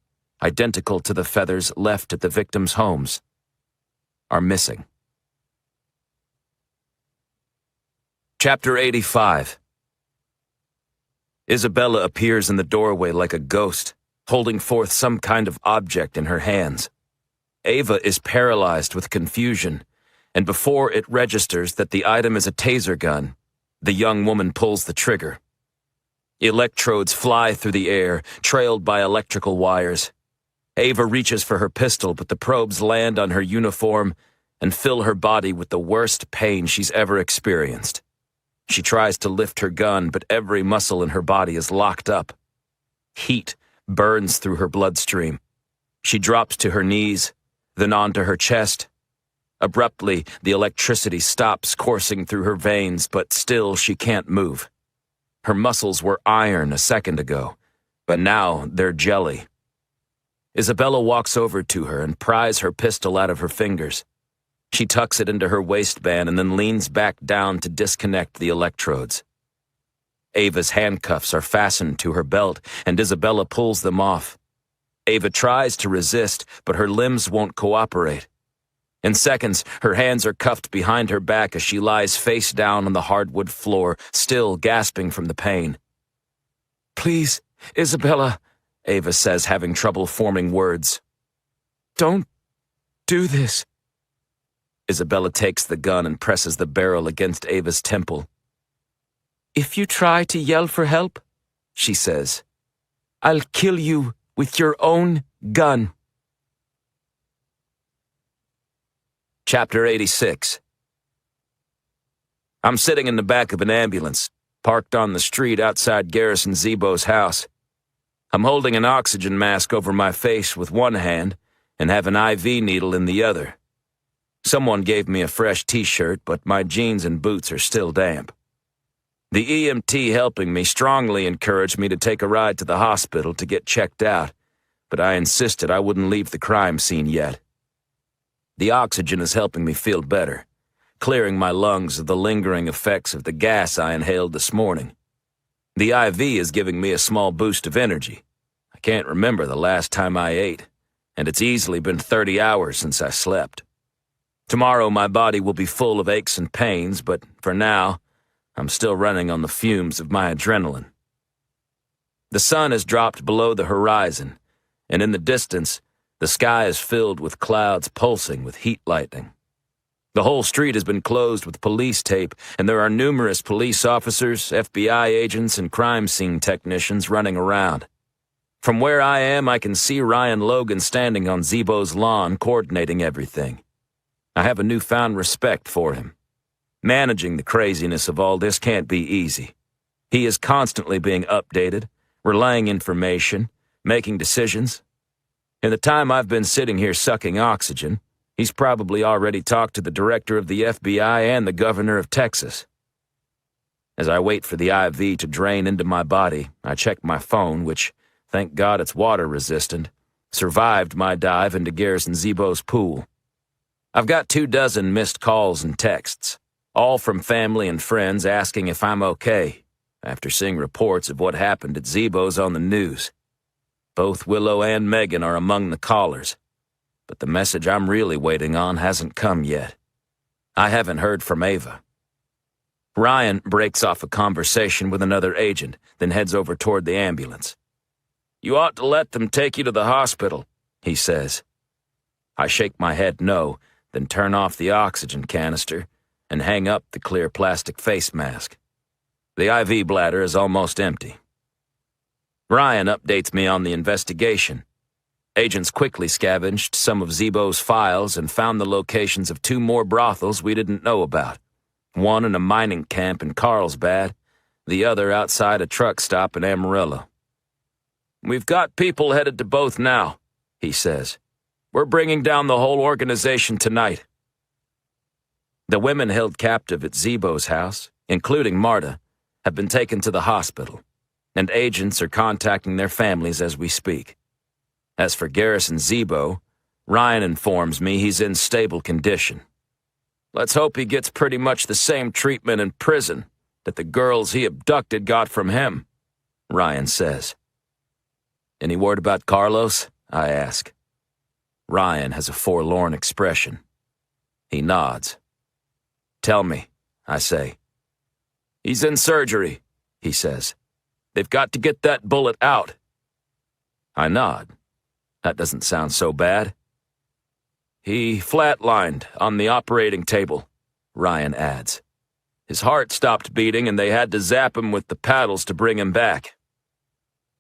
identical to the feathers left at the victims' homes, are missing. Chapter 85. Isabella appears in the doorway like a ghost, holding forth some kind of object in her hands. Ava is paralyzed with confusion, and before it registers that the item is a taser gun, the young woman pulls the trigger. Electrodes fly through the air, trailed by electrical wires. Ava reaches for her pistol, but the probes land on her uniform and fill her body with the worst pain she's ever experienced. She tries to lift her gun, but every muscle in her body is locked up. Heat burns through her bloodstream. She drops to her knees, then onto her chest. Abruptly, the electricity stops coursing through her veins, but still she can't move. Her muscles were iron a second ago, but now they're jelly. Isabella walks over to her and pries her pistol out of her fingers. She tucks it into her waistband and then leans back down to disconnect the electrodes. Ava's handcuffs are fastened to her belt, and Isabella pulls them off. Ava tries to resist, but her limbs won't cooperate. In seconds, her hands are cuffed behind her back as she lies face down on the hardwood floor, still gasping from the pain. "Please, Isabella," Ava says, having trouble forming words. "Don't do this." Isabella takes the gun and presses the barrel against Ava's temple. "If you try to yell for help," she says, "I'll kill you with your own gun." Chapter 86. I'm sitting in the back of an ambulance, parked on the street outside Garrison Zebo's house. I'm holding an oxygen mask over my face with one hand and have an IV needle in the other. Someone gave me a fresh t-shirt, but my jeans and boots are still damp. The EMT helping me strongly encouraged me to take a ride to the hospital to get checked out, but I insisted I wouldn't leave the crime scene yet. The oxygen is helping me feel better, clearing my lungs of the lingering effects of the gas I inhaled this morning. The IV is giving me a small boost of energy. I can't remember the last time I ate, and it's easily been 30 hours since I slept. Tomorrow my body will be full of aches and pains, but for now, I'm still running on the fumes of my adrenaline. The sun has dropped below the horizon, and in the distance, the sky is filled with clouds pulsing with heat lightning. The whole street has been closed with police tape, and there are numerous police officers, FBI agents, and crime scene technicians running around. From where I am, I can see Ryan Logan standing on Zebo's lawn coordinating everything. I have a newfound respect for him. Managing the craziness of all this can't be easy. He is constantly being updated, relaying information, making decisions, In the time I've been sitting here sucking oxygen, he's probably already talked to the director of the FBI and the governor of Texas. As I wait for the IV to drain into my body, I check my phone, which, thank God it's water-resistant, survived my dive into Garrison Zebo's pool. I've got 24 missed calls and texts, all from family and friends asking if I'm okay, after seeing reports of what happened at Zebo's on the news. Both Willow and Megan are among the callers, but the message I'm really waiting on hasn't come yet. I haven't heard from Ava. Ryan breaks off a conversation with another agent, then heads over toward the ambulance. "You ought to let them take you to the hospital," he says. I shake my head no, then turn off the oxygen canister and hang up the clear plastic face mask. The IV bladder is almost empty. Ryan updates me on the investigation. Agents quickly scavenged some of Zebo's files and found the locations of 2 more brothels we didn't know about. One in a mining camp in Carlsbad, the other outside a truck stop in Amarillo. "We've got people headed to both now," he says. "We're bringing down the whole organization tonight." The women held captive at Zebo's house, including Marta, have been taken to the hospital, and agents are contacting their families as we speak. As for Garrison Zebo, Ryan informs me he's in stable condition. "Let's hope he gets pretty much the same treatment in prison that the girls he abducted got from him," Ryan says. "Any word about Carlos?" I ask. Ryan has a forlorn expression. He nods. "Tell me," I say. "He's in surgery," he says. "They've got to get that bullet out." I nod. That doesn't sound so bad. "He flatlined on the operating table," Ryan adds. "His heart stopped beating and they had to zap him with the paddles to bring him back."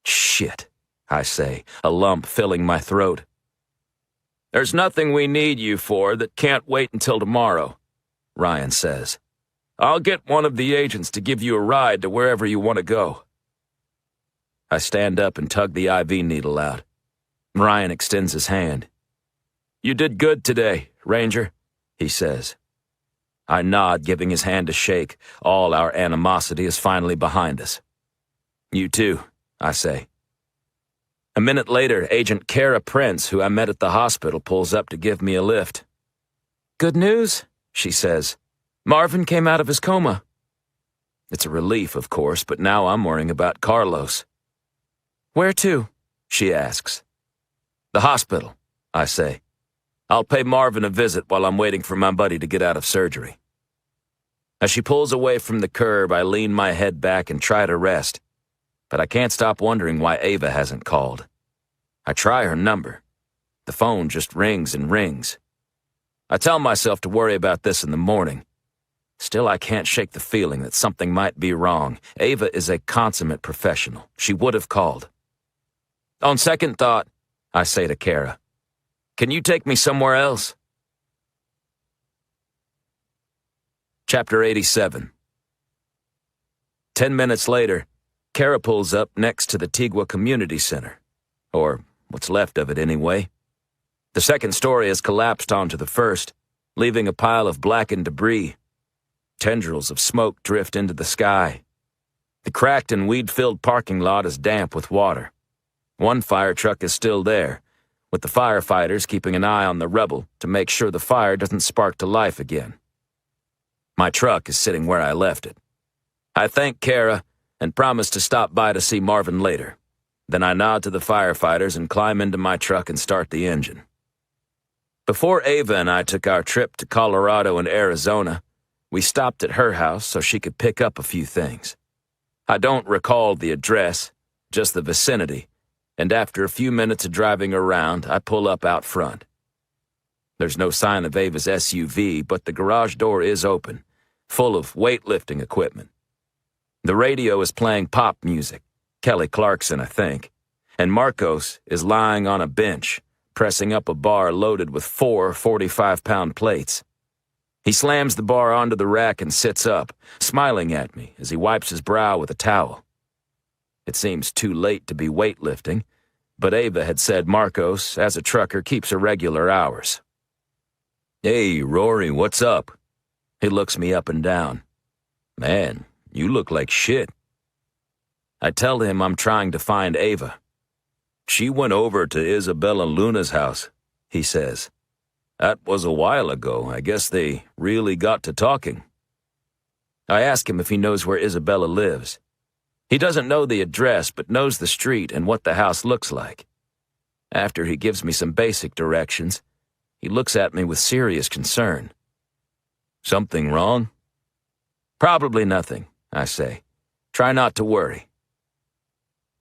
"Shit," I say, a lump filling my throat. "There's nothing we need you for that can't wait until tomorrow," Ryan says. "I'll get one of the agents to give you a ride to wherever you want to go." I stand up and tug the IV needle out. Ryan extends his hand. "You did good today, Ranger," he says. I nod, giving his hand a shake. All our animosity is finally behind us. "You too," I say. A minute later, Agent Kara Prince, who I met at the hospital, pulls up to give me a lift. "Good news," she says. "Marvin came out of his coma." It's a relief, of course, but now I'm worrying about Carlos. "Where to?" she asks. "The hospital," I say. "I'll pay Marvin a visit while I'm waiting for my buddy to get out of surgery." As she pulls away from the curb, I lean my head back and try to rest. But I can't stop wondering why Ava hasn't called. I try her number. The phone just rings and rings. I tell myself to worry about this in the morning. Still, I can't shake the feeling that something might be wrong. Ava is a consummate professional. She would have called. On second thought, I say to Kara, "Can you take me somewhere else?" Chapter 87. 10 minutes later, Kara pulls up next to the Tigua Community Center. Or what's left of it anyway. The second story has collapsed onto the first, leaving a pile of blackened debris. Tendrils of smoke drift into the sky. The cracked and weed-filled parking lot is damp with water. One fire truck is still there, with the firefighters keeping an eye on the rubble to make sure the fire doesn't spark to life again. My truck is sitting where I left it. I thank Kara and promise to stop by to see Marvin later. Then I nod to the firefighters and climb into my truck and start the engine. Before Ava and I took our trip to Colorado and Arizona, we stopped at her house so she could pick up a few things. I don't recall the address, just the vicinity, and after a few minutes of driving around, I pull up out front. There's no sign of Ava's SUV, but the garage door is open, full of weightlifting equipment. The radio is playing pop music, Kelly Clarkson, I think, and Marcos is lying on a bench, pressing up a bar loaded with 4 45-pound plates. He slams the bar onto the rack and sits up, smiling at me as he wipes his brow with a towel. It seems too late to be weightlifting, but Ava had said Marcos, as a trucker, keeps irregular hours. "Hey, Rory, what's up?" He looks me up and down. "Man, you look like shit." I tell him I'm trying to find Ava. "She went over to Isabella Luna's house," he says. "That was a while ago. I guess they really got to talking." I ask him if he knows where Isabella lives. He doesn't know the address, but knows the street and what the house looks like. After he gives me some basic directions, he looks at me with serious concern. "Something wrong?" "Probably nothing," I say. "Try not to worry."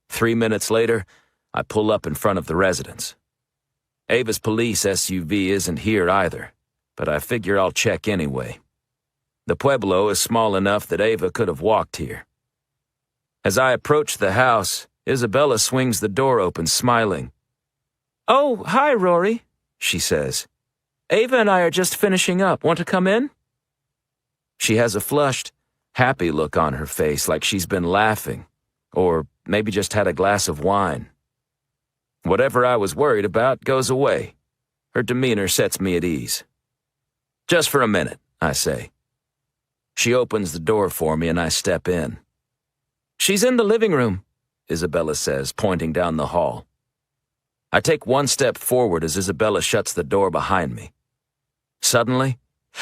3 minutes later, I pull up in front of the residence. Ava's police SUV isn't here either, but I figure I'll check anyway. The pueblo is small enough that Ava could have walked here. As I approach the house, Isabella swings the door open, smiling. "Oh, hi, Rory," she says. "Ava and I are just finishing up. Want to come in?" She has a flushed, happy look on her face, like she's been laughing, or maybe just had a glass of wine. Whatever I was worried about goes away. Her demeanor sets me at ease. "Just for a minute," I say. She opens the door for me and I step in. "She's in the living room," Isabella says, pointing down the hall. I take one step forward as Isabella shuts the door behind me. Suddenly,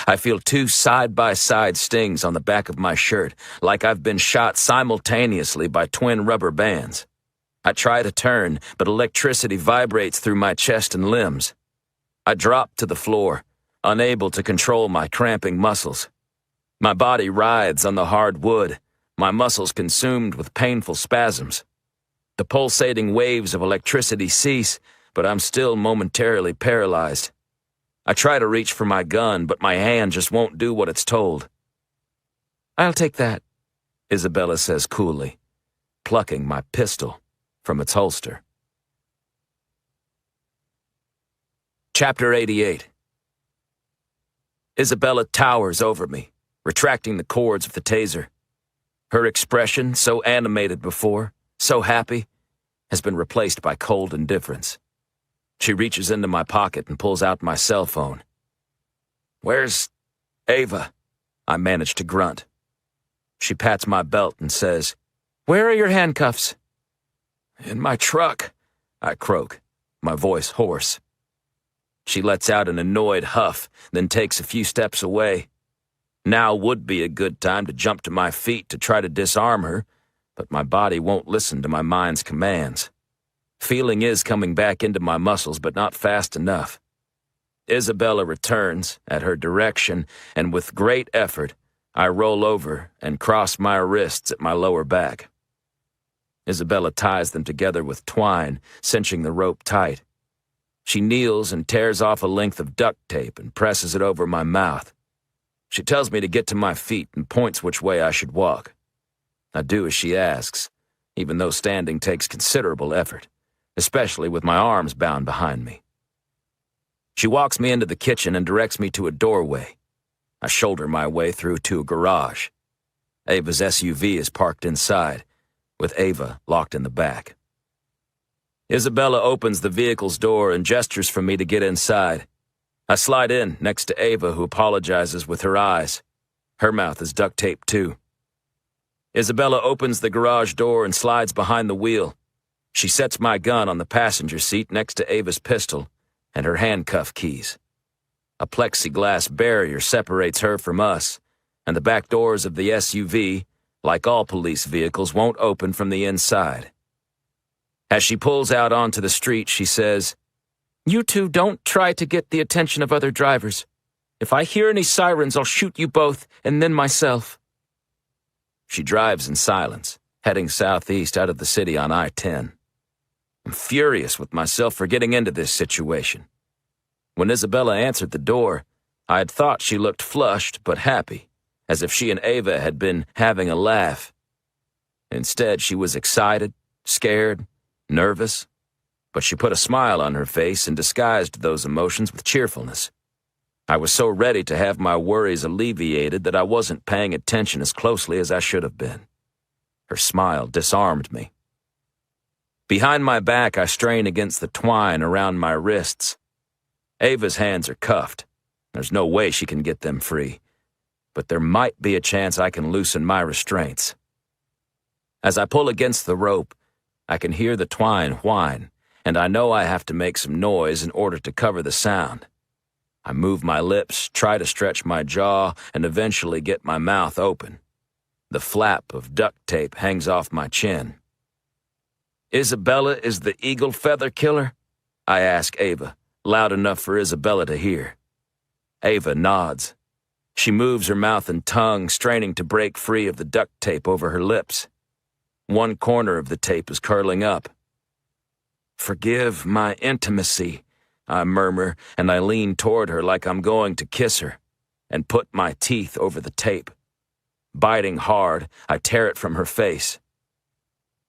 I feel 2 side-by-side stings on the back of my shirt, like I've been shot simultaneously by twin rubber bands. I try to turn, but electricity vibrates through my chest and limbs. I drop to the floor, unable to control my cramping muscles. My body writhes on the hard wood, my muscles consumed with painful spasms. The pulsating waves of electricity cease, but I'm still momentarily paralyzed. I try to reach for my gun, but my hand just won't do what it's told. "I'll take that," Isabella says coolly, plucking my pistol from its holster. Chapter 88. Isabella towers over me, retracting the cords of the taser. Her expression, so animated before, so happy, has been replaced by cold indifference. She reaches into my pocket and pulls out my cell phone. "Where's Ava?" I manage to grunt. She pats my belt and says, "Where are your handcuffs?" "In my truck," I croak, my voice hoarse. She lets out an annoyed huff, then takes a few steps away. Now would be a good time to jump to my feet to try to disarm her, but my body won't listen to my mind's commands. Feeling is coming back into my muscles, but not fast enough. Isabella returns, at her direction, and with great effort, I roll over and cross my wrists at my lower back. Isabella ties them together with twine, cinching the rope tight. She kneels and tears off a length of duct tape and presses it over my mouth. She tells me to get to my feet and points which way I should walk. I do as she asks, even though standing takes considerable effort, especially with my arms bound behind me. She walks me into the kitchen and directs me to a doorway. I shoulder my way through to a garage. Ava's SUV is parked inside, with Ava locked in the back. Isabella opens the vehicle's door and gestures for me to get inside. I slide in next to Ava, who apologizes with her eyes. Her mouth is duct taped too. Isabella opens the garage door and slides behind the wheel. She sets my gun on the passenger seat next to Ava's pistol and her handcuff keys. A plexiglass barrier separates her from us, and the back doors of the SUV, like all police vehicles, won't open from the inside. As she pulls out onto the street, she says, "You two don't try to get the attention of other drivers. If I hear any sirens, I'll shoot you both, and then myself." She drives in silence, heading southeast out of the city on I-10. I'm furious with myself for getting into this situation. When Isabella answered the door, I had thought she looked flushed but happy, as if she and Ava had been having a laugh. Instead, she was excited, scared, nervous, but she put a smile on her face and disguised those emotions with cheerfulness. I was so ready to have my worries alleviated that I wasn't paying attention as closely as I should have been. Her smile disarmed me. Behind my back, I strain against the twine around my wrists. Ava's hands are cuffed. There's no way she can get them free. But there might be a chance I can loosen my restraints. As I pull against the rope, I can hear the twine whine, and I know I have to make some noise in order to cover the sound. I move my lips, try to stretch my jaw, and eventually get my mouth open. The flap of duct tape hangs off my chin. "Isabella is the eagle feather killer?" I ask Ava, loud enough for Isabella to hear. Ava nods. She moves her mouth and tongue, straining to break free of the duct tape over her lips. One corner of the tape is curling up. "Forgive my intimacy," I murmur, and I lean toward her like I'm going to kiss her, and put my teeth over the tape. Biting hard, I tear it from her face.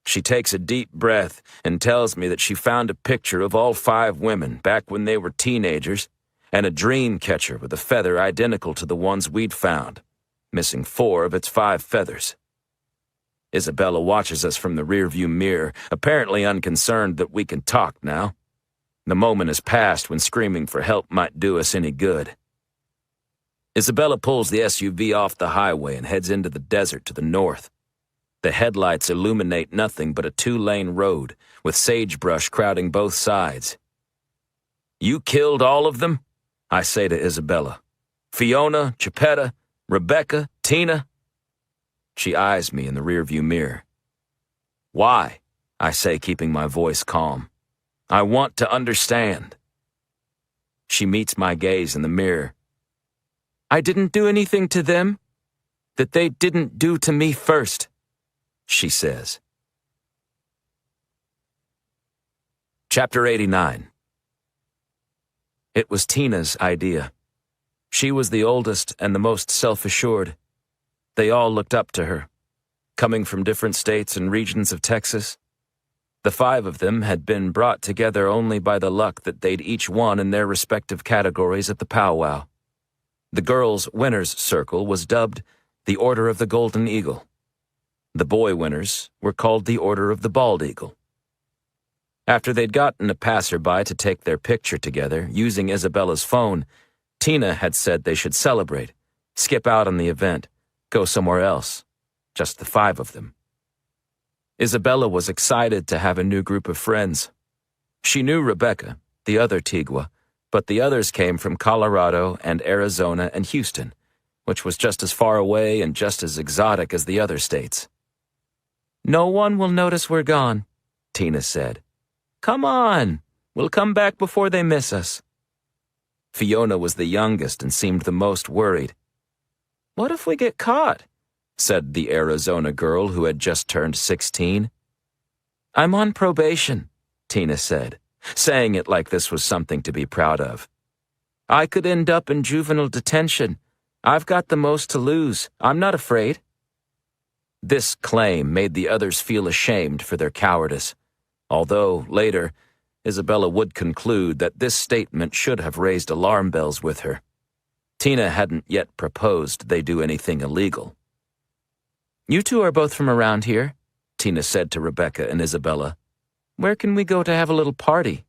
She takes a deep breath and tells me that she found a picture of all 5 women back when they were teenagers, and a dream catcher with a feather identical to the ones we'd found, missing 4 of its 5 feathers. Isabella watches us from the rearview mirror, apparently unconcerned that we can talk now. The moment has passed when screaming for help might do us any good. Isabella pulls the SUV off the highway and heads into the desert to the north. The headlights illuminate nothing but a 2-lane road, with sagebrush crowding both sides. "You killed all of them?" I say to Isabella. "Fiona, Geppetta, Rebecca, Tina?" She eyes me in the rearview mirror. "Why?" I say, keeping my voice calm. "I want to understand." She meets my gaze in the mirror. "I didn't do anything to them that they didn't do to me first," she says. Chapter 89. It was Tina's idea. She was the oldest and the most self-assured. They all looked up to her, coming from different states and regions of Texas. The 5 of them had been brought together only by the luck that they'd each won in their respective categories at the powwow. The girls' winners' circle was dubbed the Order of the Golden Eagle. The boy winners were called the Order of the Bald Eagle. After they'd gotten a passerby to take their picture together, using Isabella's phone, Tina had said they should celebrate, skip out on the event, go somewhere else, just the 5 of them. Isabella was excited to have a new group of friends. She knew Rebecca, the other Tigua, but the others came from Colorado and Arizona and Houston, which was just as far away and just as exotic as the other states. "No one will notice we're gone," Tina said. "Come on, we'll come back before they miss us." Fiona was the youngest and seemed the most worried. "What if we get caught?" said the Arizona girl who had just turned 16. "I'm on probation," Tina said, saying it like this was something to be proud of. "I could end up in juvenile detention. I've got the most to lose. I'm not afraid." This claim made the others feel ashamed for their cowardice, although, later, Isabella would conclude that this statement should have raised alarm bells with her. Tina hadn't yet proposed they do anything illegal. "You 2 are both from around here," Tina said to Rebecca and Isabella. "Where can we go to have a little party?"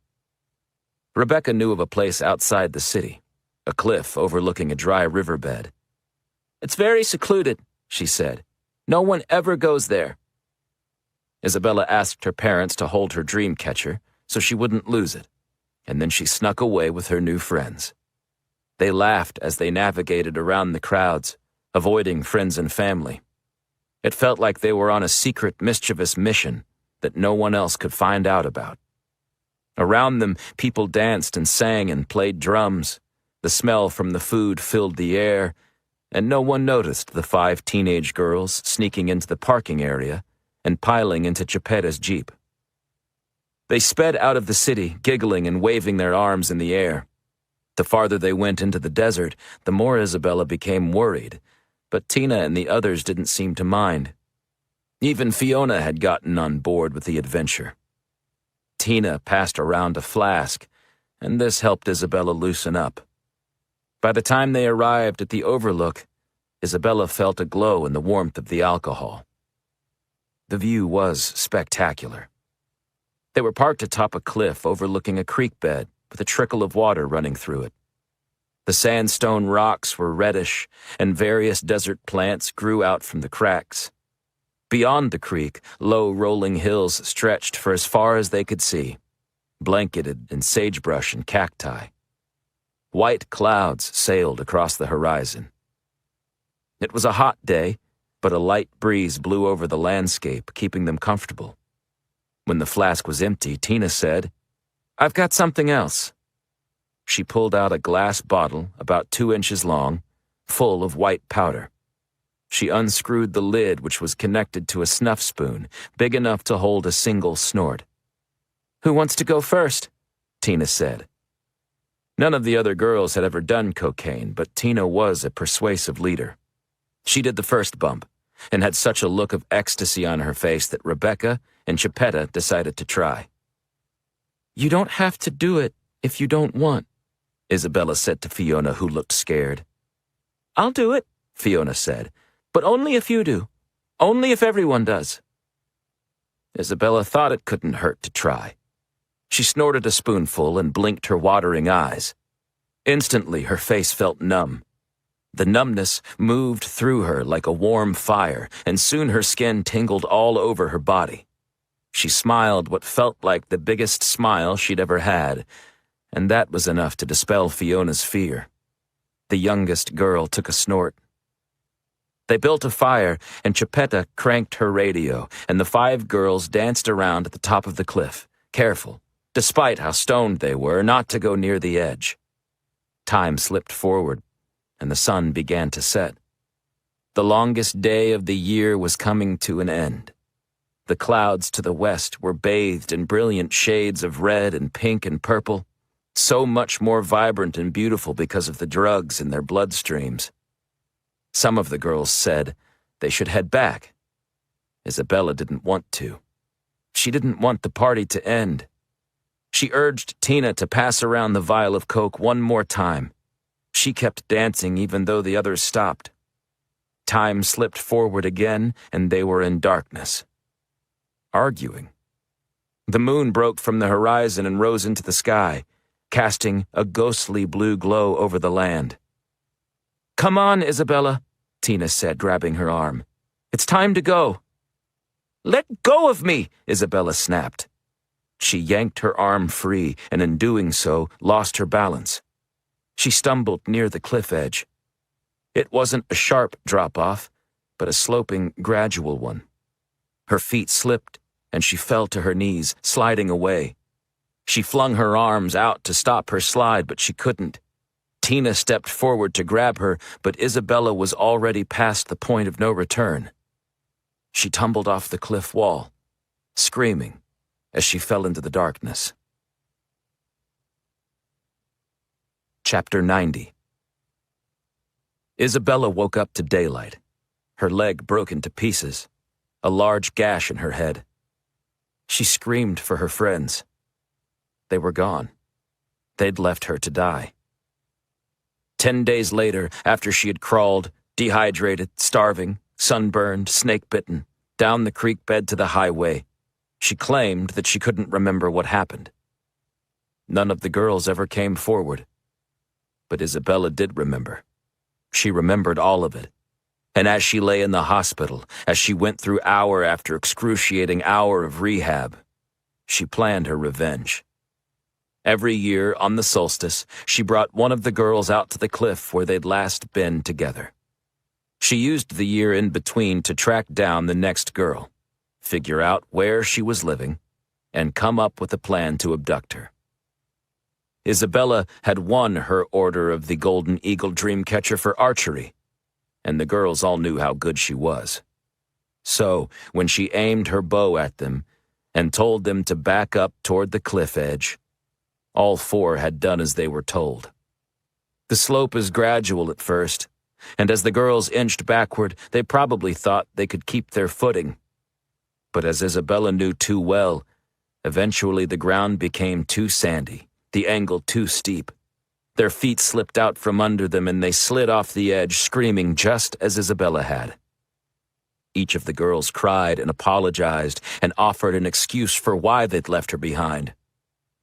Rebecca knew of a place outside the city, a cliff overlooking a dry riverbed. "It's very secluded," she said. "No one ever goes there." Isabella asked her parents to hold her dream catcher so she wouldn't lose it, and then she snuck away with her new friends. They laughed as they navigated around the crowds, avoiding friends and family. It felt like they were on a secret, mischievous mission that no one else could find out about. Around them, people danced and sang and played drums. The smell from the food filled the air, and no one noticed the 5 teenage girls sneaking into the parking area and piling into Geppetta's Jeep. They sped out of the city, giggling and waving their arms in the air. The farther they went into the desert, the more Isabella became worried, but Tina and the others didn't seem to mind. Even Fiona had gotten on board with the adventure. Tina passed around a flask, and this helped Isabella loosen up. By the time they arrived at the overlook, Isabella felt a glow in the warmth of the alcohol. The view was spectacular. They were parked atop a cliff overlooking a creek bed with a trickle of water running through it. The sandstone rocks were reddish, and various desert plants grew out from the cracks. Beyond the creek, low rolling hills stretched for as far as they could see, blanketed in sagebrush and cacti. White clouds sailed across the horizon. It was a hot day, but a light breeze blew over the landscape, keeping them comfortable. When the flask was empty, Tina said, "I've got something else." She pulled out a glass bottle about 2 inches long, full of white powder. She unscrewed the lid, which was connected to a snuff spoon, big enough to hold a single snort. "Who wants to go first?" Tina said. None of the other girls had ever done cocaine, but Tina was a persuasive leader. She did the first bump, and had such a look of ecstasy on her face that Rebecca and Chippetta decided to try. "You don't have to do it if you don't want," Isabella said to Fiona, who looked scared. "I'll do it," Fiona said, "but only if you do. Only if everyone does." Isabella thought it couldn't hurt to try. She snorted a spoonful and blinked her watering eyes. Instantly, her face felt numb. The numbness moved through her like a warm fire, and soon her skin tingled all over her body. She smiled what felt like the biggest smile she'd ever had, and that was enough to dispel Fiona's fear. The youngest girl took a snort. They built a fire, and Chippetta cranked her radio, and the 5 girls danced around at the top of the cliff, careful, despite how stoned they were, not to go near the edge. Time slipped forward, and the sun began to set. The longest day of the year was coming to an end. The clouds to the west were bathed in brilliant shades of red and pink and purple, so much more vibrant and beautiful because of the drugs in their bloodstreams. Some of the girls said they should head back. Isabella didn't want to. She didn't want the party to end. She urged Tina to pass around the vial of coke one more time. She kept dancing even though the others stopped. Time slipped forward again, and they were in darkness, arguing. The moon broke from the horizon and rose into the sky, casting a ghostly blue glow over the land. "Come on, Isabella," Tina said, grabbing her arm. "It's time to go." "Let go of me," Isabella snapped. She yanked her arm free, and in doing so, lost her balance. She stumbled near the cliff edge. It wasn't a sharp drop-off, but a sloping, gradual one. Her feet slipped, and she fell to her knees, sliding away. She flung her arms out to stop her slide, but she couldn't. Tina stepped forward to grab her, but Isabella was already past the point of no return. She tumbled off the cliff wall, screaming as she fell into the darkness. Chapter 90. Isabella woke up to daylight. Her leg broke into pieces, a large gash in her head. She screamed for her friends. They were gone. They'd left her to die. 10 days later, after she had crawled, dehydrated, starving, sunburned, snake-bitten, down the creek bed to the highway, she claimed that she couldn't remember what happened. None of the girls ever came forward. But Isabella did remember. She remembered all of it. And as she lay in the hospital, as she went through hour after excruciating hour of rehab, she planned her revenge. Every year, on the solstice, she brought one of the girls out to the cliff where they'd last been together. She used the year in between to track down the next girl, figure out where she was living, and come up with a plan to abduct her. Isabella had won her Order of the Golden Eagle Dreamcatcher for archery, and the girls all knew how good she was. So, when she aimed her bow at them and told them to back up toward the cliff edge, all 4 had done as they were told. The slope is gradual at first, and as the girls inched backward, they probably thought they could keep their footing. But as Isabella knew too well, eventually the ground became too sandy, the angle too steep. Their feet slipped out from under them and they slid off the edge, screaming just as Isabella had. Each of the girls cried and apologized and offered an excuse for why they'd left her behind.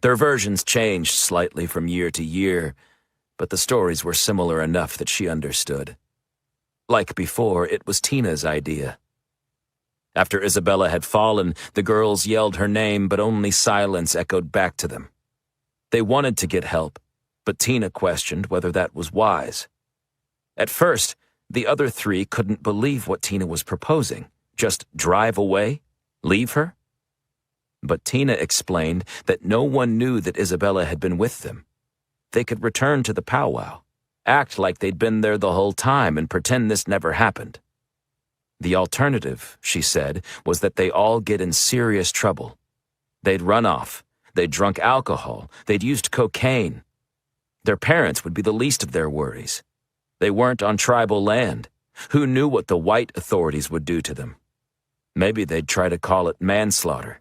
Their versions changed slightly from year to year, but the stories were similar enough that she understood. Like before, it was Tina's idea. After Isabella had fallen, the girls yelled her name, but only silence echoed back to them. They wanted to get help, but Tina questioned whether that was wise. At first, the other three couldn't believe what Tina was proposing. Just drive away? Leave her? But Tina explained that no one knew that Isabella had been with them. They could return to the powwow, act like they'd been there the whole time and pretend this never happened. The alternative, she said, was that they all get in serious trouble. They'd run off, they'd drunk alcohol, they'd used cocaine. Their parents would be the least of their worries. They weren't on tribal land. Who knew what the white authorities would do to them? Maybe they'd try to call it manslaughter.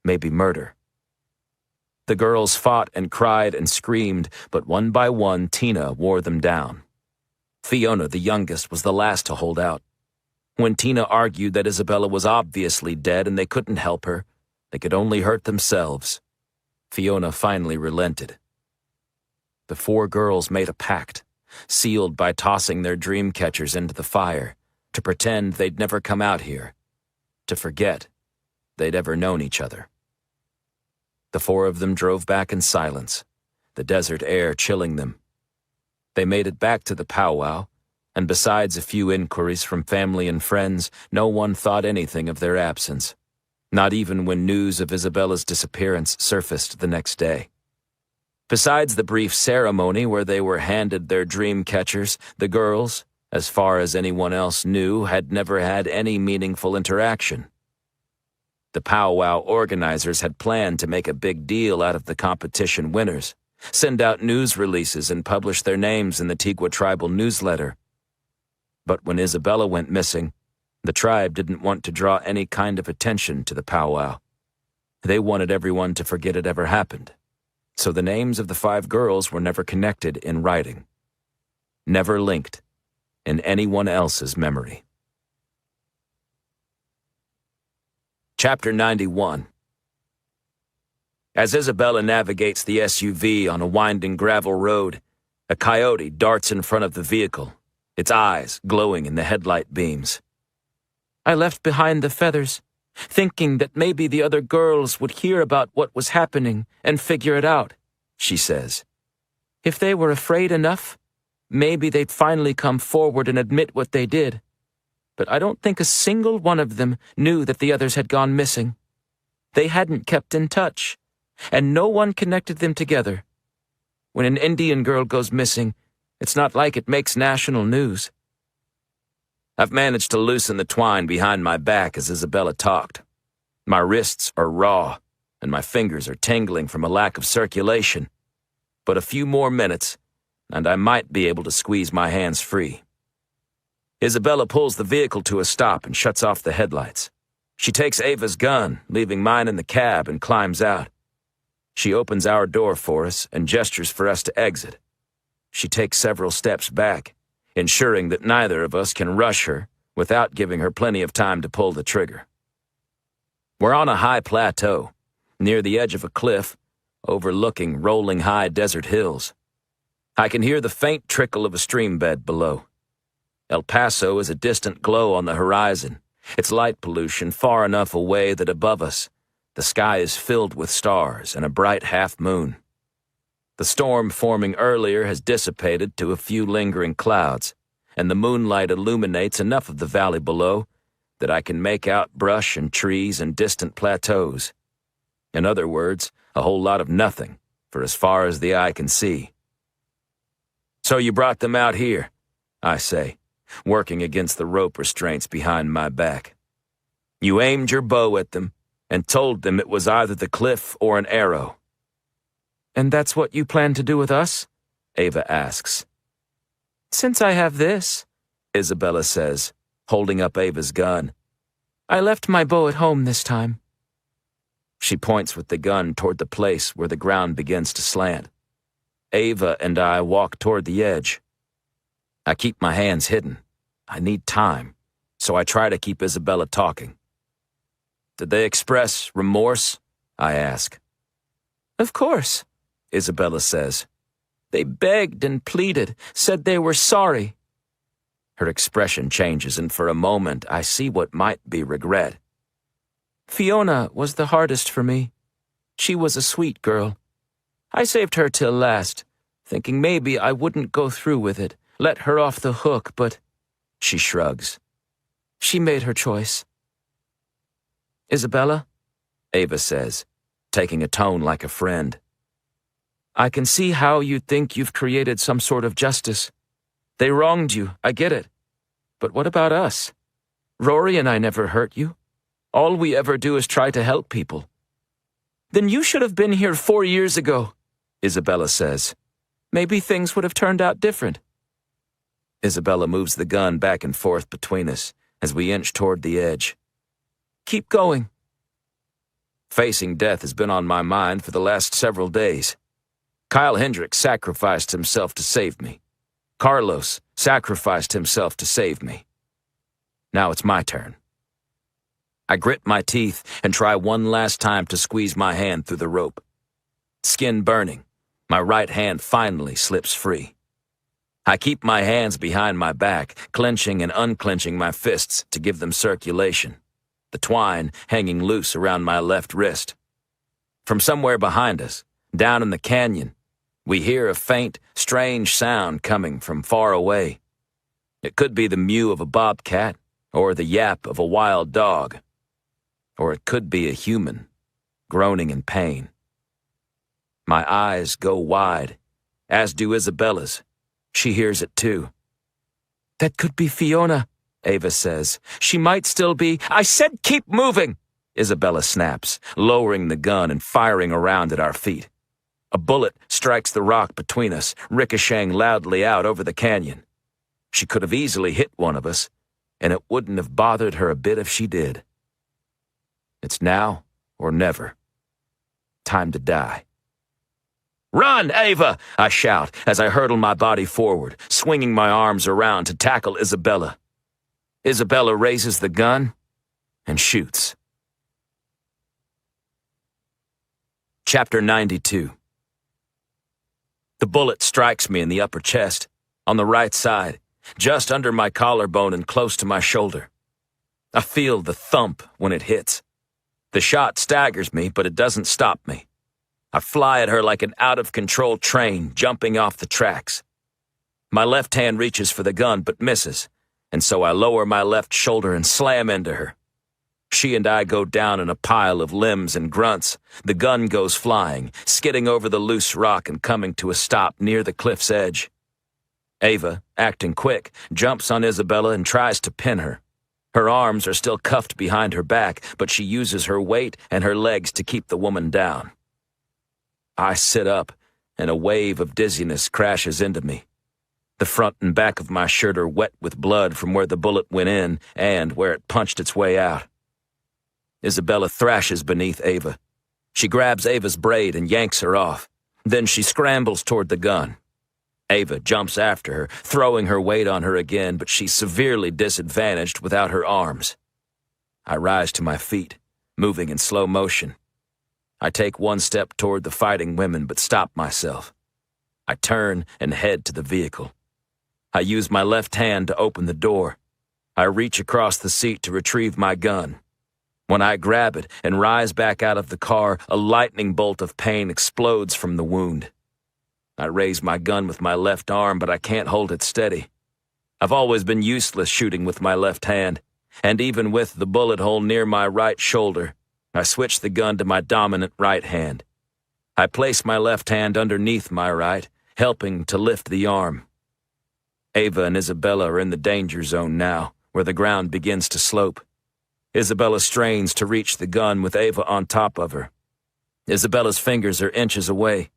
Maybe murder. The girls fought and cried and screamed, but one by one Tina wore them down. Fiona, the youngest, was the last to hold out. When Tina argued that Isabella was obviously dead and they couldn't help her, they could only hurt themselves, Fiona finally relented. The four girls made a pact, sealed by tossing their dream catchers into the fire, to pretend they'd never come out here, to forget they'd ever known each other. The four of them drove back in silence, the desert air chilling them. They made it back to the powwow, and besides a few inquiries from family and friends, no one thought anything of their absence, not even when news of Isabella's disappearance surfaced the next day. Besides the brief ceremony where they were handed their dream catchers, the girls, as far as anyone else knew, had never had any meaningful interaction. The powwow organizers had planned to make a big deal out of the competition winners, send out news releases and publish their names in the Tigwa tribal newsletter. But when Isabella went missing, the tribe didn't want to draw any kind of attention to the powwow. They wanted everyone to forget it ever happened. So the names of the five girls were never connected in writing, never linked in anyone else's memory. Chapter 91. As Isabella navigates the SUV on a winding gravel road, a coyote darts in front of the vehicle, its eyes glowing in the headlight beams. I left behind the feathers, thinking that maybe the other girls would hear about what was happening and figure it out, she says. If they were afraid enough, maybe they'd finally come forward and admit what they did. But I don't think a single one of them knew that the others had gone missing. They hadn't kept in touch, and no one connected them together. When an Indian girl goes missing, it's not like it makes national news. I've managed to loosen the twine behind my back as Isabella talked. My wrists are raw, and my fingers are tingling from a lack of circulation. But a few more minutes, and I might be able to squeeze my hands free. Isabella pulls the vehicle to a stop and shuts off the headlights. She takes Ava's gun, leaving mine in the cab, and climbs out. She opens our door for us and gestures for us to exit. She takes several steps back, ensuring that neither of us can rush her without giving her plenty of time to pull the trigger. We're on a high plateau, near the edge of a cliff, overlooking rolling high desert hills. I can hear the faint trickle of a stream bed below. El Paso is a distant glow on the horizon, its light pollution far enough away that above us, the sky is filled with stars and a bright half-moon. The storm forming earlier has dissipated to a few lingering clouds, and the moonlight illuminates enough of the valley below that I can make out brush and trees and distant plateaus. In other words, a whole lot of nothing, for as far as the eye can see. So you brought them out here, I say, working against the rope restraints behind my back. You aimed your bow at them and told them it was either the cliff or an arrow. And that's what you plan to do with us? Ava asks. Since I have this, Isabella says, holding up Ava's gun. I left my bow at home this time. She points with the gun toward the place where the ground begins to slant. Ava and I walk toward the edge. I keep my hands hidden. I need time, so I try to keep Isabella talking. Did they express remorse? I ask. Of course, Isabella says. They begged and pleaded, said they were sorry. Her expression changes, and for a moment I see what might be regret. Fiona was the hardest for me. She was a sweet girl. I saved her till last, thinking maybe I wouldn't go through with it, let her off the hook, but she shrugs. She made her choice. Isabella, Ava says, taking a tone like a friend. I can see how you think you've created some sort of justice. They wronged you, I get it. But what about us? Rory and I never hurt you. All we ever do is try to help people. Then you should have been here 4 years ago, Isabella says. Maybe things would have turned out different. Isabella moves the gun back and forth between us as we inch toward the edge. Keep going. Facing death has been on my mind for the last several days. Kyle Hendricks sacrificed himself to save me. Carlos sacrificed himself to save me. Now it's my turn. I grit my teeth and try one last time to squeeze my hand through the rope. Skin burning, my right hand finally slips free. I keep my hands behind my back, clenching and unclenching my fists to give them circulation, the twine hanging loose around my left wrist. From somewhere behind us, down in the canyon, we hear a faint, strange sound coming from far away. It could be the mew of a bobcat, or the yap of a wild dog. Or it could be a human, groaning in pain. My eyes go wide, as do Isabella's. She hears it too. That could be Fiona, Ava says. She might still be. I said keep moving, Isabella snaps, lowering the gun and firing around at our feet. A bullet strikes the rock between us, ricocheting loudly out over the canyon. She could have easily hit one of us, and it wouldn't have bothered her a bit if she did. It's now or never. Time to die. "Run, Ava!" I shout as I hurtle my body forward, swinging my arms around to tackle Isabella. Isabella raises the gun and shoots. Chapter 92. The bullet strikes me in the upper chest, on the right side, just under my collarbone and close to my shoulder. I feel the thump when it hits. The shot staggers me, but it doesn't stop me. I fly at her like an out-of-control train jumping off the tracks. My left hand reaches for the gun but misses, and so I lower my left shoulder and slam into her. She and I go down in a pile of limbs and grunts. The gun goes flying, skidding over the loose rock and coming to a stop near the cliff's edge. Ava, acting quick, jumps on Isabella and tries to pin her. Her arms are still cuffed behind her back, but she uses her weight and her legs to keep the woman down. I sit up, and a wave of dizziness crashes into me. The front and back of my shirt are wet with blood from where the bullet went in and where it punched its way out. Isabella thrashes beneath Ava. She grabs Ava's braid and yanks her off. Then she scrambles toward the gun. Ava jumps after her, throwing her weight on her again, but she's severely disadvantaged without her arms. I rise to my feet, moving in slow motion. I take one step toward the fighting women, but stop myself. I turn and head to the vehicle. I use my left hand to open the door. I reach across the seat to retrieve my gun. When I grab it and rise back out of the car, a lightning bolt of pain explodes from the wound. I raise my gun with my left arm, but I can't hold it steady. I've always been useless shooting with my left hand, and even with the bullet hole near my right shoulder, I switch the gun to my dominant right hand. I place my left hand underneath my right, helping to lift the arm. Ava and Isabella are in the danger zone now, where the ground begins to slope. Isabella strains to reach the gun with Ava on top of her. Isabella's fingers are inches away.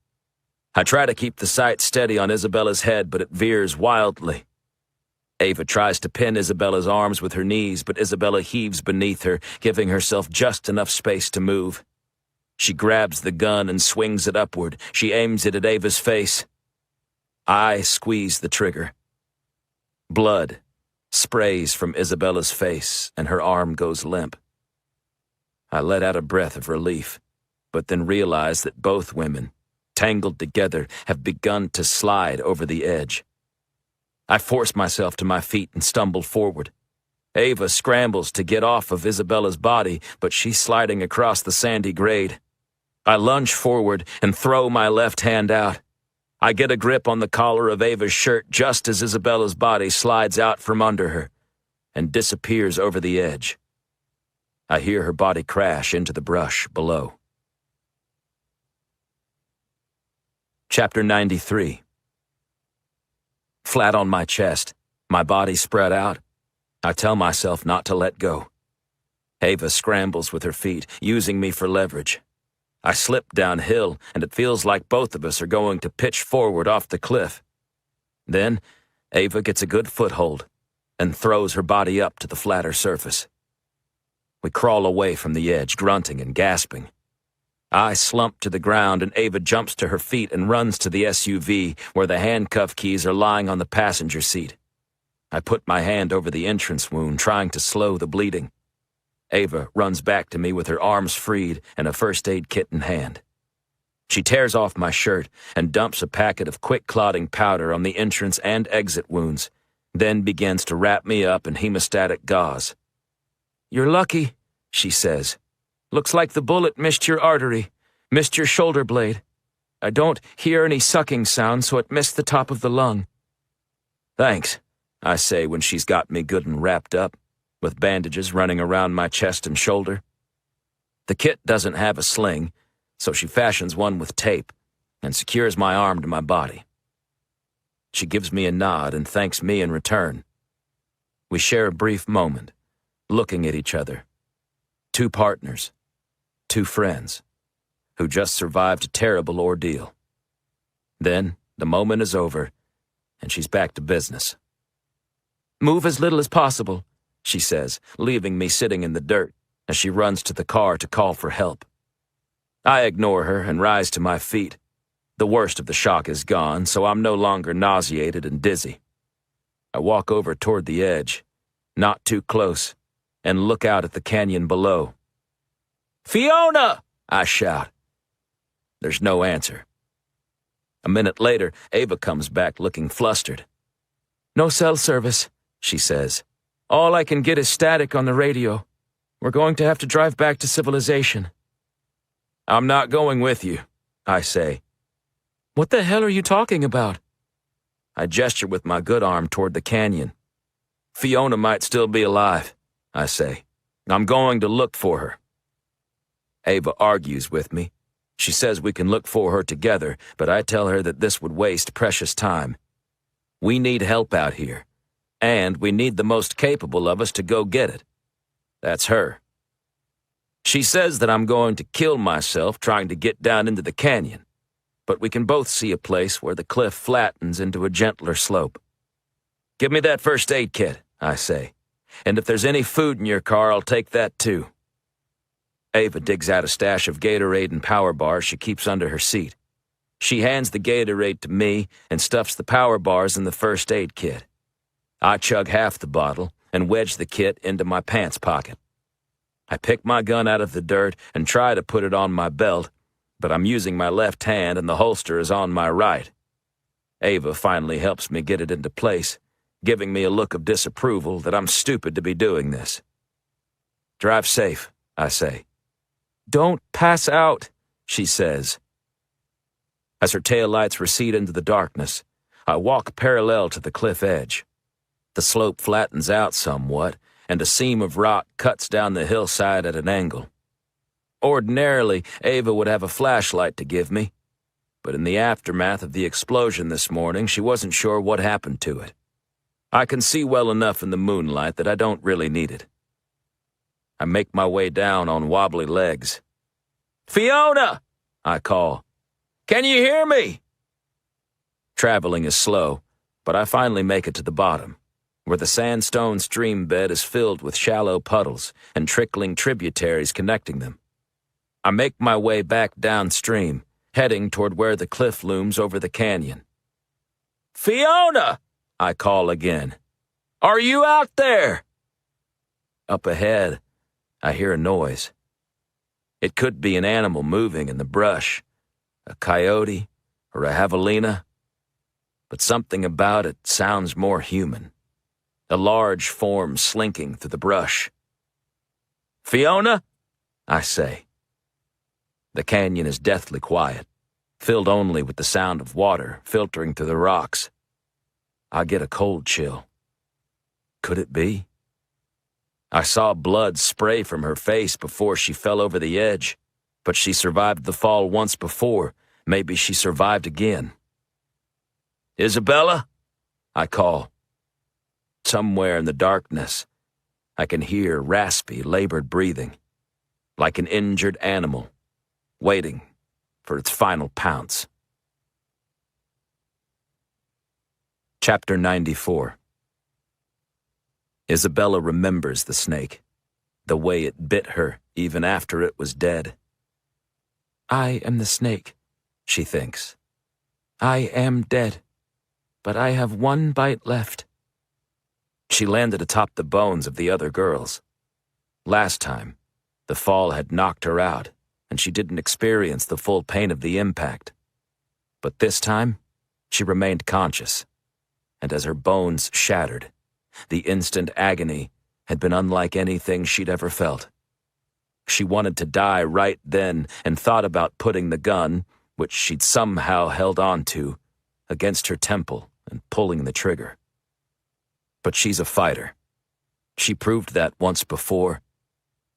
I try to keep the sight steady on Isabella's head, but it veers wildly. Ava tries to pin Isabella's arms with her knees, but Isabella heaves beneath her, giving herself just enough space to move. She grabs the gun and swings it upward. She aims it at Ava's face. I squeeze the trigger. Blood, sprays from Isabella's face, and her arm goes limp. I let out a breath of relief, but then realize that both women, tangled together, have begun to slide over the edge. I force myself to my feet and stumble forward. Ava scrambles to get off of Isabella's body, but she's sliding across the sandy grade. I lunge forward and throw my left hand out. I get a grip on the collar of Ava's shirt just as Isabella's body slides out from under her and disappears over the edge. I hear her body crash into the brush below. Chapter 93. Flat on my chest, my body spread out, I tell myself not to let go. Ava scrambles with her feet, using me for leverage. I slip downhill, and it feels like both of us are going to pitch forward off the cliff. Then, Ava gets a good foothold and throws her body up to the flatter surface. We crawl away from the edge, grunting and gasping. I slump to the ground, and Ava jumps to her feet and runs to the SUV, where the handcuff keys are lying on the passenger seat. I put my hand over the entrance wound, trying to slow the bleeding. Ava runs back to me with her arms freed and a first aid kit in hand. She tears off my shirt and dumps a packet of quick-clotting powder on the entrance and exit wounds, then begins to wrap me up in hemostatic gauze. "You're lucky," she says. "Looks like the bullet missed your artery, missed your shoulder blade. I don't hear any sucking sound, so it missed the top of the lung." "Thanks," I say when she's got me good and wrapped up, with bandages running around my chest and shoulder. The kit doesn't have a sling, so she fashions one with tape and secures my arm to my body. She gives me a nod and thanks me in return. We share a brief moment, looking at each other. Two partners, two friends, who just survived a terrible ordeal. Then, the moment is over, and she's back to business. "Move as little as possible," she says, leaving me sitting in the dirt as she runs to the car to call for help. I ignore her and rise to my feet. The worst of the shock is gone, so I'm no longer nauseated and dizzy. I walk over toward the edge, not too close, and look out at the canyon below. "Fiona!" I shout. There's no answer. A minute later, Ava comes back looking flustered. "No cell service," she says. "All I can get is static on the radio. We're going to have to drive back to civilization." "I'm not going with you," I say. "What the hell are you talking about?" I gesture with my good arm toward the canyon. "Fiona might still be alive," I say. "I'm going to look for her." Ava argues with me. She says we can look for her together, but I tell her that this would waste precious time. We need help out here, and we need the most capable of us to go get it. That's her. She says that I'm going to kill myself trying to get down into the canyon, but we can both see a place where the cliff flattens into a gentler slope. "Give me that first aid kit," I say, "and if there's any food in your car, I'll take that too." Ava digs out a stash of Gatorade and power bars she keeps under her seat. She hands the Gatorade to me and stuffs the power bars in the first aid kit. I chug half the bottle and wedge the kit into my pants pocket. I pick my gun out of the dirt and try to put it on my belt, but I'm using my left hand and the holster is on my right. Ava finally helps me get it into place, giving me a look of disapproval that I'm stupid to be doing this. "Drive safe," I say. "Don't pass out," she says. As her taillights recede into the darkness, I walk parallel to the cliff edge. The slope flattens out somewhat, and a seam of rock cuts down the hillside at an angle. Ordinarily, Ava would have a flashlight to give me, but in the aftermath of the explosion this morning, she wasn't sure what happened to it. I can see well enough in the moonlight that I don't really need it. I make my way down on wobbly legs. "Fiona!" I call. "Can you hear me?" Traveling is slow, but I finally make it to the bottom, where the sandstone stream bed is filled with shallow puddles and trickling tributaries connecting them. I make my way back downstream, heading toward where the cliff looms over the canyon. "Fiona!" I call again. Are you out there? Up ahead, I hear a noise. It could be an animal moving in the brush, a coyote or a javelina, but something about it sounds more human. A large form slinking through the brush. "Fiona?" I say. The canyon is deathly quiet, filled only with the sound of water filtering through the rocks. I get a cold chill. Could it be? I saw blood spray from her face before she fell over the edge, but she survived the fall once before. Maybe she survived again. "Isabella?" I call. Somewhere in the darkness, I can hear raspy, labored breathing, like an injured animal, waiting for its final pounce. Chapter 94. Isabella remembers the snake, the way it bit her even after it was dead. "I am the snake," she thinks. "I am dead, but I have one bite left." She landed atop the bones of the other girls. Last time, the fall had knocked her out, and she didn't experience the full pain of the impact. But this time, she remained conscious, and as her bones shattered, the instant agony had been unlike anything she'd ever felt. She wanted to die right then and thought about putting the gun, which she'd somehow held on to, against her temple and pulling the trigger. But she's a fighter. She proved that once before,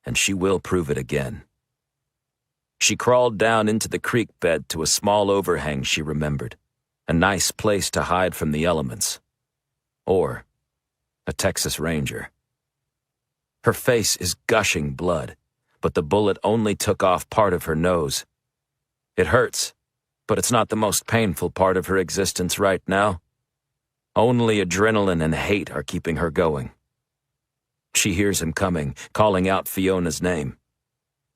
and she will prove it again. She crawled down into the creek bed to a small overhang she remembered, a nice place to hide from the elements. Or a Texas Ranger. Her face is gushing blood, but the bullet only took off part of her nose. It hurts, but it's not the most painful part of her existence right now. Only adrenaline and hate are keeping her going. She hears him coming, calling out Fiona's name.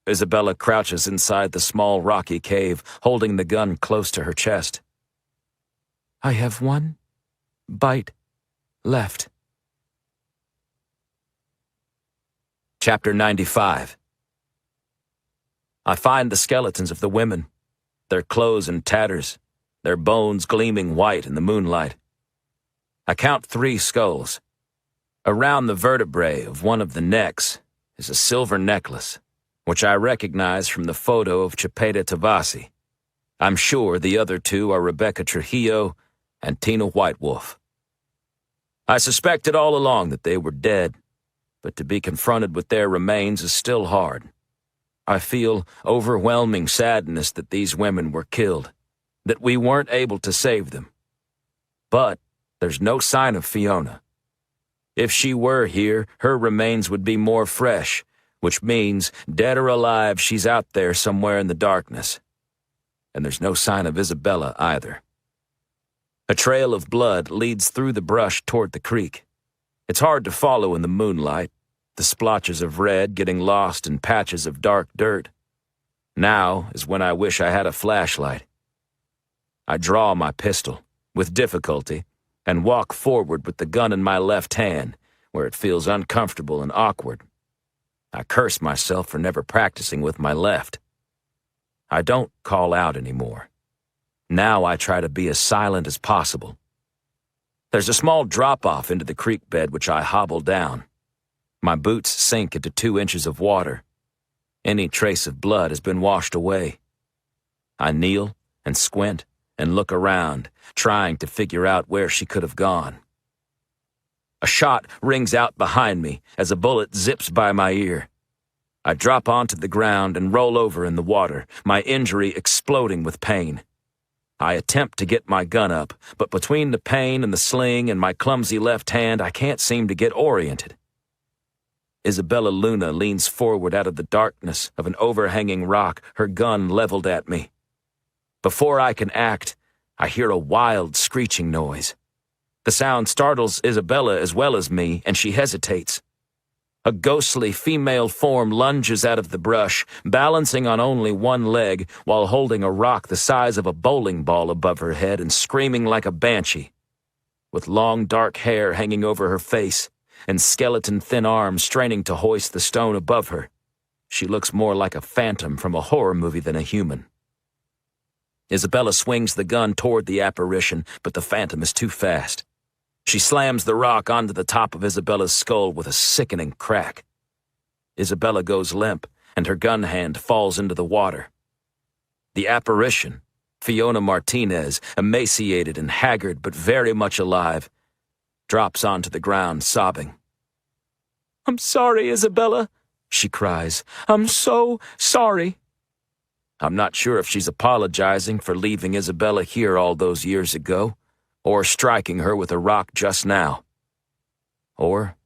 Isabella crouches inside the small rocky cave, holding the gun close to her chest. "I have one bite left." Chapter 95. I find the skeletons of the women, their clothes in tatters, their bones gleaming white in the moonlight. I count 3 skulls. Around the vertebrae of one of the necks is a silver necklace, which I recognize from the photo of Chepeda Tavasi. I'm sure the other 2 are Rebecca Trujillo and Tina Whitewolf. I suspected all along that they were dead, but to be confronted with their remains is still hard. I feel overwhelming sadness that these women were killed, that we weren't able to save them. But there's no sign of Fiona. If she were here, her remains would be more fresh, which means, dead or alive, she's out there somewhere in the darkness. And there's no sign of Isabella either. A trail of blood leads through the brush toward the creek. It's hard to follow in the moonlight, the splotches of red getting lost in patches of dark dirt. Now is when I wish I had a flashlight. I draw my pistol, with difficulty, and walk forward with the gun in my left hand, where it feels uncomfortable and awkward. I curse myself for never practicing with my left. I don't call out anymore. Now I try to be as silent as possible. There's a small drop-off into the creek bed which I hobble down. My boots sink into 2 inches of water. Any trace of blood has been washed away. I kneel and squint and look around, trying to figure out where she could have gone. A shot rings out behind me as a bullet zips by my ear. I drop onto the ground and roll over in the water, my injury exploding with pain. I attempt to get my gun up, but between the pain and the sling and my clumsy left hand, I can't seem to get oriented. Isabella Luna leans forward out of the darkness of an overhanging rock, her gun leveled at me. Before I can act, I hear a wild screeching noise. The sound startles Isabella as well as me, and she hesitates. A ghostly female form lunges out of the brush, balancing on only one leg while holding a rock the size of a bowling ball above her head and screaming like a banshee. with long dark hair hanging over her face and skeleton-thin arms straining to hoist the stone above her. She looks more like a phantom from a horror movie than a human. Isabella swings the gun toward the apparition, but the phantom is too fast. She slams the rock onto the top of Isabella's skull with a sickening crack. Isabella goes limp, and her gun hand falls into the water. The apparition, Fiona Martinez, emaciated and haggard but very much alive, drops onto the ground sobbing. "I'm sorry, Isabella," she cries. "I'm so sorry." I'm not sure if she's apologizing for leaving Isabella here all those years ago, or striking her with a rock just now. Or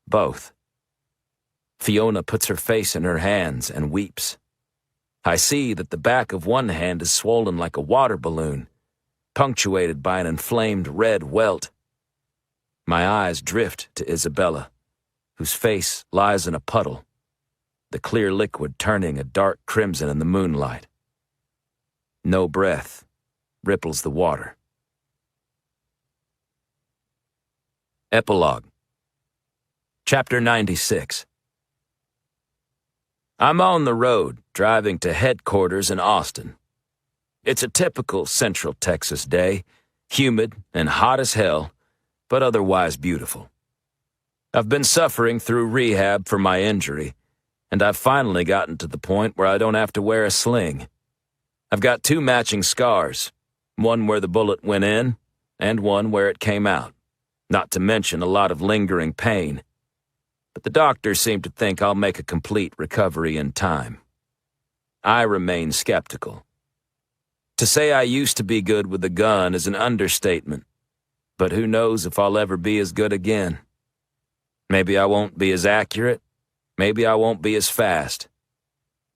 both. Fiona puts her face in her hands and weeps. I see that the back of one hand is swollen like a water balloon, punctuated by an inflamed red welt. My eyes drift to Isabella, whose face lies in a puddle, the clear liquid turning a dark crimson in the moonlight. No breath ripples the water. Epilogue. Chapter 96. I'm on the road, driving to headquarters in Austin. It's a typical Central Texas day, humid and hot as hell, but otherwise beautiful. I've been suffering through rehab for my injury, and I've finally gotten to the point where I don't have to wear a sling. I've got 2 matching scars, one where the bullet went in, and one where it came out, not to mention a lot of lingering pain. But the doctors seem to think I'll make a complete recovery in time. I remain skeptical. To say I used to be good with a gun is an understatement, but who knows if I'll ever be as good again. Maybe I won't be as accurate, maybe I won't be as fast.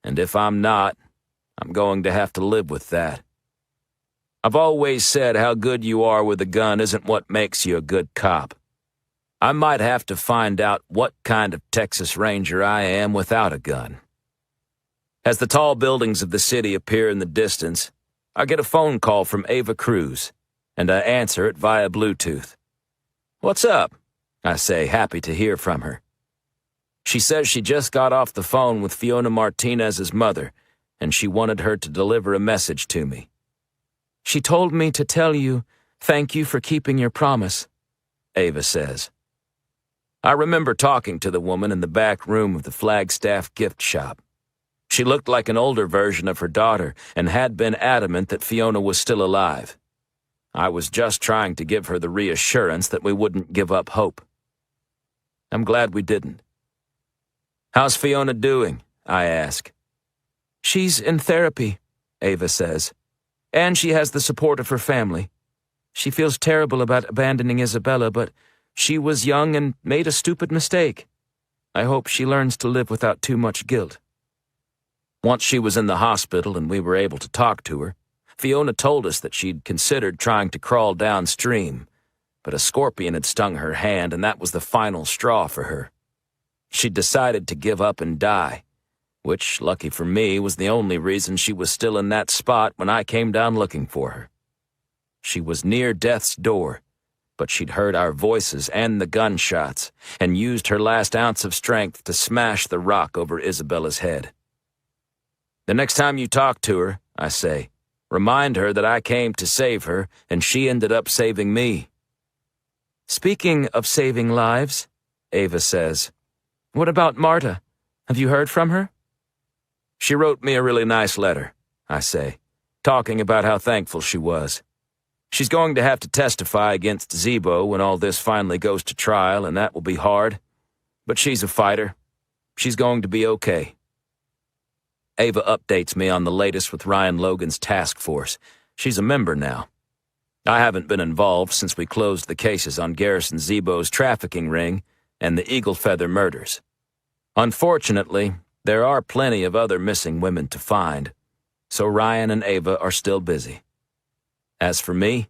And if I'm not, I'm going to have to live with that. I've always said how good you are with a gun isn't what makes you a good cop. I might have to find out what kind of Texas Ranger I am without a gun. As the tall buildings of the city appear in the distance, I get a phone call from Ava Cruz, and I answer it via Bluetooth. "What's up?" I say, happy to hear from her. She says she just got off the phone with Fiona Martinez's mother, and she wanted her to deliver a message to me. "She told me to tell you, thank you for keeping your promise," Ava says. I remember talking to the woman in the back room of the Flagstaff gift shop. She looked like an older version of her daughter and had been adamant that Fiona was still alive. I was just trying to give her the reassurance that we wouldn't give up hope. I'm glad we didn't. "How's Fiona doing?" I ask. "She's in therapy," Ava says, "and she has the support of her family. She feels terrible about abandoning Isabella, but she was young and made a stupid mistake. I hope she learns to live without too much guilt." Once she was in the hospital and we were able to talk to her, Fiona told us that she'd considered trying to crawl downstream, but a scorpion had stung her hand and that was the final straw for her. She'd decided to give up and die, which, lucky for me, was the only reason she was still in that spot when I came down looking for her. She was near death's door, but she'd heard our voices and the gunshots and used her last ounce of strength to smash the rock over Isabella's head. "The next time you talk to her," I say, "remind her that I came to save her and she ended up saving me." "Speaking of saving lives," Ava says, "what about Marta? Have you heard from her?" "She wrote me a really nice letter," I say, talking about how thankful she was. "She's going to have to testify against Zebo when all this finally goes to trial, and that will be hard. But she's a fighter. She's going to be okay." Ava updates me on the latest with Ryan Logan's task force. She's a member now. I haven't been involved since we closed the cases on Garrison Zebo's trafficking ring and the Eagle Feather murders. Unfortunately, there are plenty of other missing women to find, so Ryan and Ava are still busy. As for me,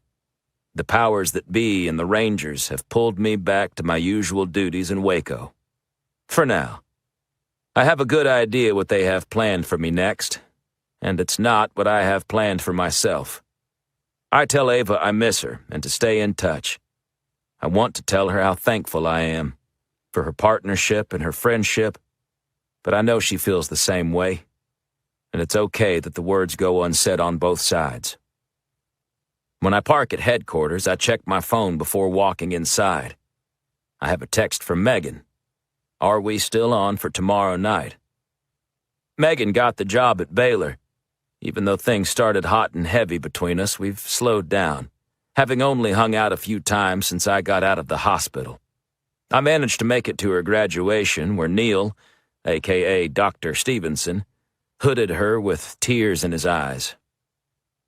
the powers that be and the Rangers have pulled me back to my usual duties in Waco. For now. I have a good idea what they have planned for me next, and it's not what I have planned for myself. I tell Ava I miss her and to stay in touch. I want to tell her how thankful I am for her partnership and her friendship, but I know she feels the same way, and it's okay that the words go unsaid on both sides. When I park at headquarters, I check my phone before walking inside. I have a text from Megan. Are we still on for tomorrow night? Megan got the job at Baylor. Even though things started hot and heavy between us, we've slowed down, having only hung out a few times since I got out of the hospital. I managed to make it to her graduation where Neil, a.k.a. Dr. Stevenson, hooded her with tears in his eyes.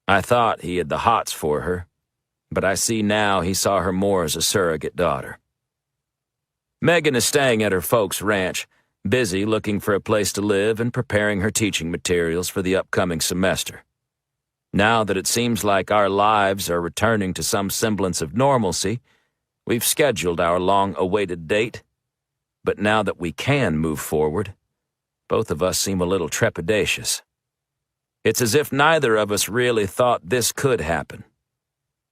I thought he had the hots for her, but I see now he saw her more as a surrogate daughter. Megan is staying at her folks' ranch, busy looking for a place to live and preparing her teaching materials for the upcoming semester. Now that it seems like our lives are returning to some semblance of normalcy, we've scheduled our long-awaited date. But now that we can move forward, both of us seem a little trepidatious. It's as if neither of us really thought this could happen.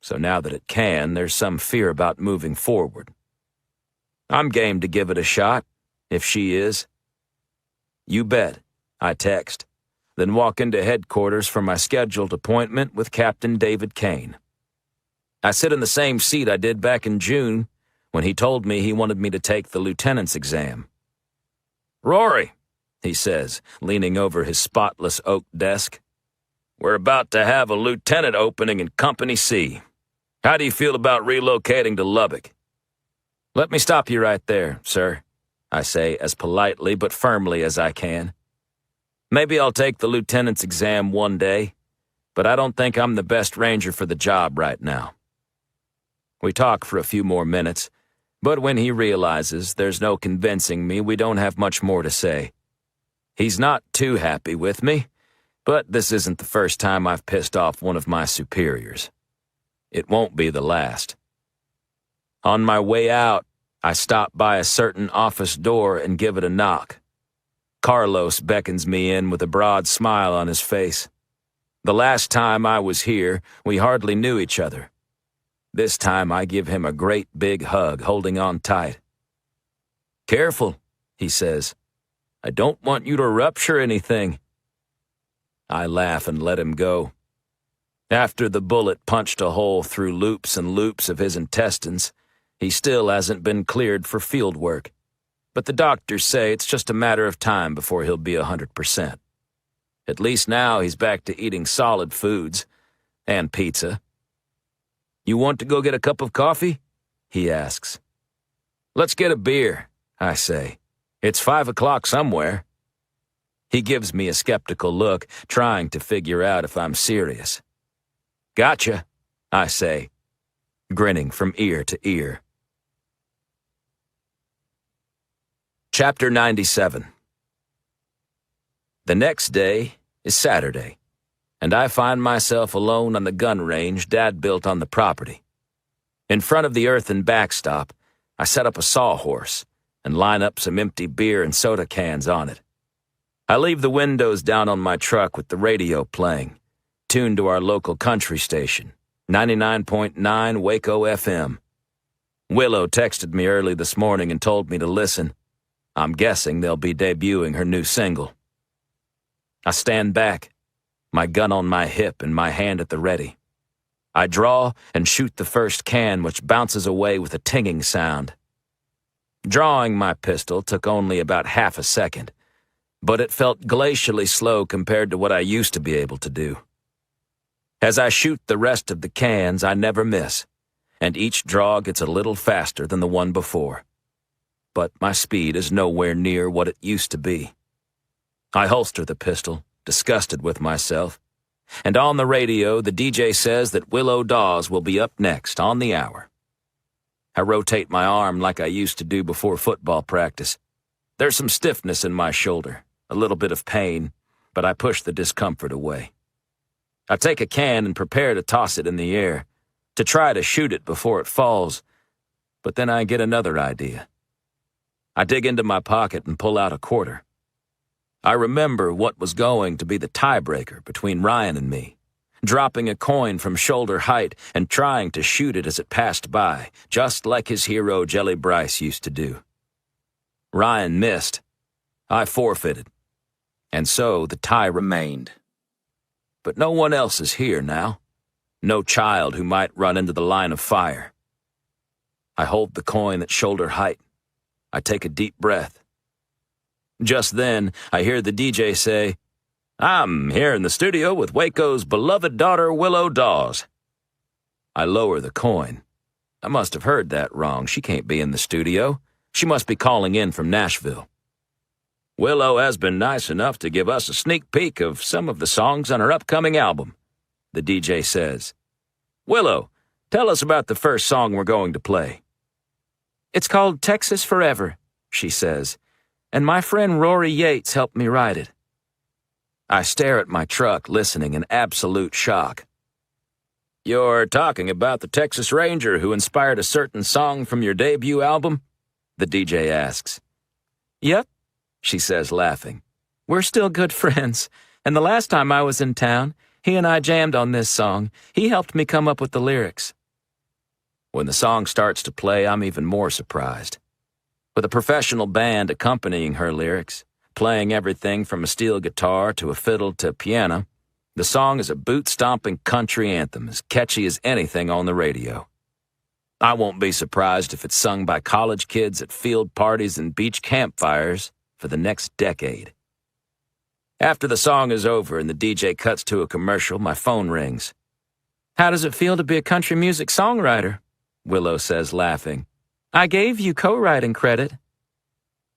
So now that it can, there's some fear about moving forward. I'm game to give it a shot, if she is. You bet, I text, then walk into headquarters for my scheduled appointment with Captain David Kane. I sit in the same seat I did back in June when he told me he wanted me to take the lieutenant's exam. "Rory," he says, leaning over his spotless oak desk, "we're about to have a lieutenant opening in Company C. How do you feel about relocating to Lubbock?" "Let me stop you right there, sir," I say as politely but firmly as I can. "Maybe I'll take the lieutenant's exam one day, but I don't think I'm the best ranger for the job right now." We talk for a few more minutes, but when he realizes there's no convincing me, we don't have much more to say. He's not too happy with me, but this isn't the first time I've pissed off one of my superiors. It won't be the last. On my way out, I stop by a certain office door and give it a knock. Carlos beckons me in with a broad smile on his face. The last time I was here, we hardly knew each other. This time I give him a great big hug, holding on tight. "Careful," he says. "I don't want you to rupture anything." I laugh and let him go. After the bullet punched a hole through loops and loops of his intestines, he still hasn't been cleared for field work. But the doctors say it's just a matter of time before he'll be 100%. At least now he's back to eating solid foods and pizza. "You want to go get a cup of coffee?" he asks. "Let's get a beer," I say. "It's 5 o'clock somewhere." He gives me a skeptical look, trying to figure out if I'm serious. "Gotcha," I say, grinning from ear to ear. Chapter 97. The next day is Saturday, and I find myself alone on the gun range Dad built on the property. In front of the earthen backstop, I set up a sawhorse and line up some empty beer and soda cans on it. I leave the windows down on my truck with the radio playing, tuned to our local country station, 99.9 Waco FM. Willow texted me early this morning and told me to listen. I'm guessing they'll be debuting her new single. I stand back, my gun on my hip and my hand at the ready. I draw and shoot the first can, which bounces away with a tinging sound. Drawing my pistol took only about half a second, but it felt glacially slow compared to what I used to be able to do. As I shoot the rest of the cans, I never miss, and each draw gets a little faster than the one before. But my speed is nowhere near what it used to be. I holster the pistol, disgusted with myself, and on the radio the DJ says that Willow Dawes will be up next on the hour. I rotate my arm like I used to do before football practice. There's some stiffness in my shoulder, a little bit of pain, but I push the discomfort away. I take a can and prepare to toss it in the air, to try to shoot it before it falls, but then I get another idea. I dig into my pocket and pull out a quarter. I remember what was going to be the tiebreaker between Ryan and me, dropping a coin from shoulder height and trying to shoot it as it passed by, just like his hero Jelly Bryce used to do. Ryan missed. I forfeited. And so the tie remained. But no one else is here now. No child who might run into the line of fire. I hold the coin at shoulder height. I take a deep breath. Just then, I hear the DJ say, "I'm here in the studio with Waco's beloved daughter, Willow Dawes." I lower the coin. I must have heard that wrong. She can't be in the studio. She must be calling in from Nashville. "Willow has been nice enough to give us a sneak peek of some of the songs on her upcoming album," the DJ says. "Willow, tell us about the first song we're going to play." "It's called Texas Forever," she says, "and my friend Rory Yates helped me write it." I stare at my truck, listening in absolute shock. "You're talking about the Texas Ranger who inspired a certain song from your debut album?" the DJ asks. "Yep," she says, laughing. "We're still good friends, and the last time I was in town, he and I jammed on this song. He helped me come up with the lyrics." When the song starts to play, I'm even more surprised. With a professional band accompanying her lyrics, playing everything from a steel guitar to a fiddle to piano, the song is a boot-stomping country anthem as catchy as anything on the radio. I won't be surprised if it's sung by college kids at field parties and beach campfires for the next decade. After the song is over and the DJ cuts to a commercial, my phone rings. "How does it feel to be a country music songwriter?" Willow says, laughing. "I gave you co-writing credit."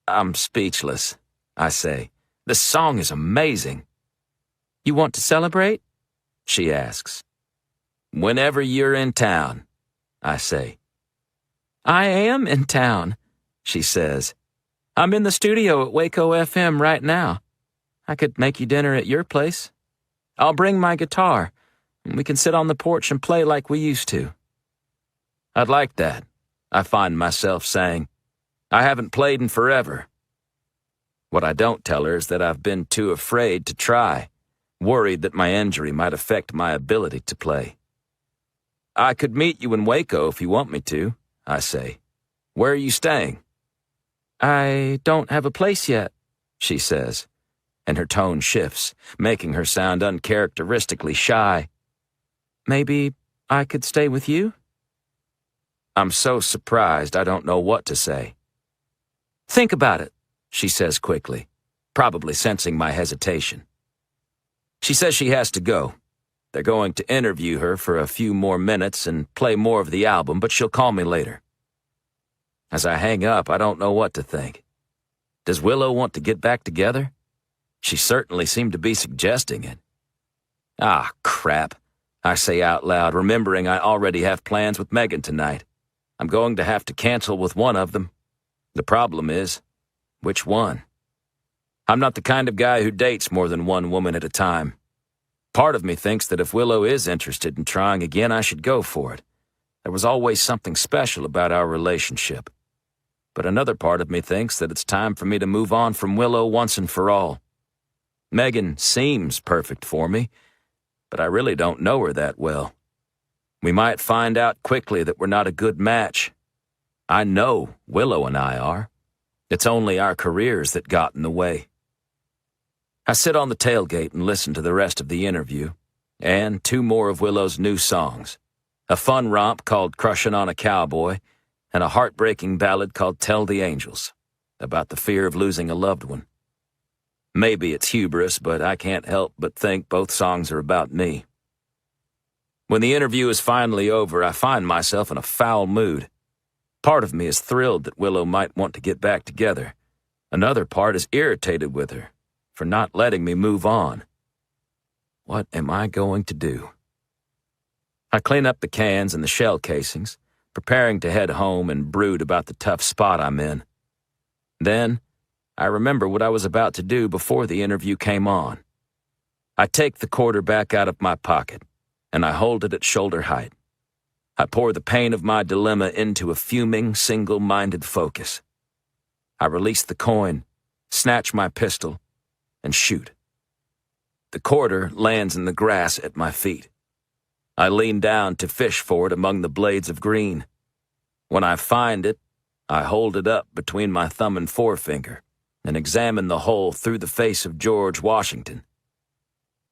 I'm speechless, I say. This song is amazing. "You want to celebrate?" she asks. "Whenever you're in town," I say. "I am in town," she says. "I'm in the studio at Waco FM right now. I could make you dinner at your place. I'll bring my guitar, and we can sit on the porch and play like we used to." "I'd like that," I find myself saying. "I haven't played in forever." What I don't tell her is that I've been too afraid to try, worried that my injury might affect my ability to play. "I could meet you in Waco if you want me to," I say. "Where are you staying?" "I don't have a place yet," she says, and her tone shifts, making her sound uncharacteristically shy. "Maybe I could stay with you?" I'm so surprised I don't know what to say. "Think about it," she says quickly, probably sensing my hesitation. She says she has to go. They're going to interview her for a few more minutes and play more of the album, but she'll call me later. As I hang up, I don't know what to think. Does Willow want to get back together? She certainly seemed to be suggesting it. Ah, crap, I say out loud, remembering I already have plans with Megan tonight. I'm going to have to cancel with one of them. The problem is, which one? I'm not the kind of guy who dates more than one woman at a time. Part of me thinks that if Willow is interested in trying again, I should go for it. There was always something special about our relationship. But another part of me thinks that it's time for me to move on from Willow once and for all. Megan seems perfect for me, but I really don't know her that well. We might find out quickly that we're not a good match. I know Willow and I are. It's only our careers that got in the way. I sit on the tailgate and listen to the rest of the interview, and 2 more of Willow's new songs. A fun romp called Crushin' on a Cowboy, and a heartbreaking ballad called Tell the Angels, about the fear of losing a loved one. Maybe it's hubris, but I can't help but think both songs are about me. When the interview is finally over, I find myself in a foul mood. Part of me is thrilled that Willow might want to get back together. Another part is irritated with her for not letting me move on. What am I going to do? I clean up the cans and the shell casings, preparing to head home and brood about the tough spot I'm in. Then, I remember what I was about to do before the interview came on. I take the quarterback out of my pocket, and I hold it at shoulder height. I pour the pain of my dilemma into a fuming, single-minded focus. I release the coin, snatch my pistol, and shoot. The quarter lands in the grass at my feet. I lean down to fish for it among the blades of green. When I find it, I hold it up between my thumb and forefinger and examine the hole through the face of George Washington.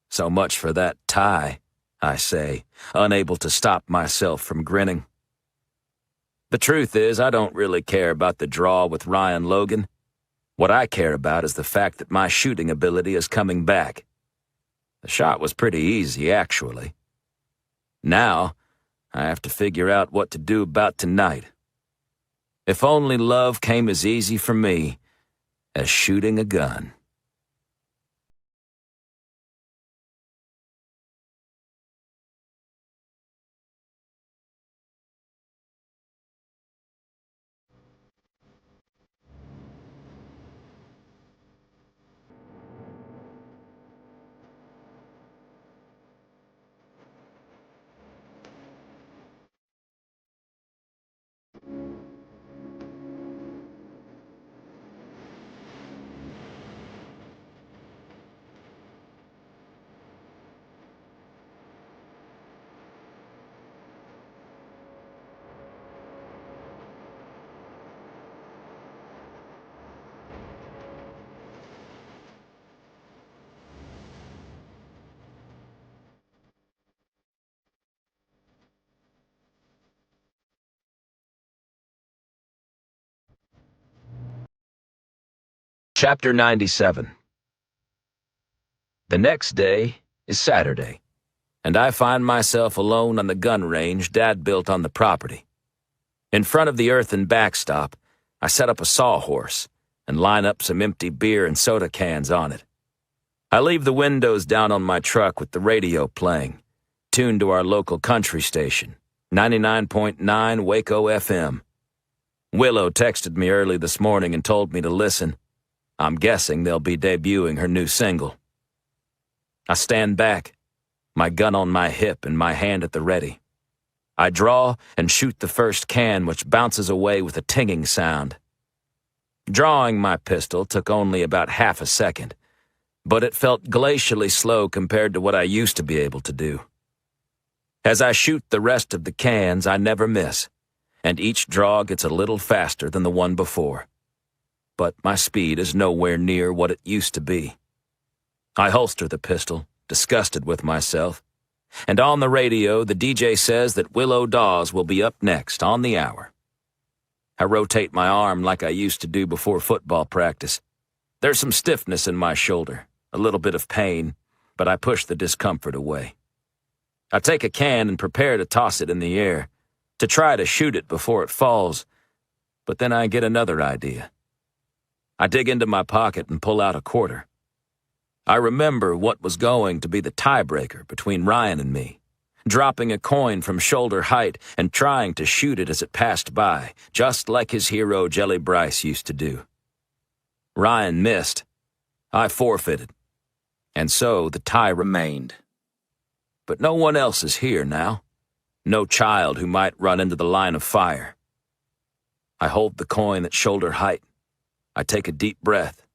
So much for that tie, I say, unable to stop myself from grinning. The truth is, I don't really care about the draw with Ryan Logan. What I care about is the fact that my shooting ability is coming back. The shot was pretty easy, actually. Now, I have to figure out what to do about tonight. If only love came as easy for me as shooting a gun. Chapter 97. The next day is Saturday, and I find myself alone on the gun range Dad built on the property. In front of the earthen backstop, I set up a sawhorse and line up some empty beer and soda cans on it. I leave the windows down on my truck with the radio playing, tuned to our local country station, 99.9 Waco FM. Willow texted me early this morning and told me to listen. I'm guessing they'll be debuting her new single. I stand back, my gun on my hip and my hand at the ready. I draw and shoot the first can, which bounces away with a tinging sound. Drawing my pistol took only about half a second, but it felt glacially slow compared to what I used to be able to do. As I shoot the rest of the cans, I never miss, and each draw gets a little faster than the one before. But my speed is nowhere near what it used to be. I holster the pistol, disgusted with myself, and on the radio the DJ says that Willow Dawes will be up next on the hour. I rotate my arm like I used to do before football practice. There's some stiffness in my shoulder, a little bit of pain, but I push the discomfort away. I take a can and prepare to toss it in the air, to try to shoot it before it falls, but then I get another idea. I dig into my pocket and pull out a quarter. I remember what was going to be the tiebreaker between Ryan and me, dropping a coin from shoulder height and trying to shoot it as it passed by, just like his hero Jelly Bryce used to do. Ryan missed. I forfeited. And so the tie remained. But no one else is here now. No child who might run into the line of fire. I hold the coin at shoulder height. I take a deep breath.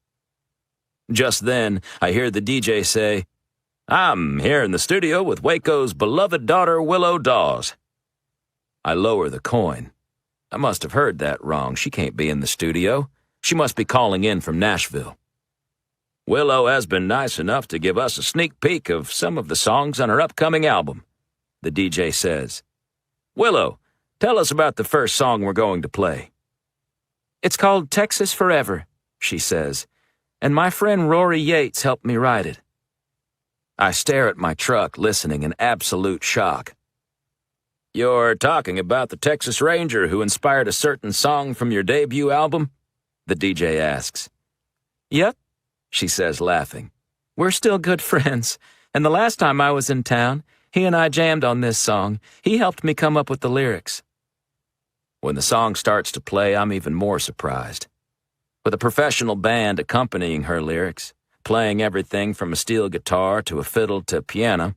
Just then, I hear the DJ say, "I'm here in the studio with Waco's beloved daughter, Willow Dawes." I lower the coin. I must have heard that wrong. She can't be in the studio. She must be calling in from Nashville. "Willow has been nice enough to give us a sneak peek of some of the songs on her upcoming album," the DJ says. "Willow, tell us about the first song we're going to play." "It's called Texas Forever," she says, "and my friend Rory Yates helped me write it." I stare at my truck, listening in absolute shock. "You're talking about the Texas Ranger who inspired a certain song from your debut album?" the DJ asks. "Yep," she says, laughing. "We're still good friends, and the last time I was in town, he and I jammed on this song. He helped me come up with the lyrics." When the song starts to play, I'm even more surprised. With a professional band accompanying her lyrics, playing everything from a steel guitar to a fiddle to piano,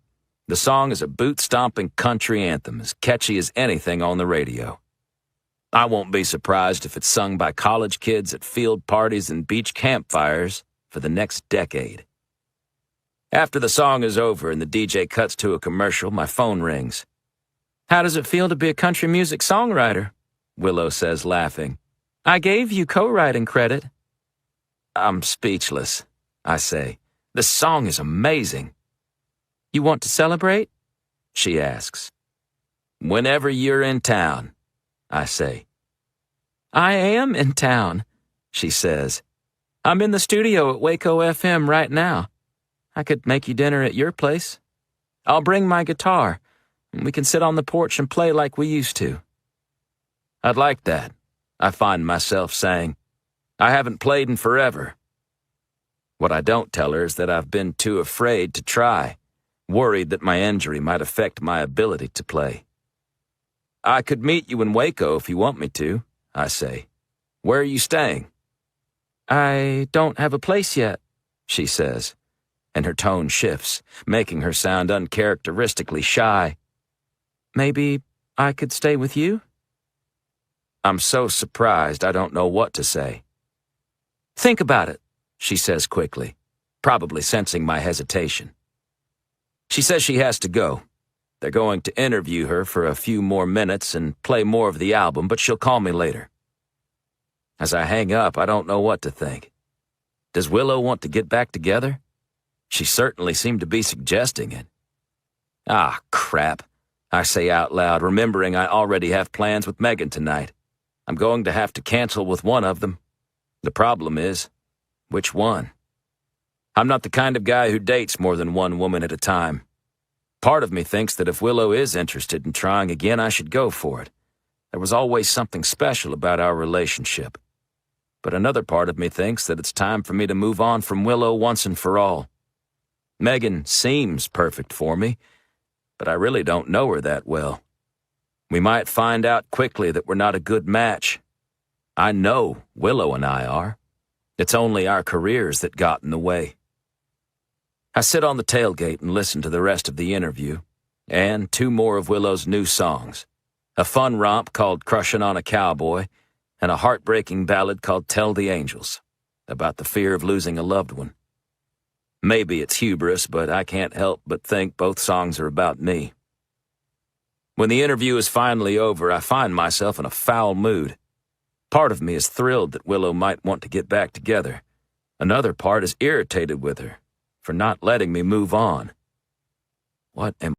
the song is a boot-stomping country anthem as catchy as anything on the radio. I won't be surprised if it's sung by college kids at field parties and beach campfires for the next decade. After the song is over and the DJ cuts to a commercial, my phone rings. How does it feel to be a country music songwriter? Willow says, laughing. I gave you co-writing credit. I'm speechless, I say. This song is amazing. You want to celebrate? She asks. Whenever you're in town, I say. I am in town, she says. I'm in the studio at Waco FM right now. I could make you dinner at your place. I'll bring my guitar, and we can sit on the porch and play like we used to. I'd like that, I find myself saying. I haven't played in forever. What I don't tell her is that I've been too afraid to try, worried that my injury might affect my ability to play. I could meet you in Waco if you want me to, I say. Where are you staying? I don't have a place yet, she says, and her tone shifts, making her sound uncharacteristically shy. Maybe I could stay with you? I'm so surprised I don't know what to say. Think about it, she says quickly, probably sensing my hesitation. She says she has to go. They're going to interview her for a few more minutes and play more of the album, but she'll call me later. As I hang up, I don't know what to think. Does Willow want to get back together? She certainly seemed to be suggesting it. Ah, crap, I say out loud, remembering I already have plans with Megan tonight. I'm going to have to cancel with one of them. The problem is, which one? I'm not the kind of guy who dates more than one woman at a time. Part of me thinks that if Willow is interested in trying again, I should go for it. There was always something special about our relationship. But another part of me thinks that it's time for me to move on from Willow once and for all. Megan seems perfect for me, but I really don't know her that well. We might find out quickly that we're not a good match. I know Willow and I are. It's only our careers that got in the way. I sit on the tailgate and listen to the rest of the interview, and 2 more of Willow's new songs. A fun romp called Crushin' on a Cowboy, and a heartbreaking ballad called Tell the Angels, about the fear of losing a loved one. Maybe it's hubris, but I can't help but think both songs are about me. When the interview is finally over, I find myself in a foul mood. Part of me is thrilled that Willow might want to get back together. Another part is irritated with her for not letting me move on. What am